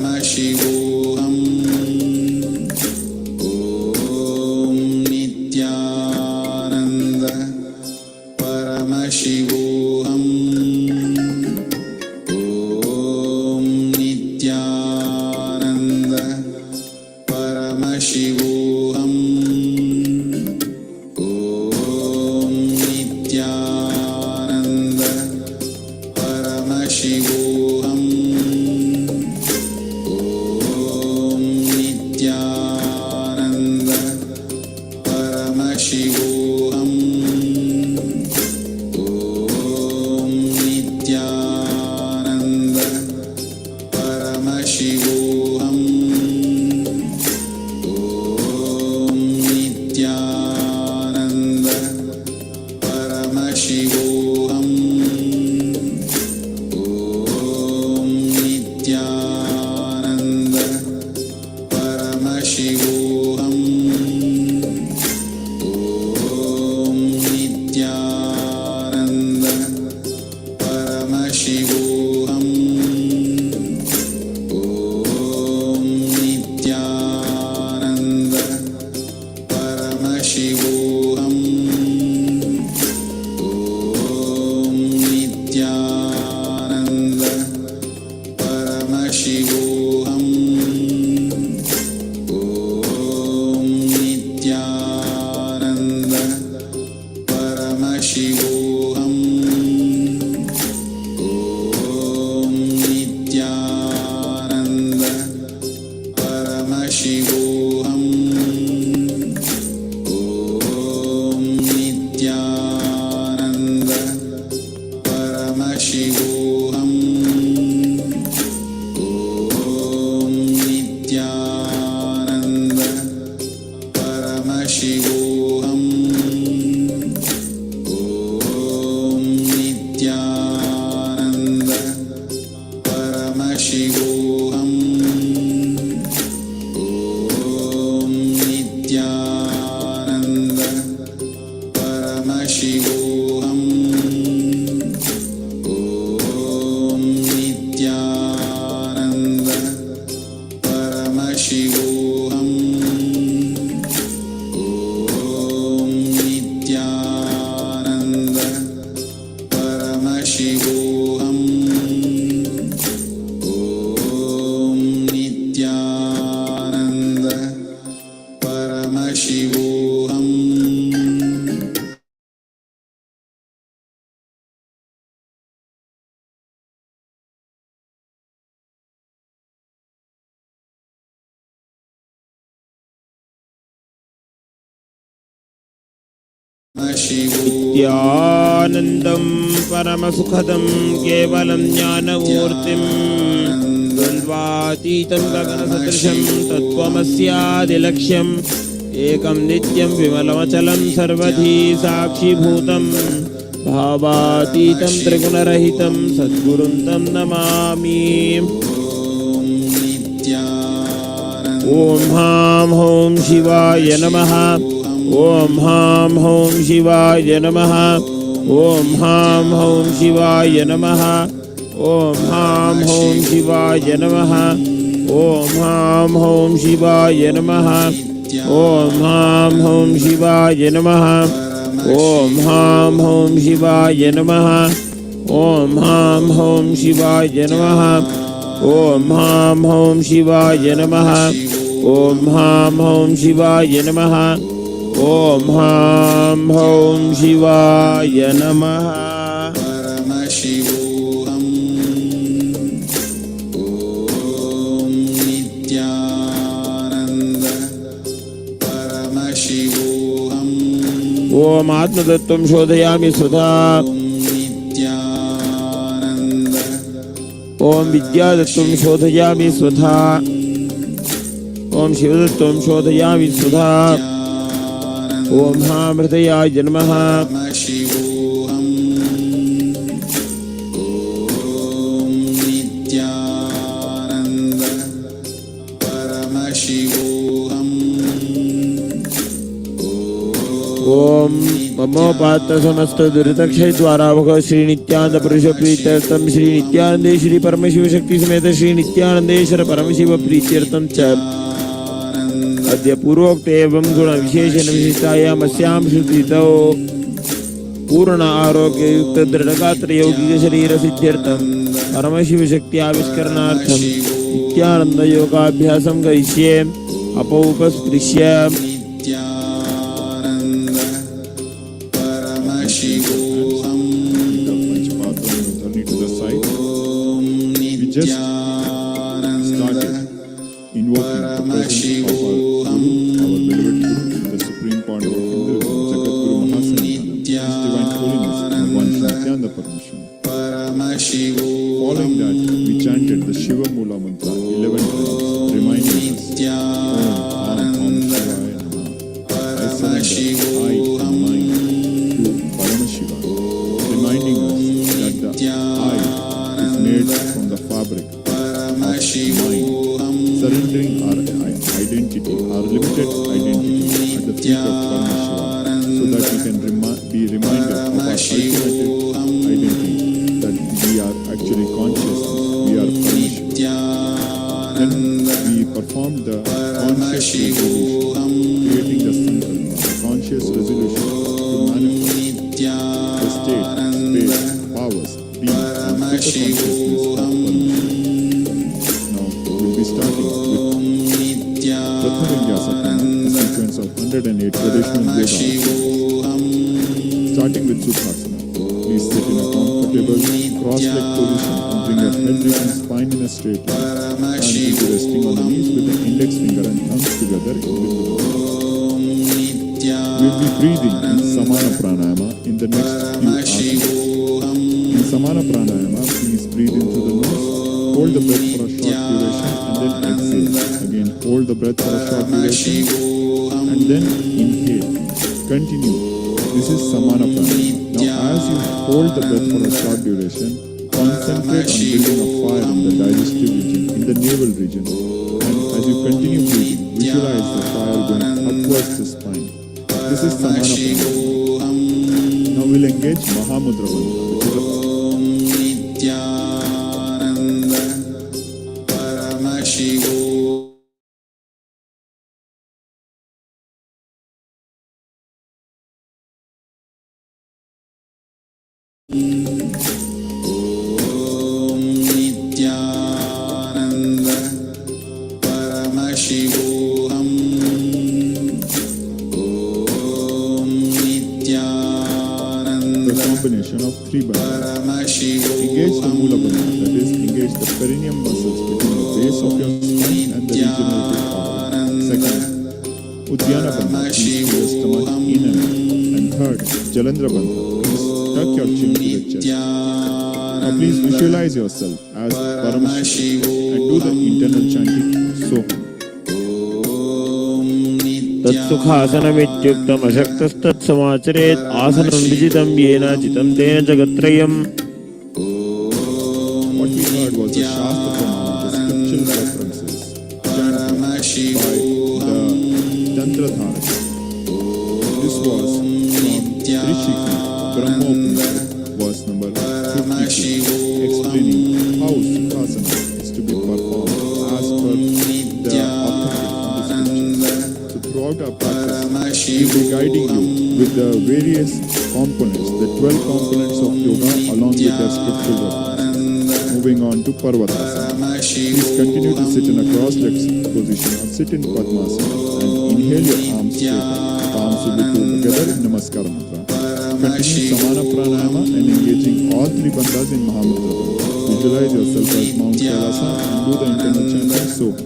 Paramashivoham. Om Nithyananda Paramashivoham. Om Nithyananda Paramashivoham. Om Nithyananda Paramashivoham. Om Nithyananda Paramashivoham. Om Nithyananda Paramashivoham. Om Nithyananda Paramashivoham. Om Nithyananda Paramashivoham. Om Nithyananda Paramashivoham. Om Nithyananda Paramashivoham. Om Nithyananda Paramashivoham. Om Nithyananda Paramashivoham. Om Nithyananda Paramashivoham. Om Nithyananda Paramashivoham. Om Nithyananda Paramashivoham. Om Nithyananda Paramashivoham. Om Nithyananda Paramashivoham. Om Nithyananda Paramashivoham. Om Nithyananda Paramashivoham. Om Nithyananda Paramashivoham. नित्यानन्दं परमसुखदं केवलं ज्ञानमूर्तिं द्वन्द्वातीतं गगनसदृशं तत्त्वमस्यादिलक्ष्यम् एकं नित्यं विमलमचलं सर्वधी साक्षिभूतं भावातीतं त्रिगुणरहितं सद्गुरुं तं नमामि। ॐ हां हौं शिवाय नमः। ॐ हां हौं शिवाय नमः। ॐ हां हौं शिवाय नमः। ॐ हां हौं शिवाय नमः। ॐ हां हौं शिवाय नमः। ॐ हां हौं शिवाय नमः। ॐ हां हौं शिवाय नमः। ॐ हां हौं शिवाय नमः। ॐ हां हौं शिवाय नमः। ॐ हां हौं शिवाय नमः। ॐ हां हौं शिवाय नमः। Paramashivoham. Om Nithyananda Paramashivoham. ॐ आत्मतत्त्वं शोधयामि सुधा। Om Nithyananda ॐ विद्यातत्त्वं शोधयामि सुधा। ॐ शिवतत्त्वं शोधयामि सुधा। ॐ हां हृदयाय नमः। Paramashivoham. Om Nithyananda Paramashivoham. ॐ ममोपात समस्त दुरितक्षय द्वारा भग श्री नित्यानंद पुरुष प्रीत्यर्थम श्री नित्यानंदे श्री परमशिव शक्ति समेत श्री नित्यानंदेश्वर परमशिव प्रीत्यर्थम च अद्य पूर्वोक्त एवं गुण विशेषण विशिष्टायाम अस्याम श्रुतितो पूर्ण आरोग्य युक्त दृढ़गात्र यौगिक शरीर सिद्ध्यर्थम परमशिव शक्ति आविष्करणार्थम नित्यानंद योगाभ्यासं करिष्ये अपौपस्पृश्य Paramashivoham. Turning to the side, we just started invoking the presence of our Guru, our beloved Guru, the supreme point of Hinduism, Jagat Guru Mahā KAILASA, His divine holiness, Bhagavān Nithyananda Paramashivam. Following that, we chanted the Shiva Mula mantra 11 times, reminding us, Om Shivaya Namaha. I surrender, I and mine to Paramashiva, reminding us that the I is made from the fabric of mind, surrendering our identity, our limited identity at the feet of Paramashiva, so that we can be reminded of our ultimate identity, that we are actually conscious, we are Paramashiva. Then we performed the conscious resolution, creating the Sankalpa, the conscious resolution to manifest the state, space, powers, being, and super-consciousness of Paramashiva. Now we'll be starting with Prathavingyasa, a sequence of 108 traditional yoga. Starting with Sukhasana. Please sit in a comfortable cross-leg position and bring your head and spine in a straight line. And be resting on the knees with the index finger and thumbs together in between. We'll be breathing in Samana Pranayama in the next few asanas. In Samana Pranayama, please breathe in through the nose, hold the breath for a short duration and then exhale. Again, hold the breath for a short duration and then inhale. Continue. This is Samana Pranayama. Now as you hold the breath for a short duration, concentrate on building a fire in the digestive region, in the navel region. And as you continue breathing, visualize the fire going upwards the spine. This is Samana Pranayama. Now we'll engage Mahamudra Bandha, which is Nithyananda Paramashivoham. Om Nithyananda Paramashivoham. Om Nithyananda the combination of three bandhas. Paramashivoham. Engage the Mula Bandha, that is, engage the perineum muscles between the base of your spine and the regenerative power. Second, Uddiyana Bandha, please pull your stomach in and out. And third, Jalandhara Bandha, please tuck your chin to the chest. Now please visualize yourself as Paramashiva and do the internal chanting Soham. तत्सुखासनमित्युक्तम् अशक्तस्तत्समाचरेत् आसनं विजितं येन चितं तेन जगत्त्रयम्. What we heard was the Shastra Pramana, the scriptural references chanted by the Tantradharaka. This was from Trishikhi Brahmopanishad, verse number 52, explaining how Sukhasana is to be performed as per the authentic scriptures. So throughout our practice, we will be guiding you with the various components, the 12 components of yoga along with their scriptural references. Moving on to Parvatasana. Please continue to sit in a cross-legged position or sit in Padmasana and inhale your arms straight up. Palms will be pulled together in Namaskara Mudra. Continue Samana Pranayama and engaging all three bandhas in Mahamudra. Visualize yourself as Mount Kailasa and do the internal chanting Soham.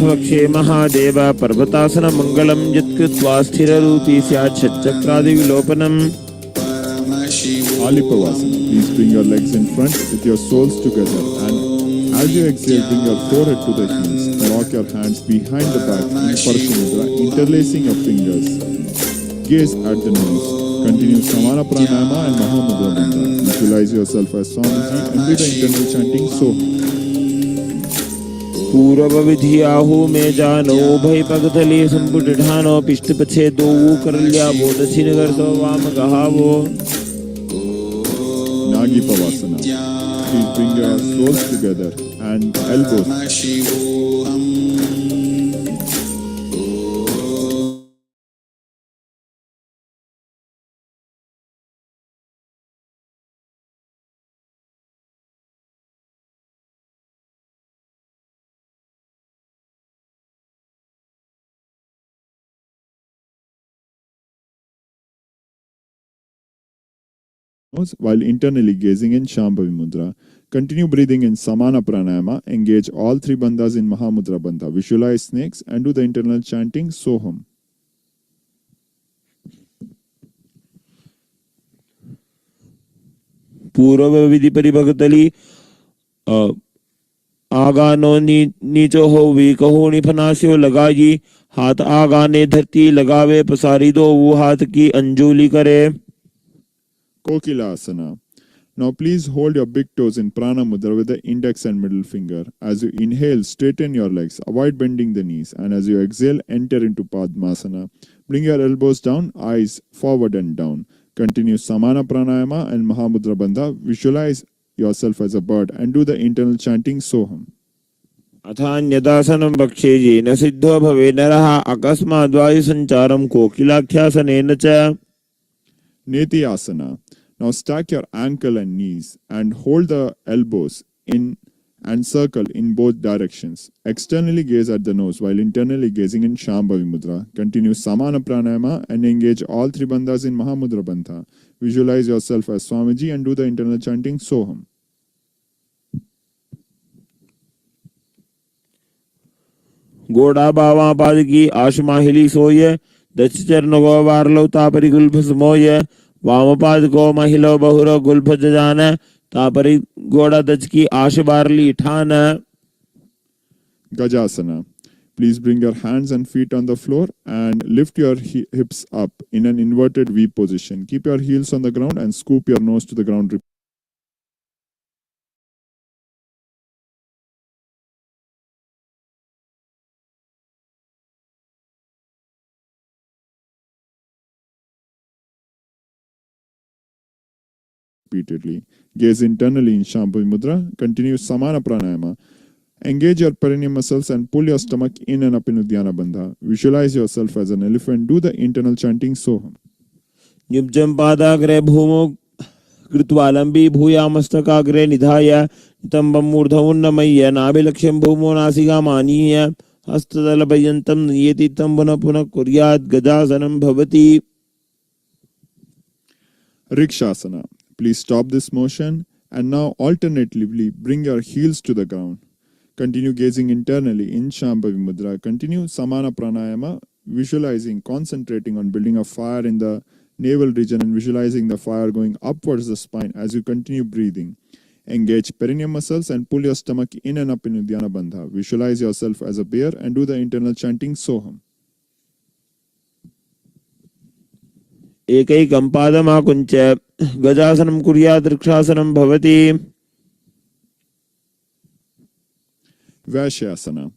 अथवक्षे Mahadev पर्वतासन मंगलम यत्कृत्वा स्थिररूपी स्यात् षट्चक्रादिविलोपनम्. Alipavasana. Please bring your legs in front with your soles together and as you exhale, bring your forehead to the heels. Lock your hands behind the back in Parashamudra, interlacing your fingers. Gaze at the nose. Continue Samana Pranayama and Mahamudra Bandha. Visualize yourself as Swamiji and do the internal chanting Soham. पूर्व विधि आहु में जानो भय पगतले संपुट ठानो पिष्ट पछे दो करल्या वो दक्षिण कर सो वाम कहावो Nagi Pavasana. Please bring your soles together and elbows. Paramashivoham. While internally gazing in Shambhavi Mudra. Continue breathing in Samana Pranayama. Engage all three bandhas in Mahamudra Bandha. Visualize snakes and do the internal chanting Soham. पूर्व विधि परिभगतली आगानो नीचो हो we कहो निफनास्यो लगाई हाथ आगाने धरती लगावे पसारी दो वो हाथ की अंजुली करे KAILASA. Now please hold your big toes in Prana Mudra with the index and middle finger. As you inhale, straighten your legs, avoid bending the knees, and as you exhale, enter into Padmasana. Bring your elbows down, eyes forward and down. Continue Samana Pranayama and Mahamudra Bandha. Visualize yourself as a bird and do the internal chanting Soham. अथान्यदासनं भक्षे येन सिद्धो भवे नरः अकस्माद्वायु संचारं कोकिलाख्यासनेन च Nithyananda. Now stack your ankle and knees and hold the elbows in and circle in both directions. Externally gaze at the nose while internally gazing in Shambhavi Mudra. Continue Samana Pranayama and engage all three bandhas in Mahamudra Bandha. Visualize yourself as Swamiji and do the internal chanting Soham. गोड़ा बावा पाद की आशमा हिली सोय दक्ष चरण गो वारलो तापरि Gulf समोय वाम पाद को महिलो बहुरो Gulf जान तापरि गोड़ा दच की आश बारली ठान Gajasana. Please bring your hands and feet on the floor and lift your hips up in an inverted V position. Keep your heels on the ground and scoop your nose to the ground. Repeatedly. Gaze internally in Shambhavi Mudra. Continue Samana Pranayama. Engage your perineum muscles and pull your stomach in and up in Uddiyana Bandha. Visualize yourself as an elephant. Do the internal chanting Soham. युब्जं पादाग्रे भूमो कृत्वा लंबी भूयामस्तकाग्रे निधाय नितंबं मूर्धमुन्नमय्य नाभिलक्ष्यं भूमो नासिका मानीय हस्तदलभयन्तं नियति तं पुनः पुनः कुर्यात् गजासनं भवति Rikshasana. Please stop this motion and now alternatively bring your heels to the ground. Continue gazing internally in Shambhavi Mudra. Continue Samana Pranayama, visualizing, concentrating on building a fire in the navel region and visualizing the fire going upwards the spine as you continue breathing. Engage perineum muscles and pull your stomach in and up in Uddiyana Bandha. Visualize yourself as a bear and do the internal chanting Soham. एकैकं पादमाकुञ्च गजासनं कुर्यात् वृक्षासनं भवति Vaishyasana.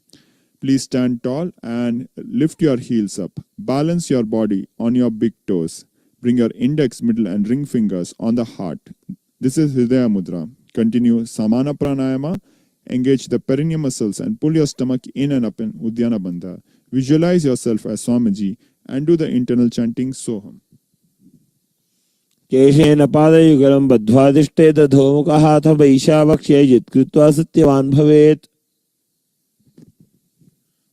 Please stand tall and lift your heels up. Balance your body on your big toes. Bring your index, middle and ring fingers on the heart. This is Hridaya Mudra. Continue Samana Pranayama. Engage the perineum muscles and pull your stomach in and up in Uddiyana Bandha. Visualize yourself as Swamiji and do the internal chanting Soham. केशेन पादयुगलं बद्ध्वा तिष्ठे दधोमुखः अथ वैशावक्ष्ये यत्कृत्वा सत्यवान् भवेत्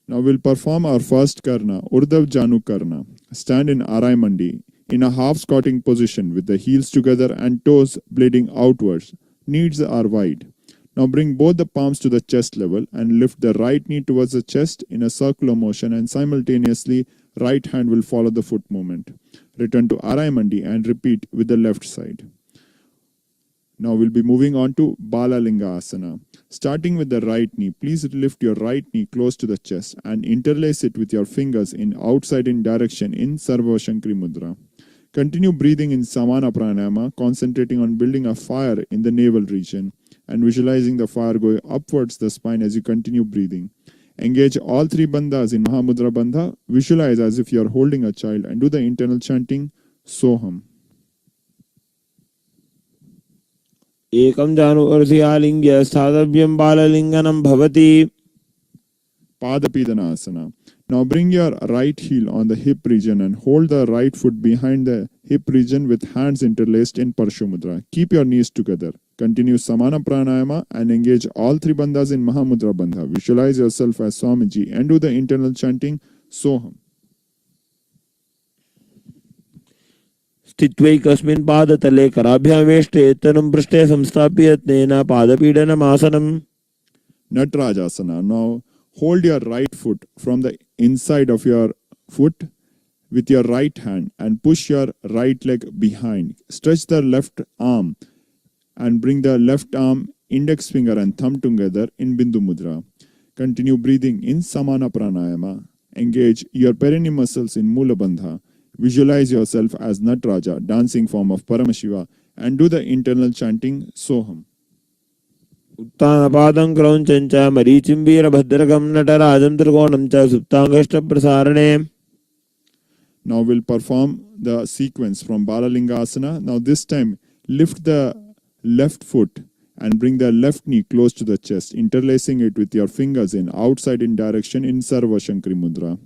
Now we'll perform our first karna, Urdhav Janu Karna. Stand in Arai Mandi in a half squatting position with the heels together and toes bleeding outwards. Knees are wide. Now bring both the palms to the chest level and lift the right knee towards the chest in a circular motion and simultaneously right hand will follow the foot movement. Return to Arai Mandi and repeat with the left side. Now we'll be moving on to Balalinga Asana. Starting with the right knee, please lift your right knee close to the chest and interlace it with your fingers in outside in direction in Sarva Shankri Mudra. Continue breathing in Samana Pranayama, concentrating on building a fire in the navel region. and visualizing the fire going upwards the spine as you continue breathing. Engage all three bandhas in Mahamudra Bandha. Visualize as if you are holding a child and do the internal chanting Soham. Ekam janu arsialingya sthathavyam balalinganam bhavati. Padapidanasana. Now bring your right heel on the hip region and hold the right foot behind the hip region with hands interlaced in Parshumudra. Keep your knees together. Continue Samana Pranayama and engage all three bandhas in Mahamudra Bandha. Visualize yourself as Swamiji and do the internal chanting Soham. Sthitvaikas padatale karabhyam veshte tanum prishte samstapya yatnena padapidanamasana. Natrajasana. Now hold your right foot from the inside of your foot with your right hand and push your right leg behind. Stretch the left arm and bring the left arm, index finger and thumb together in Bindu Mudra. Continue breathing in Samana Pranayama. Engage your perineum muscles in Mula Bandha. Visualize yourself as Natraja, dancing form of Paramashiva, and do the internal chanting Soham. Uttanapadam krauncha marichim veerabhadragam natarajam trikonam cha suptangashta prasarane. Now we'll perform the sequence from Balalingasana. Now this time lift the left foot and bring the left knee close to the chest, interlacing it with your fingers in outside in direction in Sarva Shankari Mudra.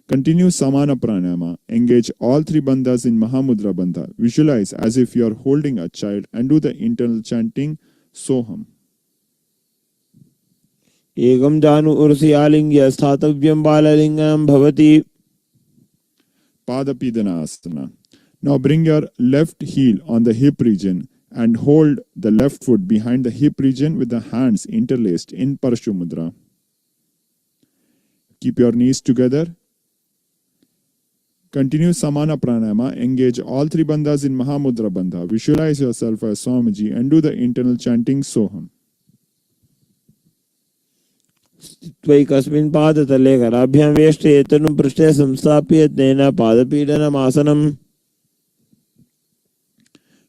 Continue Samana Pranayama. Engage all three bandhas in Mahamudra Bandha. Visualize as if you are holding a child and do the internal chanting Soham. Ekam janu arsialingya sthathavyam balalinganam bhavati. Padapidanasana. Now bring your left heel on the hip region and hold the left foot behind the hip region with the hands interlaced in Parshumudra. Keep your knees together. Continue Samana Pranayama. Engage all three bandhas in Mahamudra Bandha. Visualize yourself as Swamiji and do the internal chanting Soham. Sthitvaikas padatale karabhyam veshte tanum prishte samstapya yatnena padapidanamasana.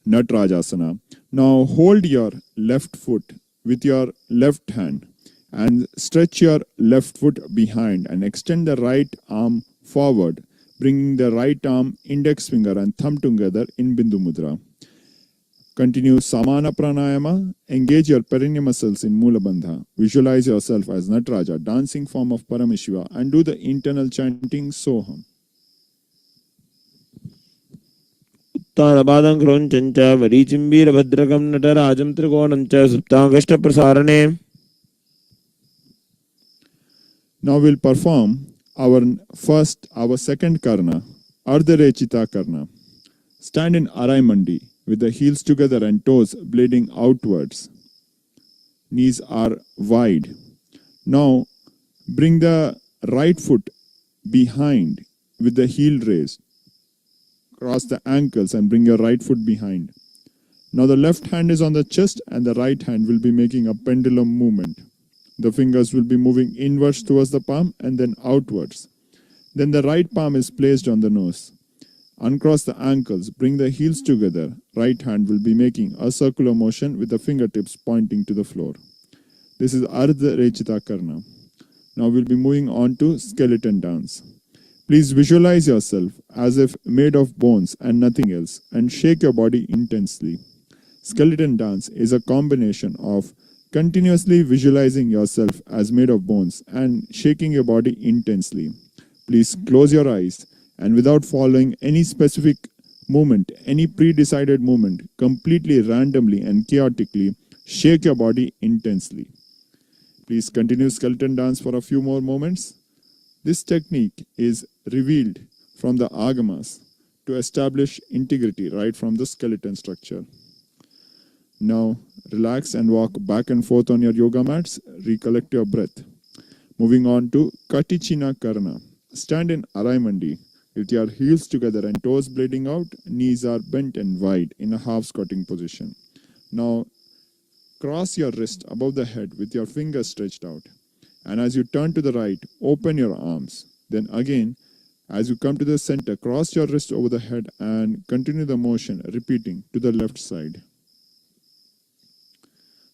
Natrajasana. Now hold your left foot with your left hand and stretch your left foot behind and extend the right arm forward, bringing the right arm, index finger and thumb together in Bindu Mudra. Continue Samana Pranayama. Engage your perineum muscles in Mula Bandha. Visualize yourself as Nataraja, dancing form of Paramashiva, and do the internal chanting Soham. Uttanapadam krauncha marichim veerabhadragam natarajam trikonam cha suptangashta prasarane. Now we'll perform our second karna, Ardha Rechita Karna. Stand in Arai Mandi with the heels together and toes bleeding outwards. Knees are wide. Now bring the right foot behind with the heel raised. Cross the ankles and bring your right foot behind. Now the left hand is on the chest and the right hand will be making a pendulum movement. The fingers will be moving inwards towards the palm and then outwards. Then the right palm is placed on the nose. Uncross the ankles, bring the heels together. Right hand will be making a circular motion with the fingertips pointing to the floor. This is Ardha Rechita Karna. Now we'll be moving on to skeleton dance. Please visualize yourself as if made of bones and nothing else and shake your body intensely. Skeleton dance is a combination of continuously visualizing yourself as made of bones and shaking your body intensely. Please close your eyes and without following any specific movement, any pre-decided movement, completely randomly and chaotically, shake your body intensely. Please continue skeleton dance for a few more moments. This technique is revealed from the Agamas to establish integrity right from the skeleton structure. Now relax and walk back and forth on your yoga mats. Recollect your breath. Moving on to Katichina Karna. Stand in Arai Mandi with your heels together and toes bleeding out. Knees are bent and wide in a half squatting position. Now cross your wrist above the head with your fingers stretched out. And as you turn to the right, open your arms. Then again, as you come to the center, cross your wrist over the head and continue the motion, repeating to the left side.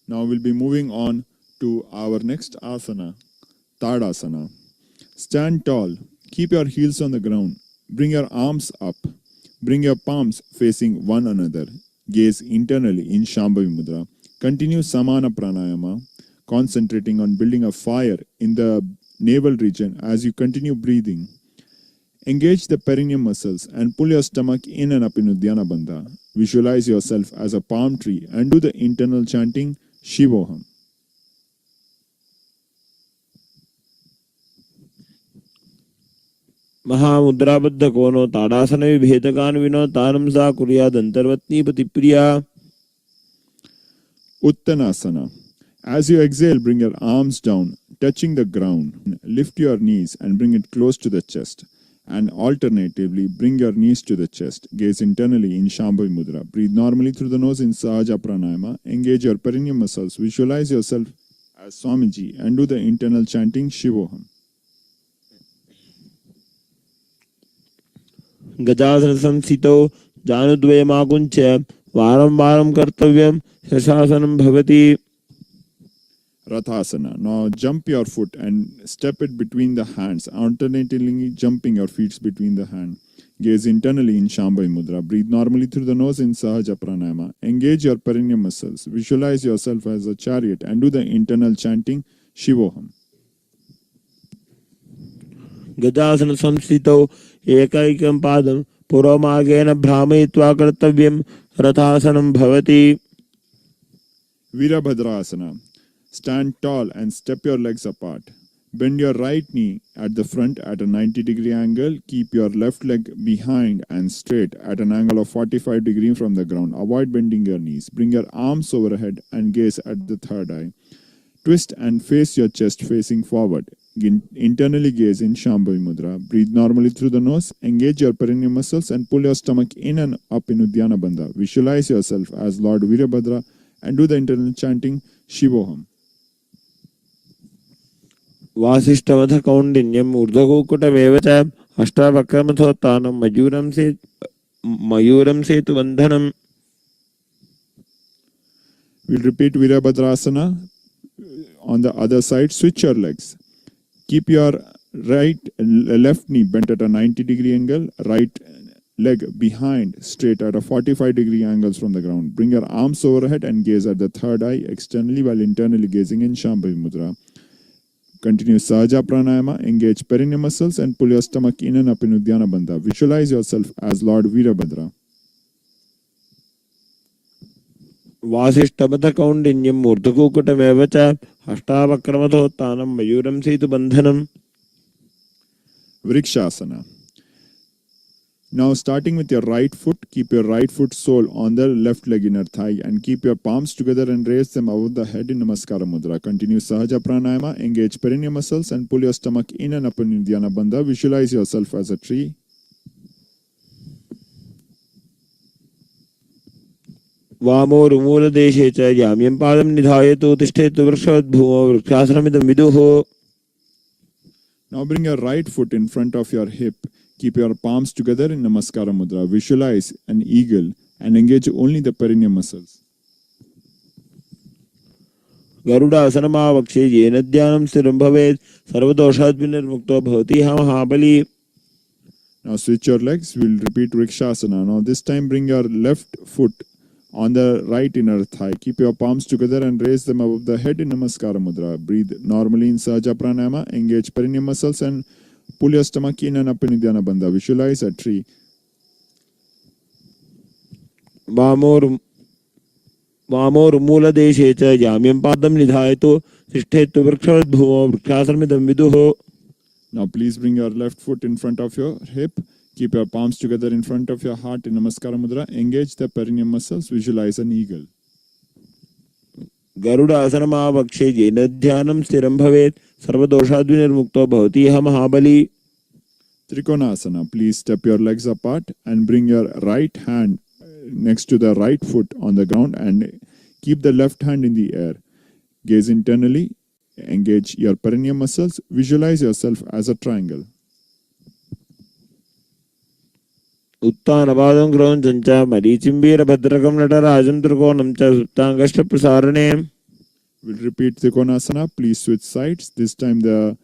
Now we'll be moving on to our next asana, Tadasana. Stand tall. Keep your heels on the ground. Bring your arms up. Bring your palms facing one another. Gaze internally in Shambhavi Mudra. Continue Samana Pranayama, concentrating on building a fire in the navel region as you continue breathing. Engage the perineum muscles and pull your stomach in and up in Uddiyana Bandha. Visualize yourself as a palm tree and do the internal chanting Shivoham. महामुद्राबद्ध कोनो ताड़ासन विभेदकान विनो तारम सा कुर्याद अंतर्वत्नी पतिप्रिया. Uttanasana. As you exhale, bring your arms down, touching the ground. Lift your knees and bring it close to the chest. And alternatively, bring your knees to the chest. Gaze internally in Shambhavi Mudra. Breathe normally through the nose in Sahaja Pranayama. Engage your perineum muscles. Visualize yourself as Swamiji and do the internal chanting Shivoham. गजासन संस्थितो जानुद्वयमाकुञ्च वारं वारं कर्तव्यं शशासनं भवति. Rathasana. Now jump your foot and step it between the hands, alternatingly jumping your feet between the hands. Gaze internally in Shambhavi Mudra. Breathe normally through the nose in Sahaja Pranayama. Engage your perineum muscles. Visualize yourself as a chariot and do the internal chanting Shivoham. गजासन संस्थितो एकैकं पादं पुरोमार्गेण भ्रामयित्वा कर्तव्यं रथासनं भवति. Virabhadrasana. Stand tall and step your legs apart. Bend your right knee at the front at a 90-degree angle. Keep your left leg behind and straight at an angle of 45 degrees from the ground. Avoid bending your knees. Bring your arms overhead and gaze at the third eye. Twist and face your chest facing forward. Internally gaze in Shambhavi Mudra. Breathe normally through the nose. Engage your perineum muscles and pull your stomach in and up in Uddiyana Bandha. Visualize yourself as Lord Virabhadra and do the internal chanting Shivoham. वासिष्ठमथ कौंडिन्यम् ऊर्ध्वकुक्कुटमेव च अष्टावक्रमथोत्थानं मयूरं सेतुबन्धनम्. We'll repeat Virabhadrasana. On the other side, switch your legs. Keep your left knee bent at a 90-degree angle, right leg behind straight at a 45-degree angles from the ground. Bring your arms overhead and gaze at the third eye externally while internally gazing in Shambhavi Mudra. Continue Sahaja Pranayama, engage perineum muscles and pull your stomach in and up in Uddiyana Bandha. Visualize yourself as Lord Virabhadra. वासिष्ठमथ कौंडिन्यम् ऊर्ध्वकुक्कुटमेव च अष्टावक्रमथोत्थानं मयूरं सेतुबन्धनम्. Vrikshasana. Now starting with your right foot, keep your right foot sole on the left leg inner thigh and keep your palms together and raise them above the head in Namaskara Mudra. Continue Sahaja Pranayama, engage perineum muscles and pull your stomach in and up in Uddiyana Bandha. Visualize yourself as a tree. वामोरुमूलदेशे च याम्यं पादं निधायतु तिष्ठेतु वृक्षोद्भूमो वृक्षासनमिदं विदुः. Now bring your right foot in front of your hip. Keep your palms together in Namaskara Mudra. Visualize an eagle and engage only the perineum muscles. गरुडासनमावक्षे येन ध्यानं स्थिरं भवेत् सर्वदोषात् विनिर्मुक्तो भवति महाबली. Now switch your legs. We'll repeat Vrikshasana. Now this time bring your left foot on the right inner thigh. Keep your palms together and raise them above the head in Namaskara Mudra. Breathe normally in Sahaja Pranayama. Engage perineum muscles and pull your stomach in and up in Uddiyana Bandha. Visualize a tree. वामोरुमूलदेशे च याम्यं पादं निधायतु तिष्ठेतु वृक्षोद्भूमो वृक्षासनमिदं विदुः. Now please bring your left foot in front of your hip. Keep your palms together in front of your heart in Namaskara Mudra. Engage the perineum muscles. Visualize an eagle. गरुडासनमावक्षे येन ध्यानं स्थिरं भवेत् सर्वदोषात् विनिर्मुक्तो भवति महाबली. Trikonasana. Please step your legs apart and bring your right hand next to the right foot on the ground and keep the left hand in the air. Gaze internally. Engage your perineum muscles. Visualize yourself as a triangle. उत्तानपादं क्रोञ्चं च मरीचिं वीरभद्रकं नटराजं त्रिकोणं च सुप्ताङ्गष्टप्रसारणे. We'll repeat Trikonasana. Please switch sides. This time the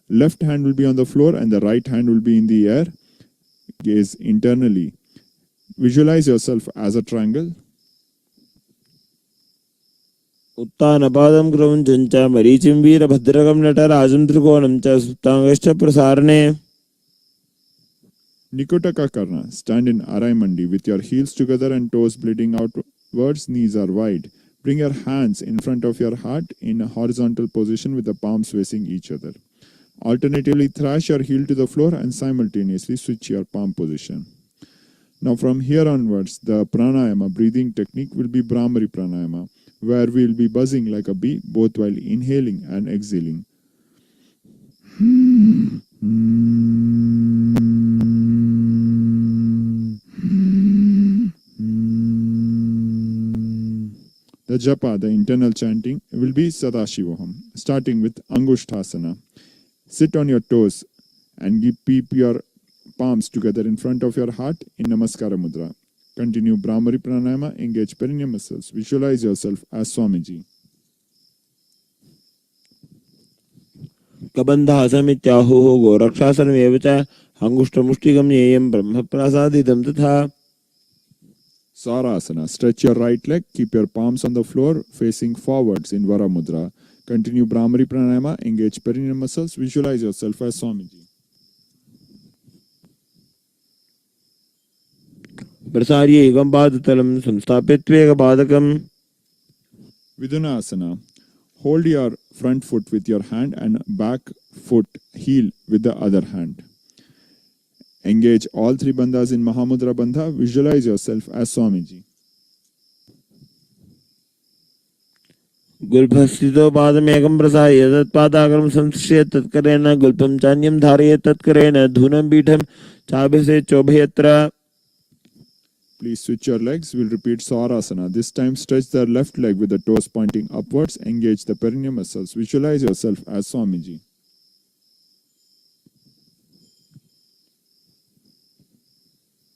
left hand will be on the floor and the right hand will be in the air. Gaze internally. Visualize yourself as a triangle. उत्तानपादं क्रमुञ्चं च मरीचिं वीरभद्रकं नटराजं त्रिकोणं च सुप्ताङ्गश्च प्रसारणे. Nikotaka Karna. Stand in Arai Mandi with your heels together and toes bleeding outwards, knees are wide. Bring your hands in front of your heart in a horizontal position with the palms facing each other. Alternatively, thrash your heel to the floor and simultaneously switch your palm position. Now from here onwards, the pranayama breathing technique will be Brahmari pranayama, where we will be buzzing like a bee both while inhaling and exhaling. The japa, the internal chanting, will be Sadashivoham, starting with Angushthasana. Sit on your toes and keep your palms together in front of your heart in Namaskara Mudra. Continue Brahmari Pranayama, engage perineum muscles. Visualize yourself as Swamiji. कबन्धासमित्याहुः गोरक्षासनमेव च अङ्गुष्ठमुष्टिगम्येयं ब्रह्मप्रसादितं तथा. Sarasana. Stretch your right leg. Keep your palms on the floor facing forwards in Vara Mudra. Continue Brahmari Pranayama. Engage perineum muscles. Visualize yourself as Swamiji. प्रसार्य एकं पादतलं संस्थाप्यत्वेकपादकं. Vidunasana. Hold your front foot with your hand and back foot heel with the other hand. Engage all three bandhas in Mahamudra Bandha. Visualize yourself as Swamiji. गुल्फस्थितो पादमेकं प्रसार्य तत्पादाग्रं संश्रय तत्करेण गुल्फं चान्यं धारय तत्करेण धूनं पीठं चाभिषेचोभयत्र. Please switch your legs. We'll repeat Sarasana. This time stretch the left leg with the toes pointing upwards. Engage the perineum muscles. Visualize yourself as Swamiji.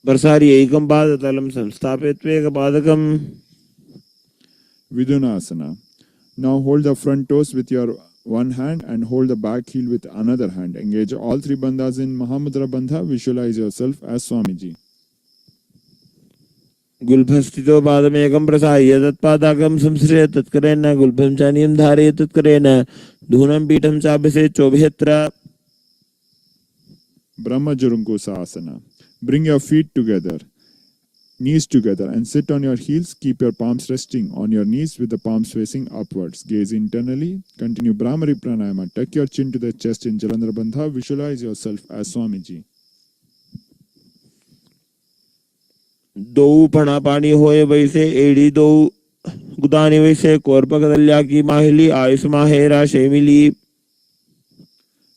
प्रसार्य एकं पादतलं संस्थाप्यत्वेकपादकं. Vidunasana. Now hold the front toes with your one hand and hold the back heel with another hand. Engage all three bandhas in Mahamudra Bandha. Visualize yourself as Swamiji. गुल्फस्थितो पादमेकं प्रसार्य तत्पादाग्रं संश्रय तत्करेण गुल्फं चान्यं धारय तत्करेण धूनं पीठं चाभिषेचोभयत्र. Brahma Jurunkusa Asana. Bring your feet together, knees together, and sit on your heels. Keep your palms resting on your knees with the palms facing upwards. Gaze internally. Continue Brahmari Pranayama. Tuck your chin to the chest in Jalandhara Bandha. Visualize yourself as Swamiji. दो फणा पानी होए वैसे एड़ी दो गुदानी वैसे कोरपकदल्या की माहिली Ayush माहेरा शेमिली.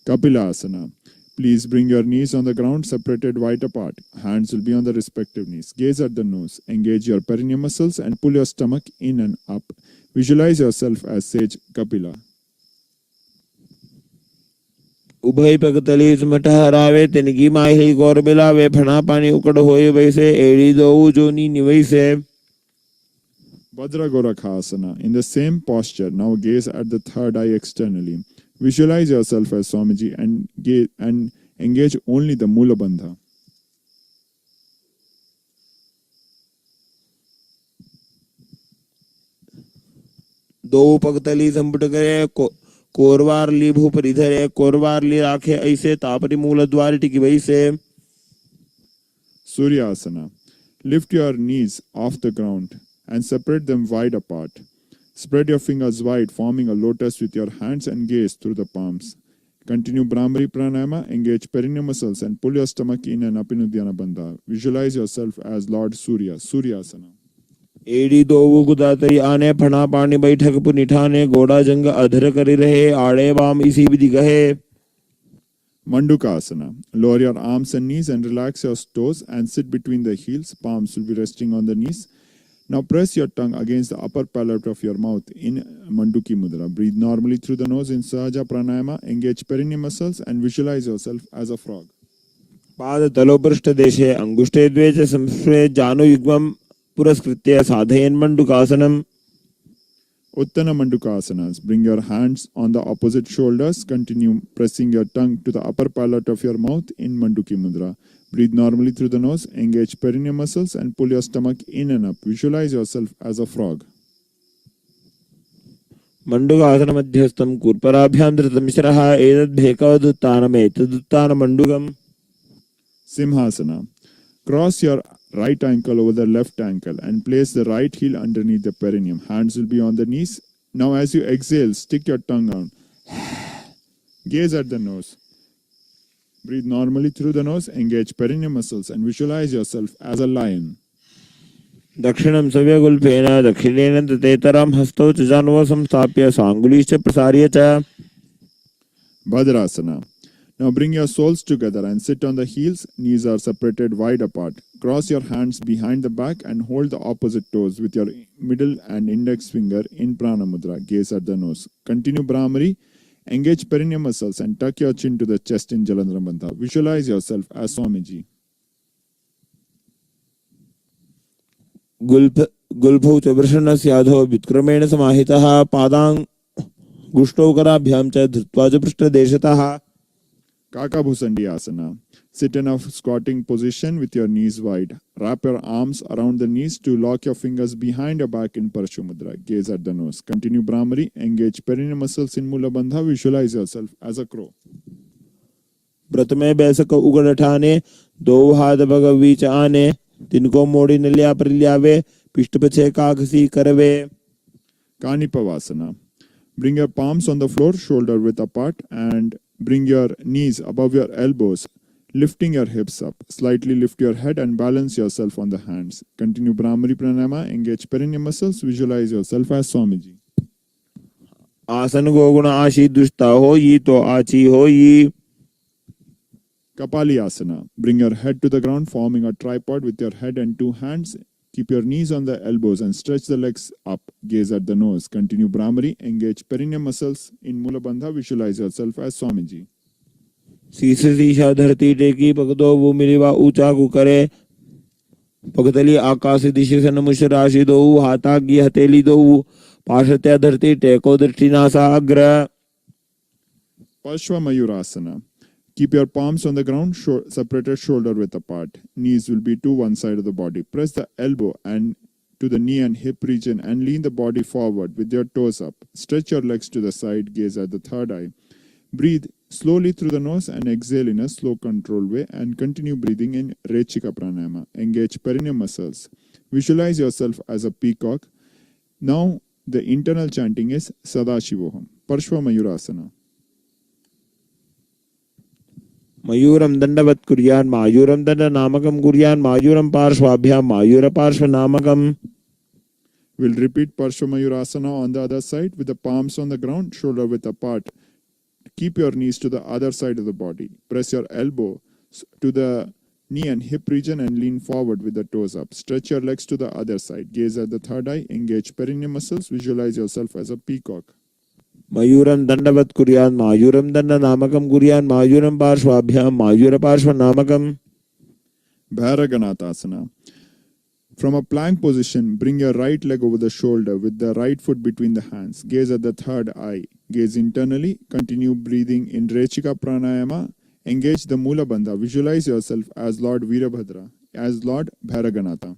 Kapila Asana. Please bring your knees on the ground, separated wide apart. Hands will be on the respective knees. Gaze at the nose. Engage your perineum muscles and pull your stomach in and up. Visualize yourself as sage Kapila. उभय पगतली सुमठ हरावे तिनकी माहिली गौर बिलावे फणा पानी उकड़ होए वैसे एड़ी दो जोनी निवैसे. Bhadra Gorakha Asana. In the same posture, now gaze at the third eye externally. Visualize yourself as Swamiji and engage only the Mula Bandha. दो पगतली संपुट करे कोरवारली भूपरिधरे कोरवारली राखे ऐसे तापरी मूल द्वार टिकी वैसे. Surya Asana. Lift your knees off the ground and separate them wide apart. Spread your fingers wide, forming a lotus with your hands and gaze through the palms. Continue Brahmari Pranayama, engage perineum muscles and pull your stomach in and up in Uddiyana Bandha. Visualize yourself as Lord Surya, Surya Asana. एड़ी दो गुदातरी आने फणा पानी बैठक पुनिठाने गोड़ा जंग अधर करी रहे आड़े वाम इसी विधि कहे. Manduka Asana. Lower your arms and knees and relax your toes and sit between the heels. Palms will be resting on the knees. Now press your tongue against the upper palate of your mouth in Manduki Mudra. Breathe normally through the nose in Sahaja Pranayama. Engage perineum muscles and visualize yourself as a frog. पाद तलोपृष्ठ देशे अंगुष्ठे द्वे च संस्पृहे जानु युग्मं पुरस्कृत्य साधयन् मंडुकासनम्. Uttana Mandukasanas. Bring your hands on the opposite shoulders. Continue pressing your tongue to the upper palate of your mouth in Manduki Mudra. Breathe normally through the nose. Engage perineum muscles and pull your stomach in and up. Visualize yourself as a frog. मंडूकासन मध्यस्थं कूर्पराभ्यां धृतं शिरः एतद्भेकवदुत्थानमेतदुत्थानमण्डूकम्. Simhasana. Cross your right ankle over the left ankle and place the right heel underneath the perineum. Hands will be on the knees. Now as you exhale, stick your tongue out. Gaze at the nose. Breathe normally through the nose. Engage perineum muscles and visualize yourself as a lion. दक्षिणं सव्यगुल्फेन दक्षिणेन ततेतरं हस्तौ च जानुव संस्थाप्य साङ्गुलीश्च प्रसार्य च. Bhadrasana. Now bring your soles together and sit on the heels. Knees are separated wide apart. Cross your hands behind the back and hold the opposite toes with your middle and index finger in Prana Mudra. Gaze at the nose. Continue Brahmari. Engage perineum muscles and tuck your chin to the chest in Jalandhara Bandha. Visualize yourself as Swamiji. गुल्फौ च वृषणस्याधो व्युत्क्रमेण समाहितः पादाङ्गुष्ठौ कराभ्यां च धृत्वा च पृष्ठदेशतः. Kakabhusandi Asana. Sit in a squatting position with your knees wide. Wrap your arms around the knees to lock your fingers behind your back in Parshu Mudra. Gaze at the nose. Continue Brahmari. Engage perineum muscles in Mula Bandha. Visualize yourself as a crow. प्रथमे बैसक उगड़ ठाने दो हाथ भगवी च आने तिनको मोड़ी न लिया परिल्यावे पिष्ट पछे कागसी करवे. Kanipavasana. Bring your palms on the floor, shoulder width apart, and bring your knees above your elbows, lifting your hips up. Slightly lift your head and balance yourself on the hands. Continue Brahmari Pranayama. Engage perineum muscles. Visualize yourself as Swamiji. आसन गोगुण आशी दुष्टा हो ये तो आची हो ये. Kapali Asana. Bring your head to the ground, forming a tripod with your head and two hands. Keep your knees on the elbows and stretch the legs up. Gaze at the nose. Continue Brahmari. Engage perineum muscles in Mula Bandha. Visualize yourself as Swamiji. शीश शीशा धरती टेकी पगदो वो मिलिवा ऊंचा को करे पगतली आकाश दिशा से नमुष राशि दो हाथा की हथेली दो पार्श्वत्या धरती टेको दृष्टिनासा अग्र. Pashva Mayurasana. Keep your palms on the ground, separated shoulder width apart. Knees will be to one side of the body. Press the elbow and to the knee and hip region and lean the body forward with your toes up. Stretch your legs to the side, gaze at the third eye. Breathe slowly through the nose and exhale in a slow controlled way and continue breathing in Rechika Pranayama. Engage perineum muscles. Visualize yourself as a peacock. Now the internal chanting is Sadashivoham. Parshva Mayurasana. मयूरम दंडवत कुर्यान मायूरम दंड नामकम कुर्यान मायूरम पार्श्वाभ्याम मायूर पार्श्व नामकम. We'll repeat Parshva Mayurasana on the other side with the palms on the ground, shoulder width apart. Keep your knees to the other side of the body. Press your elbow to the knee and hip region and lean forward with the toes up. Stretch your legs to the other side. Gaze at the third eye. Engage perineum muscles. Visualize yourself as a peacock. मयूरम दंडवत कुर्यान मायूरम दंड नामकम कुर्यान मायूरम पार्श्वाभ्याम मायूर पार्श्व नामकम. Bhairaganātāsana. From a plank position, bring your right leg over the shoulder with the right foot between the hands. Gaze at the third eye. Gaze internally. Continue breathing in Rechika Pranayama. Engage the Mula Bandha. Visualize yourself as Lord Veerabhadra, as Lord Bhairaganātha.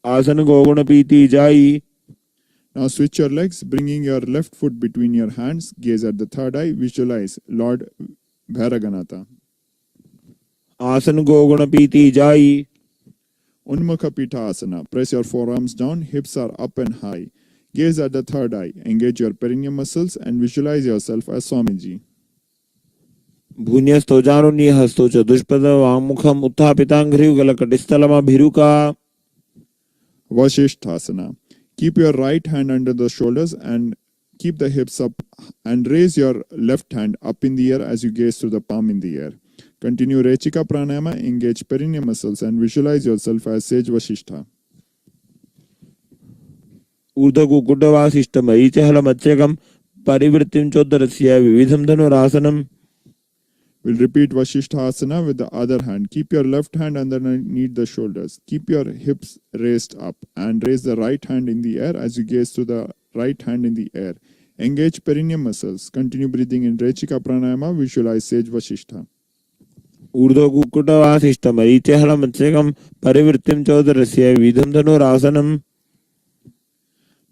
आसन गोगुण पीति जाई. Now switch your legs, bringing your left foot between your hands. Gaze at the third eye. Visualize Lord Bhairaganātha. आसन गोगुण पीति जाई. Unmukha Asana. Press your forearms down. Hips are up and high. Gaze at the third eye. Engage your perineum muscles and visualize yourself as Swamiji. भून्यस्तो जानुनी हस्तो च दुष्पद वामुखम उत्थापितांघ्रियुगल कटिस्थलम भिरुका. Vasishthasana. Keep your right hand under the shoulders and keep the hips up and raise your left hand up in the air as you gaze through the palm in the air. Continue Rechika Pranayama, engage perineum muscles and visualize yourself as Sage Vashishtha. ऊर्ध्वकु कुड्डवासिष्ठमयी च हलमच्चकम परिवृत्तिं चोदरस्य विविधं धनुरासनम. We'll repeat Vasisthasana with the other hand. Keep your left hand underneath the shoulders. Keep your hips raised up and raise the right hand in the air as you gaze to the right hand in the air. Engage perineum muscles. Continue breathing in Rechika Pranayama. Visualize Sage Vasishtha. ऊर्ध्व कुक्कुटवासिष्ठमरीचहल मत्स्यकं परिवृत्तिं चौदरस्य विधं धनुरासनम्.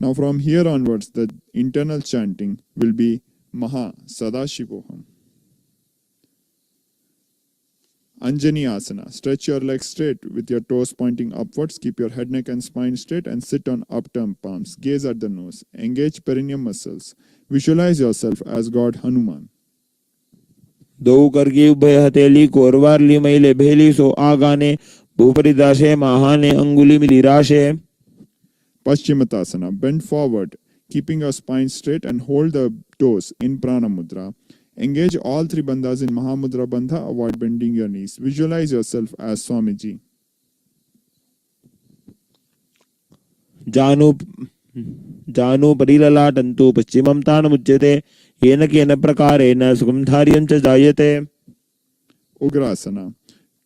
Now from here onwards, the internal chanting will be Mahā Sadashivoham. Anjani Asana. Stretch your legs straight with your toes pointing upwards. Keep your head, neck and spine straight and sit on upturned palms. Gaze at the nose. Engage perineum muscles. Visualize yourself as God Hanuman. दो करके उभय हथेली कोरवारली मैले भेली सो आगाने भूपरिदाशे महाने अंगुली मिलिराशे. Paschimottanasana. Bend forward, keeping your spine straight and hold the toes in Prana Mudra. Engage all three bandhas in Mahamudra Bandha. Avoid bending your knees. Visualize yourself as Swamiji. जानु जानु परिललाटन्तु पश्चिमं तानमुच्यते येन केन प्रकारेण सुखं धार्यं च जायते. Ugrasana.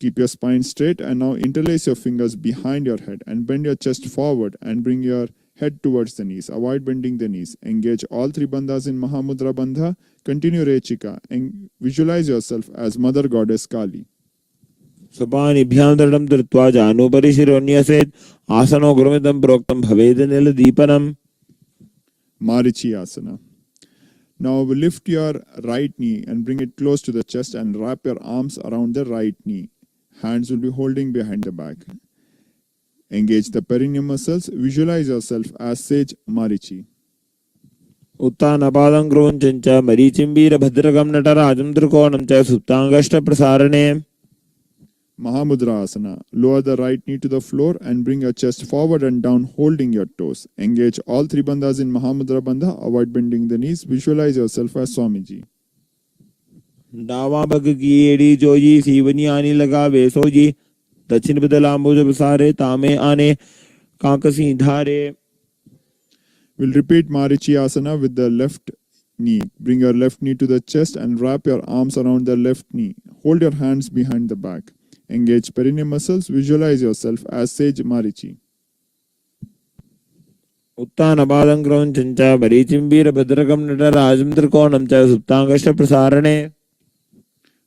Keep your spine straight and now interlace your fingers behind your head and bend your chest forward and bring your head towards the knees. Avoid bending the knees. Engage all three bandhas in Mahamudra Bandha. Continue Rechika and visualize yourself as Mother Goddess Kali. सपानिभ्यां दृढं धृत्वा जानुपरि शिरोन्यसेत् आसनो गुरुमिदं प्रोक्तं भवेद् नीलदीपनम्. Marichi Asana. Now lift your right knee and bring it close to the chest and wrap your arms around the right knee. Hands will be holding behind the back. Engage the perineum muscles. Visualize yourself as Sage Marichi. उत्तानपादं क्रोञ्चं च मरीचिं वीरभद्रकं नटराजं त्रिकोणं च सुप्ताङ्गष्टप्रसारणे. Mahamudra Asana. Lower the right knee to the floor and bring your chest forward and down holding your toes. Engage all three bandhas in Mahamudra Bandha. Avoid bending the knees. Visualize yourself as Swamiji. डावा bug की एड़ी जोजी सीवनी आनी लगा वेसो जी दक्षिण बदलांबुज बसारे तामे आने काकसी धारे. We'll repeat Marichi Asana with the left knee. Bring your left knee to the chest and wrap your arms around the left knee. Hold your hands behind the back. Engage perineum muscles. Visualize yourself as Sage Marichi. उत्तानपादं क्रोञ्चं च मरीचिं वीरभद्रकं नटराजं त्रिकोणं च सुप्ताङ्गष्टप्रसारणे.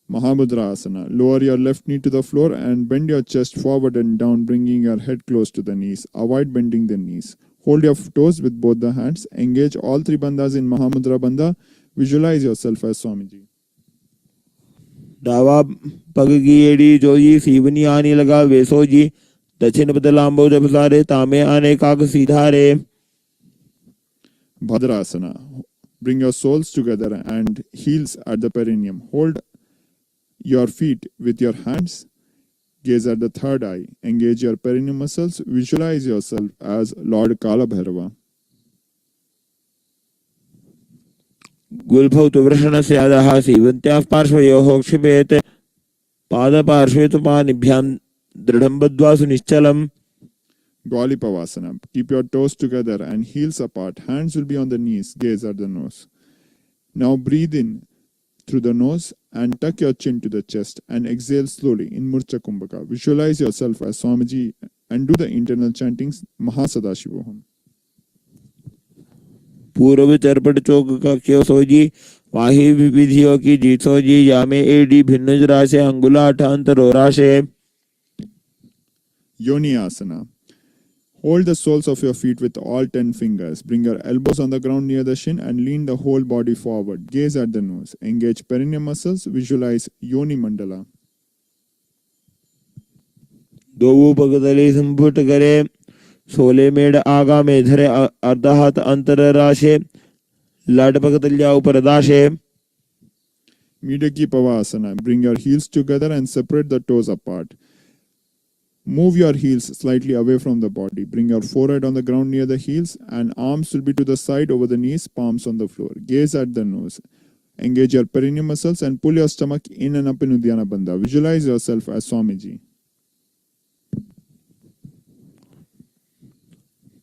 Mahamudra Asana. Lower your left knee to the floor and bend your chest forward and down, bringing your head close to the knees. Avoid bending the knees. Hold your toes with both the hands. Engage all three bandhas in Mahamudra Bandha. Visualize yourself as Swamiji. डावा पग की एड़ी जोजी सीवनी आनी लगा वेसो जी दक्षिण बदलांबुज बसारे तामे आने काकसी धारे. Bhadrasana. Bring your soles together and heels at the perineum. Hold your feet with your hands. Gaze at the third eye. Engage your perineum muscles. Visualize yourself as Lord Kala Bhairava. गुल्फौतु वृषणस्य अधः सीवन्त्याः पार्श्वयोः क्षिपेत् पादपार्श्वे तु पाणिभ्यां दृढं बद्ध्वा सुनिश्चलम्. Gaulipavasana. Keep your toes together and heels apart. Hands will be on the knees. Gaze at the nose. Now breathe in through the nose and tuck your chin to the chest and exhale slowly in Murcha Kumbhaka. Visualize yourself as Swamiji and do the internal chantings Mahā Sadashivoham. पूर्व चरपट चौक का क्यों सोजी वाही विधियों की जीत सोजी यामे AD भिन्न राशे अंगुलाठ अंतरो राशे. Yoni Asana. Hold the soles of your feet with all 10 fingers. Bring your elbows on the ground near the shin and lean the whole body forward. Gaze at the nose. Engage perineum muscles. Visualize Yoni Mandala. दो पगदले संपुट करे सोले made आगा में धरे अर्धा हाथ अंतर राशे लाड पगदल्या ऊपर दाशे. Midaki Pavasana. Bring your heels together and separate the toes apart. Move your heels slightly away from the body. Bring your forehead on the ground near the heels and arms will be to the side over the knees, palms on the floor. Gaze at the nose. Engage your perineum muscles and pull your stomach in and up in Uddiyana Bandha. Visualize yourself as Swamiji.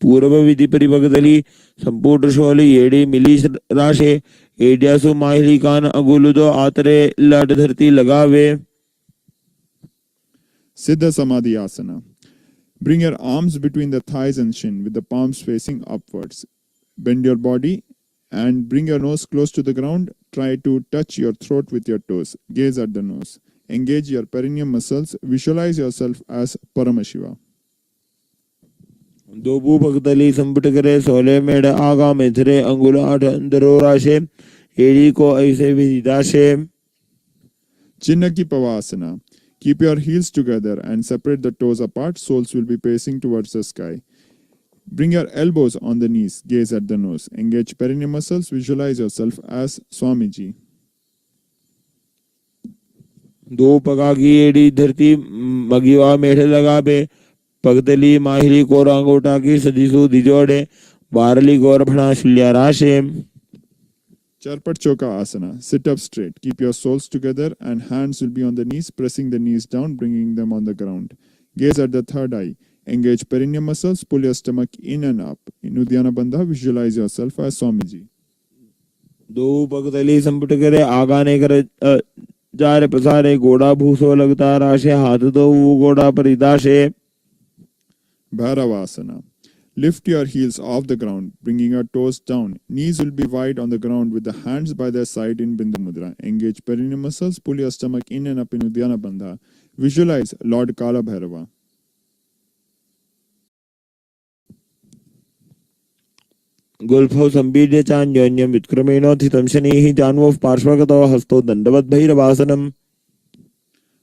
पूर्व विधि परिभगदली संपूर्ण शोली येड़ी मिली राशे एडियासु माहिली कान अगुलुदो आतरे लड धरती लगावे. Siddha Samadhi Asana. Bring your arms between the thighs and shin with the palms facing upwards. Bend your body and bring your nose close to the ground. Try to touch your throat with your toes. Gaze at the nose. Engage your perineum muscles. Visualize yourself as Paramashiva. दोबू भक्तली संपुट करे सोले made आगा मेथरे अंगुल आठ अंदरो राशे एड़ी को ऐसे विदिदाशे. Chinnaki Pavasana. Keep your heels together and separate the toes apart. Soles will be facing towards the sky. Bring your elbows on the knees. Gaze at the nose. Engage perineum muscles. Visualize yourself as Swamiji. दो पगा की एड़ी धरती मगिवा मेढ़े लगा बे पगतली माहिली core अंगोटा की सदीसु दिजोड़े बारली गोर भणा शिल्या राशे. Charpat Choka Asana. Sit up straight. Keep your soles together and hands will be on the knees, pressing the knees down, bringing them on the ground. Gaze at the third eye. Engage perineum muscles. Pull your stomach in and up. In Uddiyana Bandha, visualize yourself as Swamiji. दो पगतली संपुट करे आगाने कर जारे पसारे गोड़ा भूसो लगता राशे हाथ दो वो गोड़ा परिदाशे. Bhairavasana. Lift your heels off the ground, bringing your toes down. Knees will be wide on the ground with the hands by their side in Bindu Mudra. Engage perineum muscles. Pull your stomach in and up in Uddiyana Bandha. Visualize Lord Kala Bhairava. गुल्फो संबीड्य चान्योन्यम विक्रमेणो थितं शनिः जान्वोः पार्श्वगतो हस्तो दंडवत् भैरवासनम.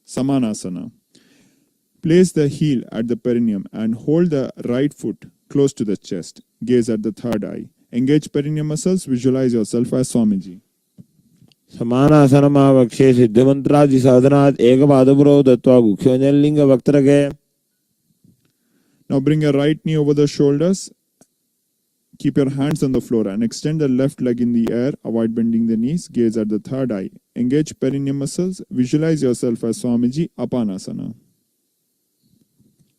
Samanasana. Place the heel at the perineum and hold the right foot close to the chest. Gaze at the third eye. Engage perineum muscles. Visualize yourself as Swamiji. समानासनमावक्षे सिद्धमंत्रादि साधनात् एकपादपुरो दत्वा गुख्योन्यलिंग वक्त्रगे. Now bring your right knee over the shoulders. Keep your hands on the floor and extend the left leg in the air. Avoid bending the knees. Gaze at the third eye. Engage perineum muscles. Visualize yourself as Swamiji. Apanasana.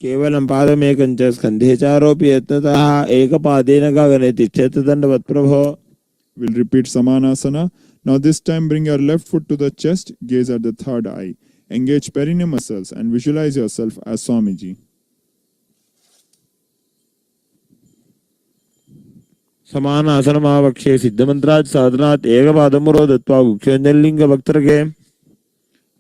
केवलं पादमेकञ्च स्कन्धे चारोऽपि यत्नतः एकपादेन गगने तिष्ठेत दण्डवत् प्रभो. We'll repeat Samanasana. Now this time bring your left foot to the chest. Gaze at the third eye. Engage perineum muscles and visualize yourself as Swamiji. समानासनमावक्षे सिद्धमन्त्रात् साधनात् एकपादमुरो दत्वा गुख्योन्यलिंग वक्त्रगे.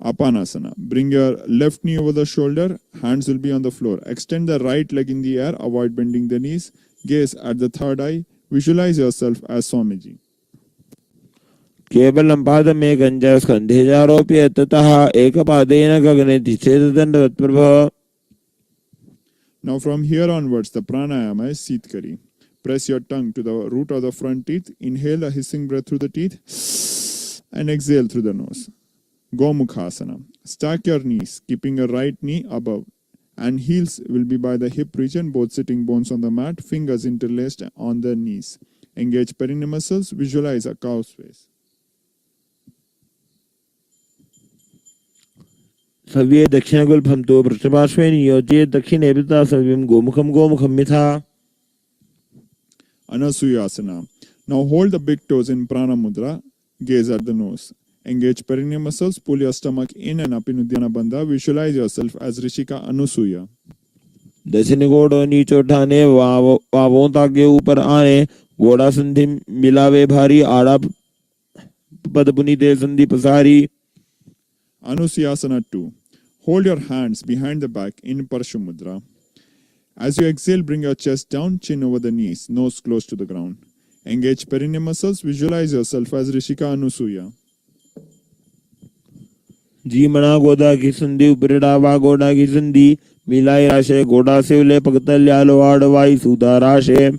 Apanasana. Bring your left knee over the shoulder. Hands will be on the floor. Extend the right leg in the air. Avoid bending the knees. Gaze at the third eye. Visualize yourself as Swamiji. केवलं पादमेकञ्च स्कन्धे चारोऽपि यत्नतः एकपादेन गगने तिष्ठेत दण्डवत् प्रभो. Now from here onwards, the pranayama is Sitkari. Press your tongue to the root of the front teeth. Inhale a hissing breath through the teeth and exhale through the nose. Gomukhasana. Stack your knees, keeping your right knee above, and heels will be by the hip region, both sitting bones on the mat, fingers interlaced on the knees. Engage perineum muscles. Visualize a cow's face. सव्ये दक्षिणगुल्फं तो पृष्ठपार्श्वे नियोज्य दक्षिणे पिता सव्यं गोमुखं यथा. Anasuyasana. Now hold the big toes in prana mudra. Gaze at the nose. Engage perineum muscles. Pull your stomach in and up in Uddiyana Bandha. Visualize yourself as Rishika Anusuya. दक्षिण गोड़ो नीचे उठाने वावों ताके ऊपर आने गोड़ा संधि मिलावे भारी आड़ा पद पुनी दे संधि पसारी. Anusuyasana 2. Hold your hands behind the back in Parshu Mudra. As you exhale, bring your chest down, chin over the knees, nose close to the ground. Engage perineum muscles. Visualize yourself as Rishika Anusuya. जी मना गोदा की संधि उपरिडावा गोड़ा की संधि मिलाई राशे गोड़ा से उले पगतल्यालो आड़वाई सुधा राशे.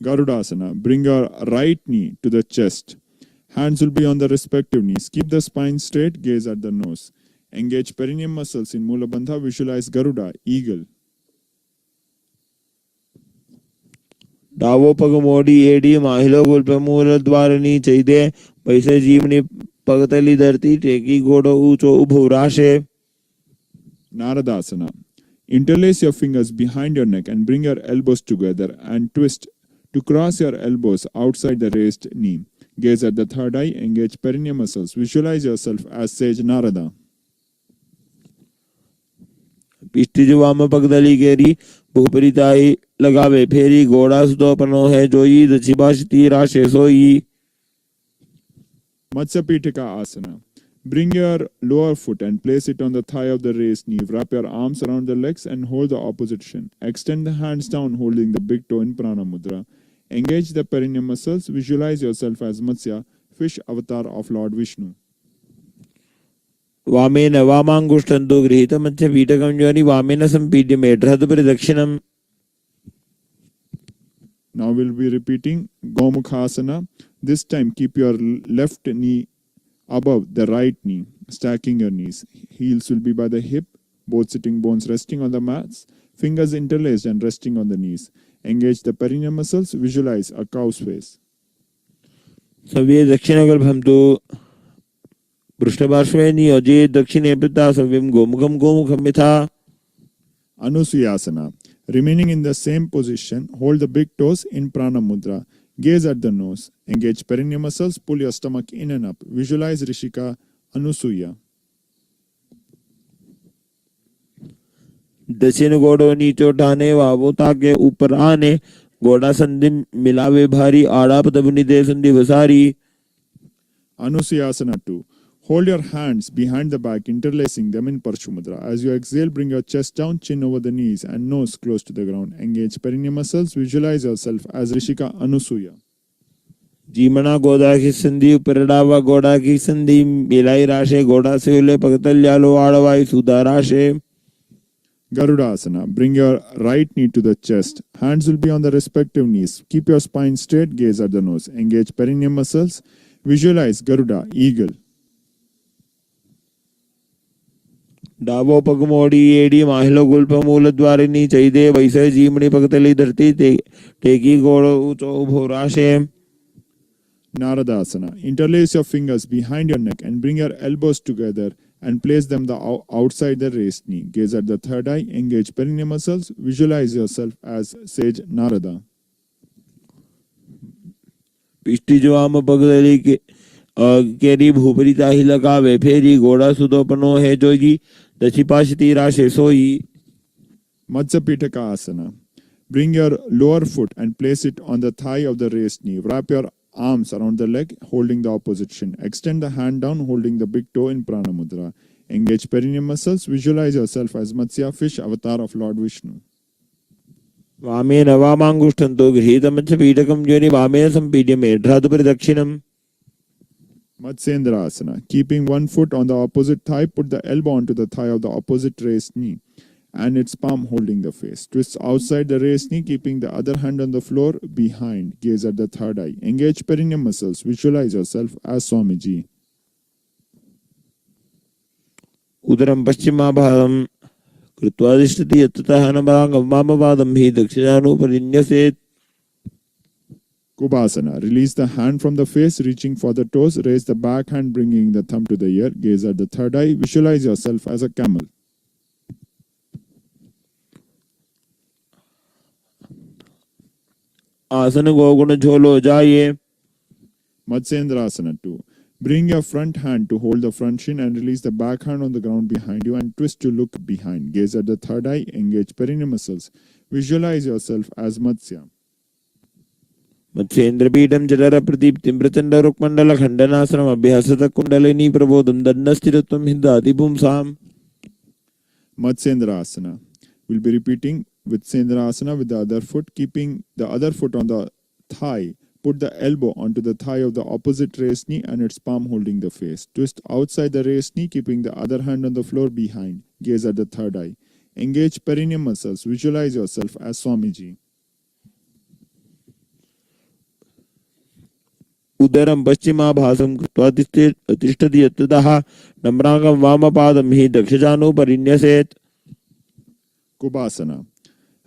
Garudasana. Bring your right knee to the chest. Hands will be on the respective knees. Keep the spine straight. Gaze at the nose. Engage perineum muscles in Mula Bandha. Visualize Garuda, eagle. Davos पग मोड़ी AD माहिलो गुल्प मूल द्वारनी चैदे पैसे जीवनी पगतली धरती टेकी घोड़ो ऊंचो उभो राशे. Naradasana. Interlace your fingers behind your neck and bring your elbows together and twist to cross your elbows outside the raised knee. Gaze at the third eye, engage perineum muscles. Visualize yourself as sage Narada. पिष्टिज वाम पगदली केरी भूपरिताई लगावे फेरी घोड़ा सुदोपनो है जोई दक्षिपाशती राशे सोई. Matsyapitaka asana. Bring your lower foot and place it on the thigh of the raised knee. Wrap your arms around the legs and hold the opposite shin. Extend the hands down, holding the big toe in prana mudra. Engage the perineum muscles. Visualize yourself as Matsya, fish avatar of Lord Vishnu. वामेन वामांगुष्ठन्तो गृहीतमध्यपीठकं योनि वामेन सम्पीड्य मेढ्रहतुपरि दक्षिणम्. Now we'll be repeating Gomukhasana. This time keep your left knee above the right knee, stacking your knees. Heels will be by the hip, both sitting bones resting on the mats, fingers interlaced and resting on the knees. Engage the perineum muscles. Visualize a cow's face. सव्ये दक्षिणगर्भन्तु पृष्ठपार्श्वे नियोजे दक्षिणे पिता सव्यं गोमुखं गोमुखं यथा. Anusuyasana. Remaining in the same position, hold the big toes in prana mudra. Gaze at the nose. Engage perineum muscles. Pull your stomach in and up. Visualize Rishika Anusuya. दक्षिण घोड़ो नीचो ठाने wow ताके ऊपर आने घोड़ा संधि मिलावे भारी आड़ा पतबुनि दे संधि वसारी. Anusuyasana 2. Hold your hands behind the back, interlacing them in Parshumudra. As you exhale, bring your chest down, chin over the knees, and nose close to the ground. Engage perineum muscles. Visualize yourself as Rishika Anusuya. जीमना गोदा की संधि उपरडावा गोड़ा की संधि मिलाई राशे गोड़ा से उले पगतल्यालो आड़वाई सुधा राशे. Garudasana. Bring your right knee to the chest. Hands will be on the respective knees. Keep your spine straight. Gaze at the nose. Engage perineum muscles. Visualize Garuda, eagle. डावो पगमोड़ी एडी माहिलो गुल्प मूल द्वारिनी चैदे वैसे जीमनी पगतली धरती टेकी गोड़ो ऊंचो उभो राशे. Naradasana. Interlace your fingers behind your neck and bring your elbows together and place them outside the raised knee. Gaze at the third eye. Engage perineum muscles. Visualize yourself as sage Narada. पिष्टि जवाम पगदली के केरी भूपरिता ही लगावे फेरी घोड़ा सुदोपनो है जोगी दक्षिपाशती राशे सोई. Matsyapitaka asana. Bring your lower foot and place it on the thigh of the raised knee. Wrap your arms around the leg, holding the opposite shin. Extend the hand down, holding the big toe in prana mudra. Engage perineum muscles. Visualize yourself as Matsya, fish avatar of Lord Vishnu. वामेन वामांगुष्ठन्तो गृहीतमध्यपीठकं योनि वामेन सम्पीड्य मेढ्रहतुपरि दक्षिणम्. Matsyendra asana. Keeping one foot on the opposite thigh, put the elbow onto the thigh of the opposite raised knee and its palm holding the face. Twist outside the raised knee, keeping the other hand on the floor behind. Gaze at the third eye. Engage perineum muscles. Visualize yourself as Swamiji. उदरं पश्चिमाभागं कृत्वा तिष्ठति यत्ततः नवांगं वामपादं हि दक्षिणानुपरिन्यसेत्. Kubhasana. Release the hand from the face, reaching for the toes. Raise the back hand, bringing the thumb to the ear. Gaze at the third eye. Visualize yourself as a camel. आसन गोगुण झोलो जाइए. Matsyendrasana 2. Bring your front hand to hold the front shin and release the back hand on the ground behind you and twist to look behind. Gaze at the third eye. Engage perineum muscles. Visualize yourself as Matsya. Matsyendra Peetham जलर प्रदीप्तिं प्रचंड रुक्मंडल खंडनाश्रम अभ्यासत kundalini प्रबोधम दंडस्थिरत्वं हिंदाति पुंसाम. Matsyendrasana. We'll be repeating with Sendrasana with the other foot, keeping the other foot on the thigh. Put the elbow onto the thigh of the opposite raised knee and its palm holding the face. Twist outside the raised knee, keeping the other hand on the floor behind. Gaze at the third eye. Engage perineum muscles. Visualize yourself as Swamiji. उदरं पश्चिमाभासं कृत्वा तिष्ठति यत्ततः नम्रांगं वामपादं हि दक्षिणानुपरिन्यसेत्. Kubhasana.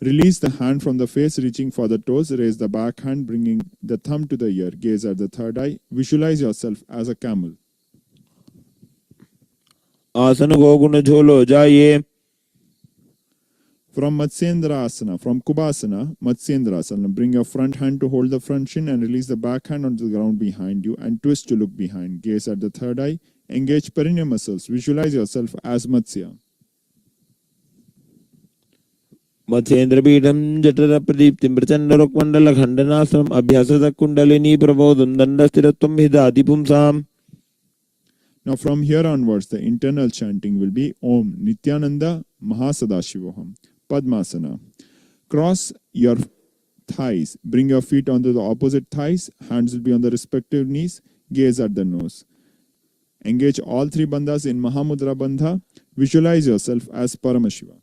Release the hand from the face, reaching for the toes. Raise the back hand, bringing the thumb to the ear. Gaze at the third eye. Visualize yourself as a camel. आसन गोगुण झोलो जाइए. From Matsyendrasana, from Kubasana, Matsyendrasana, bring your front hand to hold the front shin and release the back hand onto the ground behind you and twist to look behind. Gaze at the third eye. Engage perineum muscles. Visualize yourself as Matsya. Matsyendra Peetham जठर प्रदीप्तिं प्रचंड रोकमंडल खंडनाश्रम अभ्यासत कुंडलिनी प्रबोधन दंड स्थिरत्वं हिदाति पुंसाम. Now from here onwards, the internal chanting will be Om Nithyananda Mahā Sadashivoham. Padmasana. Cross your thighs. Bring your feet onto the opposite thighs. Hands will be on the respective knees. Gaze at the nose. Engage all three bandhas in Mahamudra Bandha. Visualize yourself as Paramashiva.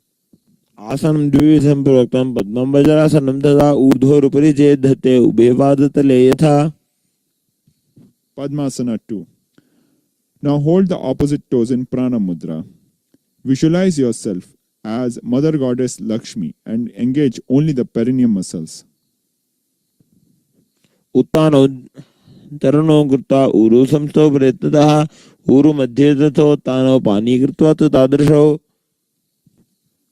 आसनं द्विविधं प्रोक्तं पद्मं वज्रासनं तथा ऊर्ध्वोरुपरि चेद्धते उभे पादतले यथा. Padmasana 2. Now hold the opposite toes in Prana Mudra. Visualize yourself as Mother Goddess Lakshmi and engage only the perineum muscles. उत्तानो तरुणो कृत्वा ऊरु संस्थो प्रयत्नतः ऊरु मध्ये तथो तानो पानी कृत्वा तु तादृशो.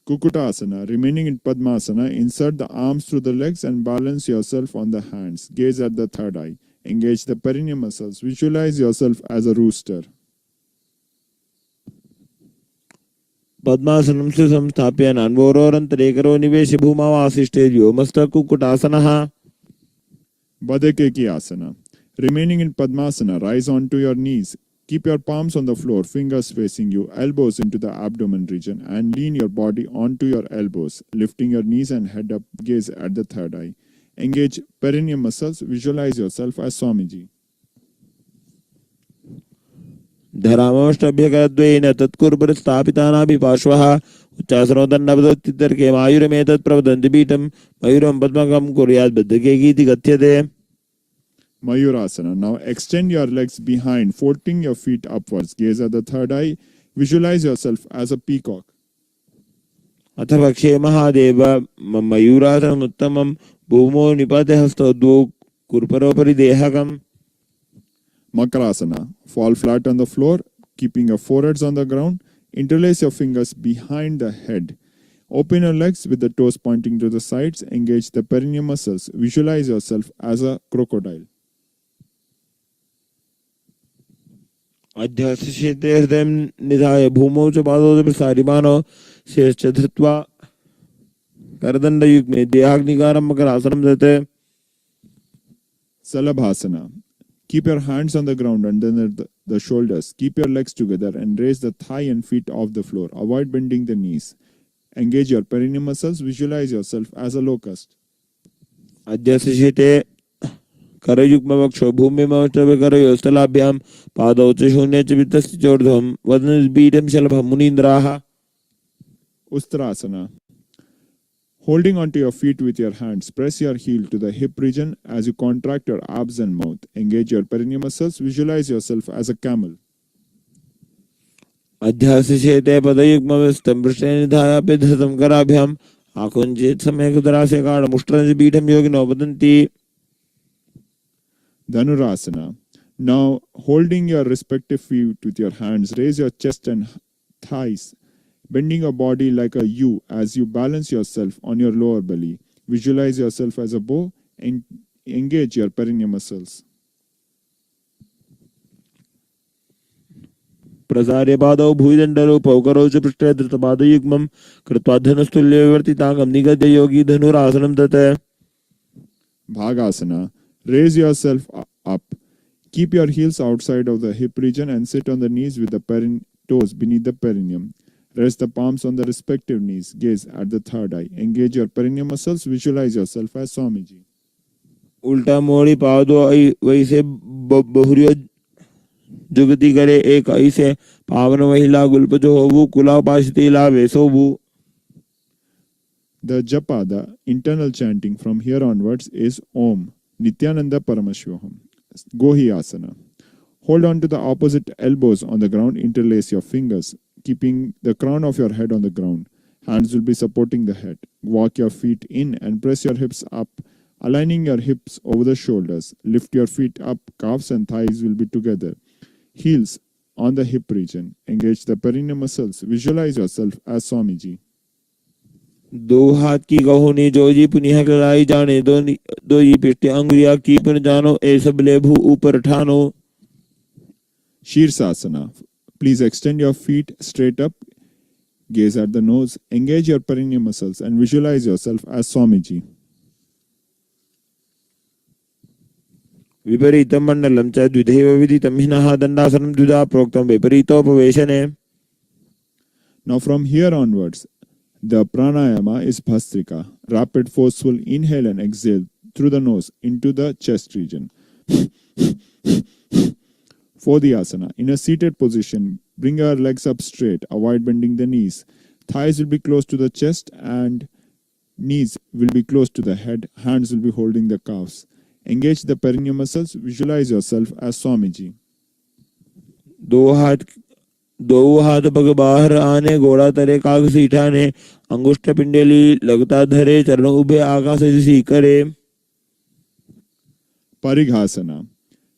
Kukutasana. Remaining in Padmasana, insert the arms through the legs and balance yourself on the hands. Gaze at the third eye. Engage the perineum muscles. Visualize yourself as a rooster. पद्मासनं सुसंस्थाप्य नान्वोरोरन्तरे करो निवेश भूमावासिष्ठे व्योमस्थ कुक्कुटासनः. Badakeki Asana. Remaining in Padmasana, rise onto your knees. Keep your palms on the floor, fingers facing you, elbows into the abdomen region, and lean your body onto your elbows, lifting your knees and head up. Gaze at the third eye. Engage perineum muscles. Visualize yourself as Swamiji. धरामष्टभ्यकद्वेन तत्कुर्परिस्थापितानापि पार्श्वः उच्चासनो दण्डपदोत्तितर्के मायुरमेतत् प्रवदन्ति पीठं मयूरं पद्मकं कुर्यात् बद्धकेकीति कथ्यते. Mayurasana. Now extend your legs behind, folding your feet upwards. Gaze at the third eye. Visualize yourself as a peacock. अथ पक्षे महादेव मयूरासनमुत्तमं भूमौ निपाते हस्तौ द्वौ कुर्परोपरि देहकम्. Makarasana. Fall flat on the floor, keeping your foreheads on the ground. Interlace your fingers behind the head. Open your legs with the toes pointing to the sides. Engage the perineum muscles. Visualize yourself as a crocodile. अध्यक्षेते हृदयं निधाय भूमौ च पादौ च प्रसारिमानो शेषश्च धृत्वा करदण्डयुग्मे देहाग्निकारं मकरासनं दत्ते. Salabhasana. Keep your hands on the ground under the shoulders. Keep your legs together and raise the thigh and feet off the floor. Avoid bending the knees. Engage your perineum muscles. Visualize yourself as a locust. अध्यक्षेते करयुग्मवक्षो भूमिमवष्टभकरयो स्थलाभ्यां पादौ च शून्ये च वित्तस्य चोर्ध्वं वदनपीठं शलभं मुनीन्द्राः. Ustrasana. Holding onto your feet with your hands, press your heel to the hip region as you contract your abs and mouth. Engage your perineum muscles. Visualize yourself as a camel. अध्यासेते पदयुग्मवस्थं पृष्ठे निधाय पिधृतं कराभ्याम् आकुञ्चित सम्यक् काढमुष्ट्रपीठं योगिनो वदन्ति. Dhanurasana. Now, holding your respective feet with your hands, raise your chest and thighs, bending your body like a U as you balance yourself on your lower belly. Visualize yourself as a bow and engage your perineum muscles. प्रसार्य पादौ भूयदण्डरूपौ करौ च पृष्ठे धृतपादयुग्मं कृत्वा धनुस्तुल्यविवर्तिताङ्गं निगद्य योगी धनुरासनं दत्ते. Bhagasana. Raise yourself up. Keep your heels outside of the hip region and sit on the knees with the toes beneath the perineum. Rest the palms on the respective knees. Gaze at the third eye. Engage your perineum muscles. Visualize yourself as Swamiji. उल्टा मोड़ी पादो वैसे बहुरियो जुगति करे एक ऐसे पावन महिला गुलपजो होबु कुला पाशितीला वेसोबु. The japa, the internal chanting from here onwards is Om Nithyananda Paramashivoham. Gohi Asana. Hold on to the opposite elbows on the ground. Interlace your fingers, keeping the crown of your head on the ground. Hands will be supporting the head. Walk your feet in and press your hips up, aligning your hips over the shoulders. Lift your feet up. Calves and thighs will be together. Heels on the hip region. Engage the perineum muscles. Visualize yourself as Swamiji. दो हाथ की गहुनी जो जी पुनिह कलाई जाने दो जी पिष्ट अंगुरिया की पुन जानो ए सब लेभु ऊपर ठानो. Shirsasana. Please extend your feet straight up. Gaze at the nose. Engage your perineum muscles and visualize yourself as Swamiji. विपरीतं मंडलं च द्विधैव विदितं हिनः दण्डासनं द्विधा प्रोक्तं विपरीतोपवेशने. Now from here onwards, the pranayama is Bhastrika. Rapid forceful inhale and exhale through the nose into the chest region. For the asana, in a seated position, bring your legs up straight, avoid bending the knees. Thighs will be close to the chest and knees will be close to the head. Hands will be holding the calves. Engage the perineum muscles. Visualize yourself as Swamiji. दो हाथ पग बाहर आने घोड़ा तरे काग सीठाने अंगुष्ठ पिंडेली लगता धरे चरण उभे आकाश सी करे. Parighasana.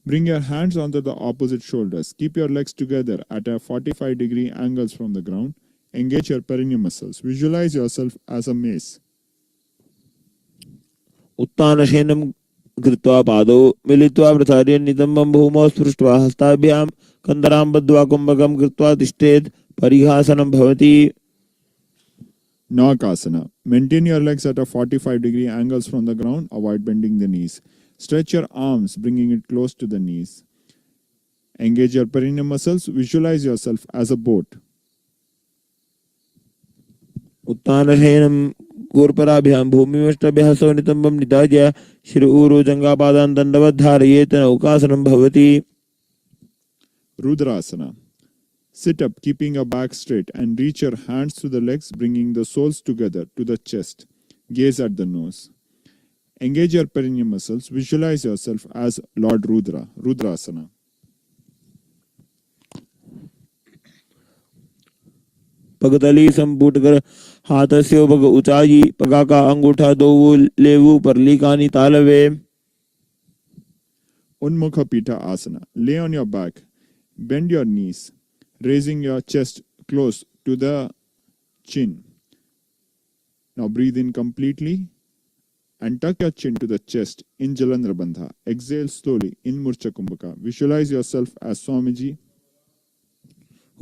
Bring your hands onto the opposite shoulders. Keep your legs together at a 45-degree angles from the ground. Engage your perineum muscles. Visualize yourself as a mace. उत्तानशयनं कृत्वा पादौ मिलित्वा प्रसार्य नितम्बं भूमौ स्पृष्ट्वा हस्ताभ्यां कन्दरां बद्ध्वा कुम्भकं कृत्वा तिष्ठेत्. परिहासनं भवति. Nakasana. Maintain your legs at a 45-degree angles from the ground. Avoid bending the knees. Stretch your arms, bringing it close to the knees. Engage your perineum muscles. Visualize yourself as a boat. उत्तानशयनं कूर्पराभ्यां भूमिमष्टभ्यः स्वनितम्बं निधाय शिर ऊरो जङ्घापादान् दण्डवत् धारयेत्. नौकासनं भवति. Rudrasana. Sit up, keeping your back straight, and reach your hands through the legs, bringing the soles together to the chest. Gaze at the nose. Engage your perineum muscles. Visualize yourself as Lord Rudra. Rudrasana. पगतली संपुट कर हाथ से पग ऊंचाई पगा का अंगूठा दो लेवु परली कानी तालवे. Unmukha Pita Asana. Lay on your back. Bend your knees, raising your chest close to the chin. Now breathe in completely and tuck your chin to the chest in Jalandhara Bandha. Exhale slowly in Murcha Kumbhaka. Visualize yourself as Swamiji.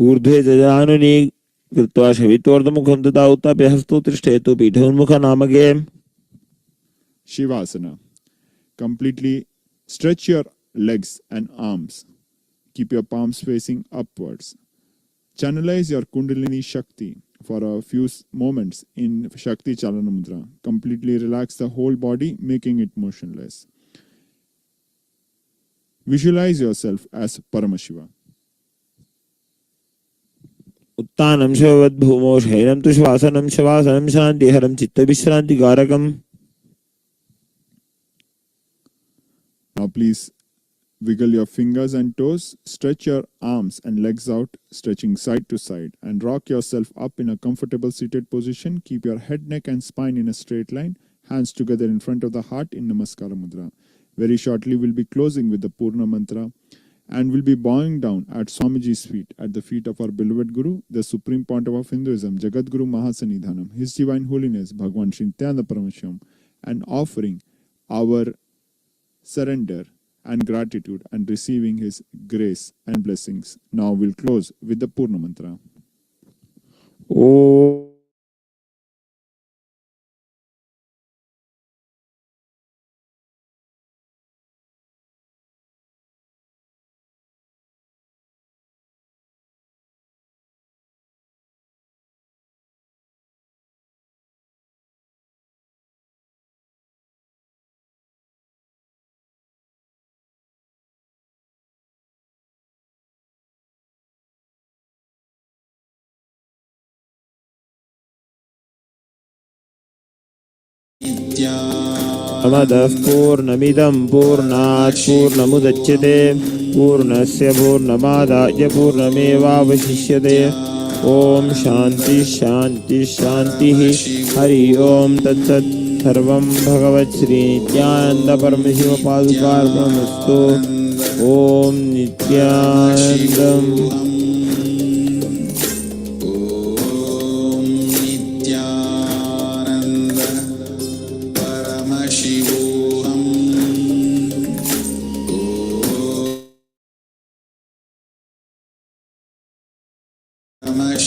ऊर्ध्वे जजानुनि कृत्वा शवितोर्धमुखं तथा उत्थाप्य हस्तौ तिष्ठेतु पीठोन्मुखा नामके. Shivasana. Completely stretch your legs and arms. Keep your palms facing upwards. Channelize your Kundalini Shakti for a few moments in Shakti Chalana Mudra. Completely relax the whole body, making it motionless. Visualize yourself as Paramashiva. उत्तानं शवद्भूमौ शयनं तु श्वासनं शवासनं शान्तिहरं चित्तविश्रान्तिकारकम्. Now please wiggle your fingers and toes, stretch your arms and legs out, stretching side to side, and rock yourself up in a comfortable seated position. Keep your head, neck and spine in a straight line, hands together in front of the heart in Namaskara Mudra. Very shortly we'll be closing with the Purna Mantra and we'll be bowing down at Swamiji's feet, at the feet of our beloved Guru, the supreme pontiff of Hinduism, Jagat Guru Mahasanidhanam, His Divine Holiness, Bhagavān Shri Nithyananda Paramashivam, and offering our surrender and gratitude and receiving His grace and blessings. Now we'll close with the Purna Mantra. ॐ नमः पूर्णमिदं पूर्णात् पूर्णमुदच्यते पूर्णस्य पूर्णमादाय पूर्णमेवावशिष्यते. ओम शांति शांति शांतिः. हरि ओम तत्सत्. सर्वं भगवत् श्री नित्यानंद परमशिव पादुकार्पणमस्तु. ओम नित्यानंदम्.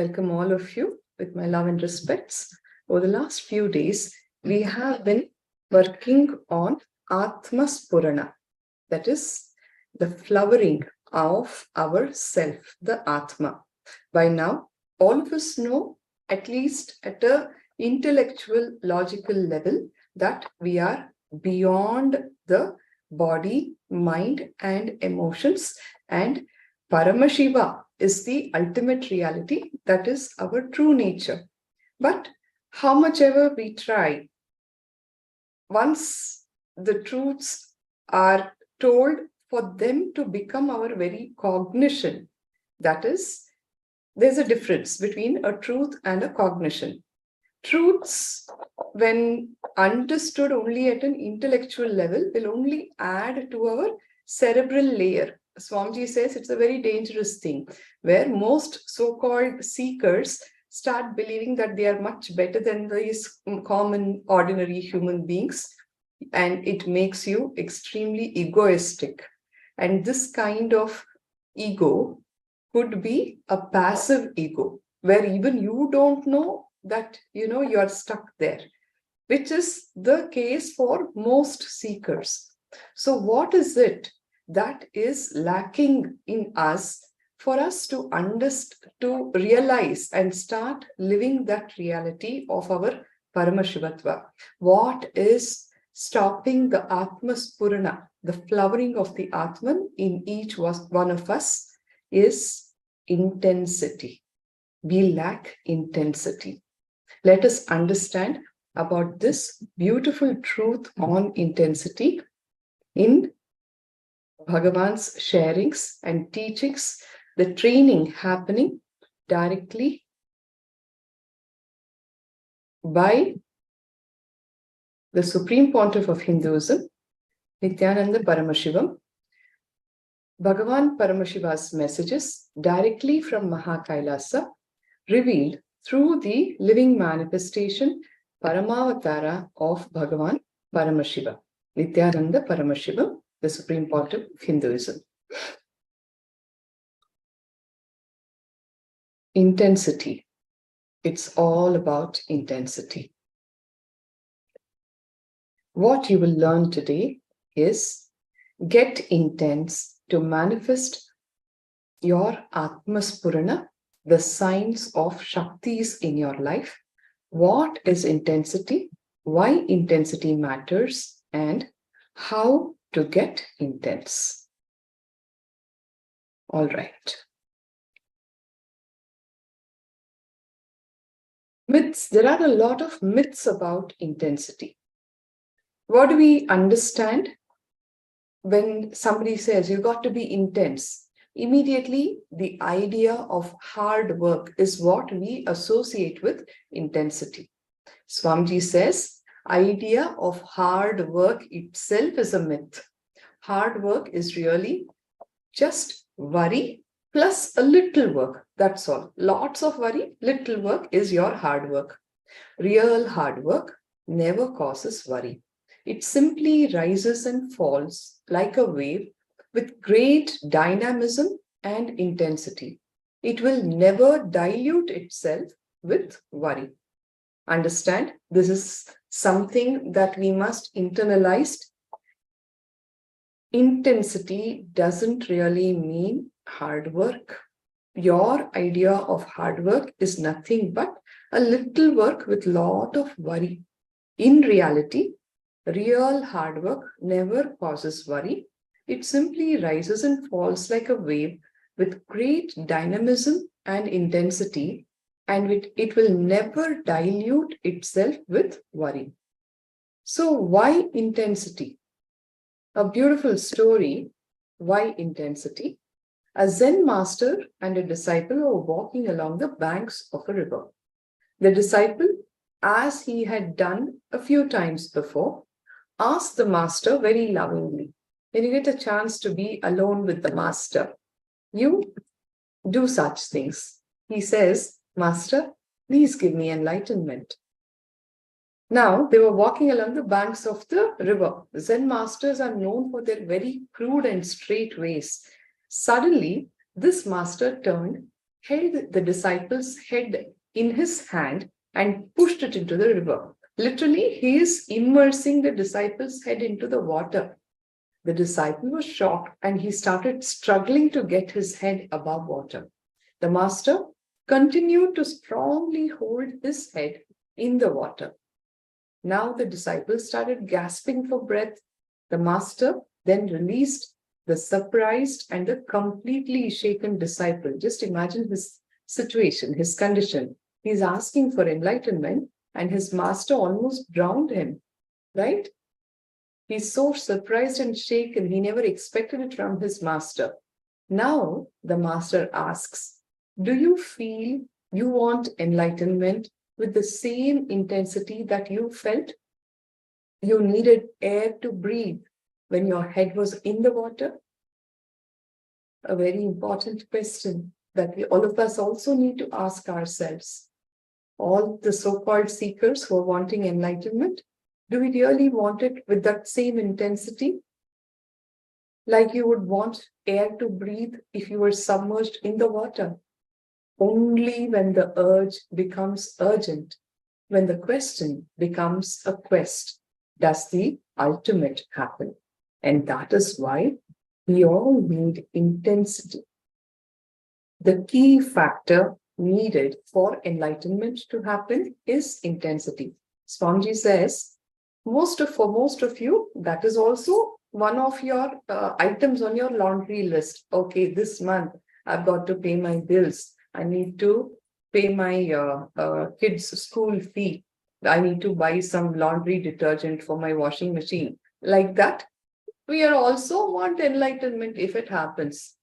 welcome all of you with my love and respects. Over the last few days, we have been working on Atma Spurana, that is the flowering of our self, the Atma. By now, all of us know, at least at an intellectual, logical level, that we are beyond the body, mind, and emotions, and Paramashiva is the ultimate reality, that is our true nature. But how much ever we try, once the truths are told, for them to become our very cognition, that is, there's a difference between a truth and a cognition. Truths, when understood only at an intellectual level, will only add to our cerebral layer. Swamiji says it's a very dangerous thing, where most so-called seekers start believing that they are much better than these common, ordinary human beings, and it makes you extremely egoistic. And this kind of ego could be a passive ego, where even you don't know that you are stuck there, which is the case for most seekers. So what is it that is lacking in us for us to understand, to realize and start living that reality of our Paramashiva Tattva? What is stopping the Atma Spurana, the flowering of the Atman in each one of us, is intensity. We lack intensity. Let us understand about this beautiful truth on intensity in Bhagavān's sharings and teachings, the training happening directly by the Supreme Pontiff of Hinduism, Nithyananda Paramashivam. Bhagavān Paramashiva's messages directly from Mahā KAILΑSA, revealed through the living manifestation, Paramavatara of Bhagavān Paramashiva, Nithyananda Paramashivam, the Supreme Pontiff of Hinduism. Intensity. It's all about intensity. What you will learn today is get intense to manifest your Atma Spurana, the signs of Shaktis in your life. What is intensity? Why intensity matters, and how to get intense. All right. Myths. There are a lot of myths about intensity. What do we understand when somebody says you got to be intense? Immediately, the idea of hard work is what we associate with intensity. Swamiji says, idea of hard work itself is a myth. Hard work is really just worry plus a little work. That's all. Lots of worry, little work is your hard work. Real hard work never causes worry. It simply rises and falls like a wave with great dynamism and intensity. It will never dilute itself with worry. Understand, this is something that we must internalize. Intensity doesn't really mean hard work. Your idea of hard work is nothing but a little work with lot of worry. In reality, real hard work never causes worry. It simply rises and falls like a wave with great dynamism and intensity, and it will never dilute itself with worry. So why intensity? A beautiful story. Why intensity? A Zen master and a disciple were walking along the banks of a river. The disciple, as he had done a few times before, asked the master very lovingly, when you get a chance to be alone with the master, you do such things. He says, Master, please give me enlightenment. Now, they were walking along the banks of the river. Zen masters are known for their very crude and straight ways. Suddenly, this master turned held the disciple's head in his hand and pushed it into the river. Literally, he is immersing the disciple's head into the water. The disciple was shocked and he started struggling to get his head above water. The master continued to strongly hold his head in the water. Now the disciple started gasping for breath. The master then released the surprised and the completely shaken disciple. Just imagine his situation, his condition. He's asking for enlightenment and his master almost drowned him, right? He's so surprised and shaken. He never expected it from his master. Now the master asks, do you feel you want enlightenment with the same intensity that you felt? You needed air to breathe when your head was in the water? A very important question that all of us also need to ask ourselves. All the so-called seekers who are wanting enlightenment, do we really want it with that same intensity? Like you would want air to breathe if you were submerged in the water. Only when the urge becomes urgent, when the question becomes a quest, does the ultimate happen. And that is why we all need intensity. The key factor needed for enlightenment to happen is intensity. Swamiji says, for most of you, that is also one of your items on your laundry list. Okay, this month I've got to pay my bills. I need to pay my kids' school fee. I need to buy some laundry detergent for my washing machine. Like that, we are also want enlightenment if it happens.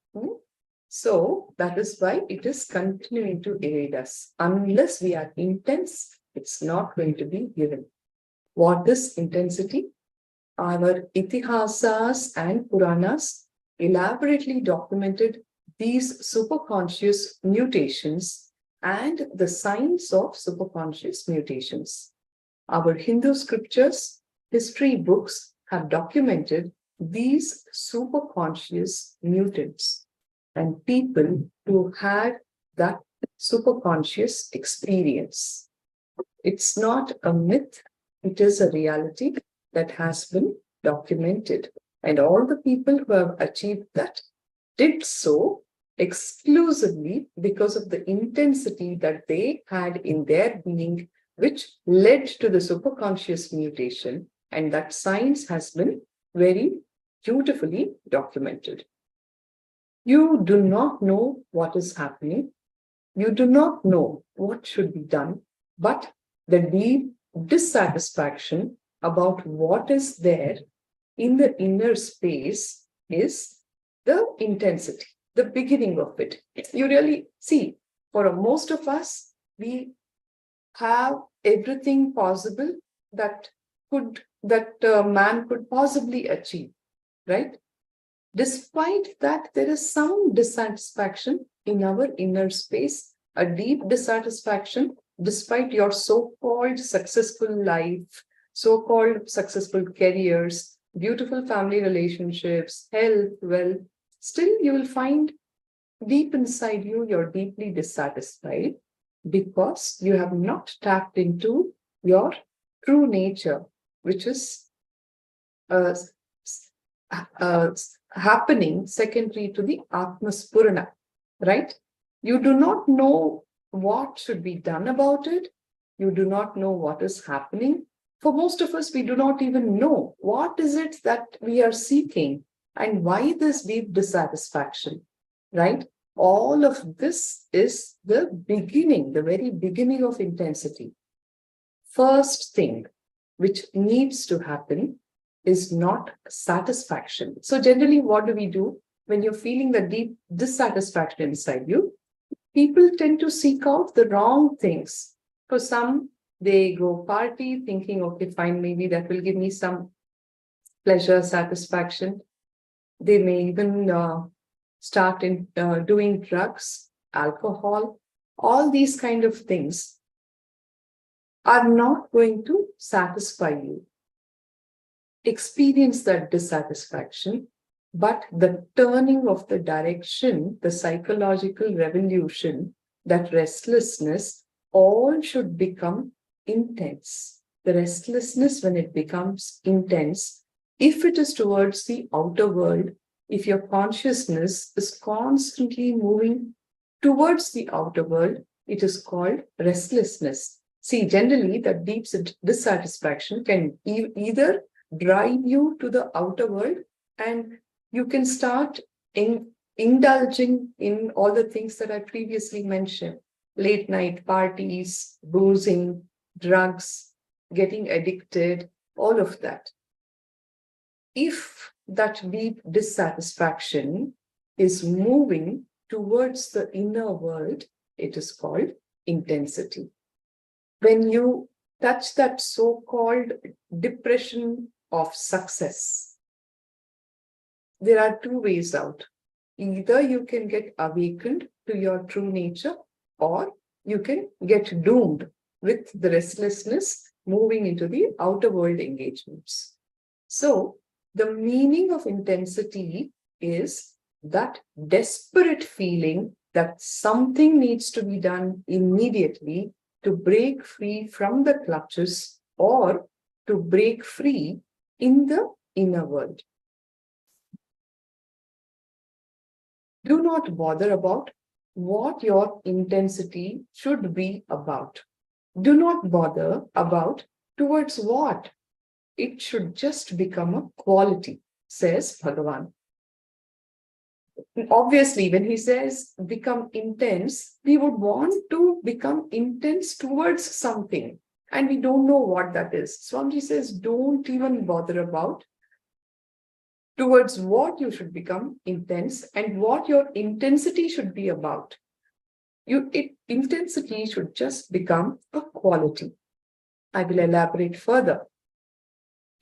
So that is why it is continuing to evade us. Unless we are intense, it's not going to be given. What is intensity? Our itihasas and Puranas elaborately documented these superconscious mutations and the signs of superconscious mutations. Our Hindu scriptures, history books have documented these superconscious mutants and people who had that superconscious experience. It's not a myth. It is a reality that has been documented. And all the people who have achieved that did so exclusively because of the intensity that they had in their being, which led to the superconscious mutation. And that science has been very beautifully documented. You do not know what is happening. You do not know what should be done, but the deep dissatisfaction about what is there in the inner space is the intensity, the beginning of it. You really see, for most of us, we have everything possible that man could possibly achieve, right? Despite that, there is some dissatisfaction in our inner space, a deep dissatisfaction, despite your so-called successful life, so-called successful careers, beautiful family relationships, health, wealth, still you will find deep inside you, you're deeply dissatisfied because you have not tapped into your true nature, which is happening secondary to the Atmaspurana, right? You do not know what should be done about it. You do not know what is happening. For most of us, we do not even know what is it that we are seeking and why this deep dissatisfaction, right? All of this is the beginning, the very beginning of intensity. First thing which needs to happen is not satisfaction. So generally, what do we do when you're feeling the deep dissatisfaction inside you? People tend to seek out the wrong things. For some, they go party thinking, okay, fine, maybe that will give me some pleasure, satisfaction. They may even start doing drugs, alcohol. All these kind of things are not going to satisfy you. Experience that dissatisfaction, but the turning of the direction, the psychological revolution, that restlessness, all should become intense. The restlessness, when it becomes intense, if it is towards the outer world, if your consciousness is constantly moving towards the outer world, it is called restlessness. See, generally, that deep dissatisfaction can either drive you to the outer world, and you can start indulging in all the things that I previously mentioned: late night parties, boozing, drugs, getting addicted, all of that. If that deep dissatisfaction is moving towards the inner world, it is called intensity. When you touch that so-called depression of success, there are two ways out. Either you can get awakened to your true nature, or you can get doomed with the restlessness moving into the outer world engagements. So, the meaning of intensity is that desperate feeling that something needs to be done immediately to break free from the clutches, or to break free in the inner world. Do not bother about what your intensity should be about. Do not bother about towards what. It should just become a quality, says Bhagavān. Obviously, when he says become intense, we would want to become intense towards something, and we don't know what that is. Swamiji says, don't even bother about towards what you should become intense and what your intensity should be about. Intensity should just become a quality. I will elaborate further.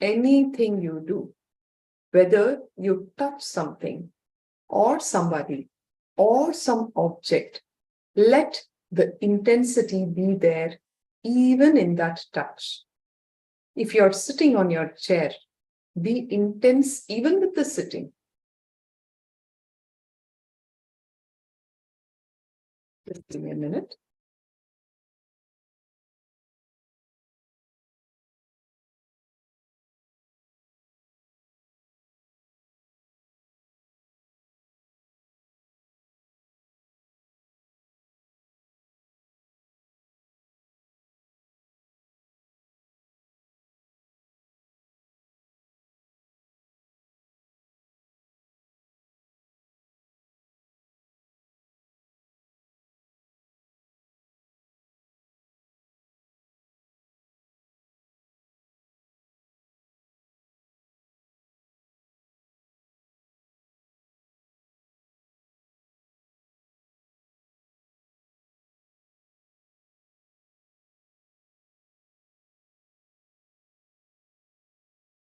Anything you do, whether you touch something or somebody or some object, let the intensity be there even in that touch. If you're sitting on your chair, be intense even with the sitting. Just give me a minute.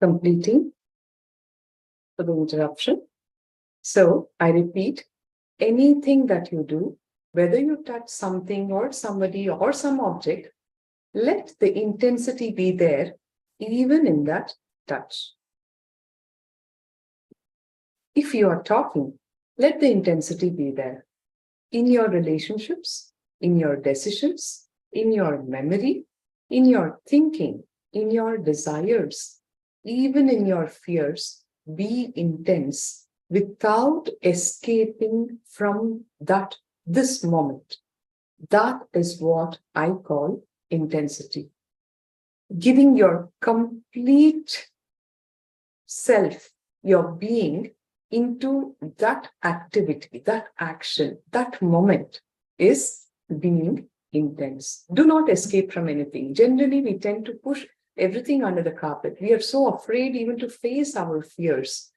Completing for the interruption. So I repeat, anything that you do, whether you touch something or somebody or some object, let the intensity be there even in that touch. If you are talking, let the intensity be there in your relationships, in your decisions, in your memory, in your thinking, in your desires, even in your fears. Be intense without escaping from this moment. That is what I call intensity. Giving your complete self, your being, into that activity, that action, that moment is being intense. Do not escape from anything. Generally, we tend to push everything under the carpet. We are so afraid even to face our fears.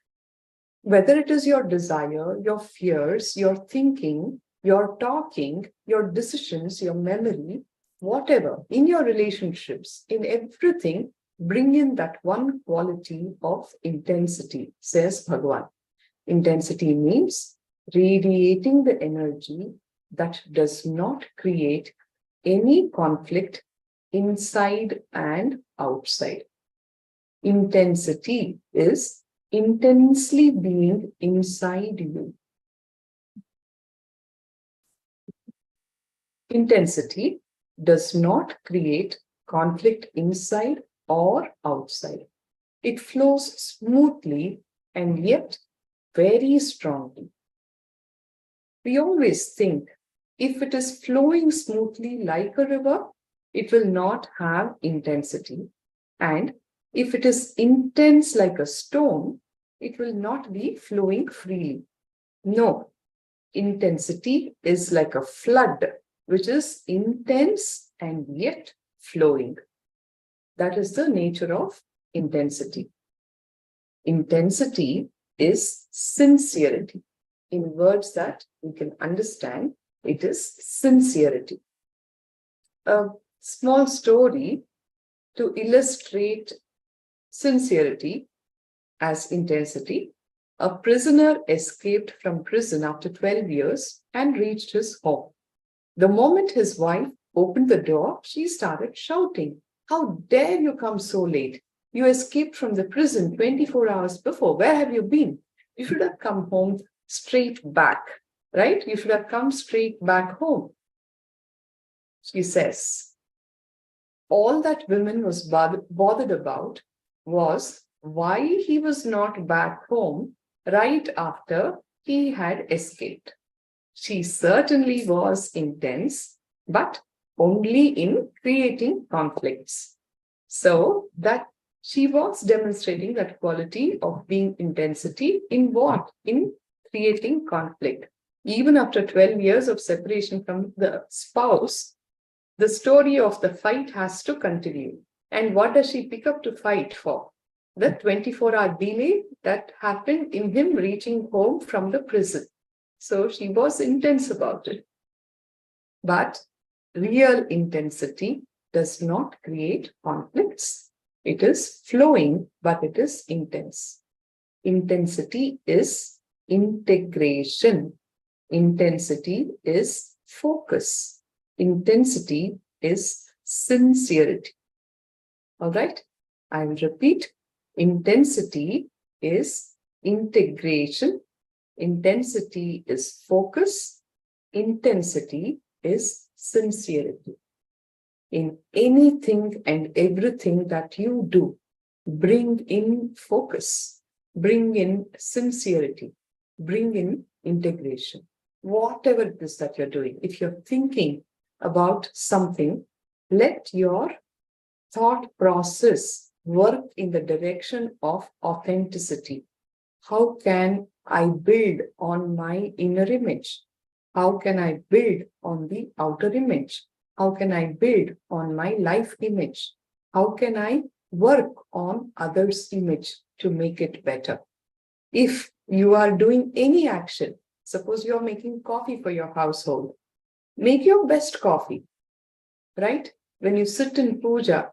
Whether it is your desire, your fears, your thinking, your talking, your decisions, your memory, whatever, in your relationships, in everything, bring in that one quality of intensity, says Bhagavān. Intensity means radiating the energy that does not create any conflict inside and outside. Intensity is intensely being inside you. Intensity does not create conflict inside or outside. It flows smoothly and yet very strongly. We always think if it is flowing smoothly like a river, it will not have intensity. And if it is intense like a stone, it will not be flowing freely. No, intensity is like a flood, which is intense and yet flowing. That is the nature of intensity. Intensity is sincerity. In words that we can understand, it is sincerity. A small story to illustrate sincerity as intensity. A prisoner escaped from prison after 12 years and reached his home. The moment his wife opened the door, she started shouting, "How dare you come so late? You escaped from the prison 24 hours before. Where have you been? You should have come home straight back, right? You should have come straight back home." She says, all that woman was bothered about was why he was not back home right after he had escaped. She certainly was intense, but only in creating conflicts. So that she was demonstrating that quality of being intensity in what? In creating conflict. Even after 12 years of separation from the spouse, the story of the fight has to continue. And what does she pick up to fight for? The 24-hour delay that happened in him reaching home from the prison. So she was intense about it. But real intensity does not create conflicts. It is flowing, but it is intense. Intensity is integration. Intensity is focus. Intensity is sincerity. All right, I will repeat. Intensity is integration. Intensity is focus. Intensity is sincerity. In anything and everything that you do, bring in focus, bring in sincerity, bring in integration. Whatever it is that you're doing, if you're thinking about something, let your thought process work in the direction of authenticity. How can I build on my inner image? How can I build on the outer image? How can I build on my life image? How can I work on others' image to make it better? If you are doing any action, suppose you're making coffee for your household, make your best coffee, right? When you sit in puja,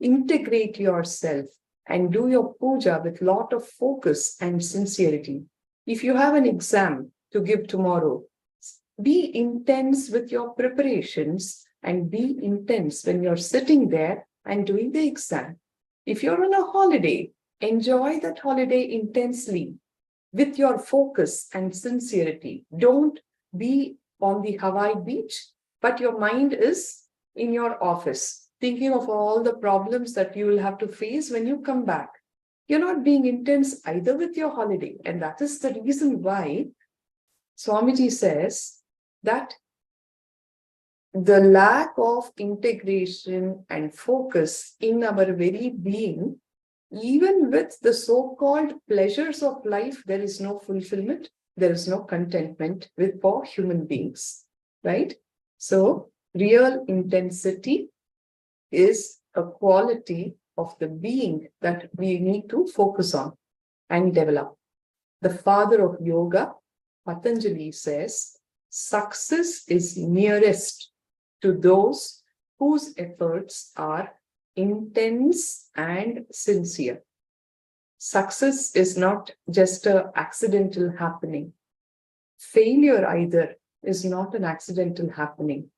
integrate yourself and do your puja with a lot of focus and sincerity. If you have an exam to give tomorrow, be intense with your preparations and be intense when you're sitting there and doing the exam. If you're on a holiday, enjoy that holiday intensely with your focus and sincerity. Don't be on the Hawaii beach, but your mind is in your office, thinking of all the problems that you will have to face when you come back. You're not being intense either with your holiday. And that is the reason why Swamiji says that the lack of integration and focus in our very being, even with the so-called pleasures of life, there is no fulfillment, there is no contentment for human beings, right? So real intensity is a quality of the being that we need to focus on and develop. The father of yoga, Patanjali, says, success is nearest to those whose efforts are intense and sincere. Success is not just an accidental happening. Failure either is not an accidental happening.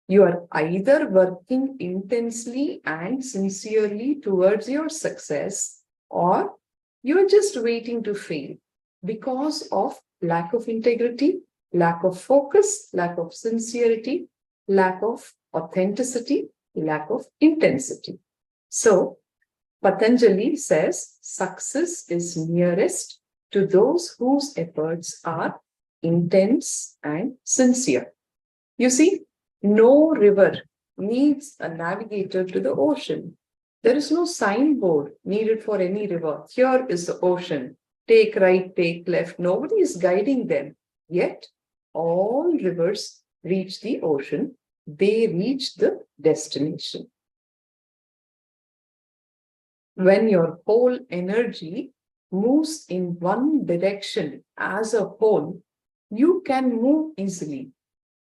You are either working intensely and sincerely towards your success, or You are just waiting to fail because of lack of integrity, lack of focus, lack of sincerity, lack of authenticity, lack of intensity. So, Patanjali says success is nearest to those whose efforts are intense and sincere. You see, no river needs a navigator to the ocean. There is no signboard needed for any river. Here is the ocean. Take right, take left. Nobody is guiding them. Yet, all rivers reach the ocean. They reach the destination. When your whole energy moves in one direction as a whole, you can move easily.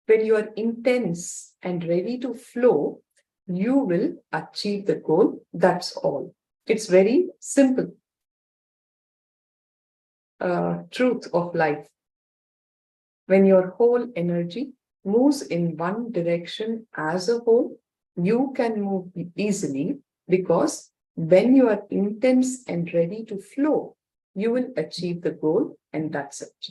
When you are intense and ready to flow, you will achieve the goal. That's all. It's very simple. Truth of life. When your whole energy moves in one direction as a whole, you can move easily, because when you are intense and ready to flow, you will achieve the goal, and that's it.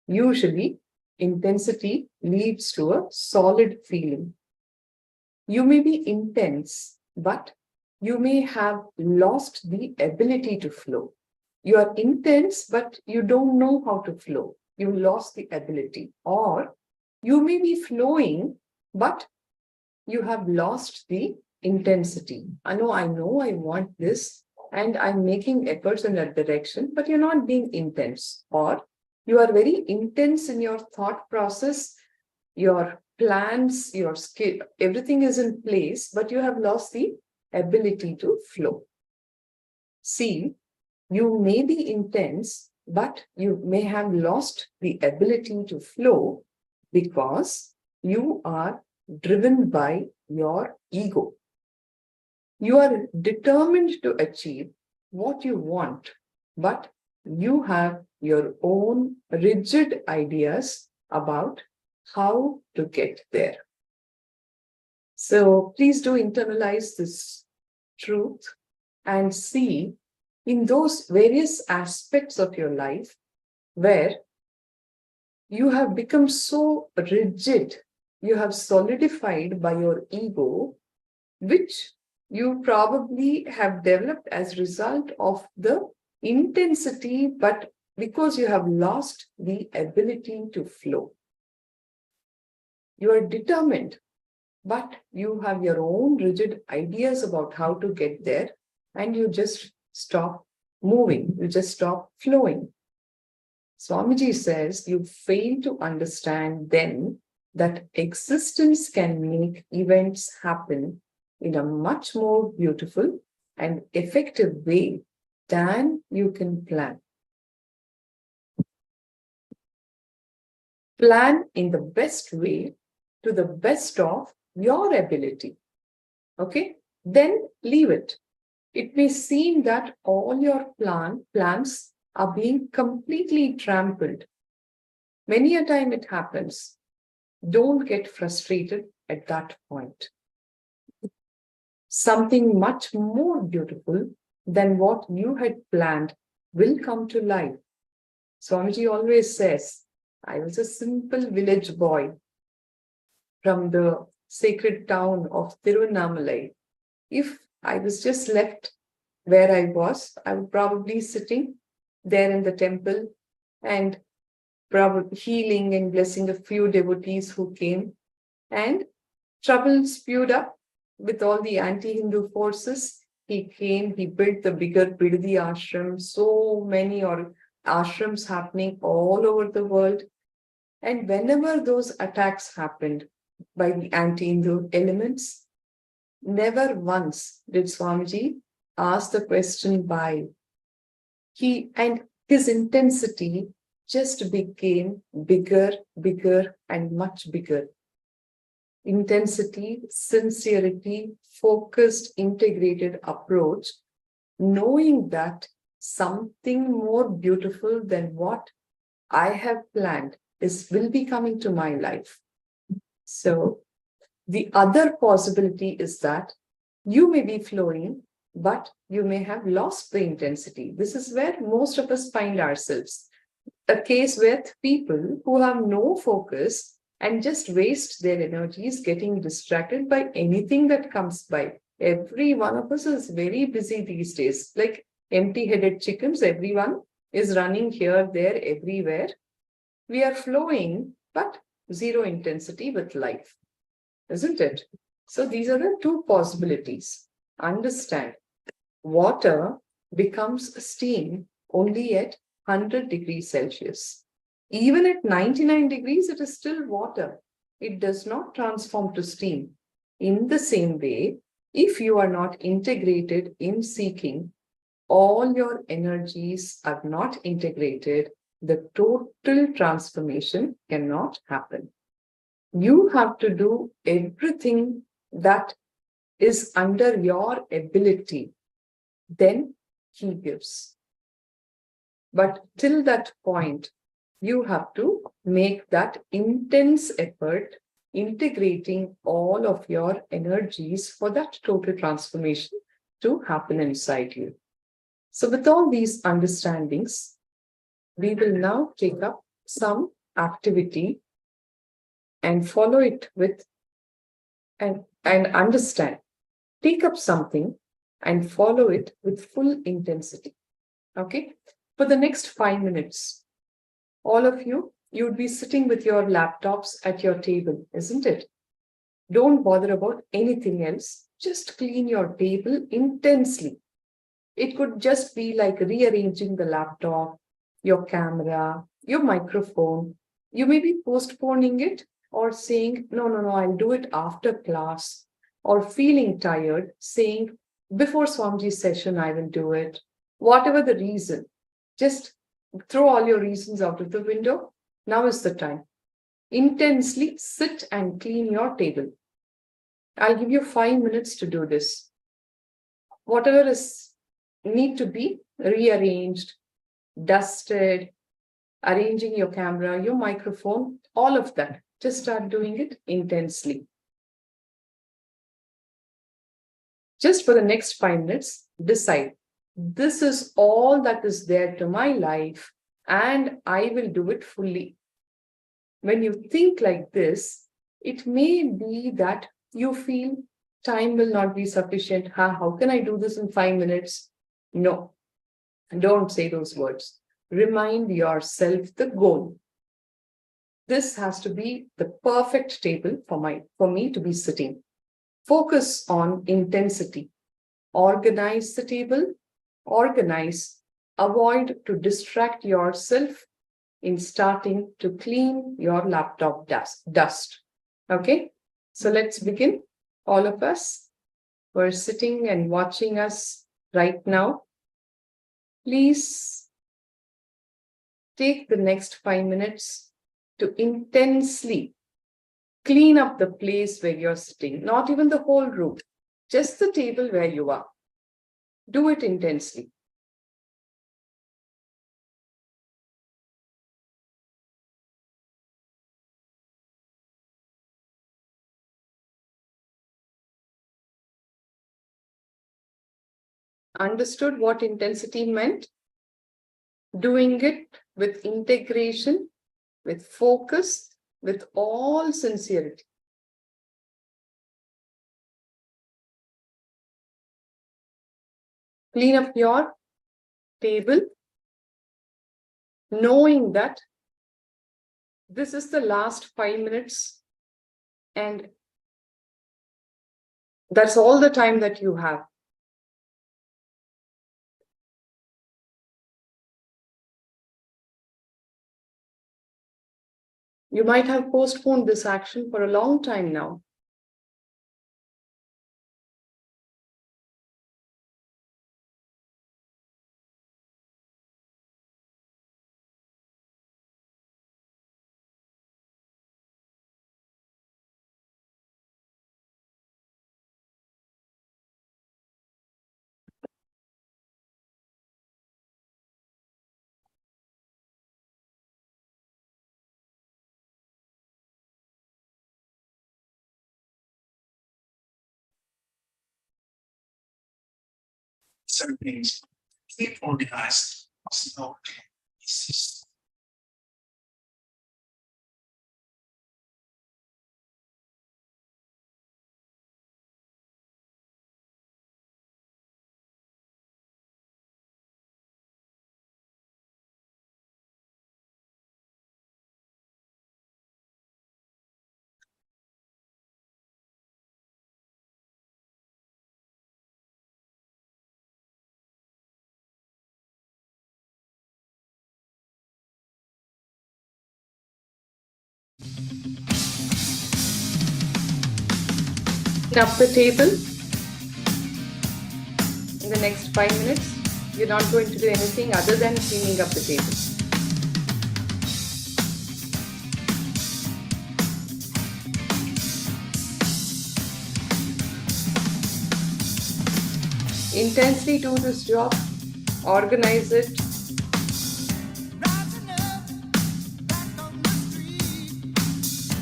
Usually, intensity leads to a solid feeling. You may be intense, but you may have lost the ability to flow. You are intense, but you don't know how to flow. You lost the ability. Or you may be flowing, but you have lost the intensity. I know I want this, and I'm making efforts in that direction, but you're not being intense. Or you are very intense in your thought process, your plans, your skill, everything is in place, but you have lost the ability to flow. See, you may be intense, but you may have lost the ability to flow because you are driven by your ego. You are determined to achieve what you want, but you have your own rigid ideas about how to get there. So please do internalize this truth and see in those various aspects of your life where you have become so rigid, you have solidified by your ego, which you probably have developed as a result of the intensity, but because you have lost the ability to flow. You are determined, but you have your own rigid ideas about how to get there, and you just stop moving, you just stop flowing. Swamiji says you fail to understand then that existence can make events happen in a much more beautiful and effective way than you can plan. Plan in the best way to the best of your ability. Okay? Then leave it. It may seem that all your plans are being completely trampled. Many a time it happens. Don't get frustrated at that point. Something much more beautiful than what you had planned will come to life. Swamiji always says, I was a simple village boy from the sacred town of Tiruvannamalai. If I was just left where I was, I would probably sitting there in the temple and probably healing and blessing a few devotees who came, and trouble spewed up with all the anti-Hindu forces. He came, he built the bigger Bidadi ashram, so many ashrams happening all over the world. And whenever those attacks happened by the anti-Hindu elements, never once did Swamiji ask the question why. And his intensity just became bigger, and much bigger. Intensity, sincerity, focused, integrated approach, knowing that something more beautiful than what I have planned will be coming to my life. So the other possibility is that you may be flowing, but you may have lost the intensity. This is where most of us find ourselves. A case with people who have no focus and just waste their energies getting distracted by anything that comes by. Every one of us is very busy these days, like empty-headed chickens. Everyone is running here, there, everywhere. We are flowing, but zero intensity with life, isn't it? So these are the two possibilities. Understand, water becomes steam only at 100 degrees Celsius. Even at 99 degrees, it is still water. It does not transform to steam. In the same way, if you are not integrated in seeking, all your energies are not integrated, the total transformation cannot happen. You have to do everything that is under your ability. Then he gives. But till that point, you have to make that intense effort, integrating all of your energies for that total transformation to happen inside you. So with all these understandings, we will now take up some activity and follow it with and understand. Take up something and follow it with full intensity. Okay? For the next 5 minutes, all of you, you'd be sitting with your laptops at your table, isn't it? Don't bother about anything else. Just clean your table intensely. It could just be like rearranging the laptop, your camera, your microphone. You may be postponing it or saying, no, I'll do it after class, or feeling tired, saying, before Swamiji's session, I will do it. Whatever the reason, just throw all your reasons out of the window. Now is the time. Intensely sit and clean your table. I'll give you 5 minutes to do this. Whatever is need to be rearranged, dusted, arranging your camera, your microphone, all of that. Just start doing it intensely. Just for the next 5 minutes, decide, this is all that is there to my life, and I will do it fully. When you think like this, it may be that you feel time will not be sufficient. How can I do this in 5 minutes? No, don't say those words. Remind yourself the goal. This has to be the perfect table for me to be sitting. Focus on intensity. Organize the table. Organize. Avoid to distract yourself in starting to clean your laptop dust. Okay? So let's begin. All of us who are sitting and watching us right now, please take the next 5 minutes to intensely clean up the place where you're sitting, not even the whole room, just the table where you are. Do it intensely. Understood what intensity meant? Doing it with integration, with focus, with all sincerity. Clean up your table, knowing that this is the last 5 minutes and that's all the time that you have. You might have postponed this action for a long time now. certain things keep organized as no system. Up the table. In the next 5 minutes, you're not going to do anything other than cleaning up the table. Intensely do this job, organize it.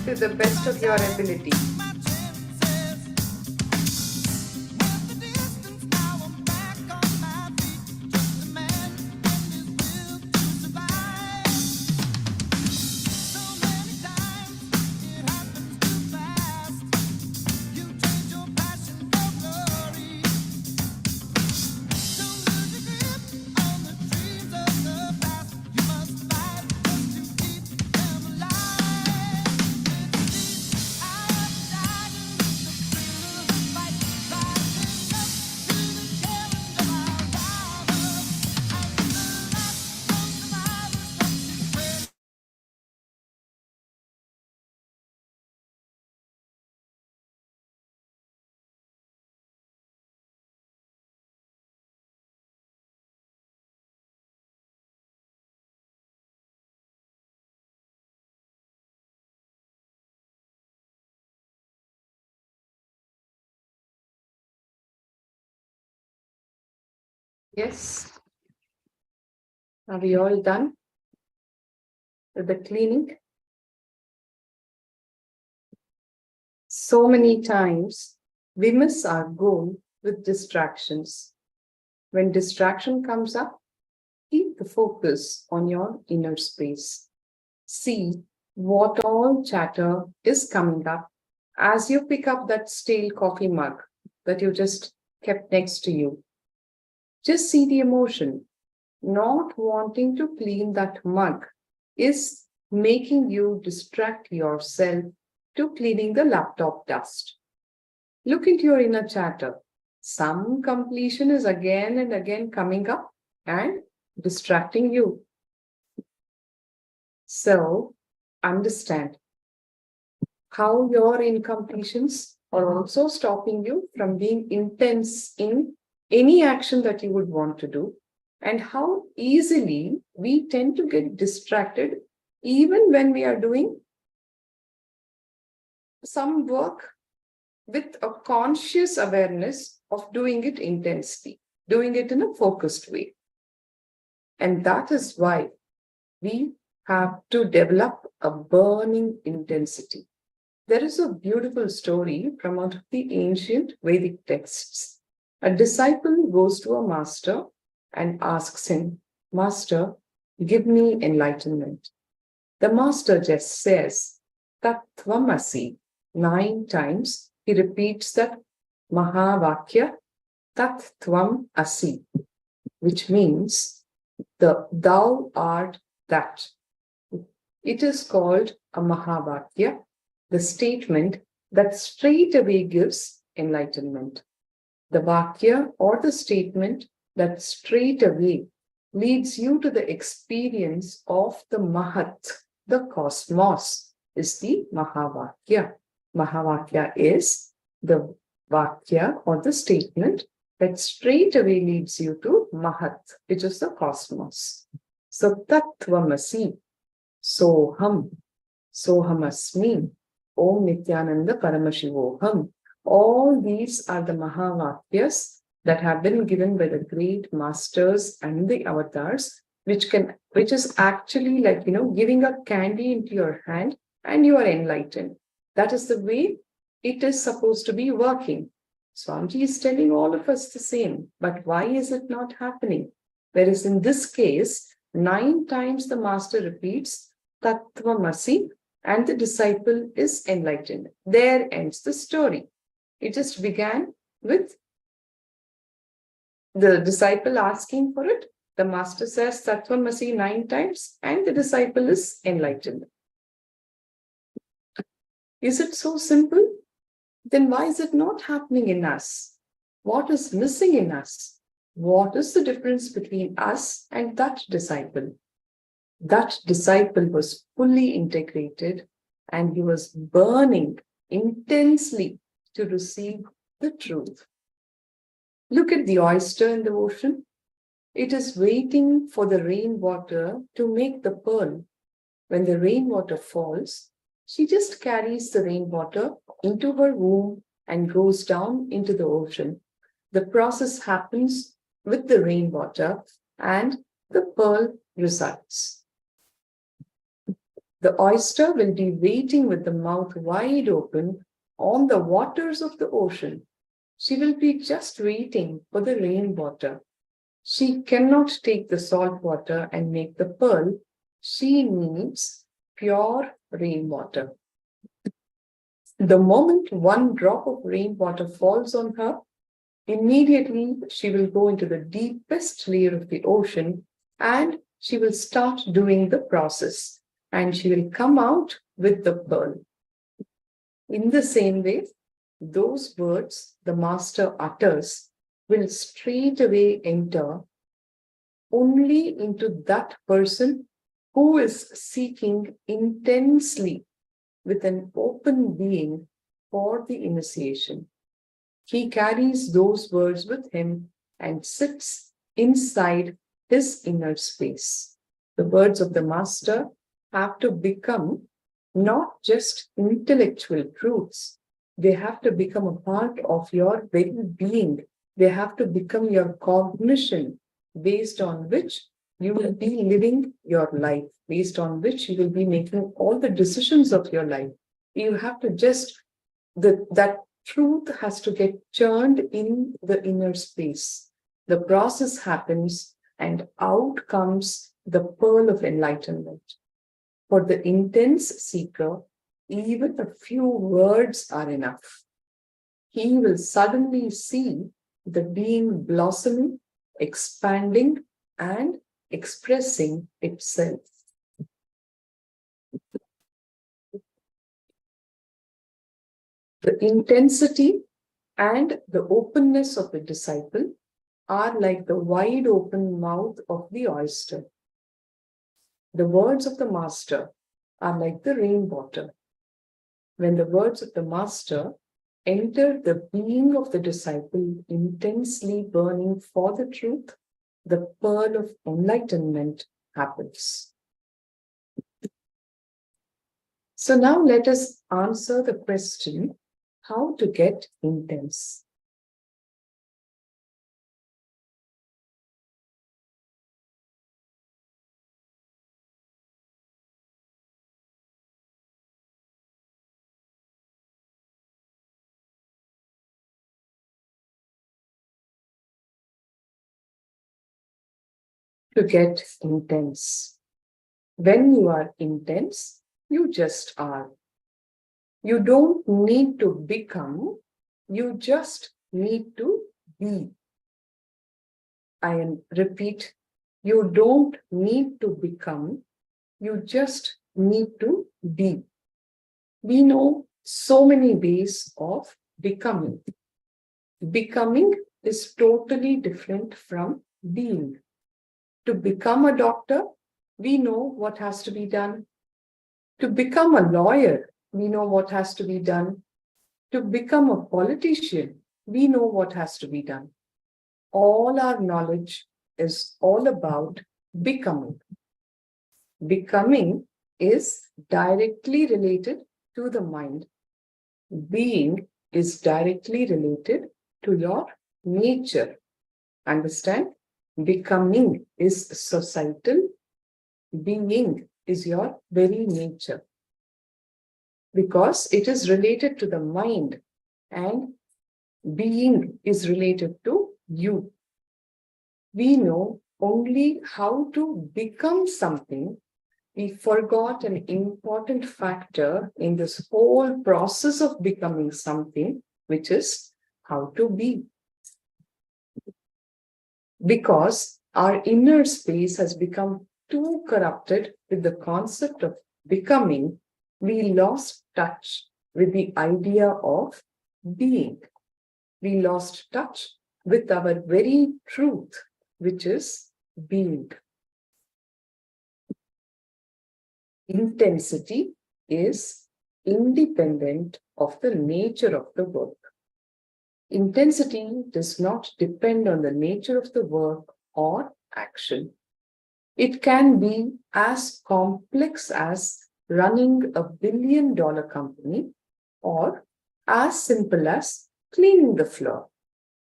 To the best of your ability. Yes. Are we all done with the cleaning? So many times we miss our goal with distractions. When distraction comes up, keep the focus on your inner space. See what all chatter is coming up as you pick up that stale coffee mug that you just kept next to you. Just see the emotion. Not wanting to clean that mug is making you distract yourself to cleaning the laptop dust. Look into your inner chatter. Some completion is again and again coming up and distracting you. So, understand how your incompletions are also stopping you from being intense in any action that you would want to do, and how easily we tend to get distracted even when we are doing some work with a conscious awareness of doing it intensely, doing it in a focused way. And that is why we have to develop a burning intensity. There is a beautiful story from out of the ancient Vedic texts. A disciple goes to a master and asks him, "Master, give me enlightenment." The master just says, "Tat-tvamasi." 9 times he repeats that Mahavakya, Tat-tvam asi, which means thou art that. It is called a Mahavakya, the statement that straight away gives enlightenment. The Vakya or the statement that straight away leads you to the experience of the Mahat, the cosmos, is the Mahavakya. Mahavakya is the Vakya or the statement that straight away leads you to Mahat, which is the cosmos. So Tattvamasi, Soham, Sohamasmi, Om Nithyananda Paramashivoham. All these are the Mahavakyas that have been given by the great masters and the avatars, which is actually like, giving a candy into your hand and you are enlightened. That is the way it is supposed to be working. Swamiji is telling all of us the same, but why is it not happening? Whereas in this case, 9 times the master repeats Tattvamasi and the disciple is enlightened. There ends the story. It just began with the disciple asking for it. The master says Tattvamasi 9 times and the disciple is enlightened. Is it so simple? Then why is it not happening in us? What is missing in us? What is the difference between us and that disciple? That disciple was fully integrated and he was burning intensely to receive the truth. Look at the oyster in the ocean. It is waiting for the rainwater to make the pearl. When the rainwater falls, she just carries the rainwater into her womb and goes down into the ocean. The process happens with the rainwater and the pearl resides. The oyster will be waiting with the mouth wide open on the waters of the ocean. She will be just waiting for the rainwater. She cannot take the salt water and make the pearl. She needs pure rainwater. The moment one drop of rainwater falls on her, immediately she will go into the deepest layer of the ocean and she will start doing the process and she will come out with the pearl. In the same way, those words the master utters will straight away enter only into that person who is seeking intensely with an open being for the initiation. He carries those words with him and sits inside his inner space. The words of the master have to become not just intellectual truths. They have to become a part of your very being. They have to become your cognition, based on which you will be living your life, based on which you will be making all the decisions of your life. You have to just, that truth has to get churned in the inner space. The process happens and out comes the pearl of enlightenment. For the intense seeker, even a few words are enough. He will suddenly see the being blossoming, expanding, and expressing itself. The intensity and the openness of the disciple are like the wide open mouth of the oyster. The words of the master are like the rainwater. When the words of the master enter the being of the disciple intensely burning for the truth, the pearl of enlightenment happens. So now let us answer the question, how to get intense. To get intense. When you are intense, you just are. You don't need to become, you just need to be. I repeat, you don't need to become, you just need to be. We know so many ways of becoming. Becoming is totally different from being. To become a doctor, we know what has to be done. To become a lawyer, we know what has to be done. To become a politician, we know what has to be done. All our knowledge is all about becoming. Becoming is directly related to the mind. Being is directly related to your nature. Understand? Becoming is societal. Being is your very nature. Because it is related to the mind and being is related to you. We know only how to become something. We forgot an important factor in this whole process of becoming something, which is how to be. Because our inner space has become too corrupted with the concept of becoming, we lost touch with the idea of being. We lost touch with our very truth, which is being. Intensity is independent of the nature of the work. Intensity does not depend on the nature of the work or action. It can be as complex as running $1 billion company or as simple as cleaning the floor.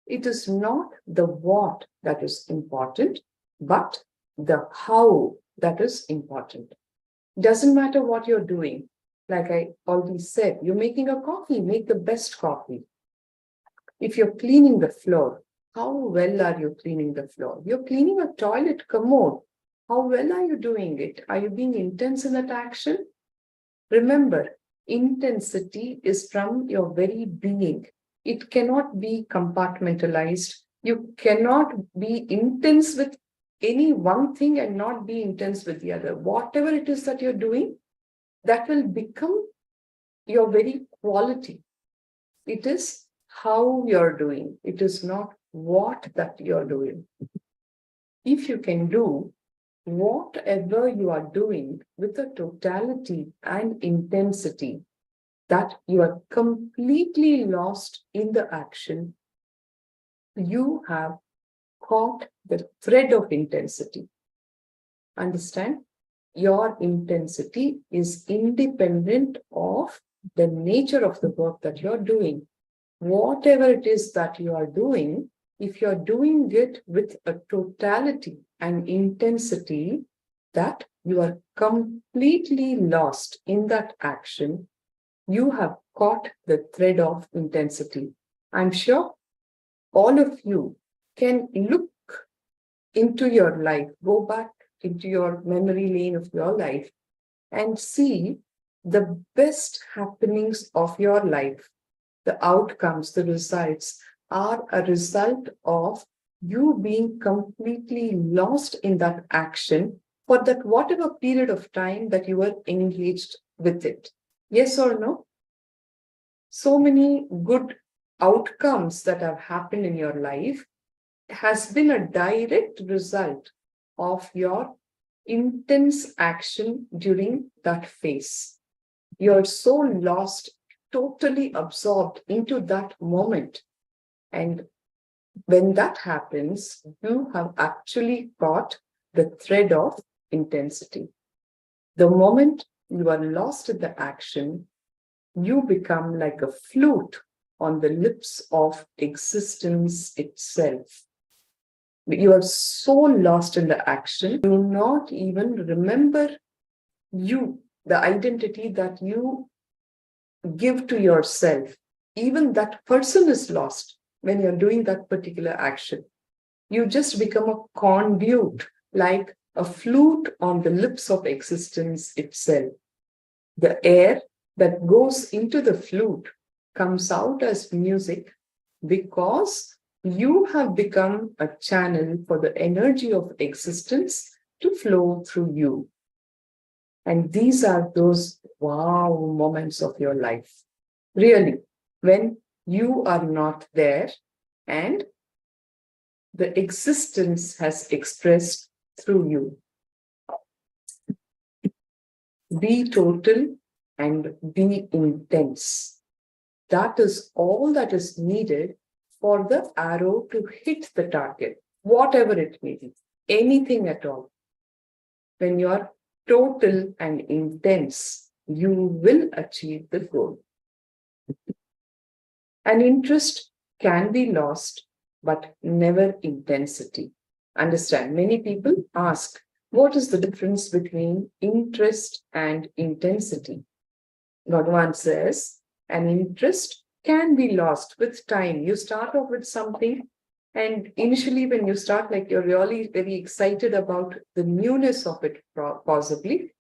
It is not the what that is important, but the how that is important. Doesn't matter what you're doing. Like I already said, you're making a coffee, make the best coffee. If you're cleaning the floor, how well are you cleaning the floor? You're cleaning a toilet commode. How well are you doing it? Are you being intense in that action? Remember, intensity is from your very being. It cannot be compartmentalized. You cannot be intense with any one thing and not be intense with the other. Whatever it is that you're doing, that will become your very quality. It is how you're doing. It is not what that you're doing. If you can do whatever you are doing with a totality and intensity, that you are completely lost in the action, you have caught the thread of intensity. Understand? Your intensity is independent of the nature of the work that you're doing. Whatever it is that you are doing, if you're doing it with a totality and intensity, that you are completely lost in that action, you have caught the thread of intensity. I'm sure all of you can look into your life, go back into your memory lane of your life and see the best happenings of your life. The outcomes, the results are a result of you being completely lost in that action for that whatever period of time that you were engaged with it. Yes or no? So many good outcomes that have happened in your life has been a direct result of your intense action during that phase. You're so lost, totally absorbed into that moment. And when that happens, you have actually caught the thread of intensity. The moment you are lost in the action, you become like a flute on the lips of existence itself. You are so lost in the action, you do not even remember you, the identity that you give to yourself. Even that person is lost when you're doing that particular action. You just become a conduit, like a flute on the lips of existence itself. The air that goes into the flute comes out as music because you have become a channel for the energy of existence to flow through you. And these are those wow moments of your life. Really, when you are not there and the existence has expressed through you. Be total and be intense. That is all that is needed for the arrow to hit the target, whatever it may be, anything at all. When you are total and intense, you will achieve the goal. An interest can be lost, but never intensity. Understand, many people ask, what is the difference between interest and intensity? Bhagavān says, an interest can be lost with time. You start off with something, and initially when you start, like you're really very excited about the newness of it, possibly.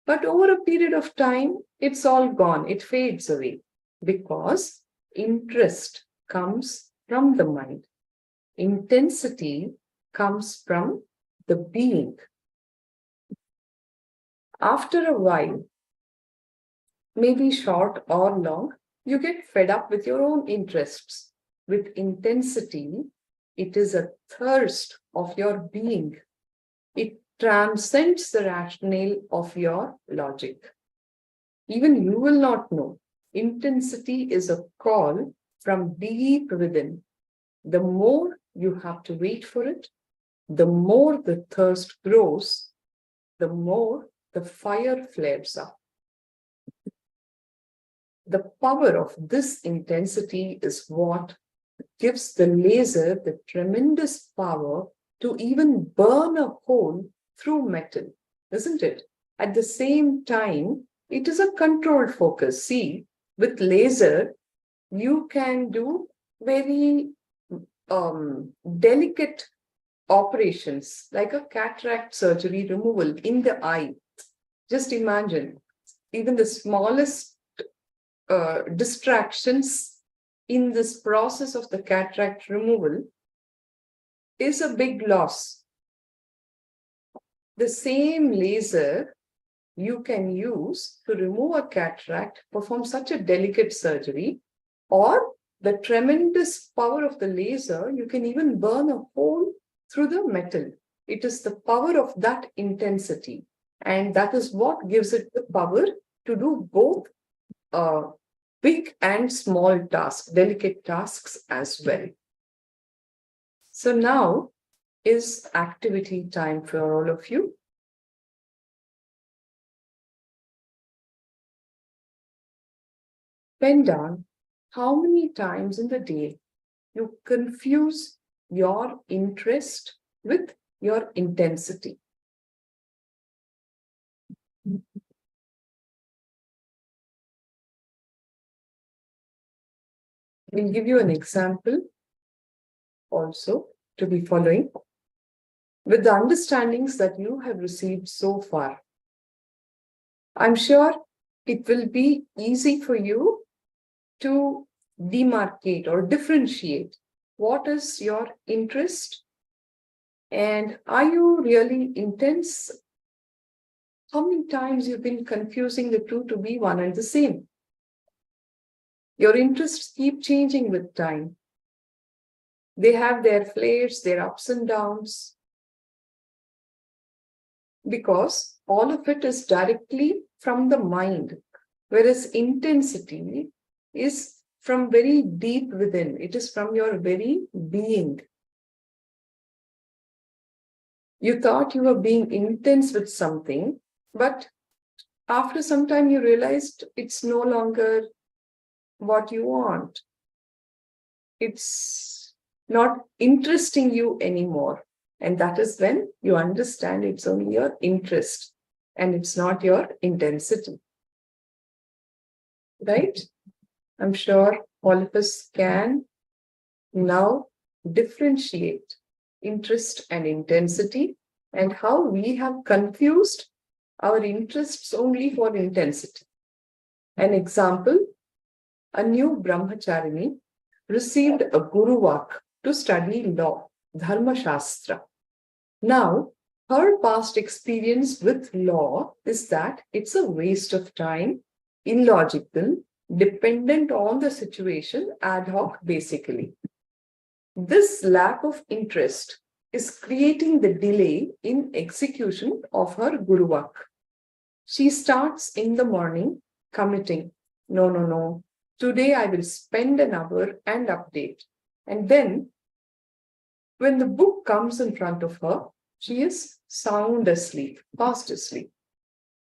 But over a period of time, it's all gone. It fades away because interest comes from the mind. Intensity comes from the being. After a while, maybe short or long, you get fed up with your own interests. With intensity, it is a thirst of your being. It transcends the rationale of your logic. Even you will not know. Intensity is a call from deep within. The more you have to wait for it, the more the thirst grows, the more the fire flares up. The power of this intensity is what gives the laser the tremendous power to even burn a hole through metal, isn't it? At the same time, it is a controlled focus. See, with laser, you can do very delicate operations like a cataract surgery removal in the eye. Just imagine, even the smallest distractions in this process of the cataract removal is a big loss. The same laser you can use to remove a cataract, perform such a delicate surgery, or the tremendous power of the laser, you can even burn a hole through the metal. It is the power of that intensity. And that is what gives it the power to do both big and small tasks, delicate tasks as well. So now is activity time for all of you. Pen down how many times in the day you confuse your interest with your intensity. We'll give you an example also to be following with the understandings that you have received so far. I'm sure it will be easy for you to demarcate or differentiate what is your interest and are you really intense? How many times you've been confusing the two to be one and the same? Your interests keep changing with time. They have their flares, their ups and downs, because all of it is directly from the mind, whereas intensity is from very deep within. It is from your very being. You thought you were being intense with something, but after some time you realized it's no longer what you want. It's not interesting you anymore. And that is when you understand it's only your interest and it's not your intensity. Right? I'm sure all of us can now differentiate interest and intensity and how we have confused our interests only for intensity. An example, a new brahmacharini received a guru vak to study law, dharma shastra. Now, her past experience with law is that it's a waste of time, illogical, dependent on the situation, ad hoc basically. This lack of interest is creating the delay in execution of her guru vak. She starts in the morning committing, no, today I will spend an hour and update. And then when the book comes in front of her, she is sound asleep, fast asleep.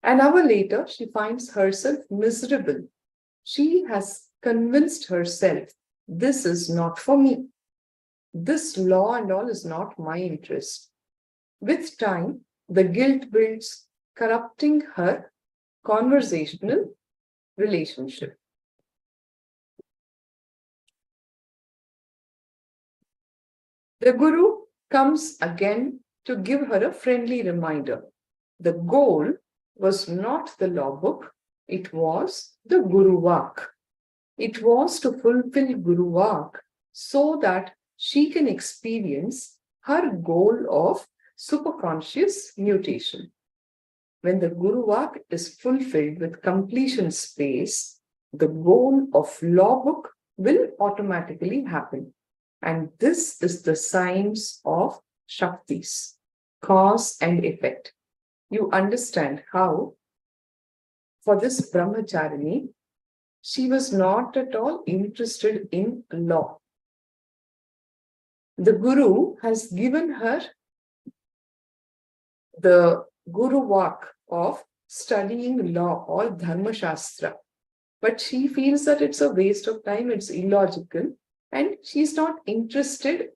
An hour later, she finds herself miserable. She has convinced herself, this is not for me. This law and all is not my interest. With time, the guilt builds, corrupting her conversational relationship. The Guru comes again to give her a friendly reminder. The goal was not the law book, it was the Guru Vak. It was to fulfill Guru Vak so that she can experience her goal of superconscious mutation. When the Guru Vak is fulfilled with completion space, the goal of law book will automatically happen. And this is the science of Shaktis, cause and effect. You understand how, for this brahmacharini, she was not at all interested in law. The Guru has given her the Guru Vak of studying law or Dharma Shastra. But she feels that it's a waste of time, it's illogical, and she's not interested.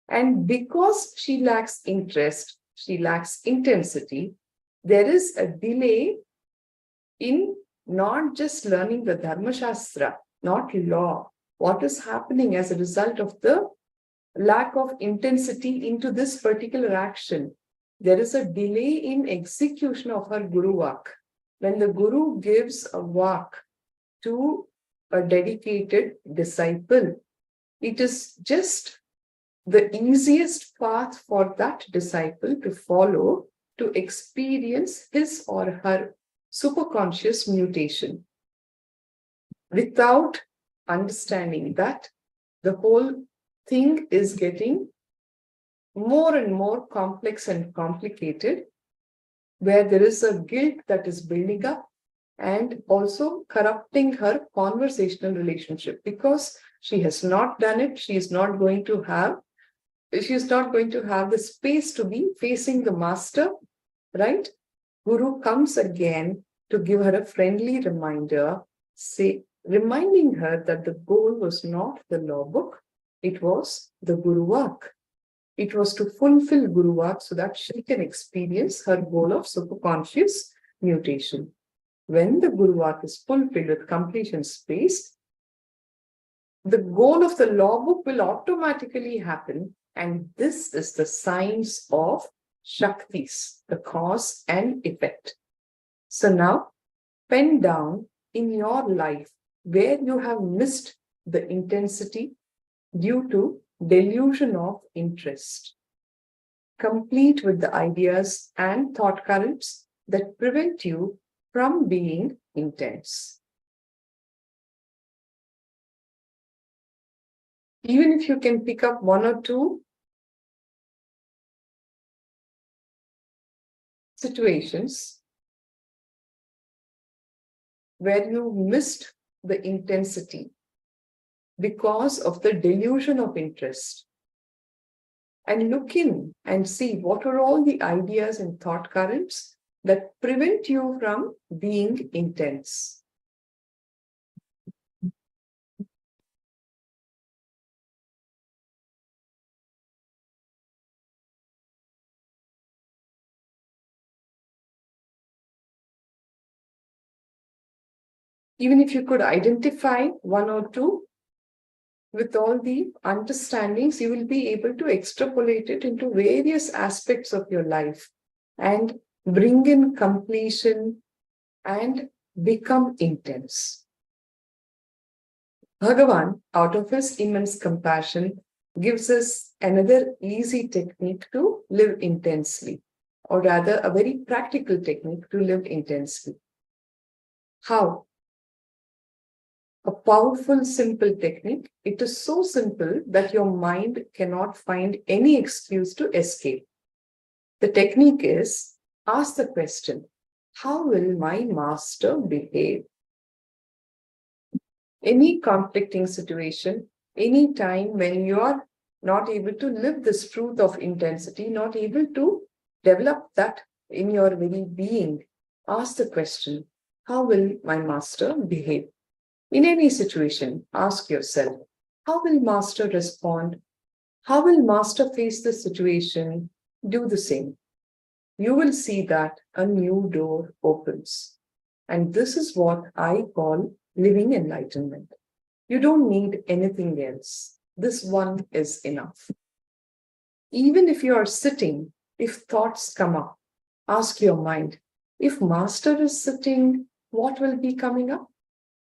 And because she lacks interest, she lacks intensity, there is a delay in not just learning the Dharma Shastra, not law. What is happening as a result of the lack of intensity into this particular action? There is a delay in execution of her Guru Vak. When the Guru gives a Vak to a dedicated disciple, it is just the easiest path for that disciple to follow to experience his or her superconscious mutation. Without understanding that, the whole thing is getting more and more complex and complicated, where there is a guilt that is building up and also corrupting her conversational relationship, because she has not done it. She is not going to have the space to be facing the master, right? Guru comes again to give her a friendly reminder, reminding her that the goal was not the law book, it was the Guru Vak. It was to fulfill Guru Vak so that she can experience her goal of superconscious mutation. When the Guru Vak is fulfilled with completion space, the goal of the law book will automatically happen. And this is the science of Shaktis, the cause and effect. So now, pen down in your life where you have missed the intensity due to delusion of interest. Complete with the ideas and thought currents that prevent you from being intense. Even if you can pick up one or two situations where you missed the intensity because of the delusion of interest, and look in and see what are all the ideas and thought currents that prevent you from being intense. Even if you could identify one or two, with all the understandings, you will be able to extrapolate it into various aspects of your life and bring in completion and become intense. Bhagavān, out of his immense compassion, gives us another easy technique to live intensely, or rather a very practical technique to live intensely. How? A powerful, simple technique. It is so simple that your mind cannot find any excuse to escape. The technique is, ask the question, how will my master behave? Any conflicting situation, any time when you are not able to live this truth of intensity, not able to develop that in your very being, ask the question, how will my master behave? In any situation, ask yourself, how will master respond? How will master face the situation? Do the same. You will see that a new door opens. And this is what I call living enlightenment. You don't need anything else. This one is enough. Even if you are sitting, if thoughts come up, ask your mind, if Master is sitting, what will be coming up?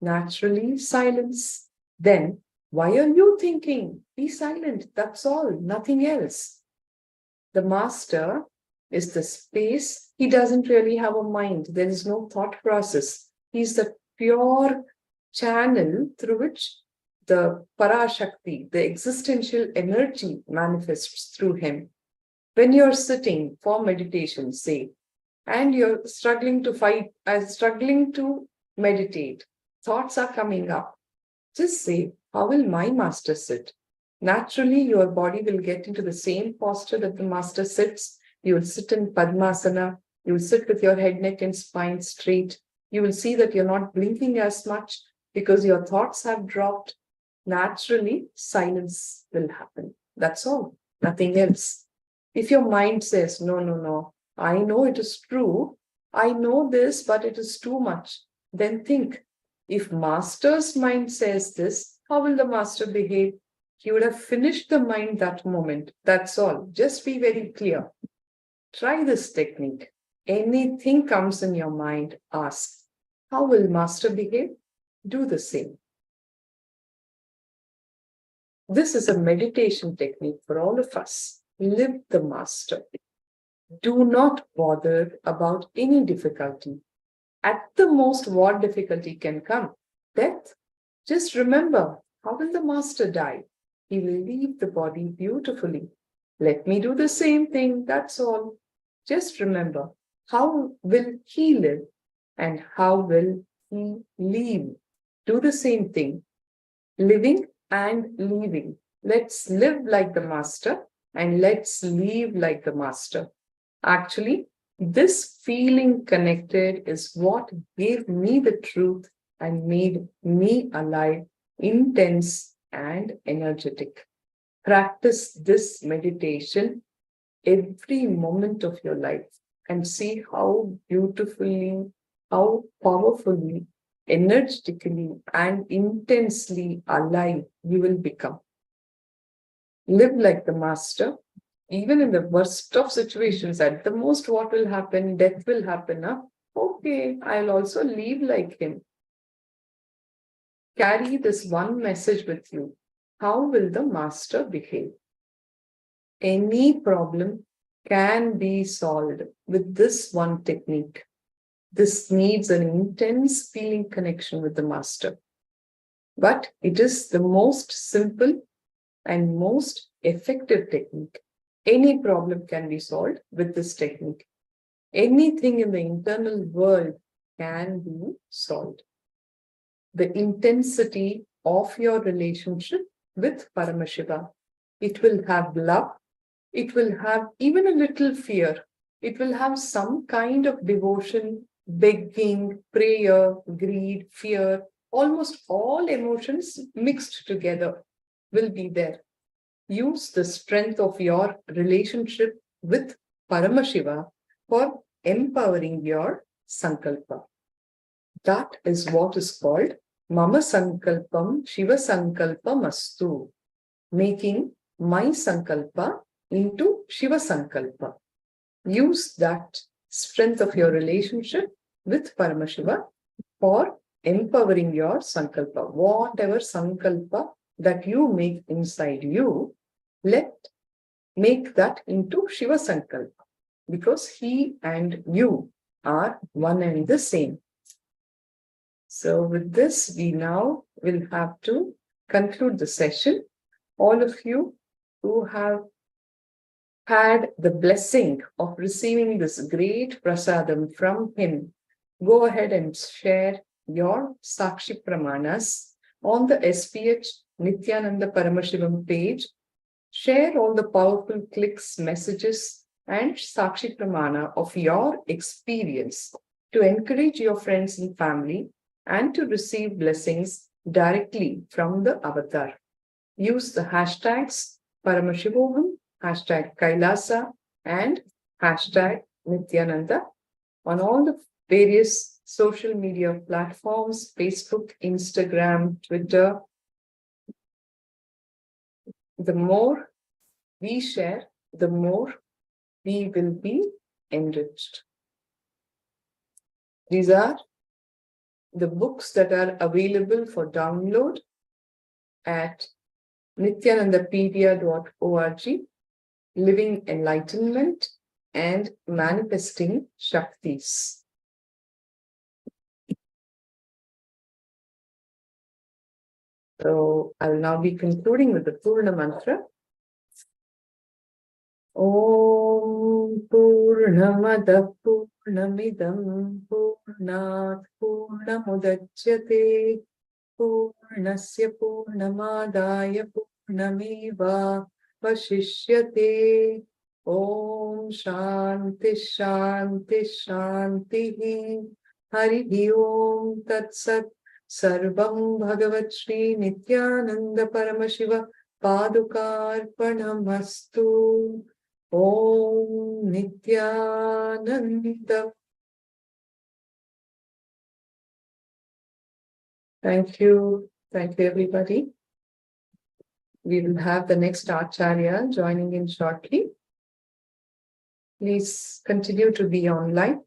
Naturally, silence. Then, why are you thinking? Be silent, that's all, nothing else. The Master is the space. He doesn't really have a mind. There is no thought process. He's the pure channel through which the Parashakti, the existential energy, manifests through him. When you're sitting for meditation, say, and you're struggling to meditate, thoughts are coming up, just say, how will my Master sit? Naturally, your body will get into the same posture that the Master sits. You will sit in Padmasana. You will sit with your head, neck, and spine straight. You will see that you're not blinking as much because your thoughts have dropped. Naturally, silence will happen. That's all, nothing else. If your mind says, no, I know it is true, I know this, but it is too much, then think, if Master's mind says this, how will the Master behave? He would have finished the mind that moment. That's all. Just be very clear. Try this technique. Anything comes in your mind, ask, how will Master behave? Do the same. This is a meditation technique for all of us. Live the Master. Do not bother about any difficulty. At the most, what difficulty can come? Death. Just remember, how will the Master die? He will leave the body beautifully. Let me do the same thing, that's all. Just remember, how will he live and how will he leave? Do the same thing. Living and leaving. Let's live like the Master and let's leave like the Master. Actually, this feeling connected is what gave me the truth and made me alive, intense and energetic. Practice this meditation every moment of your life and see how beautifully, how powerfully, energetically and intensely alive you will become. Live like the Master. Even in the worst of situations, at the most, what will happen? Death will happen. Huh? Okay, I'll also live like him. Carry this one message with you. How will the Master behave? Any problem can be solved with this one technique. This needs an intense feeling connection with the Master. But it is the most simple and most effective technique. Any problem can be solved with this technique. Anything in the internal world can be solved. The intensity of your relationship with Paramashiva, it will have love, it will have even a little fear, it will have some kind of devotion, begging, prayer, greed, fear, almost all emotions mixed together will be there. Use the strength of your relationship with Paramashiva for empowering your Sankalpa. That is what is called Mama Sankalpam Shiva Sankalpa Mastu, making my Sankalpa into Shiva Sankalpa. Use that strength of your relationship with Paramashiva for empowering your Sankalpa. Whatever Sankalpa that you make inside you, make that into Shiva Sankalpa, because he and you are one and the same. So with this, we now will have to conclude the session. All of you who have had the blessing of receiving this great prasadam from him, go ahead and share your Sakshi Pramanas on the SPH Nithyananda Paramashivam page. Share all the powerful clicks, messages, and Sakshi Pramana of your experience to encourage your friends and family and to receive blessings directly from the avatar. Use the hashtags Paramashivoham, hashtag KAILASA, and hashtag Nithyananda on all the various social media platforms, Facebook, Instagram, Twitter. The more we share, the more we will be enriched. These are the books that are available for download at nithyanandapedia.org, Living Enlightenment and Manifesting Shaktis. So I will now be concluding with the Purna Mantra. Om Purnamada Purnamidam Purnat Purnamudachyate Purnasya Purnamadaya Purnameva Vashishyate. Om Shanti Shanti Shanti. Hari Om Tat Sat. Sarvam Bhagavat Shri Nithyananda Paramashiva Padukarpanamastu. Om Nithyananda. Thank you. Thank you, everybody. We will have the next Acharya joining in shortly. Please continue to be online.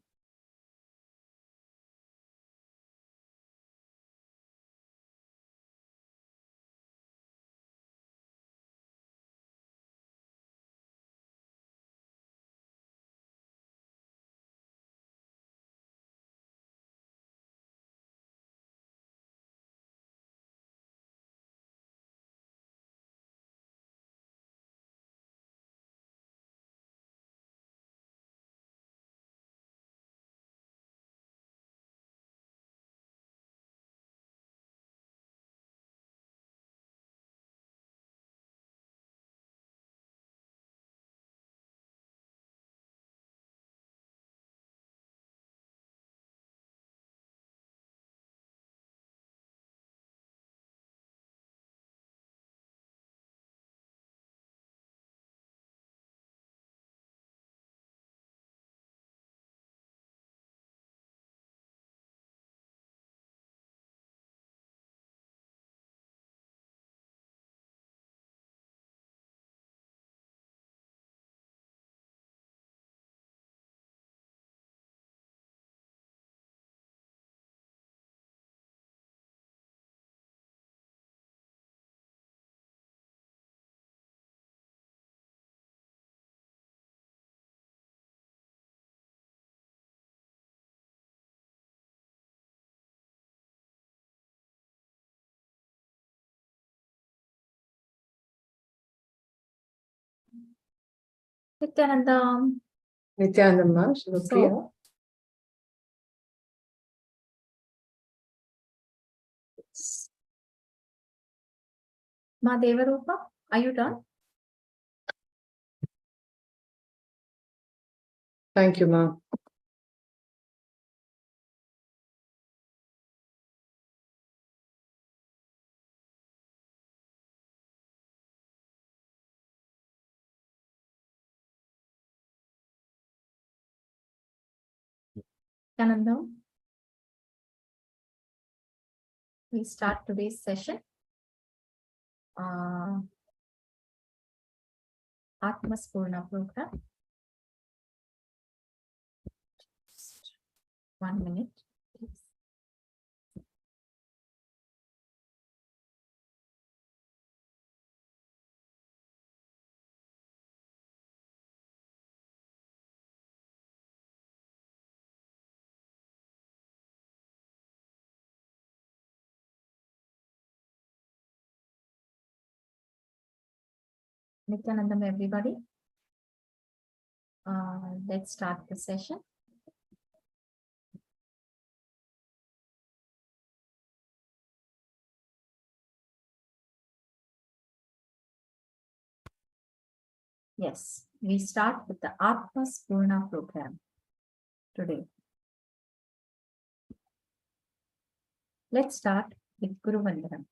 Nithyananda. Nithyananda, Shivapriya. So, Ma Devarupa, are you done? Thank you, Ma. Nithyananda. We start today's session. Atmaspurna program. 1 minute, please. Nithyanandam, everybody. Let's start the session. Yes, we start with the Atmaspurna program today. Let's start with Guru Vandanam.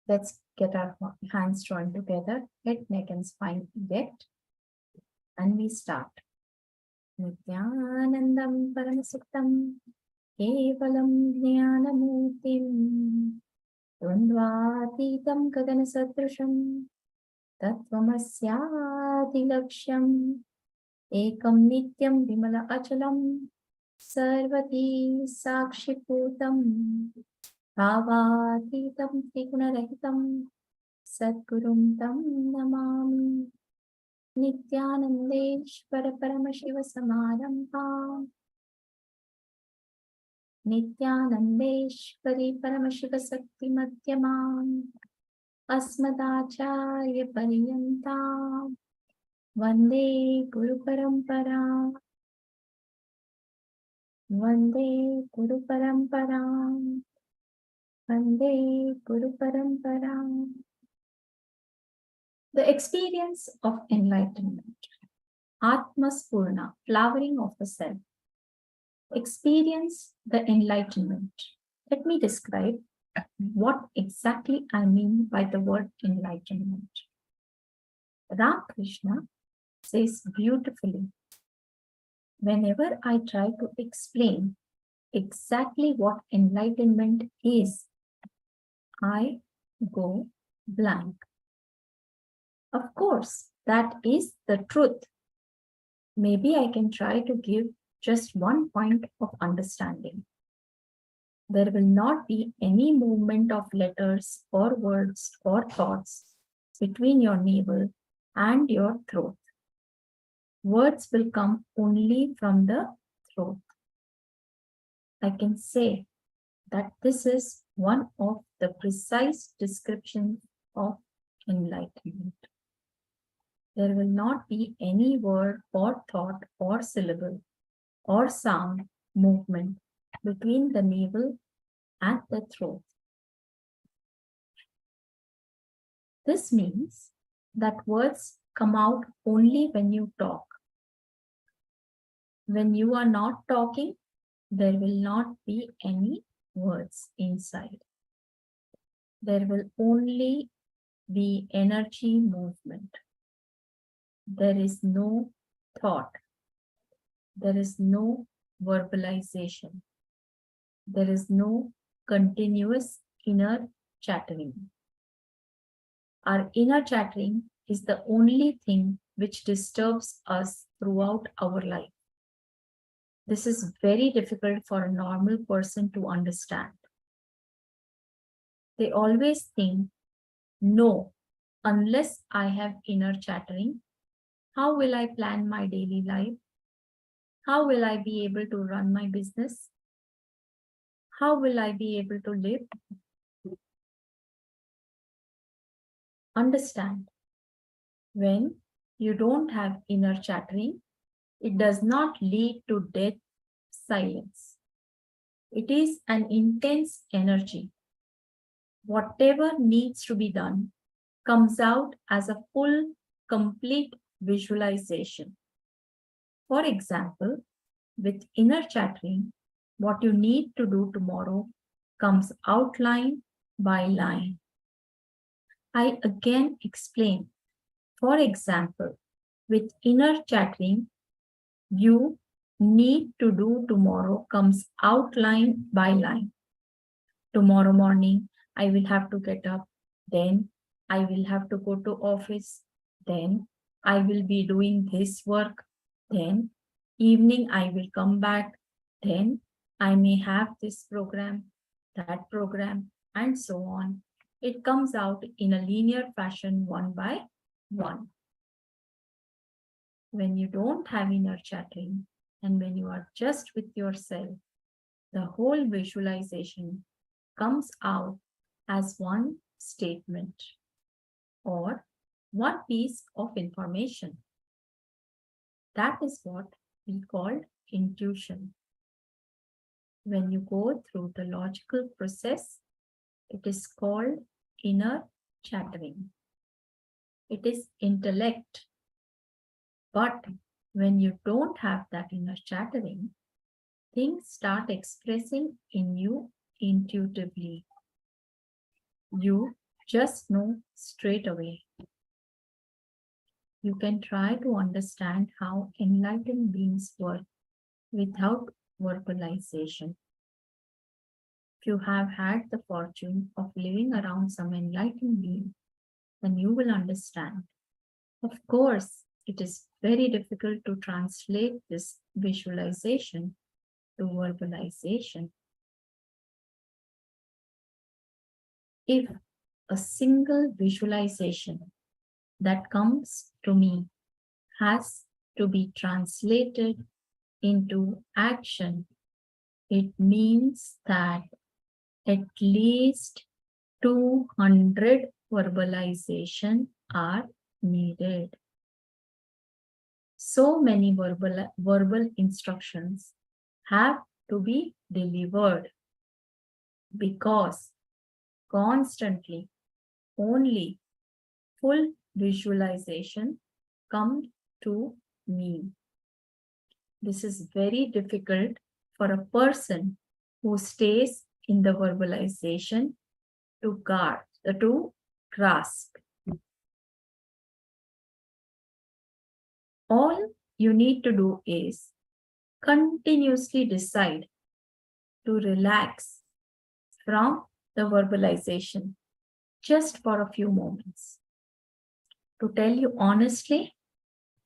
Let's get our hands joined together, head, neck, and spine erect, and we start. Nithyanandam Paramasuktam Kevalam Jnanamurtim Dvandvatitam Gaganasadrusham Tattvamasyaadilaksham Ekam Nityam Vimala Achalam Sarvati Sakshiputam Bhavatitam Trigunarahitam Sadgurum Tam Namami Nithyanandeshvara Paramashiva Samarampa Nithyanandeshvari Paramashiva Sakti Madhyamam Asmadacharya Paryantam Vande Guru Parampara Vande Guru Parampara Vande Guru Parampara. The experience of enlightenment, Atma Spurna, flowering of the self. Experience the enlightenment. Let me describe what exactly I mean by the word enlightenment. Ramakrishna says beautifully, whenever I try to explain exactly what enlightenment is, I go blank. Of course, that is the truth. Maybe I can try to give just one point of understanding. There will not be any movement of letters or words or thoughts between your navel and your throat. Words will come only from the throat. I can say that this is one of the precise descriptions of enlightenment. There will not be any word or thought or syllable or sound movement between the navel and the throat. This means that words come out only when you talk. When you are not talking, there will not be any words inside. There will only be energy movement. There is no thought. There is no verbalization. There is no continuous inner chattering. Our inner chattering is the only thing which disturbs us throughout our life. This is very difficult for a normal person to understand. They always think, no, unless I have inner chattering, how will I plan my daily life? How will I be able to run my business? How will I be able to live? Understand, when you don't have inner chattering, it does not lead to dead silence. It is an intense energy. Whatever needs to be done comes out as a full, complete visualization. For example, with inner chattering, what you need to do tomorrow comes out line by line. I again explain. For example, with inner chattering, you need to do tomorrow comes out line by line. Tomorrow morning, I will have to get up. Then I will have to go to office. Then I will be doing this work. Then evening I will come back. Then I may have this program, that program, and so on. It comes out in a linear fashion one by one. When you don't have inner chattering and when you are just with yourself, the whole visualization comes out as one statement or one piece of information. That is what we call intuition. When you go through the logical process, it is called inner chattering. It is intellect. But when you don't have that inner chattering, things start expressing in you intuitively. You just know straight away. You can try to understand how enlightened beings work without verbalization. If you have had the fortune of living around some enlightened being, then you will understand. Of course, it is very difficult to translate this visualization to verbalization. If a single visualization that comes to me has to be translated into action, it means that at least 200 verbalization are needed. So many verbal instructions have to be delivered because constantly only full visualization comes to me. This is very difficult for a person who stays in the verbalization to grasp. All you need to do is continuously decide to relax from the verbalization just for a few moments. To tell you honestly,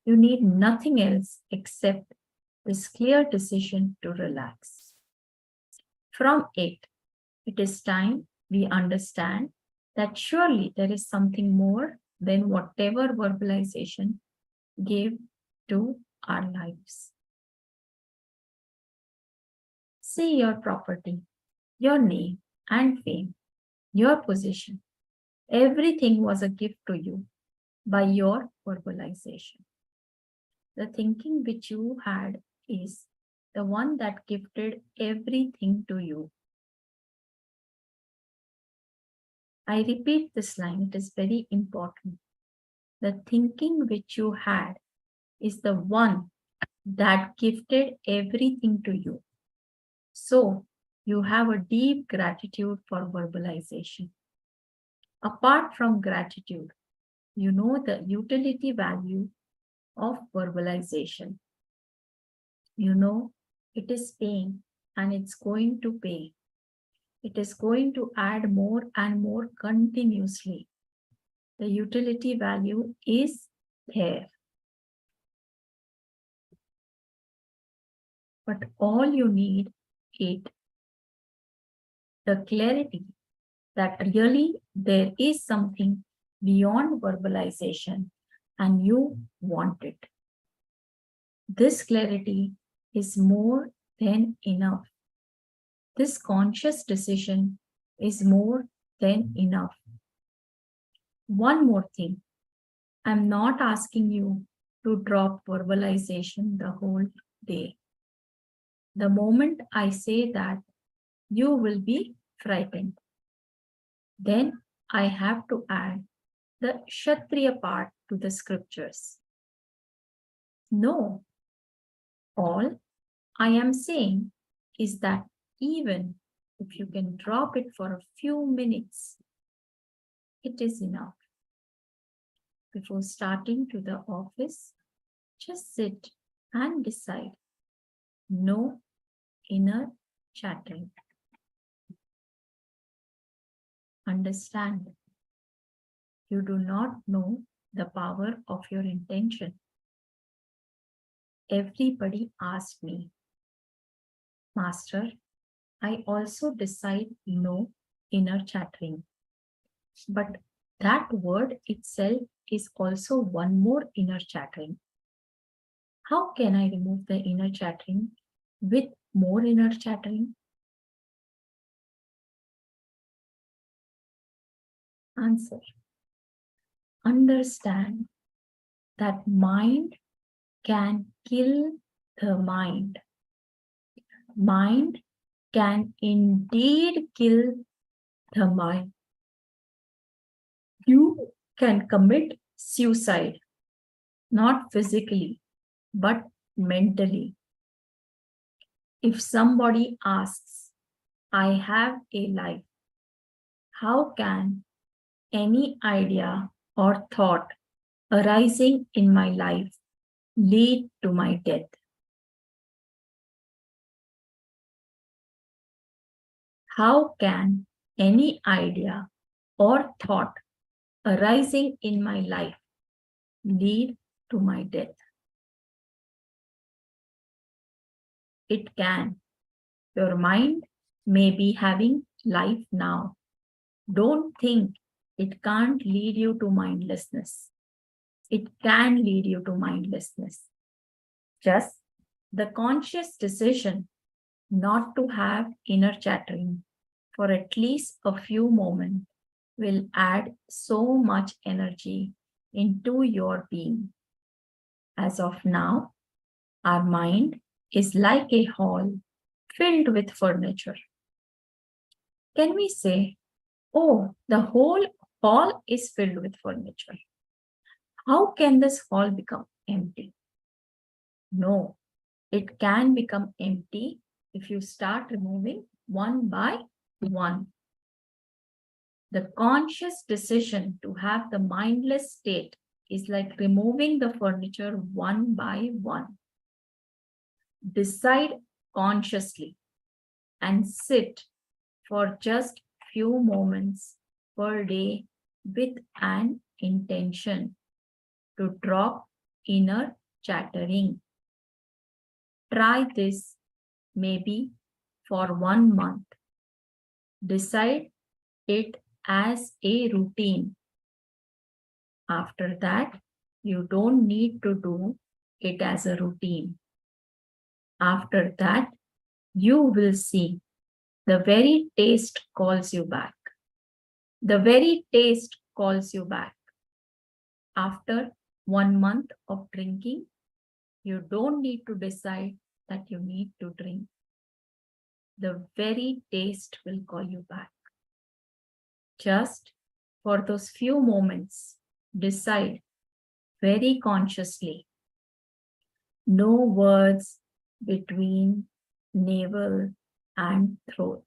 you need nothing else except this clear decision to relax. From it is time we understand that surely there is something more than whatever verbalization gave to our lives. See your property, your name and fame, your position. Everything was a gift to you by your verbalization. The thinking which you had is the one that gifted everything to you. I repeat this line, it is very important. The thinking which you had is the one that gifted everything to you. So you have a deep gratitude for verbalization. Apart from gratitude, you know the utility value of verbalization. You know it is paying and it's going to pay. It is going to add more and more continuously. The utility value is there. But all you need is the clarity that really there is something beyond verbalization and you want it. This clarity is more than enough. This conscious decision is more than enough. One more thing, I'm not asking you to drop verbalization the whole day. The moment I say that, you will be frightened. Then I have to add the Kshatriya part to the scriptures. No, all I am saying is that even if you can drop it for a few minutes, it is enough. Before starting to the office, just sit and decide. No inner chattering. Understand, you do not know the power of your intention. Everybody asked me, Master, I also decide no inner chattering. But that word itself is also one more inner chattering. How can I remove the inner chattering with more inner chattering? Answer. Understand that mind can kill the mind. Mind can indeed kill the mind. You can commit suicide, not physically, but mentally. If somebody asks, I have a life, how can any idea or thought arising in my life lead to my death? How can any idea or thought arising in my life lead to my death? It can. Your mind may be having life now. Don't think it can't lead you to mindlessness. It can lead you to mindlessness. Just the conscious decision not to have inner chattering for at least a few moments will add so much energy into your being. As of now, our mind is like a hall filled with furniture. Can we say, oh, the whole hall is filled with furniture? How can this hall become empty? No, it can become empty if you start removing one by one. The conscious decision to have the mindless state is like removing the furniture one by one. Decide consciously and sit for just few moments per day with an intention to drop inner chattering. Try this maybe for 1 month. Decide it as a routine. After that, you don't need to do it as a routine. After that, you will see the very taste calls you back. The very taste calls you back. After 1 month of drinking, you don't need to decide that you need to drink. The very taste will call you back. Just for those few moments, decide very consciously. No words between navel and throat.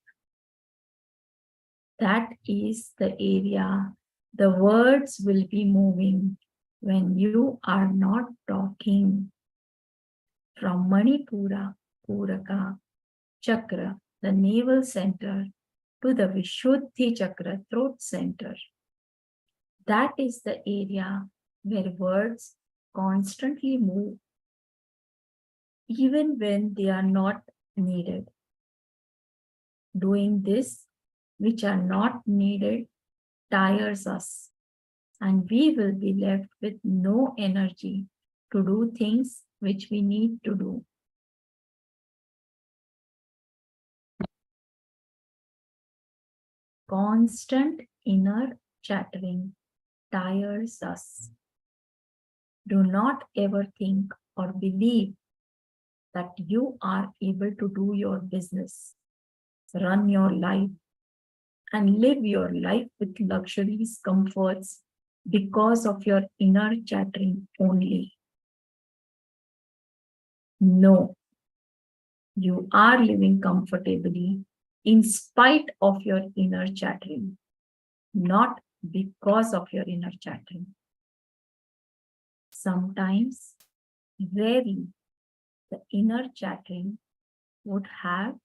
That is the area the words will be moving when you are not talking. From Manipura, Puraka, Chakra, the navel center, to the Vishuddhi Chakra, throat center. That is the area where words constantly move, even when they are not needed. Doing this, which are not needed, tires us, and we will be left with no energy to do things which we need to do. Constant inner chattering tires us. Do not ever think or believe that you are able to do your business, run your life, and live your life with luxuries, comforts because of your inner chattering only. No, you are living comfortably in spite of your inner chattering, not because of your inner chattering. Sometimes, rarely, the inner chattering would have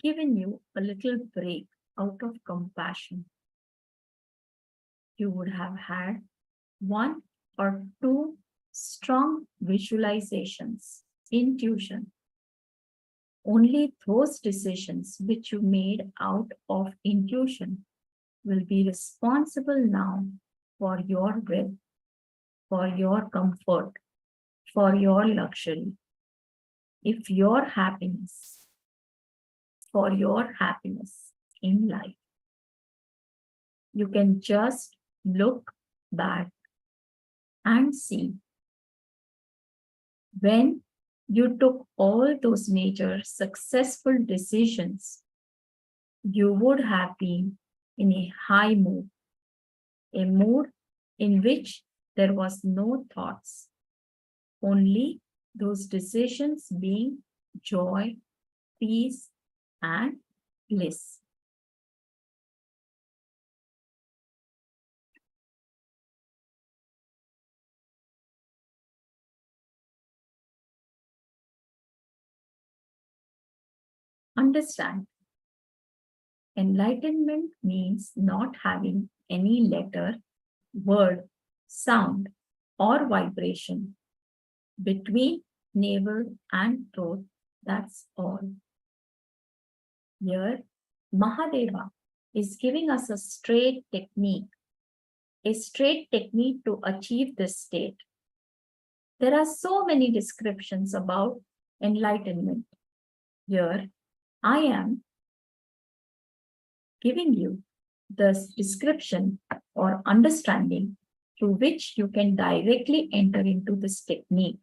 given you a little break out of compassion. You would have had 1 or 2 strong visualizations, intuition. Only those decisions which you made out of intuition will be responsible now for your wealth, for your comfort, for your luxury. If your happiness, for your happiness in life, you can just look back and see when you took all those major successful decisions, you would have been in a high mood, a mood in which there was no thoughts, only those decisions being joy, peace, and bliss. Understand. Enlightenment means not having any letter, word, sound, or vibration between navel and throat. That's all. Here, Mahadeva is giving us a straight technique to achieve this state. There are so many descriptions about enlightenment. Here, I am giving you the description or understanding through which you can directly enter into this technique.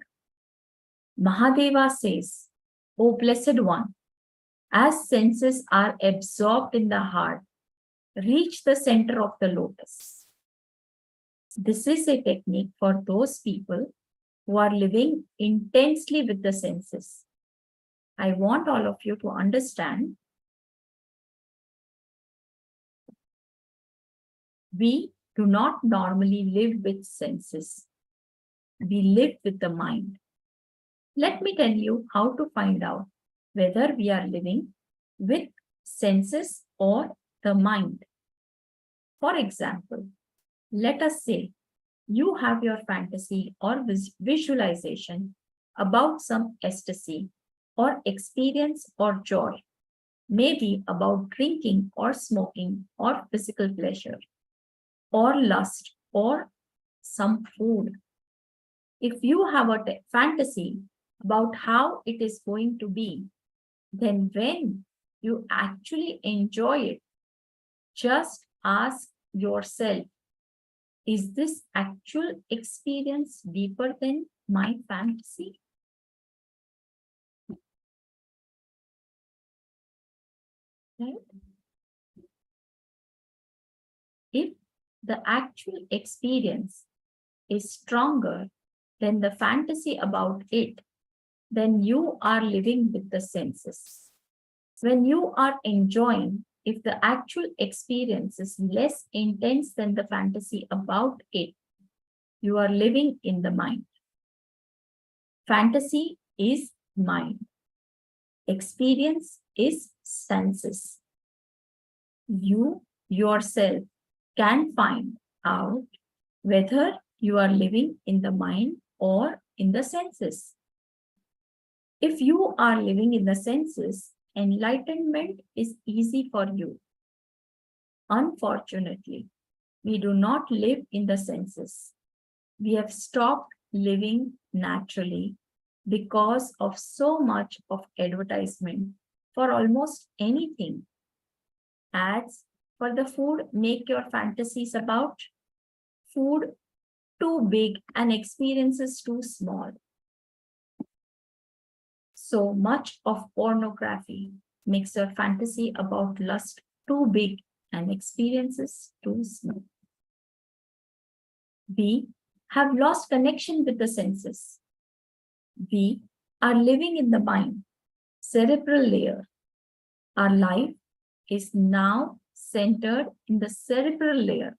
Mahadeva says, O Blessed One, as senses are absorbed in the heart, reach the center of the lotus. This is a technique for those people who are living intensely with the senses. I want all of you to understand, we do not normally live with senses. We live with the mind. Let me tell you how to find out whether we are living with senses or the mind. For example, let us say you have your fantasy or visualization about some ecstasy or experience or joy, maybe about drinking or smoking or physical pleasure or lust or some food. If you have a fantasy about how it is going to be, then when you actually enjoy it, just ask yourself, is this actual experience deeper than my fantasy? Right? If the actual experience is stronger than the fantasy about it, then you are living with the senses. When you are enjoying, if the actual experience is less intense than the fantasy about it, you are living in the mind. Fantasy is mind. Experience is senses. You yourself can find out whether you are living in the mind or in the senses. If you are living in the senses, enlightenment is easy for you. Unfortunately, we do not live in the senses. We have stopped living naturally because of so much of advertisement for almost anything. Ads for the food make your fantasies about food too big and experiences too small. So much of pornography makes your fantasy about lust too big and experiences too small. We have lost connection with the senses. We are living in the mind, cerebral layer. Our life is now centered in the cerebral layer.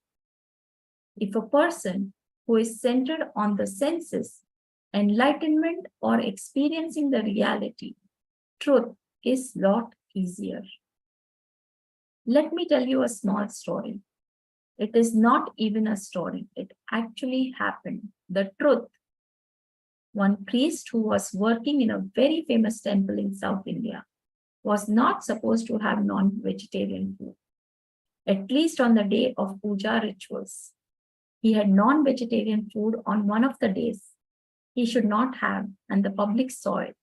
If a person who is centered on the senses, enlightenment or experiencing the reality, truth is a lot easier. Let me tell you a small story. It is not even a story. It actually happened. The truth. One priest who was working in a very famous temple in South India was not supposed to have non-vegetarian food, at least on the day of puja rituals. He had non-vegetarian food on one of the days he should not have, and the public saw it.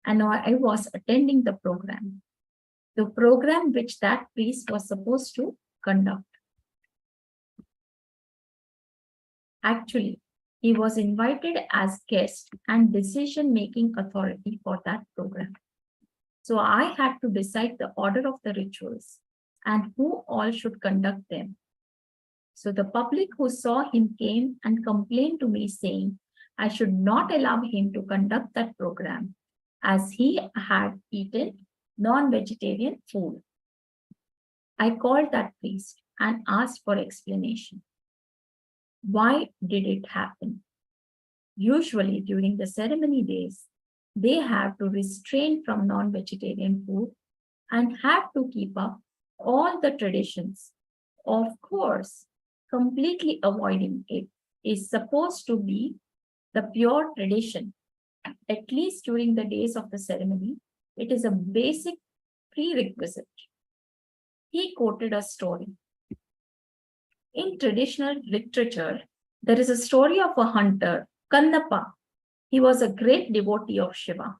And I was attending the program which that priest was supposed to conduct. Actually, he was invited as guest and decision-making authority for that program. So I had to decide the order of the rituals and who all should conduct them. So the public who saw him came and complained to me saying, I should not allow him to conduct that program as he had eaten non-vegetarian food. I called that priest and asked for explanation. Why did it happen? Usually during the ceremony days, they have to restrain from non-vegetarian food and have to keep up all the traditions. Of course, completely avoiding it is supposed to be the pure tradition. At least during the days of the ceremony, it is a basic prerequisite. He quoted a story. In traditional literature, there is a story of a hunter, Kannappa. He was a great devotee of Shiva.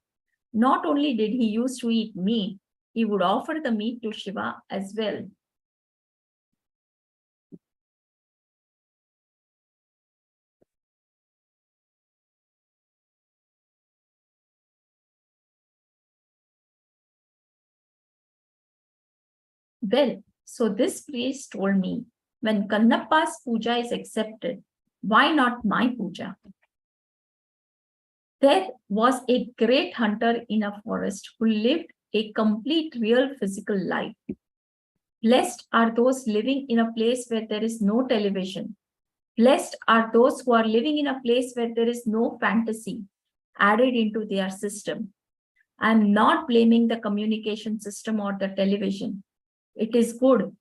Not only did he used to eat meat, he would offer the meat to Shiva as well. Well, so this priest told me, when Kannappa's puja is accepted, why not my puja? There was a great hunter in a forest who lived a complete real physical life. Blessed are those living in a place where there is no television. Blessed are those who are living in a place where there is no fantasy added into their system. I am not blaming the communication system or the television. It is good.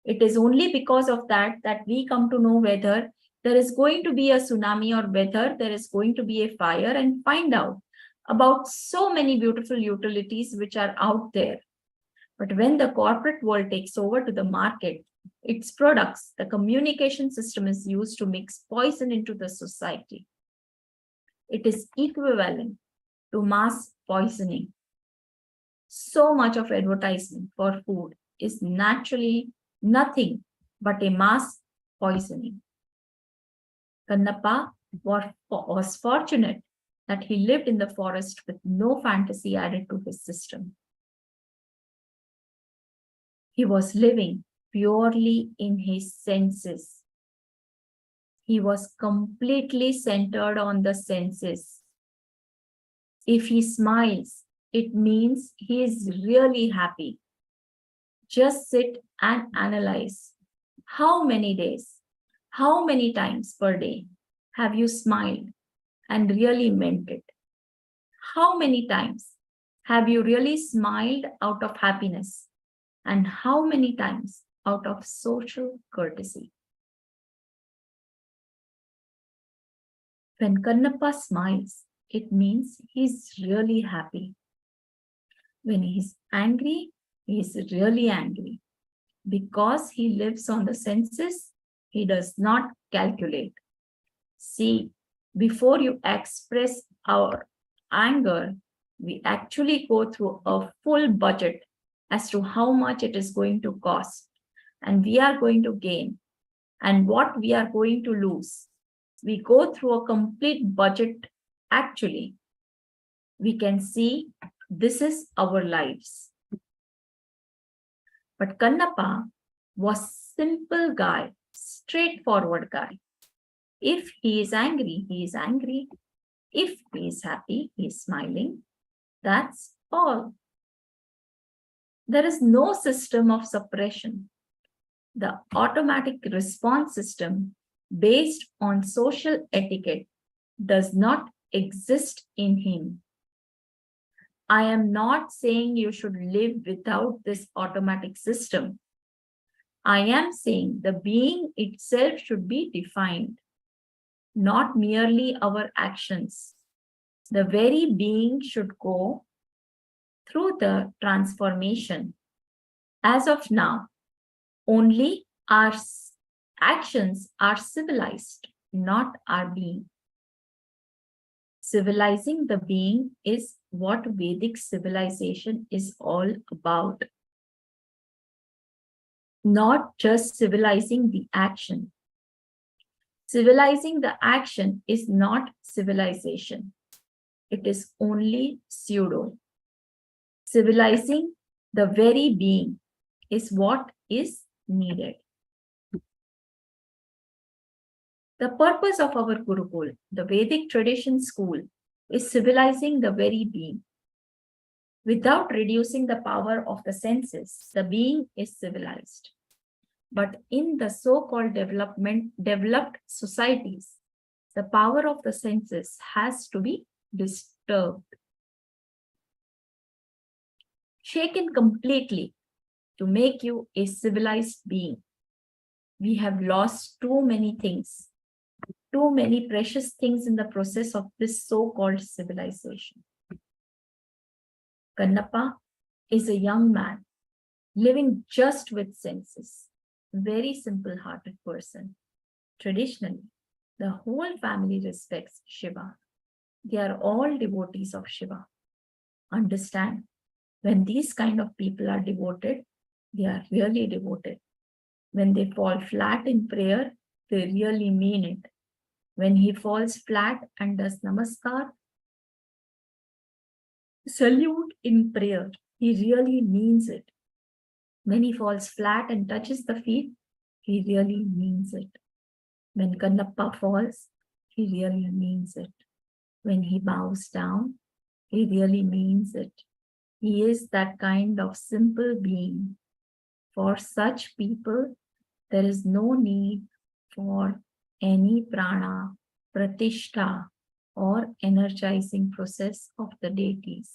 It is only because of that that we come to know whether there is going to be a tsunami or whether there is going to be a fire, and find out about so many beautiful utilities which are out there. But when the corporate world takes over to the market, its products, the communication system is used to mix poison into the society. It is equivalent to mass poisoning. So much of advertisement for food is naturally nothing but a mass poisoning. Kannappa was fortunate that he lived in the forest with no fantasy added to his system. He was living purely in his senses. He was completely centered on the senses. If he smiles, it means he is really happy. Just sit and analyze. How many days, how many times per day have you smiled and really meant it? How many times have you really smiled out of happiness? And how many times out of social courtesy? When Kannappa smiles, it means he's really happy. When he's angry, he's really angry. Because he lives on the senses, he does not calculate. See, before you express our anger, we actually go through a full budget as to how much it is going to cost, and we are going to gain, and what we are going to lose. We go through a complete budget. Actually, we can see this is our lives. But Kannappa was simple guy, straightforward guy. If he is angry, he is angry. If he is happy, he is smiling. That's all. There is no system of suppression. The automatic response system based on social etiquette does not exist in him. I am not saying you should live without this automatic system. I am saying the being itself should be defined, not merely our actions. The very being should go through the transformation. As of now, only our actions are civilized, not our being. Civilizing the being is what Vedic civilization is all about. Not just civilizing the action. Civilizing the action is not civilization. It is only pseudo. Civilizing the very being is what is needed. The purpose of our Gurukul, the Vedic tradition school, is civilizing the very being. Without reducing the power of the senses, the being is civilized. But in the so-called developed societies, the power of the senses has to be disturbed. shaken completely to make you a civilized being. We have lost too many things, too many precious things in the process of this so-called civilization. Kannappa is a young man living just with senses, very simple-hearted person. Traditionally, the whole family respects Shiva. They are all devotees of Shiva. Understand, when these kind of people are devoted, they are really devoted. When they fall flat in prayer, they really mean it. When he falls flat and does namaskar, salute in prayer, he really means it. When he falls flat and touches the feet, he really means it. When Kannappa falls, he really means it. When he bows down, he really means it. He is that kind of simple being. For such people, there is no need for any prana, pratishtha, or energizing process of the deities.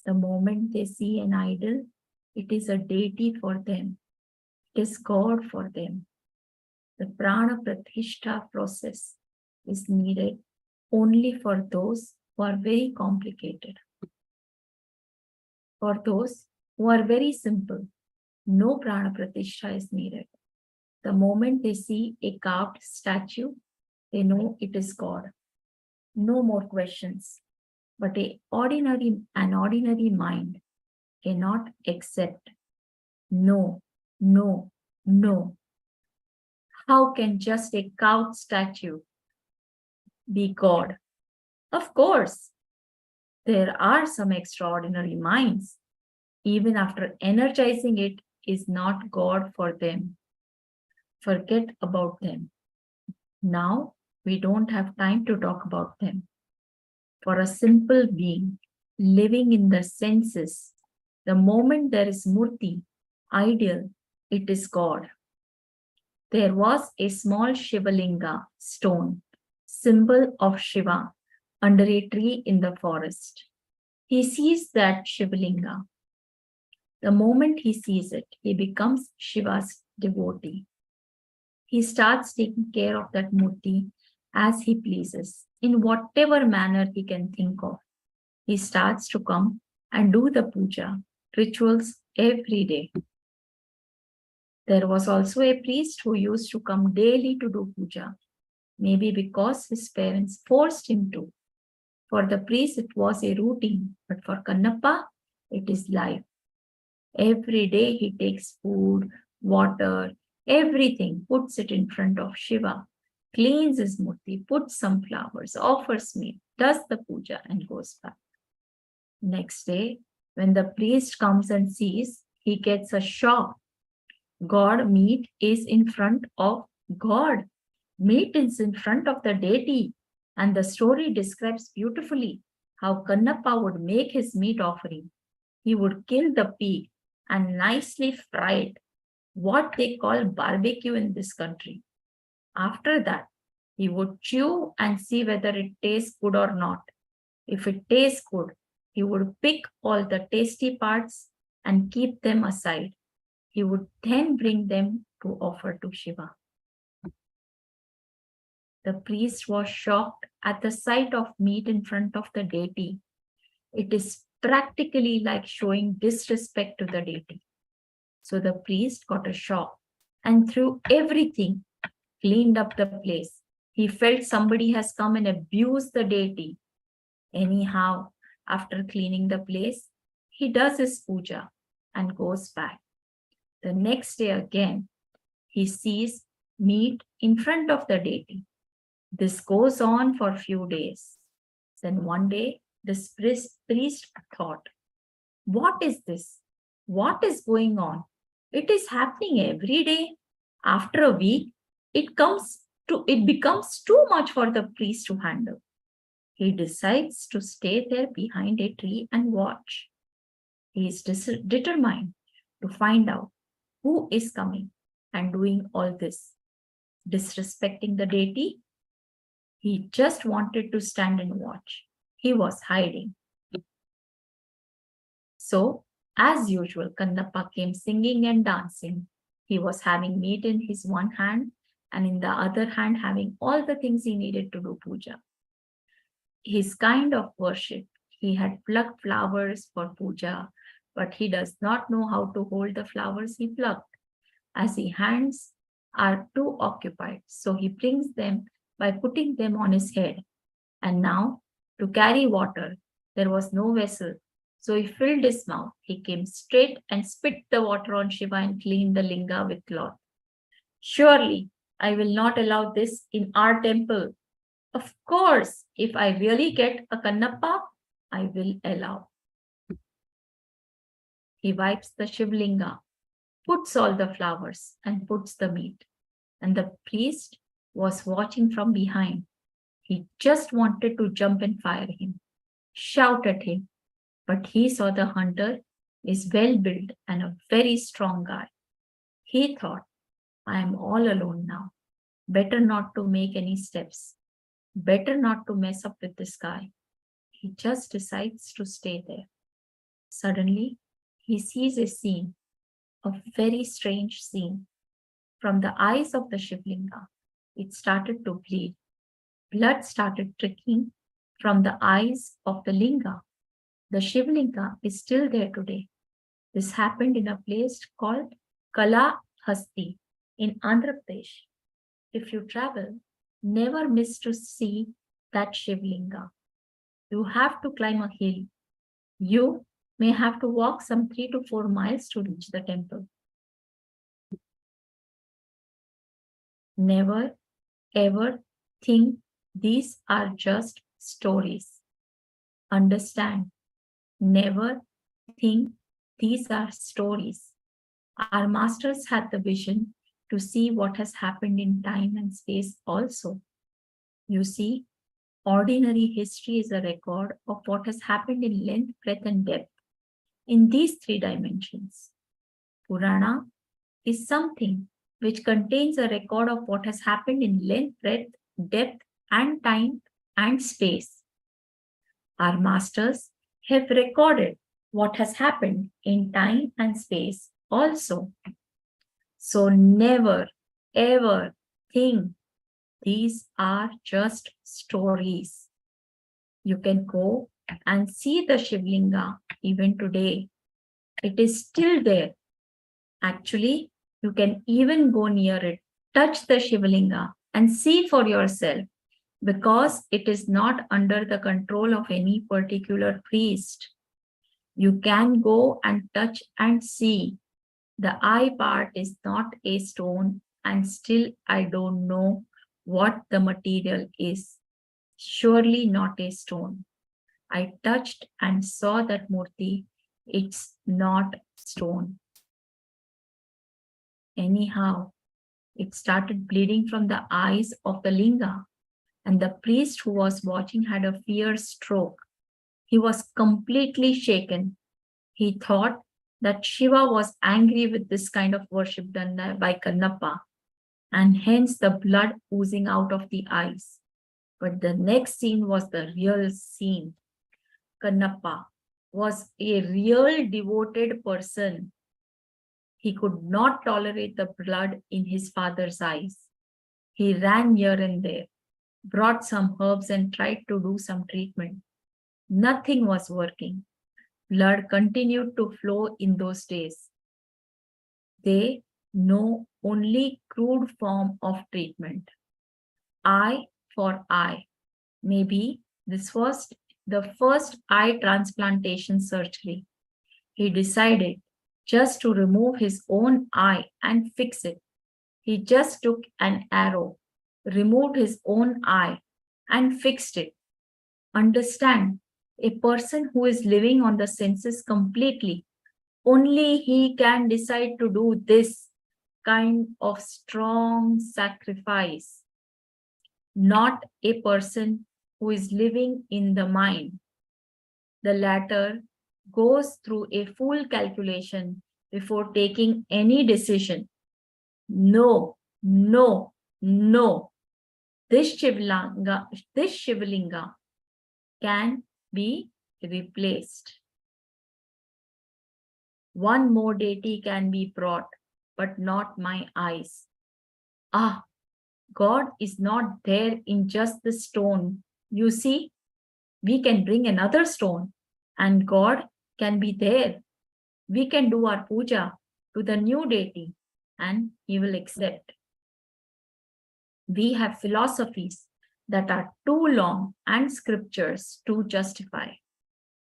The moment they see an idol, it is a deity for them. It is God for them. The prana pratishtha process is needed only for those who are very complicated. For those who are very simple, no prana pratishtha is needed. The moment they see a carved statue, they know it is God. No more questions. But an ordinary mind cannot accept no, no, no. How can just a carved statue be God? Of course, there are some extraordinary minds. Even after energizing it, is not God for them. Forget about them. Now, we don't have time to talk about them. For a simple being living in the senses, the moment there is murti, ideal, it is God. There was a small Shivalinga stone, symbol of Shiva, under a tree in the forest. He sees that Shivalinga. The moment he sees it, he becomes Shiva's devotee. He starts taking care of that murti as he pleases, in whatever manner he can think of. He starts to come and do the puja, rituals every day. There was also a priest who used to come daily to do puja, maybe because his parents forced him to. For the priest, it was a routine, but for Kannappa, it is life. Every day he takes food, water, everything, puts it in front of Shiva, cleans his murti, puts some flowers, offers meat, does the puja and goes back. Next day, when the priest comes and sees, he gets a shock. Meat is in front of God. Meat is in front of the deity. And the story describes beautifully how Kannappa would make his meat offering. He would kill the pig and nicely fry it, what they call barbecue in this country. After that, he would chew and see whether it tastes good or not. If it tastes good, he would pick all the tasty parts and keep them aside. He would then bring them to offer to Shiva. The priest was shocked at the sight of meat in front of the deity. It is practically like showing disrespect to the deity. So the priest got a shock and threw everything, cleaned up the place. He felt somebody has come and abused the deity. Anyhow, after cleaning the place, he does his puja and goes back. The next day again, he sees meat in front of the deity. This goes on for a few days. Then one day, this priest thought, what is this? What is going on? It is happening every day. After a week, it becomes too much for the priest to handle. He decides to stay there behind a tree and watch. He is determined to find out who is coming and doing all this. Disrespecting the deity, he just wanted to stand and watch. He was hiding. So As usual, Kannappa came singing and dancing. He was having meat in his one hand and in the other hand having all the things he needed to do puja. His kind of worship, he had plucked flowers for puja, but he does not know how to hold the flowers he plucked, as his hands are too occupied. So he brings them by putting them on his head. And now, to carry water, there was no vessel. So he filled his mouth. He came straight and spit the water on Shiva and cleaned the linga with cloth. Surely, I will not allow this in our temple. Of course, if I really get a Kannappa, I will allow. He wipes the Shivlinga, puts all the flowers and puts the meat. And the priest was watching from behind. He just wanted to jump and fire him, shout at him. But he saw the hunter is well built and a very strong guy. He thought, I am all alone now. Better not to make any steps. Better not to mess up with this guy. He just decides to stay there. Suddenly, he sees a scene, a very strange scene. From the eyes of the Shivlinga, it started to bleed. Blood started trickling from the eyes of the linga. The Shivlinga is still there today. This happened in a place called Kalahasti in Andhra Pradesh. If you travel, never miss to see that Shivlinga. You have to climb a hill. You may have to walk some 3 to 4 miles to reach the temple. Never ever think these are just stories. Understand, never think these are stories. Our masters had the vision to see what has happened in time and space also. You see, ordinary history is a record of what has happened in length, breadth, and depth in these 3 dimensions. Purana is something which contains a record of what has happened in length, breadth, depth, and time and space. Our masters have recorded what has happened in time and space also. So never ever think these are just stories. You can go and see the Shivlinga even today. It is still there. Actually, you can even go near it, touch the Shivlinga and see for yourself, because it is not under the control of any particular priest. You can go and touch and see. The eye part is not a stone, and still I don't know what the material is. Surely not a stone. I touched and saw that Murti. It's not stone. Anyhow, it started bleeding from the eyes of the linga, and the priest who was watching had a fierce stroke. He was completely shaken. He thought that Shiva was angry with this kind of worship done by Kannappa, and hence the blood oozing out of the eyes. But the next scene was the real scene. Kannappa was a real devoted person. He could not tolerate the blood in his father's eyes. He ran here and there, brought some herbs and tried to do some treatment. Nothing was working. Blood continued to flow in those days. They know only crude form of treatment. Eye for eye. Maybe this was the first eye transplantation surgery. He decided just to remove his own eye and fix it. He just took an arrow, removed his own eye and fixed it. Understand, a person who is living on the senses completely, only he can decide to do this kind of strong sacrifice. Not a person who is living in the mind. The latter goes through a full calculation before taking any decision. No, no, no. This Shivlinga can be replaced. One more deity can be brought, but not my eyes. Ah, God is not there in just the stone. You see, we can bring another stone and God can be there. We can do our puja to the new deity and he will accept. We have philosophies that are too long and scriptures to justify.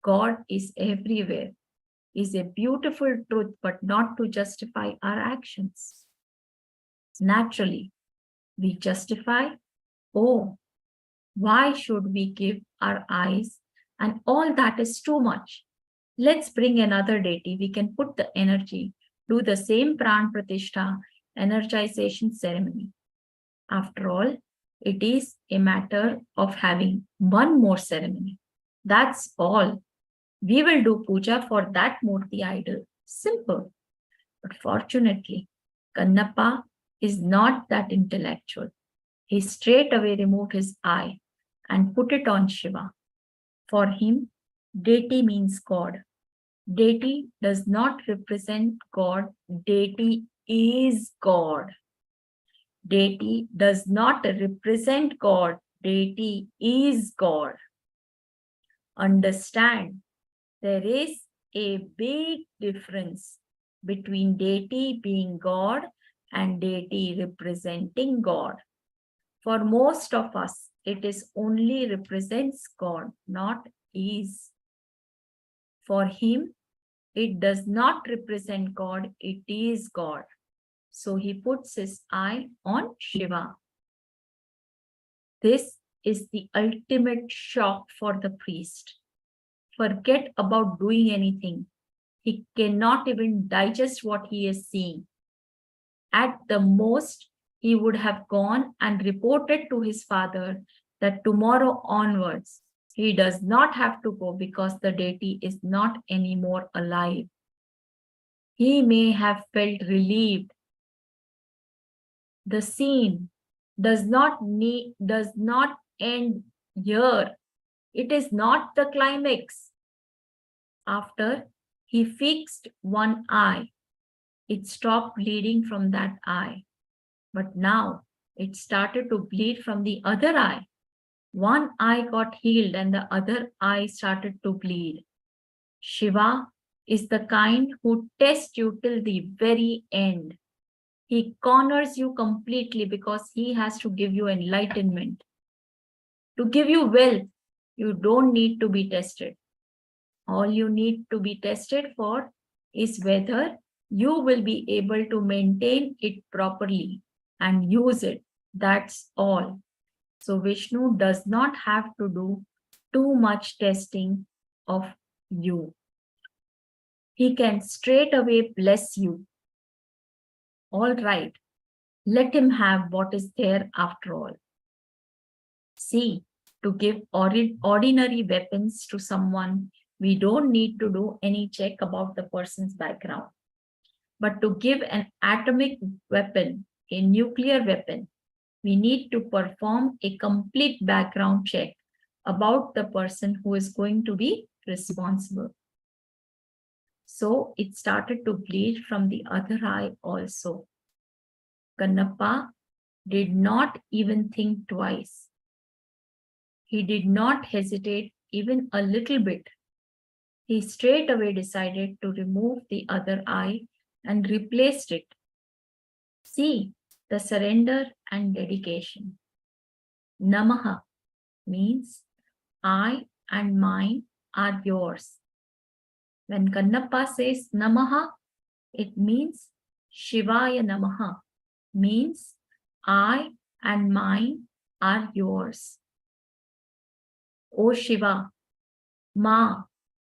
God is everywhere, is a beautiful truth, but not to justify our actions. Naturally, we justify, oh, why should we give our eyes and all that is too much? Let's bring another deity. We can put the energy, do the same pran pratishtha energization ceremony. After all, it is a matter of having one more ceremony. That's all. We will do puja for that Murti idol. Simple. But fortunately, Kannappa is not that intellectual. He straight away removed his eye and put it on Shiva. For him, deity means God. Deity does not represent God. Deity is God. Deity does not represent God. Deity is God. Understand, there is a big difference between deity being God and deity representing God. For most of us, it is only represents God, not is. For him, it does not represent God, it is God. So he puts his eye on Shiva. This is the ultimate shock for the priest. Forget about doing anything. He cannot even digest what he is seeing. At the most, he would have gone and reported to his father that tomorrow onwards, he does not have to go because the deity is not anymore alive. He may have felt relieved. The scene does not end here. It is not the climax. After he fixed one eye, it stopped bleeding from that eye. But now it started to bleed from the other eye. One eye got healed and the other eye started to bleed. Shiva is the kind who tests you till the very end. He corners you completely because he has to give you enlightenment. To give you wealth, you don't need to be tested. All you need to be tested for is whether you will be able to maintain it properly and use it. That's all. So Vishnu does not have to do too much testing of you. He can straight away bless you. All right, let him have what is there after all. See, to give ordinary weapons to someone, we don't need to do any check about the person's background. But to give an atomic weapon, a nuclear weapon, we need to perform a complete background check about the person who is going to be responsible. So it started to bleed from the other eye also. Kannappa did not even think twice. He did not hesitate even a little bit. He straight away decided to remove the other eye and replaced it. See the surrender and dedication. Namaha means I and mine are yours. When Kannappa says Namaha, it means Shivaya Namaha, means I and mine are yours. O Shiva, Ma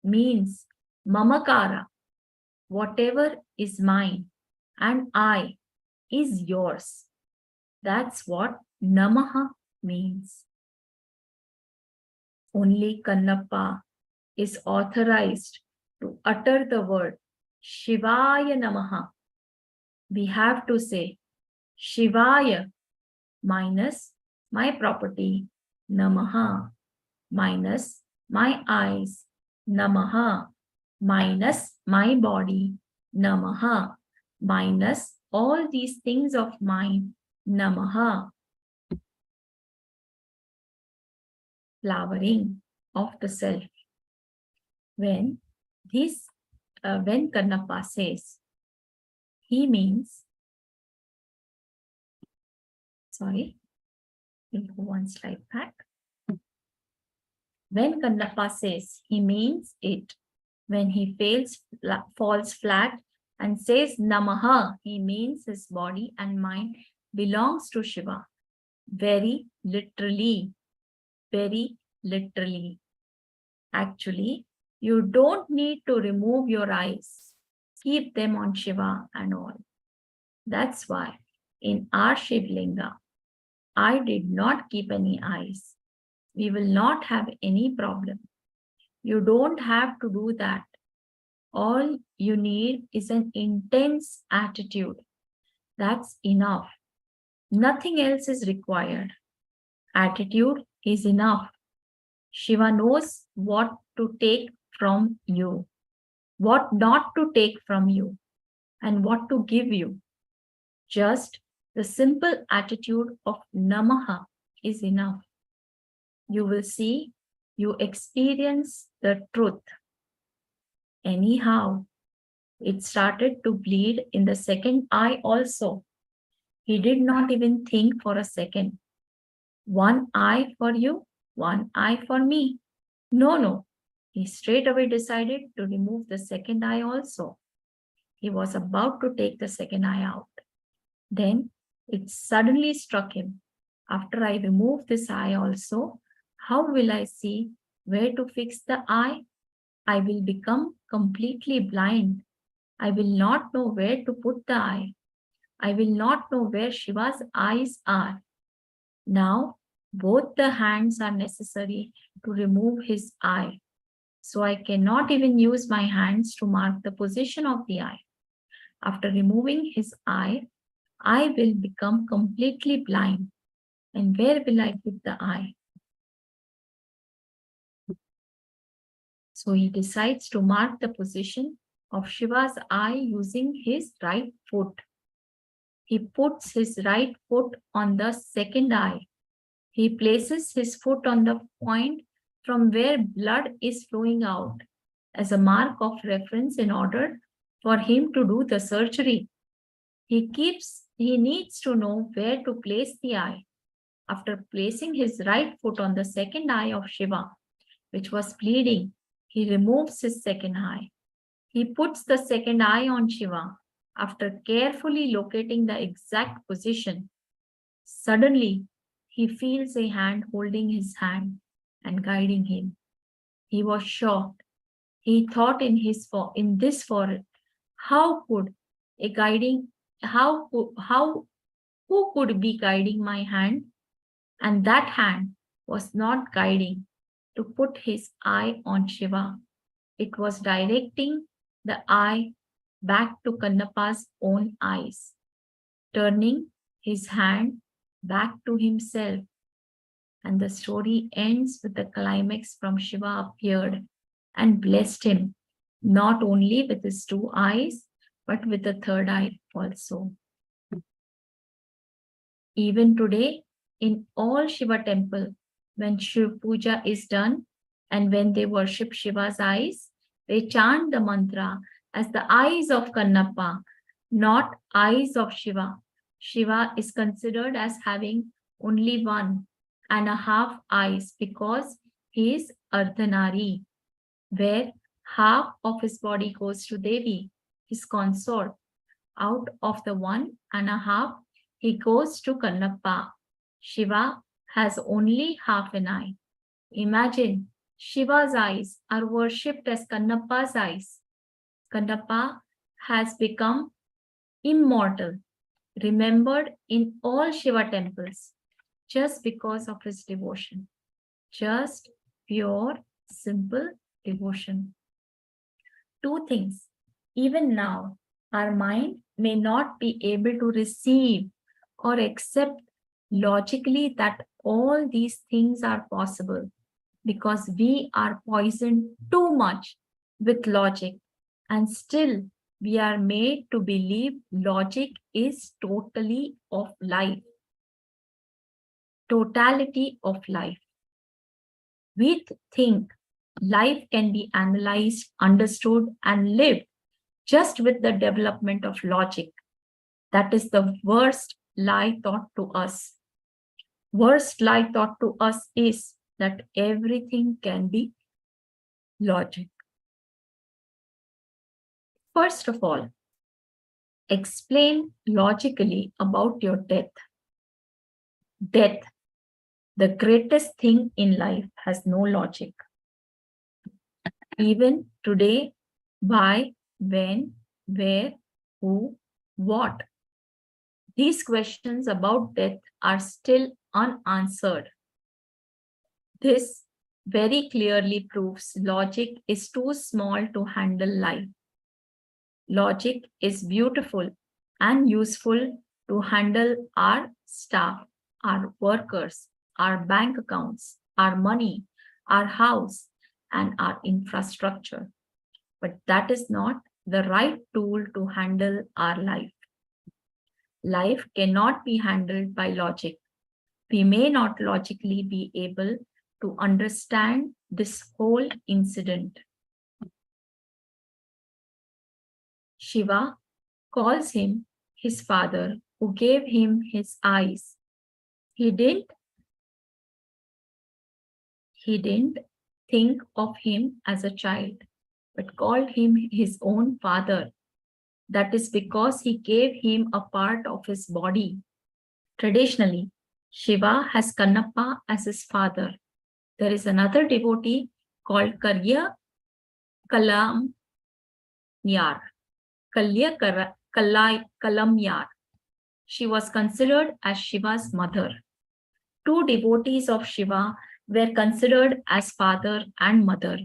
means Mamakara, whatever is mine, and I is yours. That's what Namaha means. Only Kannappa is authorized to utter the word Shivaya Namaha. We have to say Shivaya minus my property, Namaha, minus my eyes, Namaha, minus my body, Namaha, minus all these things of mine, Namaha. Flowering of the self. When Kannappa says, he means, sorry, we'll go one slide back. When Kannappa says, he means it. When he falls flat and says Namaha, he means his body and mind belongs to Shiva. Very literally. Very literally. Actually, you don't need to remove your eyes. Keep them on Shiva and all. That's why in our Shivlinga, I did not keep any eyes. We will not have any problem. You don't have to do that. All you need is an intense attitude. That's enough. Nothing else is required. Attitude is enough. Shiva knows what to take from you, what not to take from you, and what to give you. Just the simple attitude of Namaha is enough. You will see, you experience the truth. Anyhow, it started to bleed in the second eye also. He did not even think for a second. One eye for you, one eye for me. No. He straight away decided to remove the second eye also. He was about to take the second eye out. Then it suddenly struck him. After I remove this eye also, how will I see where to fix the eye? I will become completely blind. I will not know where to put the eye. I will not know where Shiva's eyes are. Now, both the hands are necessary to remove his eye. So I cannot even use my hands to mark the position of the eye. After removing his eye, I will become completely blind. And where will I put the eye? So he decides to mark the position of Shiva's eye using his right foot. He puts his right foot on the second eye. He places his foot on the point from where blood is flowing out as a mark of reference in order for him to do the surgery. He needs to know where to place the eye. After placing his right foot on the second eye of Shiva, which was bleeding, he removes his second eye. He puts the second eye on Shiva. After carefully locating the exact position, suddenly he feels a hand holding his hand and guiding him. He was shocked. He thought in this forest, who could be guiding my hand? And that hand was not guiding to put his eye on Shiva. It was directing the eye back to Kannappa's own eyes, turning his hand back to himself. And the story ends with the climax from Shiva appeared and blessed him, not only with his two eyes, but with the third eye also. Even today, in all Shiva temple, when Shiva Puja is done and when they worship Shiva's eyes, they chant the mantra as the eyes of Kannappa, not eyes of Shiva. Shiva is considered as having only 1.5 eyes because he is Ardhanari, where half of his body goes to Devi, his consort. Out of the 1.5, he goes to Kannappa. Shiva has only half an eye. Imagine, Shiva's eyes are worshipped as Kannappa's eyes. Kannappa has become immortal, remembered in all Shiva temples, just because of his devotion. Just pure, simple devotion. Two things. Even now, our mind may not be able to receive or accept logically that all these things are possible because we are poisoned too much with logic, and still we are made to believe logic is totally of life, totality of life. We think life can be analyzed, understood, and lived just with the development of logic. That is the worst lie taught to us. Worst lie taught to us is that everything can be logic. First of all, explain logically about your death. Death, the greatest thing in life, has no logic. Even today, why, when, where, who, what? These questions about death are still unanswered. This very clearly proves logic is too small to handle life. Logic is beautiful and useful to handle our staff, our workers, our bank accounts, our money, our house, and our infrastructure. But that is not the right tool to handle our life. Life cannot be handled by logic. We may not logically be able to understand this whole incident. Shiva calls him his father who gave him his eyes. He didn't think of him as a child, but called him his own father. That is because he gave him a part of his body. Traditionally, Shiva has Kannappa as his father. There is another devotee called Kalya Kalamyar. She was considered as Shiva's mother. Two devotees of Shiva were considered as father and mother.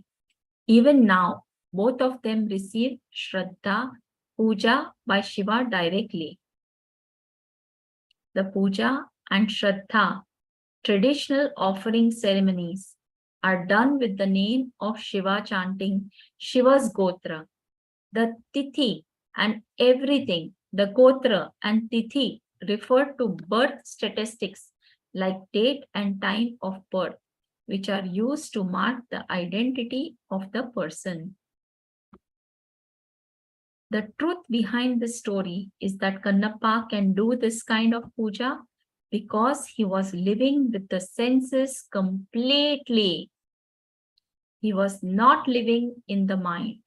Even now, both of them receive Shraddha, puja by Shiva directly. The puja and Shraddha, traditional offering ceremonies, are done with the name of Shiva, chanting Shiva's Gotra. The Tithi and everything, the Gotra and Tithi, refer to birth statistics like date and time of birth, which are used to mark the identity of the person. The truth behind this story is that Kannappa can do this kind of puja because he was living with the senses completely. He was not living in the mind.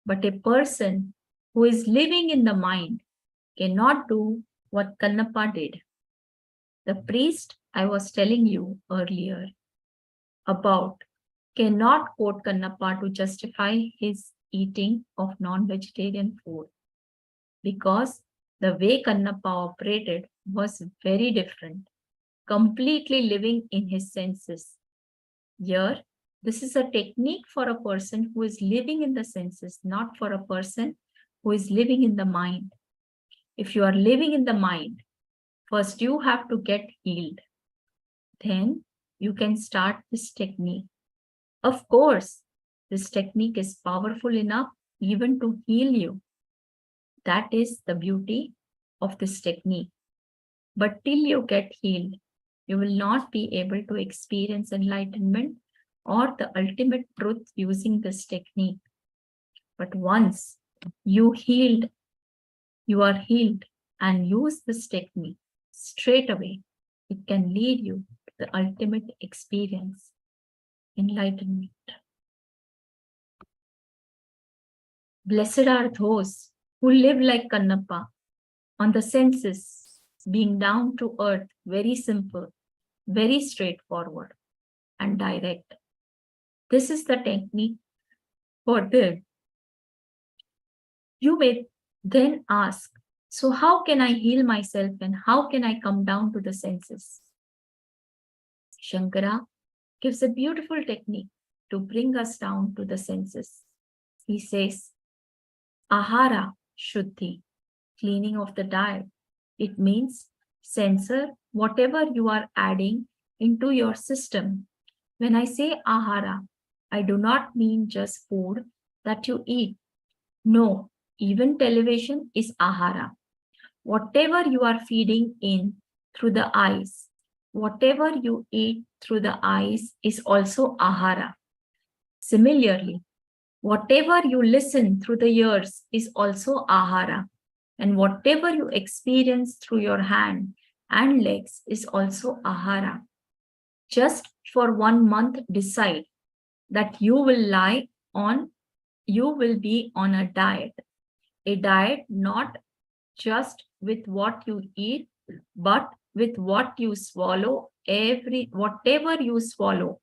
But a person who is living in the mind cannot do what Kannappa did. The priest I was telling you earlier about cannot quote Kannappa to justify his eating of non-vegetarian food, because the way Kannappa operated was very different, completely living in his senses. Here, this is a technique for a person who is living in the senses, not for a person who is living in the mind. If you are living in the mind, first you have to get healed. Then you can start this technique. Of course, this technique is powerful enough even to heal you. That is the beauty of this technique. But till you get healed, you will not be able to experience enlightenment or the ultimate truth using this technique. But once you are healed and use this technique, straight away, it can lead you to the ultimate experience, enlightenment. Blessed are those who live like Kannappa, on the senses, being down to earth, very simple, very straightforward and direct. This is the technique for them. You may then ask, so how can I heal myself and how can I come down to the senses? Shankara gives a beautiful technique to bring us down to the senses. He says, Ahara Shuddhi, cleaning of the diet. It means censor whatever you are adding into your system. When I say Ahara, I do not mean just food that you eat. No, even television is ahara. Whatever you are feeding in through the eyes, whatever you eat through the eyes is also ahara. Similarly, whatever you listen through the ears is also ahara. And whatever you experience through your hand and legs is also ahara. Just for 1 month, decide that you will be on a diet not just with what you eat, but with what you swallow, whatever you swallow,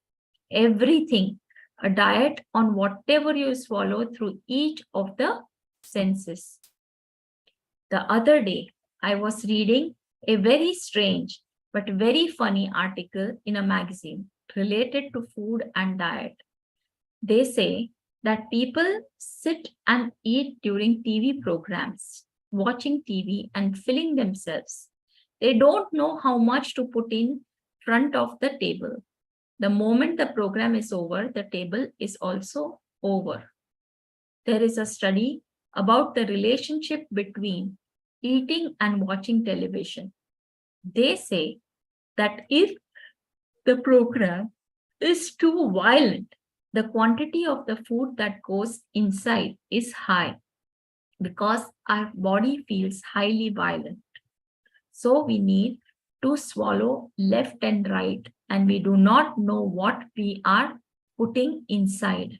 everything, a diet on whatever you swallow through each of the senses. The other day, I was reading a very strange but very funny article in a magazine related to food and diet. They say that people sit and eat during TV programs, watching TV and filling themselves. They don't know how much to put in front of the table. The moment the program is over, the table is also over. There is a study about the relationship between eating and watching television. They say that if the program is too violent, the quantity of the food that goes inside is high because our body feels highly violent. So we need to swallow left and right, and we do not know what we are putting inside.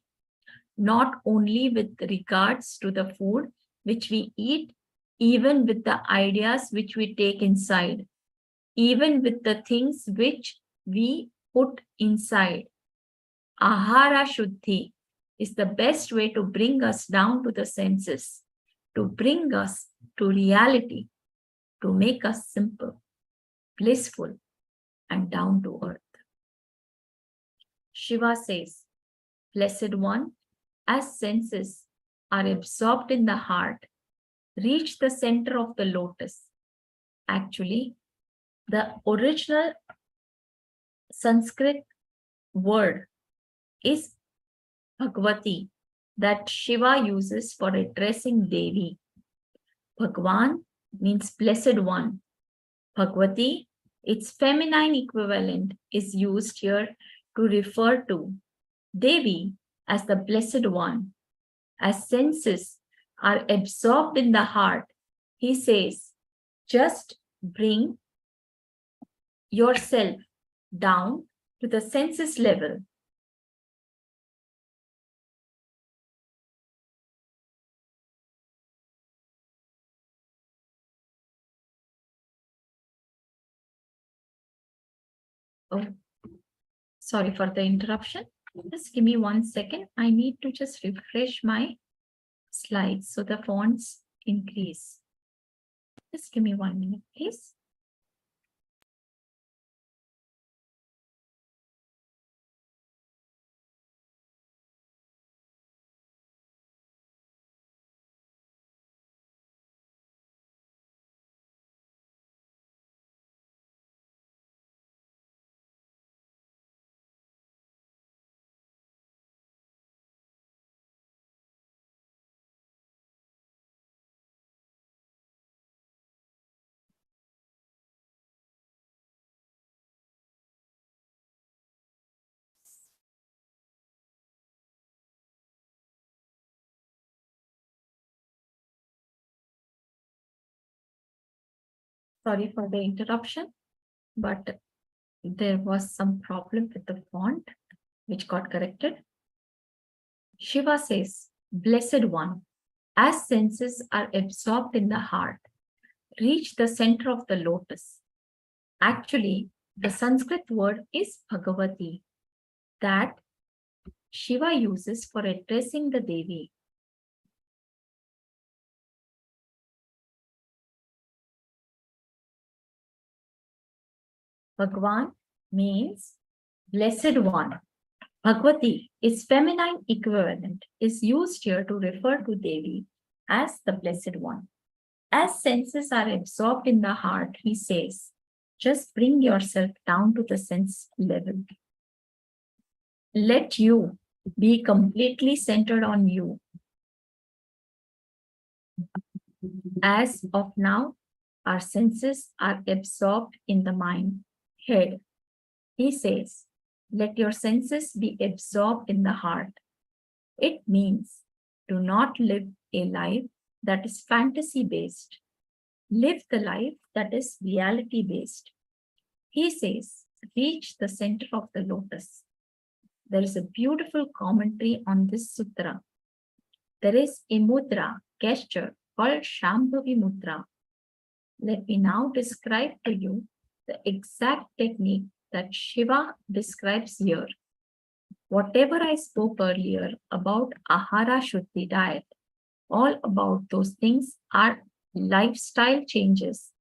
Not only with regards to the food which we eat, even with the ideas which we take inside, even with the things which we put inside. Ahara Shuddhi is the best way to bring us down to the senses, to bring us to reality, to make us simple, blissful, and down to earth. Shiva says, Blessed One, as senses are absorbed in the heart, reach the center of the lotus. Actually, the original Sanskrit word is Bhagavati that Shiva uses for addressing Devi. Bhagavān means Blessed One. Bhagavati, its feminine equivalent, is used here to refer to Devi as the Blessed One. As senses are absorbed in the heart, he says, just bring yourself down to the senses level. Oh, sorry for the interruption. Just give me 1 second. I need to just refresh my slides so the fonts increase. Just give me 1 minute, please. Sorry for the interruption, but there was some problem with the font, which got corrected. Shiva says, Blessed One, as senses are absorbed in the heart, reach the center of the lotus. Actually, the Sanskrit word is Bhagavati that Shiva uses for addressing the Devi. Bhagavān means Blessed One. Bhagavati, its feminine equivalent, is used here to refer to Devi as the Blessed One. As senses are absorbed in the heart, he says, just bring yourself down to the sense level. Let you be completely centered on you, As of now, our senses are absorbed in the mind, head. He says, let your senses be absorbed in the heart. It means do not live a life that is fantasy-based. Live the life that is reality-based. He says, reach the center of the lotus. There is a beautiful commentary on this sutra. There is a mudra, gesture, called Shambhavi Mudra. Let me now describe to you the exact technique that Shiva describes here. Whatever I spoke earlier about Ahara Shuddhi diet, all about those things are lifestyle changes.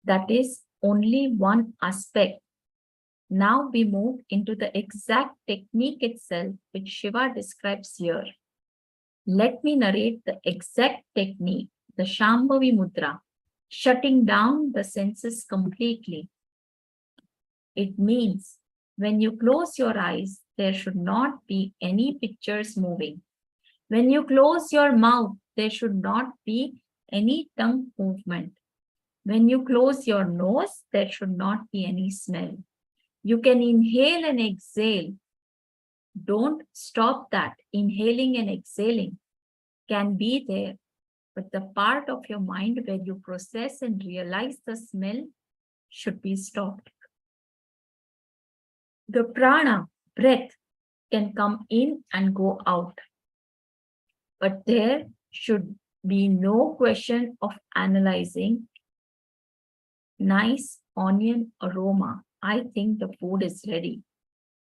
That is only one aspect. Now we move into the exact technique itself, which Shiva describes here. Let me narrate the exact technique, the Shambhavi Mudra, shutting down the senses completely. It means when you close your eyes, there should not be any pictures moving. When you close your mouth, there should not be any tongue movement. When you close your nose, there should not be any smell. You can inhale and exhale. Don't stop that. Inhaling and exhaling can be there, but the part of your mind where you process and realize the smell should be stopped. The prana, breath, can come in and go out, but there should be no question of analyzing. Nice onion aroma. I think the food is ready.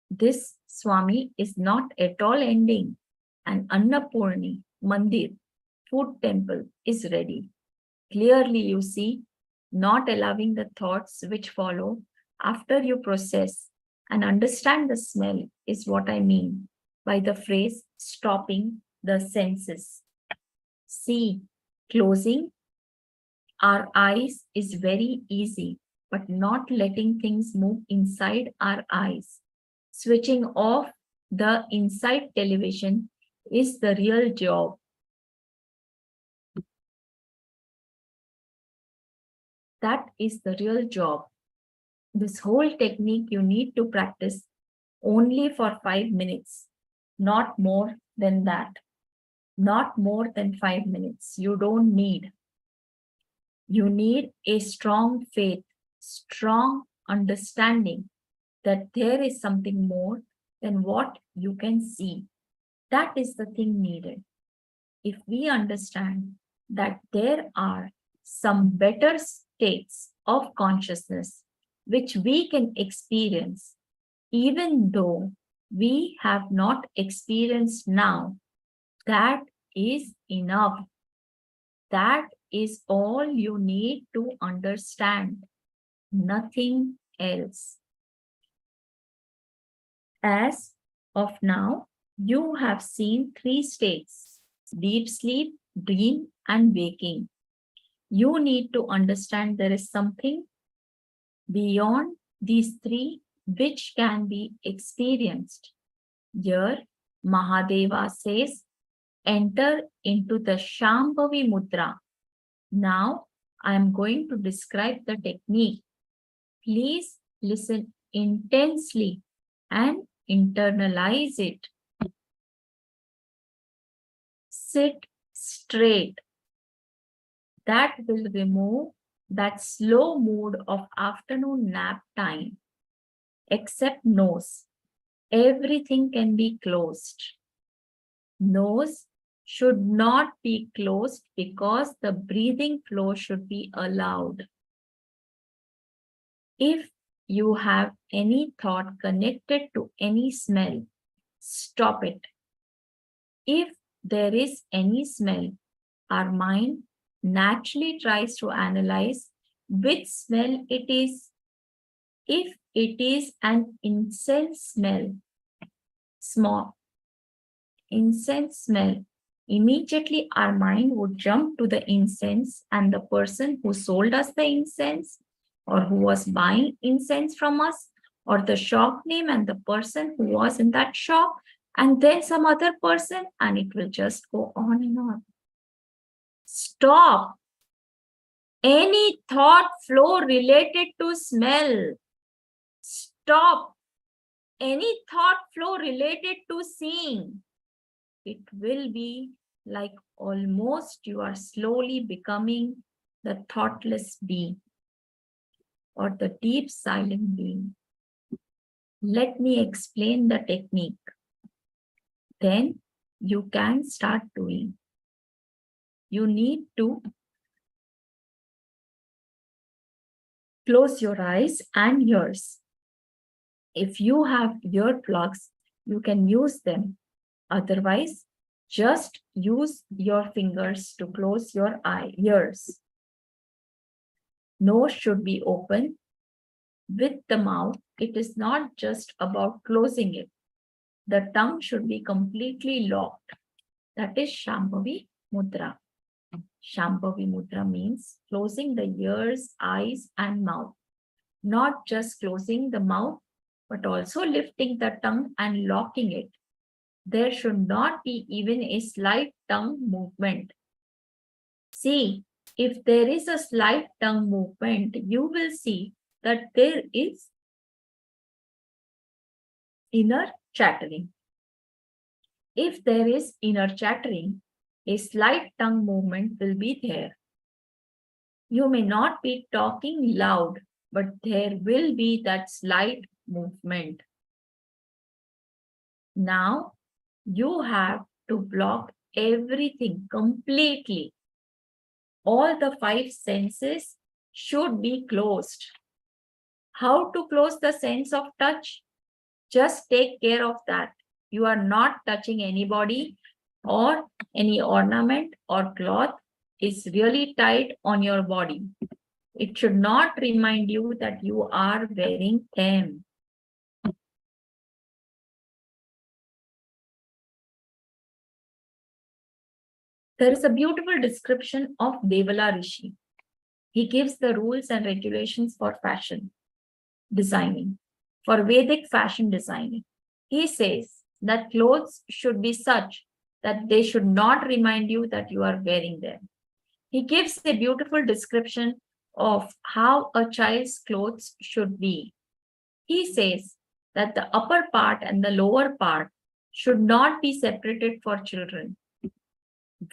This Swami is not at all ending. An Annapurni Mandir, food temple, is ready. Clearly you see, not allowing the thoughts which follow after you process and understand the smell is what I mean by the phrase stopping the senses. See, closing our eyes is very easy, but not letting things move inside our eyes. Switching off the inside television is the real job. That is the real job. This whole technique you need to practice only for 5 minutes, not more than that. Not more than 5 minutes. You don't need. You need a strong faith, strong understanding that there is something more than what you can see. That is the thing needed. If we understand that there are some better states of consciousness which we can experience, even though we have not experienced now, that is enough. That is all you need to understand. Nothing else. As of now, you have seen 3 states: deep sleep, dream, and waking. You need to understand there is something beyond these 3 which can be experienced. Here, Mahadeva says, enter into the Shambhavi Mudra. Now, I am going to describe the technique. Please listen intensely and internalize it. Sit straight. That will remove that slow mood of afternoon nap time. Except nose. Everything can be closed. Nose should not be closed because the breathing flow should be allowed. If you have any thought connected to any smell, stop it. If there is any smell, our mind naturally tries to analyze which smell it is. If it is an incense smell, immediately our mind would jump to the incense and the person who sold us the incense, or who was buying incense from us, or the shop name and the person who was in that shop, and then some other person, and it will just go on and on. Stop any thought flow related to smell. Stop any thought flow related to seeing. It will be like almost you are slowly becoming the thoughtless being or the deep silent being. Let me explain the technique. Then you can start doing. You need to close your eyes and ears. If you have earplugs, you can use them. Otherwise, just use your fingers to close your ears. Nose should be open. With the mouth, it is not just about closing it. The tongue should be completely locked. That is Shambhavi Mudra. Shambhavi Mudra means closing the ears, eyes, and mouth. Not just closing the mouth, but also lifting the tongue and locking it. There should not be even a slight tongue movement. See, if there is a slight tongue movement, you will see that there is inner chattering. If there is inner chattering, a slight tongue movement will be there. You may not be talking loud, but there will be that slight movement. Now, you have to block everything completely. All the 5 senses should be closed. How to close the sense of touch? Just take care of that. You are not touching anybody or any ornament or cloth is really tight on your body. It should not remind you that you are wearing them. There is a beautiful description of Devala Rishi. He gives the rules and regulations for fashion designing, for Vedic fashion designing. He says that clothes should be such that they should not remind you that you are wearing them. He gives a beautiful description of how a child's clothes should be. He says that the upper part and the lower part should not be separated for children.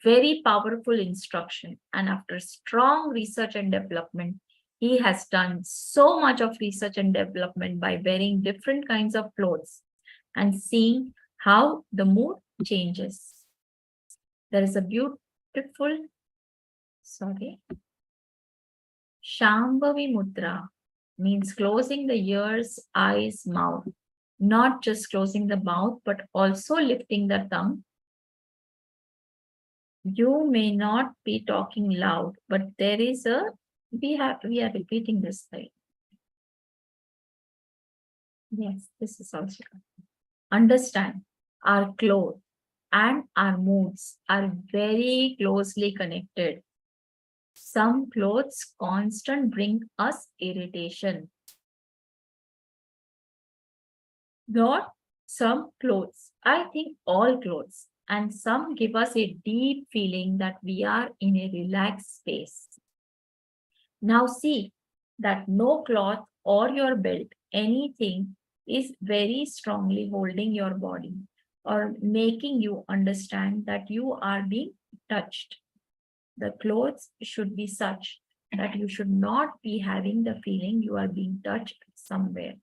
Very powerful instruction. And after strong research and development, he has done so much of research and development by wearing different kinds of clothes and seeing how the mood changes. There is a beautiful, Shambhavi Mudra means closing the ears, eyes, mouth. Not just closing the mouth, but also lifting the tongue. You may not be talking loud, but there is a, we are repeating this slide. Yes, this is also. Understand, our clothes and our moods are very closely connected. Some clothes constant bring us irritation. Not some clothes, I think all clothes. And some give us a deep feeling that we are in a relaxed space. Now see that no cloth or your belt, anything is very strongly holding your body or making you understand that you are being touched. The clothes should be such that you should not be having the feeling you are being touched somewhere.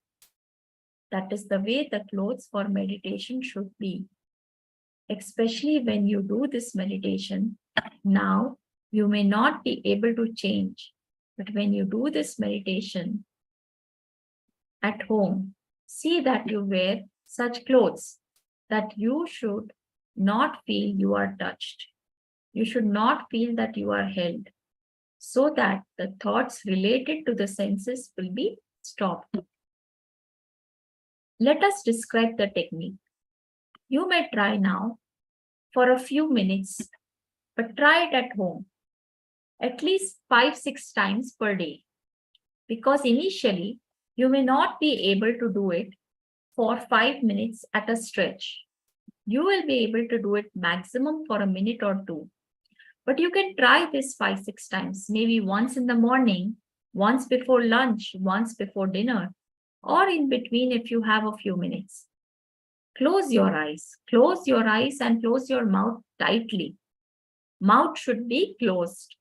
That is the way the clothes for meditation should be. Especially when you do this meditation, now you may not be able to change. But when you do this meditation at home, see that you wear such clothes that you should not feel you are touched. You should not feel that you are held, so that the thoughts related to the senses will be stopped. Let us describe the technique. You may try now for a few minutes, but try it at home, at least 5-6 times per day, because initially you may not be able to do it for 5 minutes at a stretch. You will be able to do it maximum for a minute or two. But you can try this 5-6 times, maybe once in the morning, once before lunch, once before dinner, or in between if you have a few minutes. Close your eyes and close your mouth tightly. Mouth should be closed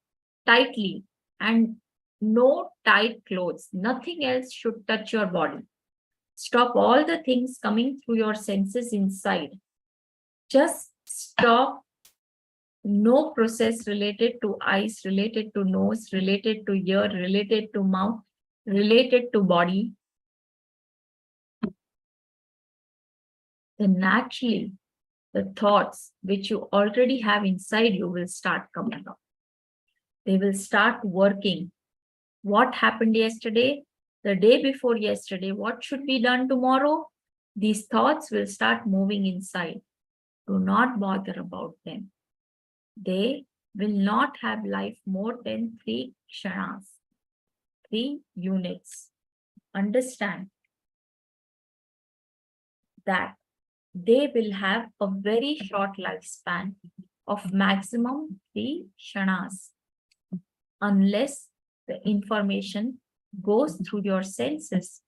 tightly and no tight clothes. Nothing else should touch your body. Stop all the things coming through your senses inside. Just stop. No process related to eyes, related to nose, related to ear, related to mouth, related to body. Then naturally, the thoughts which you already have inside you will start coming up. They will start working. What happened yesterday? The day before yesterday? What should be done tomorrow? These thoughts will start moving inside. Do not bother about them. They will not have life more than 3 kshanas, 3 units. Understand that they will have a very short lifespan of maximum 3 kshanas, unless the information goes through your senses.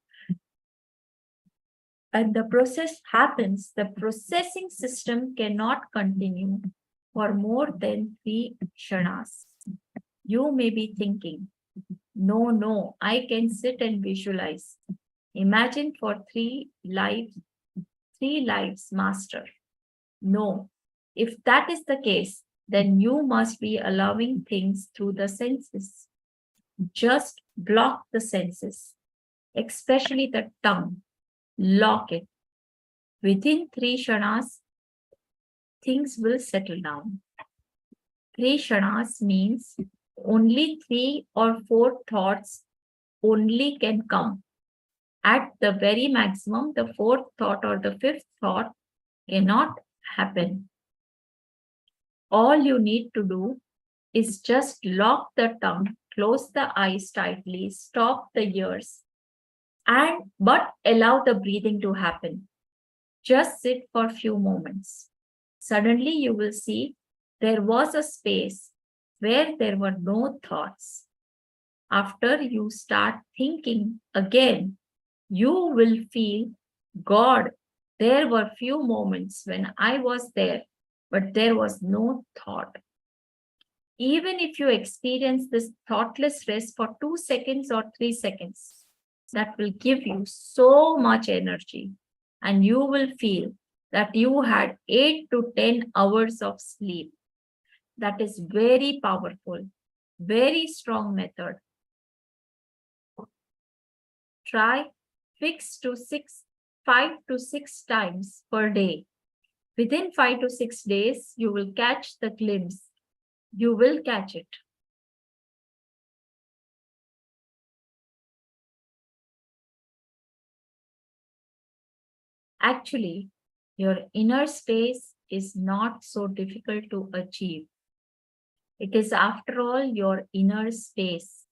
And the process happens, the processing system cannot continue for more than 3 kshanas. You may be thinking, no, I can sit and visualize. Imagine for 3 lives, master. No, if that is the case, then you must be allowing things through the senses. Just block the senses, especially the tongue. Lock it. Within 3 kshanas, things will settle down. 3 kshanas means only 3 or 4 thoughts only can come. At the very maximum, the 4th thought or the 5th thought cannot happen. All you need to do is just lock the tongue, close the eyes tightly, stop the ears, but allow the breathing to happen. Just sit for a few moments. Suddenly you will see there was a space where there were no thoughts. After you start thinking again, you will feel, God, there were few moments when I was there, but there was no thought. Even if you experience this thoughtless rest for 2 seconds or 3 seconds, that will give you so much energy, and you will feel that you had 8 to 10 hours of sleep. That is very powerful, very strong method. Try 5 to 6 times per day. Within 5 to 6 days, you will catch the glimpse. You will catch it. Actually, your inner space is not so difficult to achieve. It is, after all, your inner space.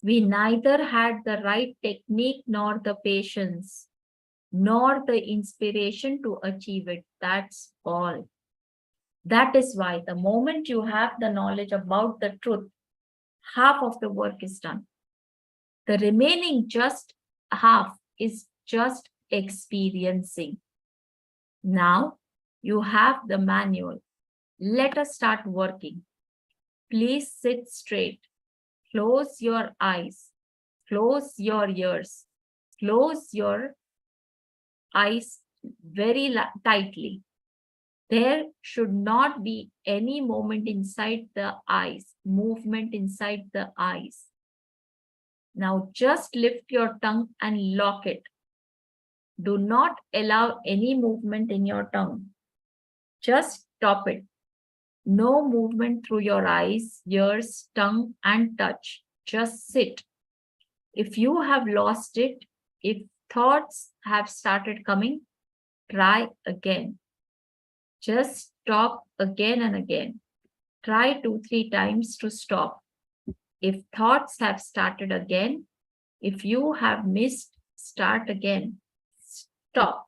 We neither had the right technique nor the patience, nor the inspiration to achieve it. That's all. That is why the moment you have the knowledge about the truth, half of the work is done. The remaining just half is just experiencing. Now you have the manual. Let us start working. Please sit straight. Close your eyes. Close your ears. Close your eyes very tightly. There should not be any movement inside the eyes, movement inside the eyes. Now just lift your tongue and lock it. Do not allow any movement in your tongue. Just stop it. No movement through your eyes, ears, tongue, and touch. Just sit. If you have lost it, if thoughts have started coming, try again. Just stop again and again. Try 2-3 times to stop. If thoughts have started again, if you have missed, start again. Stop.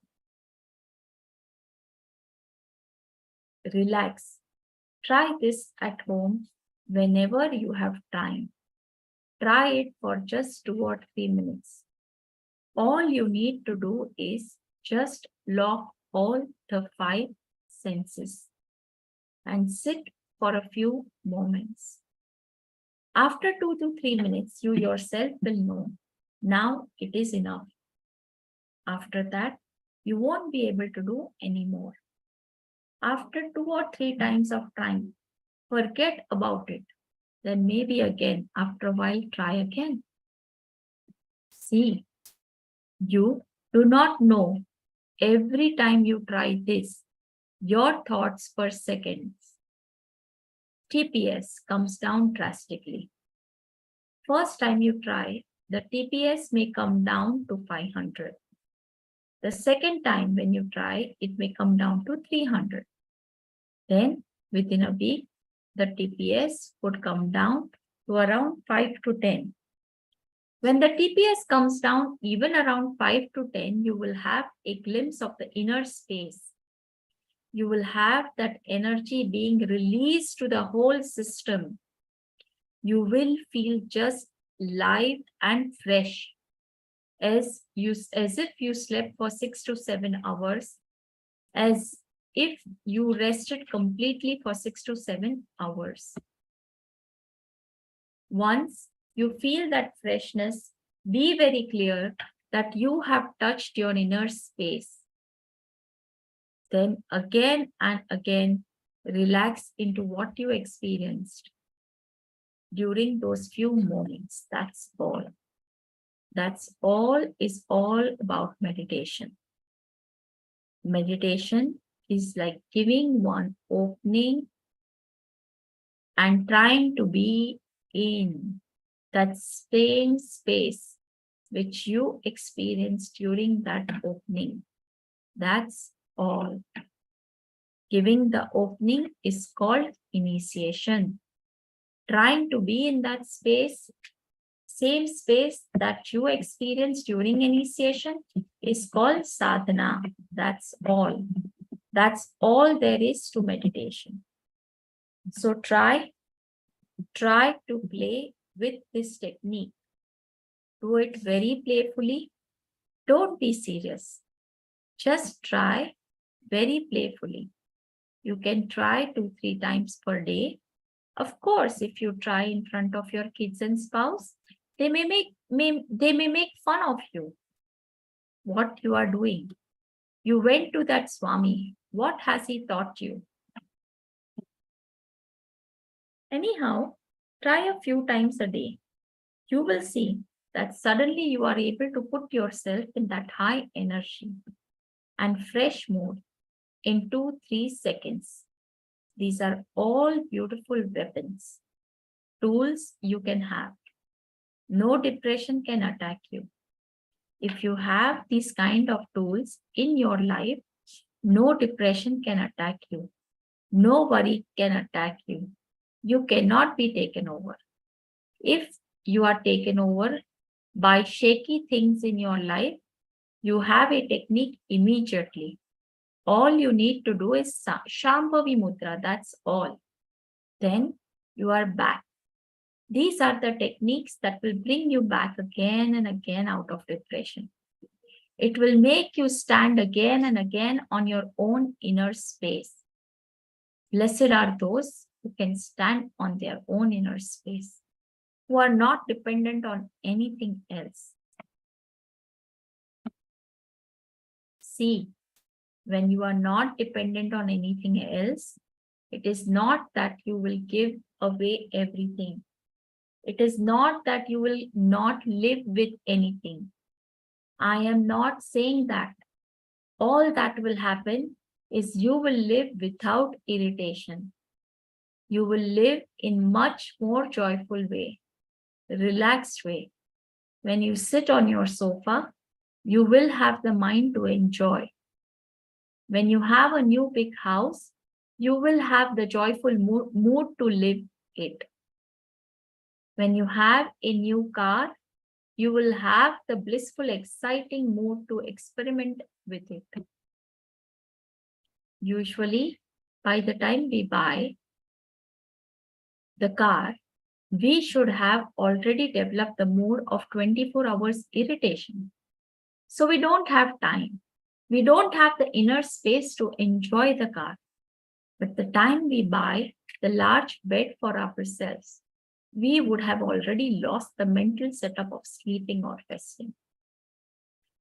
Relax. Try this at home whenever you have time. Try it for just 2 or 3 minutes. All you need to do is just lock all the 5 senses and sit for a few moments. After 2 to 3 minutes, you yourself will know, now it is enough. After that, you won't be able to do any more. After 2 or 3 times of trying, forget about it. Then maybe again, after a while, try again. See, you do not know every time you try this, your thoughts per second, TPS comes down drastically. First time you try, the TPS may come down to 500. The second time when you try, it may come down to 300. Then within a week, the TPS would come down to around 5 to 10. When the TPS comes down even around 5 to 10, you will have a glimpse of the inner space. You will have that energy being released to the whole system. You will feel just live and fresh, as if you slept for 6 to 7 hours, as if you rested completely for 6 to 7 hours. Once you feel that freshness, be very clear that you have touched your inner space. Then again and again, relax into what you experienced during those few moments. That's all. That's all is all about meditation. Meditation is like giving one opening and trying to be in that same space which you experienced during that opening. That's all. Giving the opening is called initiation. Trying to be in that space, same space that you experienced during initiation, is called sadhana. That's all. That's all there is to meditation. So try to play with this technique. Do it very playfully. Don't be serious. Just try very playfully. You can try 2-3 times per day. Of course, if you try in front of your kids and spouse, they may make fun of you. What you are doing. You went to that Swami. What has he taught you? Anyhow, try a few times a day. You will see that suddenly you are able to put yourself in that high energy and fresh mode in 2-3 seconds. These are all beautiful weapons, tools you can have. No depression can attack you. If you have these kind of tools in your life, no depression can attack you. No worry can attack you. You cannot be taken over. If you are taken over by shaky things in your life, you have a technique immediately. All you need to do is Shambhavi Mudra, that's all. Then you are back. These are the techniques that will bring you back again and again out of depression. It will make you stand again and again on your own inner space. Blessed are those who can stand on their own inner space, who are not dependent on anything else. See, when you are not dependent on anything else, it is not that you will give away everything. It is not that you will not live with anything. I am not saying that. All that will happen is you will live without irritation. You will live in much more joyful way, relaxed way. When you sit on your sofa, you will have the mind to enjoy. When you have a new big house, you will have the joyful mood to live it. When you have a new car, you will have the blissful, exciting mood to experiment with it. Usually, by the time we buy, the car, we should have already developed the mode of 24 hours irritation. So we don't have time. We don't have the inner space to enjoy the car. But the time we buy the large bed for ourselves, we would have already lost the mental setup of sleeping or resting.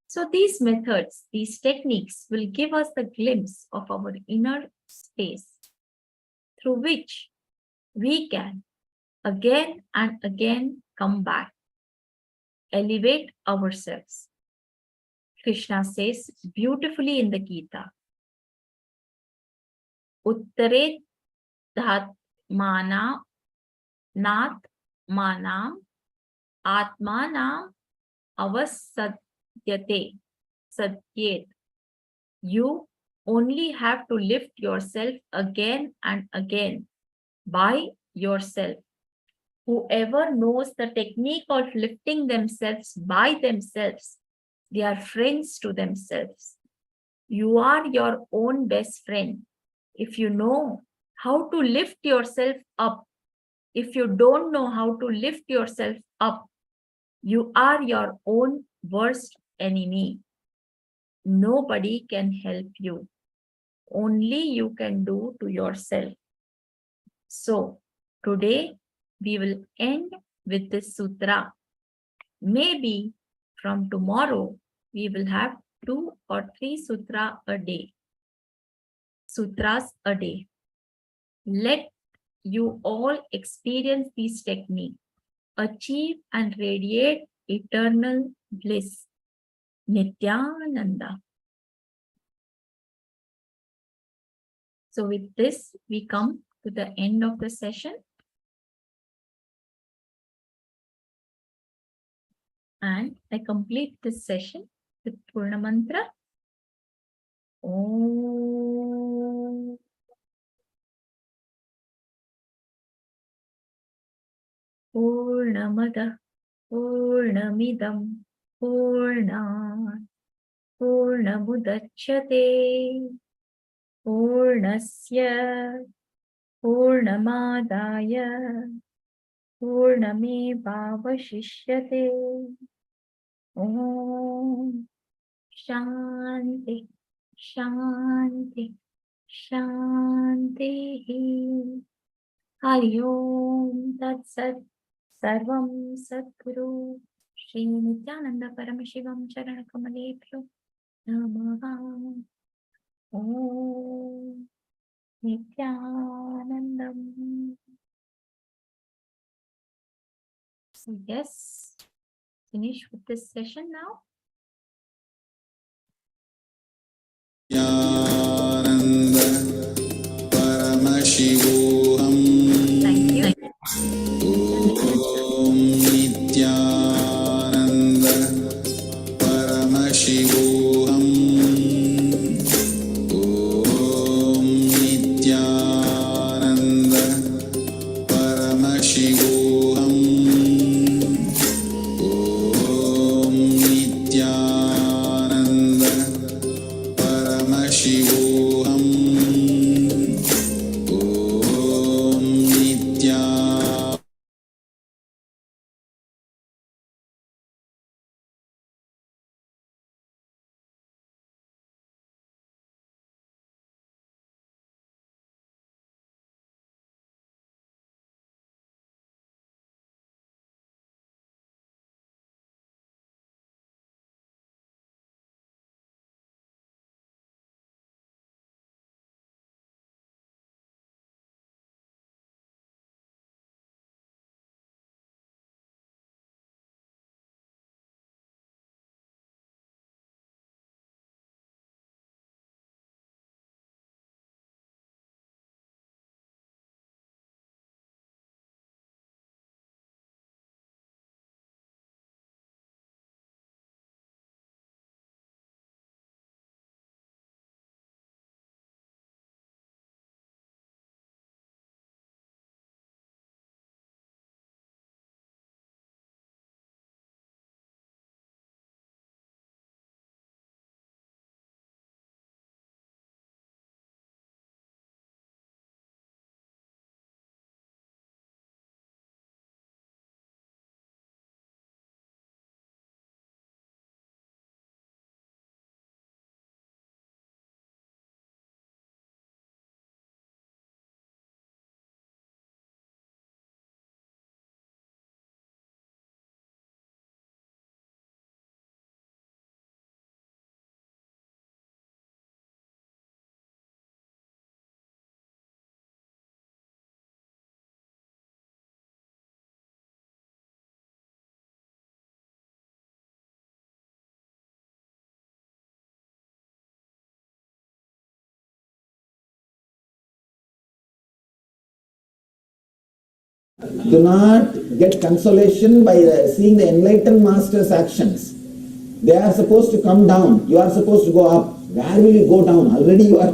So these methods, these techniques will give us the glimpse of our inner space through which we can again and again come back, elevate ourselves. Krishna says beautifully in the Gita, Uttare dhat mana nat manam atmanam avasadyate sadyet. You only have to lift yourself again and again by yourself. Whoever knows the technique of lifting themselves by themselves, they are friends to themselves. You are your own best friend. If you know how to lift yourself up, if you don't know how to lift yourself up, you are your own worst enemy. Nobody can help you. Only you can do to yourself. So today we will end with this sutra. Maybe from tomorrow we will have 2 or 3 sutras a day. Let you all experience this technique, achieve and radiate eternal bliss. Nithyananda. So with this, we come to the end of the session. And I complete this session with Purna Mantra. Om. Purnamada Purnamidam Purnat Purnamudachyate Purnasya Purnamadaya Purnamevavashishyate. Om Shanti Shanti Shanti. Hari Om Tat Sat. Sarvam Sadguru Shri Nithyananda Paramashivam Charanakamalephyo Namaha. Om Nithyanandam. So yes, finish with this session now. Nityananda Paramashivoham. Thank you. Om Nityananda Paramashivoham. Om Nityananda Paramashivoham. Om Nityananda Paramashivoham. Do not get consolation by seeing the enlightened master's actions. They are supposed to come down. You are supposed to go up. Where will you go down? Already you are.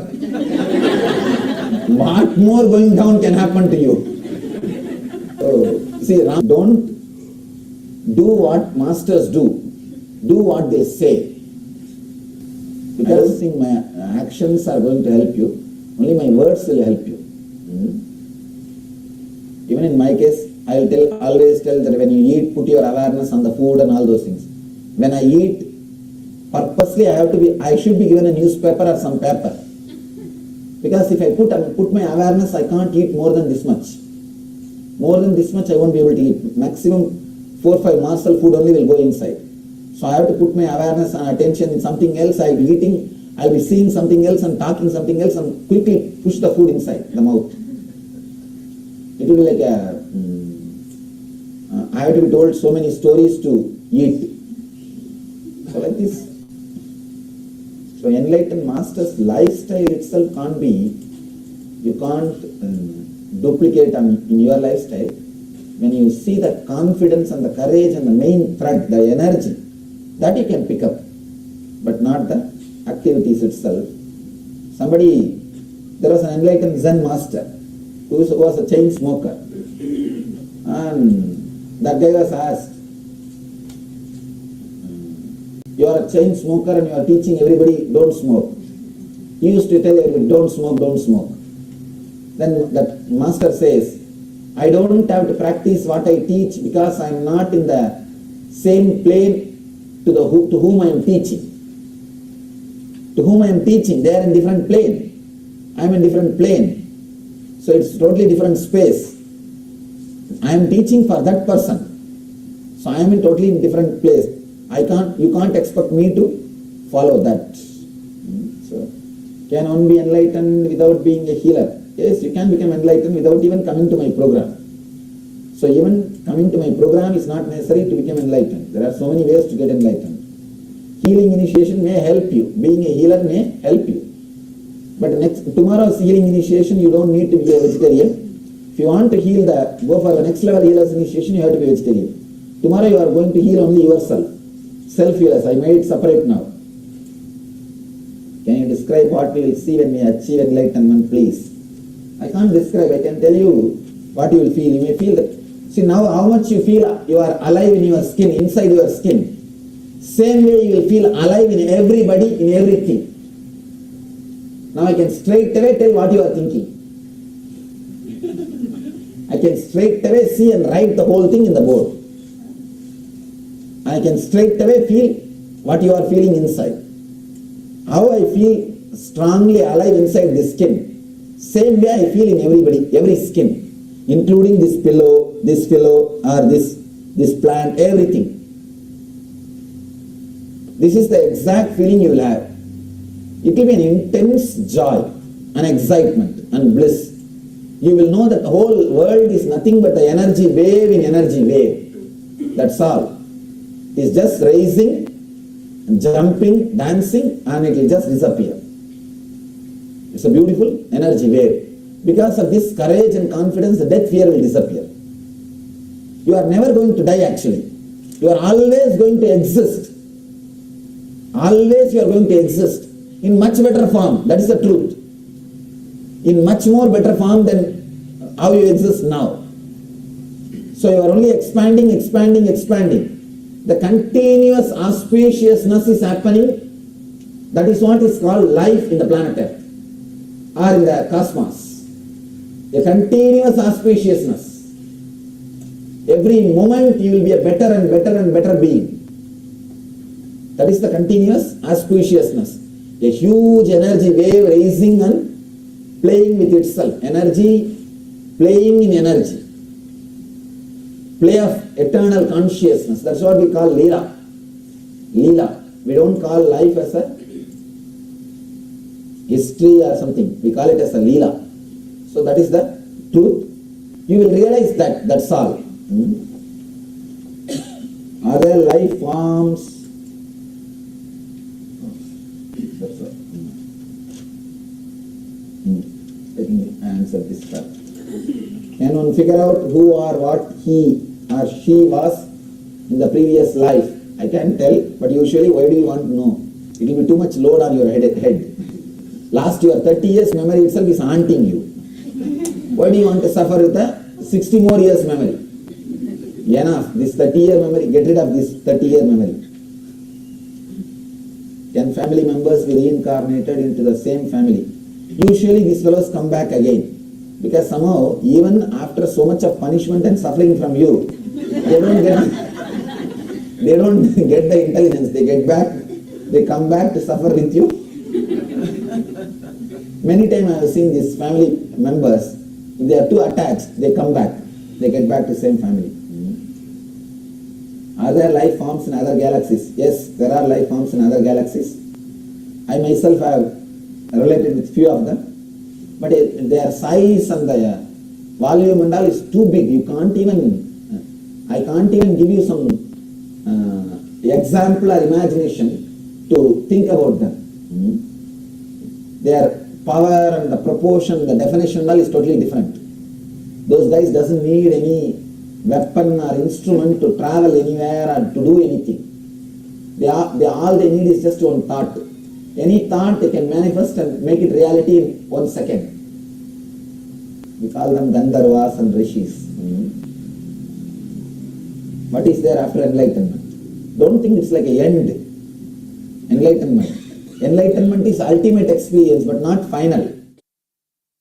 What more going down can happen to you? Oh, see, Ram, don't do what masters do. Do what they say. Because I don't think my actions are going to help you. Only my words will help you. Even in my case, I will always tell that when you eat, put your awareness on the food and all those things. When I eat, purposely I should be given a newspaper or some paper. Because if I put my awareness, I can't eat more than this much. More than this much I won't be able to eat. Maximum 4 or 5 morsel food only will go inside. So I have to put my awareness and attention in something else. I'll be eating, I'll be seeing something else and talking something else and quickly push the food inside the mouth. It will be like I have to be told so many stories to eat. So like this. So enlightened master's lifestyle itself can't be, you can't duplicate in your lifestyle. When you see the confidence and the courage and the main thread, the energy, that you can pick up, but not the activities itself. There was an enlightened Zen master who was a chain smoker, and that guy was asked, you are a chain smoker and you are teaching everybody don't smoke. He used to tell everybody don't smoke, don't smoke. Then that master says, I don't have to practice what I teach because I am not in the same plane to whom I am teaching. To whom I am teaching, they are in different plane. I am in different plane. So it's totally different space. I am teaching for that person. So I am in totally in different place. You can't expect me to follow that. So can one be enlightened without being a healer? Yes, you can become enlightened without even coming to my program. So even coming to my program is not necessary to become enlightened. There are so many ways to get enlightened. Healing initiation may help you. Being a healer may help you. But tomorrow's healing initiation, you don't need to be a vegetarian. If you want to go for the next level healer's initiation, you have to be vegetarian. Tomorrow you are going to heal only yourself. Self-healers, I made it separate now. Can you describe what we will see when we achieve enlightenment, please? I can't describe, I can tell you what you will feel. You may feel that, see now how much you feel you are alive in your skin, inside your skin. Same way you will feel alive in everybody, in everything. Now I can straight away tell what you are thinking. I can straight away see and write the whole thing in the board. I can straight away feel what you are feeling inside. How I feel strongly alive inside this skin. Same way I feel in everybody, every skin, including this pillow, or this plant, everything. This is the exact feeling you will have. It will be an intense joy, an excitement and bliss. You will know that the whole world is nothing but the energy wave in energy wave. That's all. It is just rising, jumping, dancing, and it will just disappear. It's a beautiful energy wave. Because of this courage and confidence, the death fear will disappear. You are never going to die actually. You are always going to exist. Always you are going to exist in much better form. That is the truth. In much more better form than how you exist now. So you are only expanding. The continuous auspiciousness is happening. That is what is called life in the planet Earth or in the cosmos. A continuous auspiciousness. Every moment you will be a better and better being. That is the continuous auspiciousness. A huge energy wave rising and playing with itself. Energy playing in energy. Play of eternal consciousness. That's what we call Leela. Leela. We don't call life as a history or something. We call it as a Leela. So that is the truth. You will realize that. That's all. Other life forms. That's all. Let me answer this part. Can one figure out who or what he or she was in the previous life? I can tell, but usually why do you want to know? It will be too much load on your head. Last your 30 years memory itself is haunting you. Why do you want to suffer with a 60 more years memory? Enough, this 30-year memory, get rid of this 30-year memory. Can family members be reincarnated into the same family? Usually these fellows come back again. Because somehow, even after so much of punishment and suffering from you, they don't get the intelligence. They come back to suffer with you. Many times I have seen these family members, if they are too attached, they come back. They get back to the same family. Are there life forms in other galaxies? Yes, there are life forms in other galaxies. I myself have related with few of them. But their size and the volume and all is too big. I can't even give you some example or imagination to think about them. Their power and the proportion, the definition and all is totally different. Those guys doesn't need any weapon or instrument to travel anywhere or to do anything. All they need is just one thought. Any thought they can manifest and make it reality in 1 second. We call them Gandharvas and Rishis. What is there after enlightenment? Don't think it's like an end. Enlightenment. Enlightenment is ultimate experience but not final.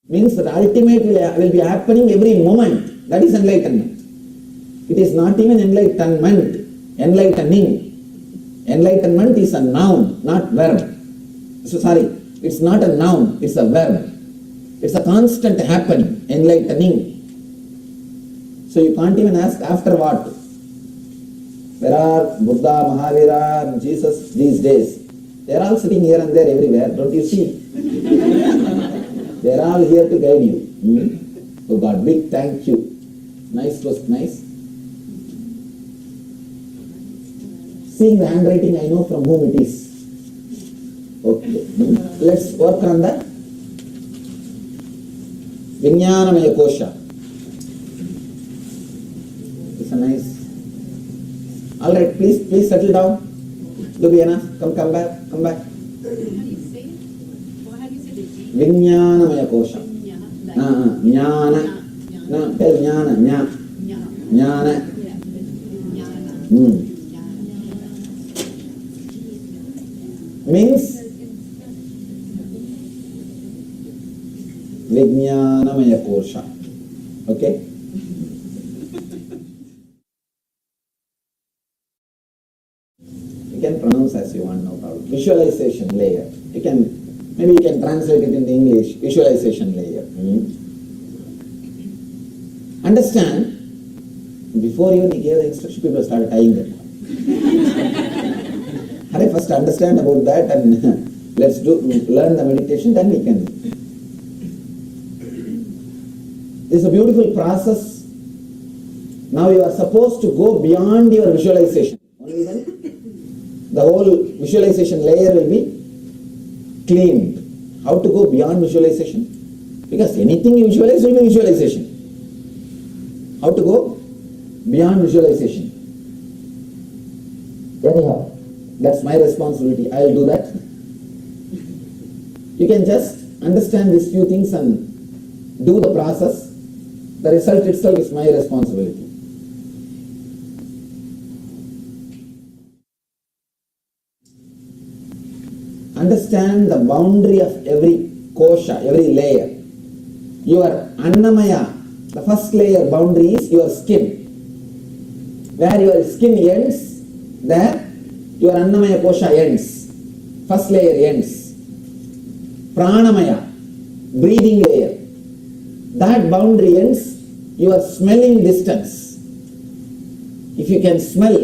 Means that ultimate will be happening every moment. That is enlightenment. It is not even enlightenment. Enlightening. Enlightenment is a noun, not verb. It's not a noun, it's a verb. It's a constant happening, enlightening. So you can't even ask after what. Where are Buddha, Mahavira, and Jesus these days? They are all sitting here and there everywhere, don't you see? They are all here to guide you. Oh God, big thank you. Nice, was nice. Seeing the handwriting, I know from whom it is. Okay, let's work on that. Vijnanamaya kosha. It's a nice. All right, please settle down. Do be enough. Come back. How do you say it? Well, how do you say it? Vijnanamaya kosha. Jnana. No, tell jnana. Jnana. Means Vijnanamaya kosha. Okay? You can pronounce as you want, no problem. Visualization layer. Maybe you can translate it into English. Visualization layer. Understand, before even he gave the instruction, people started tying it. First understand about that and let's learn the meditation, then we can. This is a beautiful process. Now you are supposed to go beyond your visualization. Only then the whole visualization layer will be cleaned. How to go beyond visualization? Because anything you visualize will be visualization. How to go beyond visualization? Anyhow, that's my responsibility. I'll do that. You can just understand these few things and do the process. The result itself is my responsibility. Understand the boundary of every kosha, every layer. Your annamaya, the first layer boundary is your skin. Where your skin ends, there your annamaya kosha ends. First layer ends. Pranamaya, breathing layer. That boundary ends your smelling distance. If you can smell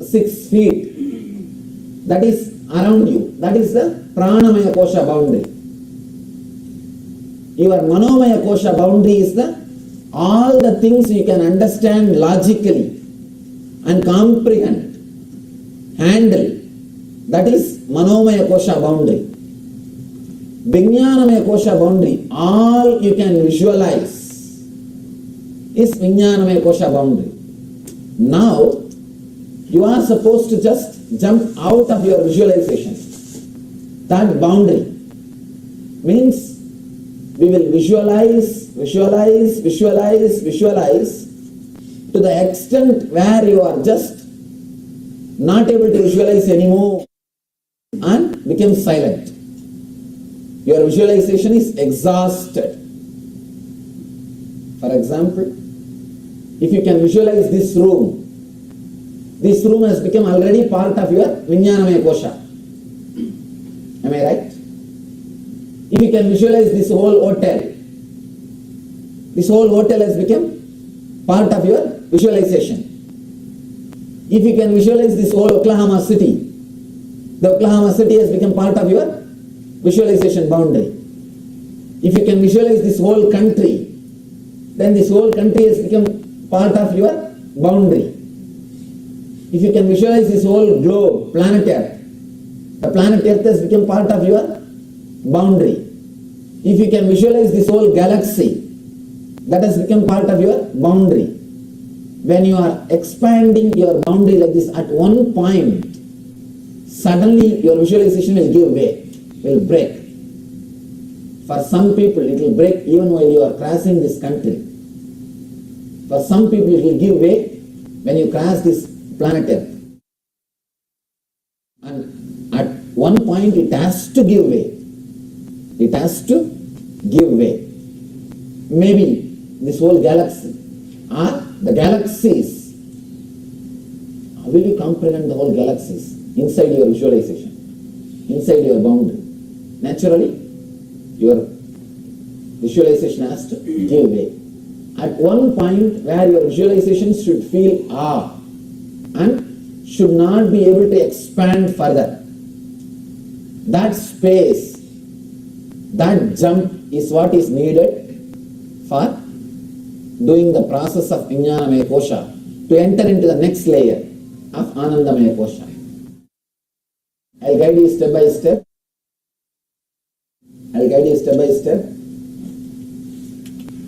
6 feet, that is around you. That is the pranamaya kosha boundary. Your manomaya kosha boundary is all the things you can understand logically and comprehend, handle. That is manomaya kosha boundary. Vijnanamaya kosha boundary, all you can visualize. is Vijnanamaya Kosha boundary. Now, you are supposed to just jump out of your visualization. That boundary means we will visualize to the extent where you are just not able to visualize anymore and become silent. Your visualization is exhausted. For example, if you can visualize this room has become already part of your Vijnanamaya Kosha. Am I right? If you can visualize this whole hotel has become part of your visualization. If you can visualize this whole Oklahoma City, the Oklahoma City has become part of your visualization boundary. If you can visualize this whole country, then this whole country has become part of your boundary. If you can visualize this whole globe, planet Earth, the planet Earth has become part of your boundary. If you can visualize this whole galaxy, that has become part of your boundary. When you are expanding your boundary like this, at one point, suddenly your visualization will give way, will break. For some people, it will break even while you are crossing this country. For some people, it will give way when you cross this planet Earth. And at one point, it has to give way. It has to give way. Maybe this whole galaxy or the galaxies. Will you comprehend the whole galaxies inside your visualization, inside your boundary? Naturally, your visualization has to give way. At one point where your visualization should feel awe and should not be able to expand further. That space, that jump is what is needed for doing the process of Vijnanamaya Kosha to enter into the next layer of Anandamaya Kosha. I'll guide you step by step.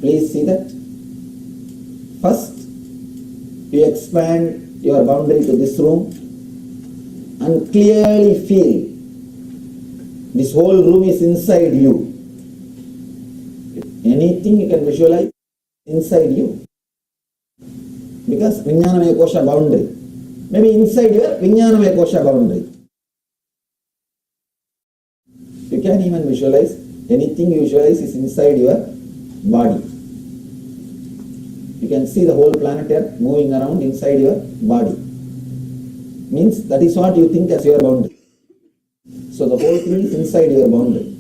Please see that. First, you expand your boundary to this room and clearly feel this whole room is inside you. Anything you can visualize inside you. Because Vijnanamaya Kosha boundary. Maybe inside your Vijnanamaya Kosha boundary. You can even visualize, anything you visualize is inside your body. You can see the whole planet Earth moving around inside your body. Means that is what you think as your boundary. So the whole thing is inside your boundary.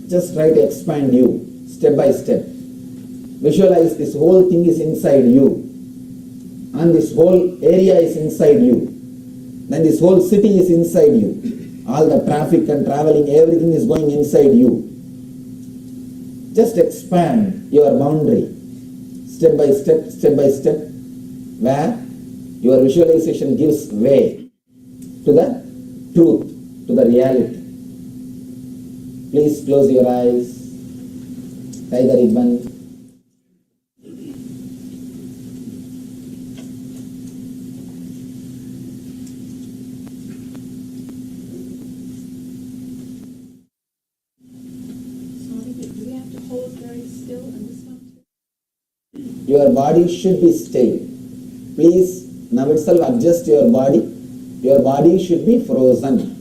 Just try to expand you step by step. Visualize this whole thing is inside you. And this whole area is inside you. Then this whole city is inside you. All the traffic and traveling, everything is going inside you. Just expand your boundary step by step, where your visualization gives way to the truth, to the reality. Please close your eyes, tie the ribbon. Your body should be still. Please, now itself adjust your body. Your body should be frozen.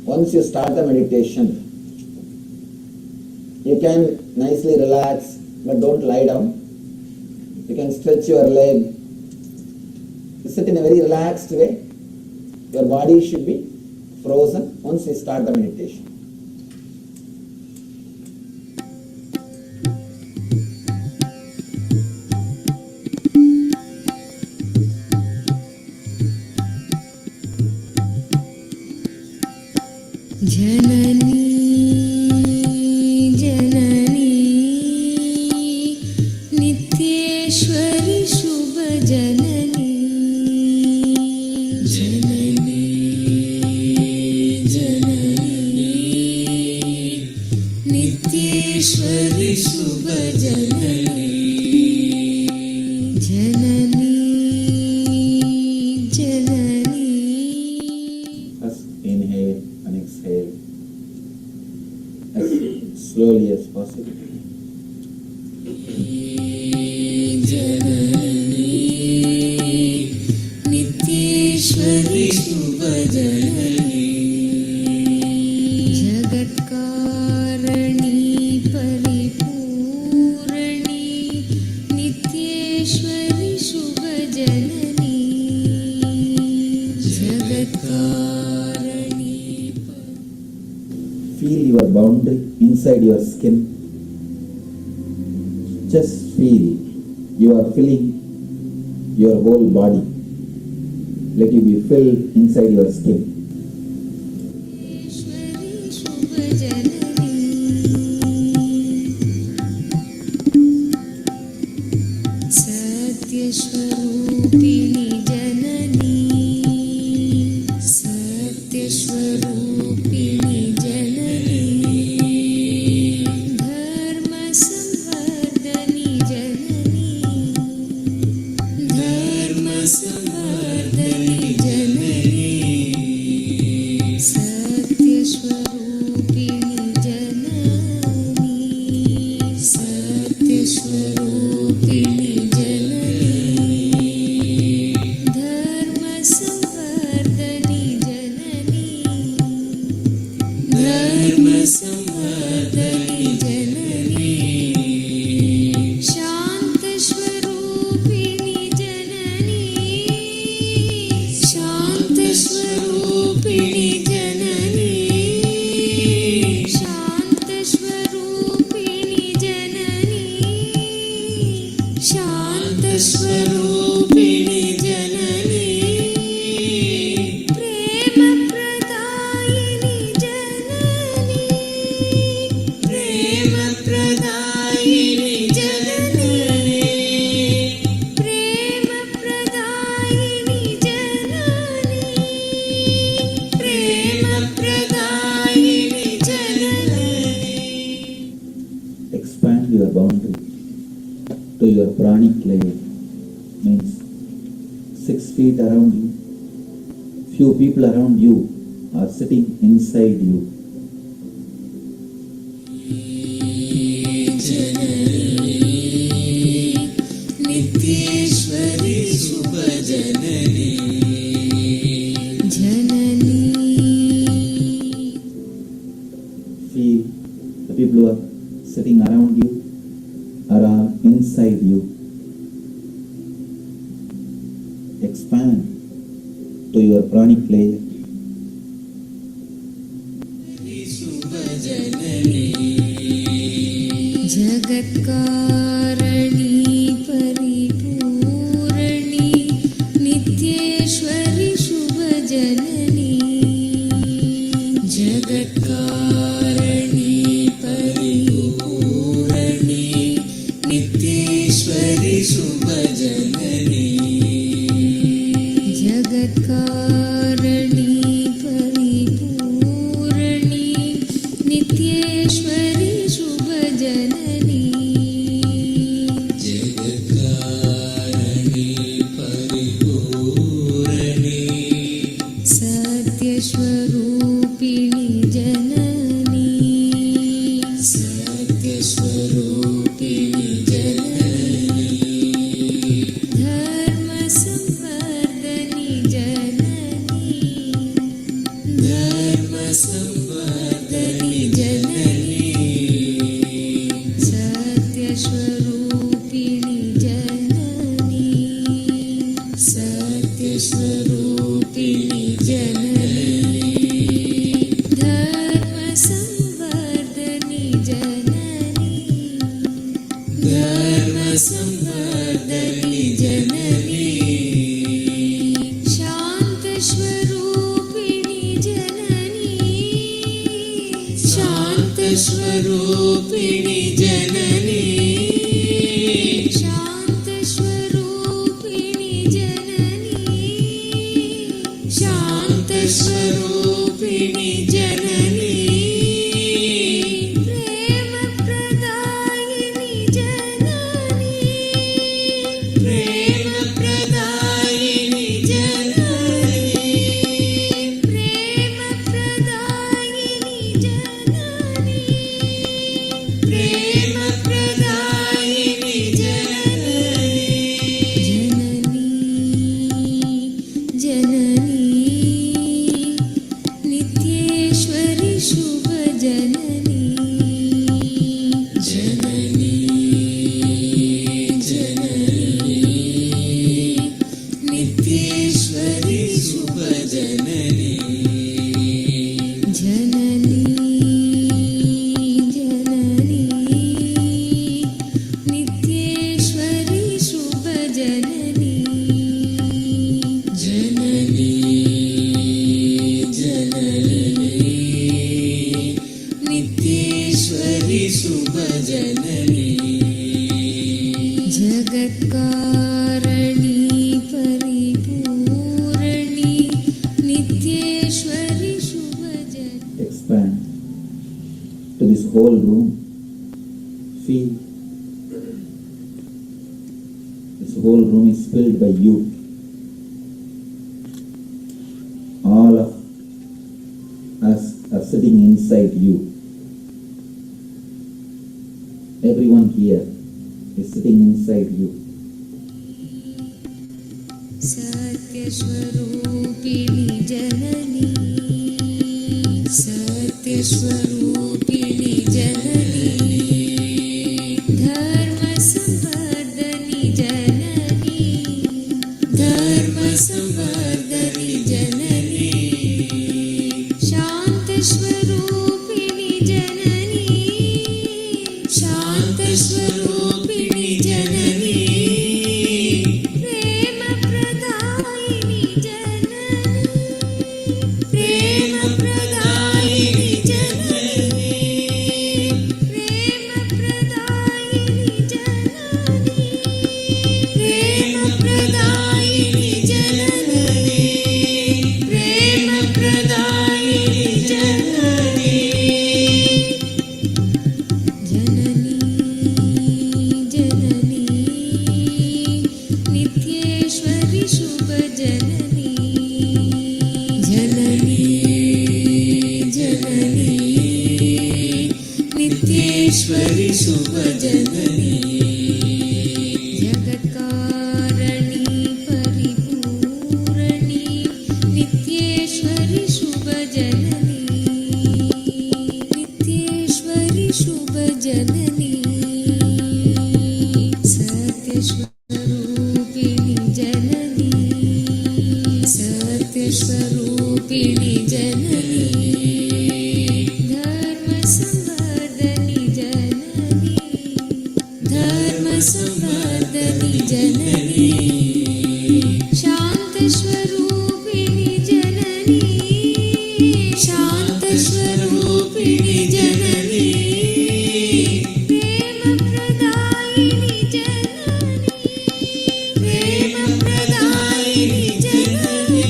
Once you start the meditation, you can nicely relax, but don't lie down. You can stretch your leg. You sit in a very relaxed way. Your body should be frozen once you start the meditation. नित्येश्वरि शुभ जननी नित्येश्वरि शुभजननी जगत्कारिणी Feel your boundary inside your skin. Just feel you are filling your whole body. Let you be filled inside your skin. ईश्वरि शुभजननी सत्यस्वरूपिणी जननी सत्यस्वरूपिणी जननी धर्मसंवर्धनी जननी धर्मसंवर्धनी जननी सत्यस्वरूपिणी जननी सत्यस्वरूपिणी जननी धर्मसंवर्धनी जननी धर्मसंवर्धनी जननी शान्तस्वरूपिणी जननी शान्तस्वरूपिणी जननी शान्तस्वरूपिणी जननी शान्तस्वरूपिणी जननी प्रेमप्रदायिनी जननी प्रेमप्रदायिनी जननी प्रेमप्रदायिनी जननी प्रेमप्रदायिनी जननी Expand your boundary to your pranic layer. Means 6 feet around you. Few people around you are sitting inside you. नित्येश्वरि शुभजननी जननी Feel the people who are sitting around you or are inside you. Expand to your pranic layer. जगत्कारिणी परिपूरणी नित्येश्वरि शुभजननी जगत्कारिणी परिपूरणी नित्येश्वरि शुभजननी जगत्कारिणी परिपूरणी नित्येश्वरि शुभजननी जगत्कारिणी परिपूरणी सत्यस्वरूपिणी जननी सत्यस्वरूपिणी जननी धर्मसंवर्धनी जननी धर्मसंवर्धनी जननी सत्यस्वरूपिणी जननी सत्यस्वरूपिणी जननी धर्मसंवर्धनी जननी धर्मसंवर्धनी जननी शान्तस्वरूपिणी जननी शान्तस्वरूपिणी जननी शान्तस्वरूपिणी जननी शान्तस्वरूपिणी जननी प्रेमप्रदायिनी जननी प्रेमप्रदायिनी जननी प्रेमप्रदायिनी जननी प्रेमप्रदायिनी जननी जननी जननी जननी जननी जननी नित्येश्वरी शुभ जननी जगत्कारणी परिपूरणी नित्येश्वरी शुभ जननी. Expand to this whole room. Feel this whole room is filled by you. All of us are sitting inside you. Everyone here is sitting inside you. सत्यस्वरूपिणी जननी सत्यस्वरूपिणी जननी धर्मसंवर्धनी जननी धर्मसंवर्धनी जननी शान्तस्वरूपिणी जननी शान्तस्वरूपिणी जननी प्रेमप्रदायिनी जननी प्रेमप्रदायिनी जननी प्रेमप्रदायिनी जननी प्रेमप्रदायिनी जननी प्रेमप्रदायिनी जननी जननी जननी नित्येश्वरी शुभ जननी जननी जननी नित्येश्वरी शुभ जननी जगत्कारणी परिपूरणी नित्येश्वरी शुभ जननी नित्येश्वरी शुभ जननी सत्यस्वरूपिणी जननी सत्यस्वरूपिणी जननी धर्मसंवर्धनी जननी धर्मसंवर्धनी जननी शान्तस्वरूपिणी जननी शान्तस्वरूपिणी जननी प्रेमप्रदायिनी जननी प्रेमप्रदायिनी जननी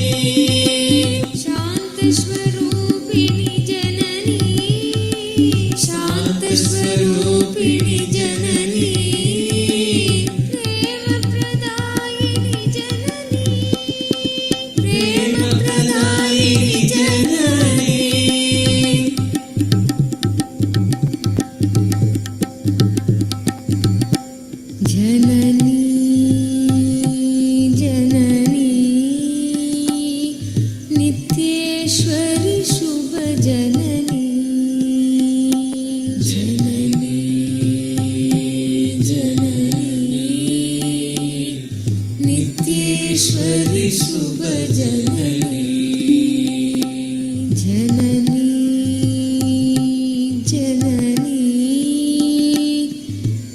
शान्तस्वरूपिणी जननी शान्तस्वरूपिणी जननी प्रेमप्रदायिनी जननी प्रेमप्रदायिनी जननी जननी जननी नित्येश्वरी शुभ जननी जननी जननी नित्येश्वरी शुभ जननी जननी जननी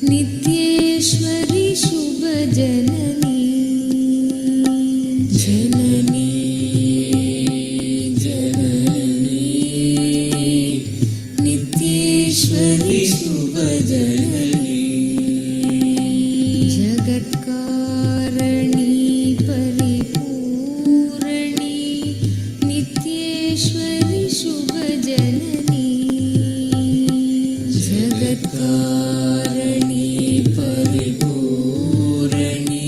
नित्येश्वरी शुभ जननी जननी जननी नित्येश्वरी शुभ जननी जगत्कारणी परिपूरणी नित्येश्वरी शुभ जननी जगत्कारणी परिपूरणी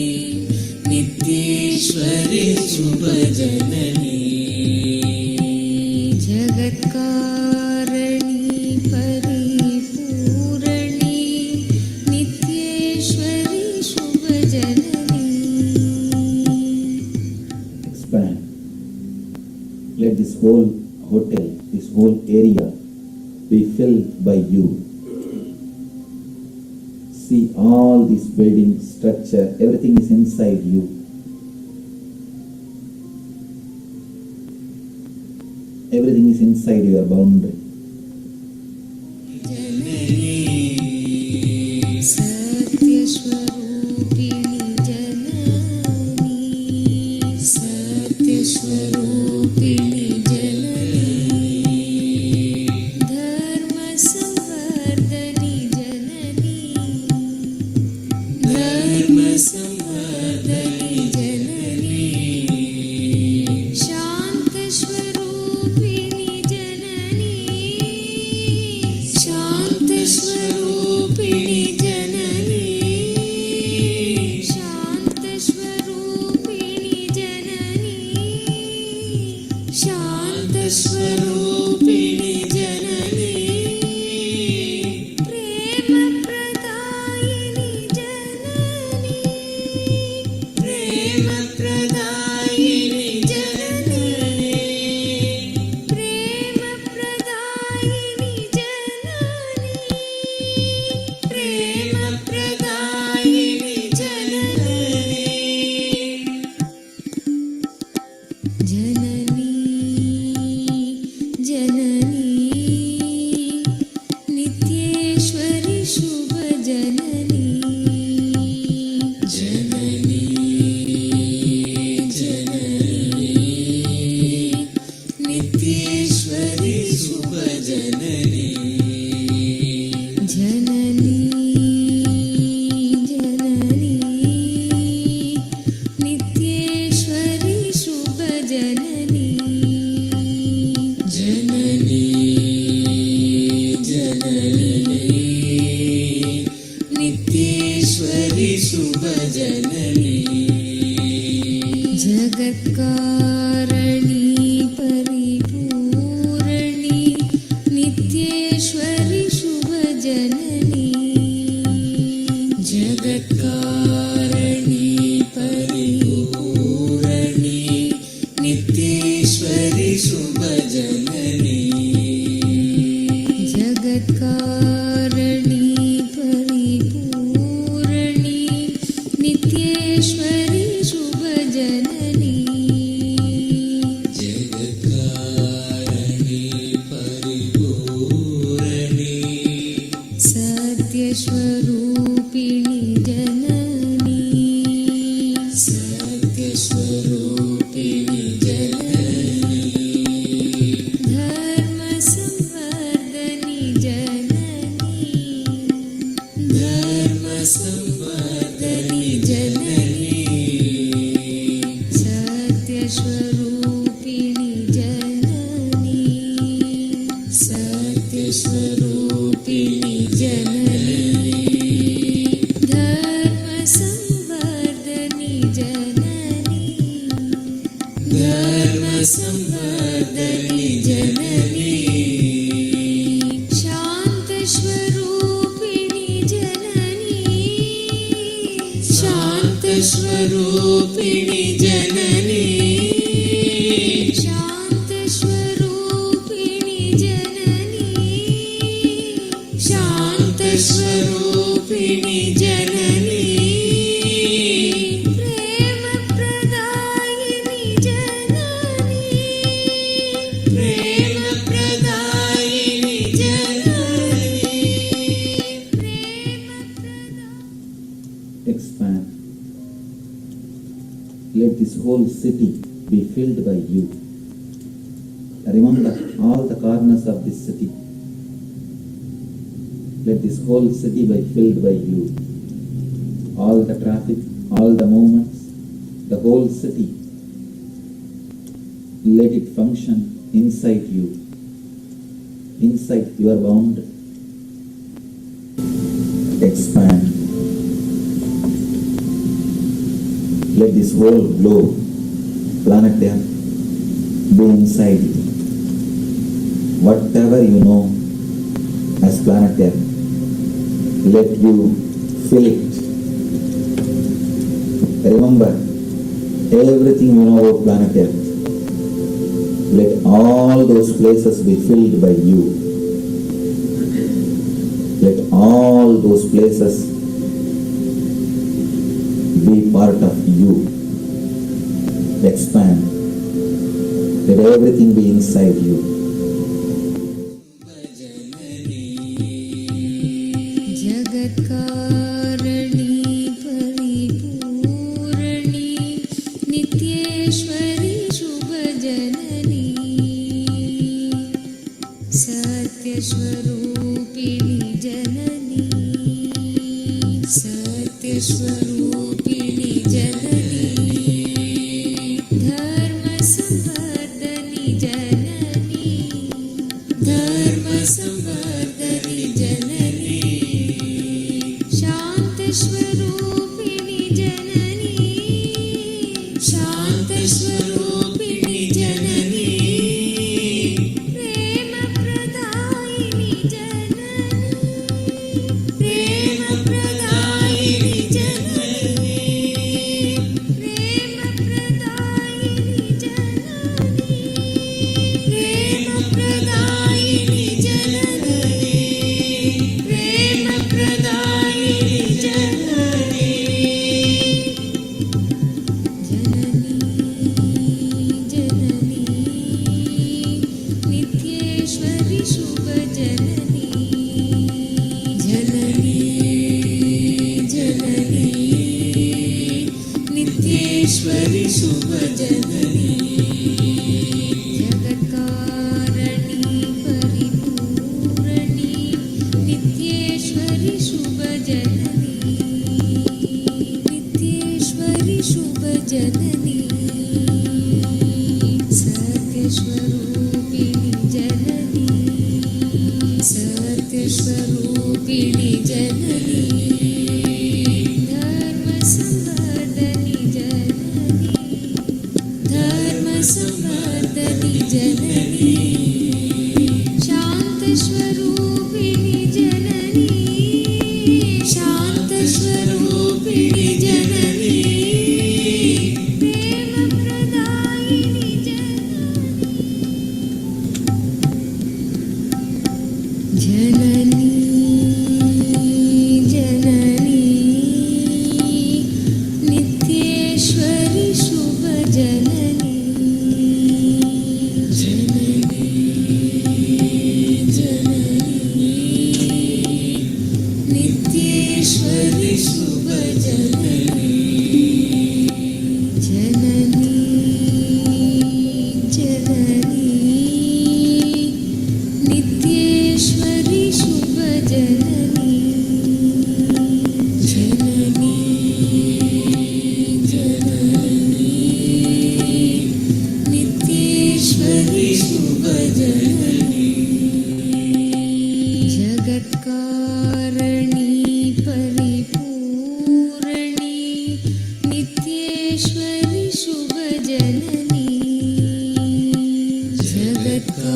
नित्येश्वरी शुभ जननी जगत्कारणी परिपूरणी नित्येश्वरी शुभ जननी. Expand. Let this whole hotel, this whole area be filled by you. See all this building structure, everything is inside you. Everything is inside your boundary. सत्यस्वरूपिणी जननी प्रेमप्रदायिनि जननी प्रेमप्रदायिनि जननी प्रेमप्रदायिनि जननी जननी नित्येश्वरि शुभ जननी जननी जननी नित्येश्वरि शुभ जननी जननी जननी नित्येश्वरि शुभ जननी जननी जननी नित्येश्वरि शुभ जननी जगत्कारणि परिपूरणि नित्येश्वरि शुभ जननी जगत्कारणि परिपूरणि नित्येश्वरि शुभ जननी जगत्कारणि परिपूरणि नित्येश्वरि शुभ जननी जगत्कारणि परिपूरणि सत्यस्वरूपिणि जननी सत्यस्वरूपिणि जननी धर्मसंवर्धनि जननी धर्मसंवर्धनि जननी सत्यस्वरूपिणि जननी सत्यस्वरूपिणि जननी धर्मसंवर्धनि जननी धर्मसंवर्धनि जननी शान्तस्वरूपिणि जननी शान्तस्वरूपिणि जननी शान्तस्वरूपिणि जननी शान्तस्वरूपिणि जननी प्रेमप्रदायिनि जननी प्रेमप्रदायिनि जननी Expand. Let this whole city be filled by you. Remember all the corners of this city. Let this whole city be filled by you. All the traffic, all the movements, the whole city. Let it function inside you, inside your boundary. Expand. Let this whole globe, planet Earth, be inside you. Whatever you know as planet Earth, let you fill it. Remember, everything you know about planet Earth, let all those places be filled by you. Let all those places be part of you. Expand. Let everything be inside you. जगत्कारणि परिपूरणि नित्येश्वरि शुभ जननी सत्यस्वरूपिणि जननी सत्यस्वरूपिणि जननी धर्मसंवर्धनि जननी धर्मसंवर्धनि जननी शान्तस्वरूपिणि जननी शान्तस्वरूपिणि जननी प्रेमप्रदायिनि नित्येश्वरि शुभजननी जगत्कारणि परिपूरणि नित्येश्वरि शुभजननी नित्येश्वरि शुभजननी सत्यस्वरूपिणि जननी सत्यस्वरूपिणि जननी धर्मसंवर्धनि जननी धर्मसंवर्धनि जननी शान्तस्वरूपिणि जननी शान्तस्वरूपिणि जननी प्रेमप्रदायिनि जननी जननी नित्येश्वरि शुभजननी जननी जननी नित्येश्वरि शुभजननी जननी जननी नित्येश्वरि शुभजननी जननी जननी नित्येश्वरि शुभजननी जगत्कारणि परिपूरणि नित्येश्वरि शुभजननी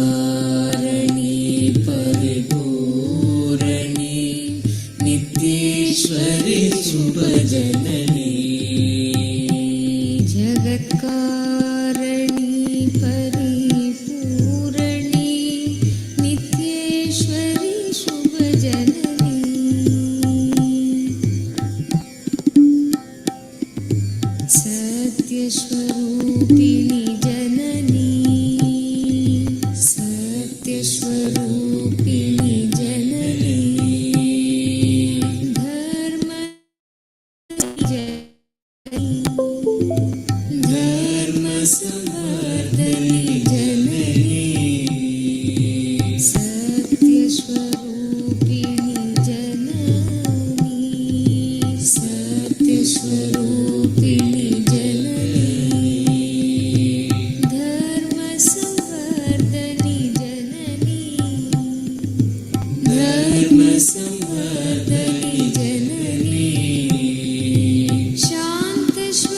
जगत्कारणि परिपूरणि नित्येश्वरि शुभजननी जगत्कारणि परिपूरणि नित्येश्वरि शुभजननी सत्यस्वरूपिणि जननी सत्यस्वरूपिणि जननी धर्म धर्मसंवर्धनि जननी सत्यस्वरूपिणि जननी सत्यस्वरूपिणि जननी धर्मसंवर्धनि जननी धर्मसंवर्धनि जननी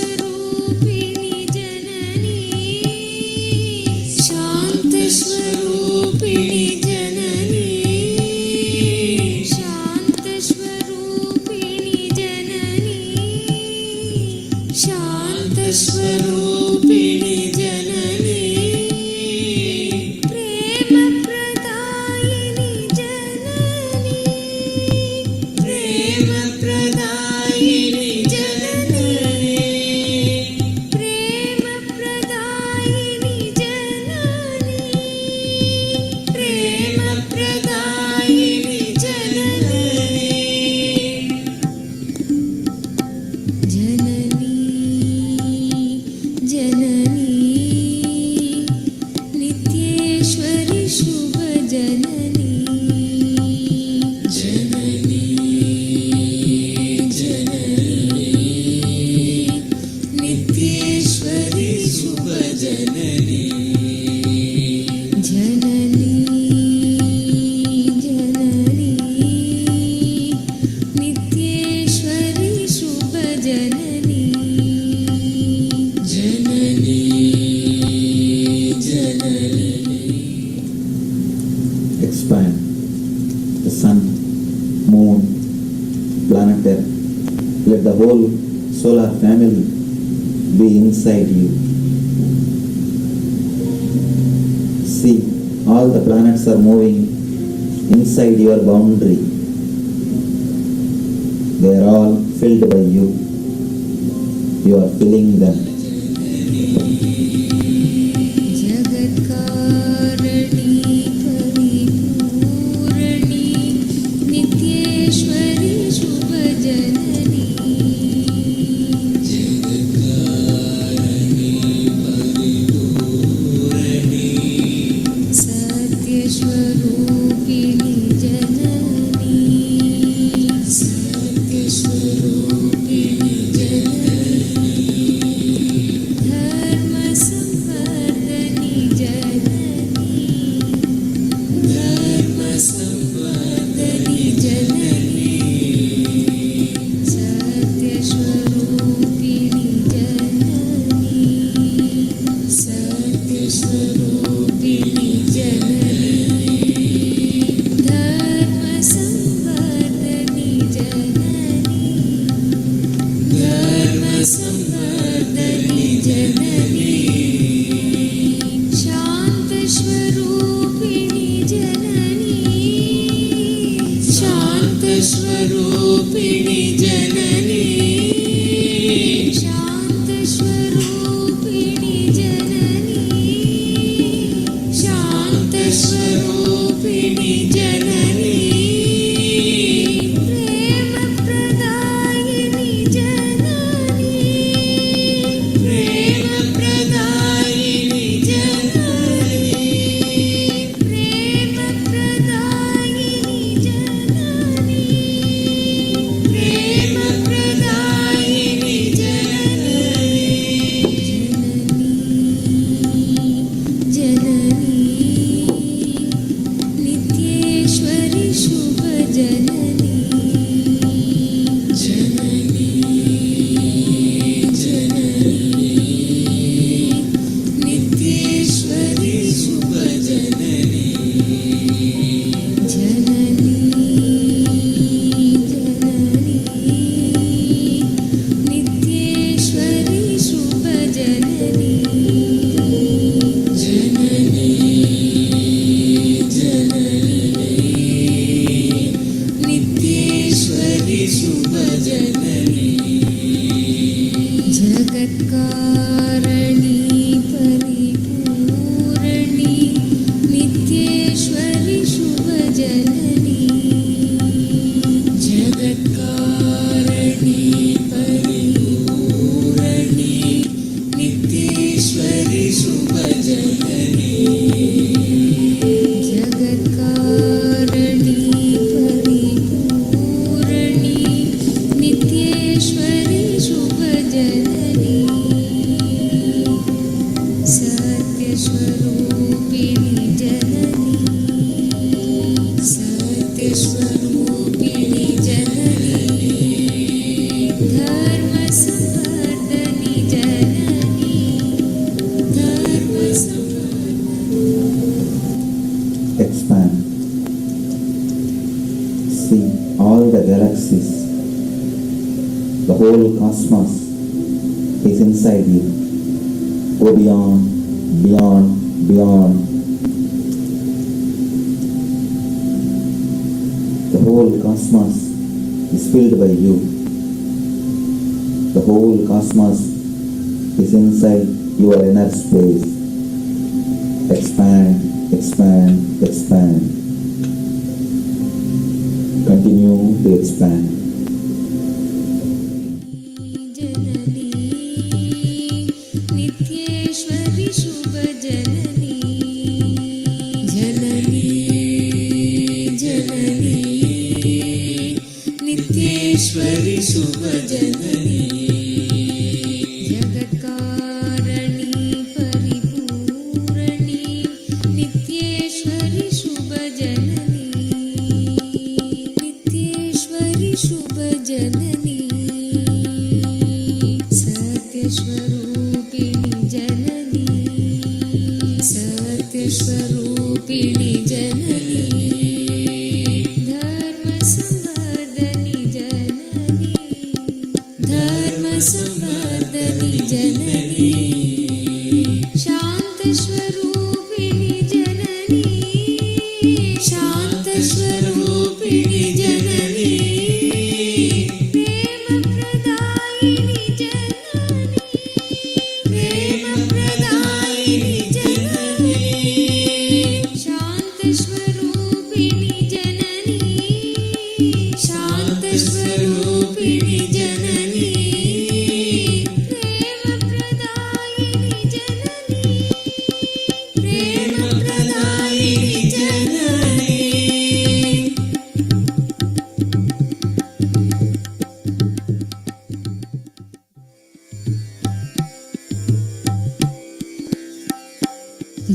शान्तस्वरूपिणि जननी शान्तस्वरूपिणि जननी शान्तस्वरूपिणि जननी शान्तस्वरूपिणि जननी प्रेमप्रदायिनि जननी प्रेमप्रदायिनि जननी प्रेमप्रदायिनि जननी प्रेमप्रदायिनि जननी जननी जननी नित्येश्वरि शुभजननी जननी जननी नित्येश्वरि शुभजननी जननी जननी नित्येश्वरि शुभजननी जननी जननी Expand the sun, moon, planet Earth. Let the whole solar family be inside you. See, all the planets are moving inside your boundary. They are all filled by you. You are filling them. जगत्कारणि परिपूरणि नित्येश्वरि शुभजननी जगत्कारणि जगत्कारणी परिपूरणी नित्येश्वरि शुभजननी जगत्कारणी परिपूरणी नित्येश्वरि शुभजननी जगत्कारणी परिपूरणी नित्येश्वरि शुभजननी सत्यस्वरूपिणी जननी सत्यस्वरूपिणी जननी धर्मसंवर्धनी जननी धर्मसंवर्धनी Expand. See all the galaxies. The whole cosmos is inside you. Go beyond, beyond, beyond. The whole cosmos is filled by you. The whole cosmos is inside your inner space. Expand, expand, expand. Continue to expand. जननी नित्येश्वरि शुभजननी जननी जननी नित्येश्वरि शुभजननी जगत्कारणी परिपूरणी नित्येश्वरि शुभजननी नित्येश्वरि शुभजननी सत्यस्वरूपिणी जननी सत्यस्वरूपिणी जननी धर्मसंवर्धनी जननी धर्मसंवर्धनी जननी शान्तस्वरूपिणी जननी शान्तस्वरूपिणी जननी प्रेमप्रदायिनी जननी प्रेमप्रदायिनी जननी शान्तस्वरूपिणी जननी शान्तस्वरूपिणी जननी प्रेमप्रदायिनी जननी प्रेमप्रदायिनी जननी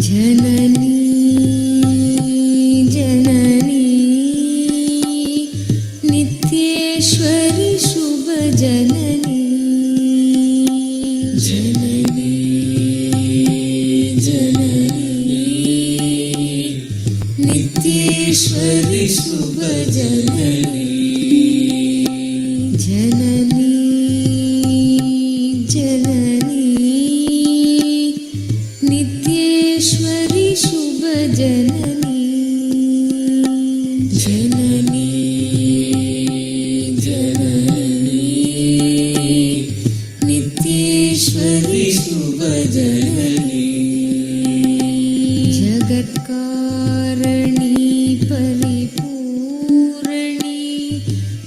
जननी जननी नित्येश्वरि शुभजननी जननी जननी नित्येश्वरि शुभजननी जननी जननी नित्येश्वरि शुभजननी जननी जननी नित्येश्वरि शुभजननी जगत्कारणी परिपूरणी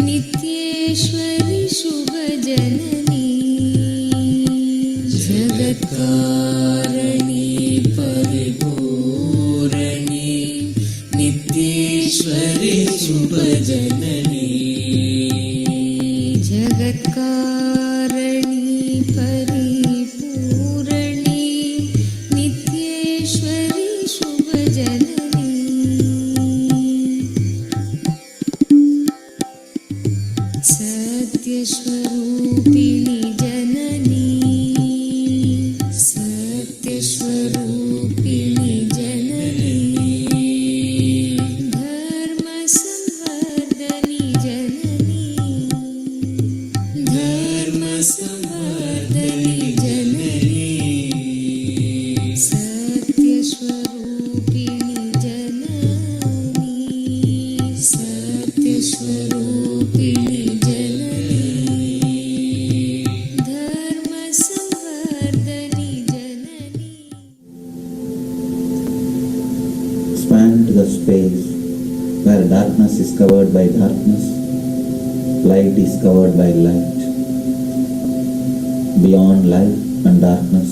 नित्येश्वरि शुभजननी जगत्कारणी परिपूरणी नित्येश्वरि शुभजननी जगत्कारणी परिपूरणी नित्येश्वरि शुभजननी सत्यस्वरूपिणी जननी सत्यस्वरूपिणी जननी धर्मसंवर्धनी into the space where darkness is covered by darkness, light is covered by light. Beyond light and darkness,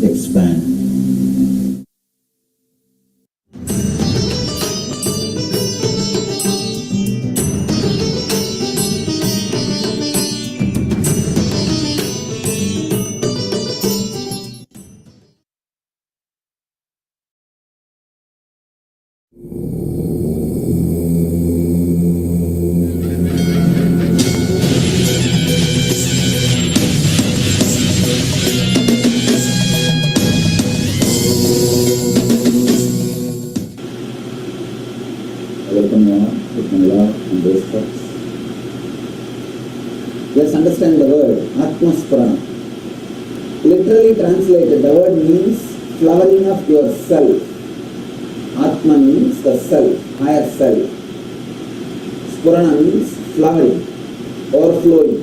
expand. Let's understand the word Atmasparana. Literally translated, the word means flowering of yourself. Atma means the self, higher self. Spurana means flowering, overflowing.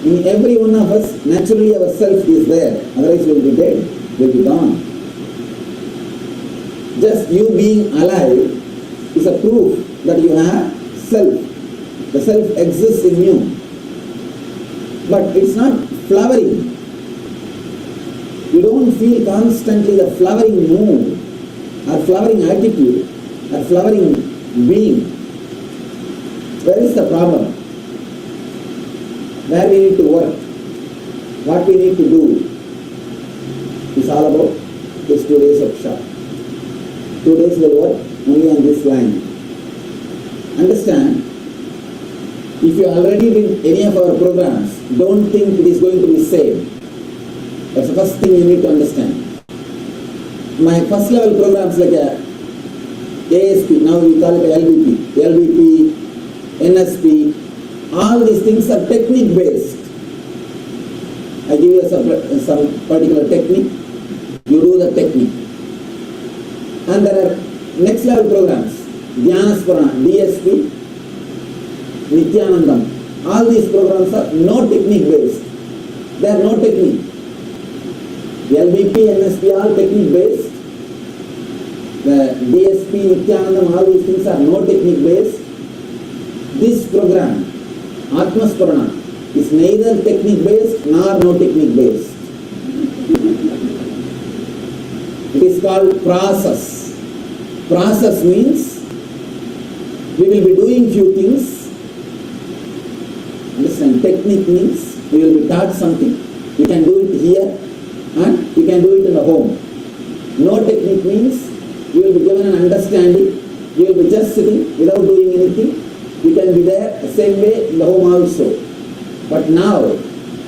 In every one of us, naturally our self is there, otherwise we will be dead, we will be gone. Just you being alive is a proof that you have self. The self exists in you. But it's not flowering. You don't feel constantly the flowering mood or flowering attitude or flowering being. Where is the problem? Where we need to work, what we need to do is all about this 2 days of shop. 2 days will work only on this line. Understand, if you already did any of our programs, don't think it is going to be same. That's the first thing you need to understand. My first level programs like ASP, now we call it LVP, NSP, all these things are technique based. I give you some particular technique, you do the technique. And there are next level programs, Dhyanasparana, DSP, Nithyananda. All these programs are no technique based. They are no technique. LVP, NSP, all technique based. The DSP, Nithyananda, all these things are no technique based. This program, Atmasparana, is neither technique based nor no technique based. It is called process. Process means we will be doing few things. Understand? Technique means we will be taught something. You can do it here and you can do it in the home. No technique means you will be given an understanding. You will be just sitting without doing anything. You can be there the same way in the home also. But now,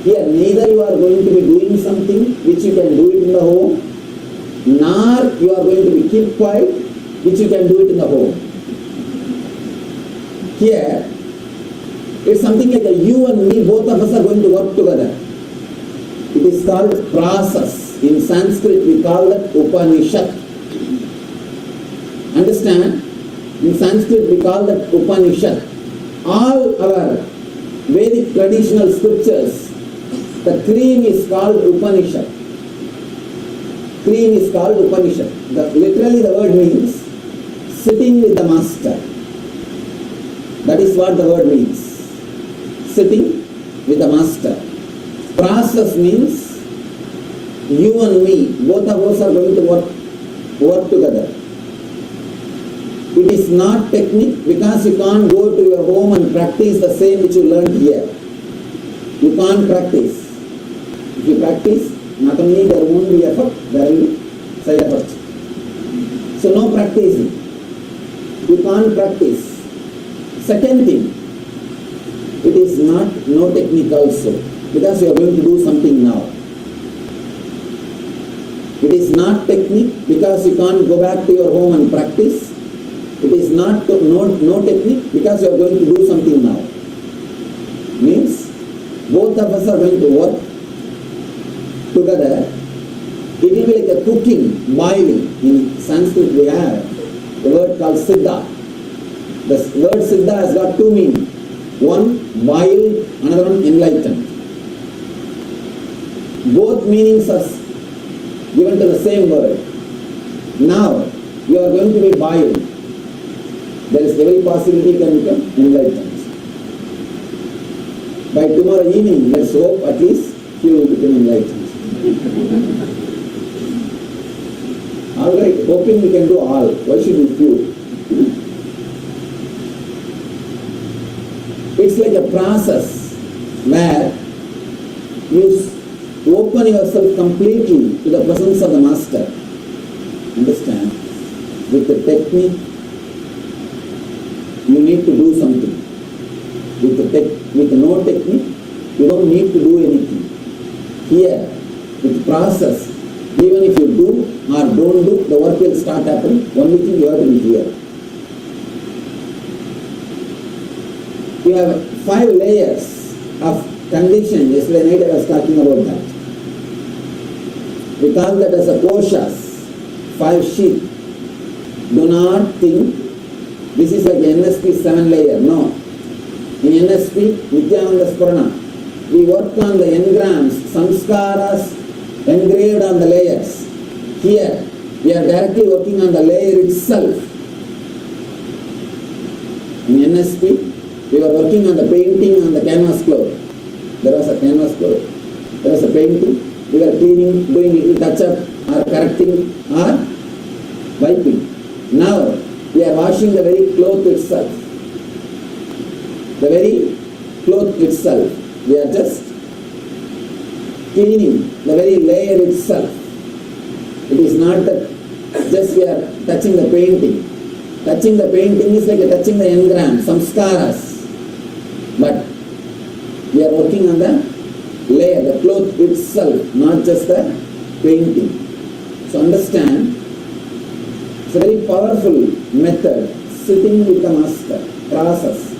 here neither you are going to be doing something which you can do it in the home, nor you are going to be keep quiet, which you can do it in the home. Here, it's something like you and me, both of us are going to work together. It is called process. In Sanskrit, we call that Upanishad. Understand? In Sanskrit, we call that Upanishad. All our Vedic traditional scriptures, the cream is called Upanishad. Cream is called Upanishad. Literally the word means sitting with the master. That is what the word means. Sitting with the master. Process means you and me, both of us are going to work together. It is not technique because you can't go to your home and practice the same which you learned here. You can't practice. If you practice, not only there won't be effort, there will be side effect. So no practicing. You can't practice. Second thing, it is no technique also because you are going to do something now. It is not technique because you can't go back to your home and practice. It is no technique because you are going to do something now. Means both of us are going to work together. It will be like a cooking, boiling. In Sanskrit we have the word called Siddha. The word Siddha has got two meanings. One, boiled, another one, enlightened. both meanings are given to the same word. Now, you are going to be boiled. There is every possibility you can become enlightened. By tomorrow evening, let's hope at least you will become enlightened. All right, hoping we can do all. Why should we few? It's like a process where you open yourself completely to the presence of the Master. Understand? With the technique, you need to do something. With no technique, you don't need to do anything. Here, with process, even if you do or don't do, the work will start happening. Only thing you have to be here. You have 5 layers of condition. Yesterday night I was talking about that. We call that as a koshas, 5 sheep. Do not think this is like NSP 7 layer. No. In NSP, Nithyananda Spurana, we work on the engrams, samskaras engraved on the layers. Here, we are directly working on the layer itself. In NSP, we were working on the painting on the canvas cloth. There was a canvas cloth. There was a painting. We were cleaning, doing little touch-up, or correcting, or wiping. Now, we are washing the very cloth itself. The very cloth itself. We are just cleaning the very layer itself. It is not that just we are touching the painting. Touching the painting is like touching the engram, samskaras. But we are working on the layer, the cloth itself, not just the painting. So understand, it's a very powerful method, sitting with the Master, process.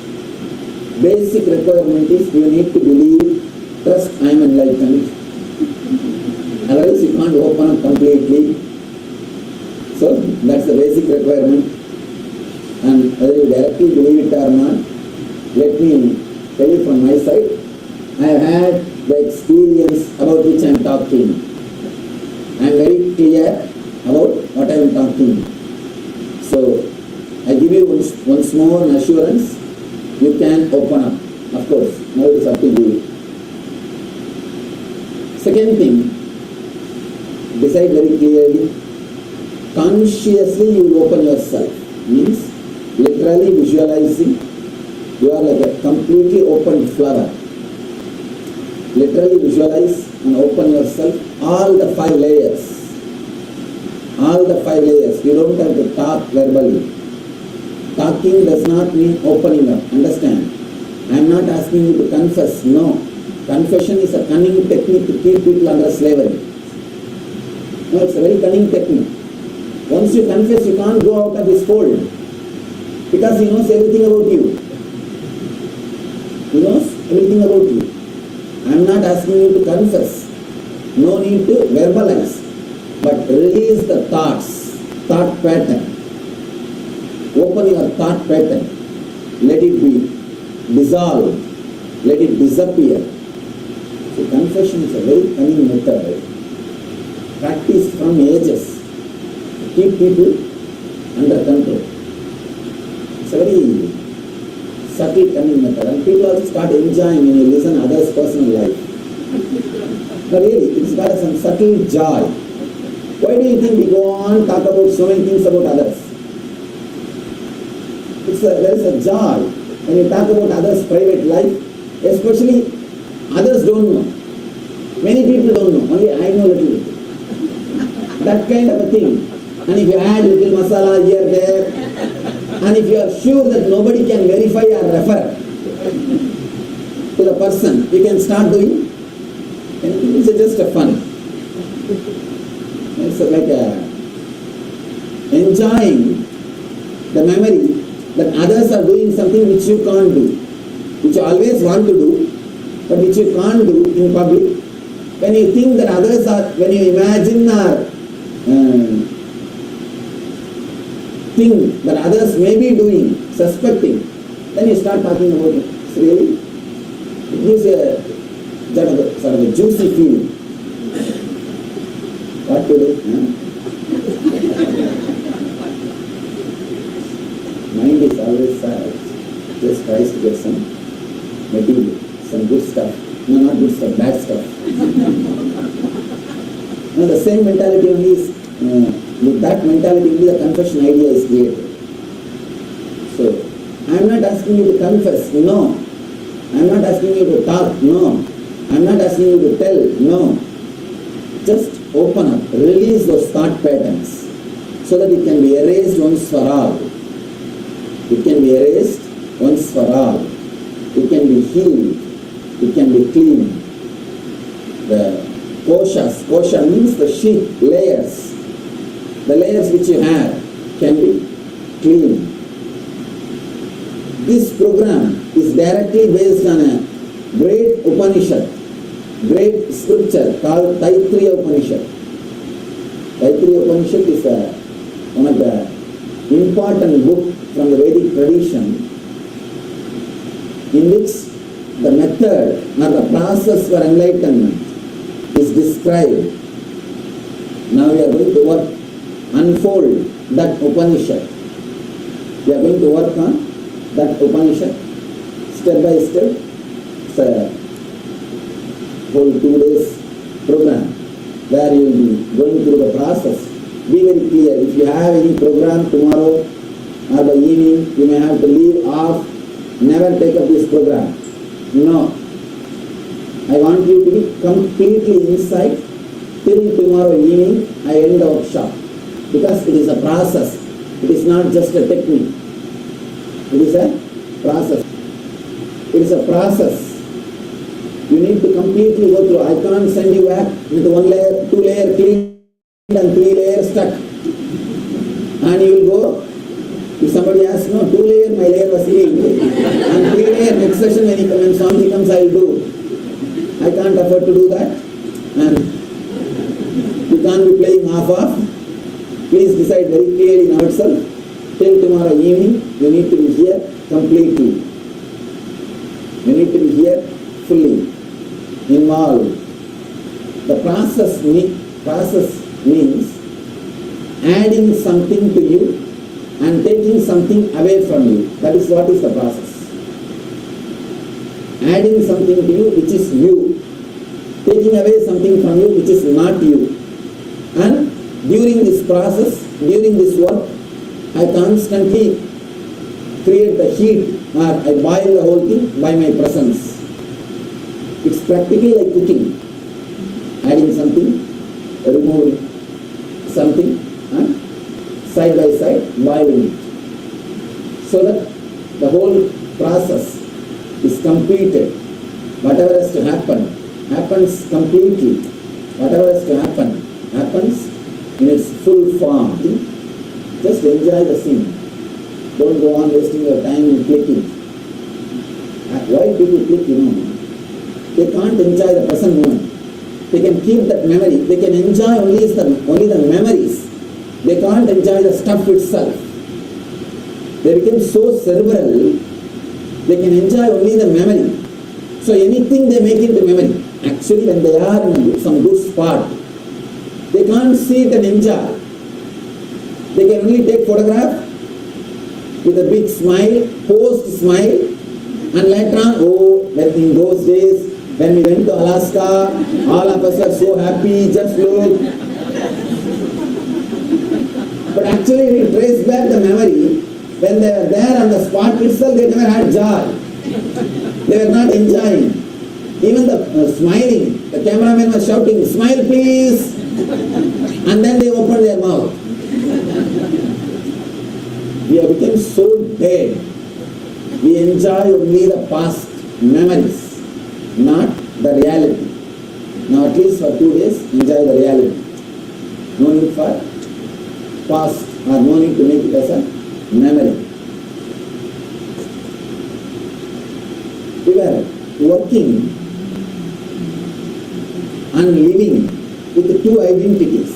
Basic requirement is you need to believe, trust I am enlightened. Otherwise you can't open up completely. So that's the basic requirement. And whether you directly believe it or not, let me tell you from my side, I have had the experience about which I am talking. I am very clear about what I am talking. So I give you once more an assurance, you can open up. Of course, now it is up to you. Second thing, decide very clearly, consciously you will open yourself. Means literally visualizing you are like a completely open flower. Literally visualize and open yourself, all the 5 layers. All the 5 layers. You don't have to talk verbally. Talking does not mean opening up. Understand? I am not asking you to confess. No. Confession is a cunning technique to keep people under slavery. No, it's a very cunning technique. Once you confess, you can't go out of his fold. Because he knows everything about you. He knows everything about you. I am not asking you to confess. No need to verbalize. But release the thoughts, thought pattern. Open your thought pattern. Let it be dissolved. Let it disappear. So confession is a very cunning method. Practiced from ages. To keep people under control. It's a very subtle cunning method. And people also start enjoying when you listen others' personal life. But really, it's got some subtle joy. Why do you think we go on talk about so many things about others? There is a joy when you talk about others' private life, especially others don't know. Many people don't know, only I know little bit. That kind of a thing. And if you add little masala here, there, and if you are sure that nobody can verify or refer to the person, you can start doing. It's just a fun. It's like enjoying the memory that others are doing something which you can't do, which you always want to do, but which you can't do in public. When you think that others are, when you imagine or think that others may be doing, suspecting, then you start talking about it. So really, it gives a sort of a juicy feeling. What to do? Mind is always sad. Just tries to get some material, some good stuff. No, not good stuff, bad stuff. No, the same mentality only is, with that mentality only the confession idea is created. So, I am not asking you to confess, no. I am not asking you to talk, no. I am not asking you to tell, no. Just open up, release those thought patterns so that it can be erased once for all. It can be erased once for all. It can be healed. It can be cleaned. The kosha means the sheath, layers. The layers which you have can be cleaned. This program is directly based on a great Upanishad, great scripture called Taittiriya Upanishad. Taittiriya Upanishad is one of the important books from the Vedic tradition in which the method or the process for enlightenment is described. Now we are going to unfold that Upanishad. We are going to work on that Upanishad step by step. It's a whole 2 days program where you will be going through the process. Be very clear. If you have any program tomorrow or the evening, you may have to leave off. Never take up this program. No. I want you to be completely inside till tomorrow evening. I end the workshop. Because it is a process. It is not just a technique. It is a process. It is a process. You need to completely go through. I can't send you back with 1 layer, 2 layer clean and 3 layers stuck. And you will go. If somebody asks, no, 2 layer, my layer was clean. And 3 layer, next session when Swami comes, I will do. I can't afford to do that. And you can't be playing half-half. Please decide very clearly in ourselves. Till tomorrow evening, you need to be here completely. You need to be here fully involved. The process means adding something to you and taking something away from you. That is what is the process. Adding something to you which is you. Taking away something from you which is not you. And during this process, during this work, I constantly create the heat or I boil the whole thing by my presence. It's practically like cooking. Adding something, removing something, and side by side boiling it. So that the whole process is completed. Whatever has to happen, happens completely. Whatever has to happen, happens in its full form. Just enjoy the scene. Don't go on wasting your time in clicking. Why people click, They can't enjoy the present moment. They can keep that memory. They can enjoy only the memories. They can't enjoy the stuff itself. They become so cerebral, they can enjoy only the memory. So anything they make into memory. Actually, when they are in some good spot, they can't see it and enjoy. They can only take photograph with a big smile, post smile, and later on, in those days, when we went to Alaska, all of us were so happy, just look. But actually, we trace back the memory, when they were there on the spot itself, they never had joy. They were not enjoying. Even the smiling, the cameraman was shouting, smile please, and then they opened their mouth. We have become so dead. We enjoy only the past memories, not the reality. Now at least for 2 days, enjoy the reality. No need for past or no need to make it as a memory. We were working and living with 2 identities.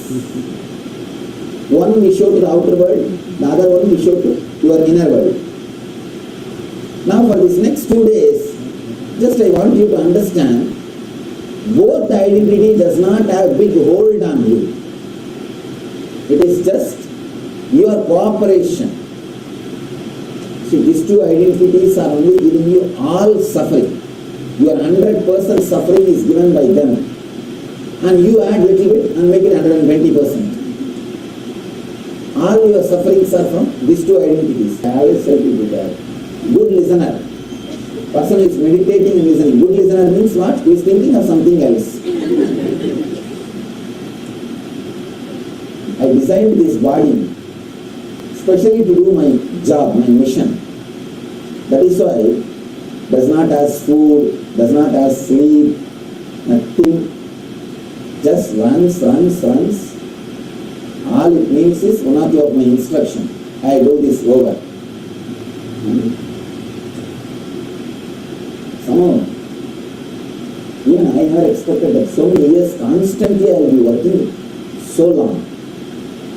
One we show to the outer world, the other one we show to your inner world. Now for these next 2 days, just I want you to understand, both identity does not have big hold on you. It is just your cooperation. See, these two identities are only giving you all suffering. Your 100% suffering is given by them. And you add little bit and make it 120%. All your sufferings are from these two identities. I always tell people that. Good listener. Person is meditating and listening. Good listener means what? He is thinking of something else. I designed this body especially to do my job, my mission. That is why does not ask food, does not ask sleep, nothing. Just runs. All it means is one of my instruction. I do this over. Somehow, even I never expected that so many years constantly I will be working so long.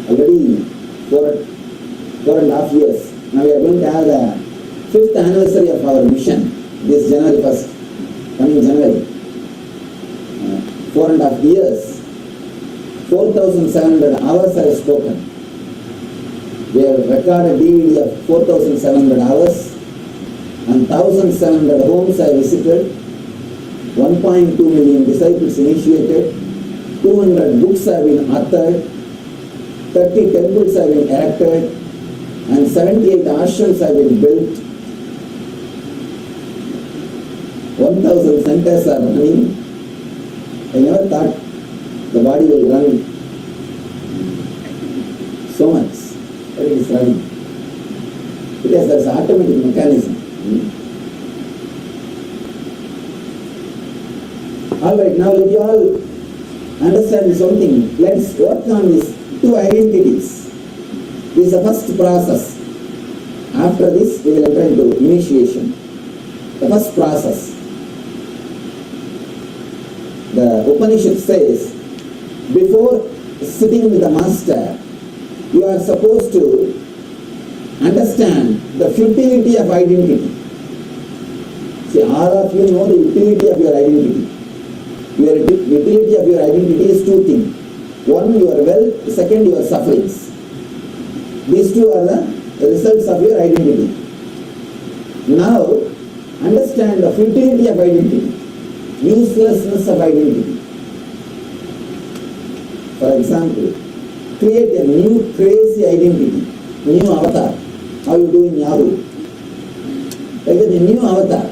Already 4.5 years. Now we are going to have the 5th anniversary of our mission this January 1st, coming January. 4.5 years. 4,700 hours I have spoken. We have recorded DVD of 4,700 hours and 1,700 homes I visited, 1.2 million disciples initiated, 200 books have been authored, 30 temples have been erected, and 78 ashrams have been built. 1,000 centers are running. I never thought the body will run so much, but it is running. Because there is an automatic mechanism. Alright, now let you all understand something. Let's work on these two identities. This is the first process. After this, we will enter into initiation. The first process. The Upanishad says, before sitting with the master, you are supposed to understand the futility of identity. See, all of you know the utility of your identity. Your utility of your identity is two things. One, your wealth, second, your sufferings. These two are the results of your identity. Now, understand the futility of identity, uselessness of identity. For example, create a new crazy identity, new avatar. How you do in Yahoo? Like a new avatar.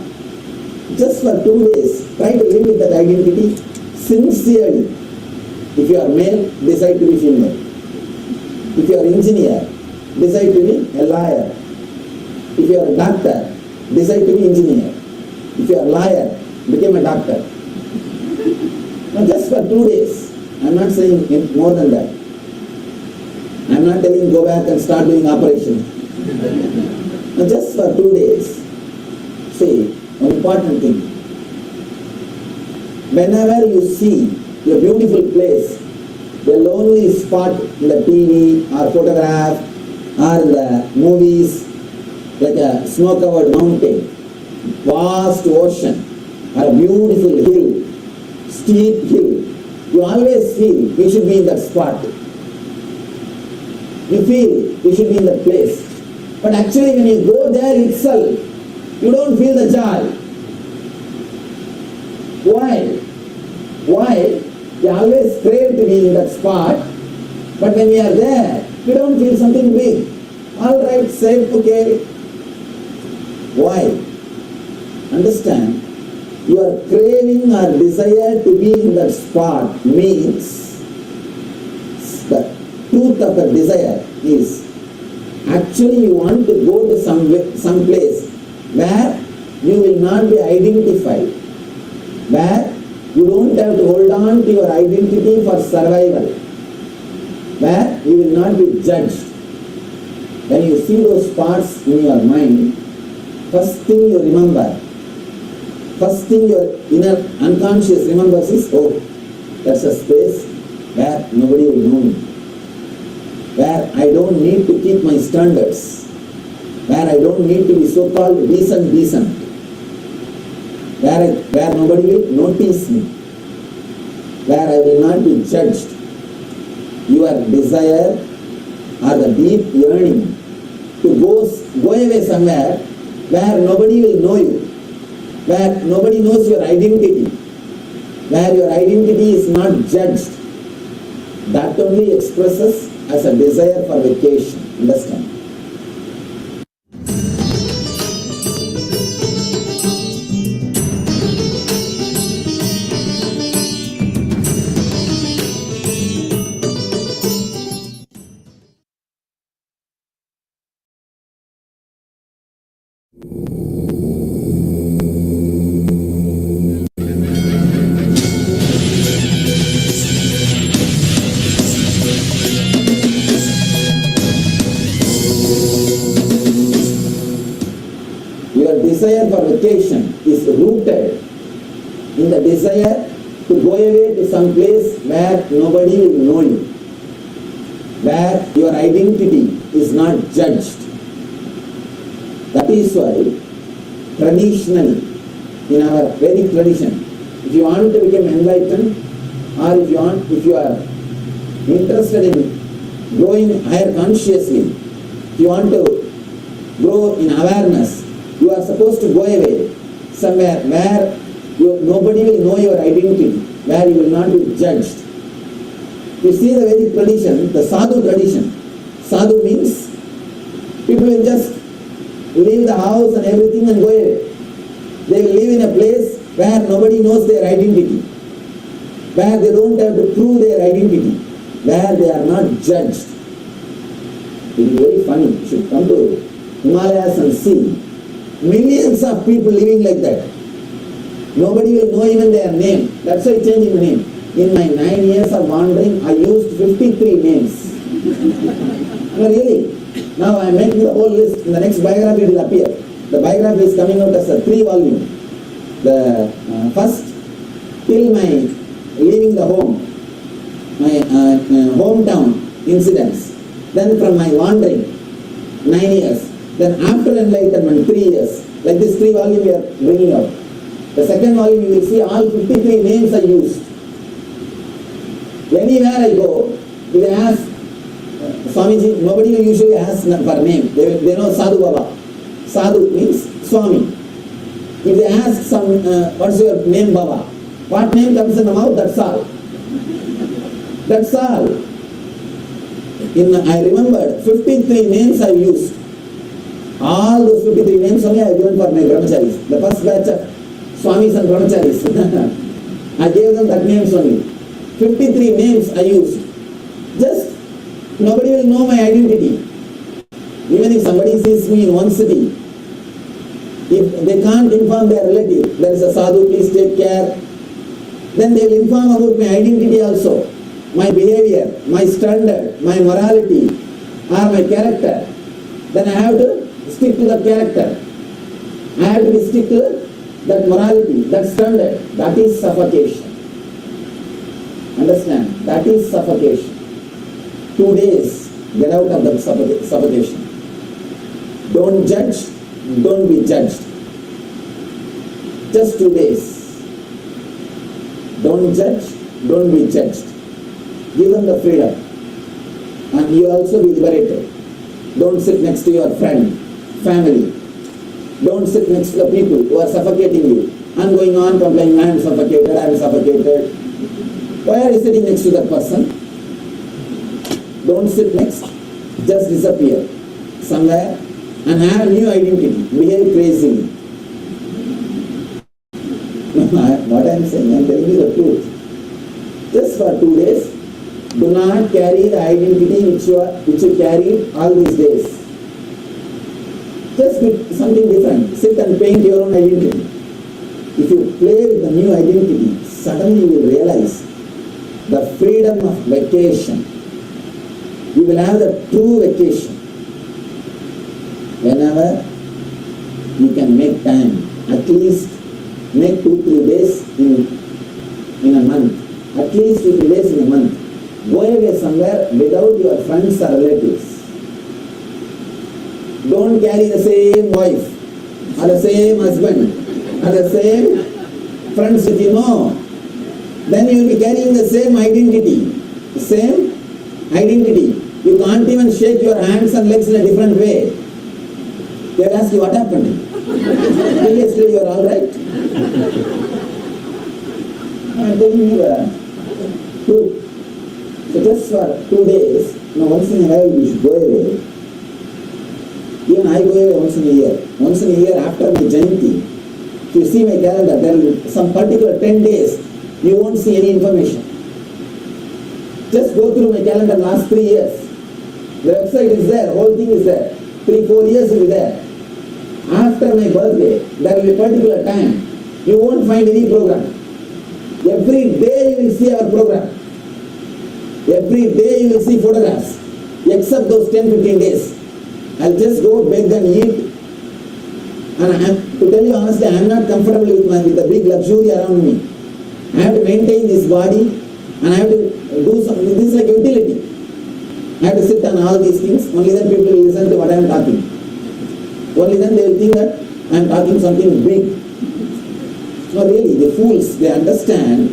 Just for 2 days, try to live with that identity sincerely. If you are male, decide to be female. If you are engineer, decide to be a lawyer. If you are a doctor, decide to be engineer. If you are a lawyer, become a doctor. Now just for 2 days. I am not saying more than that. I am not telling go back and start doing operation. Now just for 2 days. See, one important thing. Whenever you see a beautiful place, the lonely spot in the TV or photograph or in the movies, like a snow-covered mountain, vast ocean, or a beautiful hill, steep hill, you always feel we should be in that spot. You feel we should be in that place. But actually when you go there itself, you don't feel the joy. Why? Why? We always crave to be in that spot, but when we are there, we don't feel something big. Alright, safe, okay. Why? Understand, your craving or desire to be in that spot means the truth of the desire is actually you want to go to some place where you will not be identified, where you don't have to hold on to your identity for survival, where you will not be judged. When you see those spots in your mind, first thing you remember, first thing your inner unconscious remembers is, oh, that's a space where nobody will know me, where I don't need to keep my standards, where I don't need to be so-called decent, where nobody will notice me, where I will not be judged. Your desire or the deep yearning to go away somewhere where nobody will know you, where nobody knows your identity, where your identity is not judged. That only expresses as a desire for vacation. Understand? Your desire for vacation is rooted in the desire to go away to some place where nobody will know you, where your identity is not judged. That is why traditionally, in our Vedic tradition, if you want to become enlightened, or if you are interested in growing higher consciously, if you want to grow in awareness, you are supposed to go away somewhere where nobody will know your identity, where you will not be judged. You see the Vedic tradition, the sadhu tradition. Sadhu means people will just leave the house and everything and go away. They will live in a place where nobody knows their identity, where they don't have to prove their identity, where they are not judged. It is very funny. You should come to Himalayas and see millions of people living like that. Nobody will know even their name. That's why changing the name. In my 9 years of wandering, I used 53 names. No, really. Now I am making the whole list. In the next biography it will appear. The biography is coming out as a 3-volume. The first, till my leaving the home, my hometown incidents. Then from my wandering, 9 years. Then after enlightenment, 3 years. Like this 3-volume we are bringing out. The second volume you will see all 53 names I used. Anywhere I go, they ask, Swamiji, nobody will usually ask for name. They know Sadhu Baba. Sadhu means Swami. If they ask some, what's your name, Baba? What name comes in the mouth, that's all. That's all. I remembered 53 names I used. All those 53 names only I have given for my brahmacharis. The first batch of Swamis and brahmacharis. I gave them that names only. 53 names I used. Just nobody will know my identity. Even if somebody sees me in one city, if they can't inform their relative, there is a sadhu, please take care, then they will inform about my identity also. My behavior, my standard, my morality, or my character. Then I have to stick to that character. I have to stick to that morality, that standard. That is suffocation. Understand? That is suffocation. 2 days, get out of that suffocation. Don't judge, don't be judged. Just 2 days. Don't judge, don't be judged. Give them the freedom. And you also be liberated. Don't sit next to your friend, family. Don't sit next to the people who are suffocating you. And going on complaining, I am suffocated, I am suffocated. Why are you sitting next to that person? Don't sit next. Just disappear somewhere and have a new identity. Behave crazily. What I am saying, I am telling you the truth. Just for 2 days, do not carry the identity which you carried all these days. Just do something different. Sit and paint your own identity. If you play with the new identity, suddenly you will realize the freedom of vacation. You will have the true vacation. Whenever you can make time, at least make 2-3 days in a month. At least 2-3 days in a month. Go away somewhere without your friends or relatives. Don't carry the same wife, or the same husband, or the same friends with you. No. Then you will be carrying the same identity. The same identity. You can't even shake your hands and legs in a different way. They will ask you what happened. Previously you are all right. I am telling you the truth. So just for 2 days, once in a while you should go away. Even I go away once in a year. Once in a year after the Jayanti, if you see my calendar, there will be some particular 10 days, you won't see any information. Just go through my calendar last 3 years. The website is there, whole thing is there. 3-4 years will be there. After my birthday, there will be a particular time. You won't find any program. Every day you will see our program. Every day you will see photographs. Except those 10-15 days. I'll just go beg and eat. And to tell you honestly, I am not comfortable with the big luxury around me. I have to maintain this body and I have to do something. This is like utility. I have to sit on all these things. Only then people will listen to what I am talking. Only then they will think that I am talking something big. No, really, the fools, they understand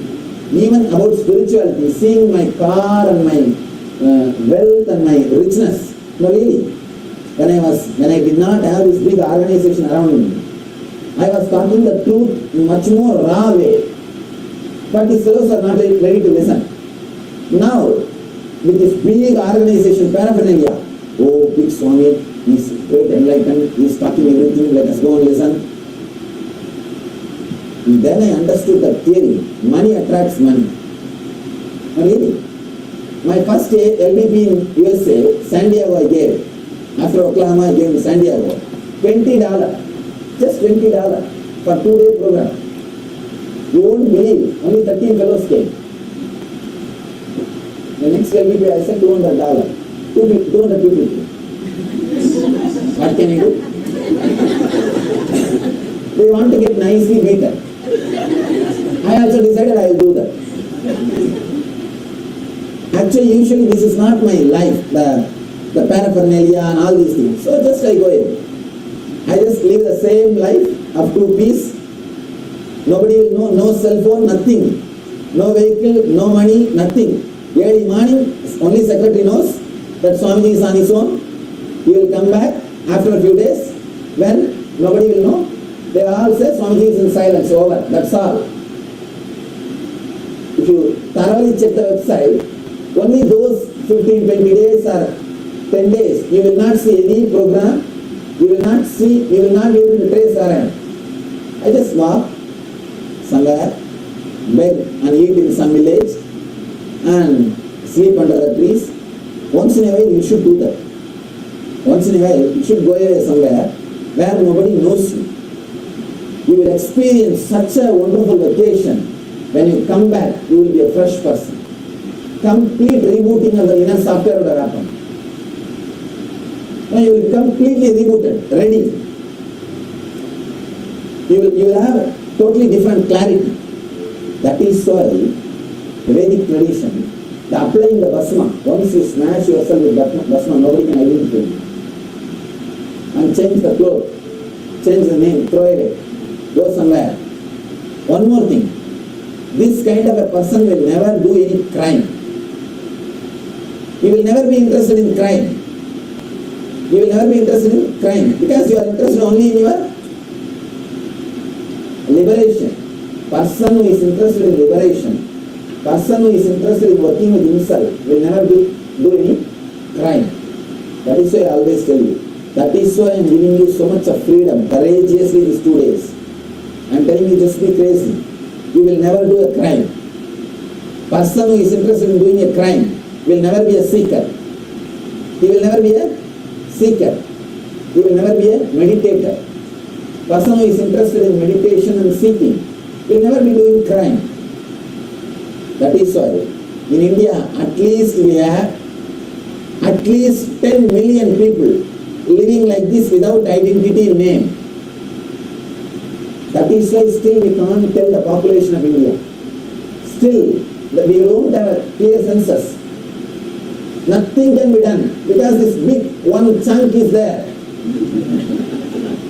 even about spirituality, seeing my car and my wealth and my richness. No, really. When I did not have this big organization around me, I was talking the truth in much more raw way. But these fellows are not ready to listen. Now, with this big organization, paraphernalia, oh, big Swami, he's great enlightened, he's talking everything, let us go and listen. And then I understood the theory, money attracts money. Really? My first LBP in USA, San Diego I gave. After Oklahoma, I gave to San Diego. $20. Just $20 for 2-day program. You won't believe, only 13 fellows came. The next LBP I said $200. 200 people. What can I do? They want to get nicely beaten. I also decided I will do that. Actually, usually this is not my life, the paraphernalia and all these things. So just I go in. I just live the same life of 2 peace. Nobody will know, no cell phone, nothing. No vehicle, no money, nothing. Early morning, only secretary knows that Swamiji is on his own. He will come back after a few days when nobody will know. They all say Swamiji is in silence, over, that's all. If you thoroughly check the website, only those 15, 20 days or 10 days, you will not see any program, you will not be able to trace around. I just walk somewhere, beg and eat in some village and sleep under the trees. Once in a while you should do that. Once in a while you should go away somewhere where nobody knows you. You will experience such a wonderful vacation. When you come back, you will be a fresh person. Complete rebooting of the inner software will happen. Now you will be completely rebooted, ready. You will have totally different clarity. That is why the Vedic tradition, the applying the bhasma, once you smash yourself with bhasma, nobody can identify you. And change the clothes, change the name, throw it away, go somewhere. One more thing, this kind of a person will never do any crime. He will never be interested in crime. You will never be interested in crime because you are interested only in your liberation. Person who is interested in liberation, person who is interested in working with himself will never do any crime. That is why I always tell you. That is why I am giving you so much of freedom, courageously these 2 days. I am telling you, just be crazy. You will never do a crime. Person who is interested in doing a crime will never be a seeker. He will never be a seeker. He will never be a meditator. Person who is interested in meditation and seeking will never be doing crime. That is why in India at least we have at least 10 million people living like this without identity name. That is why still we can't tell the population of India. Still we don't have a clear census. Nothing can be done because this big one chunk is there.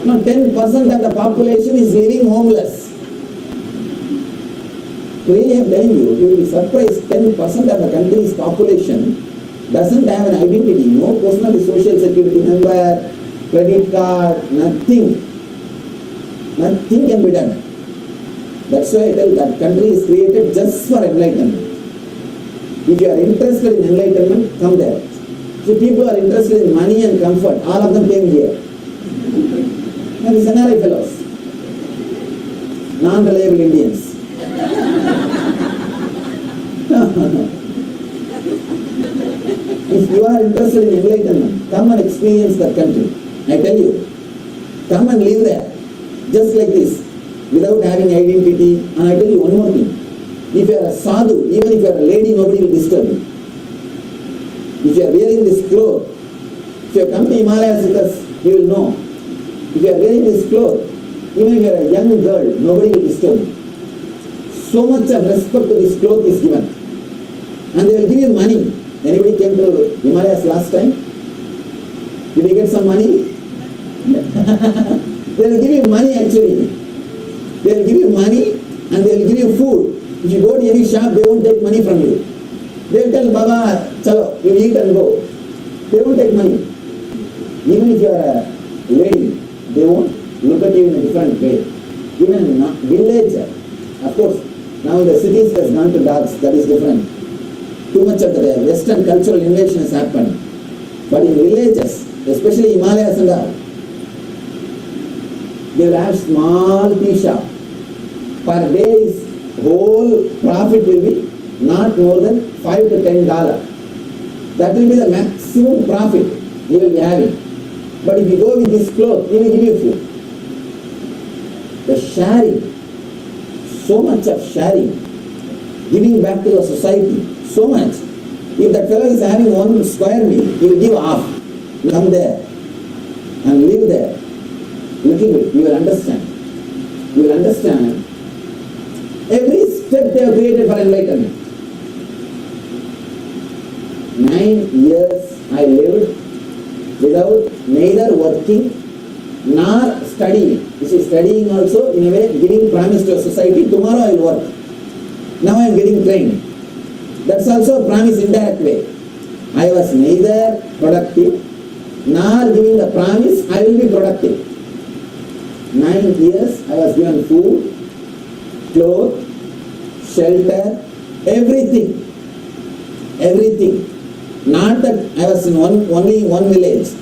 Now 10% of the population is living homeless. Really I am telling you, you will be surprised, 10% of the country's population doesn't have an identity, no personal social security number, credit card, nothing. Nothing can be done. That's why I tell that country is created just for enlightenment. If you are interested in enlightenment, come there. So people are interested in money and comfort, all of them came here. And these NRI fellows, non-reliable Indians. If you are interested in enlightenment, come and experience that country. I tell you, come and live there, just like this, without having identity. And I tell you one more thing. If you are a sadhu, even if you are a lady, nobody will disturb you. If you are wearing this cloth, if you have come to Himalayas with us, you will know. If you are wearing this cloth, even if you are a young girl, nobody will disturb you. So much of respect to this cloth is given. And they will give you money. Anybody came to Himalayas last time? Did you get some money? They will give you money actually. They will give you money and they will give you food. If you go to any shop, they won't take money from you. They will tell Baba, chalo, you eat and go. They won't take money. Even if you are a lady, they won't look at you in a different way. Even in village, of course, now the cities has gone to dogs, that is different. Too much of the Western cultural invasion has happened. But in villages, especially Himalayas and all, they will have small tea shop. Per day's whole profit will be not more than $5 to $10. That will be the maximum profit you will be having. But if you go with this cloth, he will give you food. The sharing, so much of sharing, giving back to the society, so much. If that fellow is having 1 square meal, he will give half. Come there and live there. Little bit, you will understand. You will understand. Every step they have created for enlightenment. 9 years I lived without neither working nor studying. You see, studying also in a way giving promise to a society, tomorrow I will work. Now I am getting trained. That's also a promise indirect way. I was neither productive nor giving the promise I will be productive. 9 years I was given food, clothes, shelter, everything. Everything. Not that I was in only one village.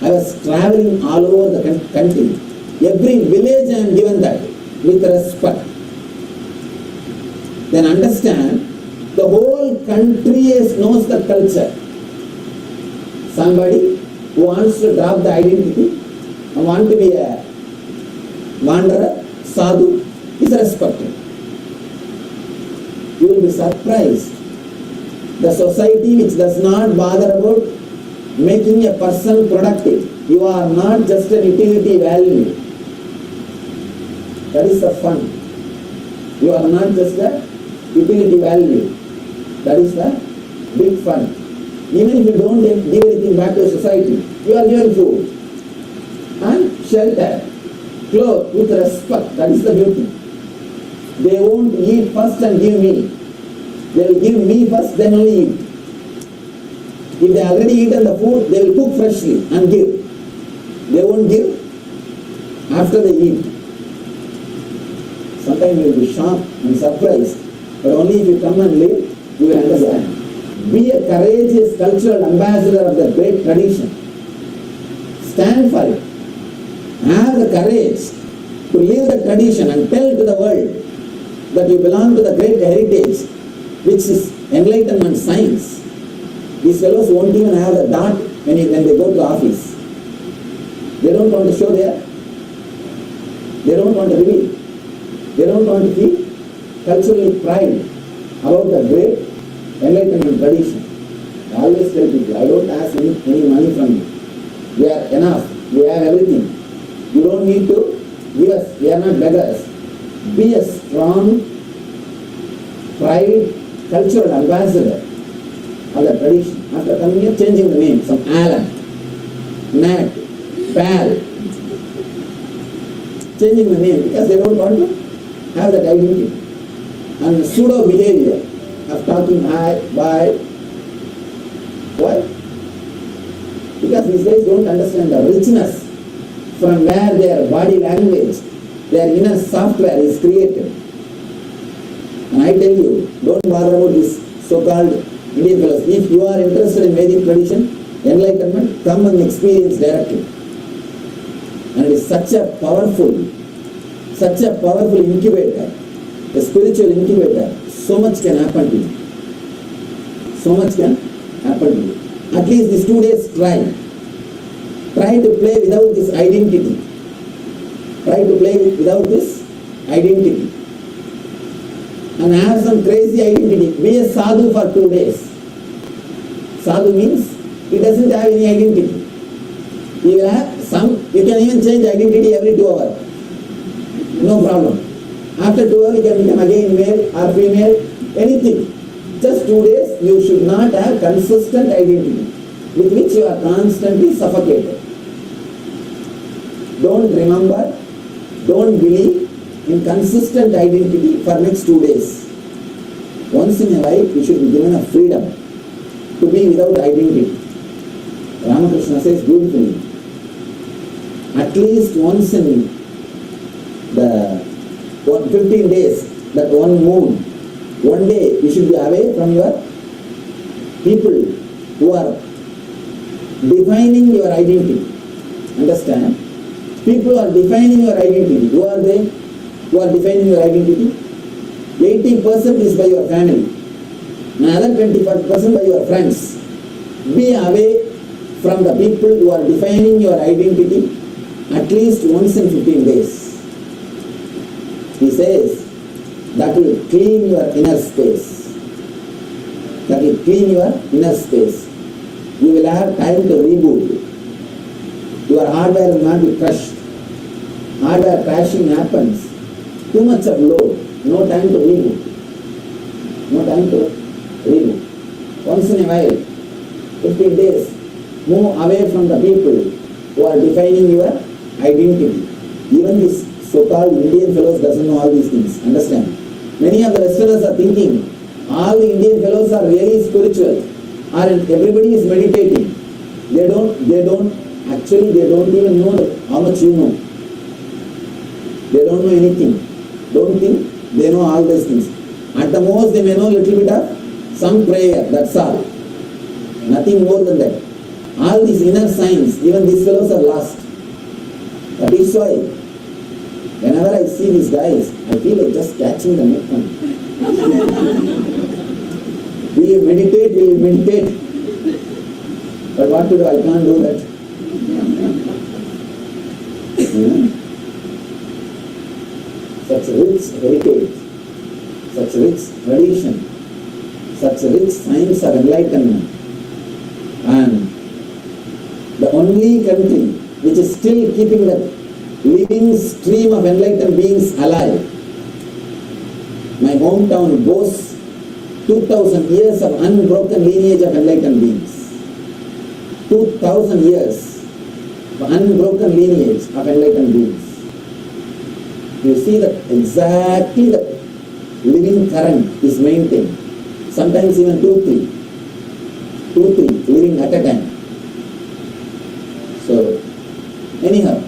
I was traveling all over the country. Every village I am given that with respect. Then understand, the whole country knows the culture. Somebody who wants to drop the identity and want to be a wanderer, sadhu, is respected. You will be surprised. The society which does not bother about making a person productive, you are not just an utility value. That is the fun. You are not just a utility value. That is the big fun. Even if you don't give anything back to society, you are given food and shelter, clothes with respect. That is the beauty. They won't eat first and give me. They will give me first, then only eat. If they already eaten the food, they will cook freshly and give. They won't give after they eat. Sometimes you will be shocked and surprised, but only if you come and live, you will understand. Be a courageous cultural ambassador of the great tradition. Stand for it. Have the courage to live the tradition and tell to the world that you belong to the great heritage, which is enlightenment science. These fellows won't even have the dot when they go to office. They don't want to show there. They don't want to reveal. They don't want to feel culturally pride about the great enlightenment tradition. I always tell people, I don't ask any money from you. We are enough. We have everything. You don't need to give us. We are not beggars. Be a strong, pride, cultural ambassador of the tradition. After coming here, changing the name, some Alan, Nat, Pal, changing the name because they don't want to have that identity. And pseudo behavior of talking high, bye, Because these guys don't understand the richness from where their body language, their inner software is created. And I tell you, don't bother about this so-called Indian philosophy. If you are interested in Vedic tradition, enlightenment, come and experience directly. And it is such a powerful incubator, a spiritual incubator. So much can happen to you. So much can happen to you. At least these 2 days try. Try to play without this identity. Try to play without this identity. And have some crazy identity. Be a sadhu for 2 days. Sadhu means he doesn't have any identity. He will have some, you can even change identity every 2 hours. No problem. After 2 hours you can become again male or female, anything. Just 2 days you should not have consistent identity with which you are constantly suffocated. Don't remember, don't believe in consistent identity for next 2 days. Once in a life you should be given a freedom to be without identity. Ramakrishna says beautifully, at least once in the 15 days, that one moon, one day you should be away from your people who are defining your identity. Understand? People are defining your identity. Who are they? Who are defining your identity? 80% is by your family. Another 20% by your friends. Be away from the people who are defining your identity at least once in 15 days. He says that will clean your inner space. That will clean your inner space. You will have time to reboot. Your hardware will not be crushed. Hardware crashing happens. Too much of load. No time to reboot. No time to reboot. Once in a while, 15 days, move away from the people who are defining your identity. Even this so-called Indian fellows doesn't know all these things. Understand? Many of the Westerners are thinking all the Indian fellows are really spiritual, or everybody is meditating. They don't even know how much you know. They don't know anything. Don't think they know all these things. At the most they may know a little bit of some prayer, that's all. Nothing more than that. All these inner signs, even these fellows are lost. That is why, whenever I see these guys, I feel like just catching the neck one. Will you meditate? Will you meditate? But what to do? I can't do that. Such rich heritage, such rich tradition, such rich science of enlightenment, and the only country which is still keeping that living stream of enlightened beings alive. My hometown boasts 2000 years of unbroken lineage of enlightened beings. 2000 years of unbroken lineage of enlightened beings. You see that exactly the living current is maintained. Sometimes even 2-3 living at a time. So, anyhow,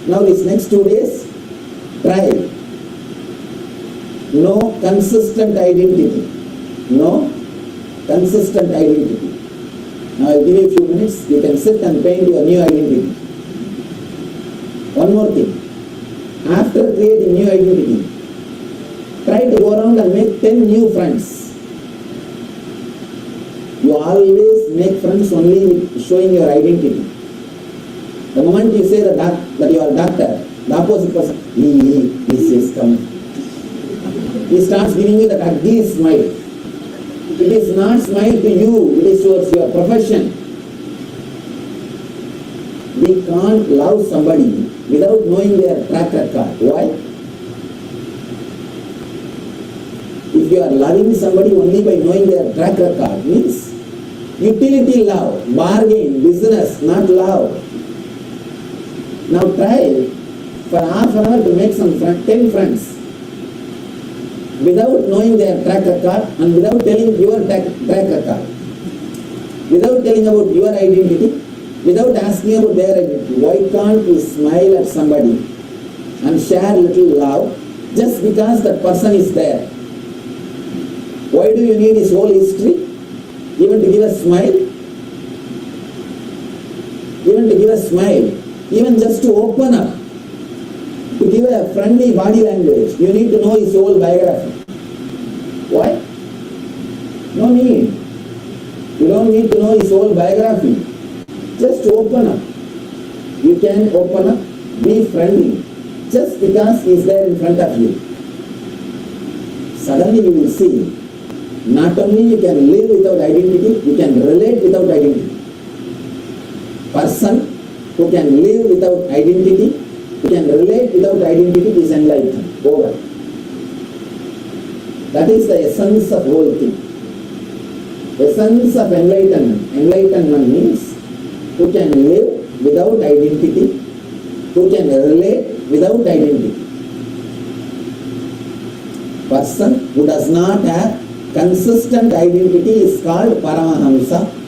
now these next 2 days, try. No consistent identity. No consistent identity. Now I'll give you a few minutes. You can sit and paint your new identity. One more thing. After creating new identity, try to go around and make 10 new friends. You always make friends only with showing your identity. The moment you say that you are a doctor, the opposite person, he says, come. He starts giving you that ugly smile. It is not smile to you, it is towards your profession. We can't love somebody without knowing their track record. Why? If you are loving somebody only by knowing their track record, means utility love, bargain, business, not love. Now try for half an hour to make some 10 friends without knowing their track record and without telling your track record, without telling about your identity. without asking about their identity. Why can't we smile at somebody and share little love just because that person is there? Why do you need his whole history? Even to give a smile? Even to give a smile, even just to open up, to give a friendly body language, you need to know his whole biography. Why? No need. You don't need to know his whole biography. Just to open up. You can open up, be friendly, just because he is there in front of you. Suddenly you will see, not only you can live without identity, you can relate without identity. Person who can live without identity, who can relate without identity is enlightened. Over. That is the essence of whole thing. Essence of enlightenment. Enlightenment means who can live without identity, who can relate without identity. Person who does not have consistent identity is called Paramahamsa.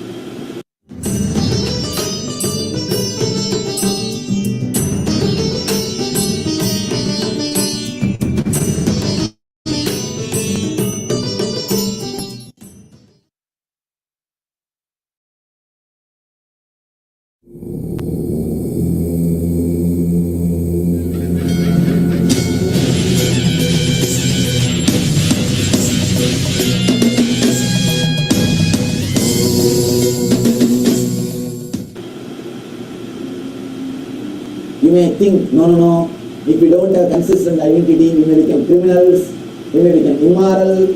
You may think, no, if we don't have consistent identity, we may become criminals, we may become immoral.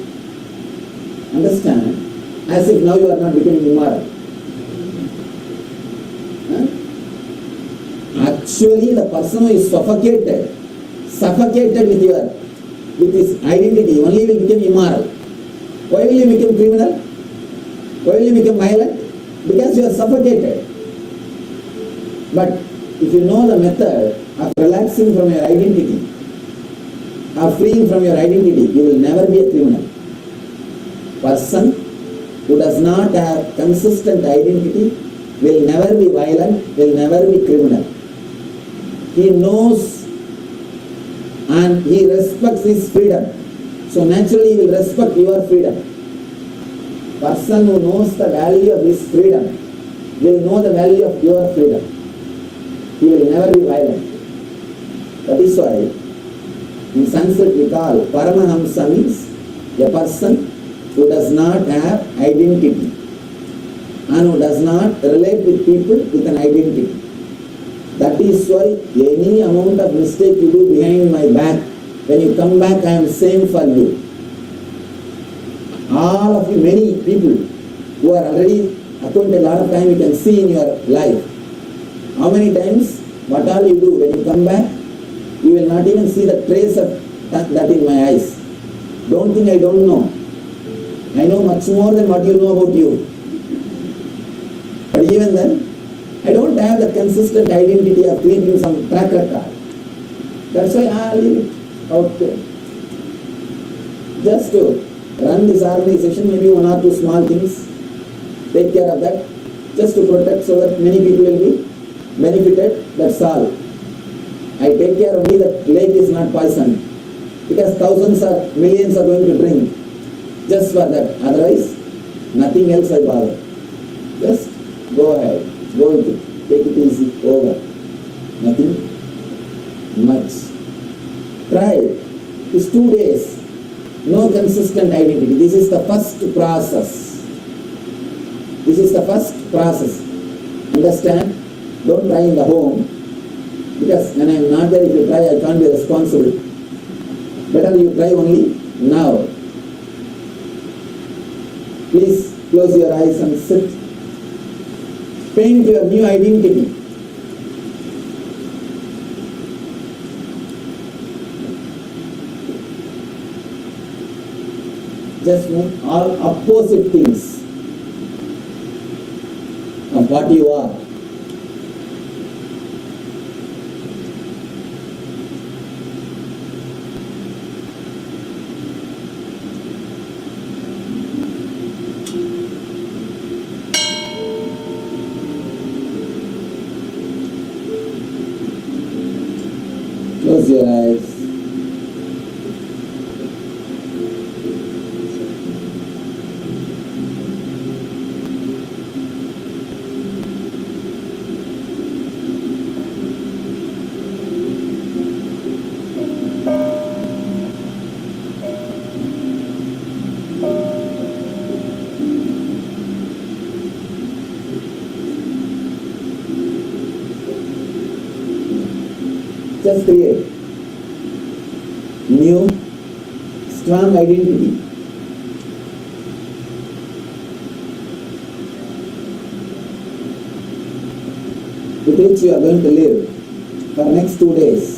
Understand? As if now you are not becoming immoral. Huh? Actually, the person who is suffocated with his identity, only will become immoral. Why will you become criminal? Why will you become violent? Because you are suffocated. But if you know the method of relaxing from your identity, of freeing from your identity, you will never be a criminal. Person who does not have consistent identity will never be violent, will never be criminal. He knows and he respects his freedom. So naturally he will respect your freedom. Person who knows the value of his freedom will know the value of your freedom. He will never be violent. That is why in Sanskrit we call Paramahamsa means a person who does not have identity and who does not relate with people with an identity. That is why any amount of mistake you do behind my back, when you come back I am same for you. All of you, many people who are already acquainted a lot of time, you can see in your life. How many times, what all you do, when you come back, you will not even see the trace of that in my eyes. Don't think I don't know. I know much more than what you know about you. But even then, I don't have the consistent identity of keeping some track record. That's why I leave it out there. Just to run this organization, maybe one or two small things, take care of that, just to protect so that many people will be benefited, that's all. I take care only that lake is not poisoned, because thousands or millions are going to drink just for that. Otherwise, nothing else I bother. Just go ahead, go with it, take it easy, over. Nothing much. Try it. It's 2 days. No consistent identity. This is the first process. This is the first process. Understand? Don't try in the home, because when I am not there, if you try, I can't be responsible. Better you try only now. Please close your eyes and sit. Paint your new identity. Just move all opposite things of what you are. Just create new, strong identity. With which you are going to live for next 2 days.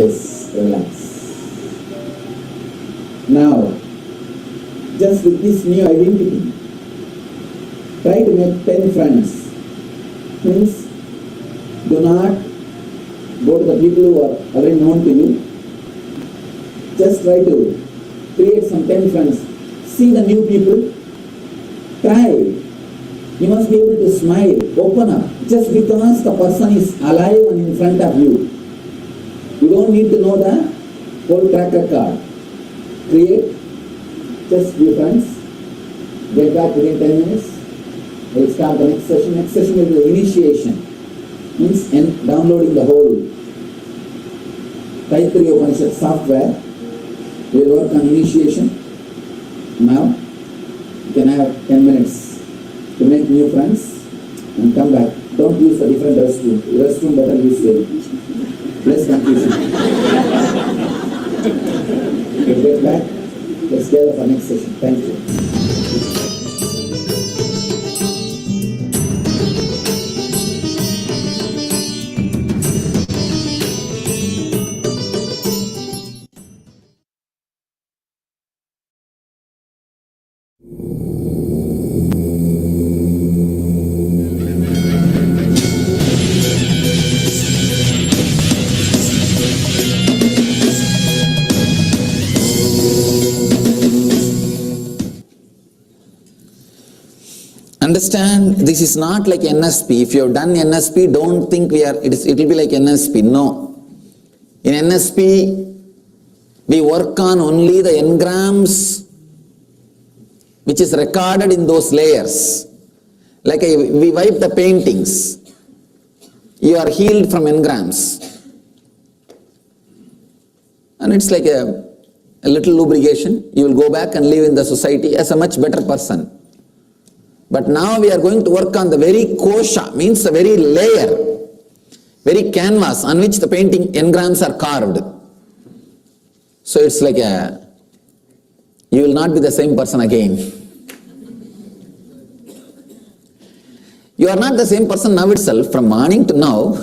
Yes, relax. Now, just with this new identity, try to make 10 friends. Means, do not go to the people who are already known to you. Just try to create some 10 friends. See the new people. Try. You must be able to smile, open up. Just because the person is alive and in front of you. You don't need to know the whole track record. Create just few friends. Get back within 10 minutes. We'll start the next session. Next session will be the initiation. Means downloading the whole Taittiriya Upanishad software. We'll work on initiation. Now, you can have 10 minutes to make new friends and come back. Don't use the different restroom. The restroom better use the less confusion. We'll get back. Let's gather for next session. Thank you. Understand, this is not like NSP. If you have done NSP, don't think it will be like NSP. No. In NSP, we work on only the engrams which is recorded in those layers. Like we wipe the paintings. You are healed from engrams. And it's like a little lubrication. You will go back and live in the society as a much better person. But now we are going to work on the very kosha, means the very layer, very canvas on which the painting engrams are carved. So it's like you will not be the same person again. You are not the same person now itself, from morning to now.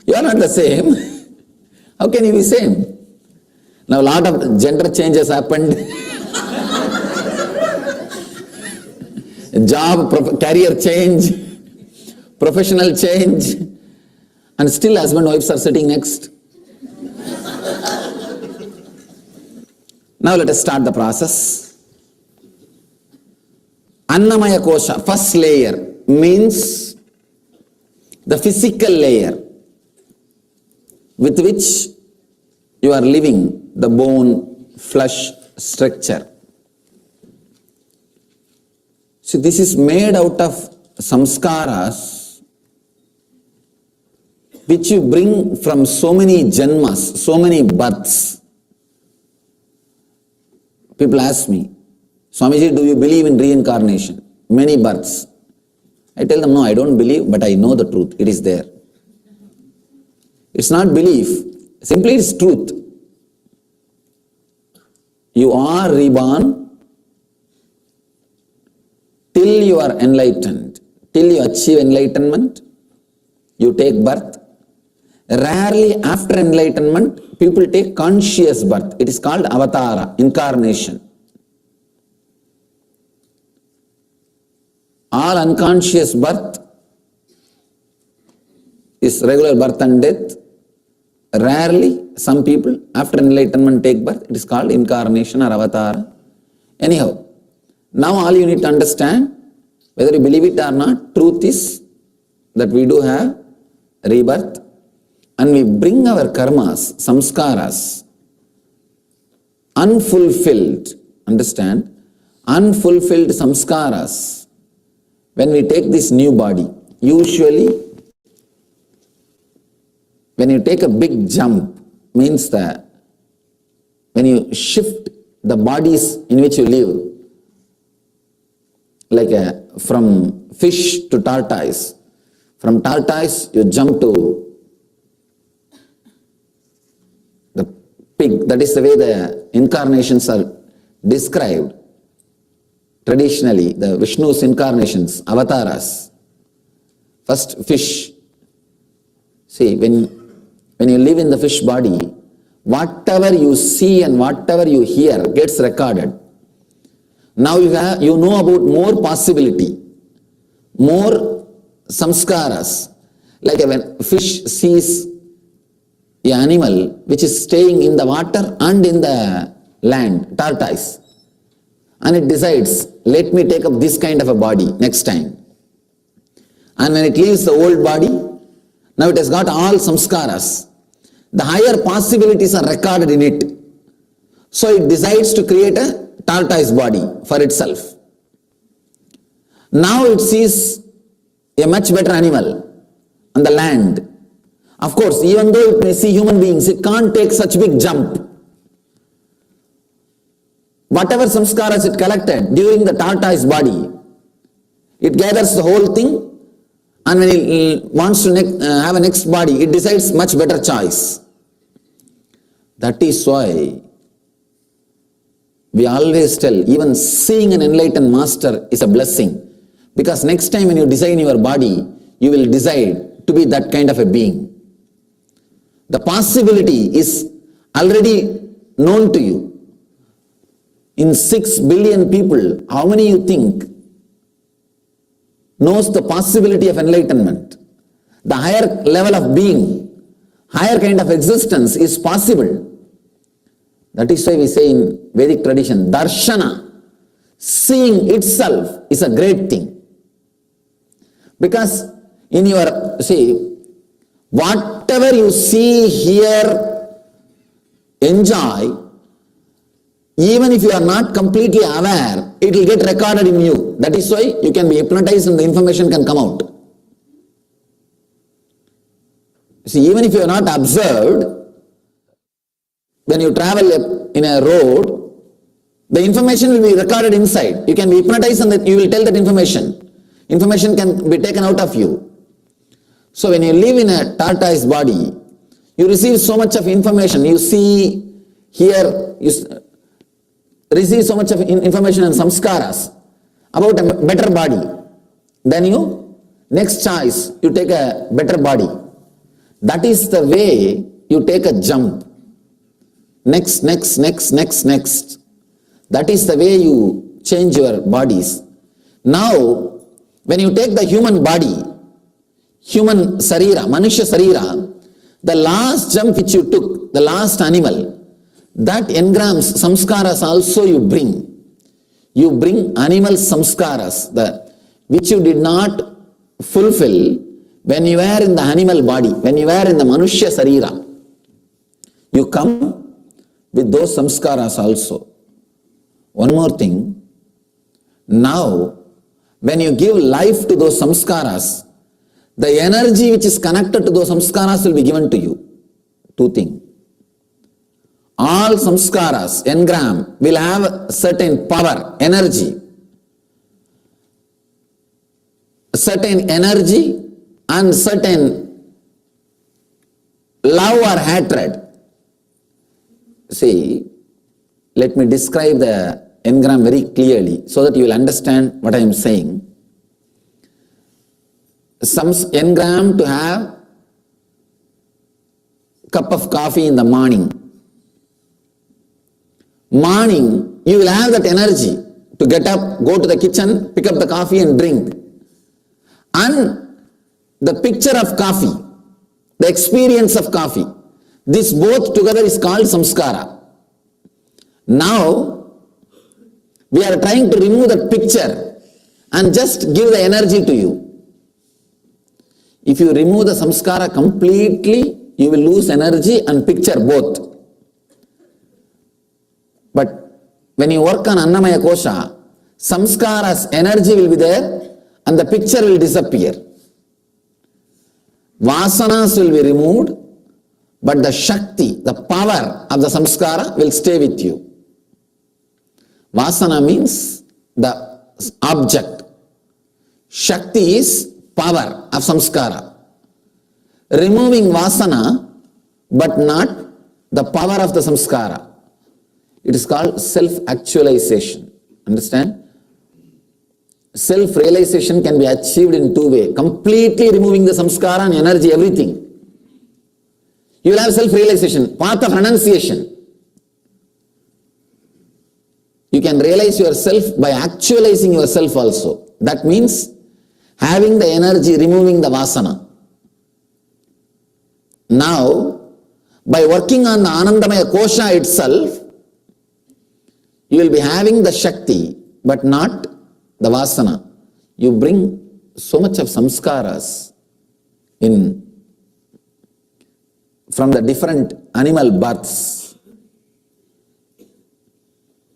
You are not the same. How can you be same? Now a lot of gender changes happened. Job, career change, professional change, and still husband and wives are sitting next. Now let us start the process. Annamaya kosha, first layer, means the physical layer with which you are living, the bone, flesh structure. So this is made out of samskaras which you bring from so many janmas, so many births. People ask me, Swamiji, do you believe in reincarnation? Many births. I tell them, no, I don't believe, but I know the truth. It is there. It's not belief. Simply it's truth. You are reborn till you are enlightened, till you achieve enlightenment, you take birth. Rarely after enlightenment, people take conscious birth. It is called avatara, incarnation. All unconscious birth is regular birth and death. Rarely, some people after enlightenment take birth. It is called incarnation or avatara. Anyhow, now all you need to understand, whether you believe it or not, truth is that we do have rebirth and we bring our karmas, samskaras, unfulfilled, understand, unfulfilled samskaras. When we take this new body, usually when you take a big jump, means that when you shift the bodies in which you live, like from fish to tortoise. From tortoise, you jump to the pig. That is the way the incarnations are described. Traditionally, the Vishnu's incarnations, avatars. First, fish. See, when when you live in the fish body, whatever you see and whatever you hear gets recorded. Now you know about more possibility, more samskaras. Like when fish sees an animal which is staying in the water and in the land, tortoise, and it decides, let me take up this kind of a body next time. And when it leaves the old body, now it has got all samskaras. The higher possibilities are recorded in it. So it decides to create a tortoise body for itself. Now it sees a much better animal on the land. Of course, even though it may see human beings, it can't take such big jump. Whatever samskaras it collected during the tortoise body, it gathers the whole thing, and when it wants to have a next body, it decides much better choice. That is why we always tell, even seeing an enlightened master is a blessing. Because next time when you design your body, you will decide to be that kind of a being. The possibility is already known to you. In 6 billion people, how many you think knows the possibility of enlightenment? The higher level of being, higher kind of existence is possible. That is why we say in Vedic tradition, darshana, seeing itself is a great thing. Because in your, whatever you see, hear, enjoy, even if you are not completely aware, it will get recorded in you. That is why you can be hypnotized and the information can come out. Even if you are not observed, when you travel in a road, the information will be recorded inside. You can be hypnotized and you will tell that information. Information can be taken out of you. So when you live in a tortoise body, you receive so much of information. You see, hear, you receive so much of information and samskaras about a better body. Then you, next choice, you take a better body. That is the way you take a jump. Next. That is the way you change your bodies. Now, when you take the human body, human sarira, manusya sarira, the last jump which you took, the last animal, that engrams samskaras also you bring. You bring animal samskaras, which you did not fulfill when you were in the animal body, when you were in the manusya sarira. You come with those samskaras also. One more thing, now when you give life to those samskaras, the energy which is connected to those samskaras will be given to you. Two things. All samskaras, engram, will have certain power, energy. Certain energy and certain love or hatred. Let me describe the engram very clearly so that you will understand what I am saying. Some engram to have cup of coffee in the morning. Morning, you will have that energy to get up, go to the kitchen, pick up the coffee and drink. And the picture of coffee, the experience of coffee, this both together is called samskara. Now, we are trying to remove that picture and just give the energy to you. If you remove the samskara completely, you will lose energy and picture both. But when you work on Annamaya Kosha, samskara's energy will be there and the picture will disappear. Vasanas will be removed, but the Shakti, the power of the samskara will stay with you. Vasana means the object. Shakti is power of samskara. Removing vasana, but not the power of the samskara. It is called self-actualization. Understand? Self-realization can be achieved in two ways. Completely removing the samskara and energy, everything. You will have self-realization, path of renunciation. You can realize yourself by actualizing yourself also. That means having the energy, removing the vasana. Now, by working on the Anandamaya Kosha itself, you will be having the Shakti, but not the Vasana. You bring so much of samskaras from the different animal births.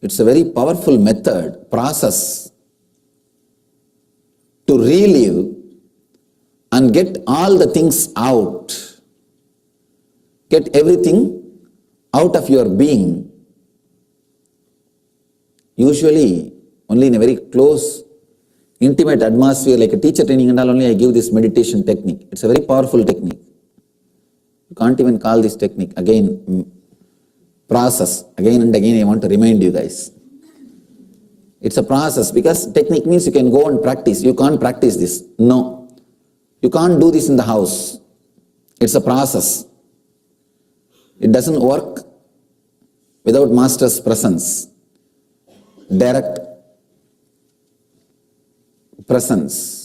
It's a very powerful method, process to relive and get all the things out. Get everything out of your being. Usually, only in a very close, intimate atmosphere, like a teacher training and all, only I give this meditation technique. It's a very powerful technique. You can't even call this technique. Again, process. Again and again, I want to remind you guys. It's a process, because technique means you can go and practice. You can't practice this. No. You can't do this in the house. It's a process. It doesn't work without Master's presence. Direct presence.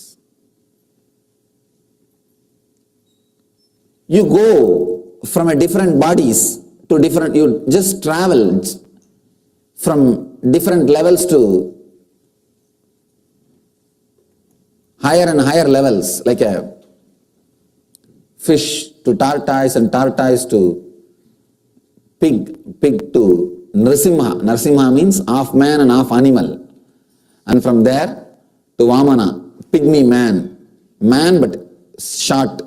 You go from a different bodies to different, you just travel from different levels to higher and higher levels, like a fish to tortoise and tortoise to pig to Nrsimha. Nrsimha means half man and half animal. And from there to Vamana, pygmy man. Man but short,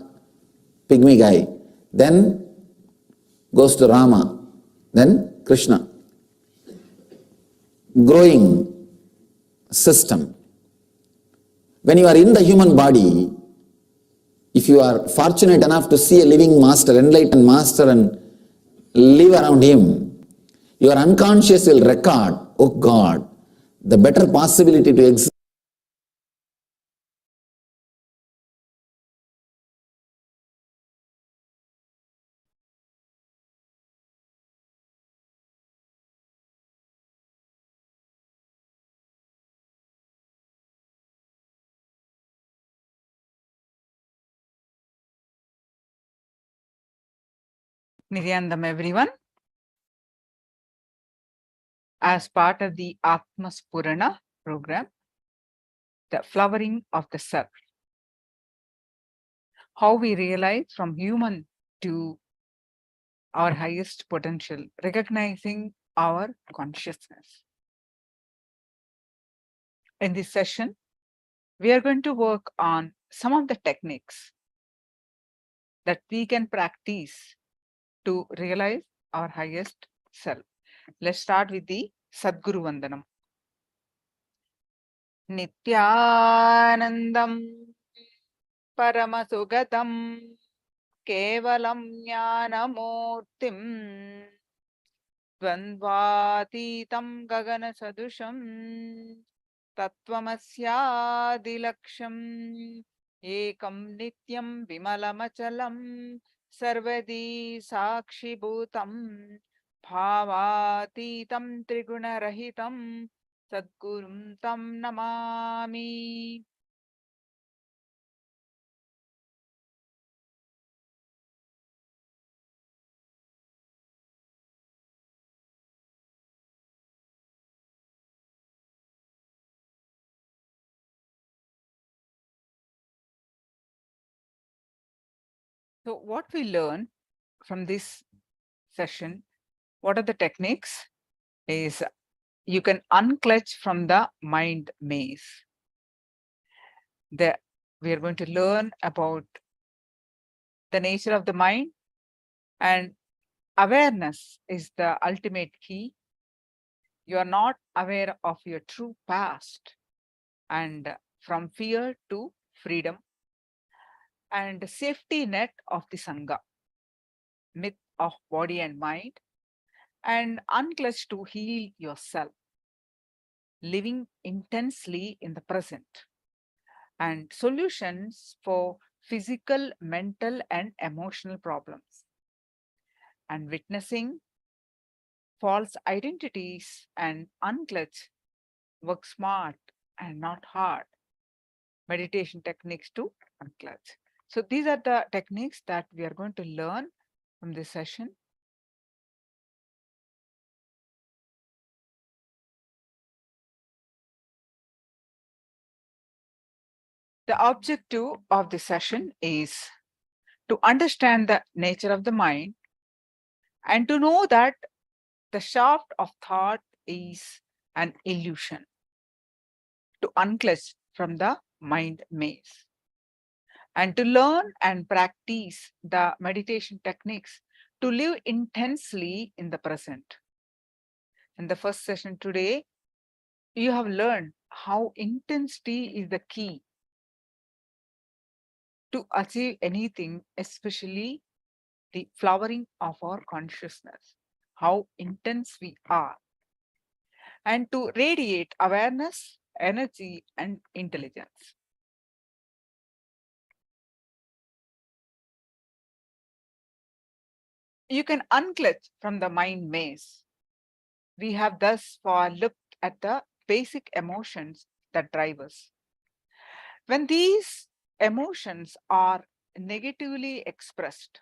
pygmy guy. Then goes to Rama. Then Krishna. Growing system. When you are in the human body, if you are fortunate enough to see a living master, enlightened master, and live around him, your unconscious will record, oh God, the better possibility to exist. Nithyananda, everyone. As part of the Atma Spurana program, the flowering of the self, how we realize from human to our highest potential, recognizing our consciousness. In this session, we are going to work on some of the techniques that we can practice to realize our highest self. Let's start with the Sadguru Vandanam. Nithyanandam Paramasugatam Kevalam Jnanamurtim Dvandvatitam Gagana Sadusham Tattvamasya Ekam Nityam Vimalamachalam Sarvadi Sakshibhutam Bhavatitam Trigunarahitam Sadgurum Tam Namami. So what we learn from this session, what are the techniques, is you can unclutch from the mind maze. We are going to learn about the nature of the mind, and awareness is the ultimate key. You are not aware of your true past, and from fear to freedom, and safety net of the Sangha, myth of body and mind, and unclutch to heal yourself, living intensely in the present, and solutions for physical, mental, and emotional problems. and witnessing false identities and unclutch. Work smart and not hard. Meditation techniques to unclutch. So these are the techniques that we are going to learn from this session. The objective of this session is to understand the nature of the mind and to know that the shaft of thought is an illusion, to unclutch from the mind maze, and to learn and practice the meditation techniques to live intensely in the present. In the first session today, you have learned how intensity is the key to achieve anything, especially the flowering of our consciousness, how intense we are, and to radiate awareness, energy, and intelligence. You can unclutch from the mind maze. We have thus far looked at the basic emotions that drive us. When these emotions are negatively expressed,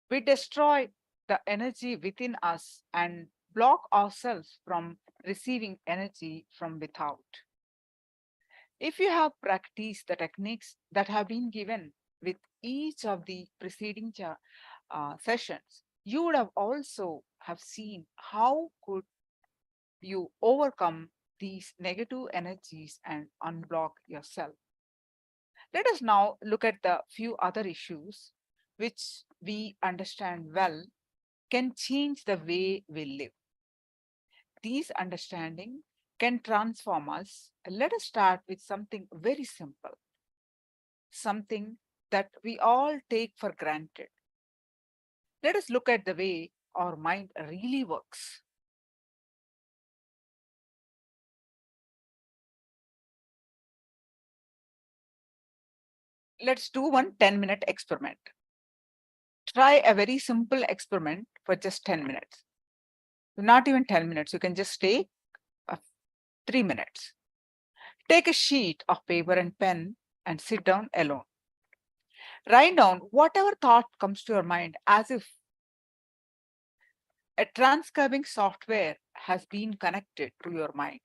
we destroy the energy within us and block ourselves from receiving energy from without. If you have practiced the techniques that have been given with each of the preceding sessions, you would have also have seen how could you overcome these negative energies and unblock yourself. Let us now look at the few other issues which we understand well can change the way we live. These understanding can transform us. Let us start with something very simple, something that we all take for granted. Let us look at the way our mind really works. Let's do one 10-minute experiment. Try a very simple experiment for just 10 minutes. Not even 10 minutes, you can just take 3 minutes. Take a sheet of paper and pen and sit down alone. Write down whatever thought comes to your mind as if a transcribing software has been connected to your mind.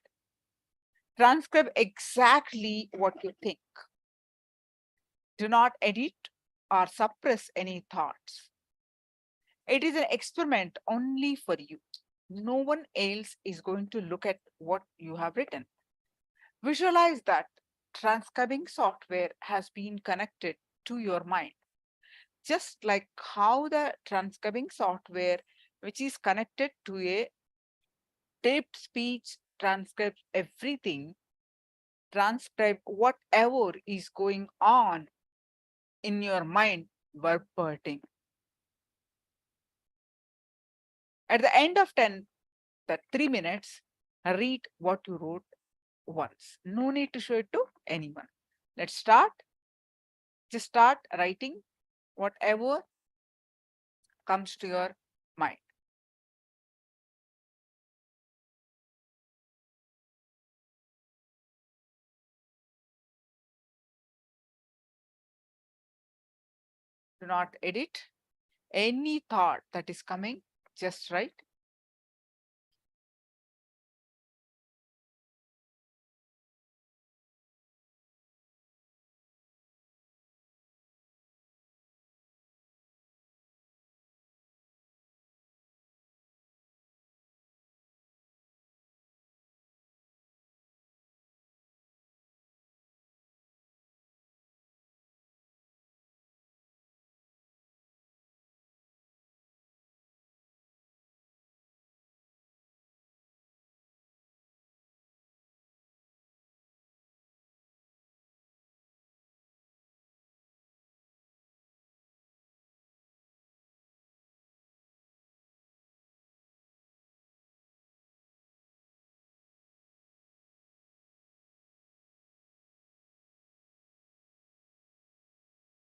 Transcribe exactly what you think. Do not edit or suppress any thoughts. It is an experiment only for you. No one else is going to look at what you have written. Visualize that transcribing software has been connected to your mind. Just like how the transcribing software, which is connected to a taped speech, transcribes everything, transcribe whatever is going on in your mind verbatim. At the end of 3 minutes, read what you wrote once. No need to show it to anyone. Let's start. Just start writing whatever comes to your mind. Do not edit any thought that is coming, just write.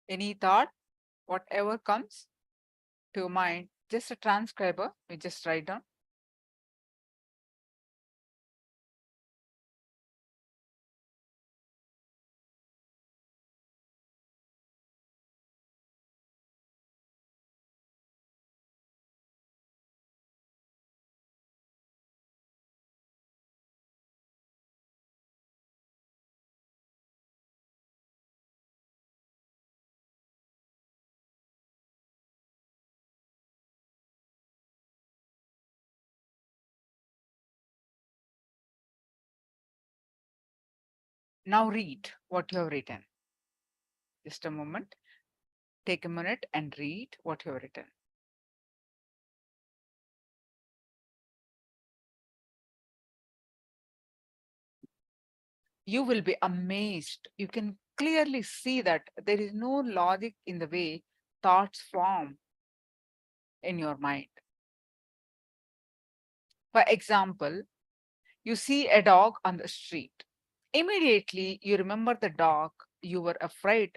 Any thought, whatever comes to your mind, just a transcriber, you just write down. Now read what you have written. Just a moment. Take a minute and read what you have written. You will be amazed. You can clearly see that there is no logic in the way thoughts form in your mind. For example, you see a dog on the street. Immediately, you remember the dog you were afraid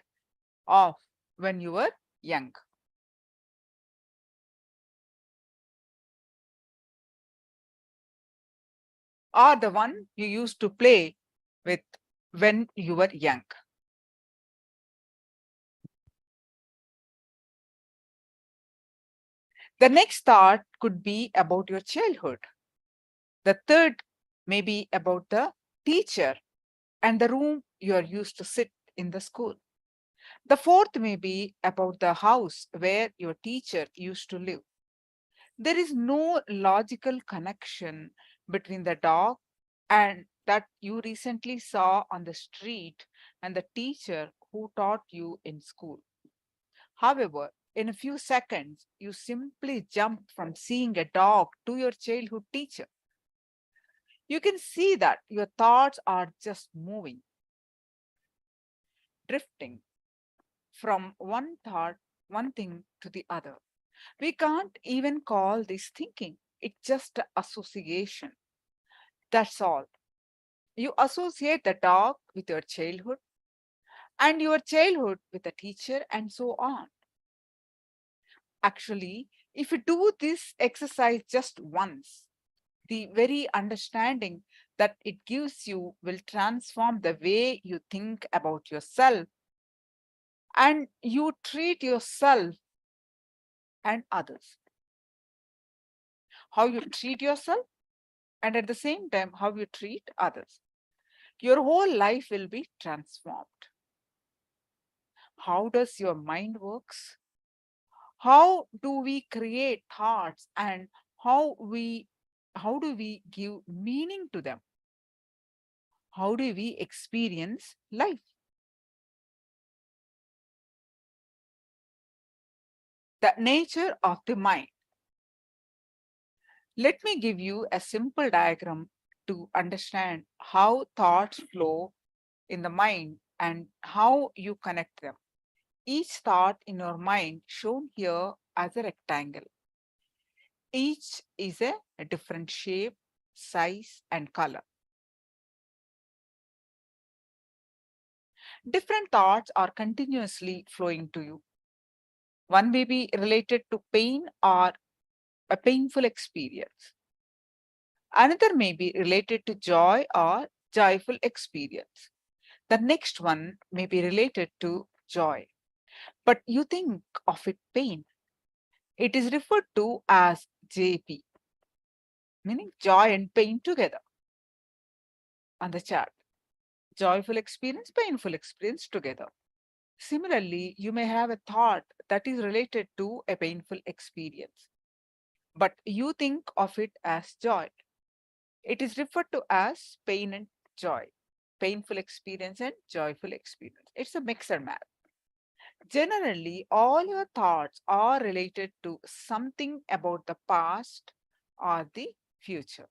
of when you were young. Or the one you used to play with when you were young. The next thought could be about your childhood. The third may be about the teacher and the room you are used to sit in the school. The fourth may be about the house where your teacher used to live. There is no logical connection between the dog and that you recently saw on the street and the teacher who taught you in school. However, in a few seconds, you simply jump from seeing a dog to your childhood teacher. You can see that your thoughts are just moving, drifting from one thought, one thing to the other. We can't even call this thinking. It's just association. That's all. You associate the dog with your childhood and your childhood with the teacher and so on. Actually, if you do this exercise just once, the very understanding that it gives you will transform the way you think about yourself and you treat yourself and others. How you treat yourself and at the same time how you treat others. Your whole life will be transformed. How does your mind works? How do we create thoughts and how do we give meaning to them? How do we experience life? The nature of the mind. Let me give you a simple diagram to understand how thoughts flow in the mind and how you connect them. Each thought in your mind shown here as a rectangle. Each is a different shape, size, and color. Different thoughts are continuously flowing to you. One may be related to pain or a painful experience. Another may be related to joy or joyful experience. The next one may be related to joy, but you think of it pain. It is referred to as JP, meaning joy and pain together on the chart. Joyful experience, painful experience together. Similarly, you may have a thought that is related to a painful experience, but you think of it as joy. It is referred to as pain and joy, painful experience and joyful experience. It's a mixed map. Generally, all your thoughts are related to something about the past or the future.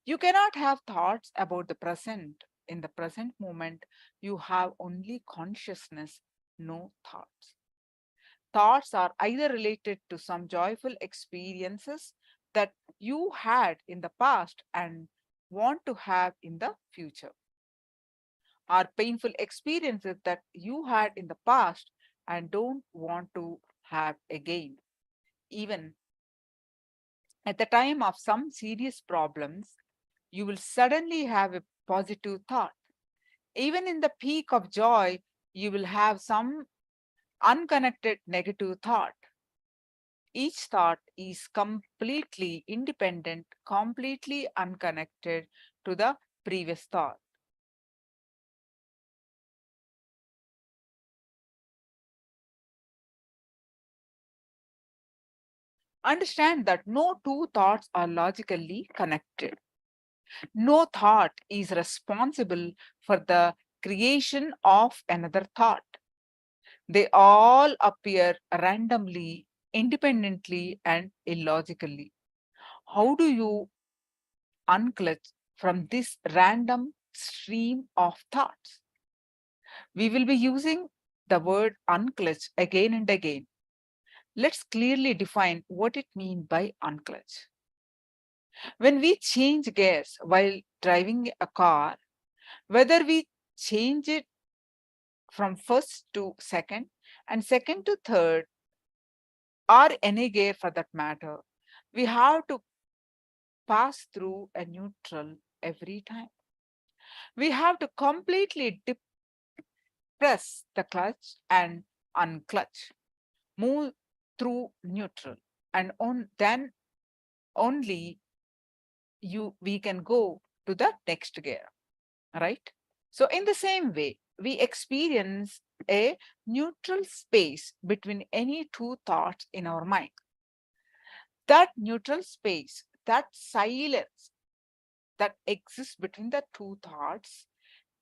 You cannot have thoughts about the present. In the present moment, you have only consciousness, no thoughts. Thoughts are either related to some joyful experiences that you had in the past and want to have in the future, or painful experiences that you had in the past and don't want to have again. Even at the time of some serious problems, you will suddenly have a positive thought. Even in the peak of joy, you will have some unconnected negative thought. Each thought is completely independent, completely unconnected to the previous thought. Understand that no two thoughts are logically connected. No thought is responsible for the creation of another thought. They all appear randomly, independently, and illogically. How do you unclutch from this random stream of thoughts? We will be using the word unclutch again and again. Let's clearly define what it means by unclutch. When we change gears while driving a car, whether we change it from first to second and second to third, or any gear for that matter, we have to pass through a neutral every time. We have to completely press the clutch and unclutch, move through neutral, and then only we can go to the next gear, right? So in the same way, we experience a neutral space between any two thoughts in our mind. That neutral space, that silence that exists between the two thoughts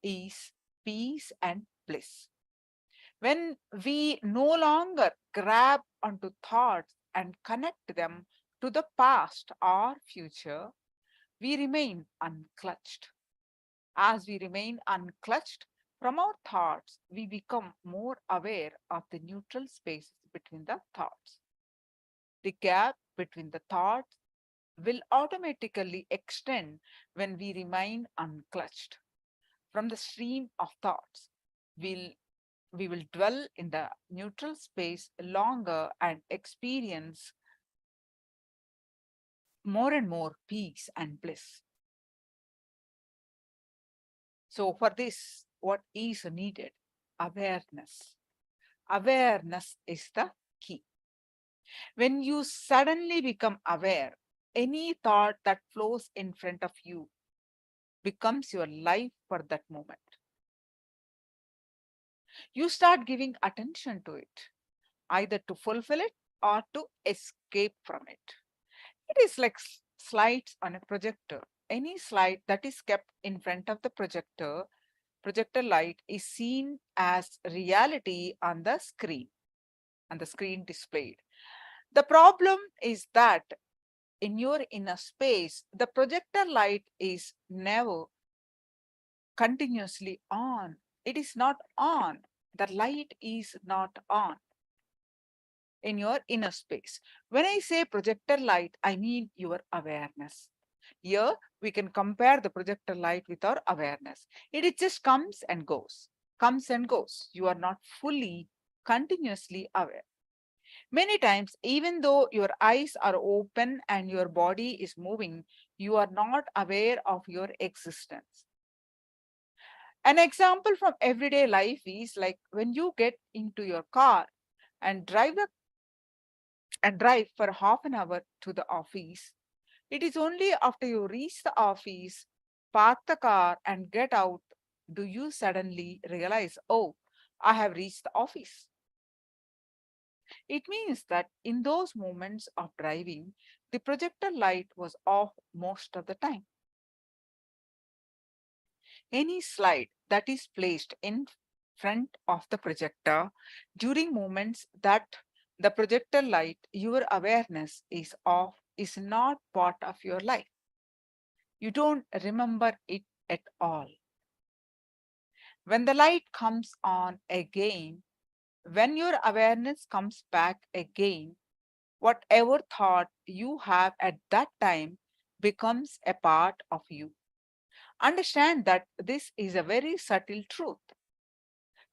is peace and bliss. When we no longer grab onto thoughts and connect them to the past or future, we remain unclutched. As we remain unclutched from our thoughts, we become more aware of the neutral spaces between the thoughts. The gap between the thoughts will automatically extend when we remain unclutched. From the stream of thoughts, we will dwell in the neutral space longer and experience more and more peace and bliss. So for this, what is needed? Awareness. Awareness is the key. When you suddenly become aware, any thought that flows in front of you becomes your life for that moment. You start giving attention to it, either to fulfill it or to escape from it. It is like slides on a projector. Any slide that is kept in front of the projector light is seen as reality on the screen displayed. The problem is that in your inner space, the projector light is never continuously on. It is not on. The light is not on in your inner space. When I say projector light, I mean your awareness. Here, we can compare the projector light with our awareness. It just comes and goes, comes and goes. You are not fully, continuously aware. Many times, even though your eyes are open and your body is moving, you are not aware of your existence. An example from everyday life is like when you get into your car and drive for half an hour to the office. It is only after you reach the office, park the car and get out, do you suddenly realize, oh, I have reached the office. It means that in those moments of driving, the projector light was off most of the time. Any slide that is placed in front of the projector during moments that the projector light, your awareness is off, is not part of your life. You don't remember it at all. When the light comes on again, when your awareness comes back again, whatever thought you have at that time becomes a part of you. Understand that this is a very subtle truth.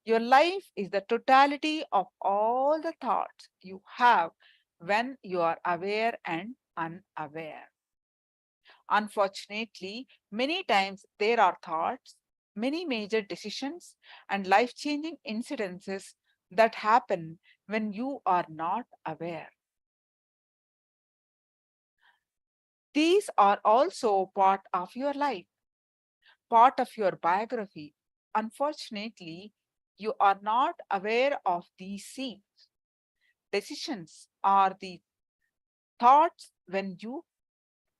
Your life is the totality of all the thoughts you have when you are aware and unaware. Unfortunately, many times there are thoughts, many major decisions, and life-changing incidences that happen when you are not aware. These are also part of your life, part of your biography. Unfortunately, you are not aware of these seeds. Decisions are the thoughts when you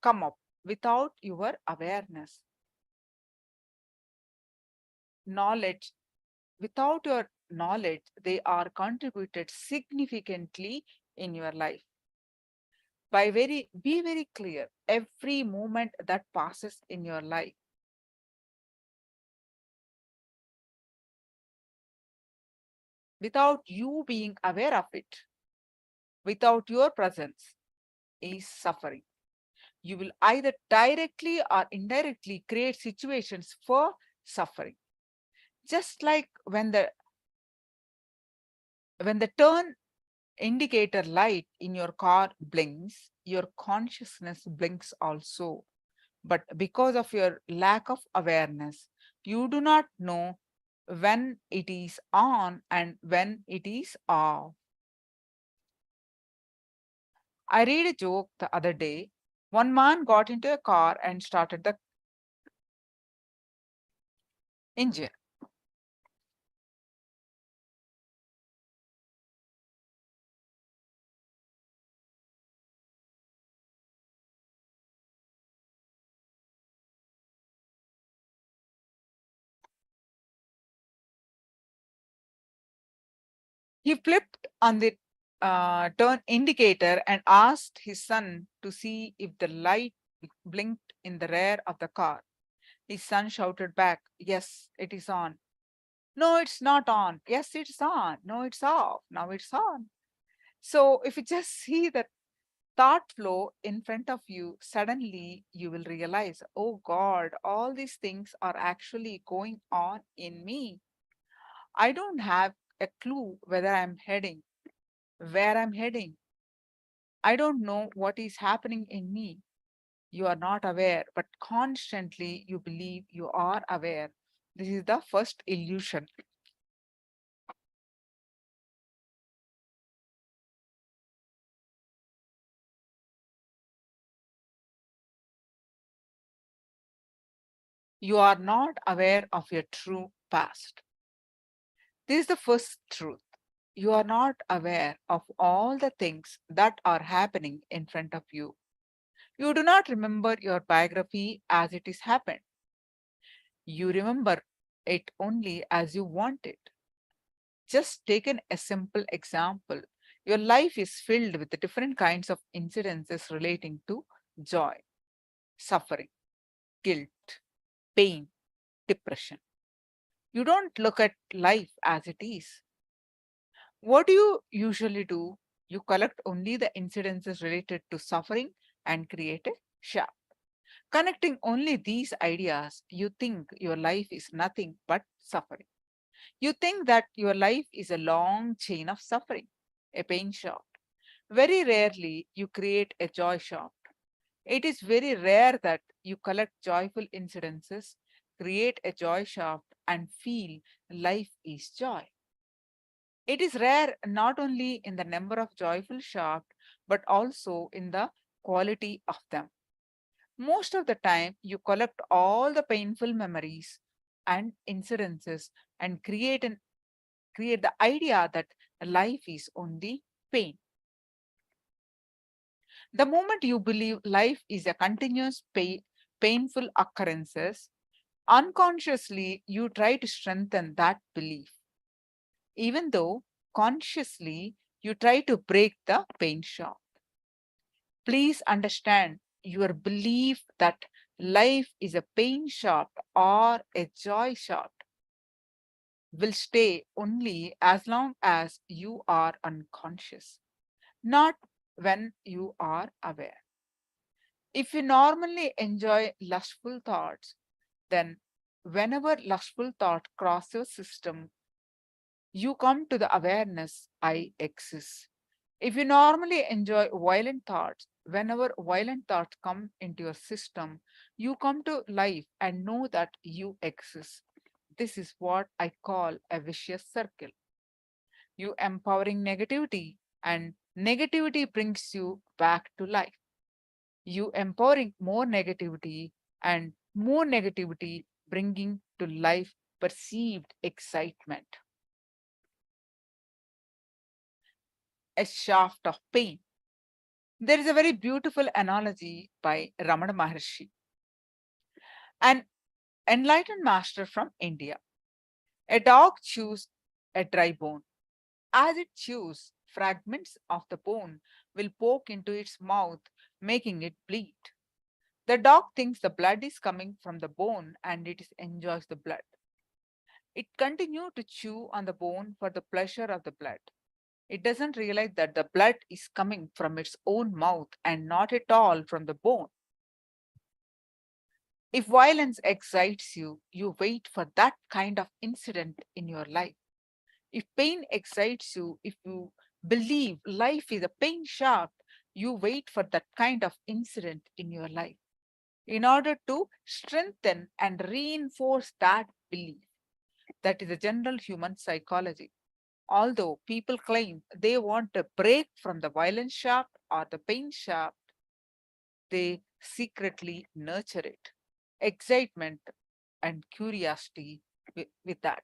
come up without your awareness. Knowledge, without your knowledge, they are contributed significantly in your life. Be very clear, every moment that passes in your life, without you being aware of it, without your presence, is suffering. You will either directly or indirectly create situations for suffering. Just like when the turn indicator light in your car blinks, your consciousness blinks also. But because of your lack of awareness, you do not know when it is on and when it is off. I read a joke the other day. One man got into a car and started the engine. He flipped on the turn indicator and asked his son to see if the light blinked in the rear of the car. His son shouted back, "Yes, it is on." "No, it's not on." "Yes, it's on." "No, it's off." "Now it's on." So if you just see the thought flow in front of you, suddenly you will realize, oh God, all these things are actually going on in me. I don't have a clue whether I'm heading, where I'm heading. I don't know what is happening in me. You are not aware, but constantly you believe you are aware. This is the first illusion. You are not aware of your true past. This is the first truth. You are not aware of all the things that are happening in front of you. You do not remember your biography as it is happened. You remember it only as you want it. Just taken a simple example. Your life is filled with different kinds of incidences relating to joy, suffering, guilt, pain, depression. You don't look at life as it is. What do you usually do? You collect only the incidences related to suffering and create a shaft. Connecting only these ideas, you think your life is nothing but suffering. You think that your life is a long chain of suffering, a pain shaft. Very rarely you create a joy shaft. It is very rare that you collect joyful incidences, create a joy shaft, and feel life is joy. It is rare not only in the number of joyful shaft, but also in the quality of them. Most of the time, you collect all the painful memories and incidences and create the idea that life is only pain. The moment you believe life is a continuous painful occurrences, unconsciously you try to strengthen that belief, even though consciously you try to break the pain shaft. Please understand, your belief that life is a pain shaft or a joy shaft will stay only as long as you are unconscious, not when you are aware. If you normally enjoy lustful thoughts, then whenever lustful thought crosses your system, You come to the awareness, I exist. If you normally enjoy violent thoughts, whenever violent thoughts come into your system, you come to life and know that you exist. This is what I call a vicious circle. You empowering negativity, and negativity brings you back to life. You empowering more negativity, and more negativity bringing to life perceived excitement. A shaft of pain. There is a very beautiful analogy by Ramana Maharshi, an enlightened master from India. A dog chews a dry bone. As it chews, fragments of the bone will poke into its mouth, making it bleed. The dog thinks the blood is coming from the bone and it enjoys the blood. It continues to chew on the bone for the pleasure of the blood. It doesn't realize that the blood is coming from its own mouth and not at all from the bone. If violence excites you, you wait for that kind of incident in your life. If pain excites you, if you believe life is a pain shaft, you wait for that kind of incident in your life in order to strengthen and reinforce that belief. That is a general human psychology. Although people claim they want a break from the violence shaft or the pain shaft, they secretly nurture it. Excitement and curiosity with that.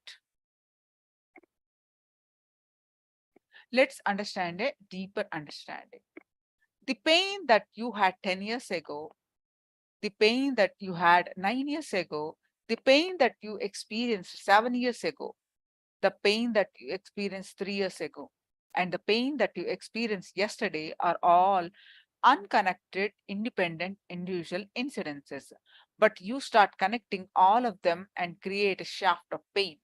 Let's understand a deeper understanding. The pain that you had 10 years ago, the pain that you had 9 years ago, the pain that you experienced 7 years ago, the pain that you experienced 3 years ago, and the pain that you experienced yesterday are all unconnected, independent, individual incidences. But you start connecting all of them and create a shaft of pain.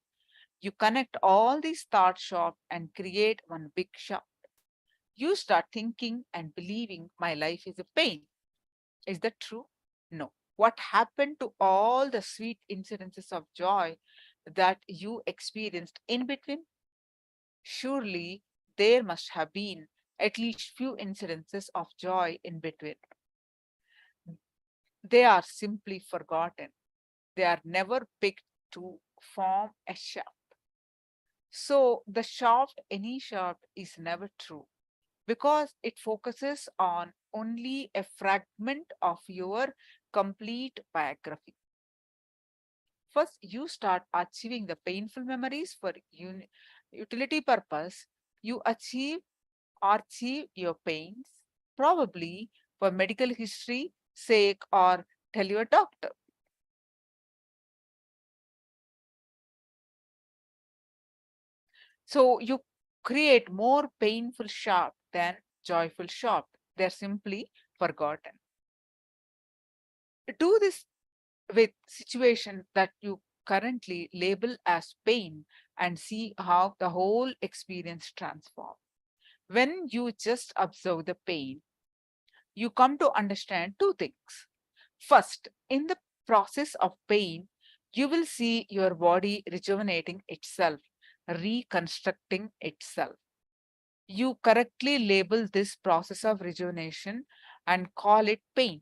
You connect all these thought shafts and create one big shaft. You start thinking and believing my life is a pain. Is that true? No. What happened to all the sweet incidences of joy that you experienced in between? Surely there must have been at least few incidences of joy in between. They are simply forgotten. They are never picked to form a shaft. So the shaft, any shaft, is never true because it focuses on only a fragment of your complete biography. First, you start achieving the painful memories for utility purpose. You archive your pains, probably for medical history sake or tell your doctor. So you create more painful shaft than joyful shaft. They're simply forgotten. Do this with situation that you currently label as pain and see how the whole experience transforms. When you just observe the pain, you come to understand two things. First, in the process of pain, you will see your body rejuvenating itself, reconstructing itself. You correctly label this process of rejuvenation and call it pain.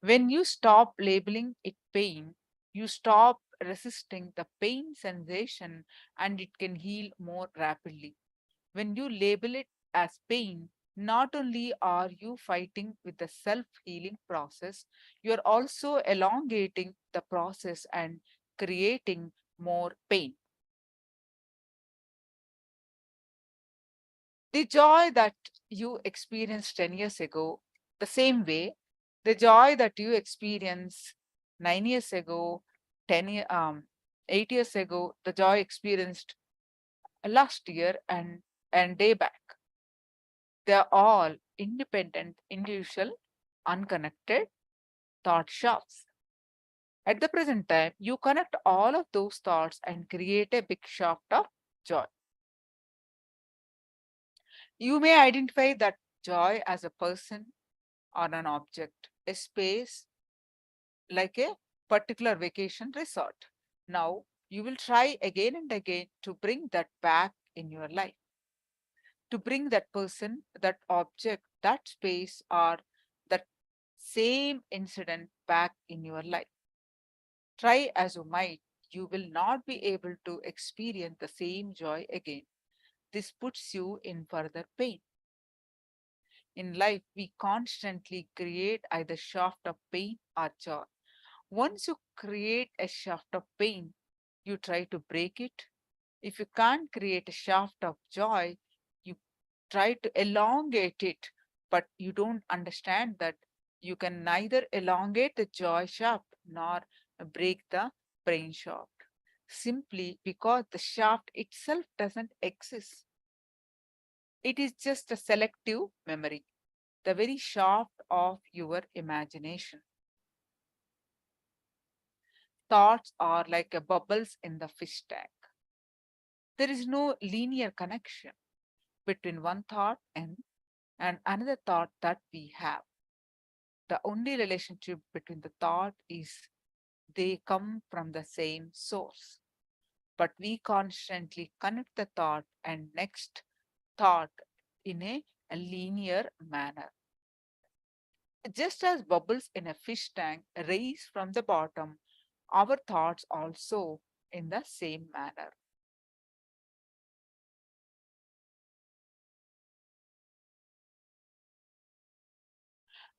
When you stop labeling it pain, you stop resisting the pain sensation and it can heal more rapidly. When you label it as pain, not only are you fighting with the self-healing process, you're also elongating the process and creating more pain. The joy that you experienced 10 years ago, the same way, the joy that you experienced 9 years ago, 8 years ago, the joy experienced last year and day back. They're all independent, individual, unconnected thought shafts. At the present time, you connect all of those thoughts and create a big shaft of joy. You may identify that joy as a person or an object, a space like a particular vacation resort. Now, you will try again and again to bring that back in your life, to bring that person, that object, that space, or that same incident back in your life. Try as you might, you will not be able to experience the same joy again. This puts you in further pain. In life, we constantly create either shaft of pain or joy. Once you create a shaft of pain, you try to break it. If you can't create a shaft of joy, you try to elongate it, but you don't understand that you can neither elongate the joy shaft nor break the pain shaft, simply because the shaft itself doesn't exist. It is just a selective memory, the very shaft of your imagination. Thoughts are like a bubbles in the fish tank. There is no linear connection between one thought and another thought that we have. The only relationship between the thought is they come from the same source. But we constantly connect the thought and next thought in a linear manner. Just as bubbles in a fish tank rise from the bottom, our thoughts also in the same manner.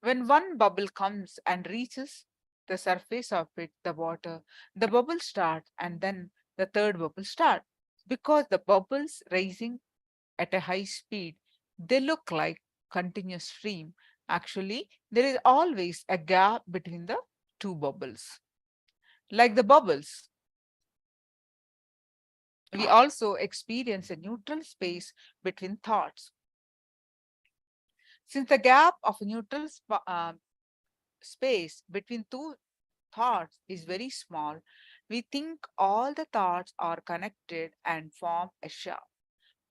When one bubble comes and reaches the surface of it, the water, the bubble starts and then the third bubble starts. Because the bubbles rising at a high speed, they look like continuous stream. Actually, there is always a gap between the two bubbles. Like the bubbles, we also experience a neutral space between thoughts. Since the gap of a neutral space between two thoughts is very small, we think all the thoughts are connected and form a shaft.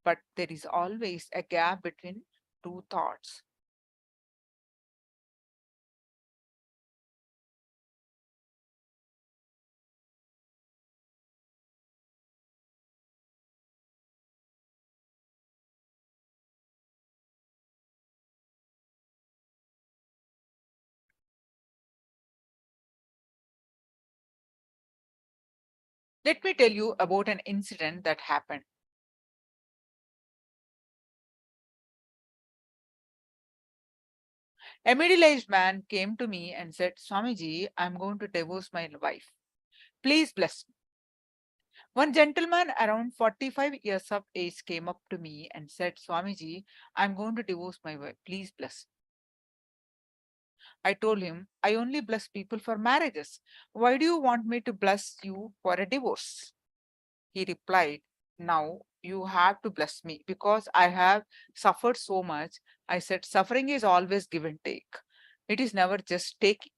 But there is always a gap between two thoughts. Let me tell you about an incident that happened. A middle-aged man came to me and said, Swamiji, I'm going to divorce my wife. Please bless me. One gentleman around 45 years of age came up to me and said, Swamiji, I'm going to divorce my wife. Please bless me. I told him, I only bless people for marriages. Why do you want me to bless you for a divorce? He replied, now you have to bless me because I have suffered so much. I said, suffering is always give and take. It is never just taking.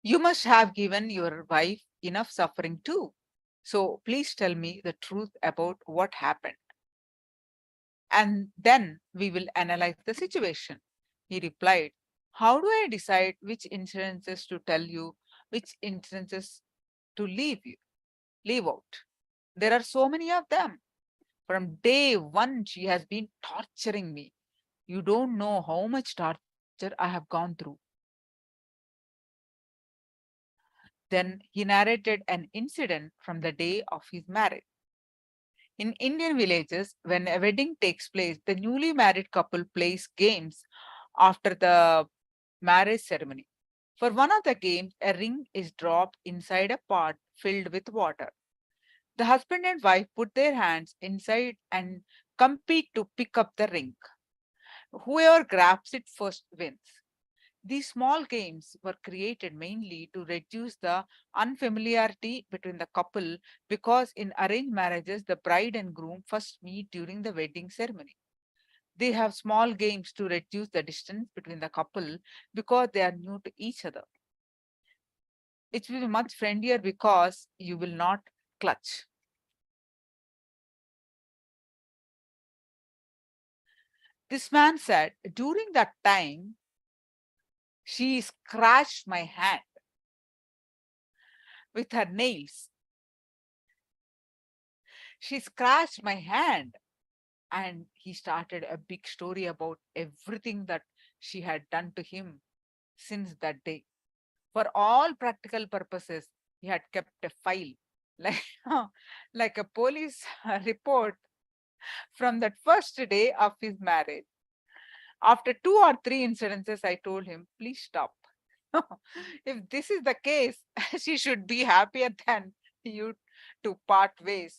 You must have given your wife enough suffering too. So please tell me the truth about what happened. And then we will analyze the situation. He replied, how do I decide which incidences to tell you, which incidences to leave out? There are so many of them. From day one, she has been torturing me. You don't know how much torture I have gone through. Then he narrated an incident from the day of his marriage. In Indian villages, when a wedding takes place, the newly married couple plays games after the marriage ceremony. For one of the games, a ring is dropped inside a pot filled with water. The husband and wife put their hands inside and compete to pick up the ring. Whoever grabs it first wins. These small games were created mainly to reduce the unfamiliarity between the couple because in arranged marriages, the bride and groom first meet during the wedding ceremony. They have small games to reduce the distance between the couple because they are new to each other. It will be much friendlier because you will not clutch. This man said, during that time, She scratched my hand with her nails. She scratched my hand, and he started a big story about everything that she had done to him since that day. For all practical purposes, he had kept a file, like, like a police report from that first day of his marriage. After 2 or 3 incidences, I told him, please stop. If this is the case, she should be happier than you to part ways.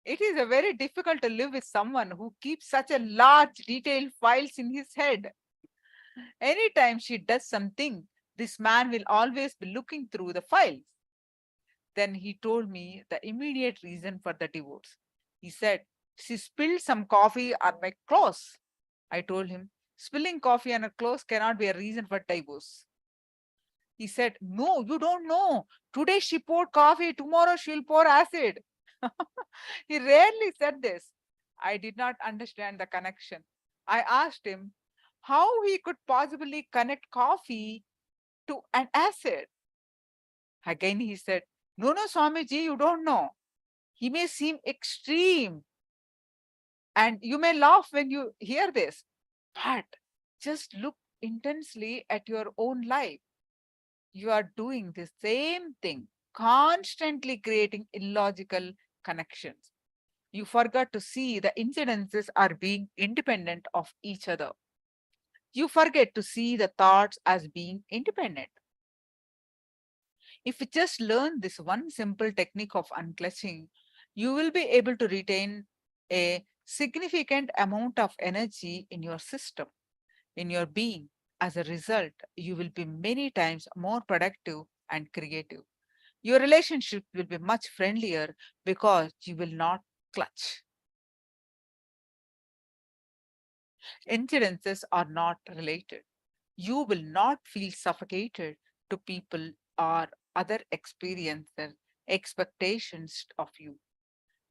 It is a very difficult to live with someone who keeps such a large detailed files in his head. Anytime she does something, this man will always be looking through the files. Then he told me the immediate reason for the divorce. He said, she spilled some coffee on my clothes. I told him, spilling coffee on her clothes cannot be a reason for divorce. He said, no, you don't know. Today she poured coffee, tomorrow she'll pour acid. He rarely said this. I did not understand the connection. I asked him how he could possibly connect coffee to an acid. Again, he said, no, Swamiji, you don't know. He may seem extreme and you may laugh when you hear this, but just look intensely at your own life. You are doing the same thing, constantly creating illogical connections. You forgot to see the incidences are being independent of each other. You forget to see the thoughts as being independent. If you just learn this one simple technique of unclutching, you will be able to retain a significant amount of energy in your system, in your being. As a result, you will be many times more productive and creative. Your relationship will be much friendlier because you will not clutch. Incidences are not related. You will not feel suffocated to people or other experiences, expectations of you.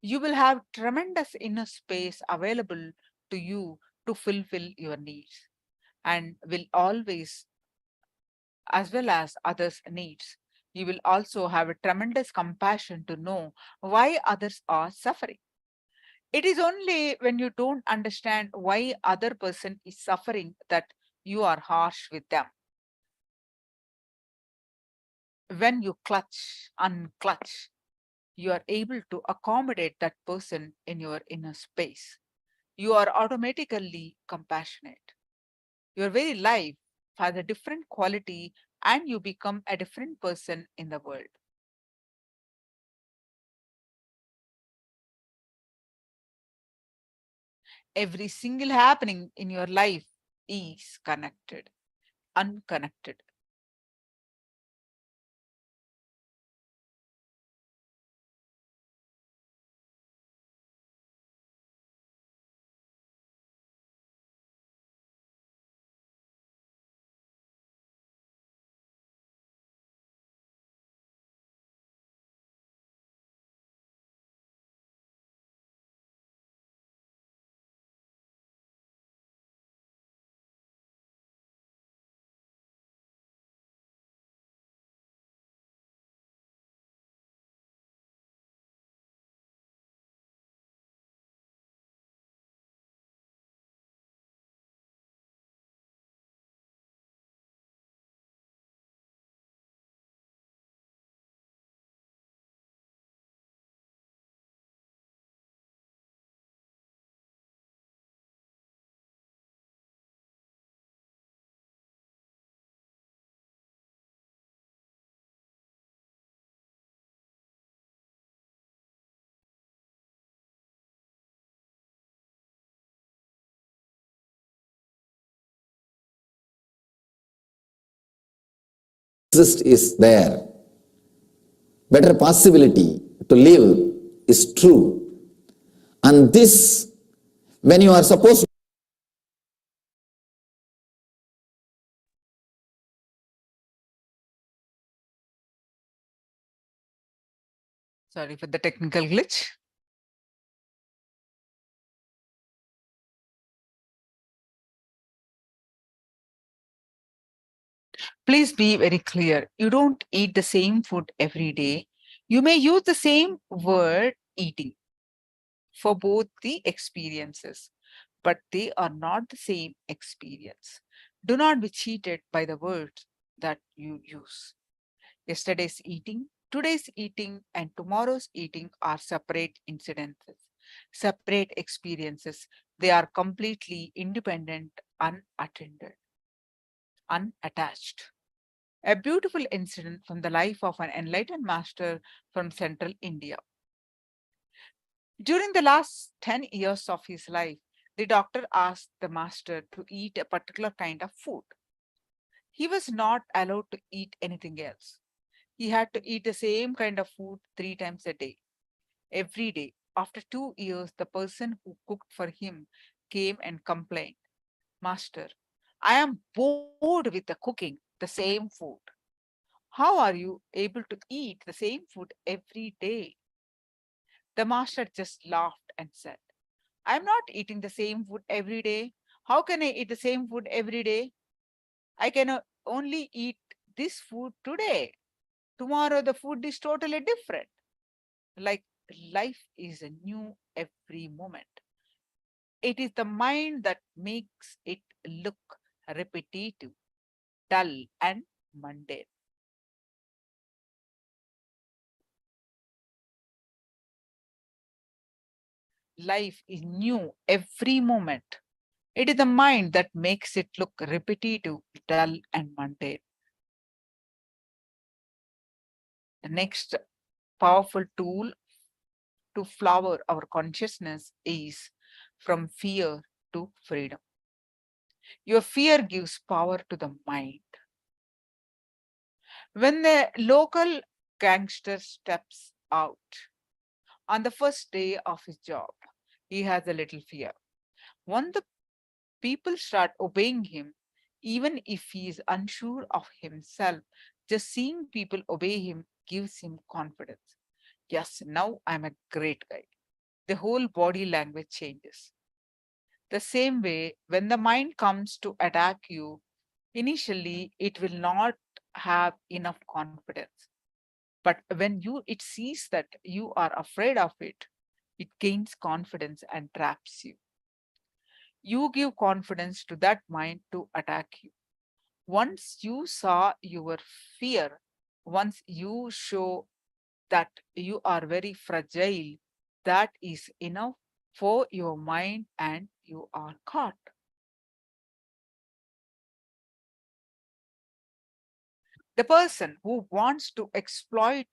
You will have tremendous inner space available to you to fulfill your needs and will always, as well as others' needs. You will also have a tremendous compassion to know why others are suffering. It is only when you don't understand why other person is suffering that you are harsh with them. When you unclutch, you are able to accommodate that person in your inner space. You are automatically compassionate. Your very life has a different quality and you become a different person in the world. Every single happening in your life is connected, unconnected. Exist is there. Better possibility to live is true. And this, when you are supposed to Sorry for the technical glitch. Please be very clear. You don't eat the same food every day. You may use the same word eating for both the experiences, but they are not the same experience. Do not be cheated by the words that you use. Yesterday's eating, today's eating, and tomorrow's eating are separate incidences, separate experiences. They are completely independent, unattended, unattached. A beautiful incident from the life of an enlightened master from central India. During the last 10 years of his life, the doctor asked the master to eat a particular kind of food. He was not allowed to eat anything else. He had to eat the same kind of food 3 times a day, every day. After 2 years, the person who cooked for him came and complained, Master, I am bored with the cooking the same food. How are you able to eat the same food every day? The master just laughed and said, I'm not eating the same food every day. How can I eat the same food every day? I can only eat this food today. Tomorrow, the food is totally different. Like life is a new every moment. It is the mind that makes it look repetitive, dull, and mundane. Life is new every moment. It is the mind that makes it look repetitive, dull, and mundane. The next powerful tool to flower our consciousness is from fear to freedom. Your fear gives power to the mind. When the local gangster steps out on the first day of his job, he has a little fear. When the people start obeying him, even if he is unsure of himself, just seeing people obey him gives him confidence. Yes, now I'm a great guy. The whole body language changes. The same way, when the mind comes to attack you, initially it will not have enough confidence. But when it sees that you are afraid of it, it gains confidence and traps you. You give confidence to that mind to attack you. Once you saw your fear, once you show that you are very fragile, that is enough for your mind and you are caught. The person who wants to exploit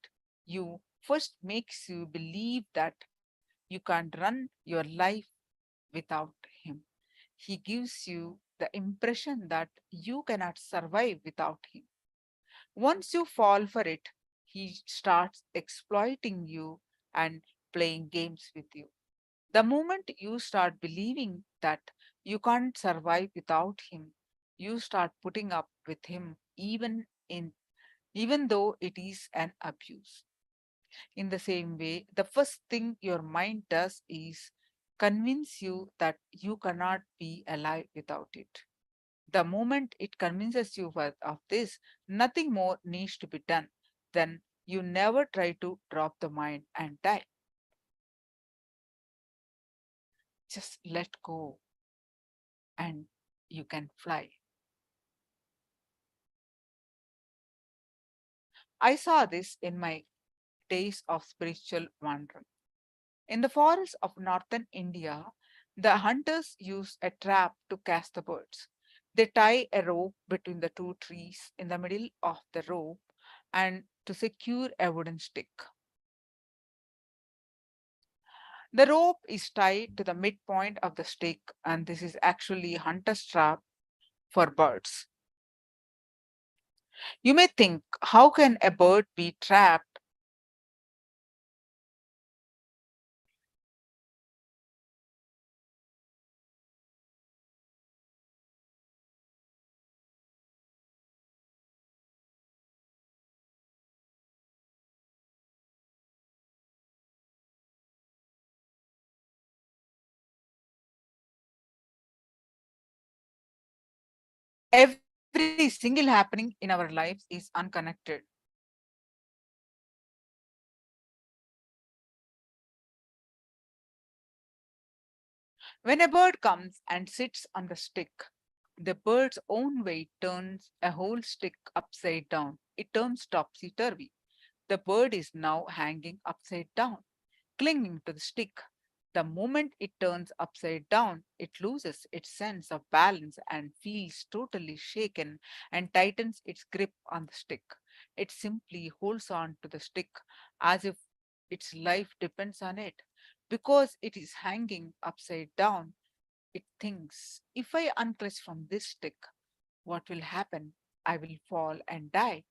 you first makes you believe that you can't run your life without him. He gives you the impression that you cannot survive without him. Once you fall for it, he starts exploiting you and playing games with you. The moment you start believing that you can't survive without him, you start putting up with him even though it is an abuse. In the same way, the first thing your mind does is convince you that you cannot be alive without it. The moment it convinces you of this, nothing more needs to be done. Then you never try to drop the mind and die. Just let go and you can fly. I saw this in my days of spiritual wandering. In the forests of northern India, the hunters use a trap to catch the birds. They tie a rope between the two trees in the middle of the rope and to secure a wooden stick. The rope is tied to the midpoint of the stick, and this is actually hunter's trap for birds. You may think, how can a bird be trapped? Every Every single happening in our lives is unconnected. When a bird comes and sits on the stick, the bird's own weight turns a whole stick upside down. It turns topsy-turvy. The bird is now hanging upside down, clinging to the stick. The moment it turns upside down, it loses its sense of balance and feels totally shaken and tightens its grip on the stick. It simply holds on to the stick as if its life depends on it. Because it is hanging upside down, it thinks, if I unclutch from this stick, what will happen? I will fall and die.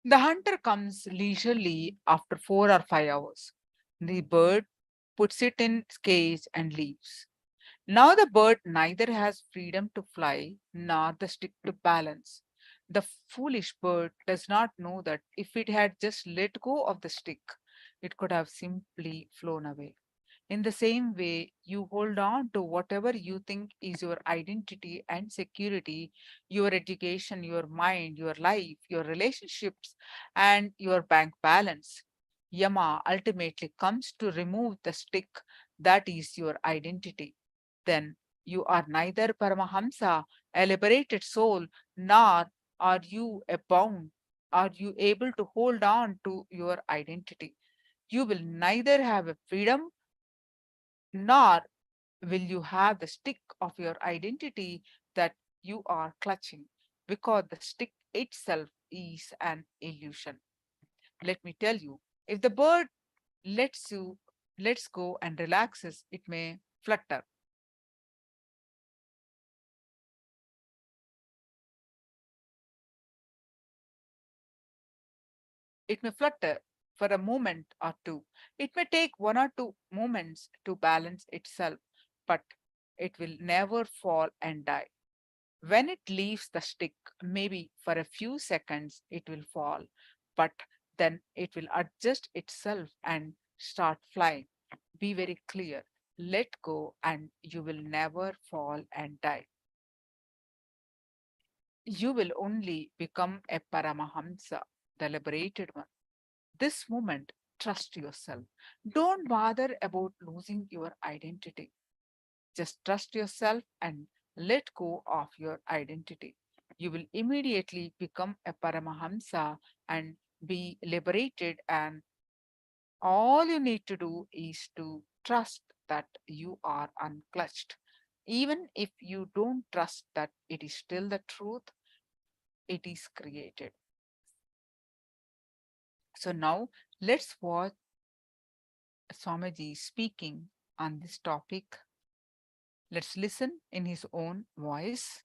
The hunter comes leisurely after 4 or 5 hours. The bird puts it in its cage and leaves. Now the bird neither has freedom to fly nor the stick to balance. The foolish bird does not know that if it had just let go of the stick, it could have simply flown away. In the same way, you hold on to whatever you think is your identity and security, your education, your mind, your life, your relationships, and your bank balance. Yama ultimately comes to remove the stick that is your identity. Then you are neither Paramahamsa, a liberated soul, nor are you a bound. Are you able to hold on to your identity? You will neither have a freedom nor will you have the stick of your identity that you are clutching, because the stick itself is an illusion. Let me tell you, if the bird lets you lets go and relaxes, it may flutter. It may flutter for a moment or two. It may take 1 or 2 moments to balance itself, but it will never fall and die. When it leaves the stick, maybe for a few seconds, it will fall, but then it will adjust itself and start flying. Be very clear. Let go and you will never fall and die. You will only become a Paramahamsa, the liberated one. This moment, trust yourself. Don't bother about losing your identity. Just trust yourself and let go of your identity. You will immediately become a Paramahamsa and be liberated. And all you need to do is to trust that you are unclutched. Even if you don't trust that it is still the truth, it is created. So now let's watch Swamiji speaking on this topic. Let's listen in his own voice.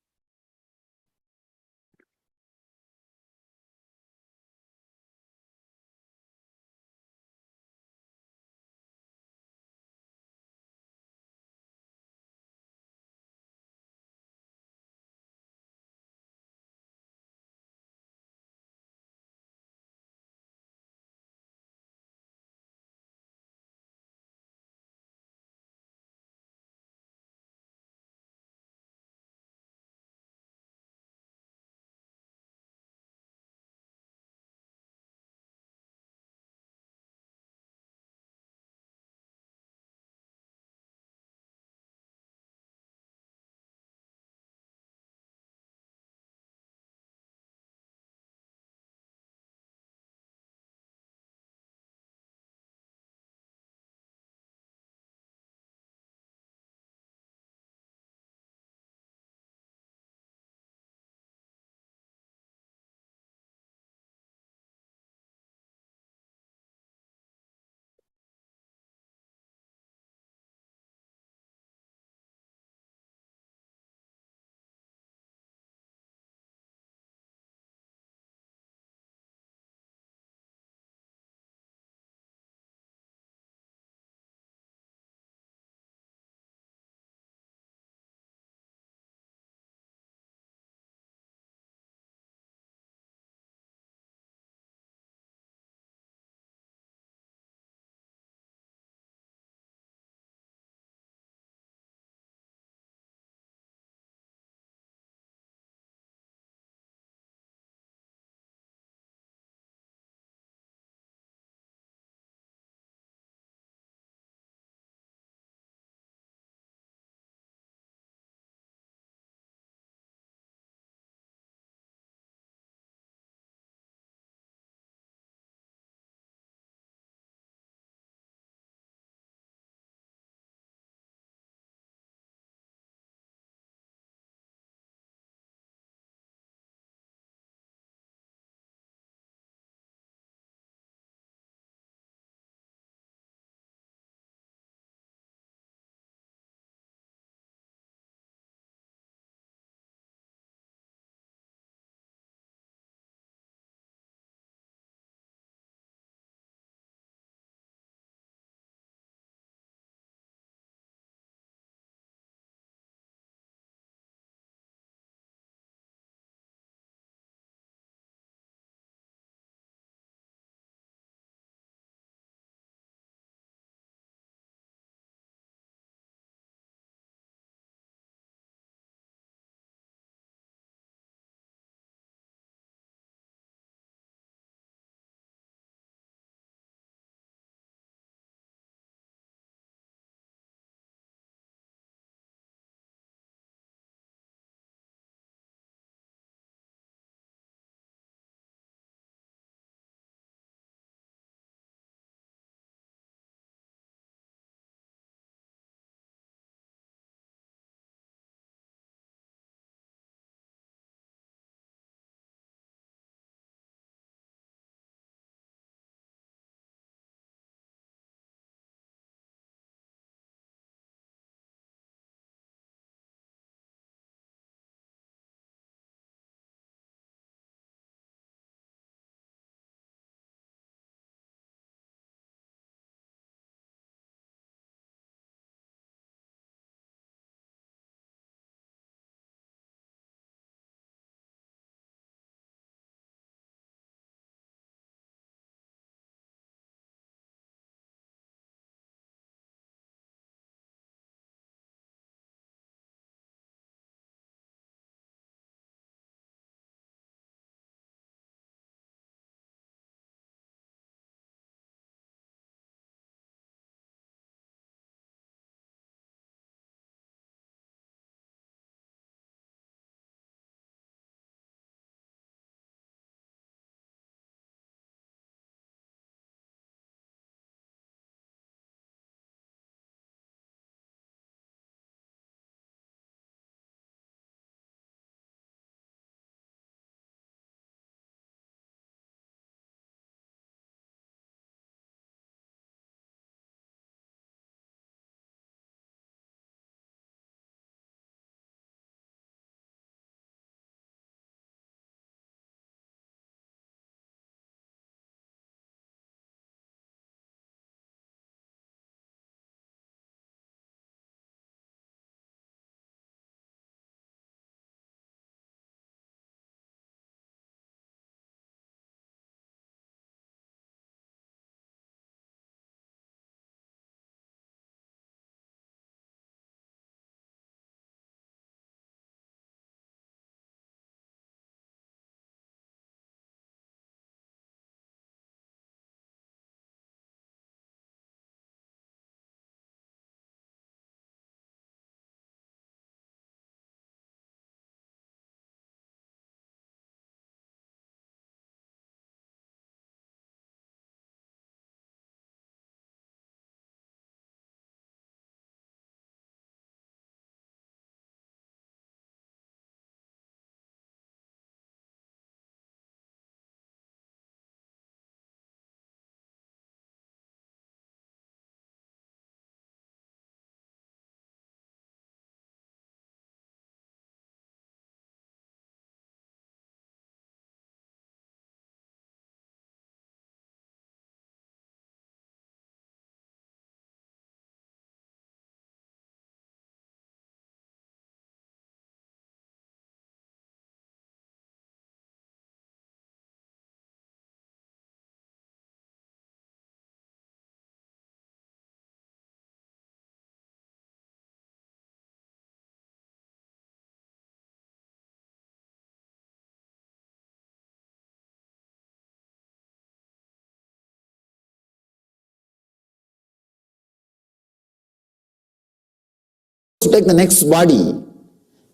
to take the next body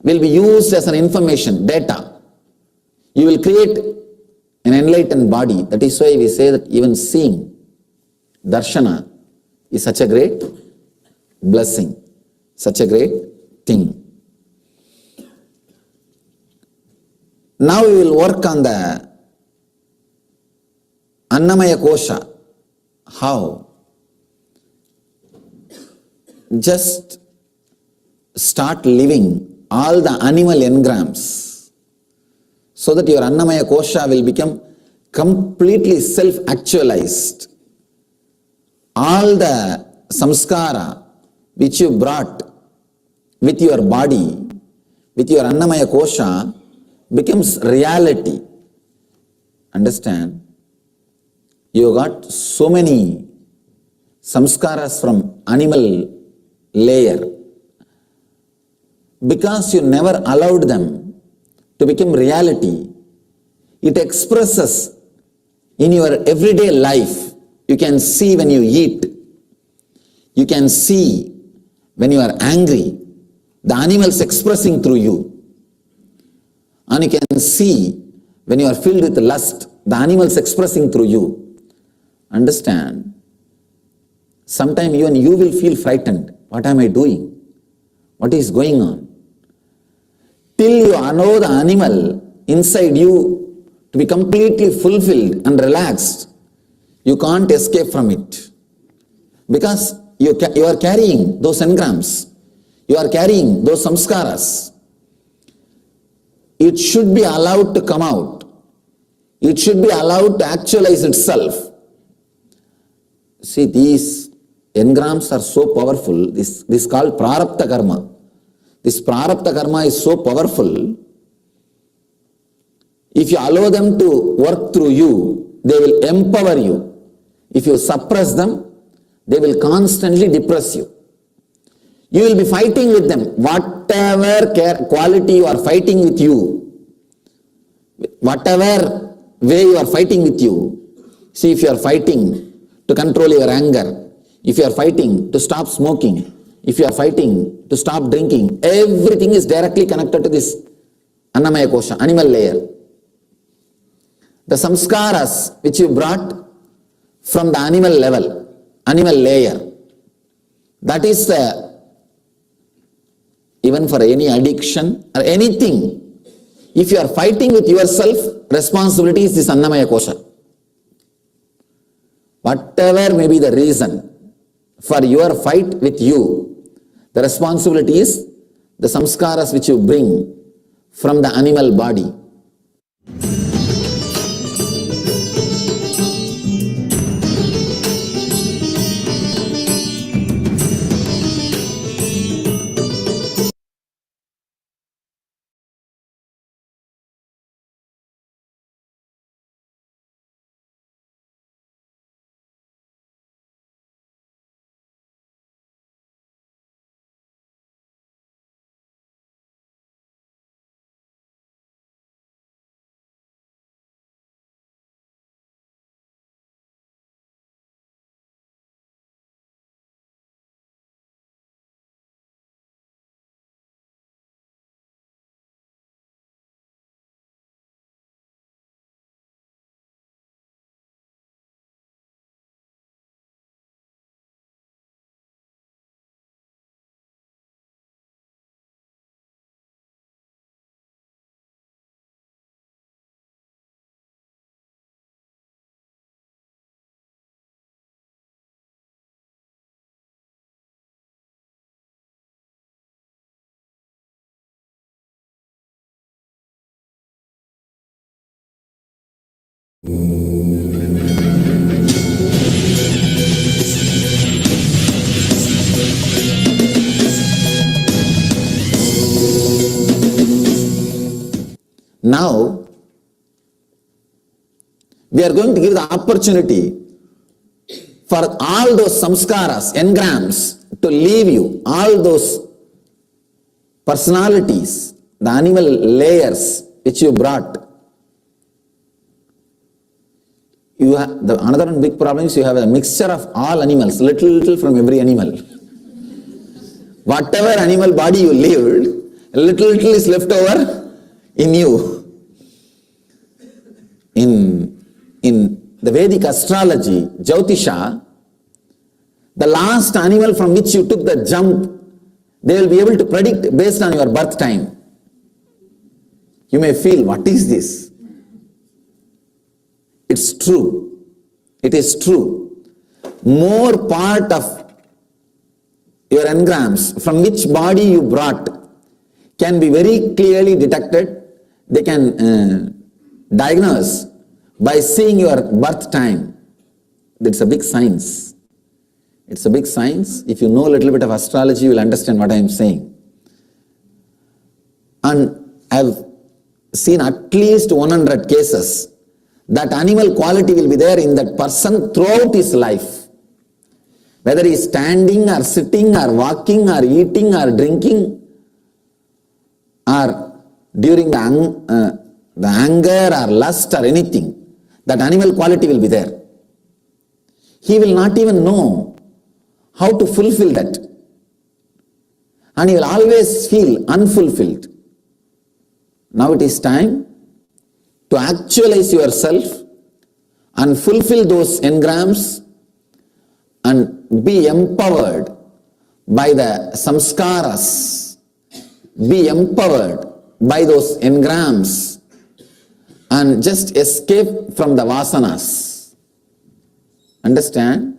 will be used as an information, data. You will create an enlightened body. That is why we say that even seeing, darshana, is such a great blessing, such a great thing. Now we will work on the Annamaya Kosha. How? Just start living all the animal engrams so that your Annamaya Kosha will become completely self-actualized. All the samskara which you brought with your body, with your Annamaya Kosha, becomes reality. Understand? You got so many samskaras from animal layer because you never allowed them to become reality. It expresses in your everyday life. You can see when you eat. You can see when you are angry. The animals expressing through you. And you can see when you are filled with lust, the animals expressing through you. Understand? Sometimes even you will feel frightened. What am I doing? What is going on? Till you allow the animal inside you to be completely fulfilled and relaxed, you can't escape from it. Because you are carrying those engrams. You are carrying those samskaras. It should be allowed to come out. It should be allowed to actualize itself. See, these engrams are so powerful. This is called prarabdha karma. This prarabdha karma is so powerful. If you allow them to work through you, they will empower you. If you suppress them, they will constantly depress you. You will be fighting with them. Whatever quality you are fighting with you, whatever way you are fighting with you, see, if you are fighting to control your anger, if you are fighting to stop smoking, if you are fighting to stop drinking, everything is directly connected to this Annamaya Kosha, animal layer. The samskaras which you brought from the animal level, animal layer, that is the, even for any addiction or anything, if you are fighting with yourself, responsibility is this Annamaya Kosha. Whatever may be the reason for your fight with you, the responsibility is the samskaras which you bring from the animal body. Now, we are going to give the opportunity for all those samskaras, engrams, to leave you, all those personalities, the animal layers which you brought. You have, another big problem is you have a mixture of all animals, little from every animal. Whatever animal body you lived, a little is left over in you. In the Vedic astrology, Jyotisha, the last animal from which you took the jump, they will be able to predict based on your birth time. You may feel, what is this? It's true. It is true. More part of your engrams from which body you brought can be very clearly detected. They can diagnose by seeing your birth time. That's a big science. It's a big science. If you know a little bit of astrology, you will understand what I am saying. And I have seen at least 100 cases that animal quality will be there in that person throughout his life. Whether he is standing or sitting or walking or eating or drinking or during the anger or lust or anything, that animal quality will be there. He will not even know how to fulfill that. And he will always feel unfulfilled. Now it is time to actualize yourself and fulfill those engrams and be empowered by the samskaras. Be empowered by those engrams and just escape from the vasanas. Understand?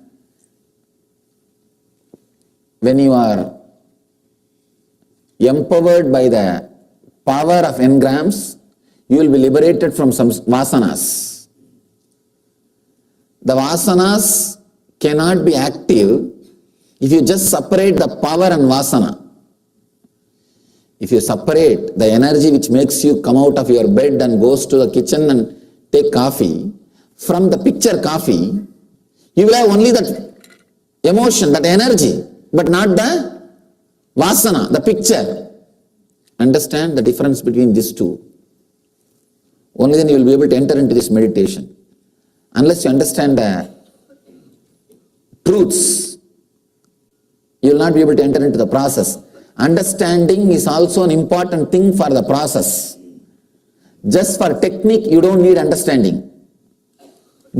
When you are empowered by the power of engrams, you will be liberated from some vasanas. The vasanas cannot be active if you just separate the power and vasana. If you separate the energy which makes you come out of your bed and goes to the kitchen and take coffee from the picture coffee, you will have only that emotion, that energy, but not the vasana, the picture. Understand the difference between these two. Only then you will be able to enter into this meditation. Unless you understand the truths, you will not be able to enter into the process. Understanding is also an important thing for the process. Just for technique, you don't need understanding.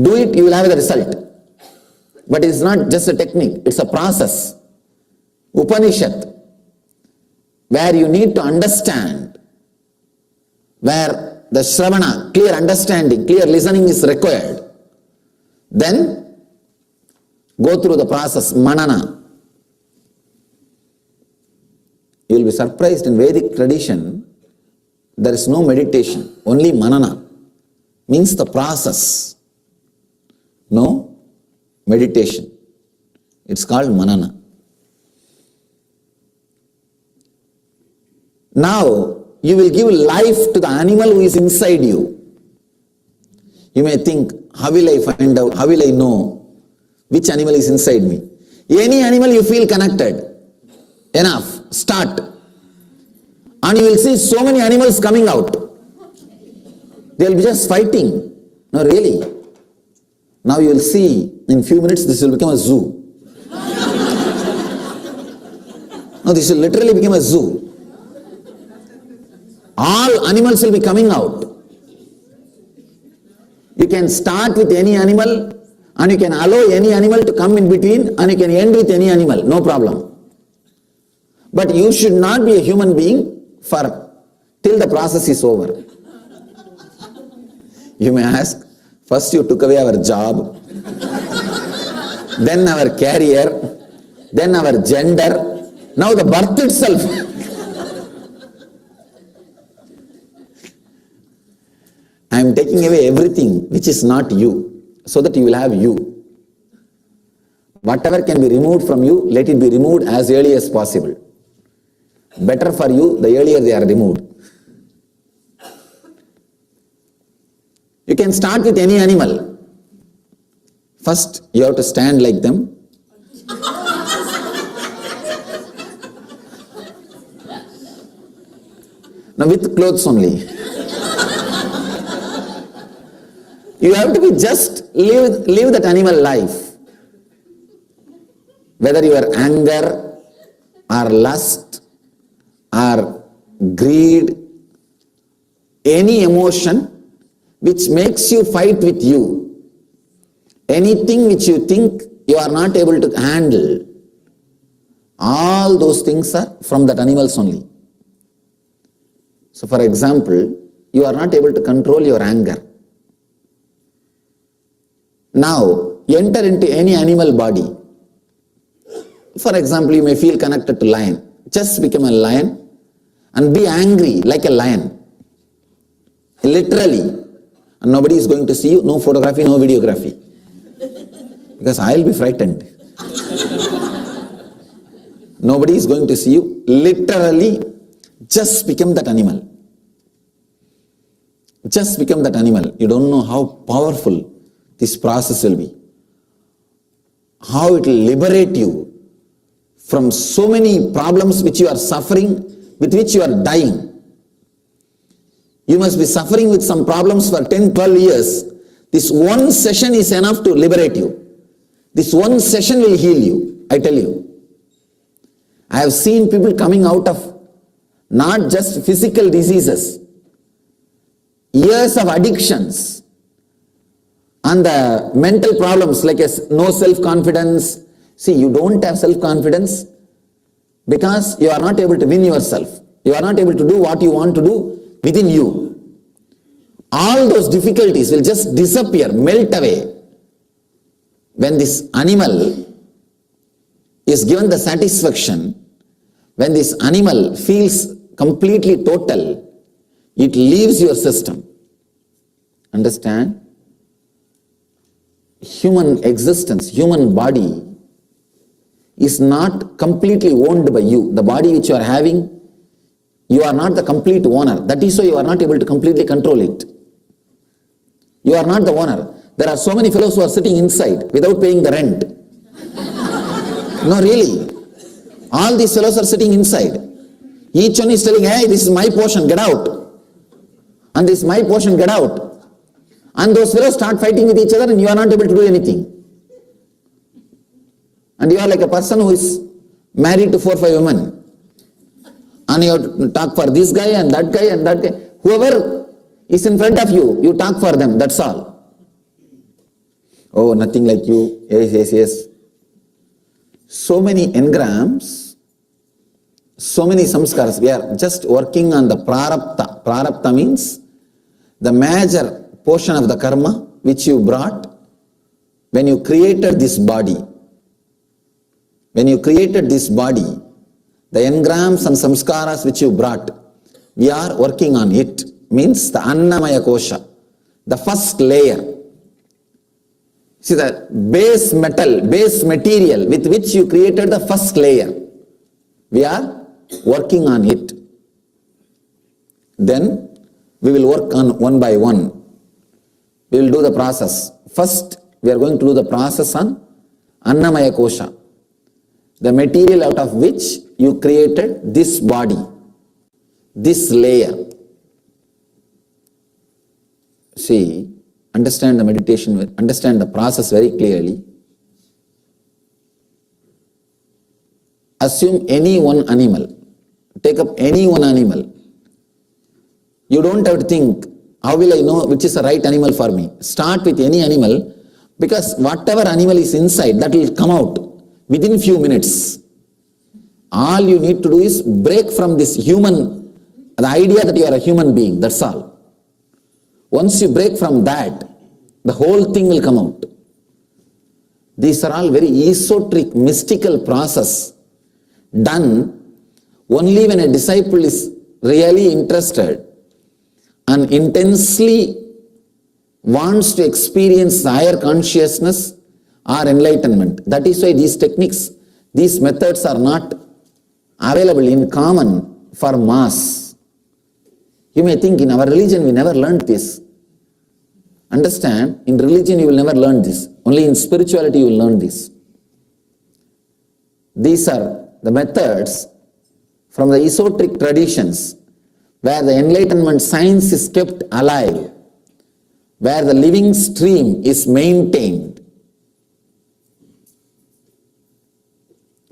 Do it, you will have the result. But it's not just a technique, it's a process. Upanishad, where you need to understand, where the Shravana, clear understanding, clear listening is required. Then go through the process, manana. You will be surprised, in Vedic tradition, there is no meditation, only manana. Means the process. No meditation. It's called manana. Now, you will give life to the animal who is inside you. You may think, how will I find out, how will I know which animal is inside me? Any animal you feel connected. Enough. Start. And you will see so many animals coming out. They will be just fighting. No, really. Now you will see, in few minutes, this will become a zoo. No, this will literally become a zoo. All animals will be coming out. You can start with any animal and you can allow any animal to come in between and you can end with any animal, no problem. But you should not be a human being till the process is over. You may ask, first you took away our job, then our career, then our gender, now the birth itself. I am taking away everything which is not you, so that you will have you. Whatever can be removed from you, let it be removed as early as possible. Better for you, the earlier they are removed. You can start with any animal. First, you have to stand like them. Now with clothes only. You have to be just live that animal life. Whether your anger, or lust or greed, any emotion which makes you fight with you, anything which you think you are not able to handle, all those things are from that animals only. So for example, you are not able to control your anger. Now, enter into any animal body. For example, you may feel connected to lion. Just become a lion and be angry like a lion. Literally. And nobody is going to see you, no photography, no videography. Because I will be frightened. Nobody is going to see you. Literally, just become that animal. Just become that animal. You don't know how powerful this process will be. How it will liberate you from so many problems which you are suffering, with which you are dying. You must be suffering with some problems for 10, 12 years. This one session is enough to liberate you. This one session will heal you, I tell you. I have seen people coming out of not just physical diseases, years of addictions, and the mental problems like no self-confidence. See, you don't have self-confidence because you are not able to win yourself. You are not able to do what you want to do within you. All those difficulties will just disappear, melt away. When this animal is given the satisfaction, when this animal feels completely total, it leaves your system. Understand? Human existence, human body is not completely owned by you. The body which you are having, you are not the complete owner. That is why you are not able to completely control it. You are not the owner. There are so many fellows who are sitting inside without paying the rent. No, really. All these fellows are sitting inside. Each one is telling, hey, this is my portion, get out. And this is my portion, get out. And those fellows start fighting with each other and you are not able to do anything. And you are like a person who is married to 4 or 5 women. And you have to talk for this guy and that guy and that guy. Whoever is in front of you, you talk for them, that's all. Oh, nothing like you. Yes, yes, yes. So many engrams, so many samskaras. We are just working on the prarabdha. Prarabdha means the major portion of the karma which you brought when you created this body. When you created this body, the engrams and samskaras which you brought, we are working on it. Means the annamaya kosha, the first layer. See, the base metal, base material with which you created the first layer. We are working on it. Then we will work on one by one. We will do the process. First, we are going to do the process on Annamaya Kosha, the material out of which you created this body, this layer. See, understand the meditation, understand the process very clearly. Assume any one animal. Take up any one animal. You don't have to think, how will I know which is the right animal for me? Start with any animal, because whatever animal is inside, that will come out within few minutes. All you need to do is break from this human, the idea that you are a human being, that's all. Once you break from that, the whole thing will come out. These are all very esoteric, mystical process done only when a disciple is really interested and intensely wants to experience higher consciousness or enlightenment. That is why these techniques, these methods are not available in common for mass. You may think in our religion we never learned this. Understand, in religion you will never learn this. Only in spirituality you will learn this. These are the methods from the esoteric traditions where the enlightenment science is kept alive, where the living stream is maintained.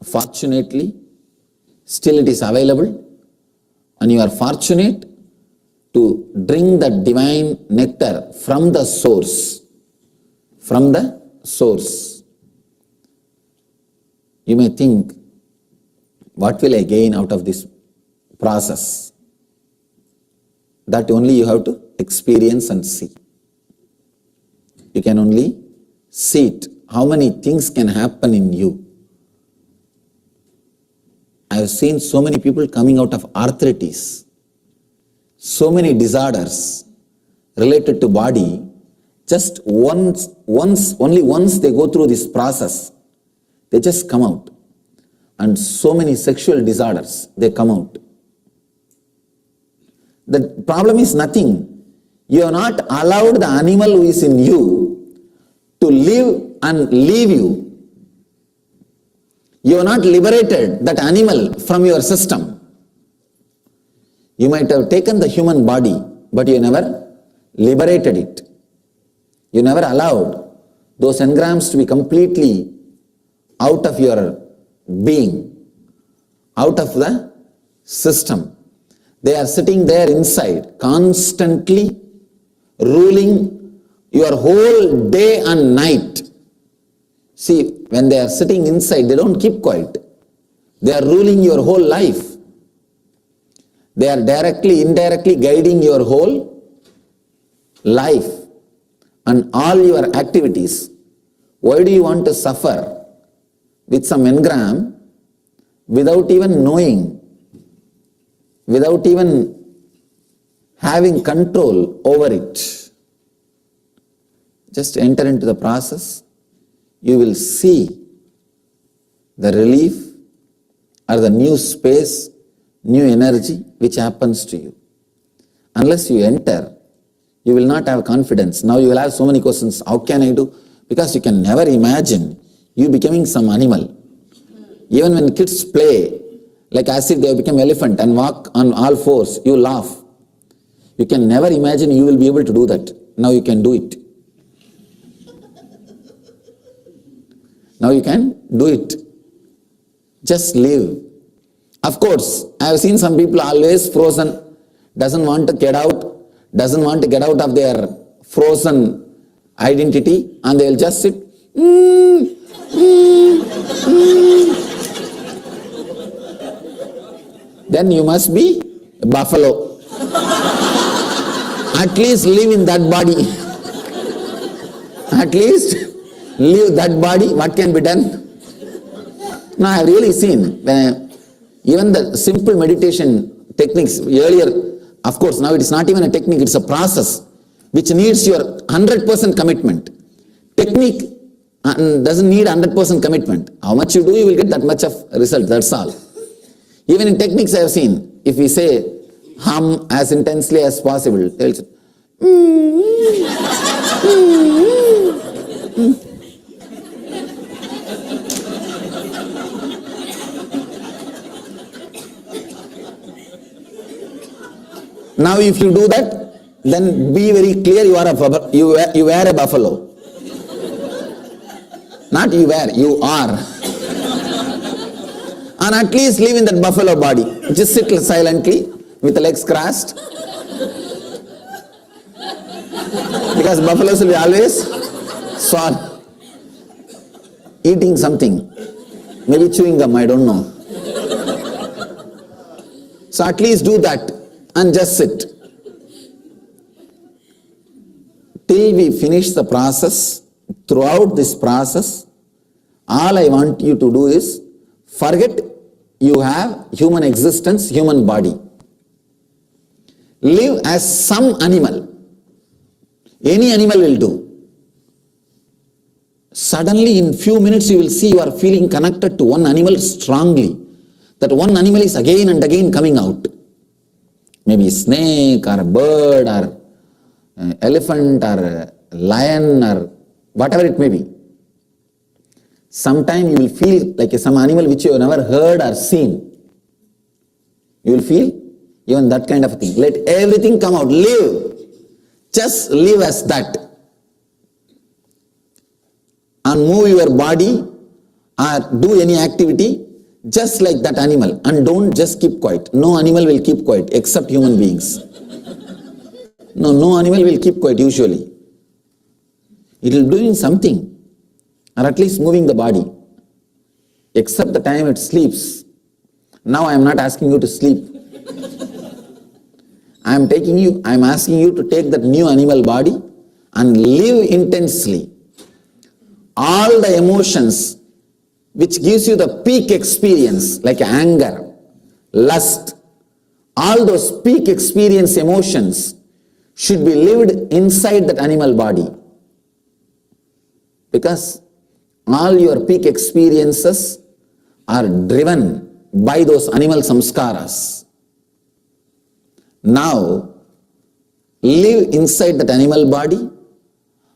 Fortunately, Still it is available, and you are fortunate to drink the divine nectar from the source. From the source. You may think, what will I gain out of this process? That only you have to experience and see. You can only see it. How many things can happen in you? I have seen so many people coming out of arthritis, so many disorders related to body. Just only once they go through this process, they just come out. And so many sexual disorders, they come out. The problem is nothing. You have not allowed the animal who is in you to live and leave you. You have not liberated that animal from your system. You might have taken the human body, but you never liberated it. You never allowed those engrams to be completely out of your being, out of the system. They are sitting there inside, constantly ruling your whole day and night. See, when they are sitting inside, they don't keep quiet. They are ruling your whole life. They are directly, indirectly guiding your whole life and all your activities. Why do you want to suffer with some engram without even knowing, without even having control over it? Just enter into the process. You will see the relief or the new space, new energy which happens to you. Unless you enter, you will not have confidence. Now you will have so many questions. How can I do? Because you can never imagine you becoming some animal. Even when kids play, like as if they become elephant and walk on all fours, you laugh. You can never imagine you will be able to do that. Now you can do it. Now you can do it. Just live. Of course, I have seen some people always frozen, doesn't want to get out of their frozen identity, and they will just sit. Then you must be a buffalo. At least live in that body. At least live that body. What can be done? Now I have really seen, even the simple meditation techniques earlier, of course, now it is not even a technique, it's a process which needs your 100% commitment. Technique doesn't need 100% commitment. How much you do, you will get that much of result, that's all. Even in techniques I have seen, if we say hum as intensely as possible, they will say, Now if you do that, then be very clear you are a buffalo. Not you were, you are. And at least live in that buffalo body. Just sit silently with the legs crossed. Because buffaloes will be always sore. Eating something. Maybe chewing gum, I don't know. So at least do that. And just sit. Till we finish the process, throughout this process, all I want you to do is forget you have human existence, human body. Live as some animal. Any animal will do. Suddenly in few minutes you will see you are feeling connected to one animal strongly. That one animal is again and again coming out. Maybe snake or bird or elephant or lion or whatever it may be. Sometime you will feel like some animal which you have never heard or seen. You will feel even that kind of a thing. Let everything come out. Live. Just live as that. And move your body or do any activity. just like that animal, and don't just keep quiet. No animal will keep quiet except human beings. No animal will keep quiet usually. It will doing something, or at least moving the body, except the time it sleeps. Now I am not asking you to sleep. I am asking you to take that new animal body and live intensely. All the emotions which gives you the peak experience, like anger, lust, all those peak experience emotions should be lived inside that animal body. Because all your peak experiences are driven by those animal samskaras. Now, live inside that animal body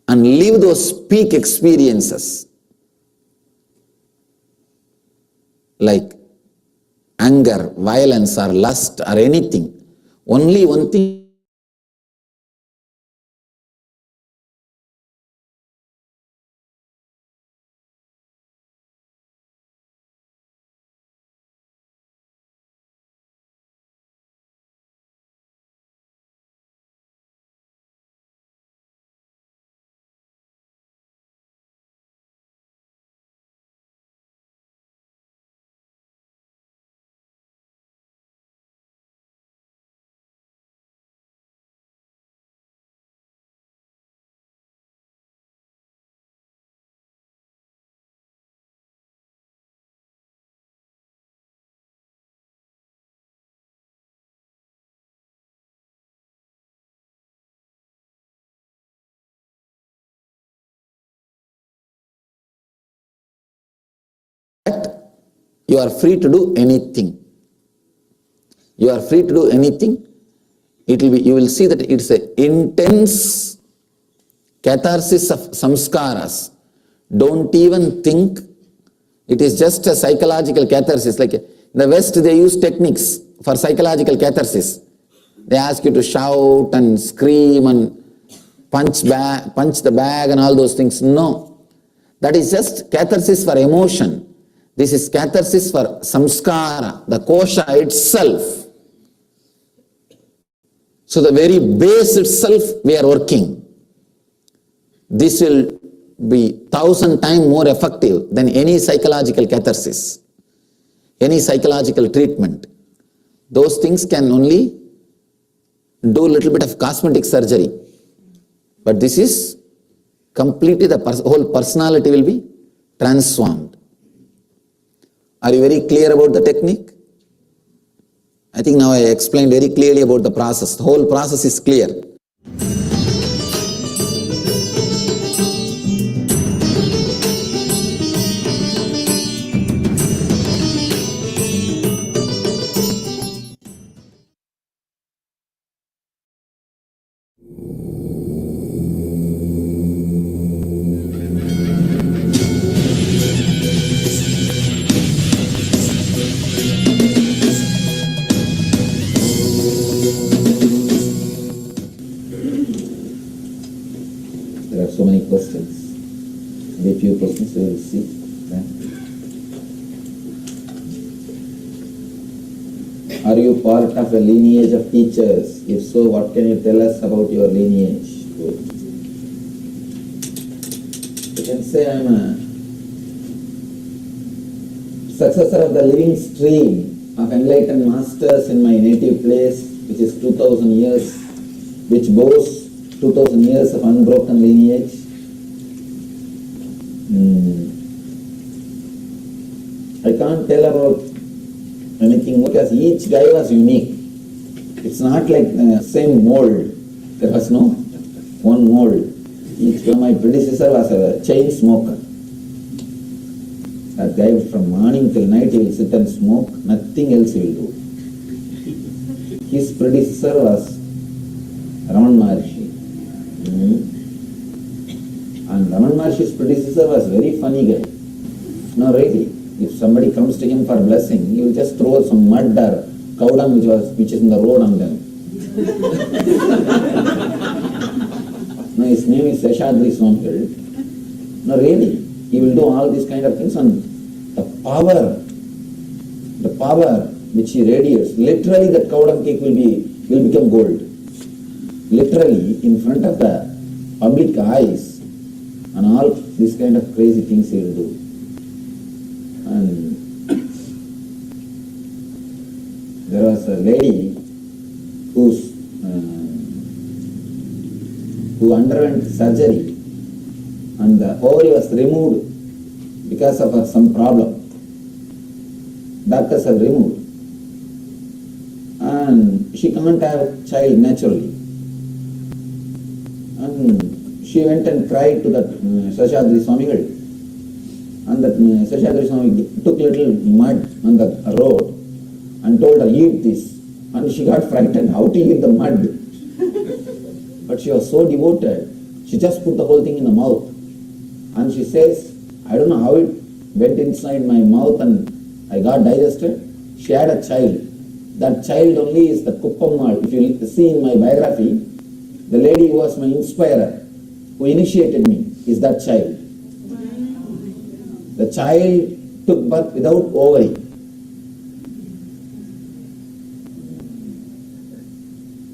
and live those peak experiences like anger, violence or lust or anything. Only one thing you are free to do anything. You are free to do anything. You will see that it's an intense catharsis of samskaras. Don't even think it is just a psychological catharsis. Like in the West, they use techniques for psychological catharsis. They ask you to shout and scream and punch the bag and all those things. No, that is just catharsis for emotion. This is catharsis for samskara, the kosha itself. So the very base itself we are working. This will be 1,000 times more effective than any psychological catharsis, any psychological treatment. Those things can only do a little bit of cosmetic surgery. But this is completely, the whole personality will be transformed. Are you very clear about the technique? I think now I explained very clearly about the process. The whole process is clear. Are you part of a lineage of teachers? If so, what can you tell us about your lineage? You can say I am a successor of the living stream of enlightened masters in my native place, which is 2000 years, which boasts 2000 years of unbroken lineage. I can't tell about anything more because each guy was unique. It's not like the same mold. There was no one mold. Each one, my predecessor was a chain smoker. That guy from morning till night he will sit and smoke, nothing else he will do. His predecessor was Raman Maharshi. And Raman Maharshi's predecessor was very funny guy. No, really. If somebody comes to him for blessing, he will just throw some mud or cow dung which is in the road on them. No, his name is Seshadri Swamkil. No, really. He will do all these kind of things, and the power the power which he radiates, literally that cow dung cake will become gold. Literally in front of the public eyes, and all this kind of crazy things he will do. And there was a lady who underwent surgery, and the ovary was removed because of some problem. Doctors have removed, and she can't have a child naturally. And she went and cried to that Seshadri Swamigal, and that Seshadri Swami took little mud on the road and told her, eat this. And she got frightened, how to eat the mud? But she was so devoted, she just put the whole thing in the mouth. And she says, I don't know how it went inside my mouth and I got digested. She had a child. That child only is the Kuppammal. If you see in my biography, the lady who was my inspirer, who initiated me, is that child. The child took birth without ovary.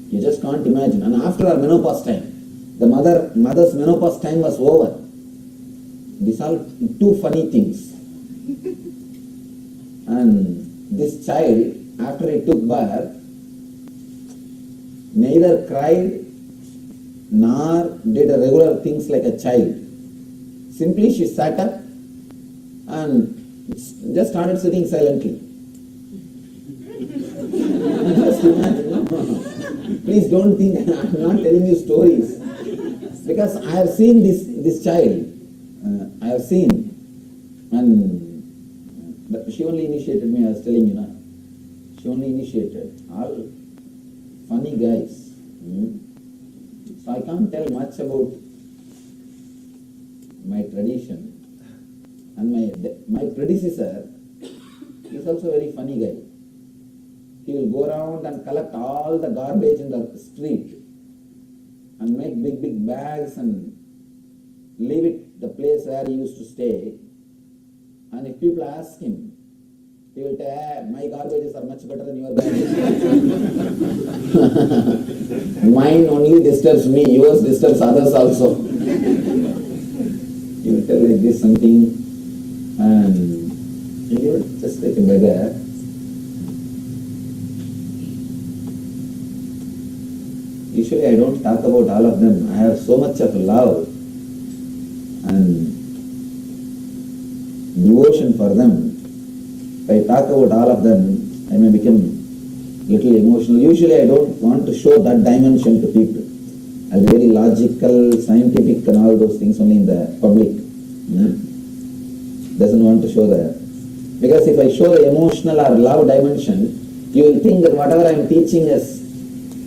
You just can't imagine. And after her menopause time, the mother's menopause time was over. These are two funny things. And this child, after he took birth, neither cried nor did regular things like a child. Simply she sat up and just started sitting silently. Just imagine. Please don't think I'm not telling you stories. Because I have seen this child. I have seen. And she only initiated me, I was telling you now. She only initiated. All funny guys. So I can't tell much about my tradition. And my predecessor is also a very funny guy. He will go around and collect all the garbage in the street and make big bags and leave it the place where he used to stay. And if people ask him, he will say, my garbages are much better than your garbage. Mine only disturbs me, yours disturbs others also. He will tell like this something, and he will just like a beggar. Usually I don't talk about all of them. I have so much of love and devotion for them. If I talk about all of them, I may become little emotional. Usually I don't want to show that dimension to people. I'll be very logical, scientific and all those things only in the public. Doesn't want to show that. Because if I show the emotional or love dimension, you will think that whatever I am teaching is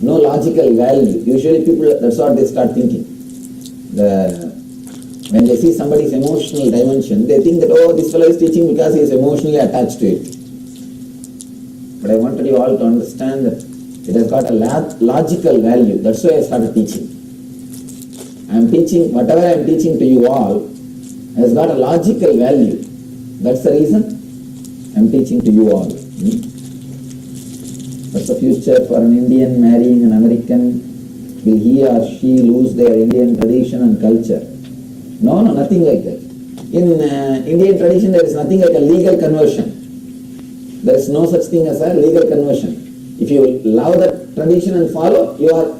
no logical value. Usually people, that's what they start thinking. When they see somebody's emotional dimension, they think that, oh, this fellow is teaching because he is emotionally attached to it. But I wanted you all to understand that it has got a logical value. That's why I started teaching. I am teaching, whatever I am teaching to you all has got a logical value. That's the reason I am teaching to you all. What's the future for an Indian marrying an American? Will he or she lose their Indian tradition and culture? No, nothing like that. In Indian tradition, there is nothing like a legal conversion. There is no such thing as a legal conversion. If you love that tradition and follow, you are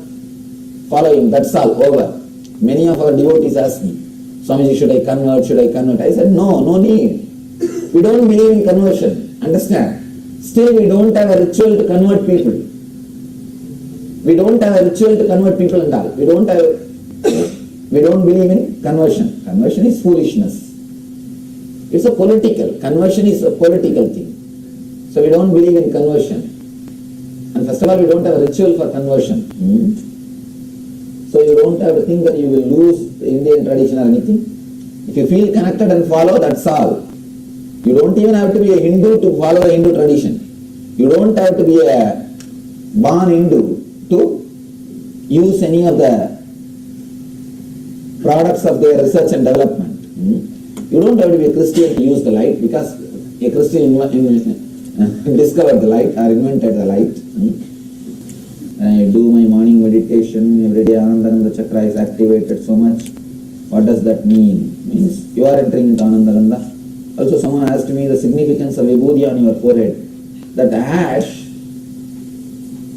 following. That's all, over. Many of our devotees ask me, Swamiji, should I convert? Should I convert? I said, no need. We don't believe in conversion. Understand? Still, we don't have a ritual to convert people. We don't have a ritual to convert people and all. We don't believe in conversion. Conversion is foolishness. It's a political. Conversion is a political thing. So we don't believe in conversion. And first of all, we don't have a ritual for conversion. So you don't have to think that you will lose the Indian tradition or anything. If you feel connected and follow, that's all. You don't even have to be a Hindu to follow the Hindu tradition. You don't have to be a born Hindu to use any of the products of their research and development. You don't have to be a Christian to use the light, because a Christian discovered the light or invented the light. I do my morning meditation, every day Anandananda chakra is activated so much. What does that mean? Means you are entering into Anandananda. Also someone asked me the significance of vibhuti on your forehead. That ash,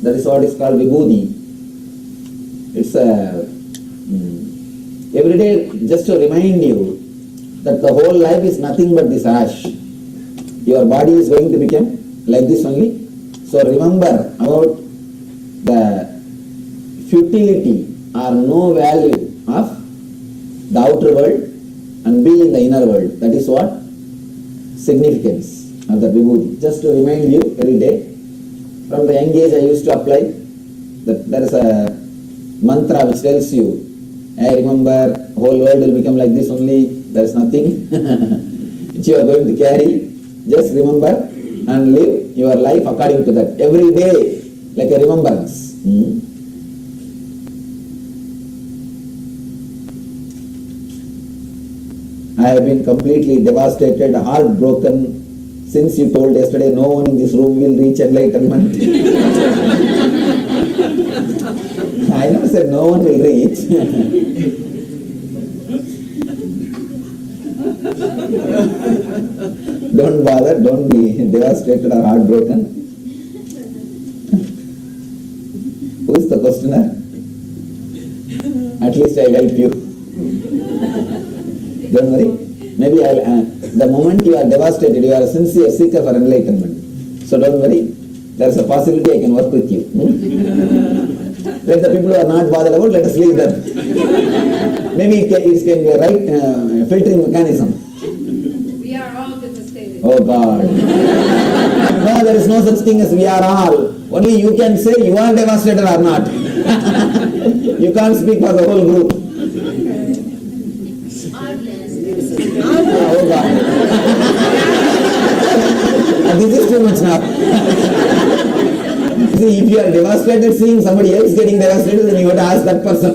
that is what is called vibhuti. It's every day just to remind you that the whole life is nothing but this ash. Your body is going to become like this only. So remember about the futility or no value of the outer world and be in the inner world. That is what significance of the vibhuti. Just to remind you every day. From the young age I used to apply that there is a mantra which tells you, hey, remember, whole world will become like this only. There is nothing which you are going to carry. Just remember and live your life according to that. Every day like a remembrance. I have been completely devastated, heartbroken since you told yesterday no one in this room will reach enlightenment. I never said no one will reach. Don't bother, don't be devastated or heartbroken. Who is the questioner? At least I'll help you. Don't worry. Maybe I'll, the moment you are devastated, you are a sincere seeker for enlightenment. So don't worry. There's a possibility I can work with you. Let the people who are not bothered about, let us leave them. Maybe it can be a right filtering mechanism. We are all devastated. Oh God. No, there is no such thing as we are all. Only you can say you are devastated or not. You can't speak for the whole group. Oh God. This is too much now. See, if you are devastated seeing somebody else getting devastated, then you have to ask that person.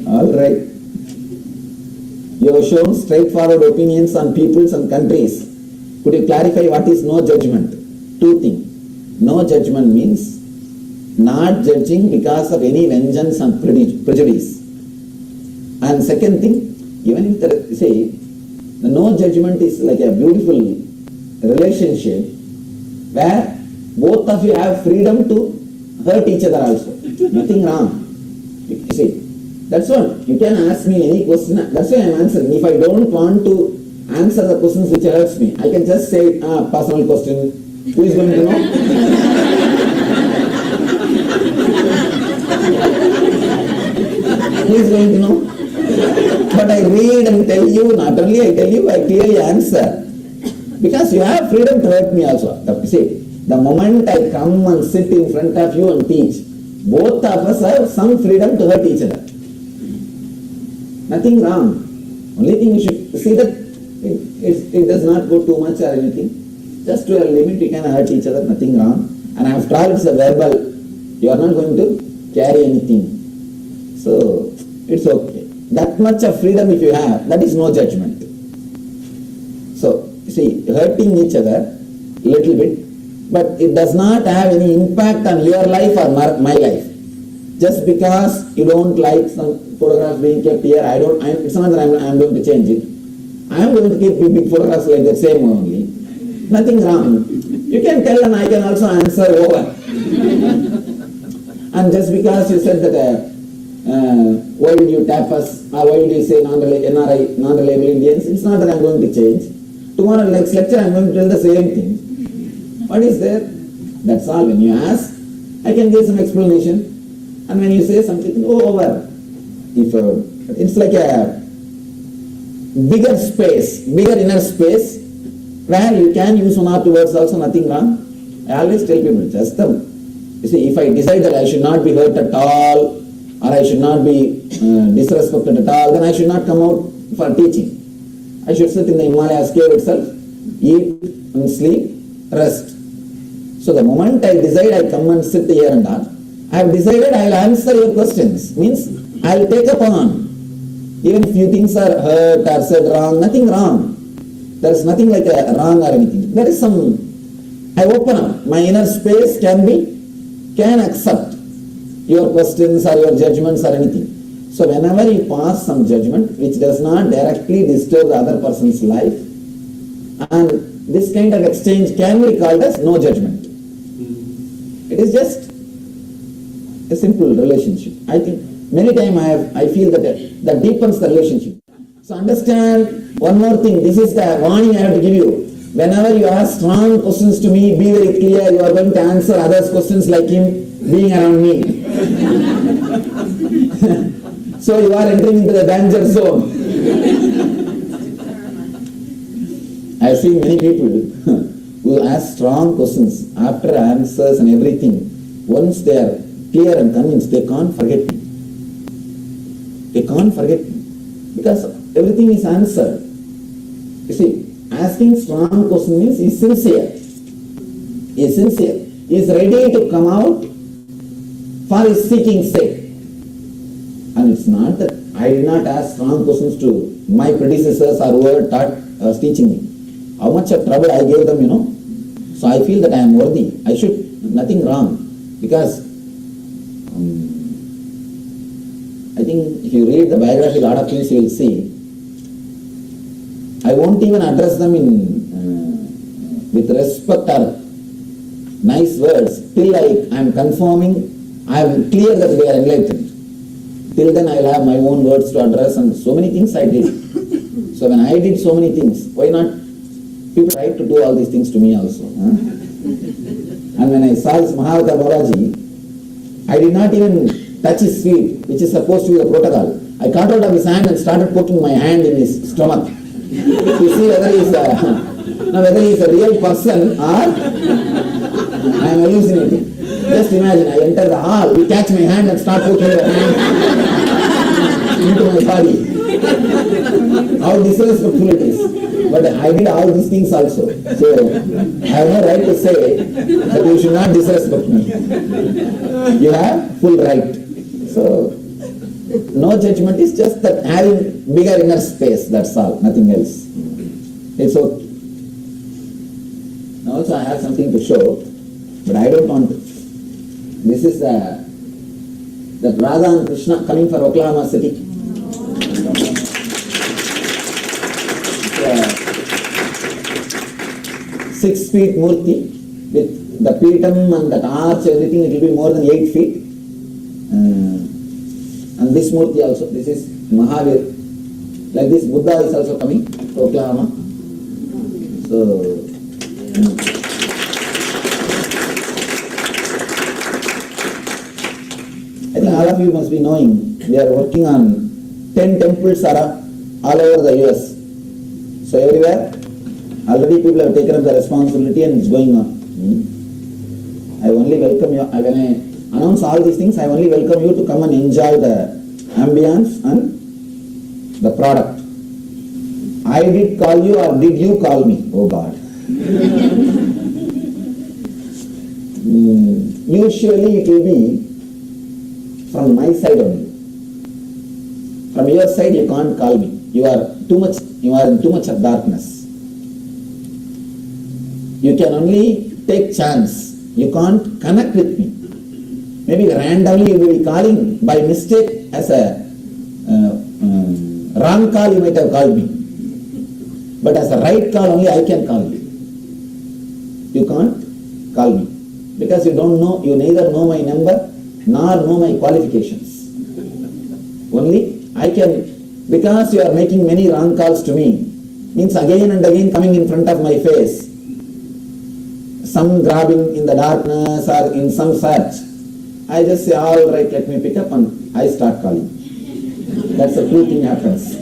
All right. You have shown straightforward opinions on peoples and countries. Could you clarify what is no judgment? Two things. No judgment means not judging because of any vengeance and prejudice. And second thing, even if the no judgment is like a beautiful relationship where both of you have freedom to hurt each other also. Nothing wrong. You see, that's all. You can ask me any question. That's why I am answering. If I don't want to answer the questions which hurts me, I can just say, personal question. Who is going to know? Who is going to know? But I read and tell you, not only I tell you, I clearly answer. Because you have freedom to hurt me also. See, the moment I come and sit in front of you and teach, both of us have some freedom to hurt each other. Nothing wrong. Only thing you should see that it does not go too much or anything. Just to a limit you can hurt each other, nothing wrong. And after all it's a verbal. You are not going to carry anything. So it's okay. That much of freedom if you have, that is no judgment. So see, hurting each other little bit, but it does not have any impact on your life or my life. Just because you don't like some photographs being kept here, it's not that I'm going to change it. I am going to keep big photographs like the same only. Nothing wrong. You can tell and I can also answer over. And just because you said that why did you tap us, or why did you say NRI, non-reliable Indians, it's not that I'm going to change. Tomorrow next lecture I'm going to tell the same thing. What is there? That's all. When you ask, I can give some explanation. And when you say something, over. It's like a bigger space, bigger inner space, where you can use one or two words also, nothing wrong. I always tell people, just you see, if I decide that I should not be hurt at all, or I should not be disrespected at all, then I should not come out for teaching. I should sit in the Himalayas cave itself, eat and sleep, rest. So the moment I decide I come and sit here and all, I have decided I will answer your questions. Means I will take up on. Even if few things are hurt or said wrong, nothing wrong. There is nothing like a wrong or anything. There is some, I open up. My inner space can accept your questions or your judgments or anything. So whenever you pass some judgment which does not directly disturb the other person's life, and this kind of exchange can be called as no judgment. It is just a simple relationship. I think many times I feel that deepens the relationship. So understand one more thing. This is the warning I have to give you. Whenever you ask strong questions to me, be very clear. You are going to answer others' questions like him being around me. So you are entering into the danger zone. I have seen many people who ask strong questions after answers and everything. Once they are clear and convinced, they can't forget me. They can't forget me. Because everything is answered. You see, asking strong questions means he is sincere. He is sincere. He is ready to come out for his seeking sake. And it's not that I did not ask strong questions to my predecessors or who was teaching me. How much of trouble I gave them, So I feel that I am worthy. I should, nothing wrong. Because I think if you read the biography, a lot of things you will see. I won't even address them with respect or nice words till I am confirming, I am clear that they are enlightened. Till then I will have my own words to address, and so many things I did. So when I did so many things, why not people try to do all these things to me also? And when I saw this Mahā Babaji, I did not even touch his feet, which is supposed to be the protocol. I caught out of his hand and started poking my hand in his stomach to see whether he is a real person or I am hallucinating. Just imagine, I enter the hall, you catch my hand and start poking your hand into my body. How disrespectful it is. But I did all these things also. So I have no right to say that you should not disrespect me. You have full right. So no judgment is just that having bigger inner space, that's all, nothing else. It's okay. Now also I have something to show, but I don't want to. This is that Radha and Krishna coming for Oklahoma City. 6 feet murti with the peetam and that arch, everything, it will be more than 8 feet. And this murti also, this is Mahavir. Like this, Buddha is also coming to Oklahoma. So, I think all of you must be knowing, we are working on 10 temples all over the US. So everywhere, already people have taken up the responsibility and it's going on. I only welcome you, when I announce all these things, I only welcome you to come and enjoy the ambience and the product. I did call you or did you call me? Oh God. Usually it will be from my side only. From your side you can't call me. You are in too much of darkness. You can only take chance. You can't connect with me. Maybe randomly you will be calling by mistake as a wrong call you might have called me. But as a right call only I can call you. You can't call me. Because you don't know, you neither know my number nor know my qualifications. Only I can, because you are making many wrong calls to me, means again and again coming in front of my face, some grabbing in the darkness or in some search, I just say, all right, let me pick up and I start calling. That's the true thing happens.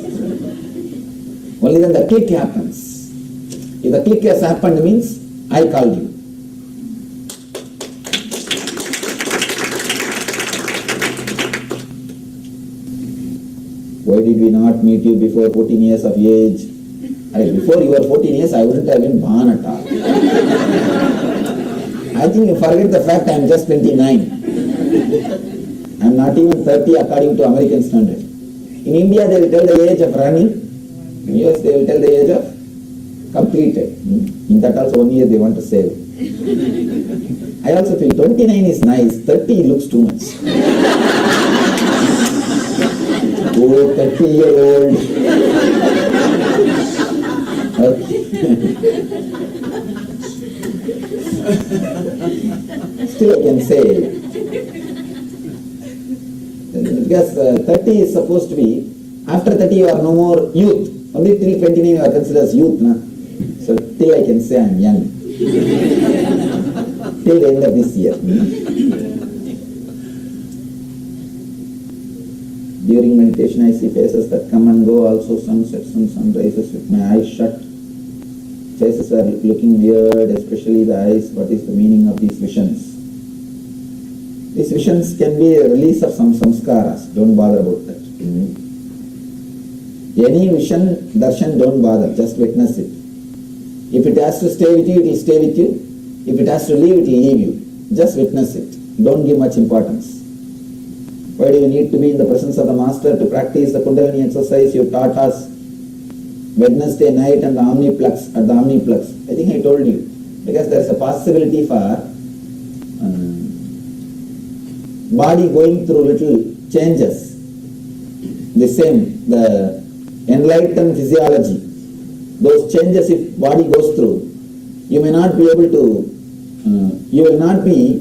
Only then the click happens. If the click has happened means I called you. Why did we not meet you before 14 years of age? Before you were 14 years, I wouldn't have been born at all. I think you forget the fact I am just 29. I am not even 30 according to American standard. In India, they will tell the age of running. In US, they will tell the age of completed. In that also 1 year they want to save. I also feel 29 is nice, 30 looks too much. Oh, 30-year-old. Okay. Still I can say, because 30 is supposed to be, after 30 you are no more youth. Only till 29 you are considered as youth. Na? So till I can say I am young. Till the end of this year. During meditation I see faces that come and go, also sunsets and sunrises with my eyes shut. Faces are looking weird, especially the eyes. What is the meaning of these visions? These visions can be a release of some samskaras. Don't bother about that. Any vision, darshan, don't bother. Just witness it. If it has to stay with you, it will stay with you. If it has to leave, it will leave you. Just witness it. Don't give much importance. Why do you need to be in the presence of the Master to practice the Kundalini exercise you taught us Wednesday night and the Omniplex, at the Omniplex? I think I told you. Because there is a possibility for body going through little changes. The same, the enlightened physiology. Those changes if body goes through, you may not be able to, you will not be,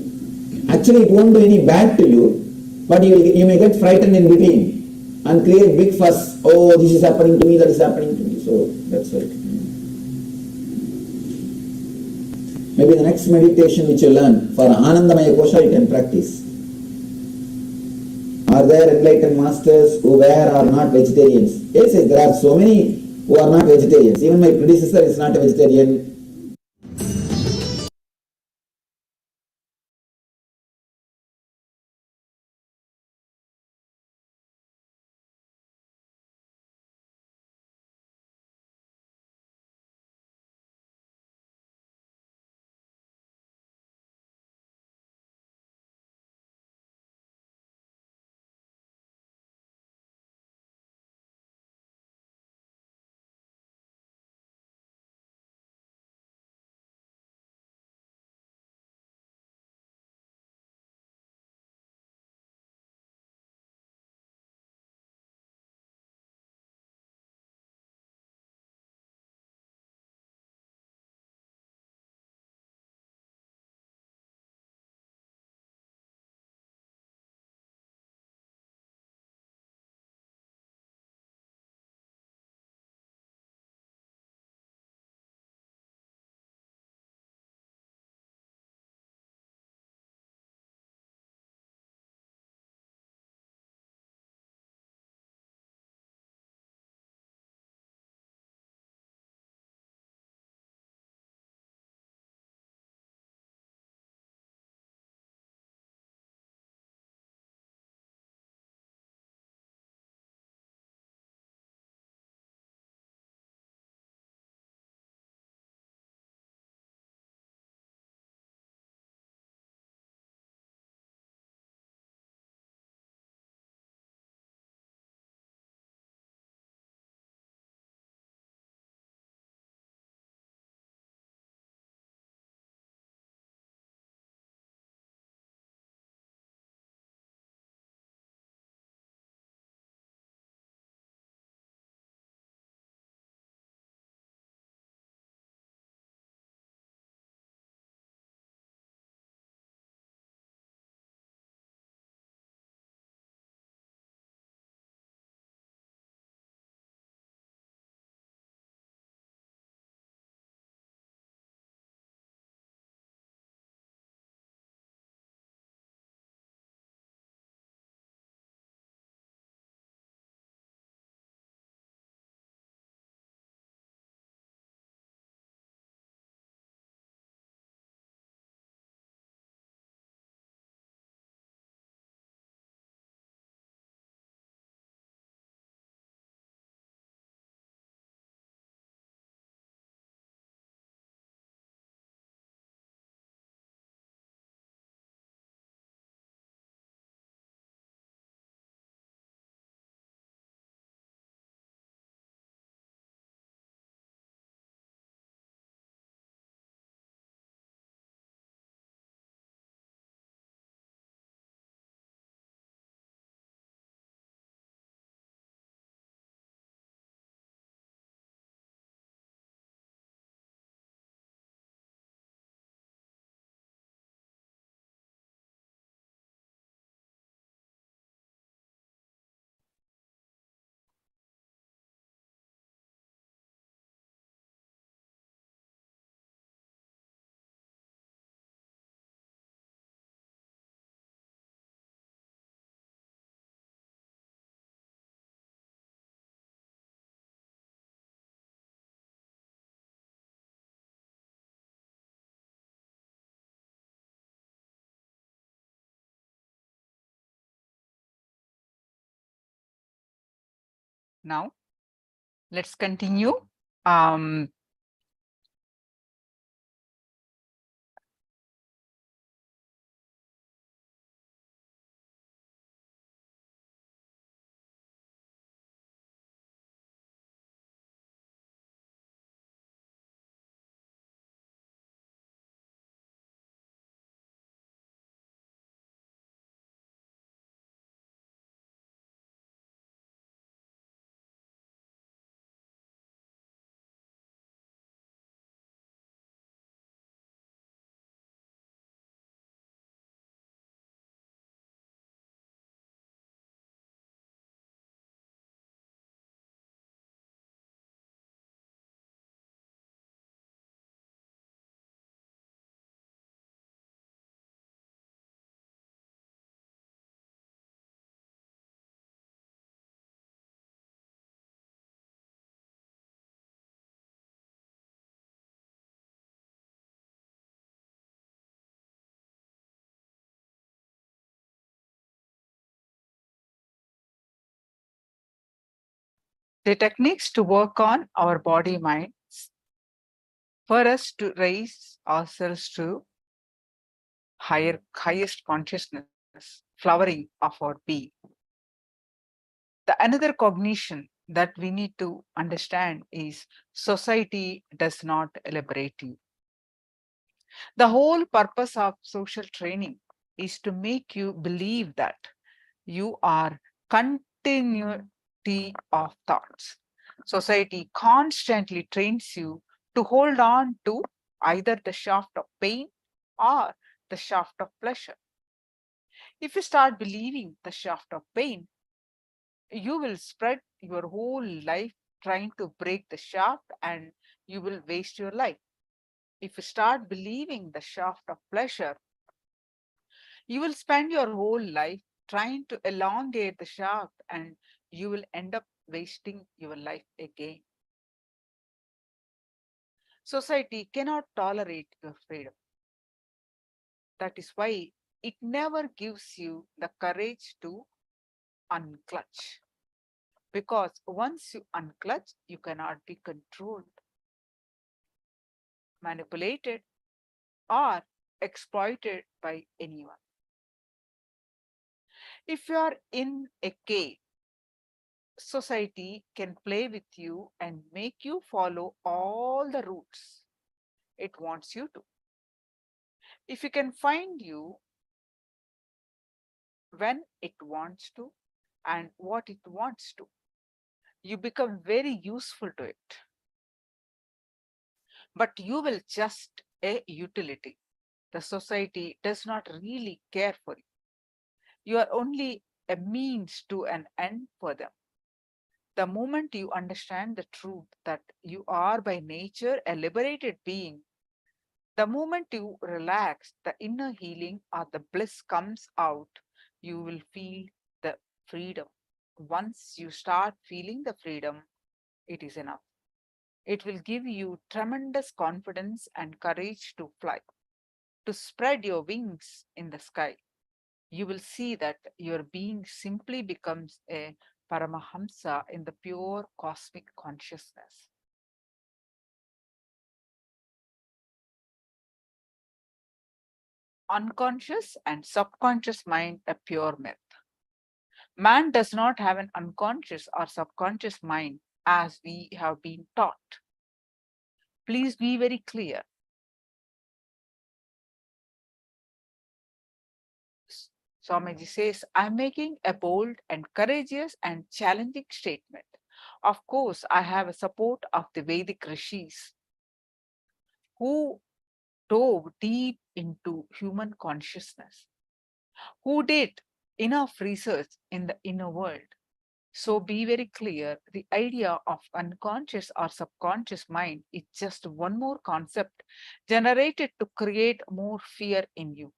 actually it won't do any bad to you, but you may get frightened in between and create big fuss. Oh, this is happening to me, that is happening to me. So that's it. Maybe the next meditation which you learn for Anandamaya Kosha you can practice. Are there enlightened masters who were or not vegetarians? Yes, there are so many who are not vegetarians. Even my predecessor is not a vegetarian. Now, let's continue. Um, the techniques to work on our body mind for us to raise ourselves to highest consciousness, flowering of our being. The another cognition that we need to understand is society does not liberate you. The whole purpose of social training is to make you believe that you are continuity of thoughts. Society constantly trains you to hold on to either the shaft of pain or the shaft of pleasure. If you start believing the shaft of pain, you will spread your whole life trying to break the shaft and you will waste your life. If you start believing the shaft of pleasure, you will spend your whole life trying to elongate the shaft and you will end up wasting your life again. Society cannot tolerate your freedom. That is why it never gives you the courage to unclutch. Because once you unclutch, you cannot be controlled, manipulated, or exploited by anyone. If you are in a cave, society can play with you and make you follow all the routes it wants you to. If it can find you when it wants to and what it wants to, you become very useful to it. But you will just a utility. The society does not really care for you. You are only a means to an end for them. The moment you understand the truth that you are by nature a liberated being, the moment you relax, the inner healing or the bliss comes out, you will feel the freedom. Once you start feeling the freedom, it is enough. It will give you tremendous confidence and courage to fly, to spread your wings in the sky. You will see that your being simply becomes a Paramahamsa in the pure cosmic consciousness. Unconscious and subconscious mind a pure myth. Man does not have an unconscious or subconscious mind as we have been taught. Please be very clear. Swamiji says, I'm making a bold and courageous and challenging statement. Of course, I have a support of the Vedic rishis who dove deep into human consciousness, who did enough research in the inner world. So be very clear, the idea of unconscious or subconscious mind is just one more concept generated to create more fear in you.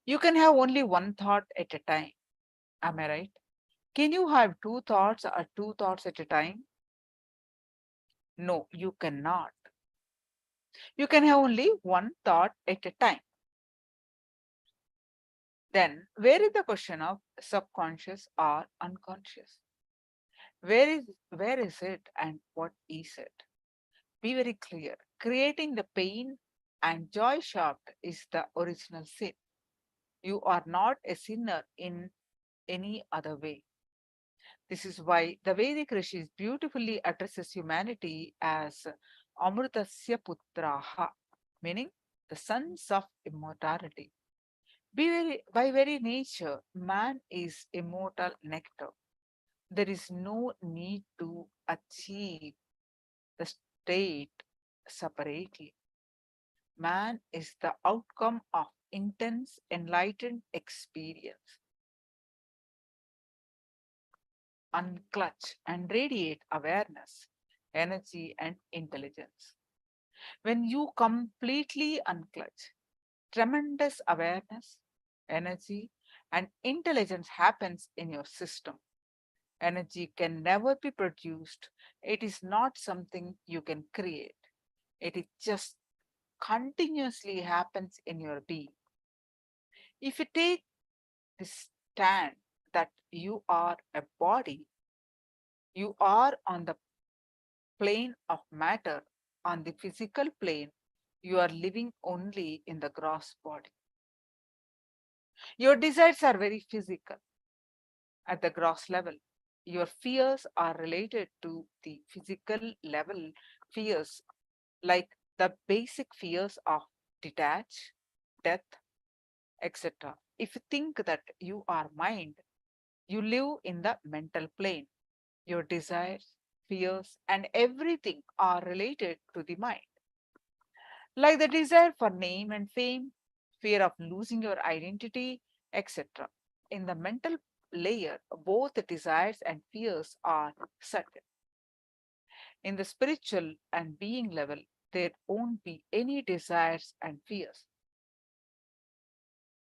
You can have only one thought at a time. Am I right? Can you have two thoughts or two thoughts at a time? No, you cannot. You can have only one thought at a time. Then where is the question of subconscious or unconscious? Where is it and what is it? Be very clear. Creating the pain and joy shaft is the original sin. You are not a sinner in any other way. This is why the Vedic rishis beautifully addresses humanity as Amrutasya Putraha, meaning the sons of immortality. By very nature, man is immortal nectar. There is no need to achieve the state separately. Man is the outcome of intense enlightened experience. Unclutch and radiate awareness, energy, and intelligence. When you completely unclutch, tremendous awareness, energy, and intelligence happens in your system. Energy can never be produced. It is not something you can create. It just continuously happens in your being. If you take this stand that you are a body, you are on the plane of matter, on the physical plane, you are living only in the gross body. Your desires are very physical at the gross level. Your fears are related to the physical level fears, like the basic fears of detach, death, etc. If you think that you are mind, you live in the mental plane. Your desires, fears, and everything are related to the mind. Like the desire for name and fame, fear of losing your identity, etc. In the mental layer, both the desires and fears are subtle. In the spiritual and being level, there won't be any desires and fears.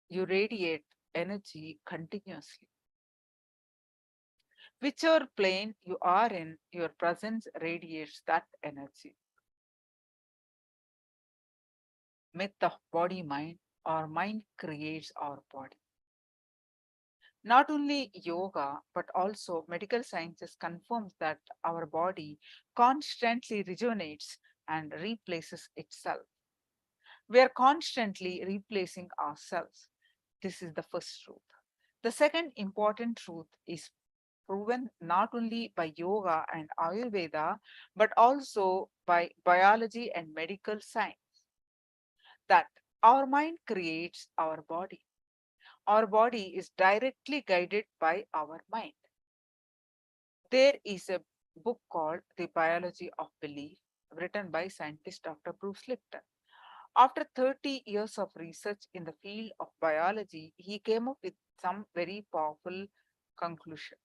You radiate energy continuously. Whichever plane you are in, your presence radiates that energy. Myth of body mind, or mind creates our body. Not only yoga, but also medical sciences confirms that our body constantly rejuvenates and replaces itself. We are constantly replacing ourselves. This is the first truth. The second important truth is proven not only by yoga and Ayurveda, but also by biology and medical science, that our mind creates our body. Our body is directly guided by our mind. There is a book called The Biology of Belief, written by scientist Dr. Bruce Lipton. After 30 years of research in the field of biology, he came up with some very powerful conclusions.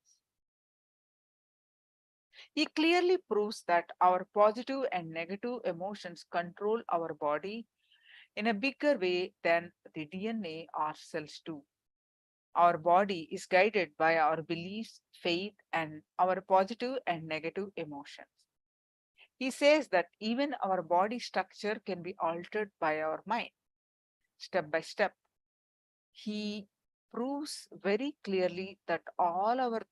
He clearly proves that our positive and negative emotions control our body in a bigger way than the DNA or cells do. Our body is guided by our beliefs, faith, and our positive and negative emotions. He says that even our body structure can be altered by our mind, step by step. He proves very clearly that all our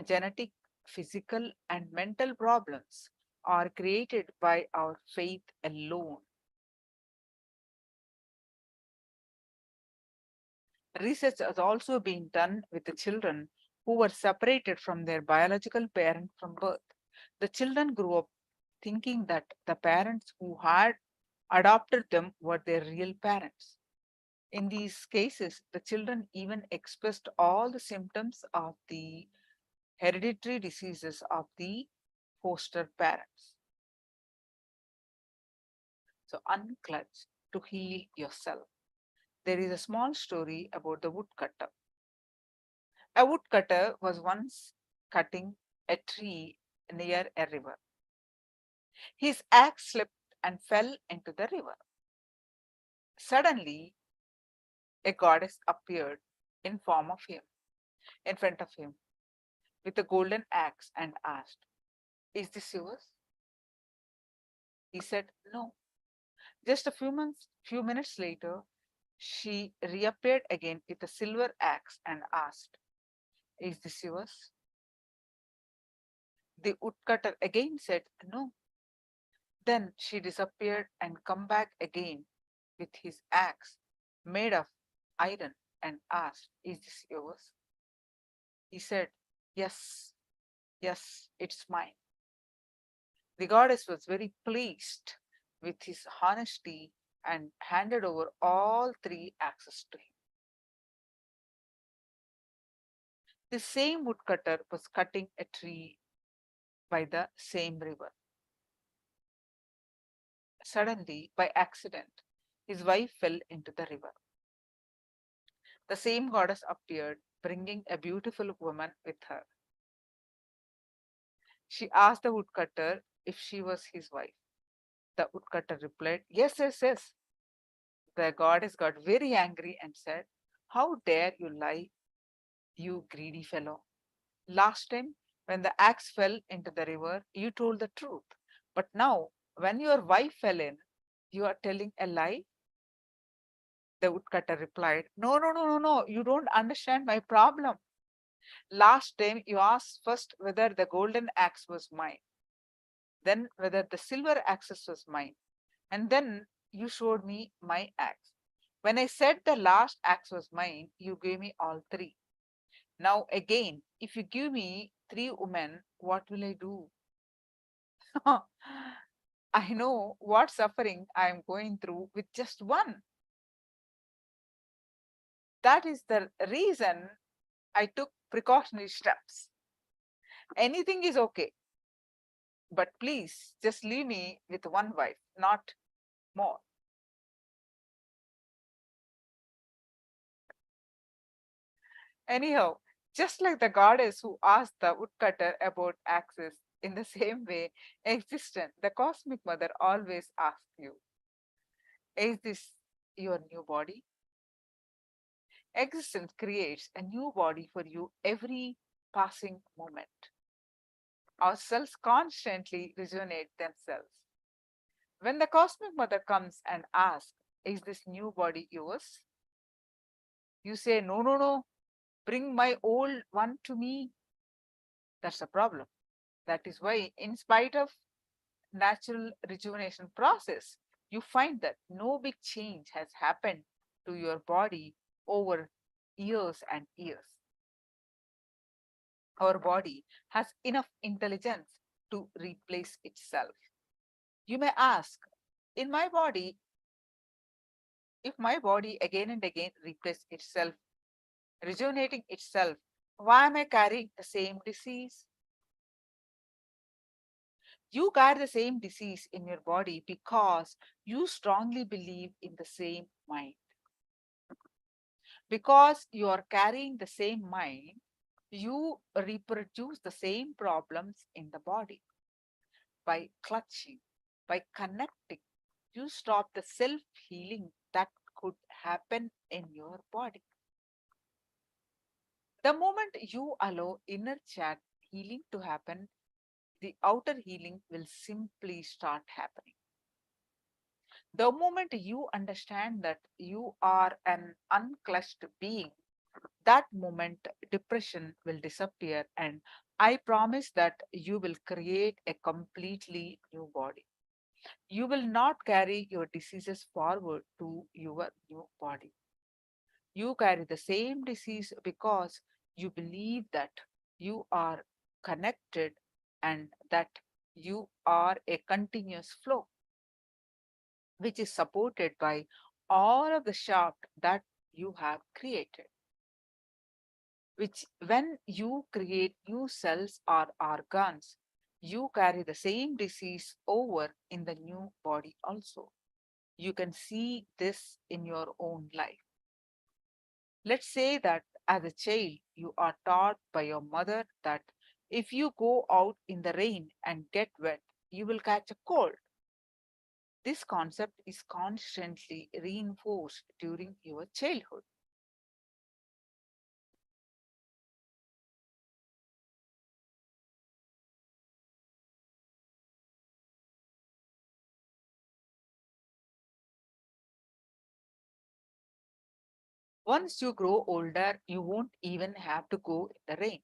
genetic, physical, and mental problems are created by our faith alone. Research has also been done with the children who were separated from their biological parent from birth. The children grew up thinking that the parents who had adopted them were their real parents. In these cases, the children even expressed all the symptoms of the hereditary diseases of the foster parents. So unclutch to heal yourself. There is a small story about the woodcutter. A woodcutter was once cutting a tree near a river. His axe slipped and fell into the river. Suddenly, a goddess appeared in form of him, in front of him, with a golden axe and asked, "Is this yours?" He said, "No." Just a few minutes later, she reappeared again with a silver axe and asked, "Is this yours?" The woodcutter again said no. Then she disappeared and come back again with his axe made of iron and asked, "Is this yours?" He said, "Yes, yes, it's mine." The goddess was very pleased with his honesty and handed over all 3 axes to him. The same woodcutter was cutting a tree by the same river. Suddenly, by accident, his wife fell into the river. The same goddess appeared, bringing a beautiful woman with her. She asked the woodcutter if she was his wife. The woodcutter replied, "Yes, yes, yes." The goddess got very angry and said, "How dare you lie, you greedy fellow? Last time, when the axe fell into the river, you told the truth. But now, when your wife fell in, you are telling a lie?" The woodcutter replied, "No, no, no, no, no. You don't understand my problem. Last time, you asked first whether the golden axe was mine, then whether the silver axe was mine, and then you showed me my axe. When I said the last axe was mine, you gave me all 3. Now again, if you give me 3 women, what will I do? I know what suffering I am going through with just one. That is the reason I took precautionary steps. Anything is okay, but please just leave me with one wife, not more." Anyhow, just like the goddess who asked the woodcutter about axes, in the same way, existence, the cosmic mother always asks you, "Is this your new body?" Existence creates a new body for you every passing moment. Our cells constantly rejuvenate themselves. When the cosmic mother comes and asks, "Is this new body yours?" you say, "No, no, no, bring my old one to me." That's a problem. That is why, in spite of natural rejuvenation process, you find that no big change has happened to your body over years and years. Our body has enough intelligence to replace itself. You may ask, in my body, if my body again and again replaces itself, rejuvenating itself, why am I carrying the same disease? You carry the same disease in your body because you strongly believe in the same mind. Because you are carrying the same mind, you reproduce the same problems in the body. By clutching, by connecting, you stop the self-healing that could happen in your body. The moment you allow inner chat healing to happen, the outer healing will simply start happening. The moment you understand that you are an unclutched being, that moment depression will disappear, and I promise that you will create a completely new body. You will not carry your diseases forward to your new body. You carry the same disease because you believe that you are connected and that you are a continuous flow, which is supported by all of the shaft that you have created. Which, when you create new cells or organs, you carry the same disease over in the new body also. You can see this in your own life. Let's say that as a child, you are taught by your mother that if you go out in the rain and get wet, you will catch a cold. This concept is constantly reinforced during your childhood. Once you grow older, you won't even have to go in the rain.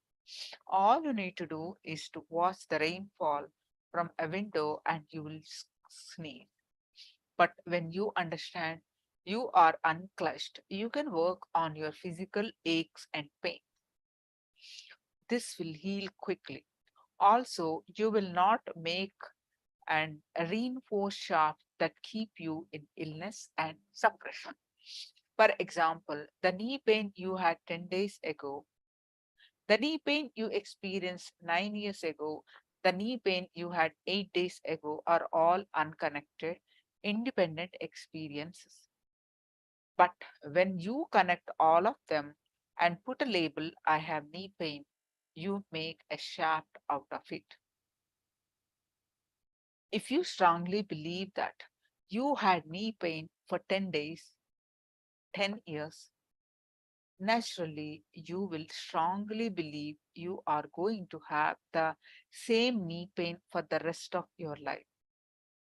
All you need to do is to watch the rainfall from a window and you will sneeze. But when you understand you are unclutched, you can work on your physical aches and pain. This will heal quickly. Also, you will not make and reinforce shafts that keep you in illness and suppression. For example, the knee pain you had 10 days ago, the knee pain you experienced 9 years ago, the knee pain you had 8 days ago are all unconnected, independent experiences. But when you connect all of them and put a label, I have knee pain, you make a shaft out of it. If you strongly believe that you had knee pain for 10 days, 10 years, naturally you will strongly believe you are going to have the same knee pain for the rest of your life.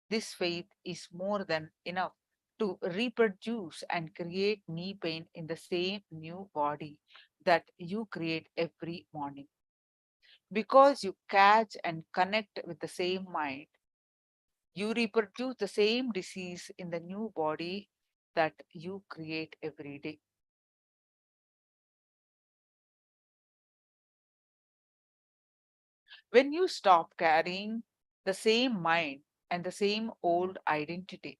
This faith is more than enough to reproduce and create knee pain in the same new body that you create every morning. Because you catch and connect with the same mind, you reproduce the same disease in the new body that you create every day. When you stop carrying the same mind and the same old identity,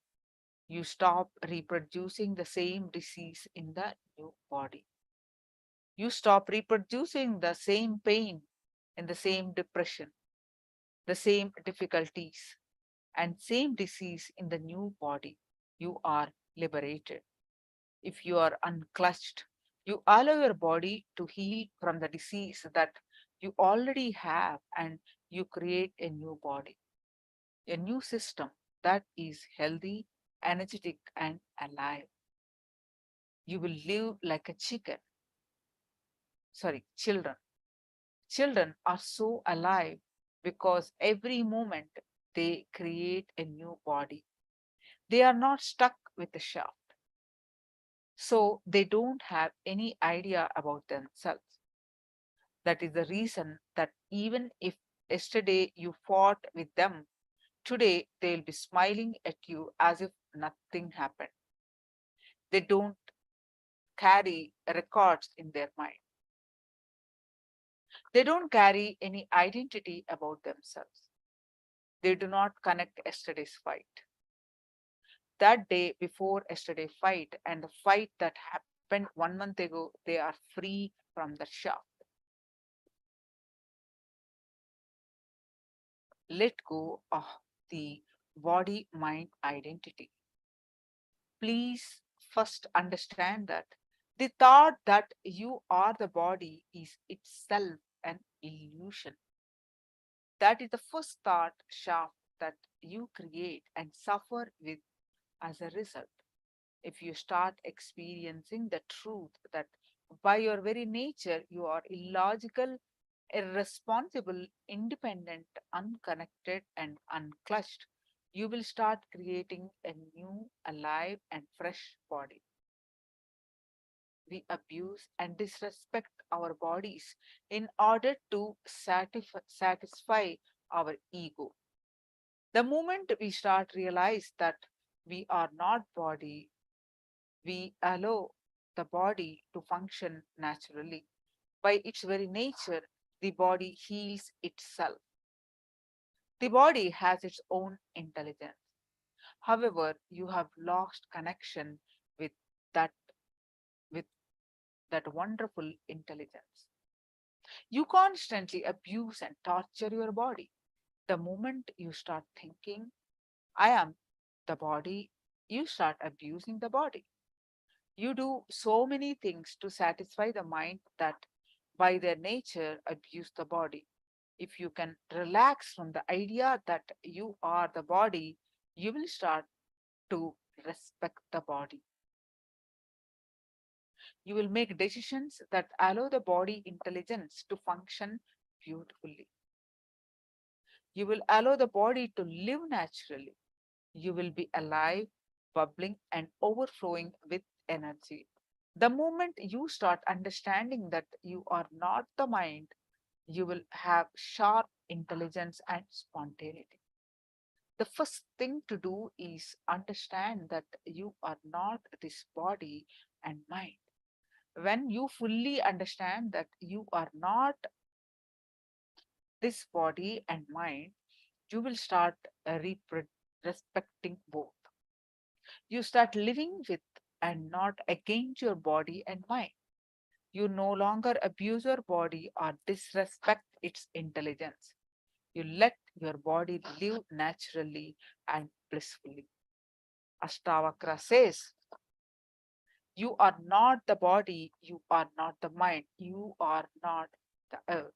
you stop reproducing the same disease in the new body. You stop reproducing the same pain and the same depression, the same difficulties, and same disease in the new body. You are liberated. If you are unclutched, you allow your body to heal from the disease that you already have and you create a new body, a new system that is healthy, energetic, and alive. You will live like a children. Children are so alive because every moment they create a new body. They are not stuck with the shaft. So they don't have any idea about themselves. That is the reason that even if yesterday you fought with them, today they'll be smiling at you as if nothing happened. They don't carry records in their mind. They don't carry any identity about themselves. They do not connect yesterday's fight. That day before yesterday fight and the fight that happened 1 month ago, they are free from the shaft. Let go of the body-mind identity. Please first understand that the thought that you are the body is itself an illusion. That is the first thought shaft that you create and suffer with as a result. If you start experiencing the truth that by your very nature you are illogical, irresponsible, independent, unconnected, and unclutched, you will start creating a new, alive, and fresh body. We abuse and disrespect our bodies in order to satisfy our ego. The moment we start realize that we are not body, we allow the body to function naturally. By its very nature, the body heals itself. The body has its own intelligence. However, you have lost connection with that with that wonderful intelligence. You constantly abuse and torture your body. The moment you start thinking, I am the body, you start abusing the body. You do so many things to satisfy the mind that by their nature abuse the body. If you can relax from the idea that you are the body, you will start to respect the body. You will make decisions that allow the body intelligence to function beautifully. You will allow the body to live naturally. You will be alive, bubbling, and overflowing with energy. The moment you start understanding that you are not the mind, you will have sharp intelligence and spontaneity. The first thing to do is understand that you are not this body and mind. When you fully understand that you are not this body and mind, you will start respecting both. You start living with and not against your body and mind. You no longer abuse your body or disrespect its intelligence. You let your body live naturally and blissfully. Ashtavakra says, you are not the body, you are not the mind, you are not the earth.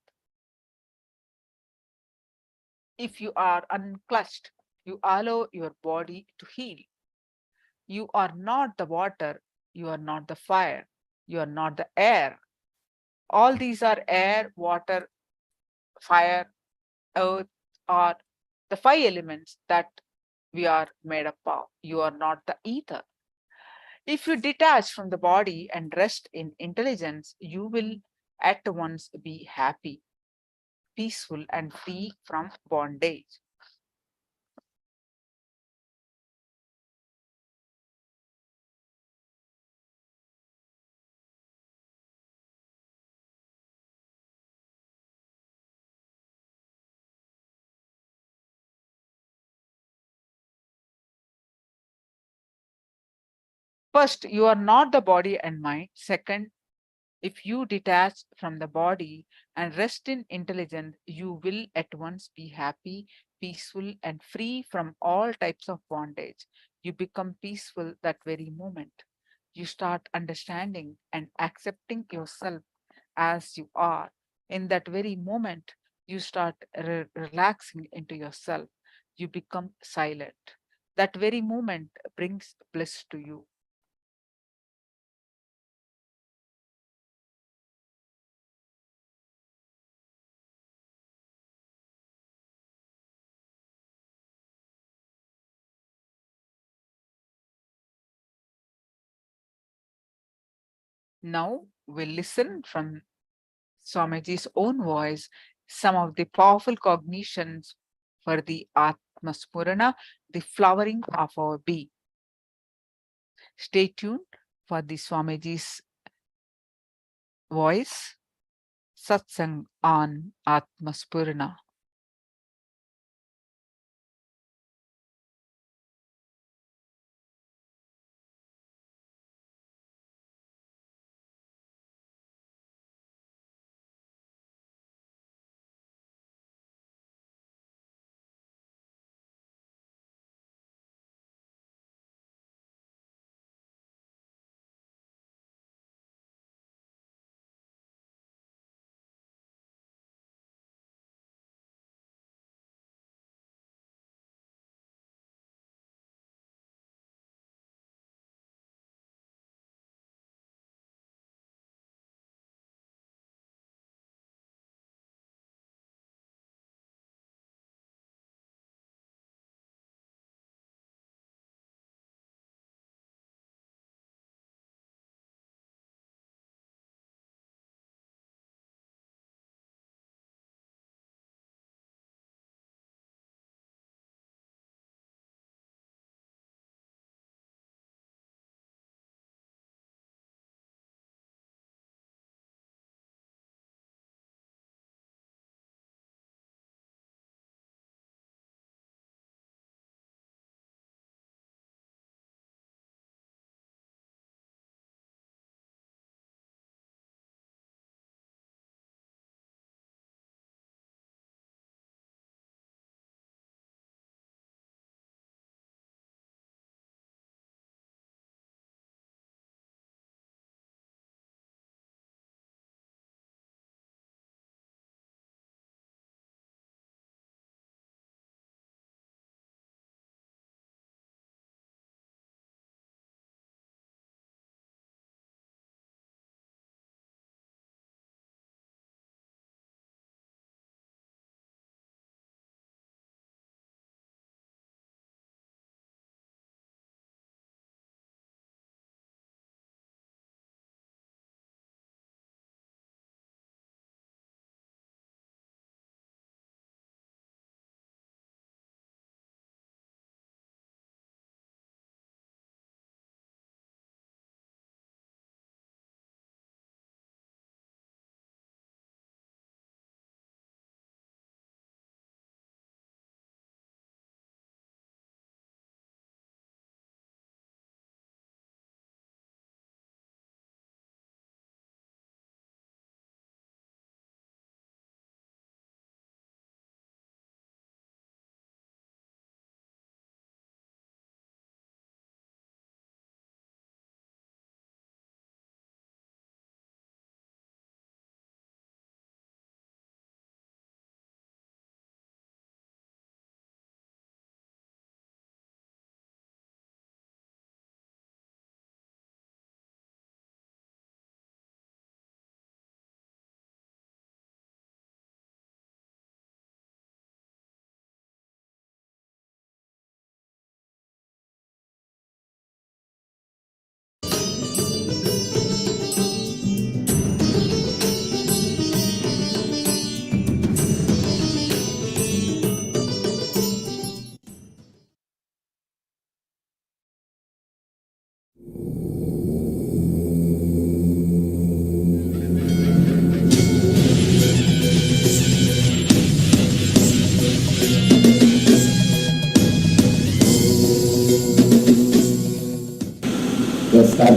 If you are unclutched, you allow your body to heal. You are not the water, you are not the fire, you are not the air. All these are air, water, fire, earth, are the five elements that we are made up of. You are not the ether. If you detach from the body and rest in intelligence, you will at once be happy, peaceful, and free from bondage. First, you are not the body and mind. Second, if you detach from the body and rest in intelligence, you will at once be happy, peaceful, and free from all types of bondage. You become peaceful that very moment. You start understanding and accepting yourself as you are. In that very moment, you start relaxing into yourself. You become silent. That very moment brings bliss to you. Now we'll listen from Swamiji's own voice some of the powerful cognitions for the Atmaspurana, the flowering of our being. Stay tuned for the Swamiji's voice, Satsang on Atmaspurana.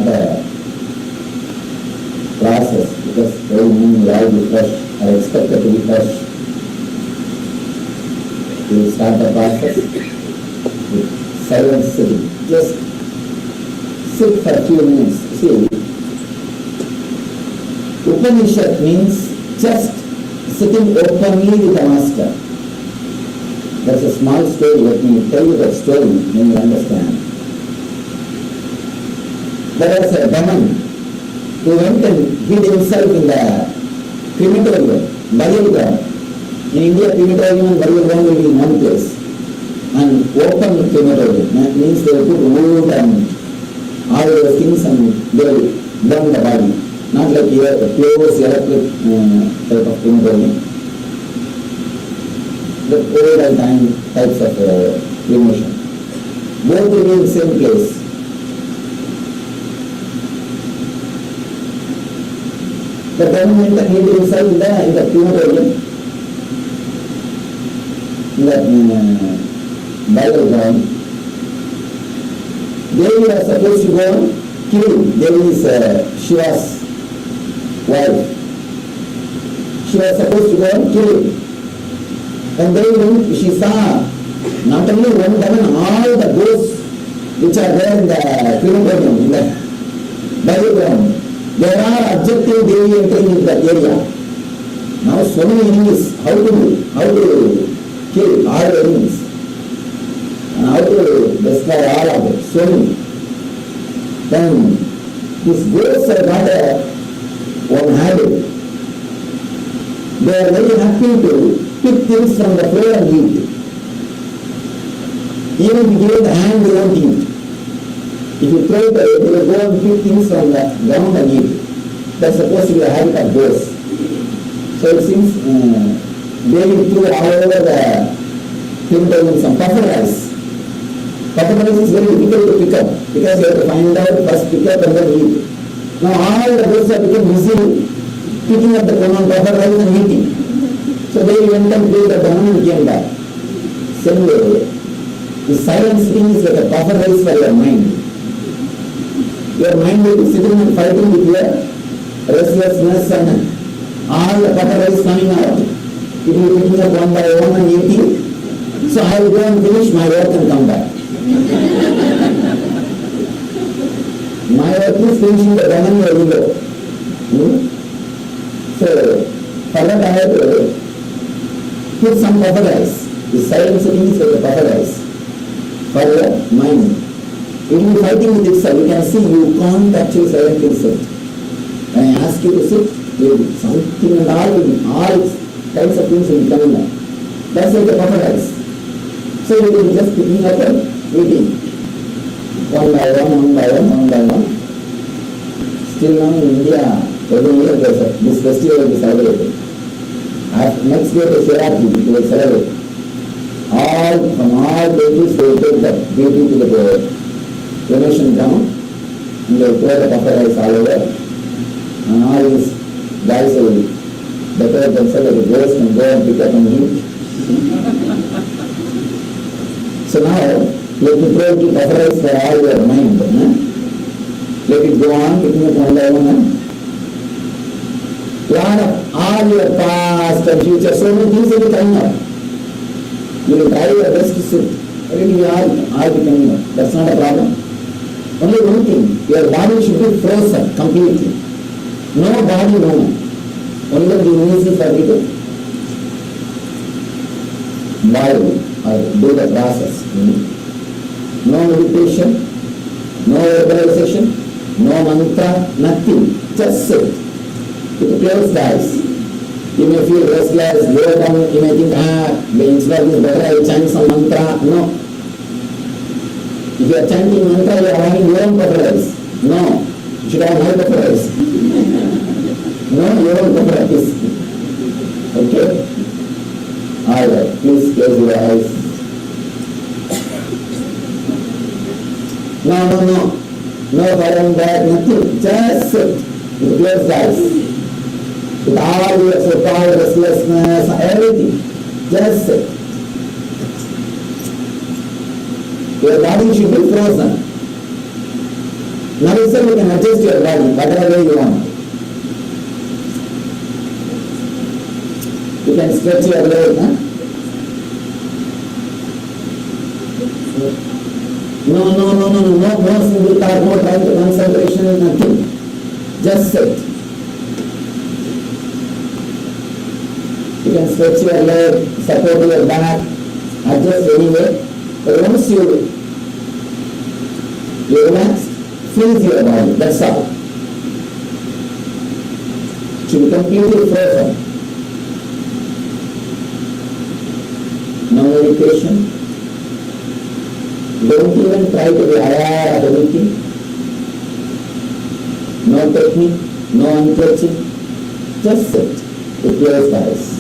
the process, because every morning we all be fresh, are expected to be fresh. We will start the process with silent sitting. Just sit for a few minutes. See, Upanishad means just sitting openly with the master. That's a small story. Let me tell you that story, then you understand. There was a demon who went and hid himself in the crematorium, burial ground. In India, crematorium and burial ground will be in one place. And open crematorium, that means they will put wood and all those things and they will burn the body. Not like here, the close electric type of crematorium. The old and time types of cremation. Both will be in the same place. The government hid himself in the crematorium, in the burial ground. Devi was supposed to go and kill him. Devi is Shiva's wife. She was supposed to go and kill him. And then she saw not only one demon, all the ghosts which are there in the crematorium, in the burial ground. There are objective Devi entering into that area. Now so many enemies, how to kill all the enemies? And how to destroy all of them, so many. Then these ghosts have got one habit. They are very happy to pick things from the floor and eat. Even if you give the hand, they won't eat. If you throw it away, they will go and pick things from the ground and eat. That's supposed to be the habit of ghosts. So it seems Devi threw all over the crematorium some puffer rice. Puffer rice is very difficult to pick up because you have to find out, first pick up and then eat. Now all the ghosts have become busy picking up the puffer rice and eating. So they went and played the demon and came back. Same way, the silent sitting is like a puffer rice for your mind. Your mind will be sitting and fighting with your restlessness and all the puffer rice coming out. It will be picking up one by one and eating. So I will go and finish my work and come back. My work is finishing the demon or ego. So for that I have to put some puffer rice. The silent sitting is like a puffer rice for your mind. It will be fighting with itself. You can see you can't actually silently sit. When I ask you to sit, something and all kinds of things will be coming up. That's like a puffer rice. So you will be just picking up and eating. One by one. Still now in India, every year this festival will be celebrated. Next day the Shiva Deeksha will celebrate. From all places they will take the beauty to the cremation ground and they will pour the puffer rice all over and all these guys will decorate themselves like a ghost and go and pick up and eat. So now let me throw it to puffer rice for all your mind. Let it go on picking up one by one. Plan of all your past and future, so many things will be coming up. You will try your best to sit. Really all be coming up. That's not a problem. Only one thing, your body should be frozen completely. No body movement. Only the easy for you to boil or do the process. No meditation, no verbalization, no mantra, nothing. Just sit. With closed eyes. You may feel restless, low down, you may think, instead of this better I chant some mantra. No. If you are chanting mantra, you are having your own purpose. No. You should have my purpose. No, your own purpose. Okay? Alright, please close your eyes. No following back, nothing. Just sit with closed eyes. With all your so-called restlessness, everything. Just sit. Your body should be frozen. Now itself you can adjust your body whatever way you want. You can stretch your leg. No single thought, no trying to concentration, nothing. Just sit. You can stretch your leg, support your back, adjust anyway. But once you relax, freeze your body, that's all. Should be completely frozen. No meditation. Don't even try to be aware of anything. No technique, no unclenching. Just sit with closed eyes.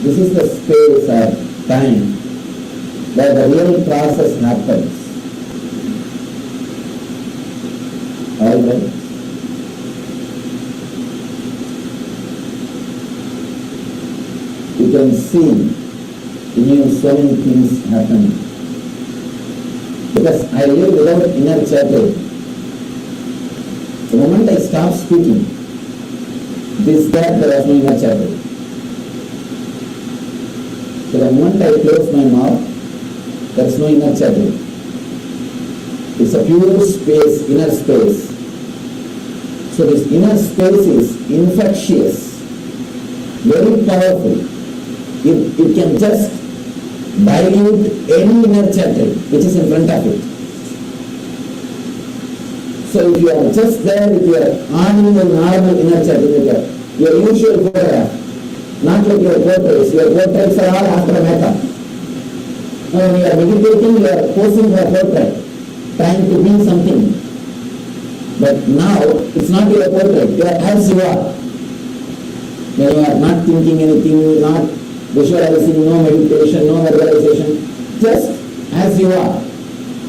This is the space or time where the real process happens. Alright? You can see in you so many things happen. Because I live without inner chatter. The moment I stop speaking, there was no inner chatter. So the moment I close my mouth, there is no inner chatter. It's a pure space, inner space. So this inner space is infectious, very powerful. It can just dilute any inner chatter which is in front of it. So if you are just there with your ordinary normal inner chatter, with your usual photograph, not like your portraits are all after a makeup. When you are meditating, you are posing for a portrait, trying to be something. But now, it's not your portrait, you are as you are. When you are not thinking anything, not visualizing, no meditation, no verbalization, just as you are.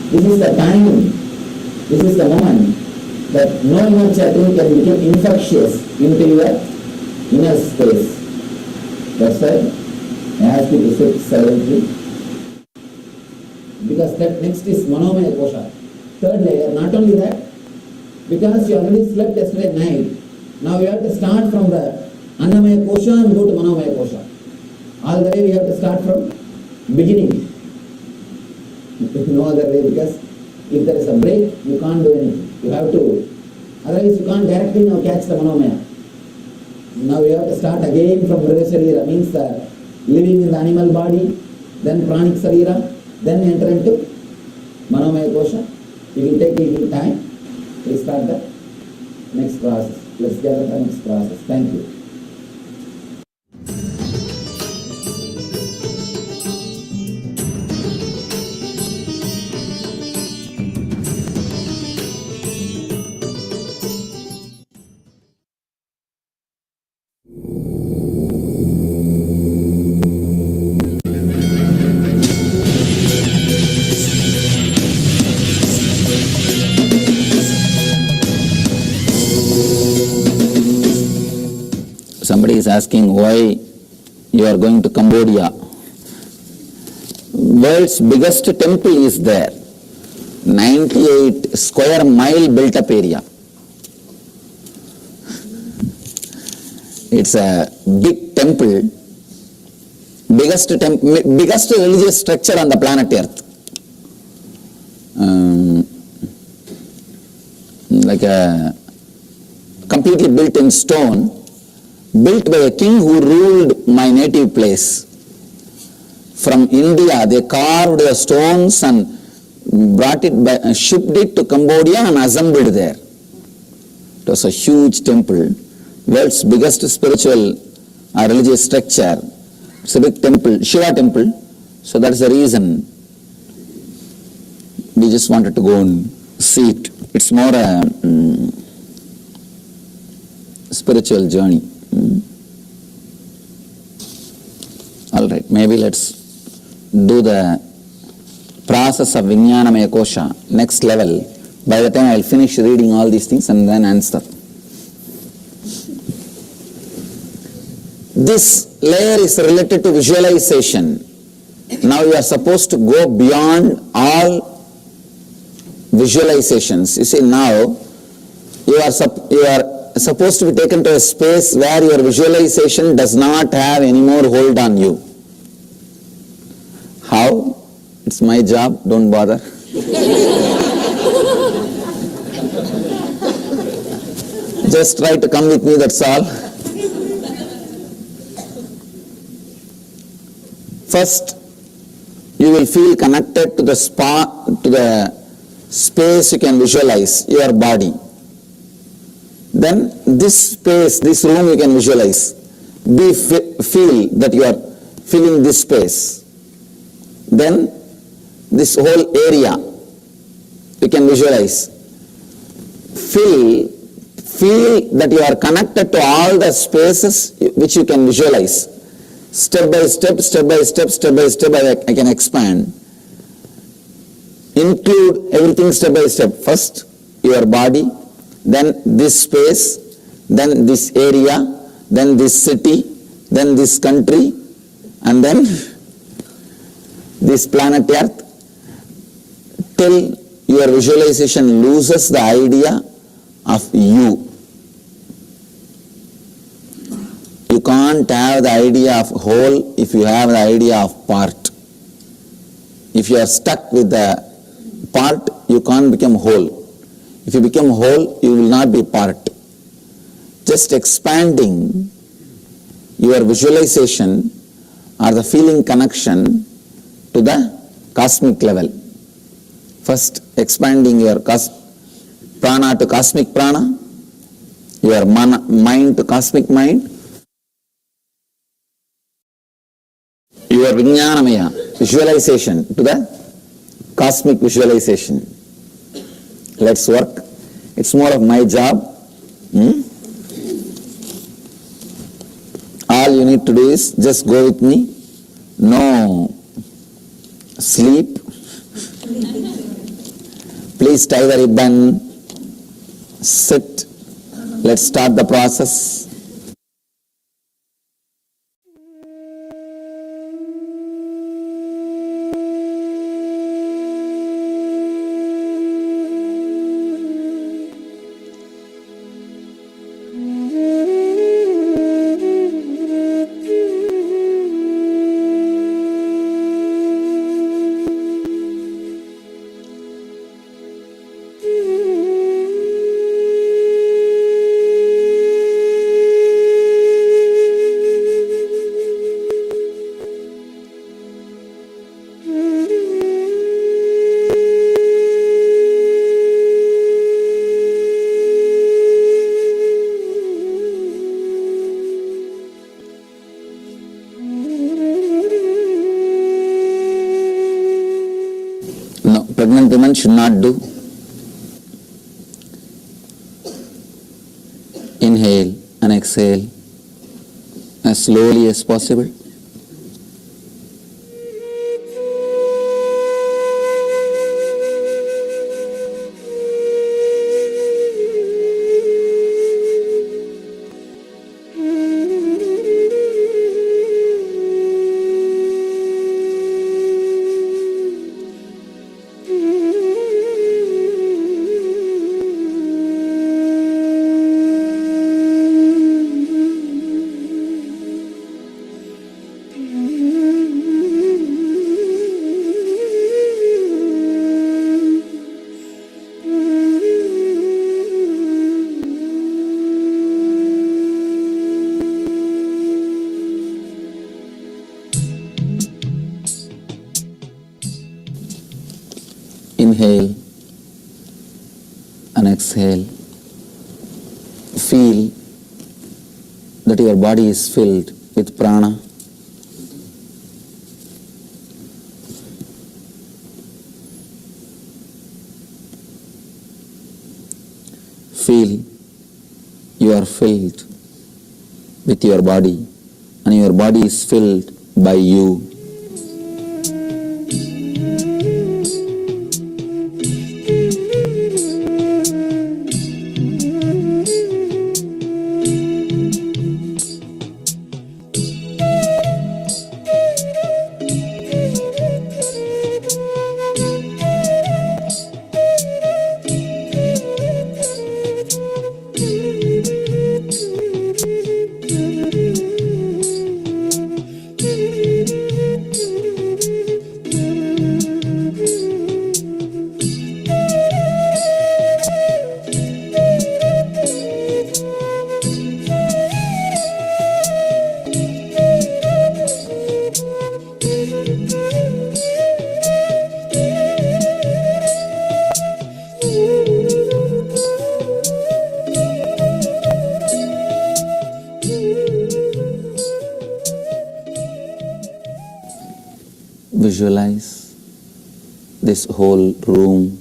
This is the time, this is the moment that no inner chatting can become infectious into your inner space. That's why I ask you to sit silently. Because that next is Manomaya Kosha. Third layer, not only that, because you already slept yesterday night, now you have to start from the Annamaya Kosha and go to Manomaya Kosha. All the way we have to start from beginning. No other way, because if there is a break, you can't do anything. You have to, otherwise you can't directly now catch the Manomaya. Now we have to start again from Mriga Sharira, means living in the animal body, then Pranic Sharira, then enter into Manomaya Kosha. It will take a little time. We start the next process. Let's get the next process. Thank you. somebody is asking why you are going to Cambodia. World's biggest temple is there. 98 square mile built up area. It's a big temple, biggest religious structure on the planet Earth. Like a completely built in stone, built by a king who ruled my native place. From India, they carved the stones and brought it, shipped it to Cambodia and assembled there. It was a huge temple, world's biggest spiritual or religious structure. It's a big temple, Shiva temple. So that's the reason we just wanted to go and see it. It's more a spiritual journey. All right, maybe let's do the process of Vijnanamaya Kosha, next level. By the time I'll finish reading all these things and then answer. This layer is related to visualization. Now you are supposed to go beyond all visualizations. You see, now you are supposed to be taken to a space where your visualization does not have any more hold on you. How? It's my job, don't bother. Just try to come with me, that's all. First, you will feel connected to the space you can visualize, your body. Then this space, this room you can visualize. Feel that you are filling this space. Then this whole area you can visualize. Feel that you are connected to all the spaces which you can visualize. Step by step, I can expand. Include everything step by step. First, your body, then this space, then this area, then this city, then this country, and then this planet Earth, till your visualization loses the idea of you. You can't have the idea of whole if you have the idea of part. If you are stuck with the part, you can't become whole. If you become whole, you will not be part. Just expanding your visualization or the feeling connection to the cosmic level. First, expanding your prana to cosmic prana, your mind to cosmic mind, your Vijnanamaya visualization to the cosmic visualization. Let's work. It's more of my job. All you need to do is just go with me. No sleep. Please tie the ribbon. Sit. Let's start the process. Pregnant women should not do. Inhale and exhale as slowly as possible. Inhale and exhale. Feel that your body is filled with prana. Feel you are filled with your body and your body is filled by you. Visualize this whole room.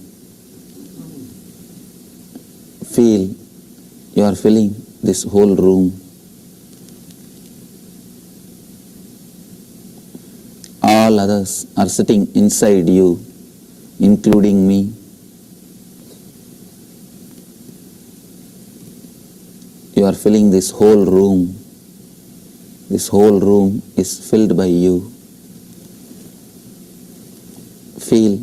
Feel you are filling this whole room. All others are sitting inside you, including me. You are filling this whole room. This whole room is filled by you. Feel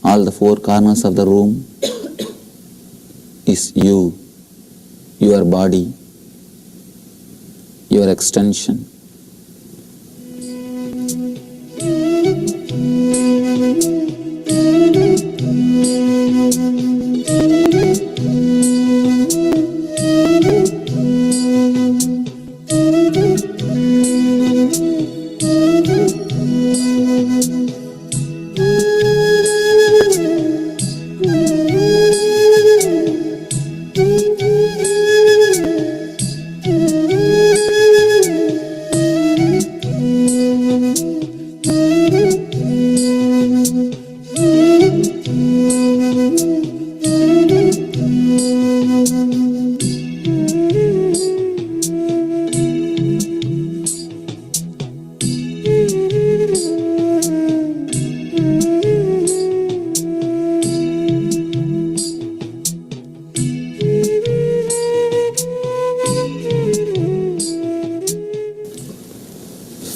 all the four corners of the room is you, your body, your extension.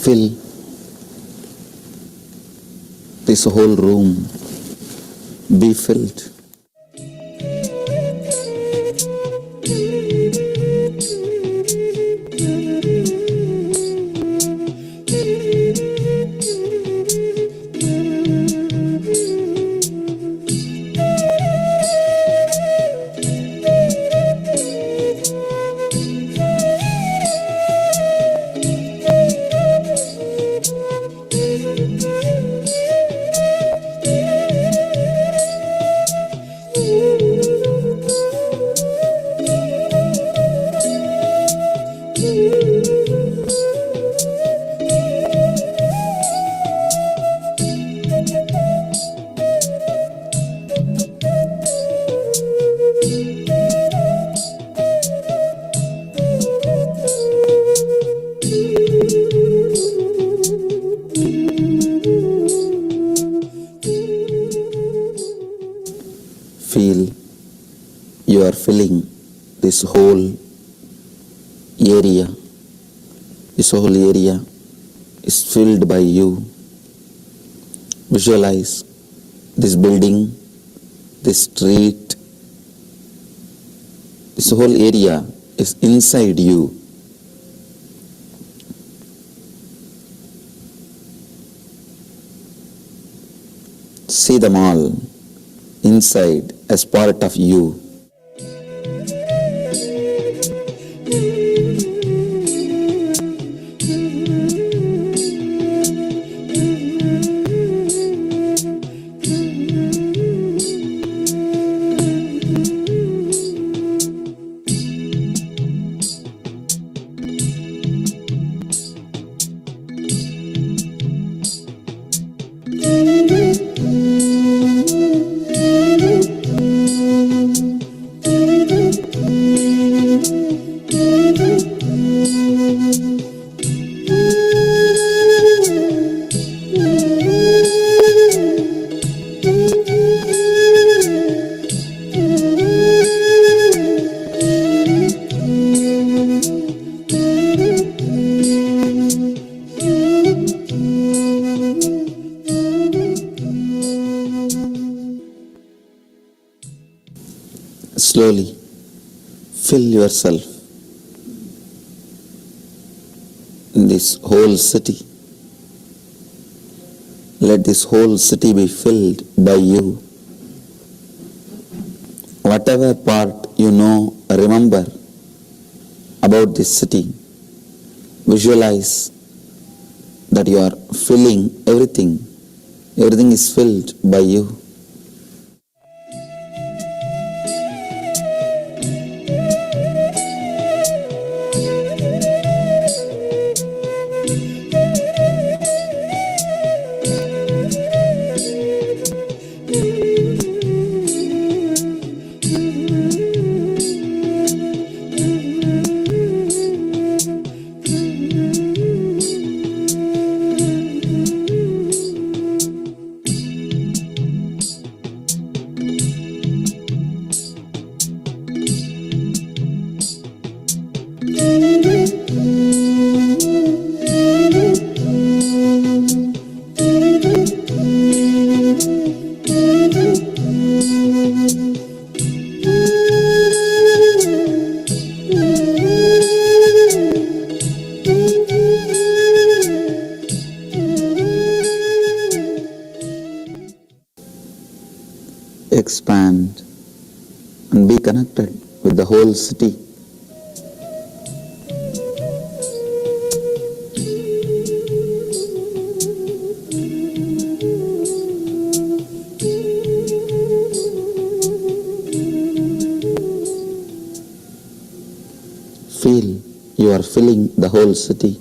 Fill this whole room. Be filled. Feel you are filling this whole area. This whole area is filled by you. Visualize this building, this street. This whole area is inside you. See them all inside as part of you. slowly fill yourself in this whole city. Let this whole city be filled by you. Whatever part you know, remember about this city, visualize that you are filling everything. Everything is filled by you. Expand and be connected with the whole city. Feel you are filling the whole city.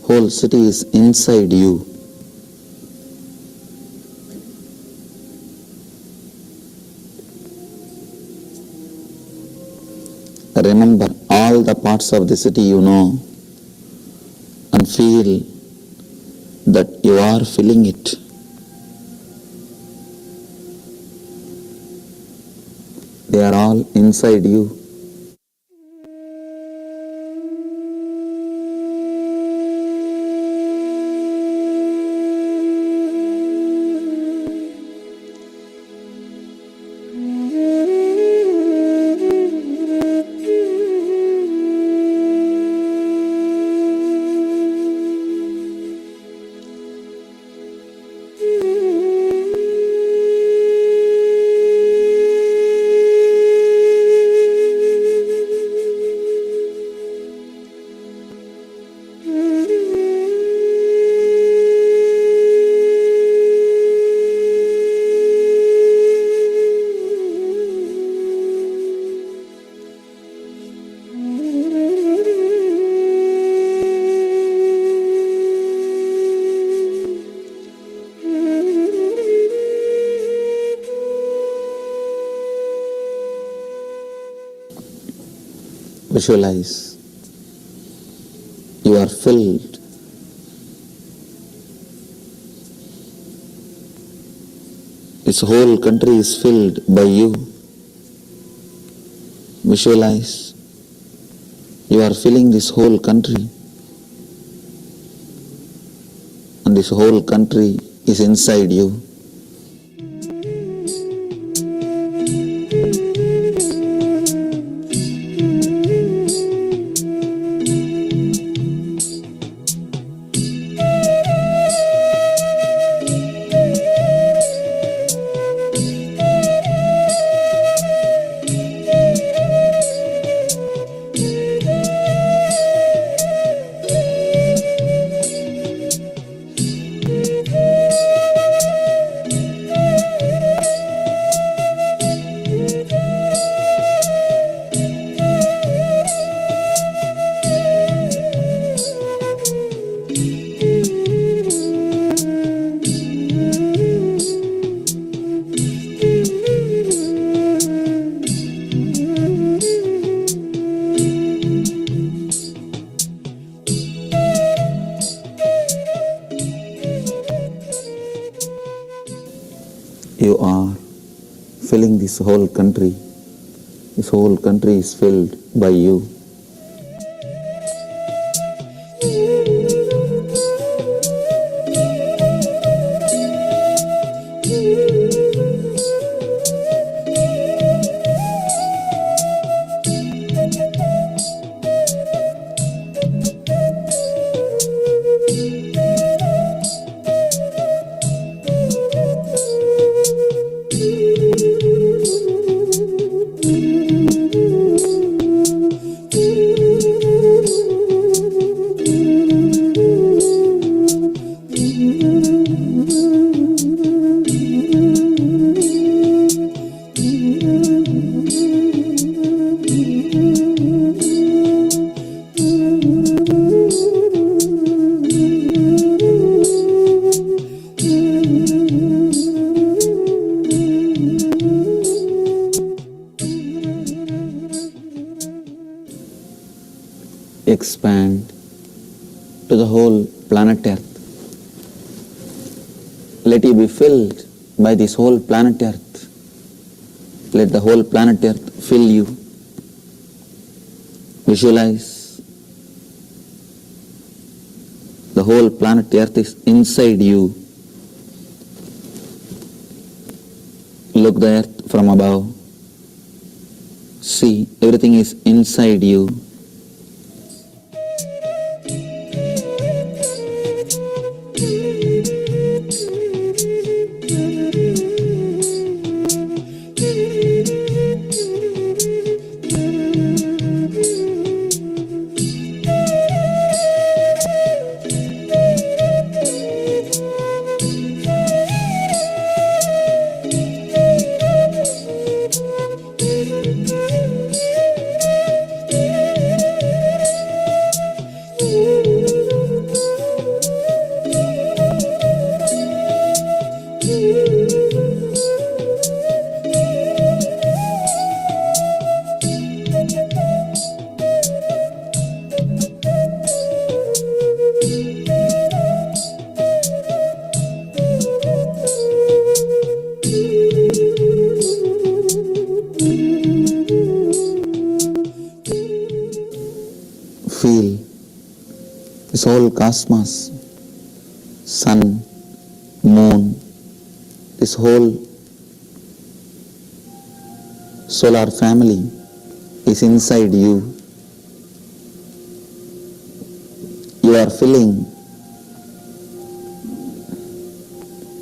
Whole city is inside you. Remember all the parts of the city you know and feel that you are filling it. They are all inside you. Visualize you are filled. This whole country is filled by you. Visualize you are filling this whole country, and this whole country is inside you. You are filling this whole country. This whole country is filled by you. expand to the whole planet Earth. Let you be filled by this whole planet Earth. Let the whole planet Earth fill you. Visualize the whole planet Earth is inside you. Look the earth from above. See, everything is inside you. Feel this whole cosmos, sun, moon, this whole solar family is inside you. You are filling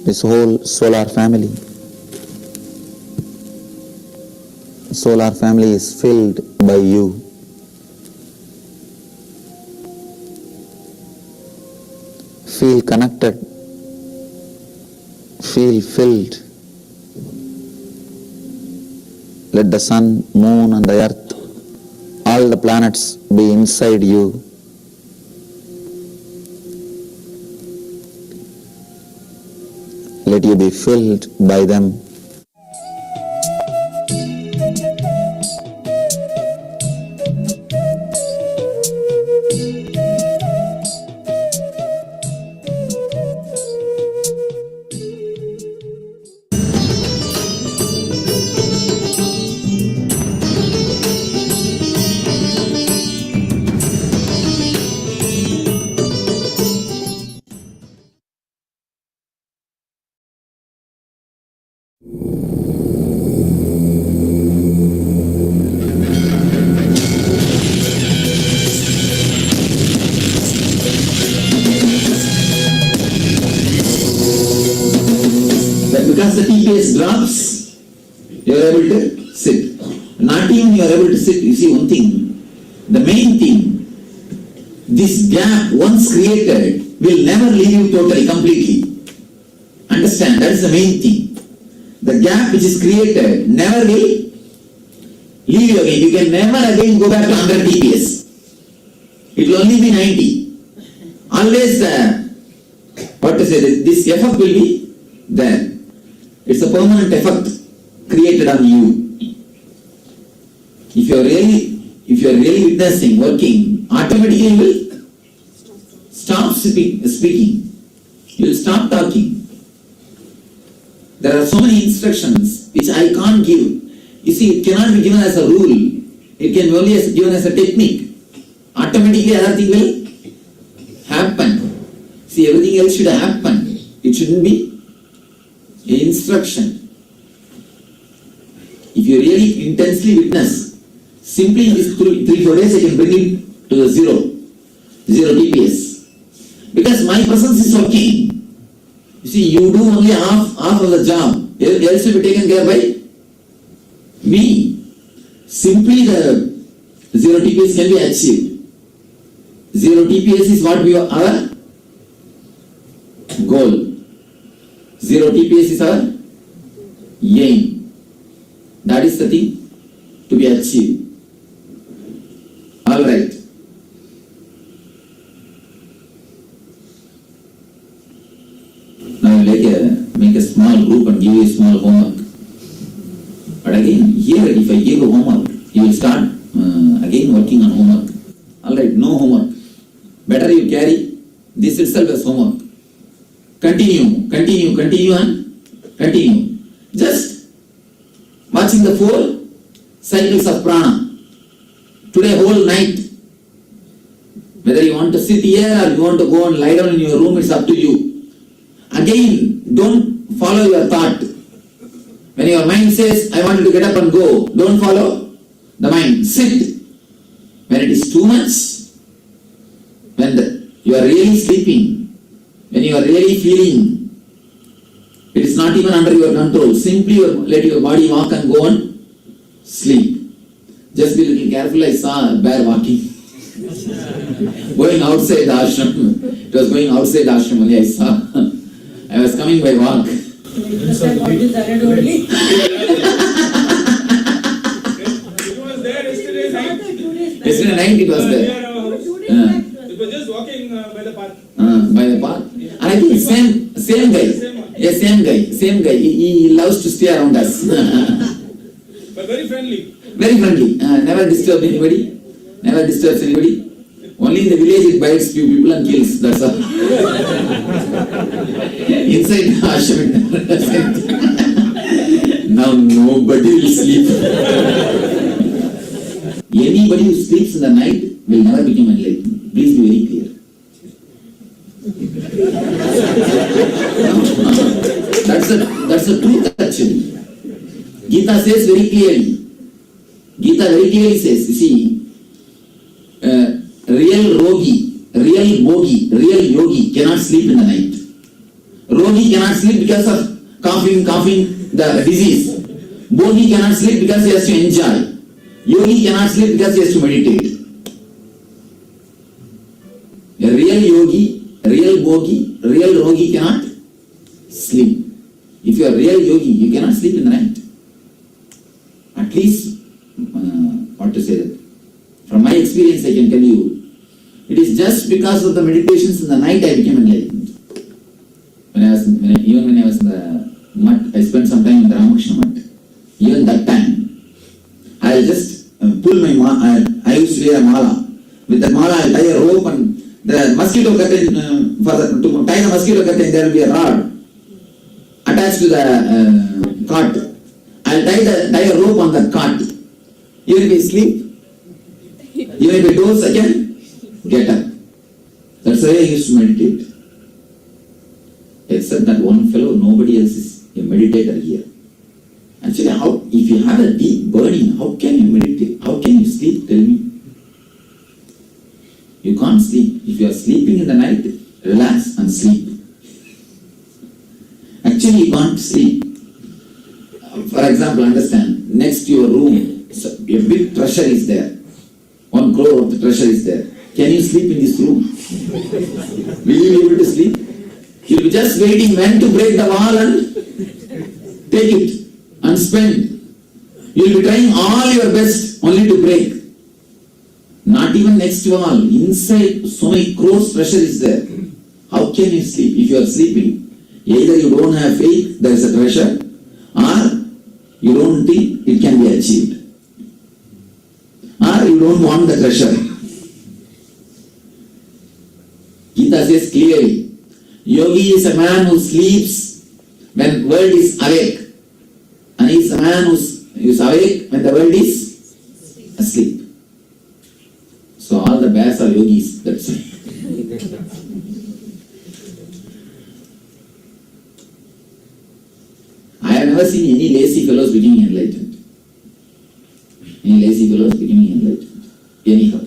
this whole solar family. Solar family is filled by you. Feel connected, feel filled. Let the sun, moon and the earth, all the planets be inside you. Let you be filled by them. Because the TPS drops, you are able to sit. Not even you are able to sit. You see one thing, the main thing, this gap once created will never leave you totally, completely. Understand, that is the main thing. The gap which is created never will leave you again. You can never again go back to 100 TPS. It will only be 90. Always this effect will be there. It's a permanent effect created on you. If you are really witnessing, working, automatically you will stop speaking. You will stop talking. There are so many instructions which I can't give. You see, it cannot be given as a rule. It can only be given as a technique. Automatically other thing will happen. See, everything else should happen. It shouldn't be instruction. If you really intensely witness, simply in these 3-4 days I can bring it to the zero TPS. Because my presence is working. You see, you do only half of the job. Else will be taken care by me. Simply the zero TPS can be achieved. Zero TPS is what our goal. Zero TPS is our aim. That is the thing to be achieved. Alright. Now I will make a small group and give you a small homework. But again, here if I give a homework, you will start again working on homework. Alright, no no homework. Better you carry this itself as homework. Continue and continue. Just watching the 4 cycles of prana. Today whole night. Whether you want to sit here or you want to go and lie down in your room, it's up to you. Again, don't follow your thought. When your mind says, I want you to get up and go, don't follow the mind. Sit. When it is too much, when you are really sleeping, when you are really feeling, it is not even under your control. Simply let your body walk and go and sleep. Just be little careful. I saw a bear walking. Going outside the ashram. It was going outside the ashram only I saw. I was coming by walk. Yesterday night it was there. It was just walking by the path. By the path. And I think same guy. Yes, same guy. He loves to stay around us. But very friendly. Very friendly. Never disturbs anybody. Never disturbs anybody. Only in the village it bites few people and kills. That's all. Inside the ashram. Now nobody will sleep. Anybody who sleeps in the night will never become enlightened. Please be very clear. That's the truth actually. Gita says very clearly. Gita very clearly says, you see, real rogi, real bogi, real yogi cannot sleep in the night. Rogi cannot sleep because of coughing, the disease. Bogi cannot sleep because he has to enjoy. Yogi cannot sleep because he has to meditate. A real yogi, real bogi, real rogi cannot sleep. If you are real yogi, you cannot sleep in the night. At least, what to say that? From my experience, I can tell you, it is just because of the meditations in the night I became enlightened. Even when I was in the mutt, I spent some time in the Ramakrishna mutt. Even that time, I'll just pull my mala. I used to wear a mala. With that mala, I'll tie a rope and the mosquito curtain, to tie the mosquito curtain, there will be a rod attached to the cot. I'll tie a rope on the cot. Even if I sleep, even if I doze, I can get up. That's the way I used to meditate. Except that one fellow, nobody else is a meditator here. Actually, if you have a deep burning, how can you meditate? How can you sleep? Tell me. You can't sleep. If you are sleeping in the night, relax and sleep. Actually, you can't sleep. For example, understand, next to your room, a big treasure is there. 1 crore of the treasure is there. Can you sleep in this room? Will you be able to sleep? You'll be just waiting when to break the wall and take it and spend. You'll be trying all your best only to break. Not even next wall, inside so many crores treasure is there. How can you sleep? If you are sleeping, either you don't have faith, there is a treasure, or you don't think it can be achieved. Or you don't want the treasure. Gita says clearly, yogi is a man who sleeps when world is awake. And he is a man who is awake when the world is asleep. So all the bears are yogis, that's why. I have never seen any lazy fellows becoming enlightened. Anyhow.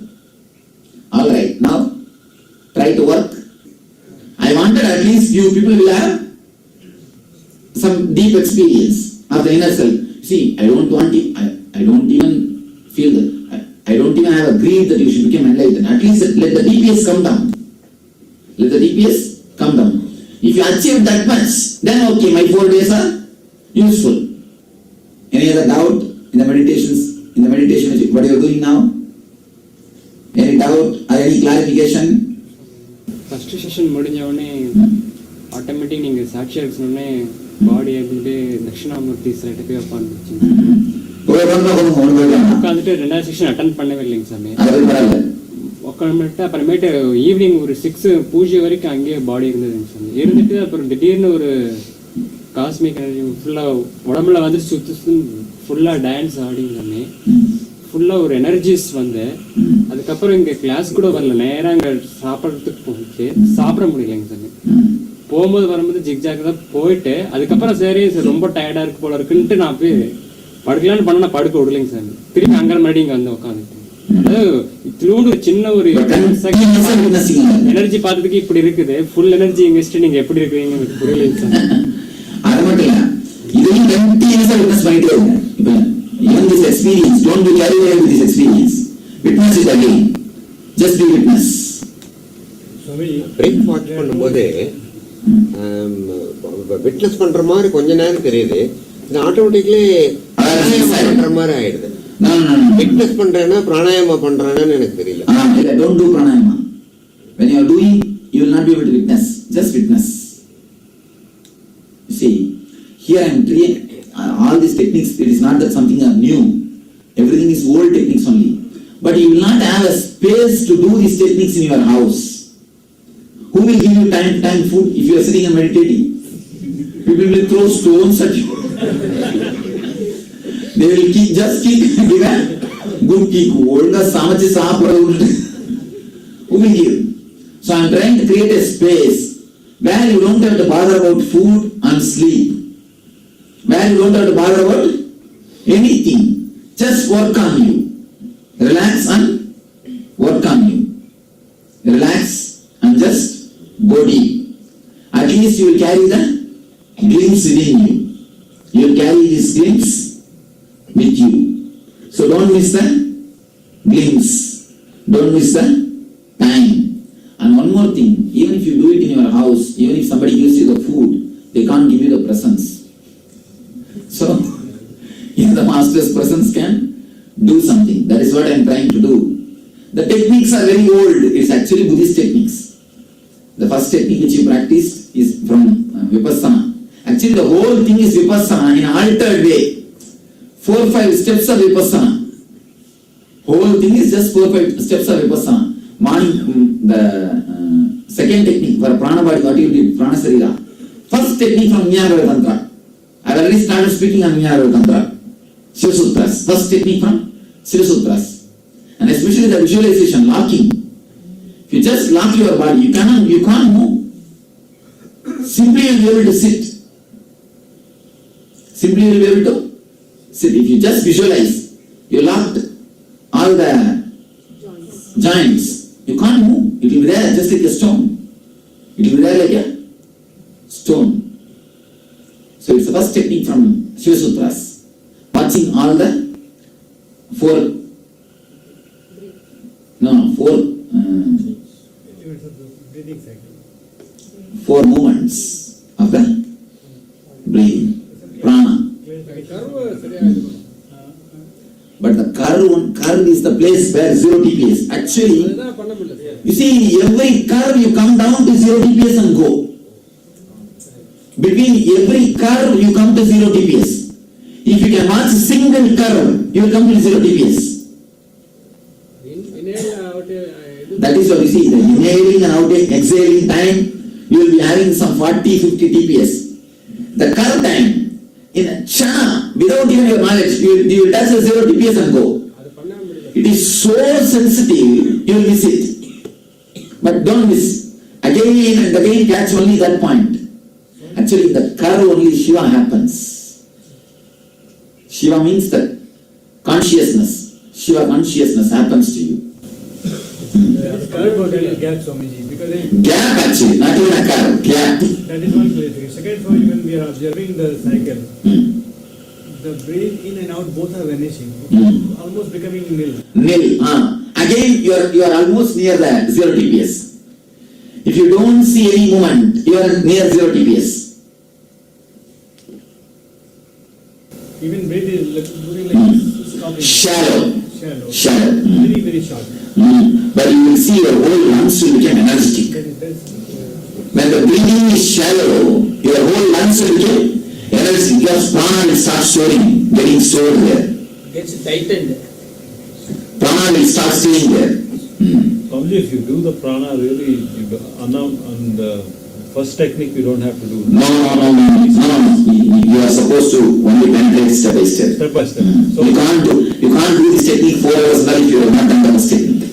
Alright, now try to work. I wanted at least few people will have some deep experience of the inner self. See, I don't even feel that. I don't even have a greed that you should become enlightened. At least let the DPS come down. If you achieve that much, then okay, my 4 days are useful. Any other doubt in the meditations? In the meditation, what you are doing now? Any doubt or any clarification? First session முடிஞ்சவனே automatic நீங்க சாட்சியா இருக்கணும்னே பாடி அப்படியே Dakshinamurthy side போய் உட்காந்துச்சு. உட்காந்துட்டு 2வது section attend பண்ணவே இல்லைங்க சாமி. உட்காந்துட்டு அப்புறமேட்டு ஈவினிங் ஒரு 6 பூஜை வரைக்கும் அங்கேயே பாடி இருந்ததுங்க சாமி. இருந்துட்டு அப்புறம் திடீர்னு ஒரு காஸ்மிக் எனர்ஜி ஃபுல்லாக உடம்புல வந்து சுற்றி ஃபுல்லாக டான்ஸ் ஆடிங்களாமே, ஃபுல்லாக ஒரு எனர்ஜிஸ் வந்து அதுக்கப்புறம் இங்கே கிளாஸ் கூட வரல, நேராக அங்கே சாப்பிட்றதுக்கு போச்சு. சாப்பிட முடியலைங்க சாமி. போகும்போது வரும்போது ஜிக்ஜாக் தான் போயிட்டு அதுக்கப்புறம் சரி ரொம்ப டயர்டாக இருக்கு போல இருக்குன்ட்டு நான் போய் படுக்கலான்னு பண்ண படுக்க விடலைங்க சாமி. திருப்பி அங்கே மறுபடியும் இங்கே வந்து உட்காந்துட்டேன். அதாவது சின்ன ஒரு எனர்ஜி பார்த்ததுக்கு இப்படி இருக்குது, ஃபுல் எனர்ஜி இன்வெஸ்ட் நீங்க எப்படி இருக்கீங்க எனக்கு புரியலைங்க சார். அது மட்டும் இல்ல, இதையும் கண்டினியூஸா விட்னஸ் பண்ணிட்டே இருங்க. இப்போ even this experience, don't be carried away with this experience. Witness it again. Just be witness. Break watch பண்ணும்போது விட்னஸ் பண்ற மாதிரி கொஞ்ச நேரம் தெரியுது, இது ஆட்டோமேட்டிக்லி பண்ற மாதிரி ஆயிடுது. விட்னஸ் பண்றேன்னா பிராணாயாமா பண்றேன்னு எனக்கு தெரியல. Don't do pranayama. When you are doing, you will not be able to witness. Just witness. See, here I am doing all these techniques. It is not that something are new. Everything is old techniques only. But you will not have a space to do these techniques in your house. Who will give you time food if you are sitting and meditating? People will throw stones at you. They will just keep give a good kick. Olga samachi saapadu. Who will give? So I am trying to create a space where you don't have to bother about food and sleep. Where you don't have to bother about anything. Just work on you. Relax and work on you. Relax and just body. At least you will carry the glimpse within you. You will carry this glimpse with you. So don't miss the glimpse. Don't miss the time. And one more thing, even if you do it in your house, even if somebody gives you the food, they can't give you the presence. So, if the master's presence can do something, that is what I am trying to do. The techniques are very old. It's actually Buddhist techniques. The first technique which you practiced is from Vipassana. Actually, the whole thing is Vipassana in an altered way. 4 or 5 steps of Vipassana. Whole thing is just 4 or 5 steps of Vipassana. The second technique for prana body, what you did, prana sarira. First technique from Nyaya Tantra. I have already started speaking on Nyaya Tantra. Shiva Sutras. First technique from Shiva Sutras. And especially the visualization, locking. If you just lock your body, you can't move. Simply you will be able to sit. Simply you will be able to sit. If you just visualize, you locked all the joints. You can't move. It will be there just like a stone. It will be there like a stone. So it's the first technique from Shiva Sutras. Watching all the four movements of the breathing, prana. But the curve is the place where 0 TPS. Actually, you see, every curve you come down to 0 TPS and go. Between every curve you come to 0 TPS. If you can watch a single curve, you will come to 0 TPS. That is what you see, the inhaling and exhaling time, you will be having some 40-50 TPS. The curve time, in a chana, without even your knowledge, you will touch the 0 TPS and go. It is so sensitive, you will miss it. But don't miss. Again and again catch only that point. Actually, the curve only Shiva happens. Shiva means the consciousness. Shiva consciousness happens to you. Curve or gap, Swamiji? Because gap actually, not even a curve, gap. That is one place. Second one, when we are observing the cycle, the breath in and out both are vanishing, almost becoming nil. Nil. Again, you are almost near the 0 TPS. If you don't see any movement, you are near 0 TPS. Even breath is doing like stopping. Shallow. Very, very short. But you will see your whole lungs will become energetic. When the breathing is shallow, your whole lungs will become energetic. Your prana will start getting stored there. Gets tightened. Prana will start staying there. Swamiji, if you do the prana really, on the first technique, you don't have to do. No. You are supposed to only penetrate step by step. Step by step. So You can't do this technique 4 hours now if you have not done the first technique.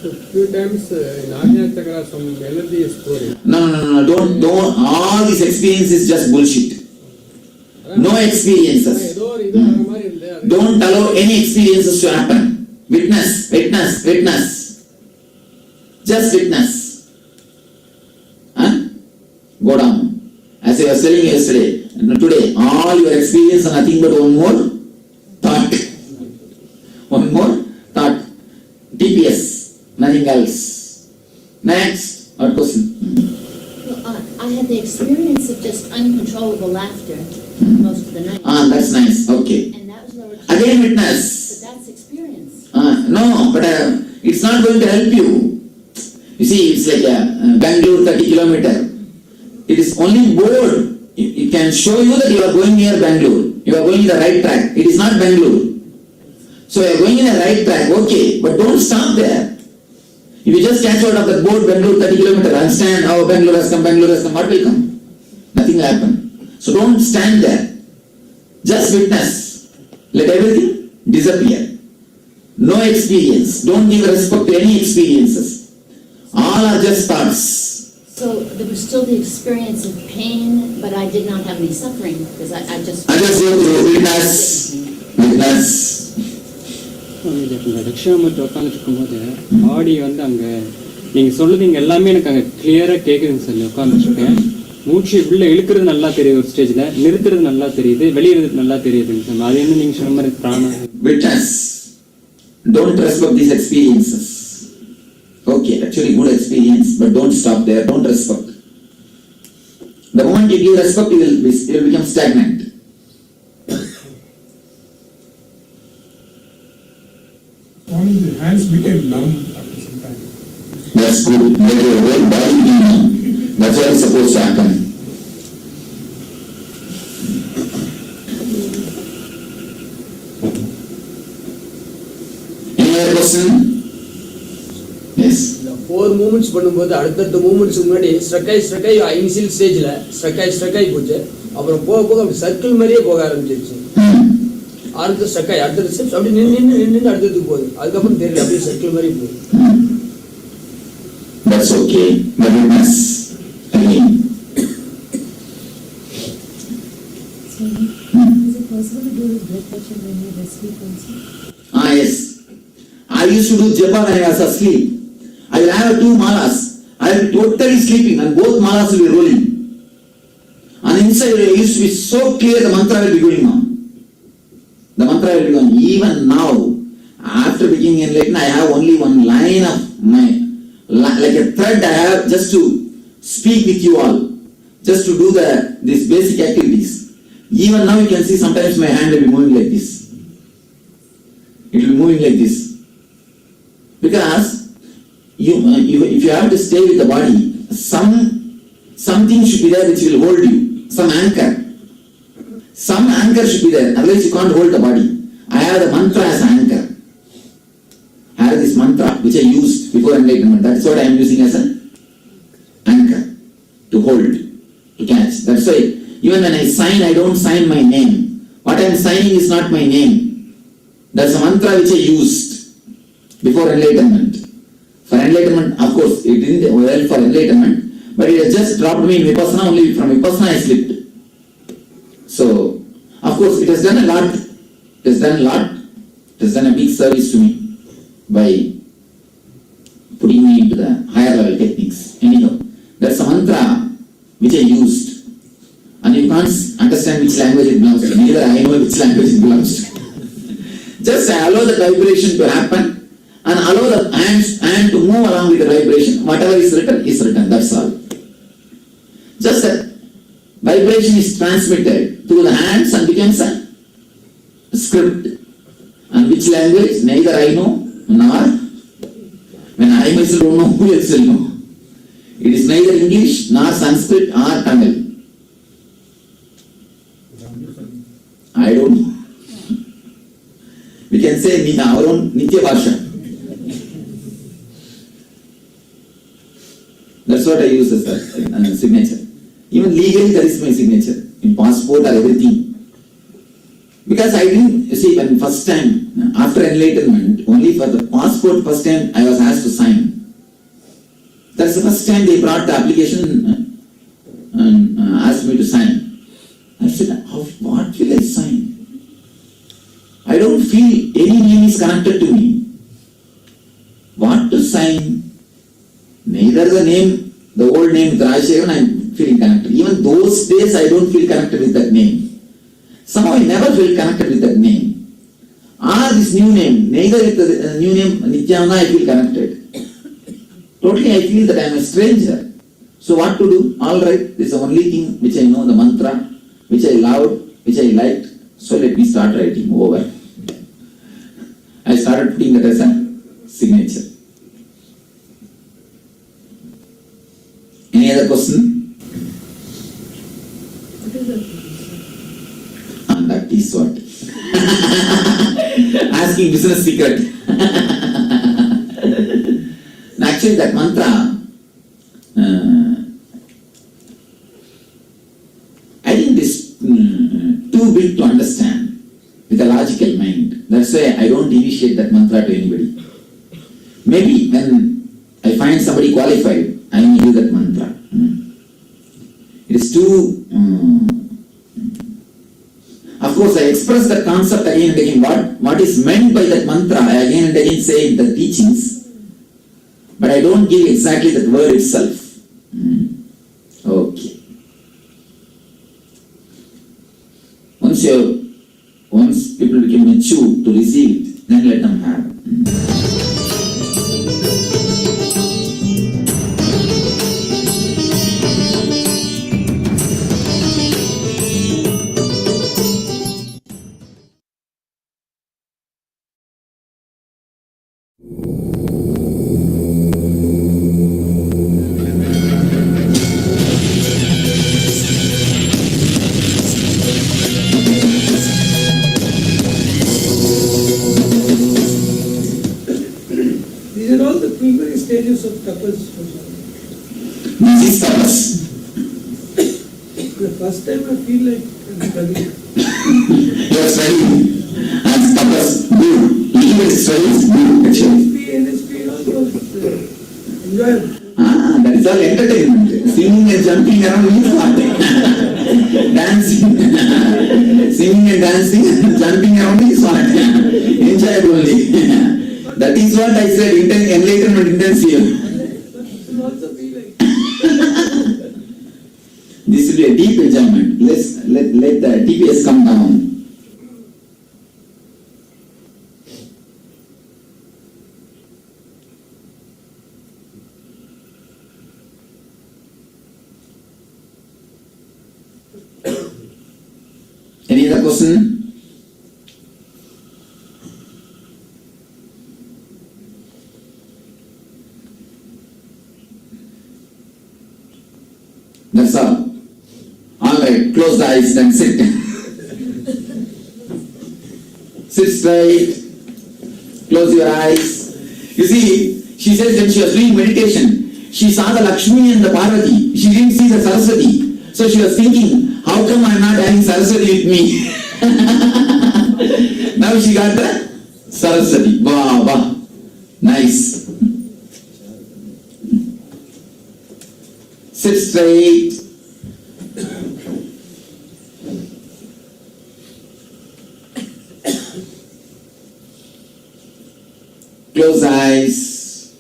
So few times in Ajna Chakra some energy is pouring. No. Don't. All this experience is just bullshit. No experiences. Don't allow any experiences to happen. Witness. Just witness. Go down. As I was telling you yesterday, today, all your experience are nothing but one more thought. One more thought. TPS, nothing else. Next, what question? Well, I had the experience of just uncontrollable laughter most of the night. That's nice. Okay. And that was lower. Again, witness. But that's experience. No, but it's not going to help you. You see, it's like Bangalore 30 kilometer. It is only board. It can show you that you are going near Bangalore. You are going in the right track. It is not Bangalore. So you are going in the right track, okay, but don't stop there. If you just catch out of the board, Bangalore 30 kilometer, and stand, oh, Bangalore has come, what will come? Nothing will happen. So don't stand there. Just witness. Let everything disappear. No experience. Don't give respect to any experiences. All are just thoughts. So there was still the experience of pain, but I did not have any suffering because I just go through witness. Dakshinamurthy உட்காந்துட்டு இருக்கும்போது பாடி வந்து அங்கே நீங்கள் சொல்லுறது இங்கே எல்லாமே எனக்கு அங்கே கிளியராக கேட்குதுங்க சார். உட்காந்துட்டு இருக்கேன், மூச்சு உள்ள இழுக்கிறது நல்லா தெரியுது, ஒரு ஸ்டேஜில் நிறுத்துறது நல்லா தெரியுது, வெளியிறது நல்லா தெரியுதுங்க சார். அது என்ன நீங்கள் சொன்ன மாதிரி பிராணம். Witness. Don't respect these experiences. Okay, actually good experience, but don't stop there. Don't respect. The moment you give respect, you will become stagnant. Only the hands became numb after some time. That's good. Let your whole body be numb. That's what is supposed to happen. Any other question? Yes. 4 moments பண்ணும்போது அடுத்தடுத்த moments முன்னாடி struck ஆகி initial ஸ்டேஜ்ல struck ஆகி போச்சு. அப்புறம் போக அப்படி சர்க்கிள் மாதிரியே போக ஆரம்பிச்சிருச்சு. அடுத்த ஸ்ட்ரக் ஆகி அடுத்த ஸ்டெப்ஸ் அப்படி நின்று அடுத்ததுக்கு போகுது. அதுக்கப்புறம் தெரியல, அப்படியே சர்க்கிள் மாதிரி போகுது. That's okay. But witness again. Is it possible to do with blood pressure when you are asleep also? Yes. I used to do japa when I was asleep. I will have 2 malas. I will be totally sleeping and both malas will be rolling. And inside it used to be so clear the mantra will be going on. The mantra will be going. Even now, after beginning enlightenment, I have only one line of my, like a thread I have just to speak with you all. Just to do these basic activities. Even now you can see sometimes my hand will be moving like this. It will be moving like this. Because if you have to stay with the body, something should be there which will hold you. Some anchor. Some anchor should be there. Otherwise you can't hold the body. I have the mantra as an anchor. I have this mantra which I used before enlightenment. That's what I am using as an anchor. To hold. To catch. That's why even when I sign, I don't sign my name. What I am signing is not my name. That's a mantra which I used before enlightenment. For enlightenment, of course, it didn't well for enlightenment, but it has just dropped me in Vipassana. Only from Vipassana I slipped. So, of course, it has done a lot. It has done a lot. It has done a big service to me by putting me into the higher level techniques. Anyhow, that's a mantra which I used. And you can't understand which language it belongs to. Neither I know which language it belongs to. Just allow the vibration to happen and allow the hand to move along with the vibration. Whatever is written, that's all. Just that vibration is transmitted through the hands and becomes a script. And which language? Neither I know nor, when I myself don't know, who else will know? It is neither English nor Sanskrit or Tamil. I don't know. We can say our own Nitya Bhasha. That's what I use as a signature. Even legally, that is my signature. In passport or everything. Because I didn't, see, when first time, after enlightenment, only for the passport first time I was asked to sign. That's the first time they brought the application and asked me to sign. I said, what will I sign? I don't feel any name is connected to me. What to sign? Neither the name, the old name, Rajashevan, I am feeling connected. Even those days I don't feel connected with that name. Somehow I never felt connected with that name. Or this new name, neither with the new name Nithyananda I feel connected. Totally I feel that I am a stranger. So what to do? Alright, this is the only thing which I know, the mantra, which I loved, which I liked. So let me start writing over. I started putting that as a signature. Any other question? What is that? And that is what? Asking business secret. Actually, that mantra, I think this too big to understand with a logical mind. That's why I don't initiate that mantra to anybody. Maybe when I find somebody qualified, I will do that mantra. It is too... Of course, I express that concept again and again. What is meant by that mantra, I again and again say in the teachings, but I don't give exactly that word itself. Okay. Once people become mature to receive it, then let them have. These are all the preliminary stages of tapas. This is tapas. The first time I feel like I'm studying. You are studying. And tapas, good. Even study is good, actually. NSP all was enjoyable. That is all entertainment. Singing and jumping around is what? Dancing. Singing and dancing and jumping around is what? Enjoyable only. That is what I said, enlightenment intensive. This will be a deep enjoyment. Let the TPS come down. Any other question? That's all. Alright, close the eyes and sit. Sit straight. Close your eyes. You see, she says when she was doing meditation, she saw the Lakshmi and the Parvati. She didn't see the Saraswati. So she was thinking, how come I'm not having Saraswati with me? Now she got the Saraswati. Wow, wow. Nice. Sit straight. Close eyes.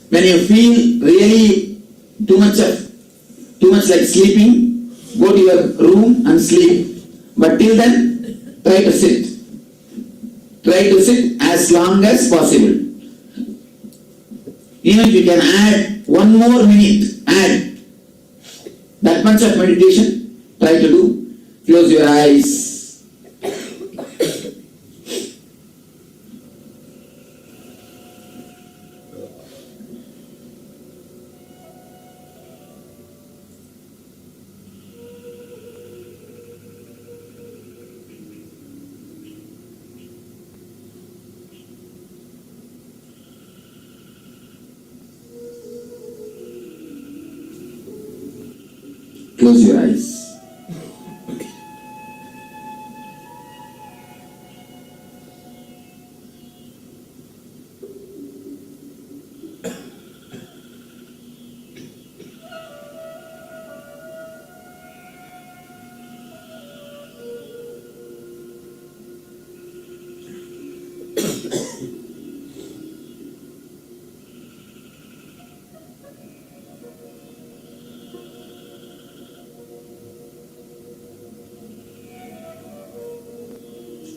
When you feel really too much like sleeping, go to your room and sleep. But till then, try to sit. Try to sit as long as possible. Even if you can add 1 more minute, add that much of meditation, try to do. Close your eyes. Close your eyes.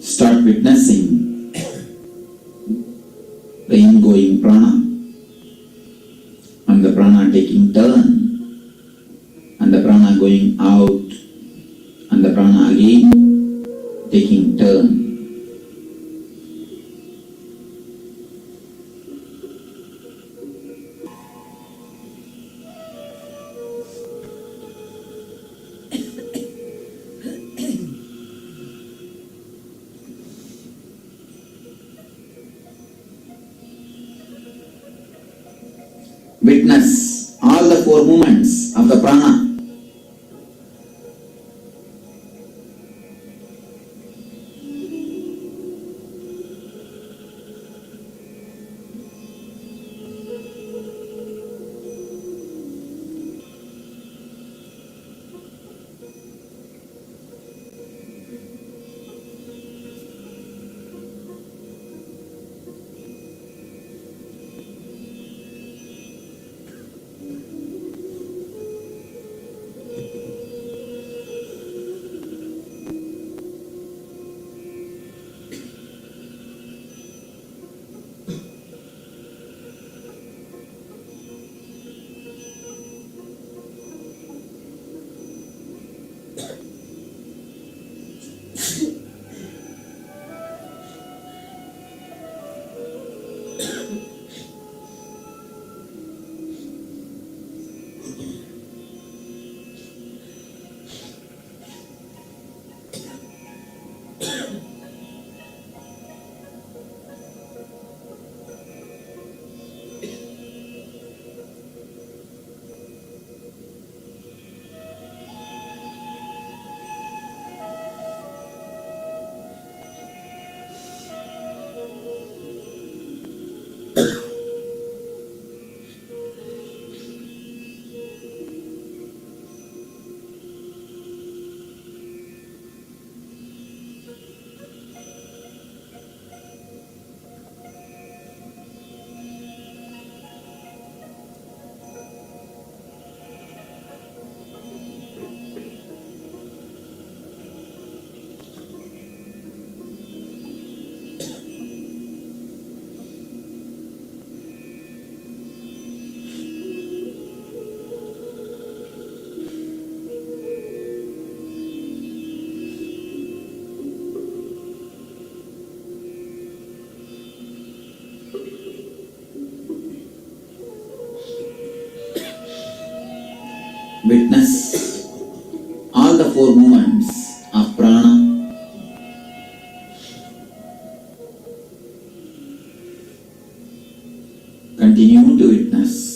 Start witnessing the ingoing prana and the prana taking turn and the prana going out and the prana again taking turn. Witness all the four movements of the prana. Witness all the four movements of prana. Continue to witness.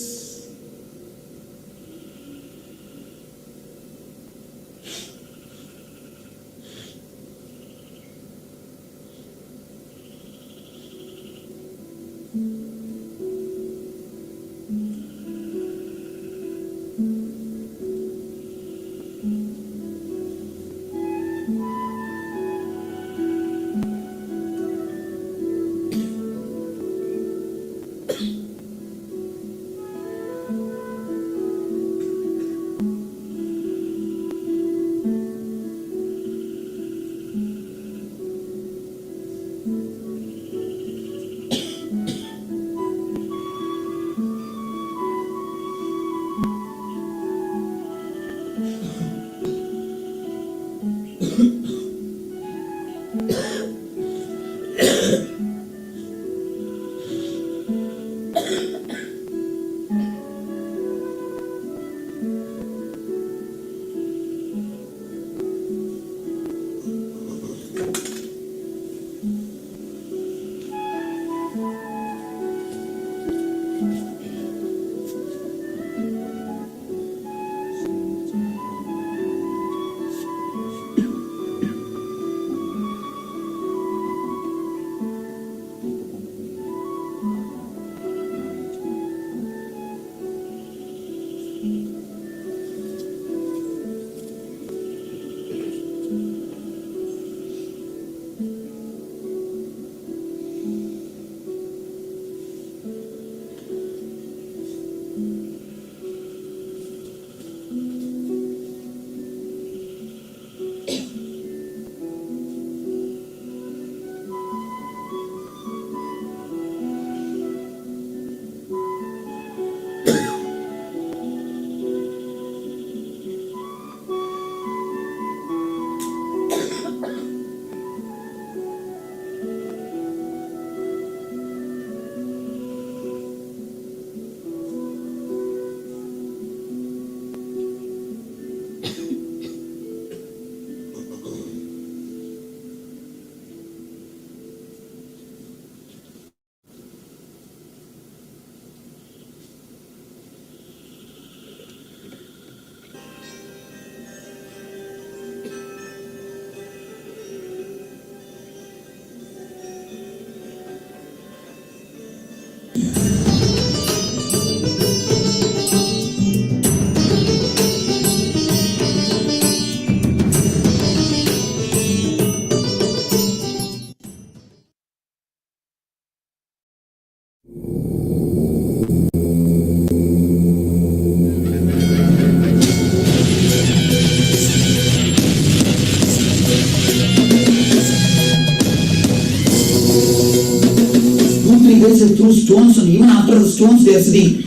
stones, and even after the stones they are sitting,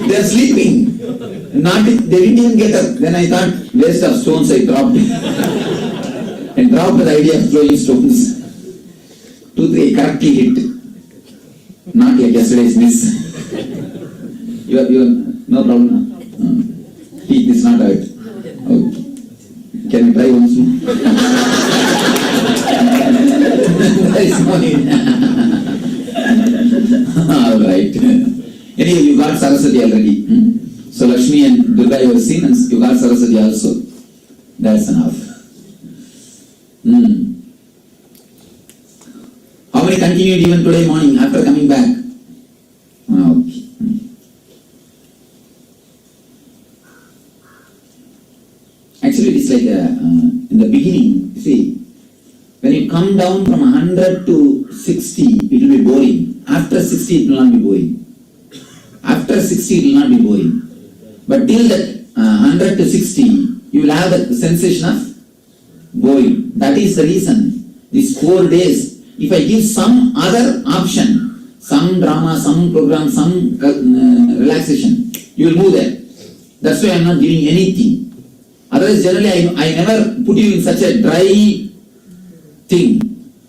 they are sleeping. They didn't even get up. Then I thought, waste of stones, I dropped. I dropped the idea of throwing stones. 2, 3 correctly hit. Not like yesterday's miss. You are no problem. Teeth is not hurt. Okay. Can you try once more? There is no need. All right. Anyway, you got Saraswati already. So Lakshmi and Durga you have seen, and you got Saraswati also. That's enough. How many continued even today morning after coming back? Okay. Actually, it is like in the beginning, see, when you come down from 100 to 60, it will be boring. After 60, it will not be boring. After 60, it will not be boring. But till that 100 to 60, you will have the sensation of boring. That is the reason. These 4 days, if I give some other option, some drama, some program, some relaxation, you will move there. That's why I am not giving anything. Otherwise, generally, I never put you in such a dry thing.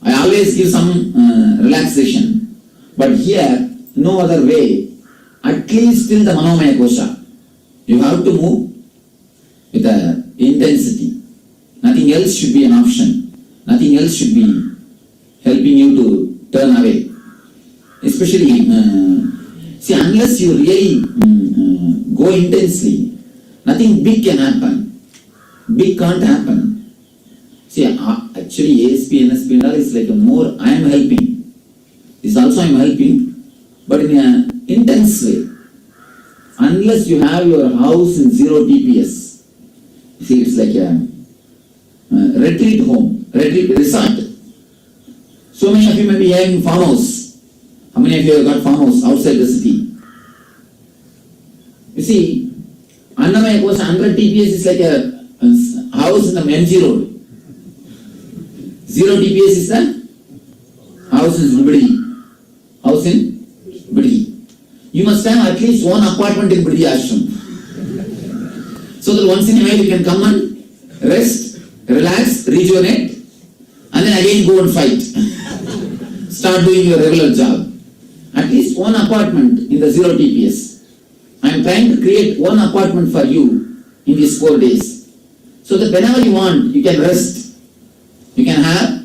I always give some relaxation. But here, no other way. At least till the Manomaya Kosha. You have to move with intensity. Nothing else should be an option. Nothing else should be helping you to turn away. Especially, see, unless you really go intensely, nothing big can happen. Big can't happen. See, actually ASP, NSP and all is like a more, I am helping. This also I am helping, but in an intense way. Unless you have your house in 0 TPS, see, it's like a retreat home, retreat resort. So many of you may be having farmhouse. How many of you have got farmhouse outside the city? You see, Annamaya Kosha 100 TPS is like a house in the MG road. 0 TPS is the house in Biddi. House in Biddi. You must have at least 1 apartment in Biddi Ashram. So that once in a while you can come and rest, relax, rejuvenate, and then again go and fight. Start doing your regular job. At least 1 apartment in the 0 TPS. I am trying to create 1 apartment for you in these 4 days. So that whenever you want, you can rest. You can have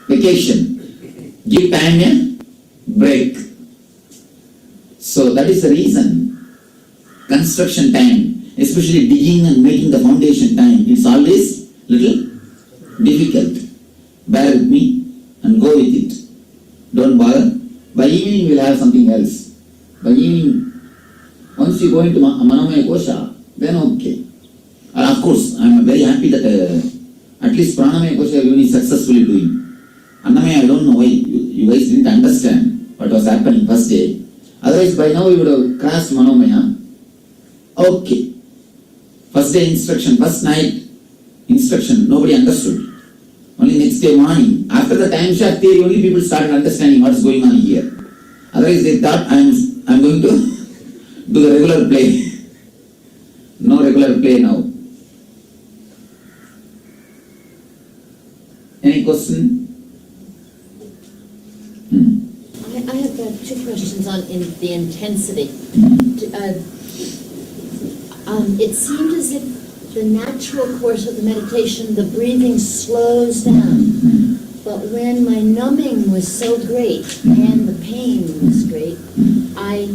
vacation. Give time a break. So that is the reason. Construction time, especially digging and making the foundation time, it's always little difficult. Bear with me and go with it. Don't bother. By evening we'll have something else. By evening, once you go into Manomaya Kosha, then okay. And of course, I am very happy that at least Pranamaya Kosha you is successfully doing. Annamaya, I don't know why you guys didn't understand what was happening first day. Otherwise, by now you would have crossed Manomaya. Okay. First day instruction, first night instruction, nobody understood. Only next day morning, after the time shot theory, only people started understanding what is going on here. Otherwise, they thought I am going to do the regular play. No regular play now. Any question? I have 2 questions on the intensity. It seemed as if the natural course of the meditation, the breathing slows down. But when my numbing was so great and the pain was great, I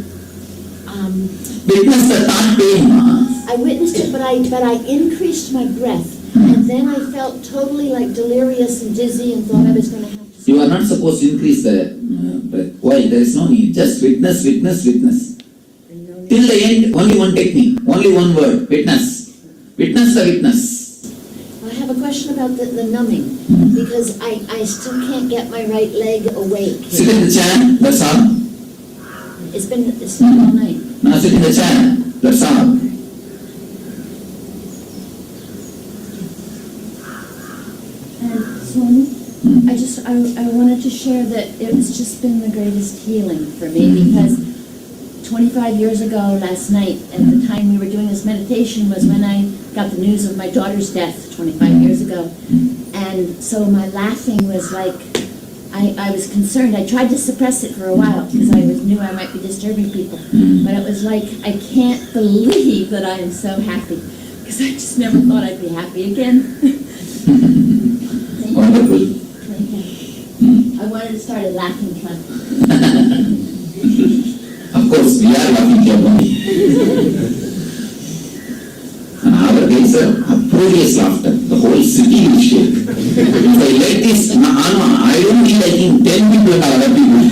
witnessed it, but I increased my breath. And then I felt totally like delirious and dizzy and thought I was going to have to... You are not supposed to increase the breath. Why? There is no need. Just witness, witness, witness. Till the end, only one technique, only one word, witness. Witness the witness. I have a question about the numbing, because I still can't get my right leg awake. Sit in the chair, that's all. It's been all night. Now sit in the chair, that's all. Swami, I wanted to share that it's just been the greatest healing for me, because 25 years ago last night, at the time we were doing this meditation, was when I got the news of my daughter's death 25 years ago. And so my laughing was like, I was concerned. I tried to suppress it for a while because I knew I might be disturbing people. But it was like, I can't believe that I am so happy, because I just never thought I'd be happy again. Wonderful. I wanted to start a laughing club. Of course, we are laughing club only. And our days are uproarious laughter. The whole city will shake. If I let this, I don't need, I think, 10 people and other people.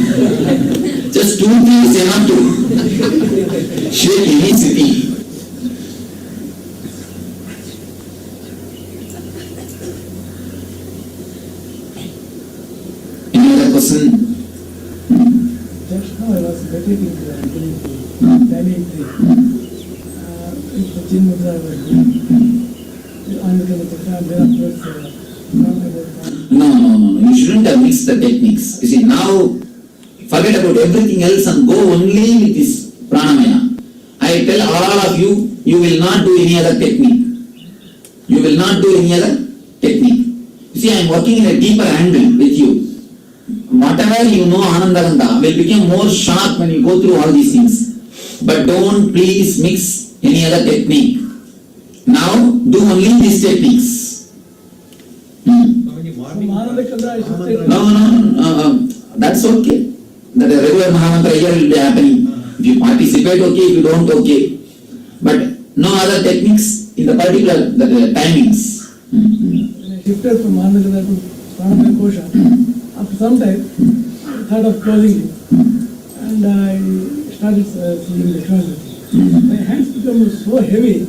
Just 2, 3 is enough to shake any city. Any other question? Just now I was meditating Daniel 3. The Chin Mudra I was doing. No. You shouldn't have mixed the techniques. You see, now forget about everything else and go only with this pranamaya. I tell all of you, you will not do any other technique. You will not do any other technique. You see, I am working in a deeper angle with you. Whatever you know, Anandaganda will become more sharp when you go through all these things. But don't please mix any other technique. Now do only these techniques. No, that's okay. That a regular Mahamantra here will be happening. If you participate, okay. If you don't, okay. But no other techniques in the particular timings. When I shifted from Anandaganda to Pranamaya Kosha, after some time, I thought of closing it. And I started seeing the transit. My hands became so heavy,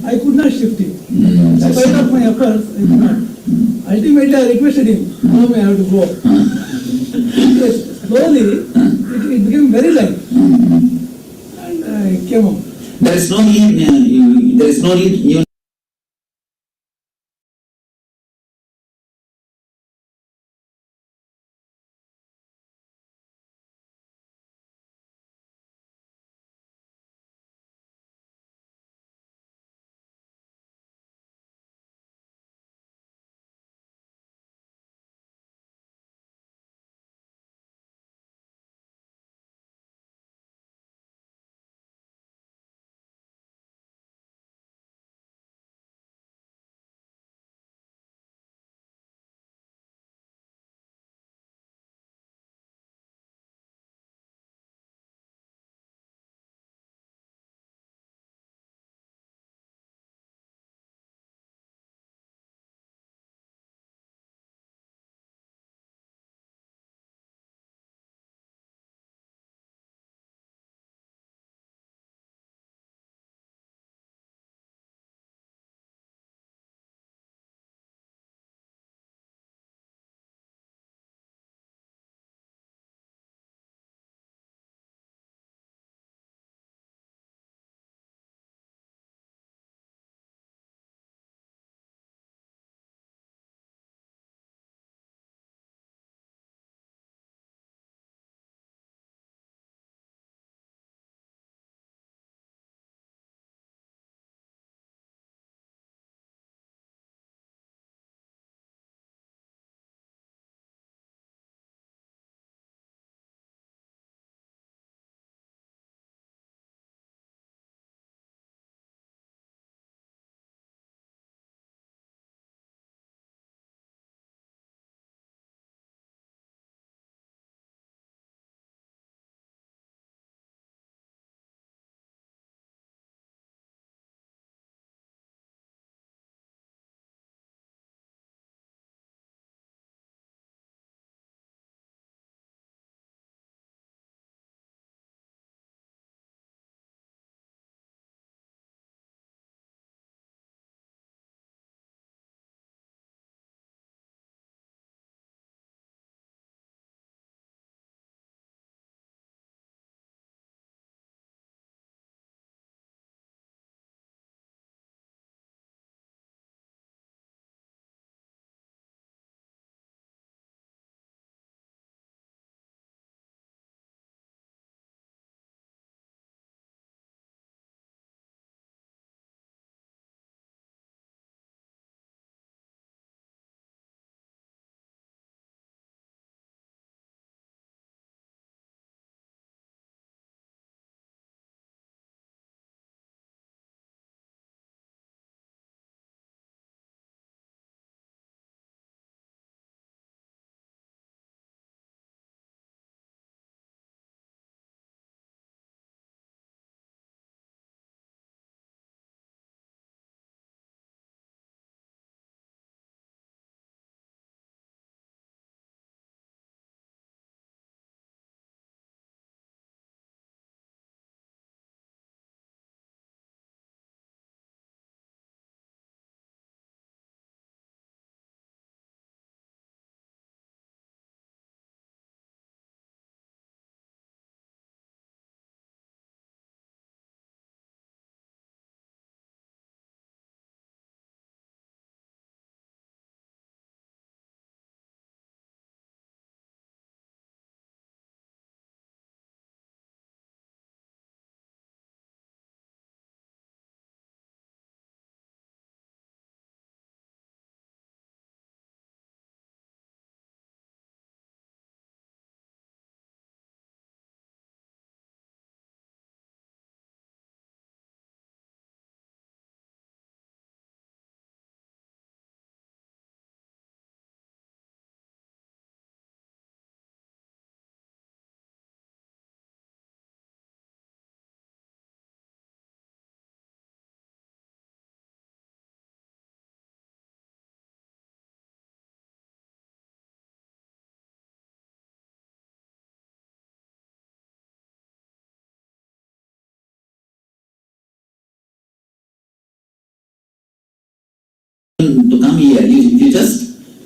I could not shift it. In spite of my efforts, I could not. Ultimately, I requested him, how may I have to go? Slowly, it became very light. And I came out. There is no need,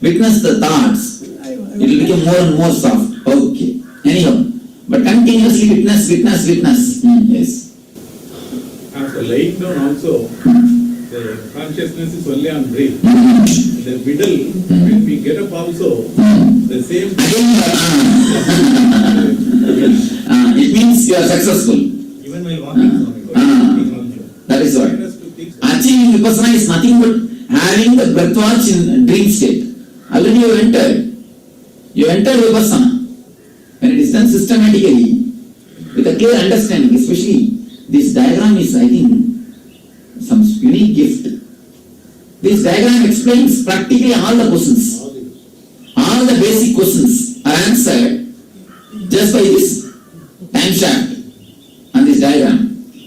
Witness the thoughts. It will become more and more soft. Okay. Anyhow, but continuously witness. Yes. After laying down also, the consciousness is only on breath. The middle, when we get up also, the same. It means you are successful. Even while walking, that is why. Achieving vipassana is nothing but having the breath watch in dream state. Already you have entered. You entered vipassana. When it is done systematically, with a clear understanding, especially this diagram is, I think, some unique gift. This diagram explains practically all the questions. All the basic questions are answered just by this time shaft and this diagram.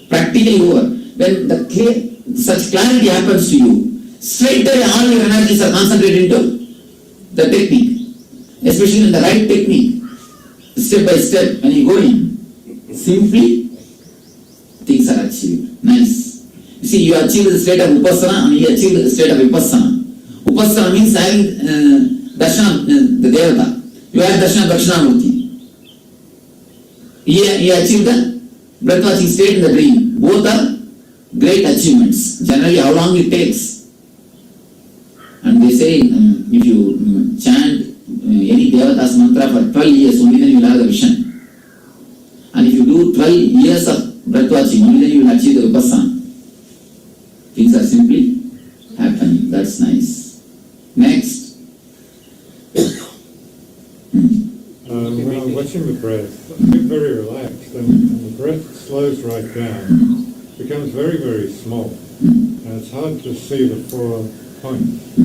Practically over. When such clarity happens to you, straight away all your energies are concentrated into the technique, especially in the right technique. Step by step, when you go in, simply things are achieved. Nice. You see, you achieve the state of Upassana and you achieve the state of Vipassana. Upassana means having Darshana, the Devata. You have Darshana Dakshinamurti. He achieved the breath watching state in the dream. Both are great achievements. Generally, how long it takes. And they say, if you chant any Devata's mantra for 12 years, only then you will have the vision. And if you do 12 years of breath watching, only then you will achieve the Vipassana. Things are simply happening. That's nice. Next. when I'm watching the breath, I get very relaxed, and the breath slows right down, becomes very, very small, and it's hard to see the 4 points.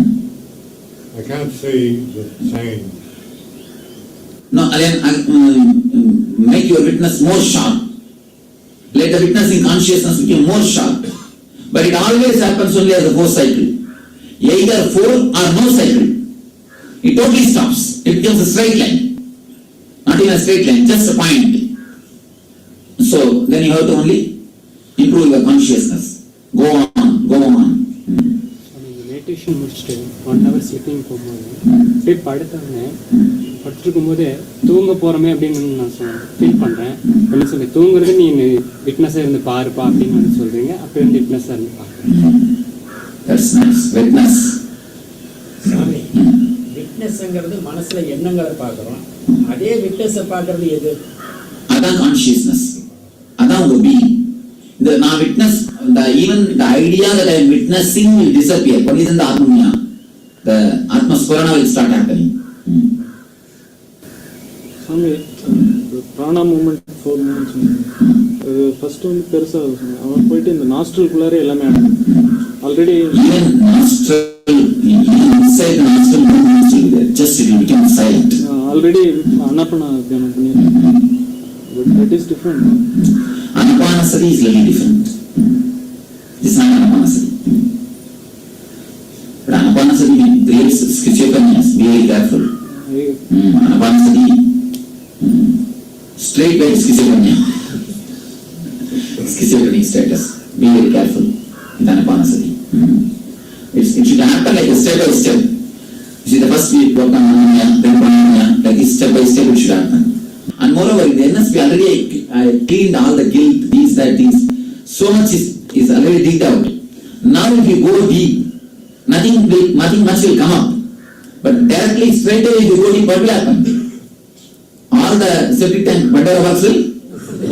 I can't see the change. No, again, make your witness more sharp. Let the witnessing consciousness become more sharp. But it always happens only as a 4 cycle. Either 4 or no cycle. It totally stops. It becomes a straight line. Not even a straight line, just a point. So then you have to only improve your consciousness. Go on, go on. Meditation முடிச்சுட்டு 1 hour sleeping போகும்போது அப்படியே படுத்துருக்கும் போதே தூங்க போறமே அப்படின்னு நான் feel பண்றேன். என்ன சொல்லி தூங்குறது நீ விட்னஸா இருந்து பாருப்பா அப்படின்னு சொல்றீங்க. அப்ப இருந்து விட்னஸா இருந்து பாக்குறேன். That's nice. Witness. சாமி, விட்னஸ்ங்கிறது மனசுல எண்ணங்களை பார்க்கறோம். அதே விட்னஸை பார்க்கறது எது? அதான் கான்ஷியஸ்னஸ். அதான் உங்க being. The now witness, even the idea that I am witnessing will disappear. Only then the Atmanya, the Atmaspurana will start happening. Swami, the prana movement 4 movements. First one பெருசா அவன் போயிட்டு இந்த நாஸ்ட்ரல்குள்ளார எல்லாமே already even nostril, inside the nostril movements will be there. Just it will become silent. Already anapana தியானம் பண்ணிருக்கேன். But that is different. Anapanasati is little different. This is not Anapanasati. But Anapanasati creates schizophrenia. Be very careful. Anapanasati, straight by schizophrenia. Schizophrenic status. Be very careful with Anapanasati. It should happen like a step by step. You see, the first we work on Ananya, then Pranaya, like this step by step it should happen. And moreover, in the NSP already I cleaned all the guilt, these, that, things. So much is already digged out. Now if you go deep, nothing much will come up. But directly, straight away, if you go deep, what will happen? All the septic tank, whatever works will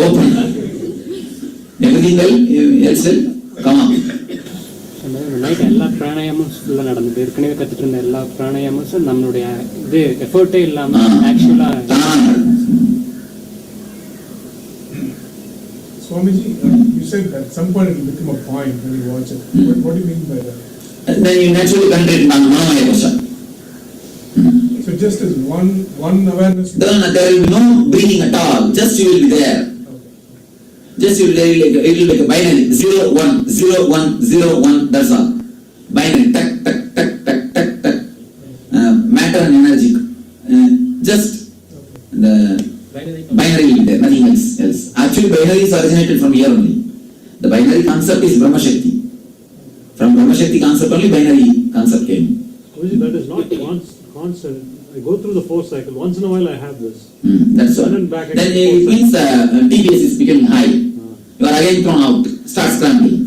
open. Everything else will come up. Night எல்லா பிராணாயாமும் ஃபுல்லாக நடந்தது. ஏற்கனவே கற்றுட்டு இருந்த எல்லா பிராணாயாமும் நம்மளுடைய இது எஃபர்ட்டே இல்லாமல் ஆக்சுவலாக. Swamiji, you said at some point it will become a point when you watch it. What do you mean by that? And then you naturally penetrate in Mahamaya Kosha. So just as one awareness. Then there will be no breathing at all. Just you will be there. Just you will be it will be like a binary 0 1 0 1 0 1. That's all. Binary tak tak tak tak tak tak. Matter and energy. Just the binary will be there. Nothing else. Actually, binary is originated from here only. The binary concept is Brahma Shakti. From Brahma Shakti concept only binary concept came. That is not constant. I go through the 4th cycle. Once in a while I have this. That's all. And back Then again, it means TPS is becoming high. You are again thrown out. Start scrambling.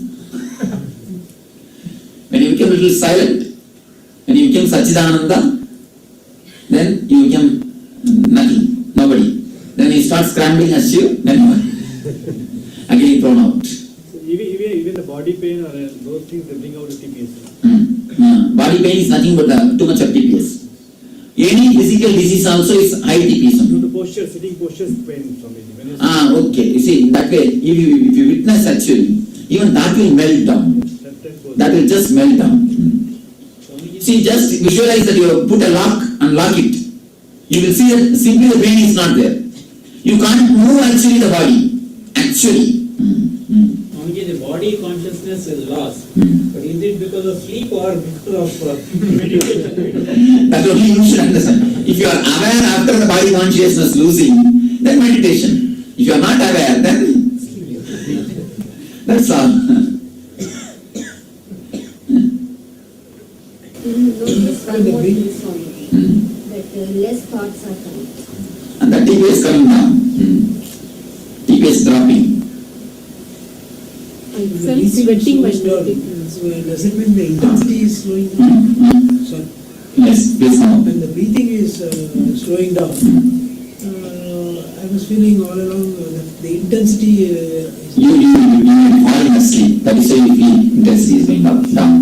When you become a little silent, when you become Sachidananda, then you become nothing, nobody. Then you start scrambling as you, then you are again thrown out. So even the body pain or those things they bring out the TPS. Body pain is nothing but too much of TPS. Any physical disease also is high TPS. So the posture, sitting posture is pain from it. Okay. You see, in that way, if you witness actually, even that will melt down. That will just melt down. See, just visualize that you have put a lock and lock it. You will see that simply the pain is not there. You can't move actually the body. Actually. The body consciousness is lost. But is it because of sleep or because of meditation? That only you should understand. If you are aware after the body consciousness losing, then meditation. If you are not aware, then that's all. Notice one more thing, Swami, that less thoughts are coming. And the TPS is coming down. TPS dropping. Sweating my so does it mean the intensity is slowing down? Sorry. Yes, please now. When the breathing is slowing down, I was feeling all along that the intensity is... You falling asleep. That is why you feel intensity is going up, down.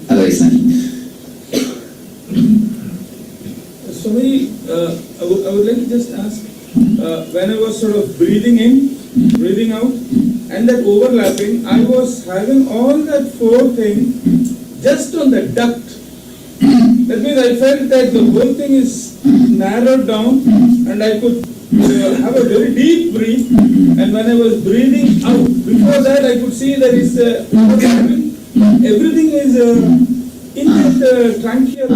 Otherwise nothing. Swami, I would like to just ask, when I was sort of breathing in, breathing out, and that overlapping, I was having all that flow thing just on the duct. That means I felt that the whole thing is narrowed down and I could have a very deep breath. And when I was breathing out, before that I could see there is everything is in that tranquil.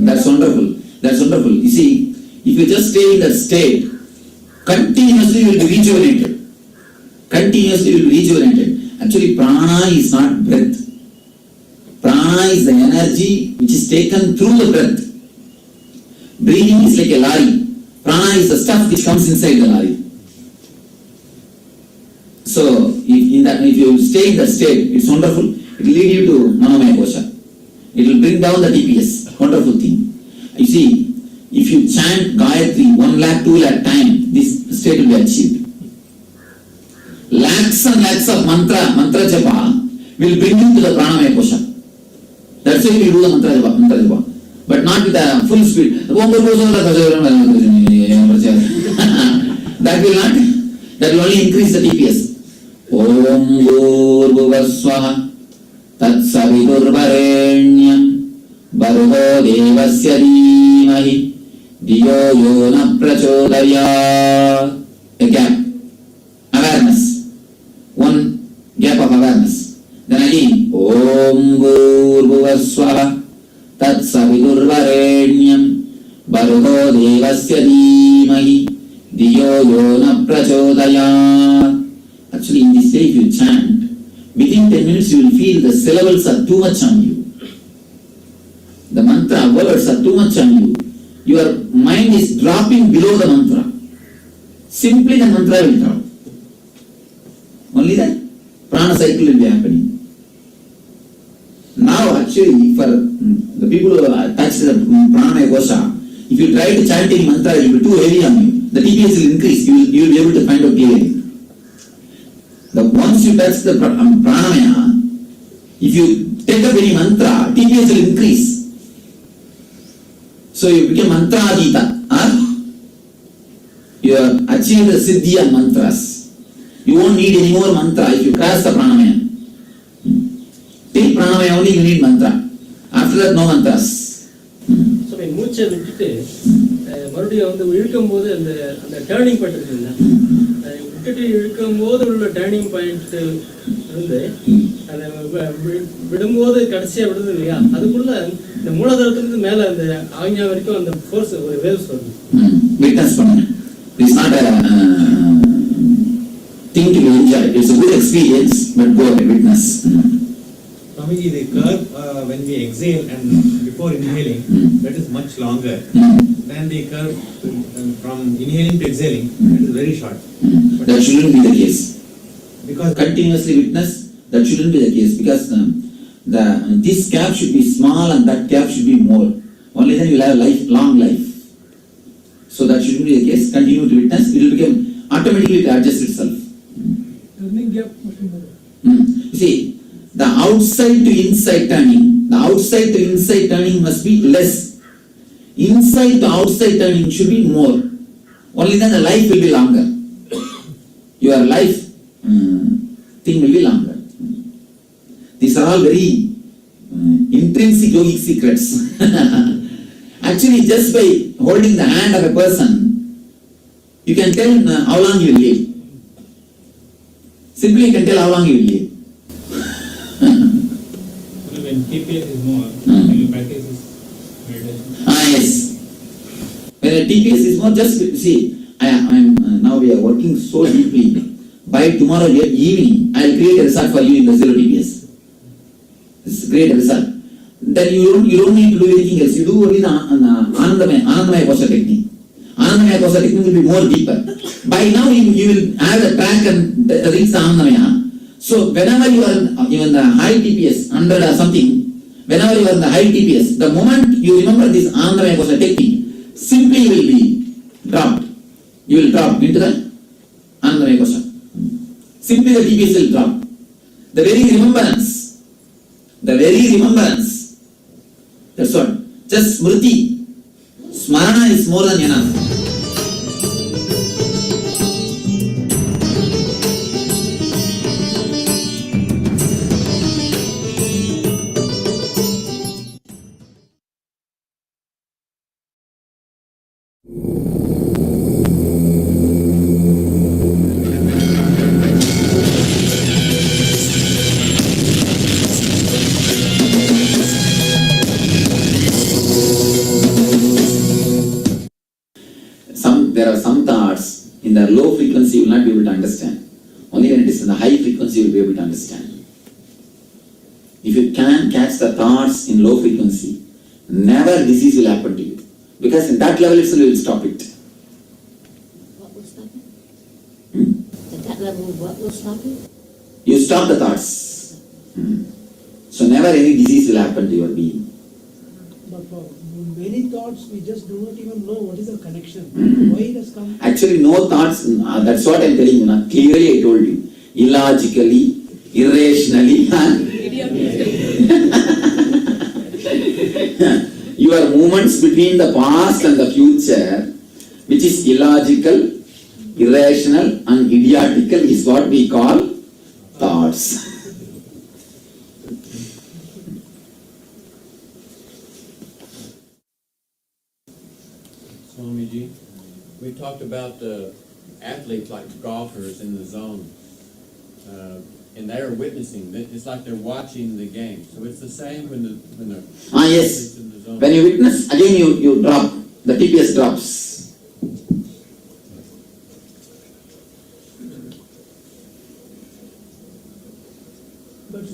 That's wonderful. That's wonderful. You see, if you just stay in that state, continuously you will be rejuvenated. Continuously you will be rejuvenated. Actually, prana is not breath. Prana is the energy which is taken through the breath. Breathing is like a lorry. Prana is the stuff which comes inside the lorry. So, if you stay in that state, it's wonderful. It will lead you to Manomaya Kosha. It will bring down the TPS. Wonderful thing. You see, if you chant Gayatri 1 lakh, 2 lakh times, this state will be achieved. Lakhs and lakhs of mantra japa will bring you to the Pranamaya Kosha. That's why we do the mantra japa. But not with a full speed. That will only increase the TPS. Om Bhurvubhuvah Swaha Tat Savitur Varenyam Bhargo Devasya Dhimahi Dhiyo Yona Prachodaya. A gap. Awareness. One gap of awareness. Then again, Om Bhurvubhuvah Swaha Tat Savitur Varenyam Bhargo Devasya Dhimahi Dhiyo Yona Prachodaya. Actually, in this way, if you chant, within 10 minutes you will feel the syllables are too much on you. The mantra words are too much on you. Your mind is dropping below the mantra. Simply the mantra will drop. Only that prana cycle will be happening. Now actually, for the people who touch the Pranamaya Kosha, if you try to chant any mantra, it will be too heavy on you. The TPS will increase. You will be able to find out clearly. Once you touch the pranamaya, if you take up any mantra, TPS will increase. So you become mantra adita. You have achieved the siddhi and mantras. You won't need any more mantra if you cross the pranamaya. Till pranamaya only you need mantra. After that, no mantras. So when மூச்சை விட்டுட்டு மறுபடியும் வந்து இழுக்கும் போது அந்த turning point இருக்குல்ல, விட்டுட்டு இழுக்கும் போது உள்ள டர்னிங் பாயிண்ட் இருந்து அதை விடும்போது கடைசியா விடுது இல்லையா, அதுக்குள்ள இந்த மூலதனத்திலிருந்து மேல அந்த ஆக்ஞா வரைக்கும் அந்த ஃபோர்ஸ் ஒரு வேவ்ஸ் வருது. Witness பண்ணுங்க. It's not a thing to be enjoyed. It's a good experience, but go ahead, witness. Swamiji, the curve when we exhale and before inhaling, that is much longer than the curve from inhaling to exhaling, that is very short. That shouldn't be the case. Because continuously witness, that shouldn't be the case, because this gap should be small and that gap should be more. Only then you will have long life. So that shouldn't be the case. Continue to witness, it will become automatically, it adjusts itself. Turning gap must be more. You see, the outside to inside turning, must be less. Inside to outside turning should be more. Only then the life will be longer. Your life thing will be longer. These are all very intrinsic yogic secrets. Actually, just by holding the hand of a person, you can tell how long you will live. Simply you can tell how long you will live. when TPS is more, when you practice this meditation. Yes. When a TPS is more, just see, now we are working so deeply. By tomorrow evening, I will create a result for you in the 0 TPS. It's a great result. Then you don't need to do anything else. You do only the Anandamaya Kosa technique. Anandamaya Kosa technique will be more deeper. By now you will have a track and reach the Anandamaya. So whenever you are in the high TPS, 100 or something, whenever you are in the high TPS, the moment you remember this Anandamaya Kosa technique, simply you will be dropped. You will drop into the Anandamaya Kosa. Simply the TPS will drop. The very remembrance. That's what. Just smriti. Smarana is more than enough. There are some thoughts in the low frequency you will not be able to understand. Only when it is in the high frequency you will be able to understand. If you can catch the thoughts in low frequency, never disease will happen to you. Because in that level itself you will stop it. What will stop it? At that level, what will stop it? You stop the thoughts. So never any disease will happen to your being. But for many thoughts, we just do not even know what is the connection. Why it has come. Actually, no thoughts, that's what I am telling you now. Clearly I told you. Illogically, irrationally, your movements between the past and the future, which is illogical, irrational and idiotical, is what we call thoughts. Swamiji, we talked about athletes like golfers in the zone, and they are witnessing. It's like they're watching the game. So it's the same when the yes. in the zone. When you witness, again you drop. The TPS drops.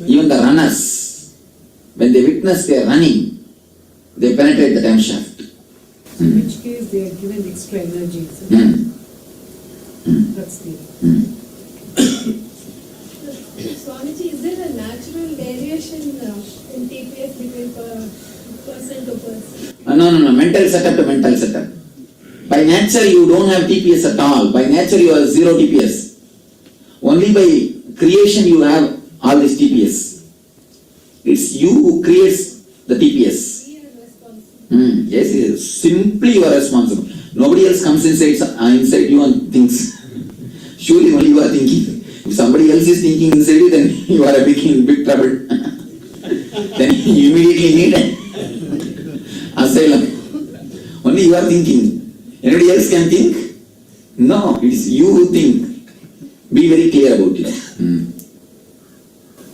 Even the runners, when they witness they are running, they penetrate the time shaft. In which case they are given extra energy. So that's the. Swamiji, is there a natural variation in TPS between person to person? No. Mental setup to mental setup. By nature you don't have TPS at all. By nature you are 0 TPS. Only by creation you have all this TPS. It's you who creates the TPS. Yes, simply you are responsible. Nobody else comes inside you and thinks. Surely only you are thinking. If somebody else is thinking inside you, then you are in big trouble. Then you immediately need asylum. Only you are thinking. Anybody else can think? No, it is you who think. Be very clear about it.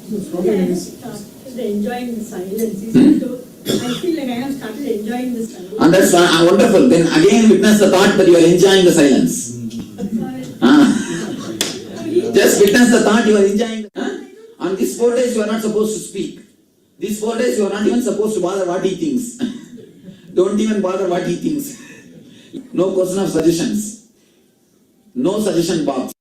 Started enjoying the silence. I feel like I have started enjoying the silence. And that's wonderful. Then again witness the thought that you are enjoying the silence. Just witness the thought you are enjoying. On this 4 days you are not supposed to speak. These 4 days you are not even supposed to bother what he thinks. Don't even bother what he thinks. No question of suggestions. No suggestion box.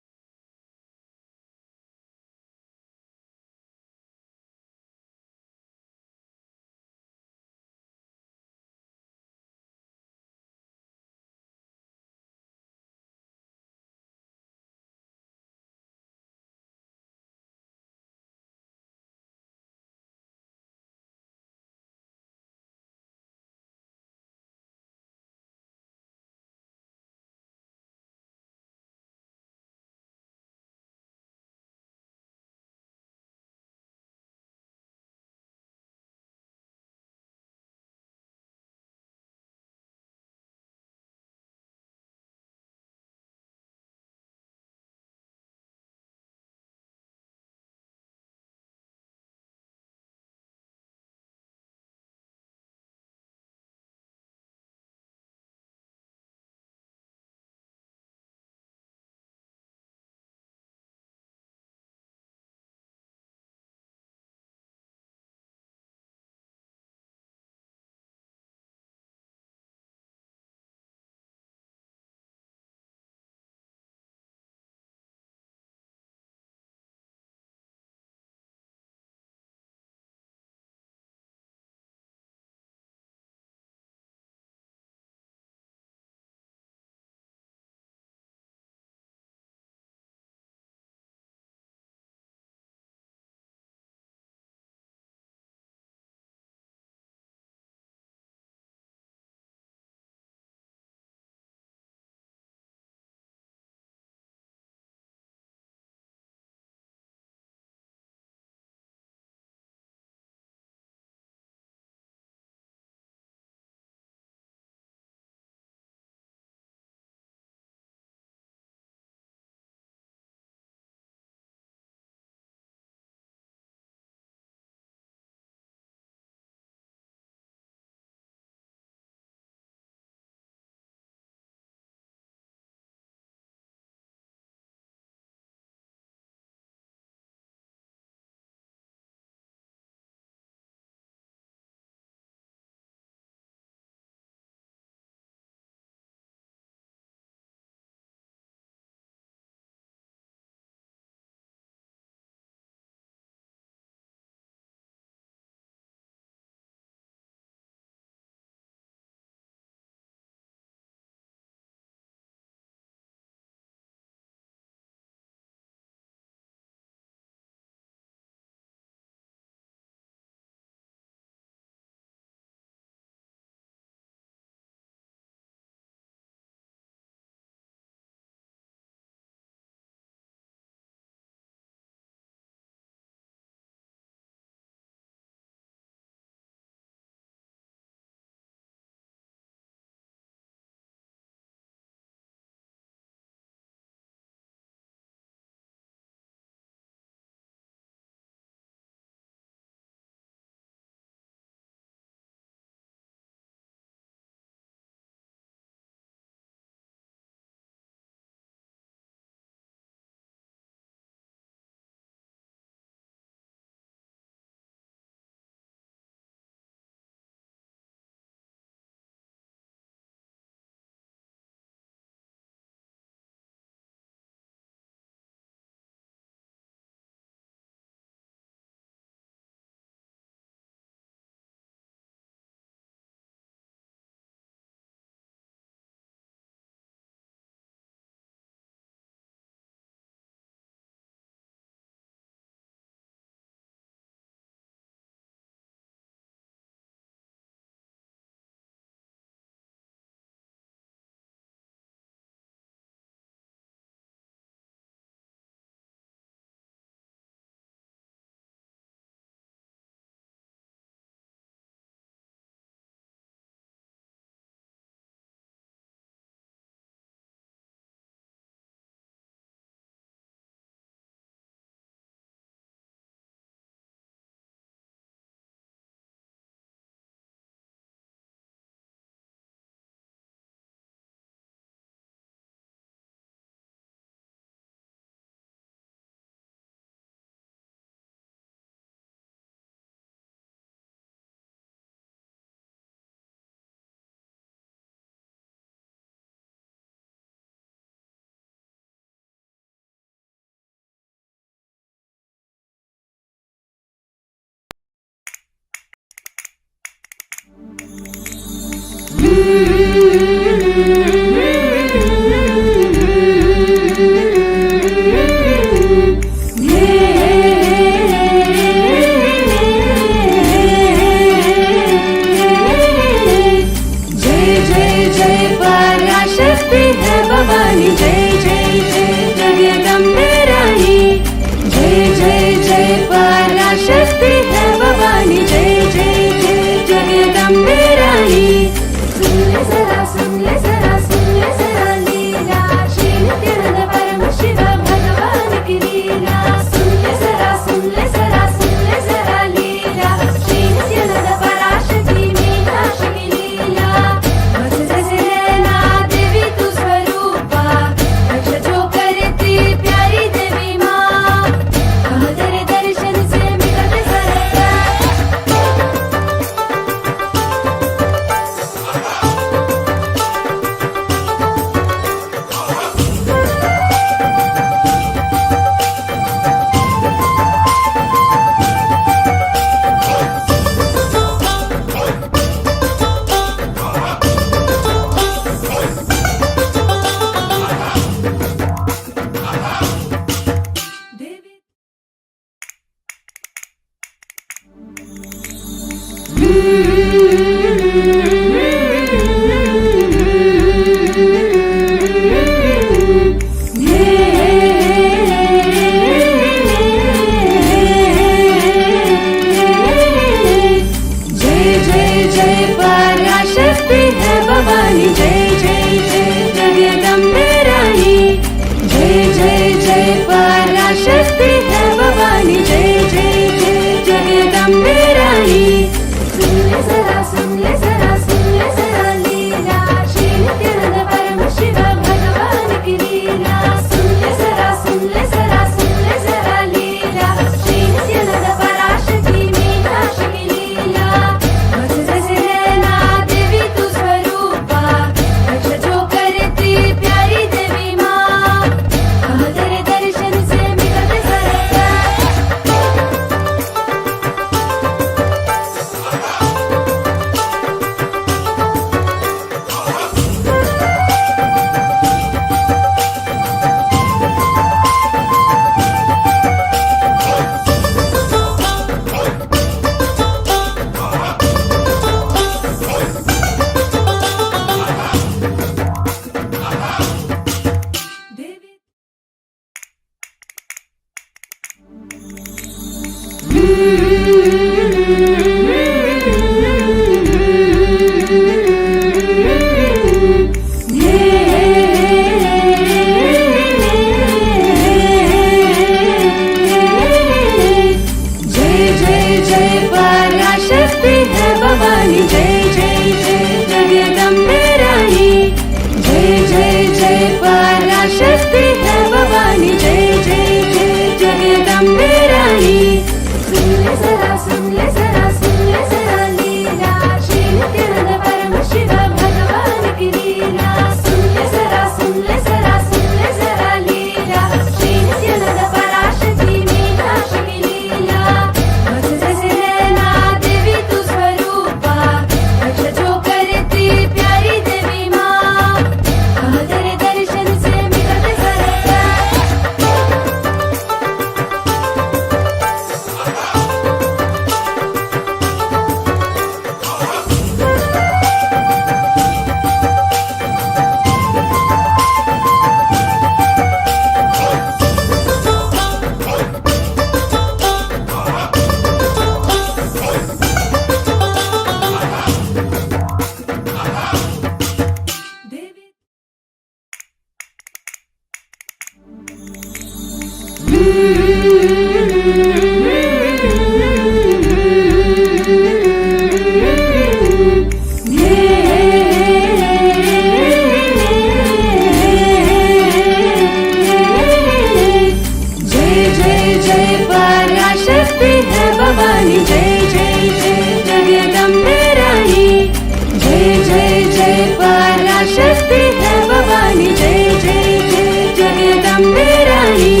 पराशक्ति है भवानी जय जय जय जगदम्बे रानी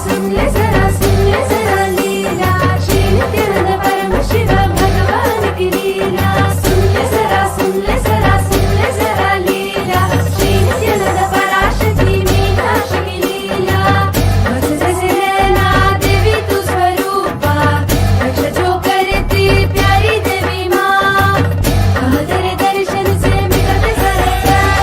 सुन ले जरा लीला श्री नित्यानंद परमशिव भगवान की लीला सुन ले जरा लीला श्री नित्यानंद पराशक्ति मीनाक्षी की लीला बस जैसे नैना देवी तू स्वरूपा रक्षा जो करती प्यारी देवी माँ तेरे दर्शन से मिलते सरकार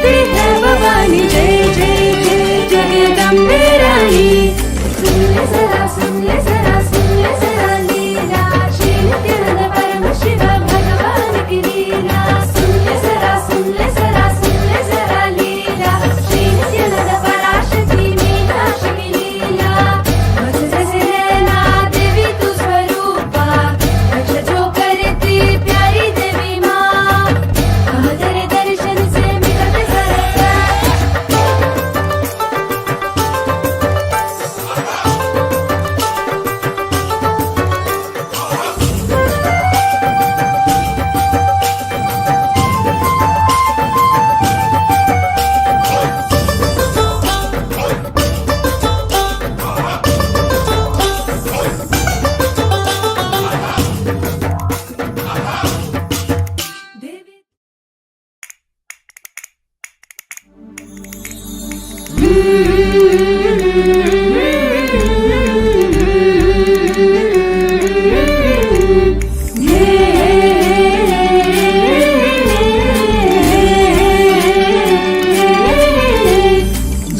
पराशक्ति है भवानी जय जय जय जगदम्बे रानी सुन ले जरा लीला श्री नित्यानंद परम शिव भगवान की लीला सुन ले जरा लीला श्री नित्यानंद पराशक्ति मीनाक्षी की लीला मत जैसे नैना देवी तू स्वरूपा रक्ष जो करती प्यारी देवी माँ हम तेरे दर्शन से मिटते सरकार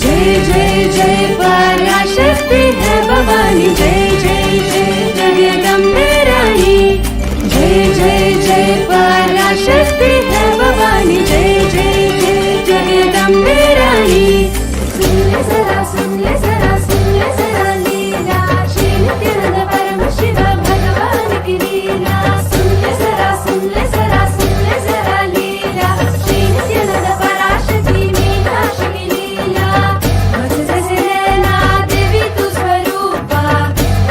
जय जय जय पराशक्ति है भवानी जय जय जय जगदम्बे रानी जय जय जय पराशक्ति है भवानी जय जय जय जगदम्बे रानी सुन ले जरा लीला श्री नित्यानंद परम शिव भगवान की लीला सुन ले जरा लीला श्री नित्यानंद पराशक्ति मीनाक्षी की लीला मत जैसे नैना देवी तू स्वरूपा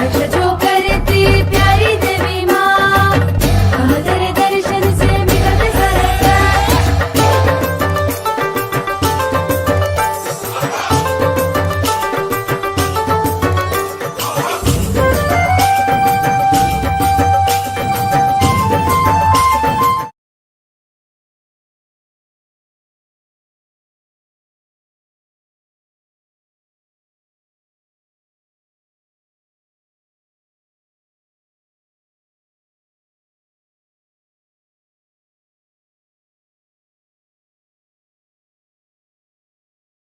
रक्ष जो करती प्यारी देवी माँ हम तेरे दर्शन से मिटते सरकार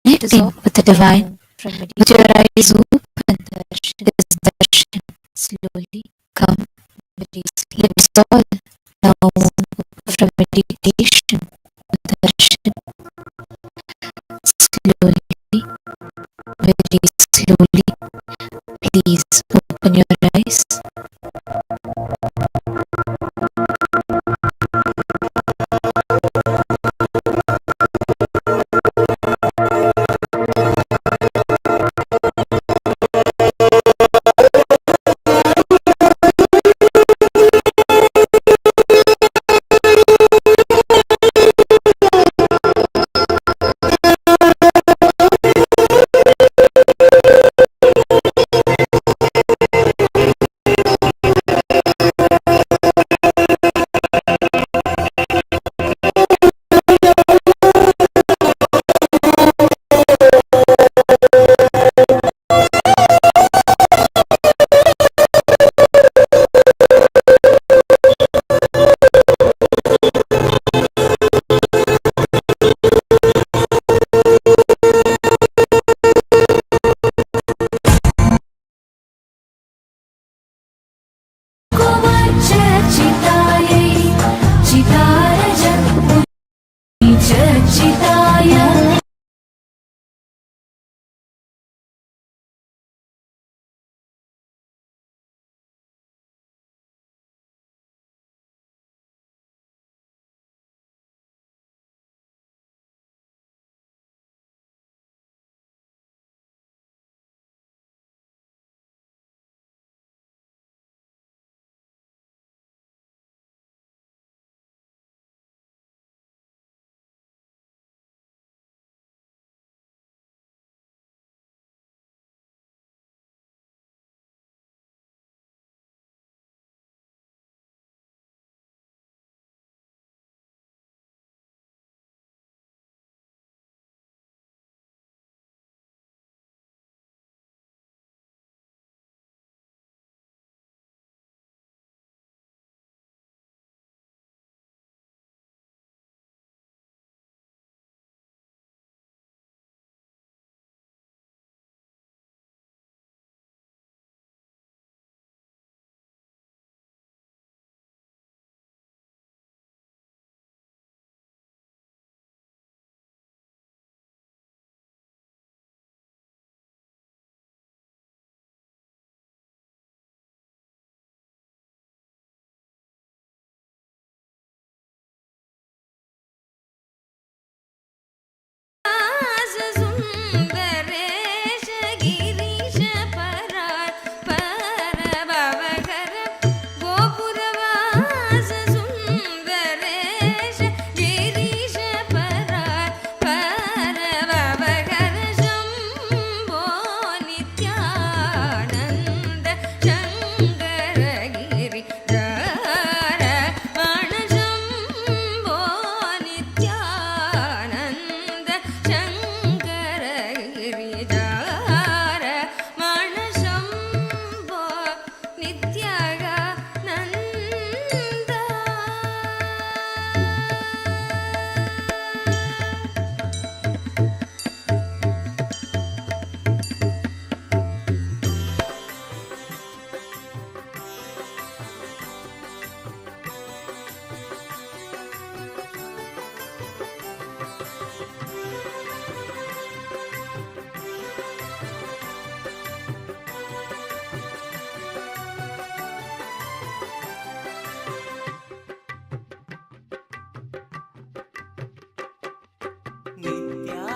Connecting with the divine, with your eyes open, this darshan slowly come very slowly. Let's all now move from meditation to darshan. Slowly, very slowly. Please open your eyes.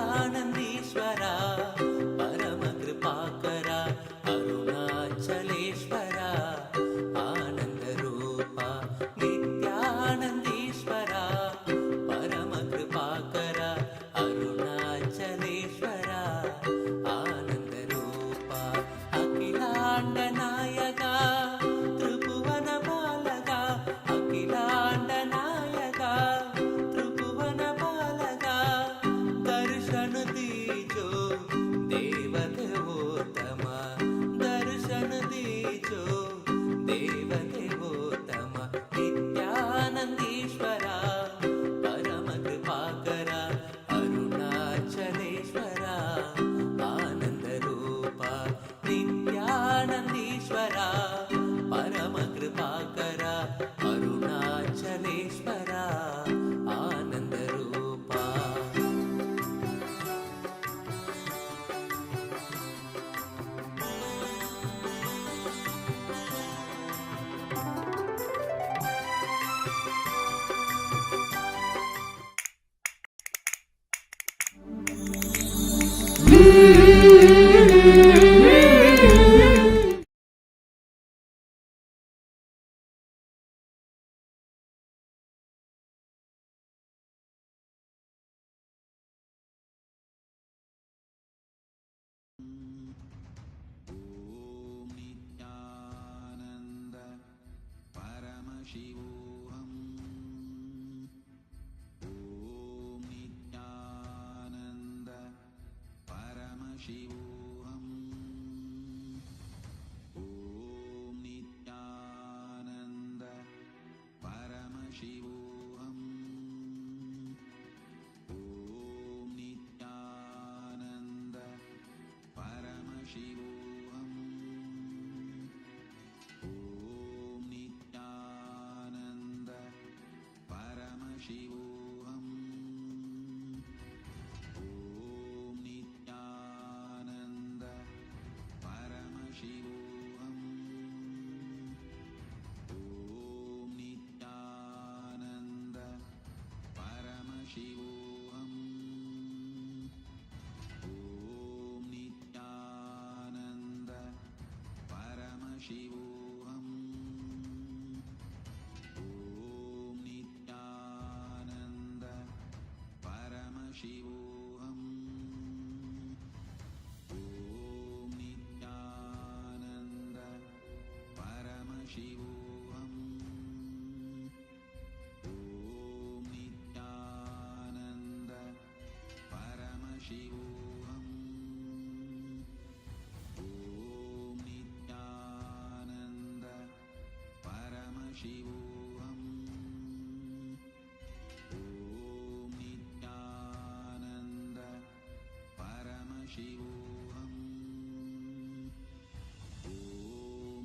नित्यानंदीश्वरा परम कृपाकरा अरुणाचलेश्वरा आनंद रूपा नित्यानंदीश्वरा परम कृपाकरा अरुणाचलेश्वरा आनंद रूपा अखिलांड नायका त्रिभुवन बालका अखिलांड नायका त्रिभुवन बालका दर्शन दीजो देवदेवोत्तमा दर्शन दीजो देवदेवोत्तमा नित्यानंदीश्वरा परम कृपाकरा अरुणाचलेश्वरा आनंद रूपा नित्यानंदीश्वरा परम कृपाकरा अरुणाचलेश्वरा आनंद रूपा नित्यानन्द परमशिवोऽहम् ॐ नित्यानन्द परमशिवोऽहम् ॐ नित्यानन्द परमशिवोऽहम् ॐ नित्यानन्द परमशिवोऽहम् ॐ नित्यानन्द परमशिवोऽहम् ॐ नित्यानन्द परमशिवोऽहम् ॐ नित्यानन्द परमशिवोऽहम् ॐ नित्यानन्द परमशिवोऽहम् ॐ नित्यानन्द परमशिवोऽहम् ॐ नित्यानन्द परमशिवोऽहम् ॐ नित्यानन्द परमशिवोऽहम् ॐ नित्यानन्द परमशिवोऽहम् ॐ नित्यानन्द परमशिवोऽहम् ॐ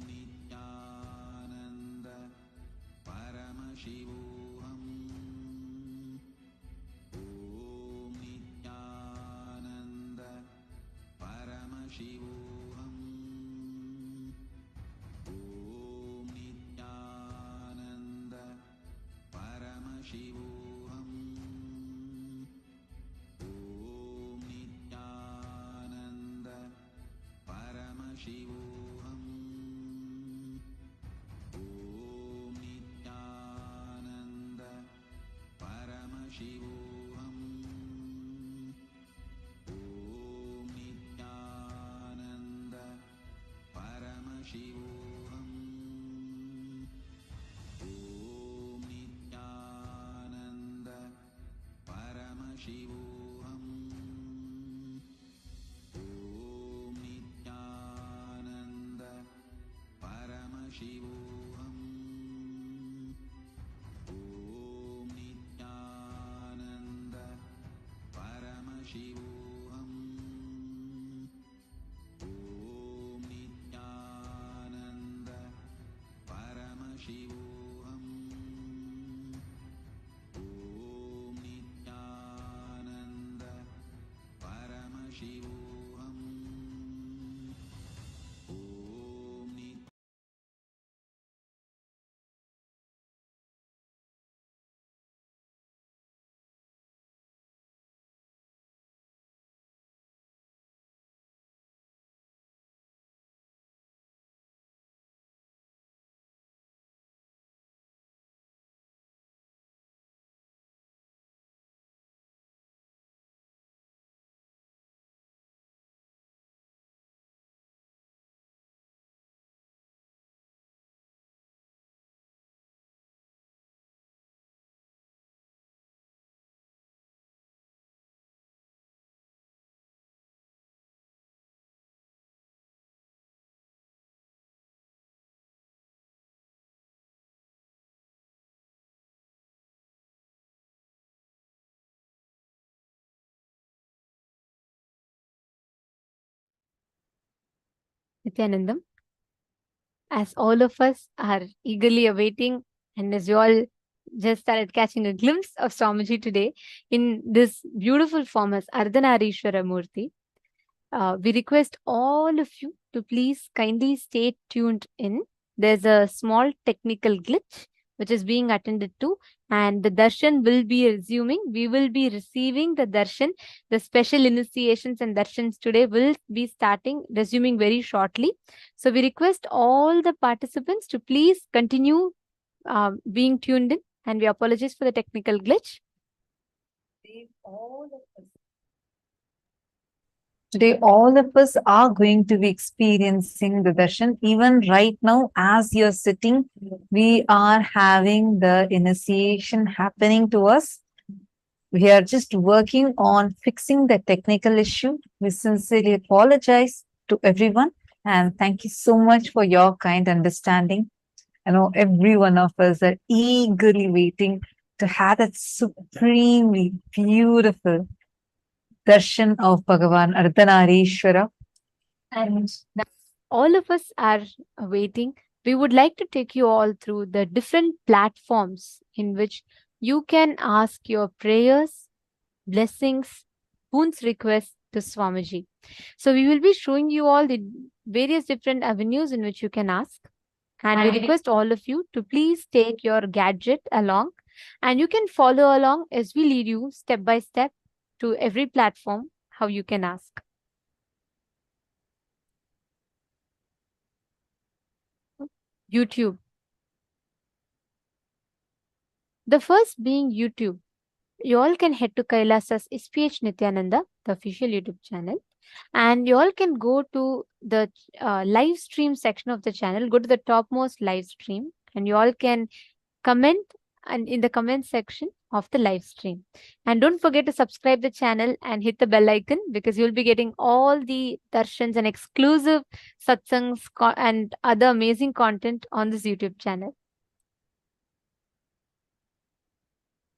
नित्यानन्द परमशिवोऽहम् ॐ Nityanand Paramashivoham. Om Nithyananda Paramashivoham. Om Nithyananda Paramashivoham. Om Nithyananda. Nithyanandam, as all of us are eagerly awaiting, and as you all just started catching a glimpse of Swamiji today in this beautiful form as Ardhanarishwara Murti, we request all of you to please kindly stay tuned in. There's a small technical glitch which is being attended to, and the darshan will be resuming. We will be receiving the darshan. The special initiations and darshans today will be resuming very shortly. So we request all the participants to please continue being tuned in, and we apologize for the technical glitch. Today, all of us are going to be experiencing the darshan. Even right now, as you're sitting, we are having the initiation happening to us. We are just working on fixing the technical issue. We sincerely apologize to everyone, and thank you so much for your kind understanding. I know every one of us are eagerly waiting to have that supremely beautiful darshan of Bhagavān Ardhanarishwara. And all of us are waiting. We would like to take you all through the different platforms in which you can ask your prayers, blessings, boons requests to Swamiji. So we will be showing you all the various different avenues in which you can ask. And we request all of you to please take your gadget along, and you can follow along as we lead you step by step to every platform how you can ask. YouTube. The first being YouTube. You all can head to Kailasa's SPH Nithyananda, the official YouTube channel, and you all can go to the live stream section of the channel, go to the topmost live stream, and you all can comment and in the comment section of the live stream. And don't forget to subscribe the channel and hit the bell icon, because you'll be getting all the darshans and exclusive satsangs and other amazing content on this YouTube channel.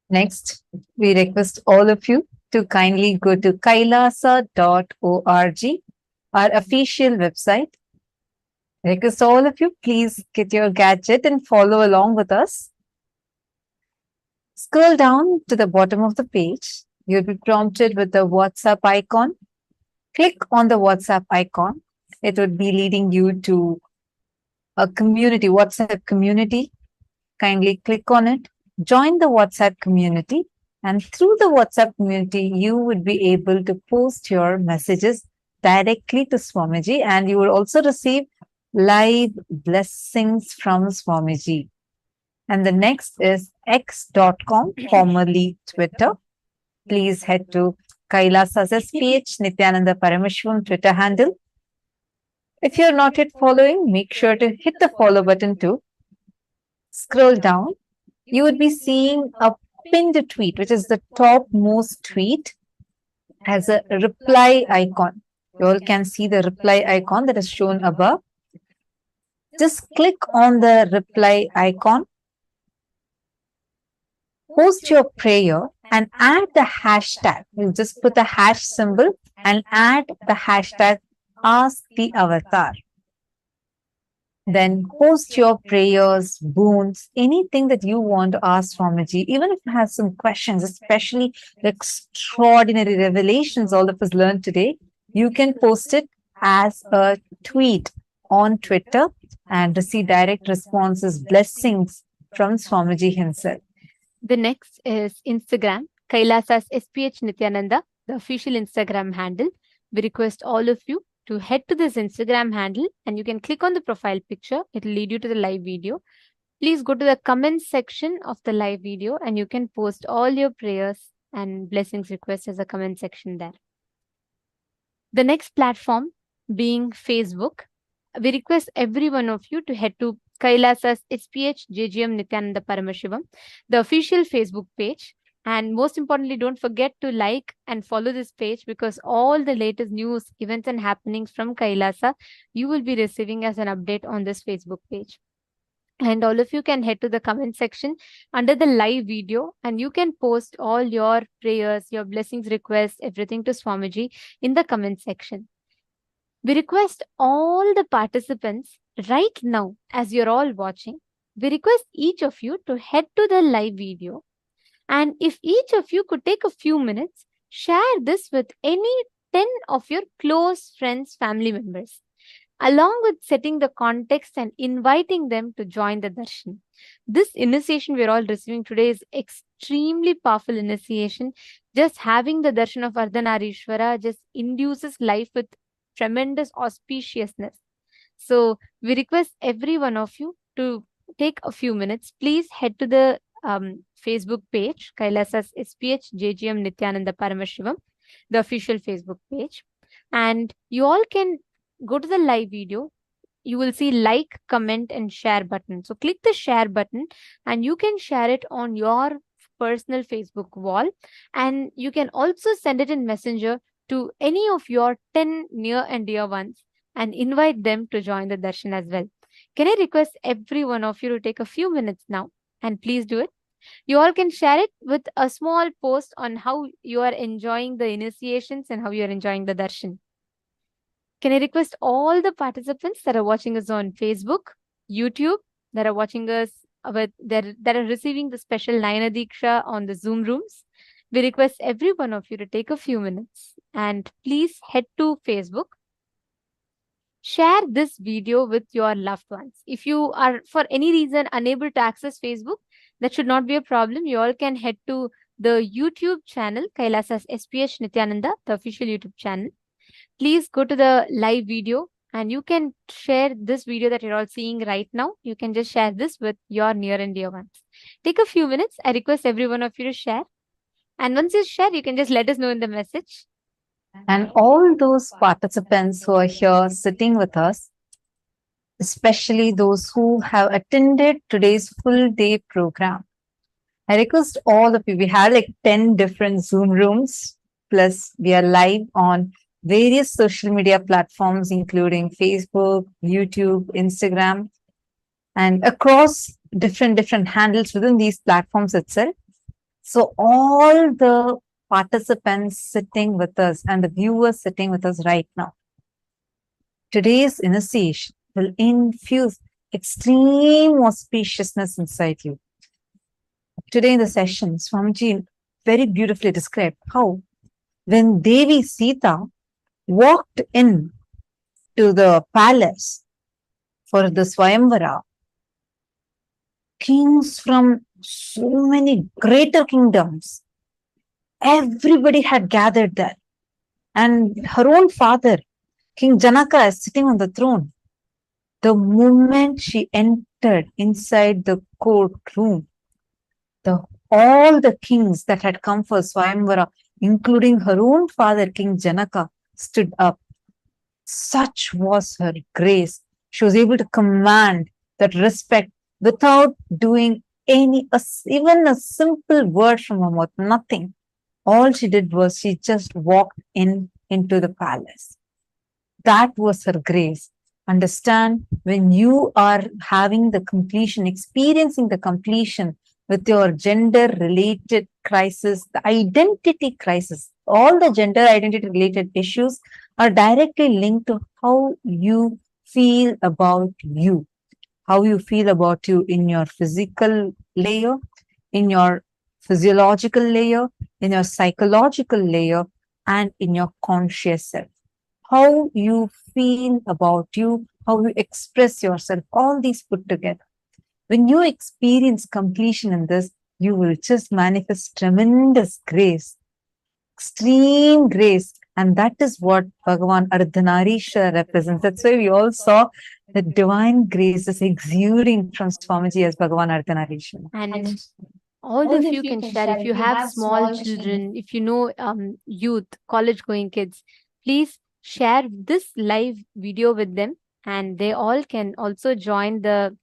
Next, we request all of you to kindly go to kailasa.org, our official website. Request all of you, please get your gadget and follow along with us. Scroll down to the bottom of the page. You'll be prompted with the WhatsApp icon. Click on the WhatsApp icon. It would be leading you to a community, WhatsApp community. Kindly click on it. Join the WhatsApp community, and through the WhatsApp community, you would be able to post your messages directly to Swamiji, and you will also receive live blessings from Swamiji. And the next is x.com, formerly Twitter. Please head to Kailasa's SPH Nithyananda Paramashivam Twitter handle. If you're not yet following, make sure to hit the follow button too. Scroll down. You would be seeing a pinned tweet, which is the topmost tweet, has a reply icon. You all can see the reply icon that is shown above. Just click on the reply icon, post your prayer, and add the hashtag. You just put the hash symbol and add the hashtag Ask the Avatar. Then post your prayers, boons, anything that you want to ask Swamiji, even if you have some questions, especially the extraordinary revelations all of us learned today, you can post it as a tweet on Twitter and receive direct responses, blessings from Swamiji himself. The next is Instagram, Kailasa's SPH Nithyananda, the official Instagram handle. We request all of you to head to this Instagram handle and you can click on the profile picture. It will lead you to the live video. Please go to the comments section of the live video and you can post all your prayers and blessings requests as a comment section there. The next platform being Facebook. We request every one of you to head to Kailasa's SPH JGM Nithyananda Paramashivam, the official Facebook page. And most importantly, don't forget to like and follow this page because all the latest news, events and happenings from Kailasa, you will be receiving as an update on this Facebook page. And all of you can head to the comment section under the live video and you can post all your prayers, your blessings, requests, everything to Swamiji in the comment section. We request all the participants right now, as you're all watching, we request each of you to head to the live video. And if each of you could take a few minutes, share this with any 10 of your close friends, family members, along with setting the context and inviting them to join the darshan. This initiation we're all receiving today is extremely powerful initiation. Just having the darshan of Ardhanarishwara just induces life with tremendous auspiciousness. So we request every one of you to take a few minutes. Please head to the Facebook page, Kailasa's SPH JGM Nithyananda Paramashivam, the official Facebook page. And you all can go to the live video. You will see like, comment and share button. So click the share button and you can share it on your personal Facebook wall. And you can also send it in Messenger to any of your 10 near and dear ones and invite them to join the darshan as well. Can I request every one of you to take a few minutes now and please do it. You all can share it with a small post on how you are enjoying the initiations and how you are enjoying the darshan. Can I request all the participants that are watching us on Facebook, YouTube, that are watching us, that are receiving the special Shiva Deeksha on the Zoom rooms? We request every one of you to take a few minutes and please head to Facebook. Share this video with your loved ones. If you are for any reason unable to access Facebook, that should not be a problem. You all can head to the YouTube channel, Kailasa's SPH Nithyananda, the official YouTube channel. Please go to the live video and you can share this video that you're all seeing right now. You can just share this with your near and dear ones. Take a few minutes. I request every one of you to share. And once you share, you can just let us know in the message. And all those participants who are here sitting with us, especially those who have attended today's full day program, I request all of you, we have like 10 different Zoom rooms, plus we are live on various social media platforms, including Facebook, YouTube, Instagram, and across different handles within these platforms itself. So all the participants sitting with us and the viewers sitting with us right now, today's initiation will infuse extreme auspiciousness inside you. Today in the session, Swamiji very beautifully described how when Devi Sita walked in to the palace for the Swayamvara, kings from so many greater kingdoms, everybody had gathered there. And her own father, King Janaka, is sitting on the throne. The moment she entered inside the courtroom, all the kings that had come for Swayamvara, including her own father, King Janaka, stood up. Such was her grace. She was able to command that respect without doing even a simple word from her mouth, nothing. All she did was she just walked into the palace. That was her grace. Understand, when you are having the completion, experiencing the completion with your gender related crisis, the identity crisis. All the gender identity related issues are directly linked to how you feel about you, how you feel about you in your physical layer, in your physiological layer, in your psychological layer, and in your conscious self. How you feel about you, how you express yourself, all these put together. When you experience completion in this, you will just manifest tremendous grace, extreme grace. And that is what Bhagavān Ardhanarishwara represents. That's why we all saw the divine grace is exuding from Swamiji as Bhagavān Ardhanarishwara. And all of you can share. If you have small children, if you know youth, college going kids, please share this live video with them, and they all can also join the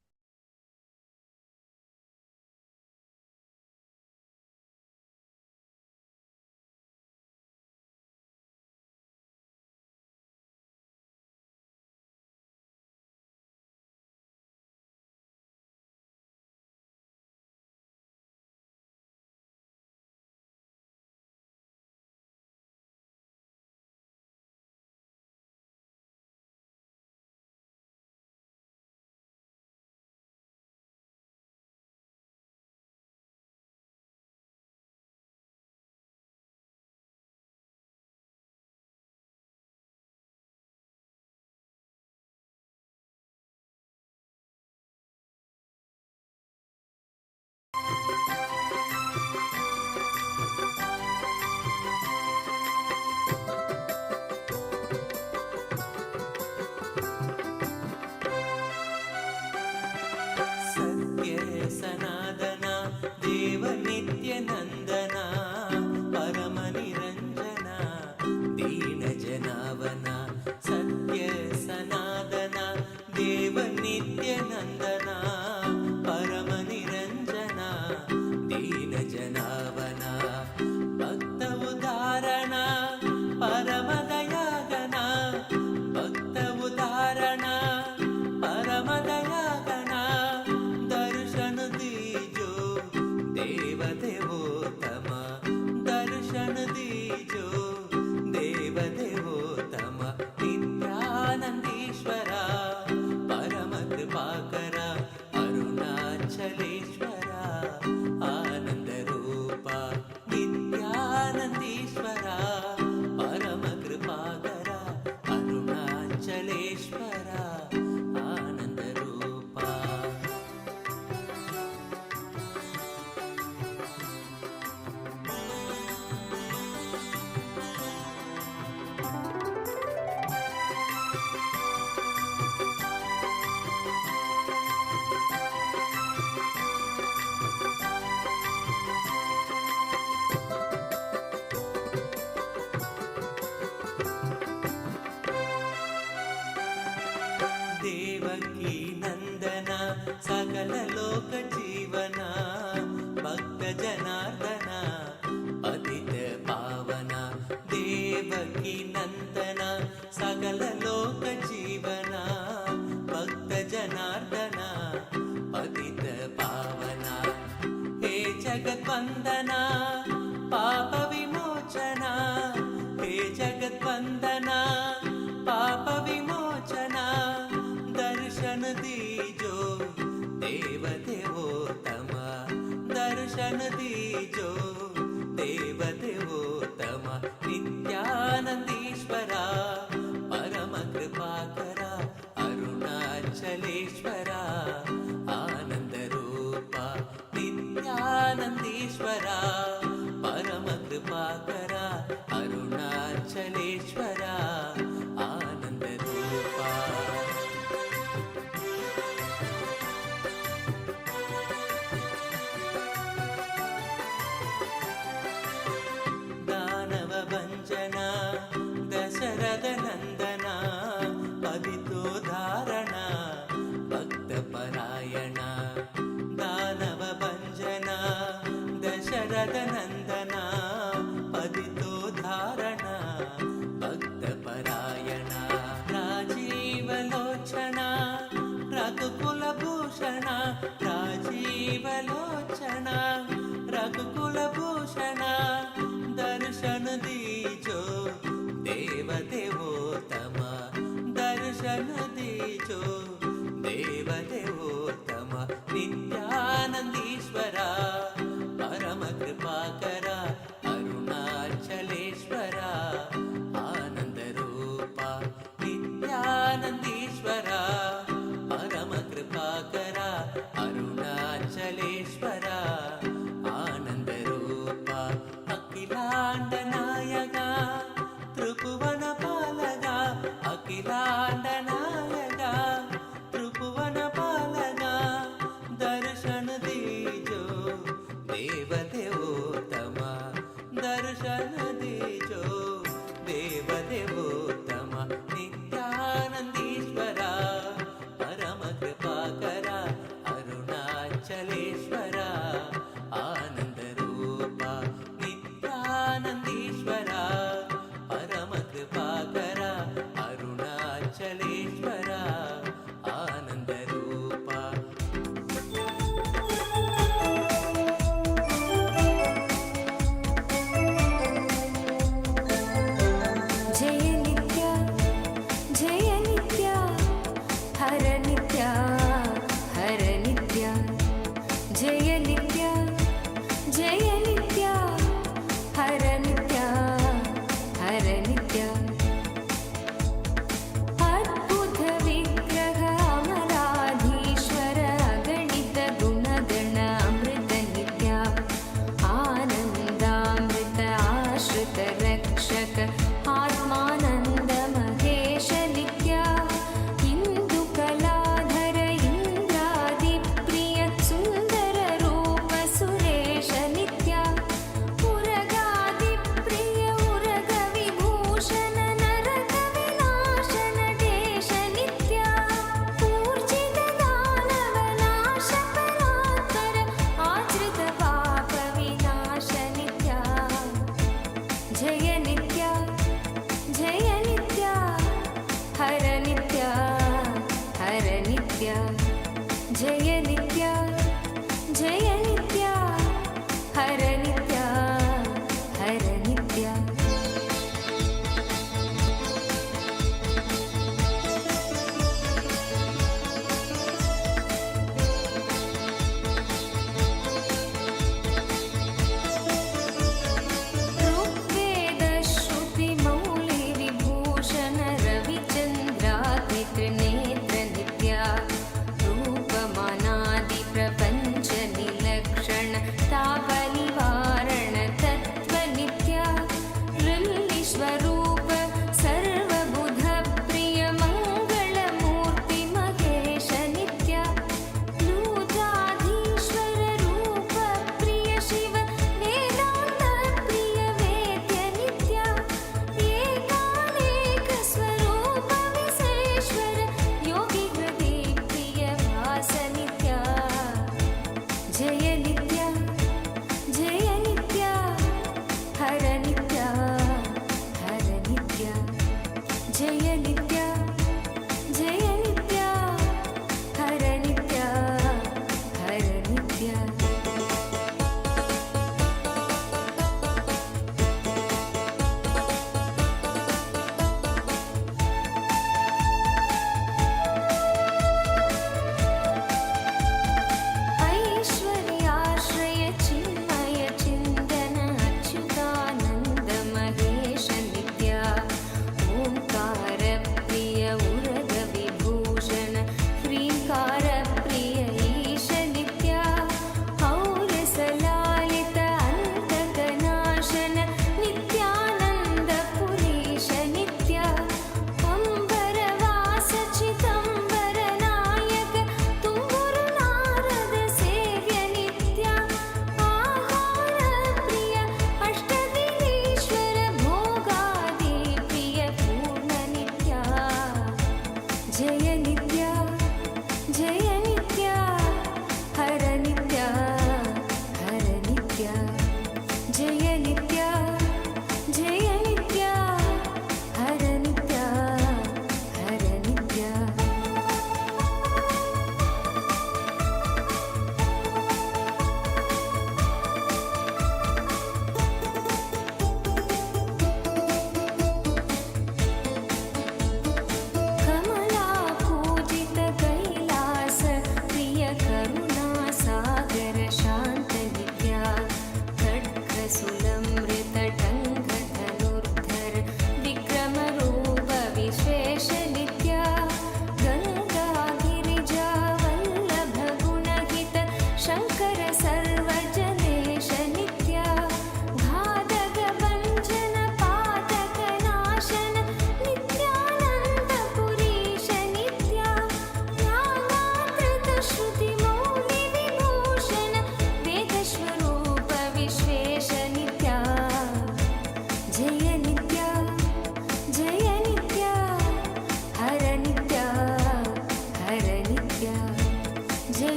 सनादना देव नित्यनंदना परम निरंजना दीन जनावना सत्य सनादना देव नित्यनंदना परम निरंजना दीन जनावना भक्त उदाहरणा परम दयागना भक्त उदाहरणा परम दयागना दर्शन दीजो देव देवोत्तम दर्शन दीजो देव देवोत्तम नित्यानंदीश्वरा परम कृपाकरा अरुणाचलेश्वरा आनंद रूपा नित्यानंदीश्वरा परम कृपाकरा अरुणाचलेश्वरा आनंद रूपा देवकी नंदना सकल लोक जीवना भक्त जनार्दना पतित पावना देवकी नंदना सकल लोक जीवना भक्त जनार्दना पतित पावना हे जगत वंदना पाप विमोचना हे जगत वंदना पाप विमोचना दर्शन दीजो देव देवोत्तम दर्शन दीजो देव देवोत्तम नित्यानंदीश्वरा परम कृपाकरा अरुणाचलेश्वरा आनंद रूपा नित्यानंदीश्वरा परम कृपाकरा अरुणाचलेश्वरा आनंद रूपा दानव भंजना दशरथ नंदना पतितो धारणा भक्त परायणा दानव भंजना दशरथ नंदना पतितो धारणा भक्त भाषण दर्शन दीजो देव देवोत्तम दर्शन दीजो देव देवोत्तम नित्यानंदीश्वरा परम कृपाकरा अरुणाचलेश्वरा आनंद रूपा नित्यानंदीश्वरा परम कृपाकरा अरुणाचलेश्वरा आनंद रूपा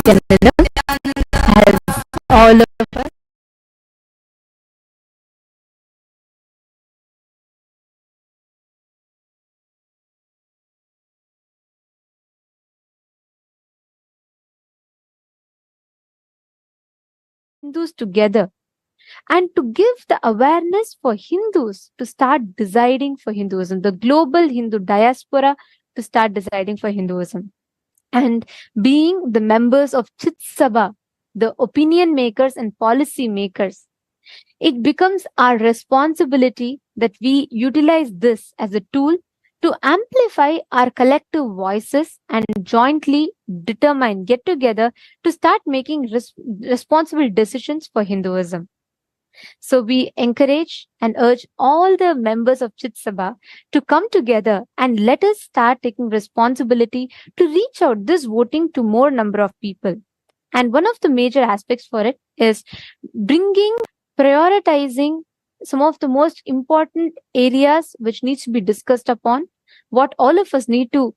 Nithyananda, as all of us Hindus together, and to give the awareness for Hindus to start deciding for Hinduism, the global Hindu diaspora to start deciding for Hinduism. And being the members of Chit Sabha, the opinion makers and policy makers, it becomes our responsibility that we utilize this as a tool to amplify our collective voices and jointly get together to start making responsible decisions for Hinduism. So we encourage and urge all the members of Chit Sabha to come together and let us start taking responsibility to reach out this voting to more number of people. And one of the major aspects for it is prioritizing some of the most important areas which needs to be discussed upon, what all of us need to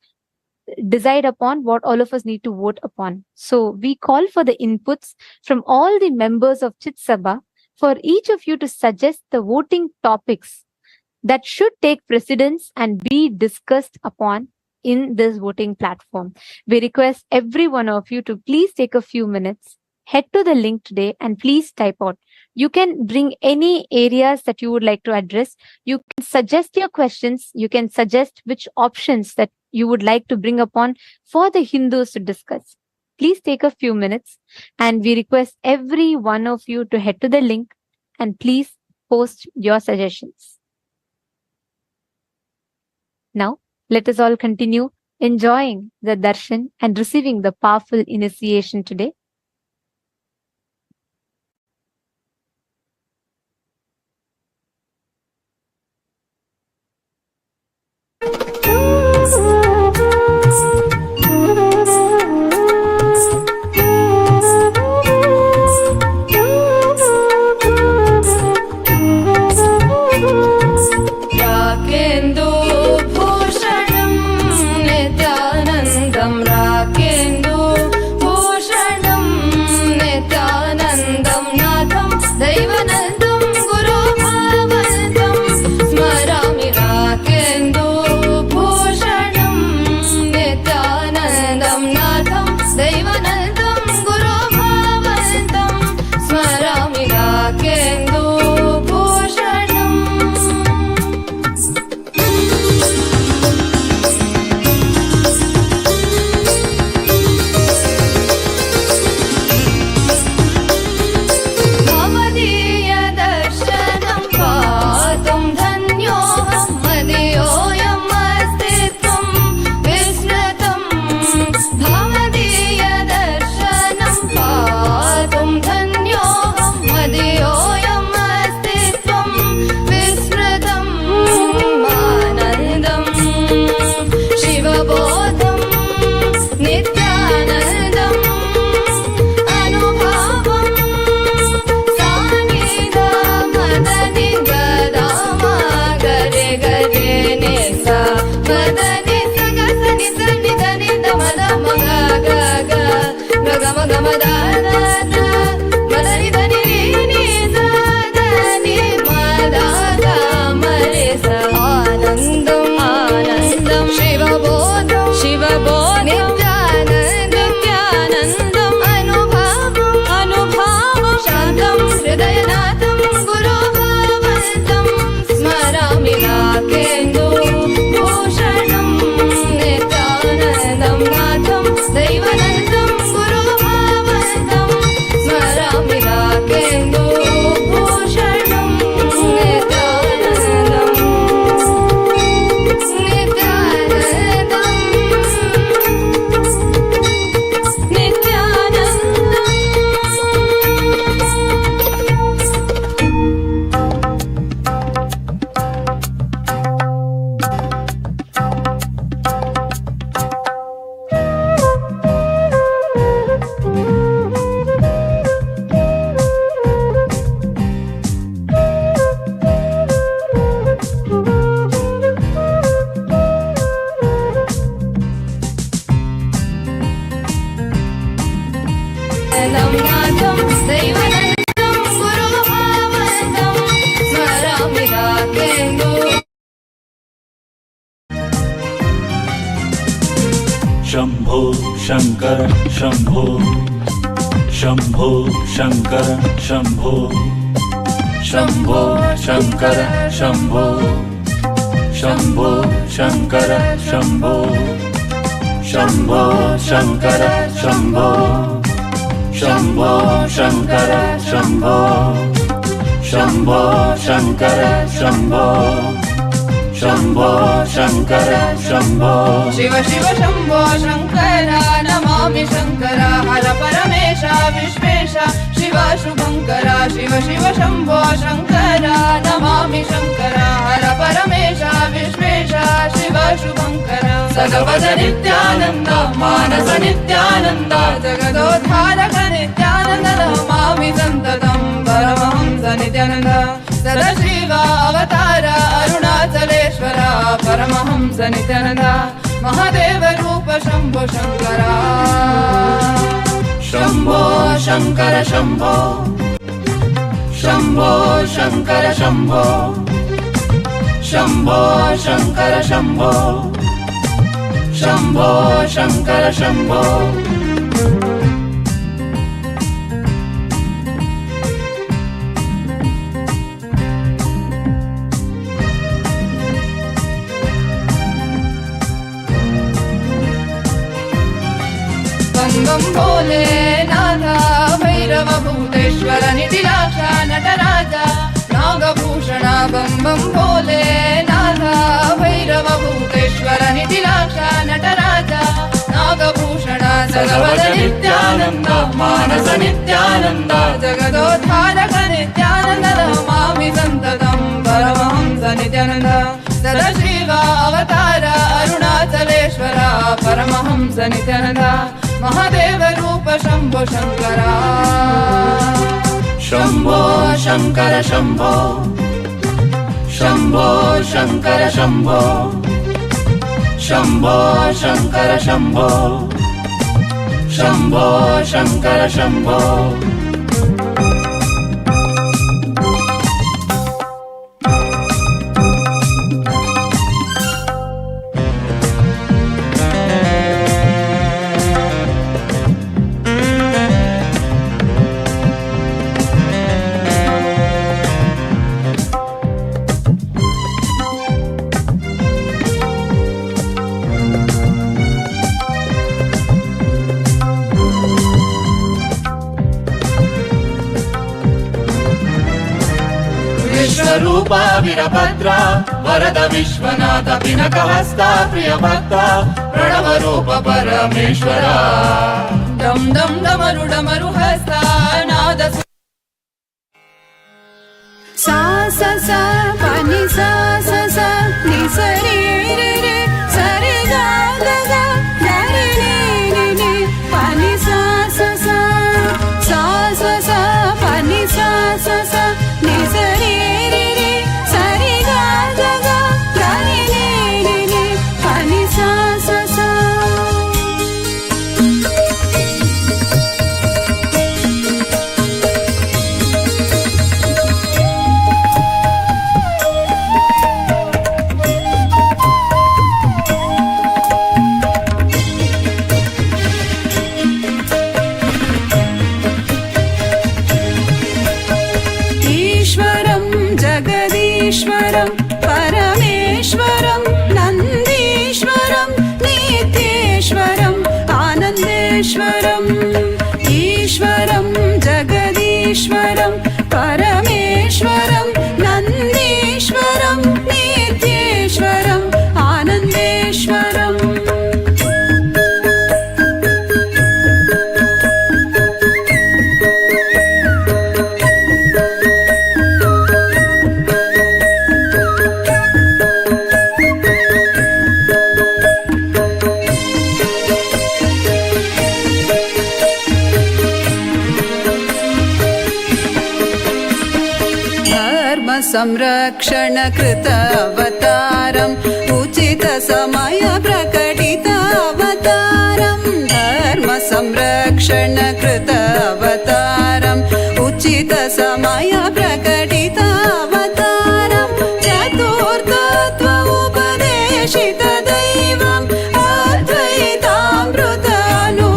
decide upon, what all of us need to vote upon. So we call for the inputs from all the members of Chit Sabha for each of you to suggest the voting topics that should take precedence and be discussed upon in this voting platform. We request every one of you to please take a few minutes, head to the link today and please type out. You can bring any areas that you would like to address. You can suggest your questions. You can suggest which options that you would like to bring upon for the Hindus to discuss. Please take a few minutes and we request every one of you to head to the link and please post your suggestions. Now, let us all continue enjoying the darshan and receiving the powerful initiation today. Guru Bhakti, Smarami Rakendu Shankar Shambho Shambho Shankar Shambho Shambho Shankar Shambho Shambho Shankar Shambho Shambho Shankar Shambho Shambho Shankar Shambho Shambho Shankar Shambho Shambho Shankar Shambho Shiv Shiv Shambho Shankar Namami Shankar हर परमेश विश्वेश शिव शुभंकर शिव शिव शंभो शंकर नमामि शंकर हर परमेश विश्वेश शिव शुभंकर सगवद नित्यानंद मानस नित्यानंद जगदोद्धारक नित्यानंद नमामि संततं परमहंस नित्यानंद सदाशिव अवतार अरुणाचलेश्वर परमहंस नित्यानंद महादेव रूप शंभो शंकर शंभो शंकर शंभो शंभो शंकर शंभो शंभो शंकर शंभो शंभो शंकर शंभो बम भोले नाथा भैरव भूतेश्वर निधिलाक्ष नटराजा नागभूषण बम बम भोले नाथा भैरव भूतेश्वर निधिलाक्ष नटराजा नागभूषण सगवद नित्यानंद मानस नित्यानंद जगदोद्धारक नित्यानंद नमामि संततं परमहंस नित्यानंद सदाशिव अवतार अरुणाचलेश्वर परमहंस नित्यानंद महादेव रूप शंभो शंकर शंभो शंकर शंभो शंभो शंकर शंभो शंभो शंकर शंभो शंभो शंकर शंभो विश्वरूपा वीरभद्रा वरद विश्वनाथ पिनकहस्ता प्रियभक्ता प्रणवरूप परमेश्वरा डम डम डमरु डमरु हस्ता नाद सा सा सा पानी सा सा सा नि सा रे रे रे सा रे गा गा गा गा रे रे रे पानी सा सा सा सा सा सा पानी सा सा सा नि सा रे रे रे सा रे गा गा गा गा रे रे रे पानी सा सा सा ईश्वरं जगदीश्वरं परमेश्वरं नन्दीश्वरं नित्येश्वरं आनन्देश्वरम् ईश्वरं जगदीश्वरं परमेश्वरं नन्दीश्वरं नित्येश्वरम् आनन्देश्वरम् संरक्षण कृत अवतारम् उचित समय प्रकटित अवतारम् धर्म संरक्षण कृत अवतारम् उचित समय प्रकटित अवतारम् चतुर्थत्व उपदेशित दैवम् अद्वैतामृत अनु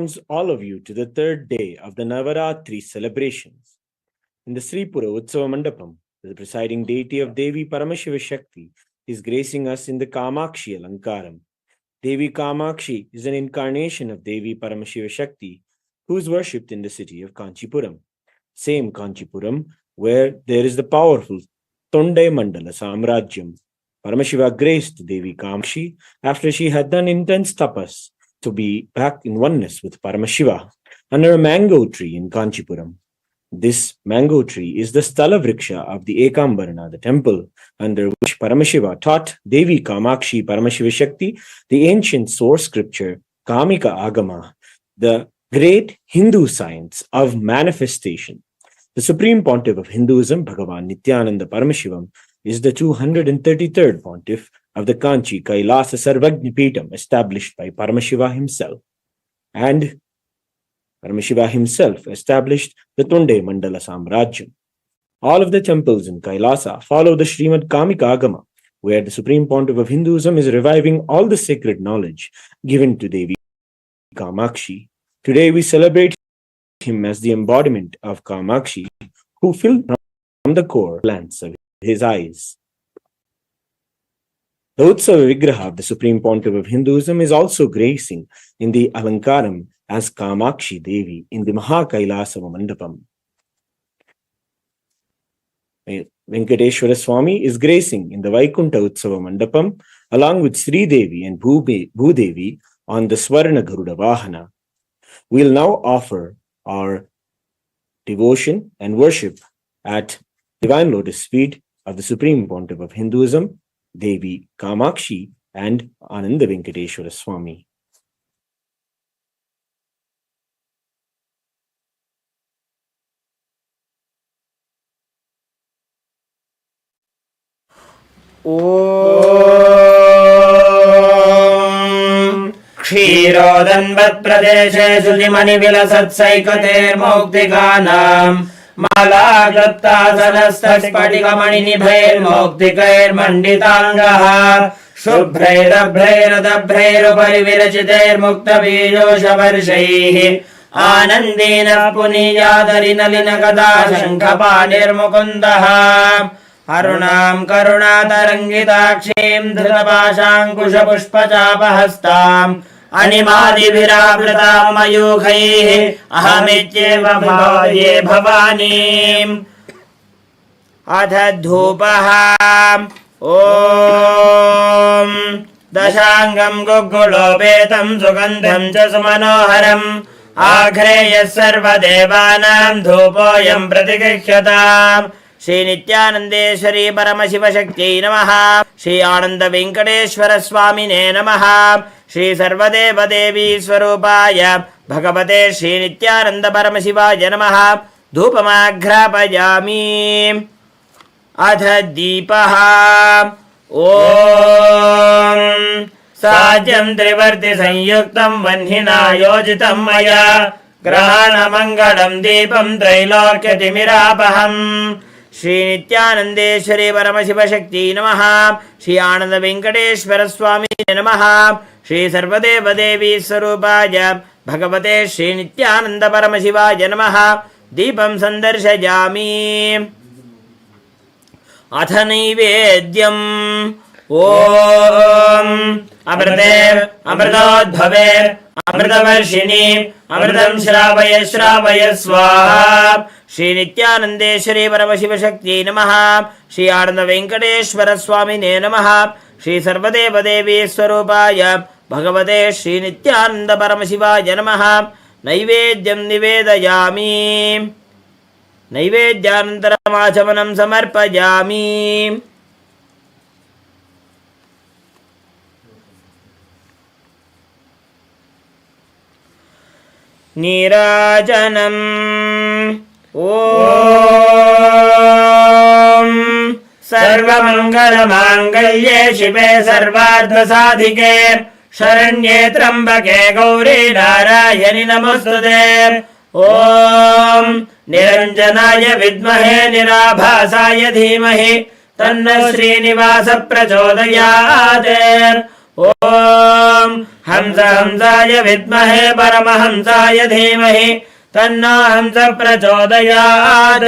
welcomes all of you to the third day of the Navaratri celebrations. In the Sripura Utsava Mandapam, the presiding deity of Devi Paramashiva Shakti is gracing us in the Kamakshi Alankaram. Devi Kamakshi is an incarnation of Devi Paramashiva Shakti, who is worshipped in the city of Kanchipuram. Same Kanchipuram, where there is the powerful Tonde Mandala Samrajyam. Paramashiva graced Devi Kamakshi after she had done intense tapas to be back in oneness with Paramashiva under a mango tree in Kanchipuram. This mango tree is the Sthala Vriksha of the Ekambarana, the temple, under which Paramashiva taught Devi Kamakshi Paramashiva Shakti the ancient source scripture Kamika Agama, the great Hindu science of manifestation. The Supreme Pontiff of Hinduism, Bhagavān Nithyananda Paramashivam, is the 233rd Pontiff of the Kanchi KAILASA Sarvagni Peetham established by Paramashiva himself. And Paramashiva himself established the Tonde Mandala Samrajyam. All of the temples in Kailasa follow the Srimad Kamika Agama, where the Supreme Pontiff of Hinduism is reviving all the sacred knowledge given to Devi Kamakshi. Today we celebrate him as the embodiment of Kamakshi, who filled from the core glance of his eyes. The Utsava Vigraha of the Supreme Pontiff of Hinduism is also gracing in the Alankaram as Kamakshi Devi in the Mahā KAILāSA Mandapam. Venkateshwara Swami is gracing in the Vaikunta Utsava Mandapam along with Sri Devi and Bhudevi on the Swarna Garuda Vahana. We'll now offer our devotion and worship at Divine Lotus feet of the Supreme Pontiff of Hinduism, Devi Kamakshi and Ananda Venkateshwara Swami. क्षीरोदन्वत्प्रदेशे श्रुतिमणिविलसत्सैकतेर्मौक्तिकानाम् मालाक्लुप्तासनस्तस्फटिकमणिनिभैर्मौक्तिकैर्मण्डिताङ्गः शुभ्रैरभ्रैरदभ्रैरुपरि विरचितैर्मुक्तबीजोषवर्षैः आनन्देन पुनीयादरिनलिनगदा शङ्खपाणिर्मुकुन्दः अरुणाम् करुणातरङ्गिताक्षीम् धृतपाशाङ्कुशपुष्पचापहस्ताम् अनिमादिभिरावृताम् मयूखैः अहमित्येव भावये भवानीम् अथ धूपः ॐ दशाङ्गम् गुग्गुलोपेतम् सुगन्धम् च सुमनोहरम् आघ्रेयः सर्वदेवानाम् धूपोऽयम् प्रतिगृह्यताम् श्री नित्यानंदेश्वरी परमशिव शक्ति नमः। श्री आनंद वेंकटेश्वर स्वामिने नमः। श्री सर्वदेव देवी स्वरूपाय भगवते श्री नित्यानंद परमशिवाय नमः। धूपमाघ्रापयामि। अथ दीपः ॐ साज्यं त्रिवर्ति संयुक्तं वह्निना योजितं मया ग्रहणमङ्गलं दीपं त्रैलोक्यतिमिरापहम्। श्री नित्यानंदेश्वरी परमशिव शक्ति नमः। श्री आनंद वेंकटेश्वर स्वामी नमः। श्री सर्वदेव देवी स्वरूपाय भगवते श्री नित्यानंद परमशिवाय नमः। दीपं संदर्शयामि। अथ नैवेद्यम् ॐ अमृतोद्भवे अमृतवर्षिणी अमृतं श्रावय श्रावय स्वाहा। श्री नित्यानंदेश्वरी परमशिव शक्ति नमः। श्री आनंद वेंकटेश्वर स्वामिने नमः। श्री सर्वदेव देवी स्वरूपाय भगवते श्री नित्यानंद परमशिवाय नमः। नैवेद्यं निवेदयामि। नैवेद्यानन्तरमाचमनं समर्पयामि। नीराजनम् ॐ सर्वमङ्गलमाङ्गल्ये शिवे सर्वार्थसाधिके शरण्ये त्र्यम्बके गौरी नारायणि नमोस्तुते। ॐ निरञ्जनाय विद्महे निराभासाय धीमहि तन्नः श्रीनिवास प्रचोदयात्। ॐ हंस हंसाय विद्महे परमहंसाय धीमहि तन्नो हंस प्रचोदयात्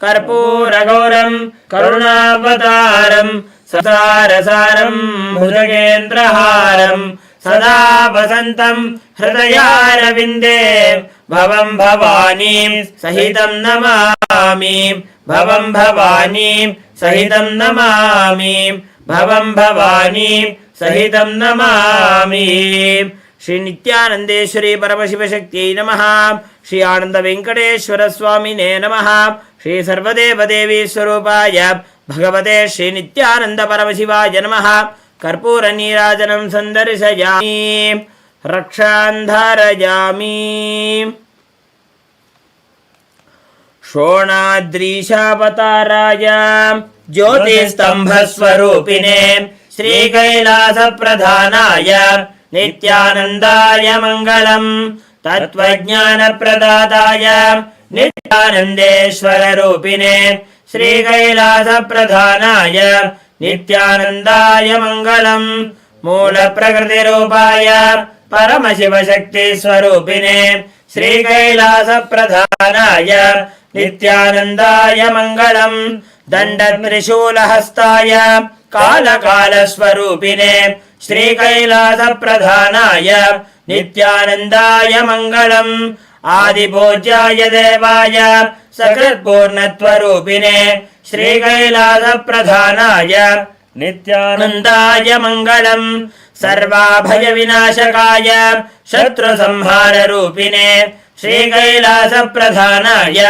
कर्पूरगौरं करुणावतारं ससारसारं भुजगेन्द्रहारं सदा वसन्तं हृदयारविन्दे भवं भवानीं सहितं नमामि भवं भवानीं सहितं नमामि भवं भवानीं सहितं नमामि। श्री नित्यानंदेश्वरी परमशिव शक्त्यै नमः। श्री आनंद वेंकटेश्वर स्वामिने नमः। श्री सर्वदेव देवी स्वरूपाय भगवते श्री नित्यानंद परमशिवाय नमः। कर्पूर नीराजनं संदर्शयामि रक्षान्धारयामि। शोणाद्रीशावताराय ज्योतिस्तंभस्वरूपिणे श्रीकैलासप्रधानाय नित्यानन्दाय मङ्गलम्। तत्त्वज्ञानप्रदाताय नित्यानन्देश्वररूपिणे श्रीकैलासप्रधानाय नित्यानन्दाय मङ्गलम्। मूलप्रकृतिरूपाय परमशिवशक्तिस्वरूपिणे श्रीकैलासप्रधानाय नित्यानन्दाय मङ्गलम्। दण्डत्रिशूलहस्ताय कालकालस्वरूपिणे श्रीकैलासप्रधानाय नित्यानन्दाय मङ्गलम्। आदिपूज्याय देवाय सकृत्पूर्णत्वरूपिणे श्रीकैलासप्रधानाय नित्यानन्दाय मङ्गलम्। सर्वाभयविनाशकाय शत्रुसंहाररूपिणे श्रीकैलासप्रधानाय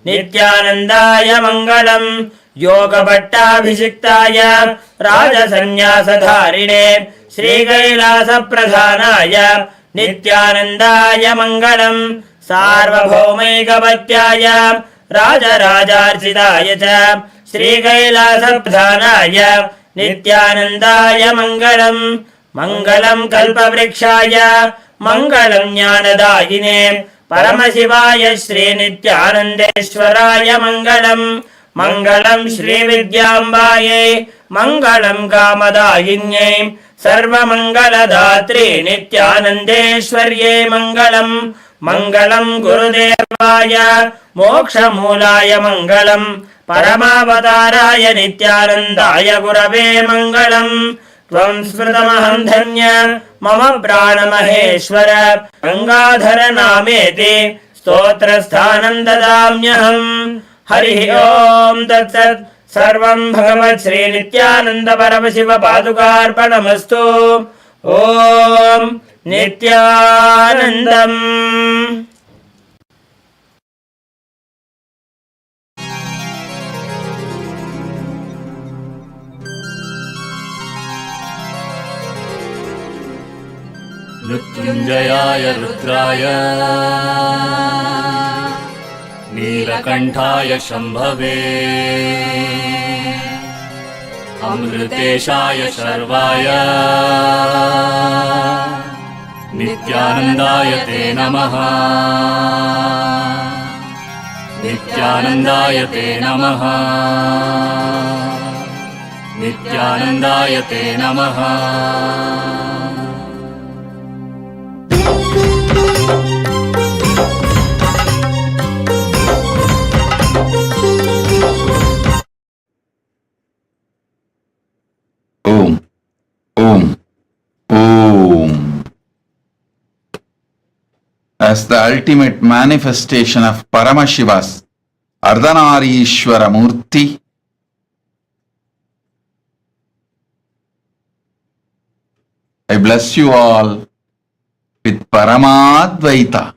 नित्यानन्दाय मङ्गलम्। योगभट्टाभिषिक्ताय राजसन्न्यासधारिणे श्रीकैलासप्रधानाय नित्यानन्दाय मङ्गलम्। सार्वभौमैकपत्याय राजराजार्चिताय च श्रीकैलासप्रधानाय नित्यानन्दाय मङ्गलम्। मङ्गलम् कल्पवृक्षाय मङ्गलम् ज्ञानदायिने परमशिवाय श्रीनित्यानन्देश्वराय मङ्गलम्। मङ्गलम् श्रीविद्याम्बायै मङ्गलम् कामदायिन्यै सर्वमङ्गलदात्रे नित्यानन्देश्वर्यै मङ्गलम्। मङ्गलम् गुरुदेवाय मोक्षमूलाय मङ्गलम्। परमावताराय नित्यानन्दाय गुरवे मङ्गलम्। त्वं स्मृतमहं धन्य मम प्राणमहेश्वर गङ्गाधर नामेति स्तोत्रस्थानं ददाम्यहम्। हरिः ओम् तत्सत्। सर्वं भगवत् श्री नित्यानन्द परमशिव पादुकार्पणमस्तु। ओम् नित्यानन्दम्। मृत्युञ्जयाय रुद्राय नीलकण्ठाय शम्भवे अमृतेशाय शर्वाय नित्यानन्दाय ते नमः। नित्यानन्दाय ते नमः। नित्यानन्दाय ते नमः। Om, Om, Om. As the ultimate manifestation of Paramashiva's Ardhanarishwara Murti, I bless you all with Paramadvaita.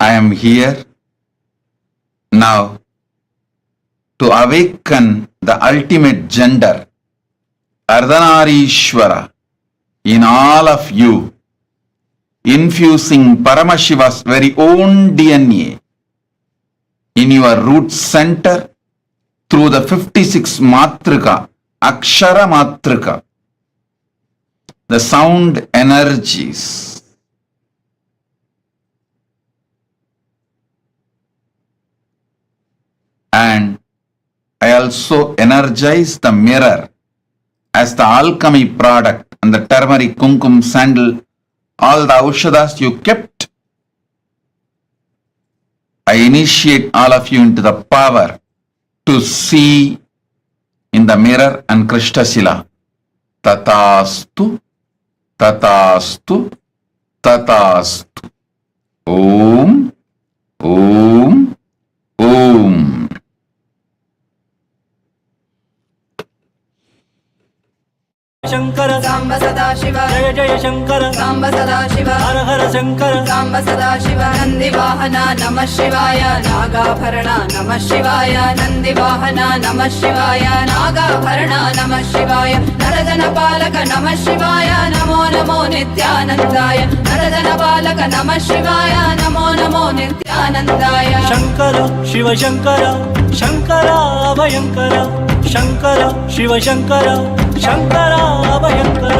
I am here now to awaken the ultimate gender, Ardhanarishwara, in all of you, infusing Paramashiva's very own DNA in your root center through the 56 Matrika, Akshara Matrika, the sound energies. and I also energize the mirror as the alchemy product and the turmeric, kumkum, sandal, all the aushadas you kept. I initiate all of you into the power to see in the mirror and Krishnashila. Tatastu, tatastu, tatastu. Om, Om, Om. Shankar Samba Sadashiv जय जय शंकर सांब सदाशिव हर हर शंकर सांब सदाशिव नंदी वाहना नमः शिवाय नागाभरणा नमः शिवाय नंदी वाहना नमः शिवाय नागाभरणा नमः शिवाय नरजन पालक नमः शिवाय नमो नमो नित्यानंदाय नरजन पालक नमः शिवाय नमो नमो नित्यानंदाय शंकर शिव शंकर शंकर अभयंकर शंकर शिव शंकर शंकर अभयंकर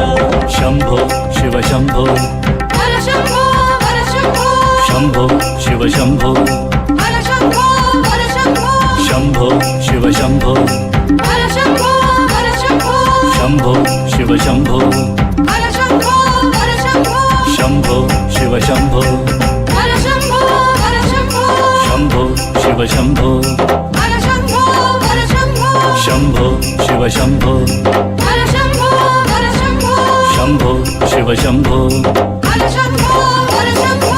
शंभो शिव शंभो हर शंभो हर शंभो शंभो शिव शंभो हर शंभो हर शंभो शंभो शिव शंभो हर शंभो हर शंभो शंभो शिव शंभो हर शंभो हर शंभो शंभो शिव शंभो हर शंभो हर शंभो शंभो शिव शंभो हर शंभो हर शंभो शंभो शिव शंभो हर शंभो हर शंभो शंभो शिव शंभो हर शंभो हर शंभो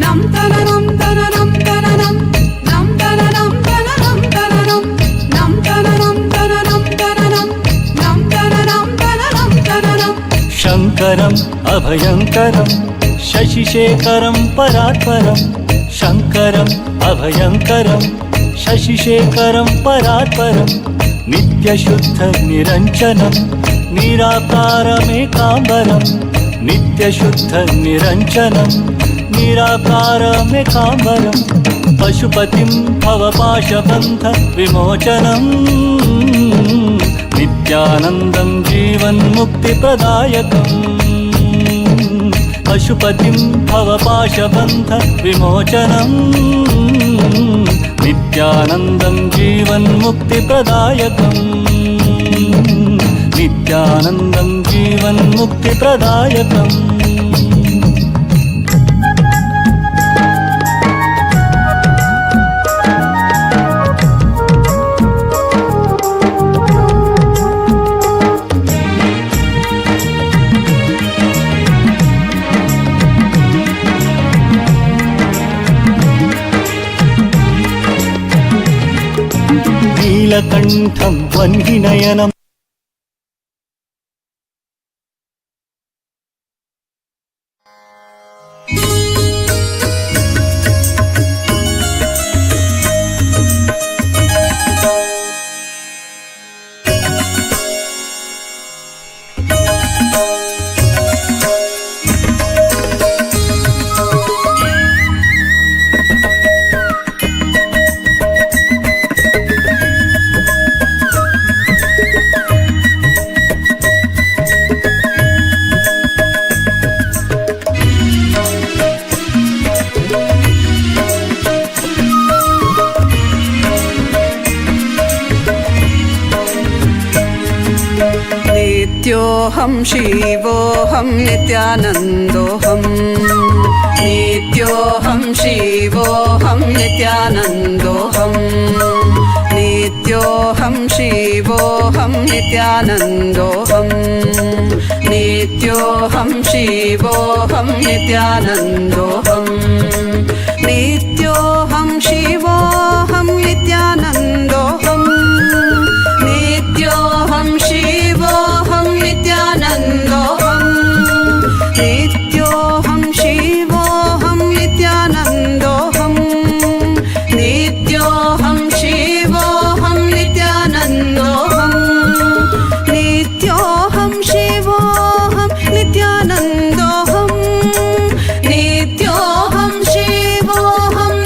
नम तननम तननम तननम नम तननम तननम तननम नम तननम तननम तननम नम तननम तननम तननम शंकरम अभयंकरम शशिशेखरम परात्परम शंकरम अभयंकरम शशिशेखरम परात्परम नित्यशुद्ध निरंजनम निराकारमेकांबरम नित्यशुद्ध निरंजनम निराकारमेकांबरम पशुपतिं भवपाशबन्ध विमोचनम नित्यानंदं जीवन्मुक्तिप्रदायकम् पशुपतिं भवपाशबन्ध विमोचनम् नित्यानन्दं जीवन्मुक्तिप्रदायकम् नित्यानन्दं जीवन्मुक्तिप्रदायकम् नीलकण्ठं वह्निनयनम् नित्योऽहं शिवोऽहं नित्यानन्दोऽहं नित्योऽहं शिवोऽहं नित्यानन्दोऽहं नित्योऽहं शिवोऽहं नित्यानन्दोऽहं नित्योऽहं शिवोऽहं नित्यानन्दोऽहं नित्योऽहं शिवोऽहं नित्यानन्दोऽहं नित्योऽहं शिवोऽहं नित्यानन्दोऽहं नित्योऽहं शिवोऽहं नित्यानन्दोऽहं नित्योऽहं शिवोऽहं नित्यानन्दोऽहं नित्योऽहं शिवोऽहं नित्यानन्दोऽहं नित्योऽहं शिवोऽहं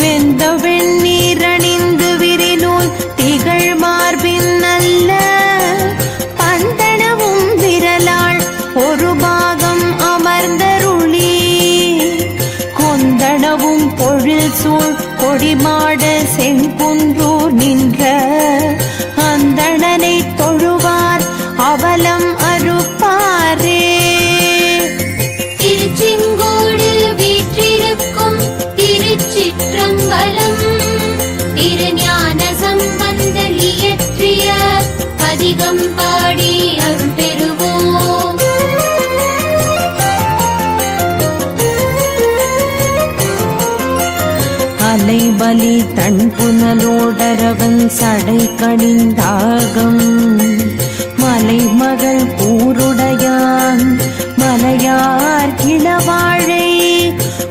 வெந்த வெண்ணீரணிந்து விரிநூல் திகழ் மார்பின் நல்ல பந்தனவும் விரலாள் ஒரு பாகம் அமர்ந்தருளி கொந்தனவும் பொழில் சூழ் கொடிமாட செங்குன்றூர் நின்ற அந்தணனை தொழுவார் அவலம் அறுப்பாரே. திருச்செங்கோடு வீற்றிருக்கும் திருச்சிற்றம்பலம் திருஞான சம்பந்தர் இயற்றிய பதிகம் பாடி அருள் பெறுவோம். அலைபலி தன் புனலோடரவன் சடை கணிந்தாகம் மலைமகள் கூருடையான் மலையார் கிளவாழை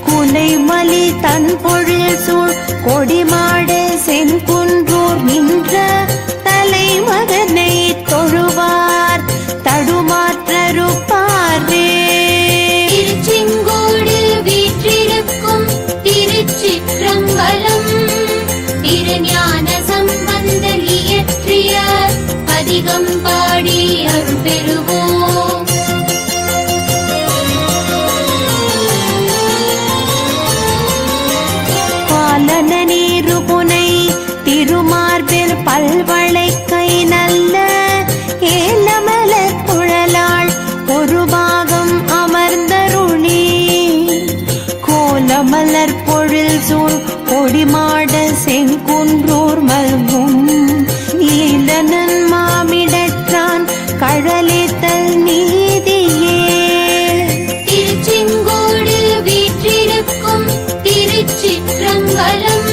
குலைமலி தன் பொழில் சூழ் கொடிமாட செங்குன்றூர் நின்ற தலைமகனை தொழுவார் தடுமாற்றருப்பாரே. திருச்செங்கோடு வீற்றிருக்கும் திருச்சிற்றம்பலம் திருஞான சம்பந்தர் இயற்றிய பதிகம் பாடி அருள் பெறுவோம். பாலன நீரு புனை திருமார்பில் பல்வளை கை நல்ல ஏலமலர் குழலாள் ஒரு பாகம் அமர்ந்தருளி கோலமலர் பொழில் சூழ் கொடிமாட செங்குன்றூர் மல்கும் நீலனன் மாமிடற்றான் கழலித்தல் நீதியே. திருச்செங்கோடு வீற்றிருக்கும் திருச்சிற்றம்பலம்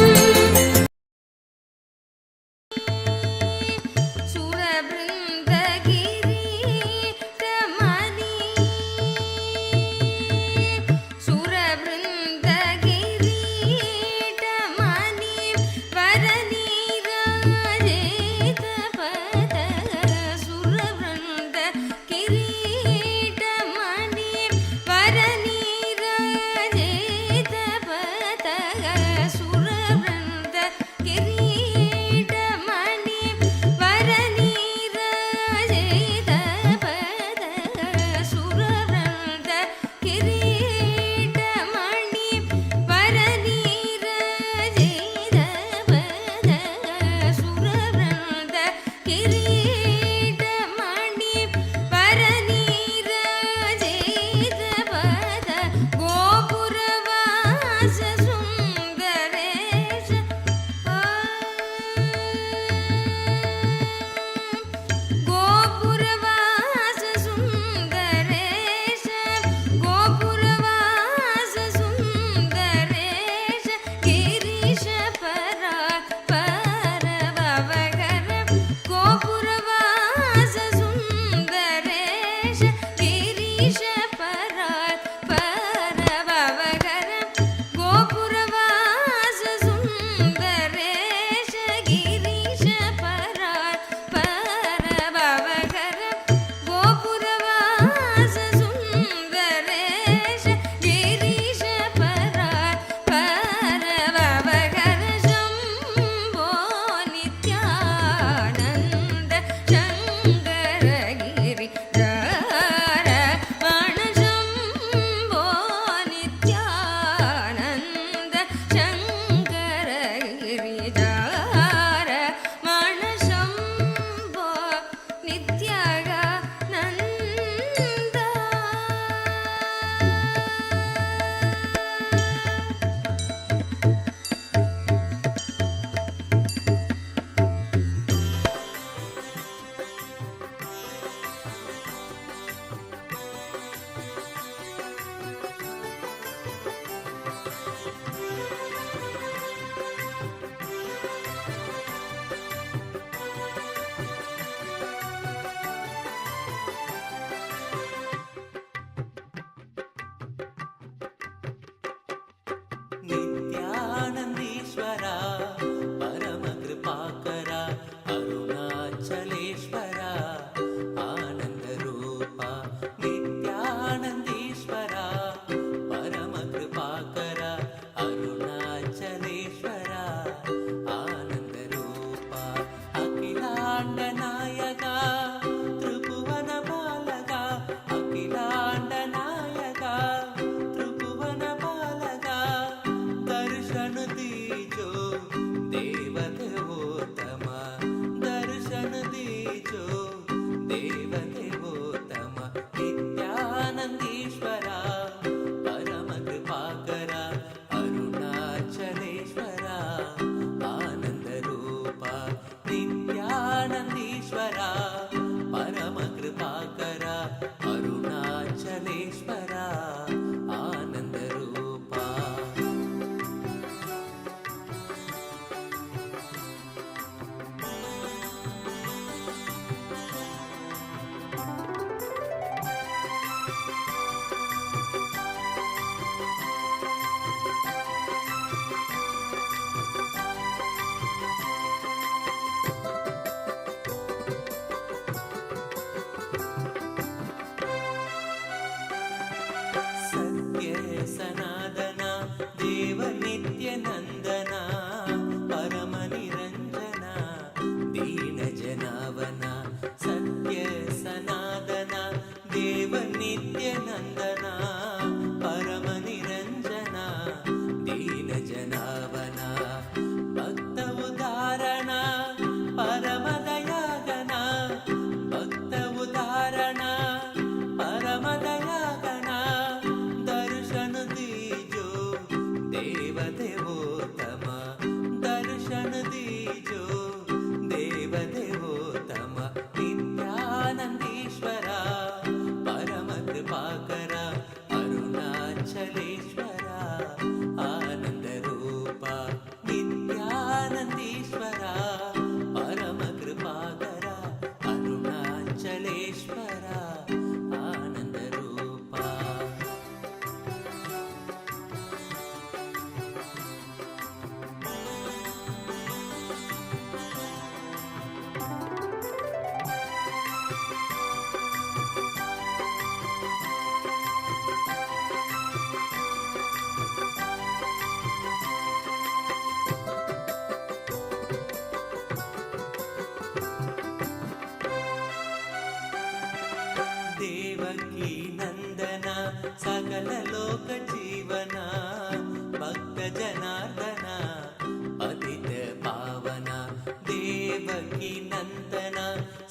सत्य सनातन देव नित्यनंदन परम निरंजन दीन जनावन सत्य सनातन देव नित्यनंदन परम निरंजन दीन जनावन भक्त उदाहरण परम दयागण भक्त उदाहरण परम दयागण दर्शन दीजो देव देवोत्तम दर्शन दीजो देव देवोत्तम नित्यानंदीश्वर परम कृपाकर अरुणाचलेश्वर आनंद रूप नित्यानंदीश्वर परम कृपाकर अरुणाचलेश्वर आनंद रूप देवकी नंदन सकल लोक जीवन भक्त जनार्दन पतित पावन देवकी नंदन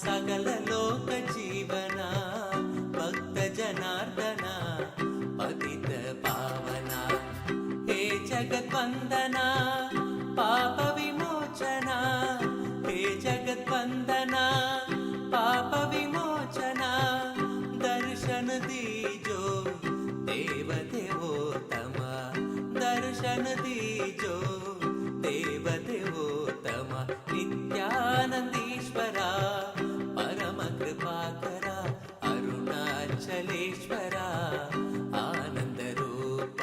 सकल लोक जीवन भक्त जनार्दन पतित पावन हे जगत वंदना पाप विमोचना हे जगत वंदना पाप विमोचना दर्शन दीजो देव देवोत्तम दर्शन दीजो देव देवोत्तम नित्यानंदीश्वर परम कृपाकर अरुणाचलेश्वर आनंद रूप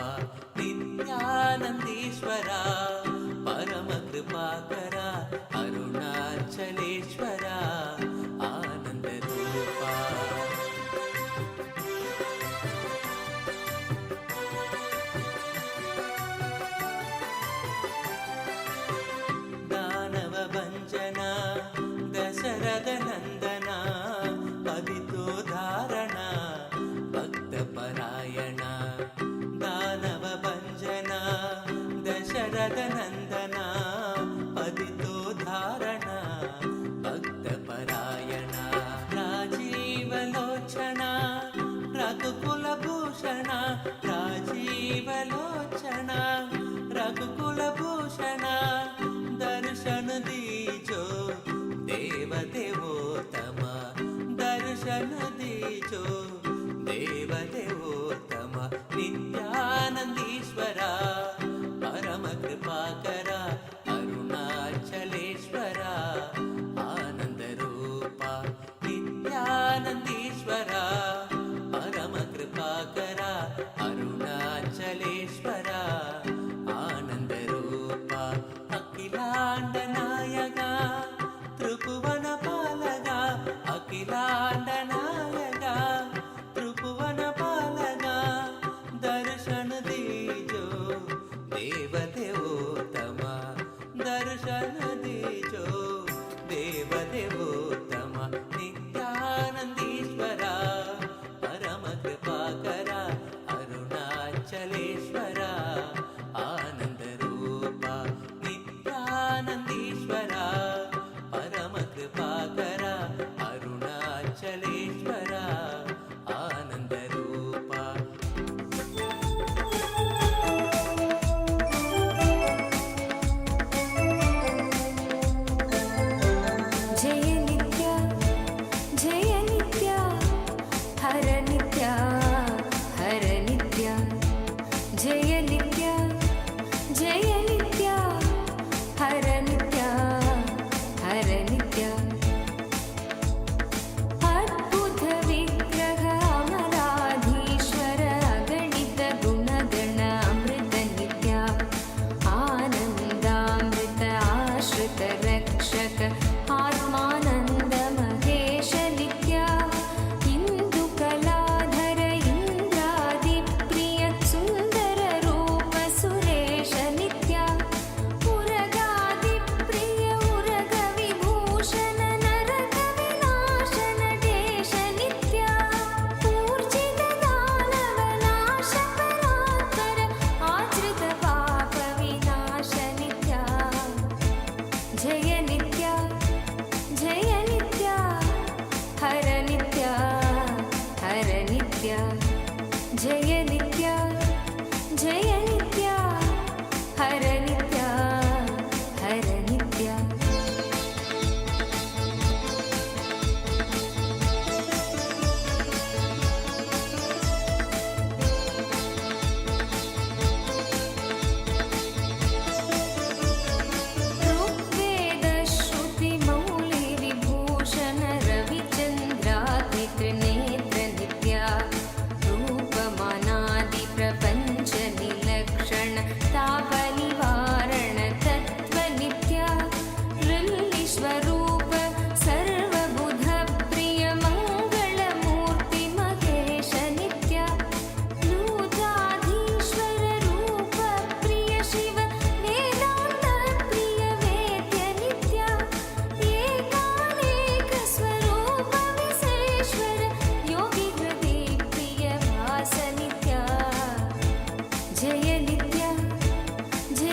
नित्यानंदीश्वर परम कृपाकर अरुणाचलेश्वर आनंद रूप दानव भंजन दशरथ नंदन पतितो धारण भक्त परायण दानव भंजन दशरथ नंदन पतितो धारण भक्त परायण राजीव लोचन रघुकुल भूषण राजीव लोचन रघुकुल भूषण दर्शन दीजो देव देवोत्तम दर्शन दीजो देव देवोत्तम नित्यानंदीश्वर परम कृपाकर अरुणाचलेश्वर आनंद रूप नित्यानंदीश्वर परम कृपाकर अरुणाचलेश्वर आनंद रूप तापनिवारण तत्त्वनित्या ऋल्लिश्वरूप सर्वबुधप्रिय मङ्गलमूर्ति महेश नित्या लूताधीश्वर रूप प्रिय शिव वेदान्त प्रिय वेद्य नित्या एकानेक स्वरूप विशेश्वर योगी हृदय प्रिय भास नित्या जय नित्या जय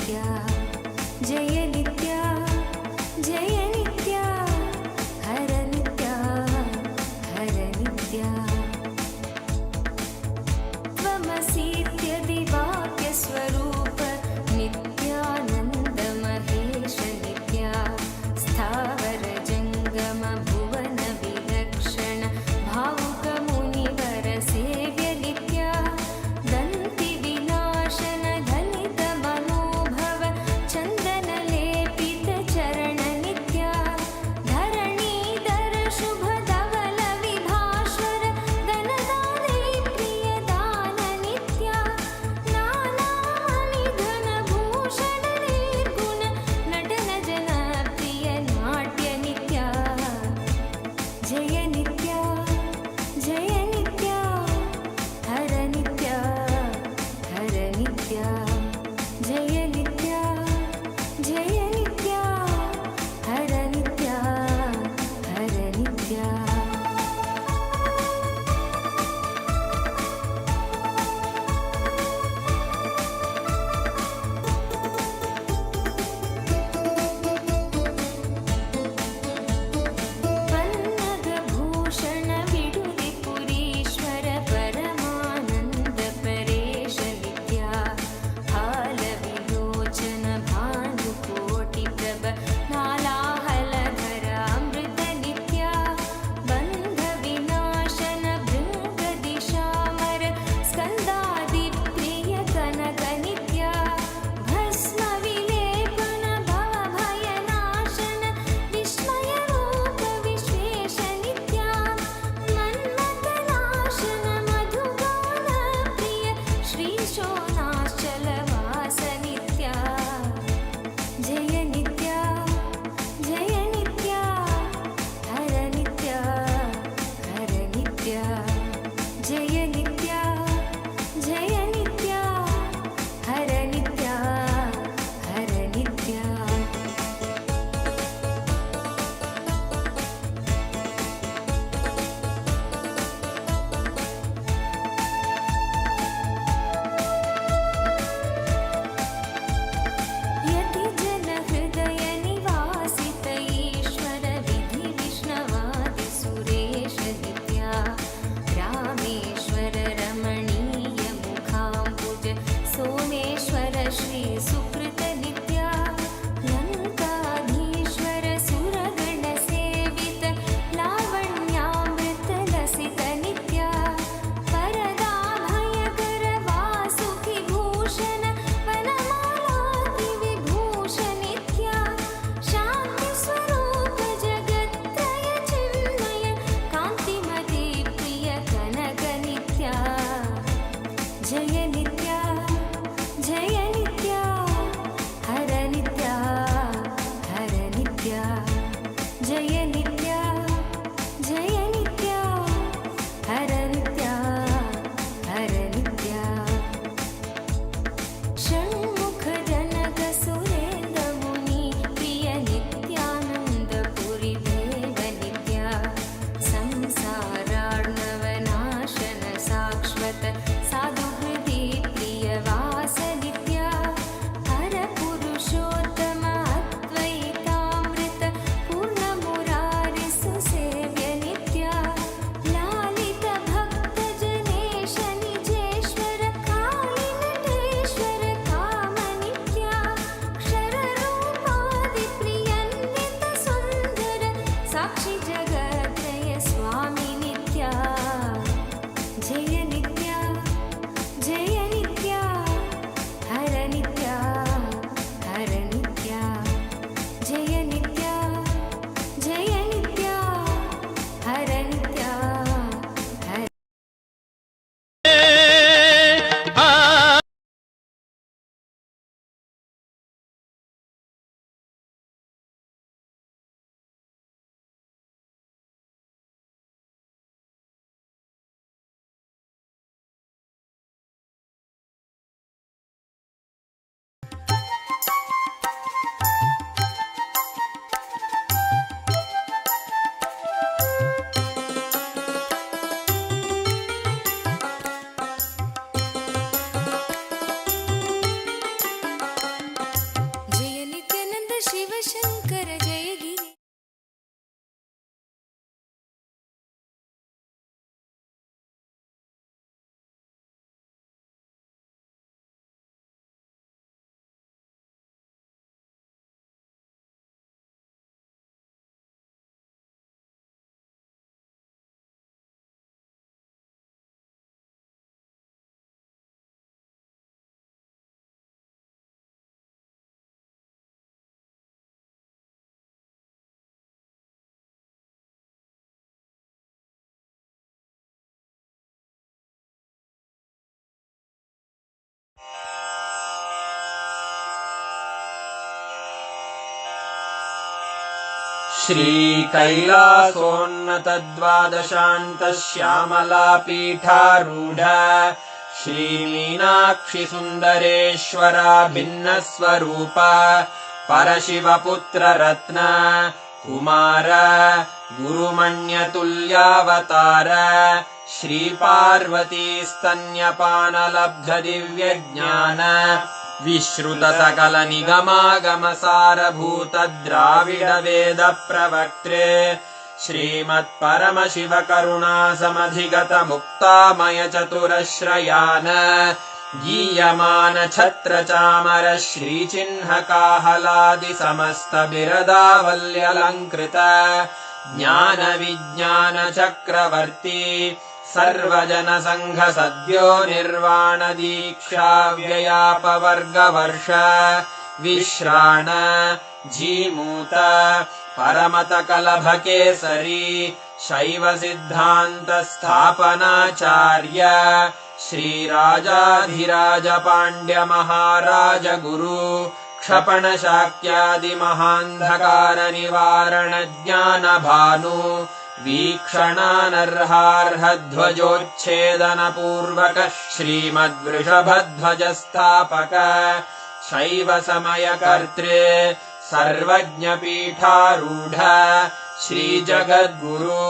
नित्या जय नित्या जय नित्या हर नित्या हर नित्या त्वमसीत्यदिवाक्यस्वरूप नित्यानन्द महेश नित्या स्थावर जङ्गम भुवन विलक्षण भावुकमुनिवर सेव्य नित्या दन्ति विनाशन धनित मनोभव चन्दन श्रीकैलासोन्नतद्वादशान्तश्यामलापीठारूढ श्रीमीनाक्षिसुन्दरेश्वरा भिन्नस्वरूप परशिवपुत्ररत्न कुमार गुरुमण्यतुल्यावतार श्रीपार्वतीस्तन्यपानलब्धदिव्यज्ञान विश्रुतसकलनिगमागमसारभूतद्राविडवेदप्रवक्त्रे श्रीमत्परमशिवकरुणासमधिगतमुक्तामयचतुरश्रयान् गीयमानछत्रचामर श्रीचिह्नकाहलादिसमस्तबिरदावल्यलङ्कृत ज्ञानविज्ञानचक्रवर्ती सर्वजनसङ्घसद्यो निर्वाणदीक्षाव्ययापवर्गवर्ष विश्राण जीमूत परमतकलभकेसरी शैवसिद्धान्तस्थापनाचार्य श्रीराजाधिराजपाण्ड्यमहाराज गुरु क्षपणशाक्यादिमहान्धकारनिवारणज्ञानभानु वीक्षणानर्हार्हध्वजोच्छेदनपूर्वक श्रीमद्वृषभध्वजस्थापक शैवसमयकर्त्रे सर्वज्ञपीठारूढ श्रीजगद्गुरु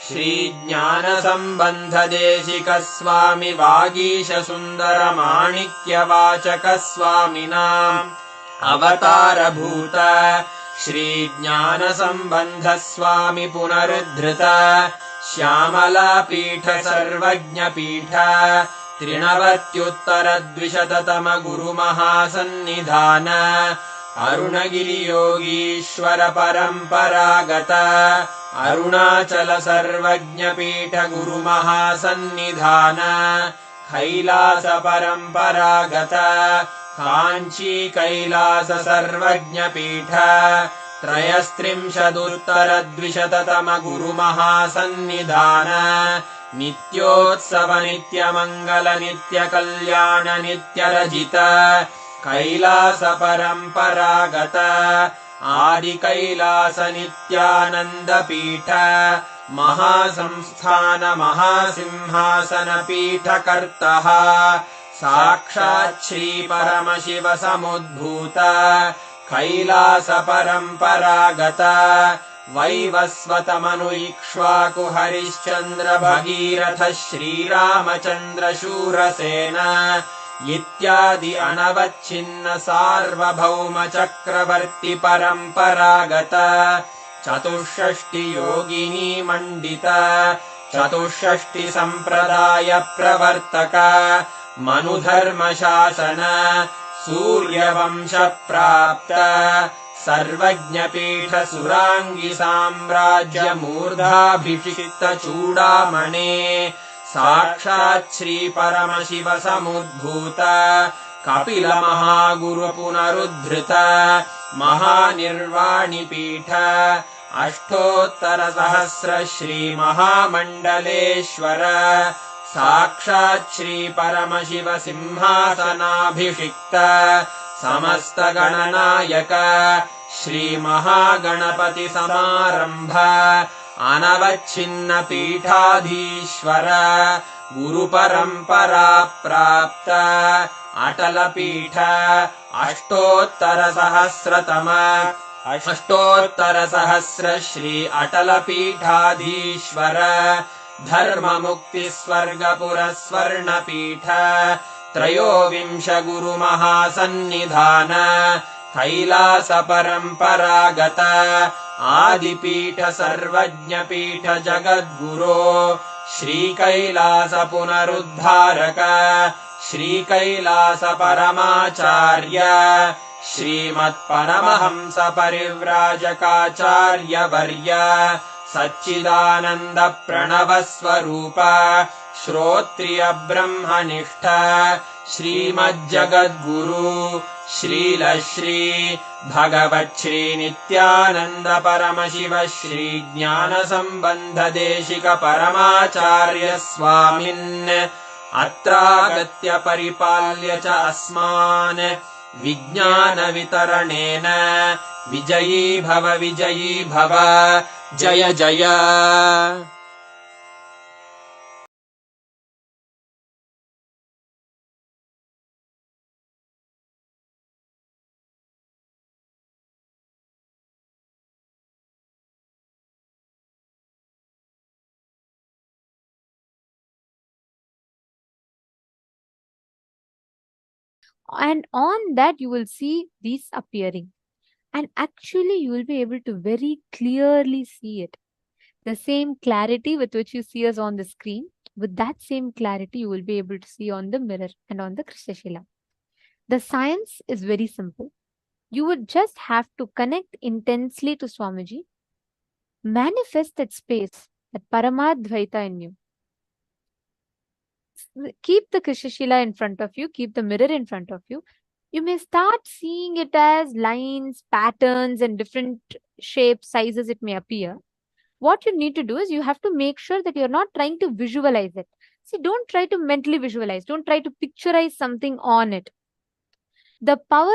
श्रीज्ञानसम्बन्धदेशिकस्वामि वागीशसुन्दरमाणिक्यवाचकस्वामिनाम् अवतारभूत श्रीज्ञानसम्बन्धस्वामि पुनरुद्धृत श्यामलापीठ सर्वज्ञपीठ त्रिनवत्युत्तरद्विशततम गुरुमहासन्निधान अरुणगिरियोगीश्वर परम्परागत अरुणाचल सर्वज्ञपीठ गुरुमहासन्निधान कैलास परम्परागत काञ्ची कैलास सर्वज्ञपीठ त्रयस्त्रिंशदुत्तरद्विशततम गुरुमहासन्निधान नित्योत्सव नित्यमङ्गल नित्यकल्याण नित्यरजित कैलास परम्परागत आदिकैलास नित्यानन्दपीठ महासंस्थान महासिंहासनपीठकर्तः साक्षात् श्रीपरमशिव समुद्भूत कैलास परम्परागत वैवस्वतमनु इक्ष्वाकु हरिश्चन्द्र भगीरथ श्रीरामचन्द्र शूरसेन इत्यादि अनवच्छिन्न सार्वभौम चक्रवर्ति परम्परागत चतुष्षष्टि योगिनी मण्डित चतुष्षष्टि सम्प्रदाय प्रवर्तक मनुधर्मशासन सूर्यवंश प्राप्त सर्वज्ञपीठ सुराङ्गी साम्राज्य मूर्धाभिषिक्त चूडामणे साक्षात् श्री परमशिव समुद्भूत कपिल महागुरु पुनरुद्धृत महानिर्वाणिपीठ अष्टोत्तर सहस्र श्री महामण्डलेश्वर साक्षात् श्री परमशिव सिंहासनाभिषिक्त समस्त गणनायक श्री महागणपति समारंभ अनवच्छिन्न पीठाधीश्वर गुरु परंपरा प्राप्त अटल पीठ अष्टोत्तर सहस्र श्री अटल पीठाधीश्वर धर्म मुक्ति स्वर्गपुर स्वर्ण पीठ त्रयोविंश गुरु महासन्निधान कैलास परम्परागत आदिपीठ सर्वज्ञपीठ जगद्गुरो श्री कैलास पुनरुद्धारक श्री कैलास परमाचार्य श्रीमत्परमहंस परिव्राजकाचार्य वर्य सच्चिदानंद प्रणव स्वरूप श्रोत्रिय ब्रह्मनिष्ठ श्रीमज्जगद्गुरु श्रील श्री भगवच्छ्री नित्यानंद परमशिव श्री ज्ञान संबंध देशिक परमाचार्य स्वामिन् अत्रागत्य परिपाल्य च अस्मान् विज्ञानवितरणेन विजयी भव जय जय। And on that, you will see these appearing. And actually, you will be able to very clearly see it. The same clarity with which you see us on the screen, with that same clarity, you will be able to see on the mirror and on the Krishna. The science is very simple. You would just have to connect intensely to Swamiji, manifest that space, that Paramadvaita in you. Keep the Krishna in front of you, keep the mirror in front of you. You may start seeing it as lines, patterns, and different shapes, sizes it may appear. What you need to do is you have to make sure that you're not trying to visualize it. See, don't try to mentally visualize. Don't try to picturize something on it. The power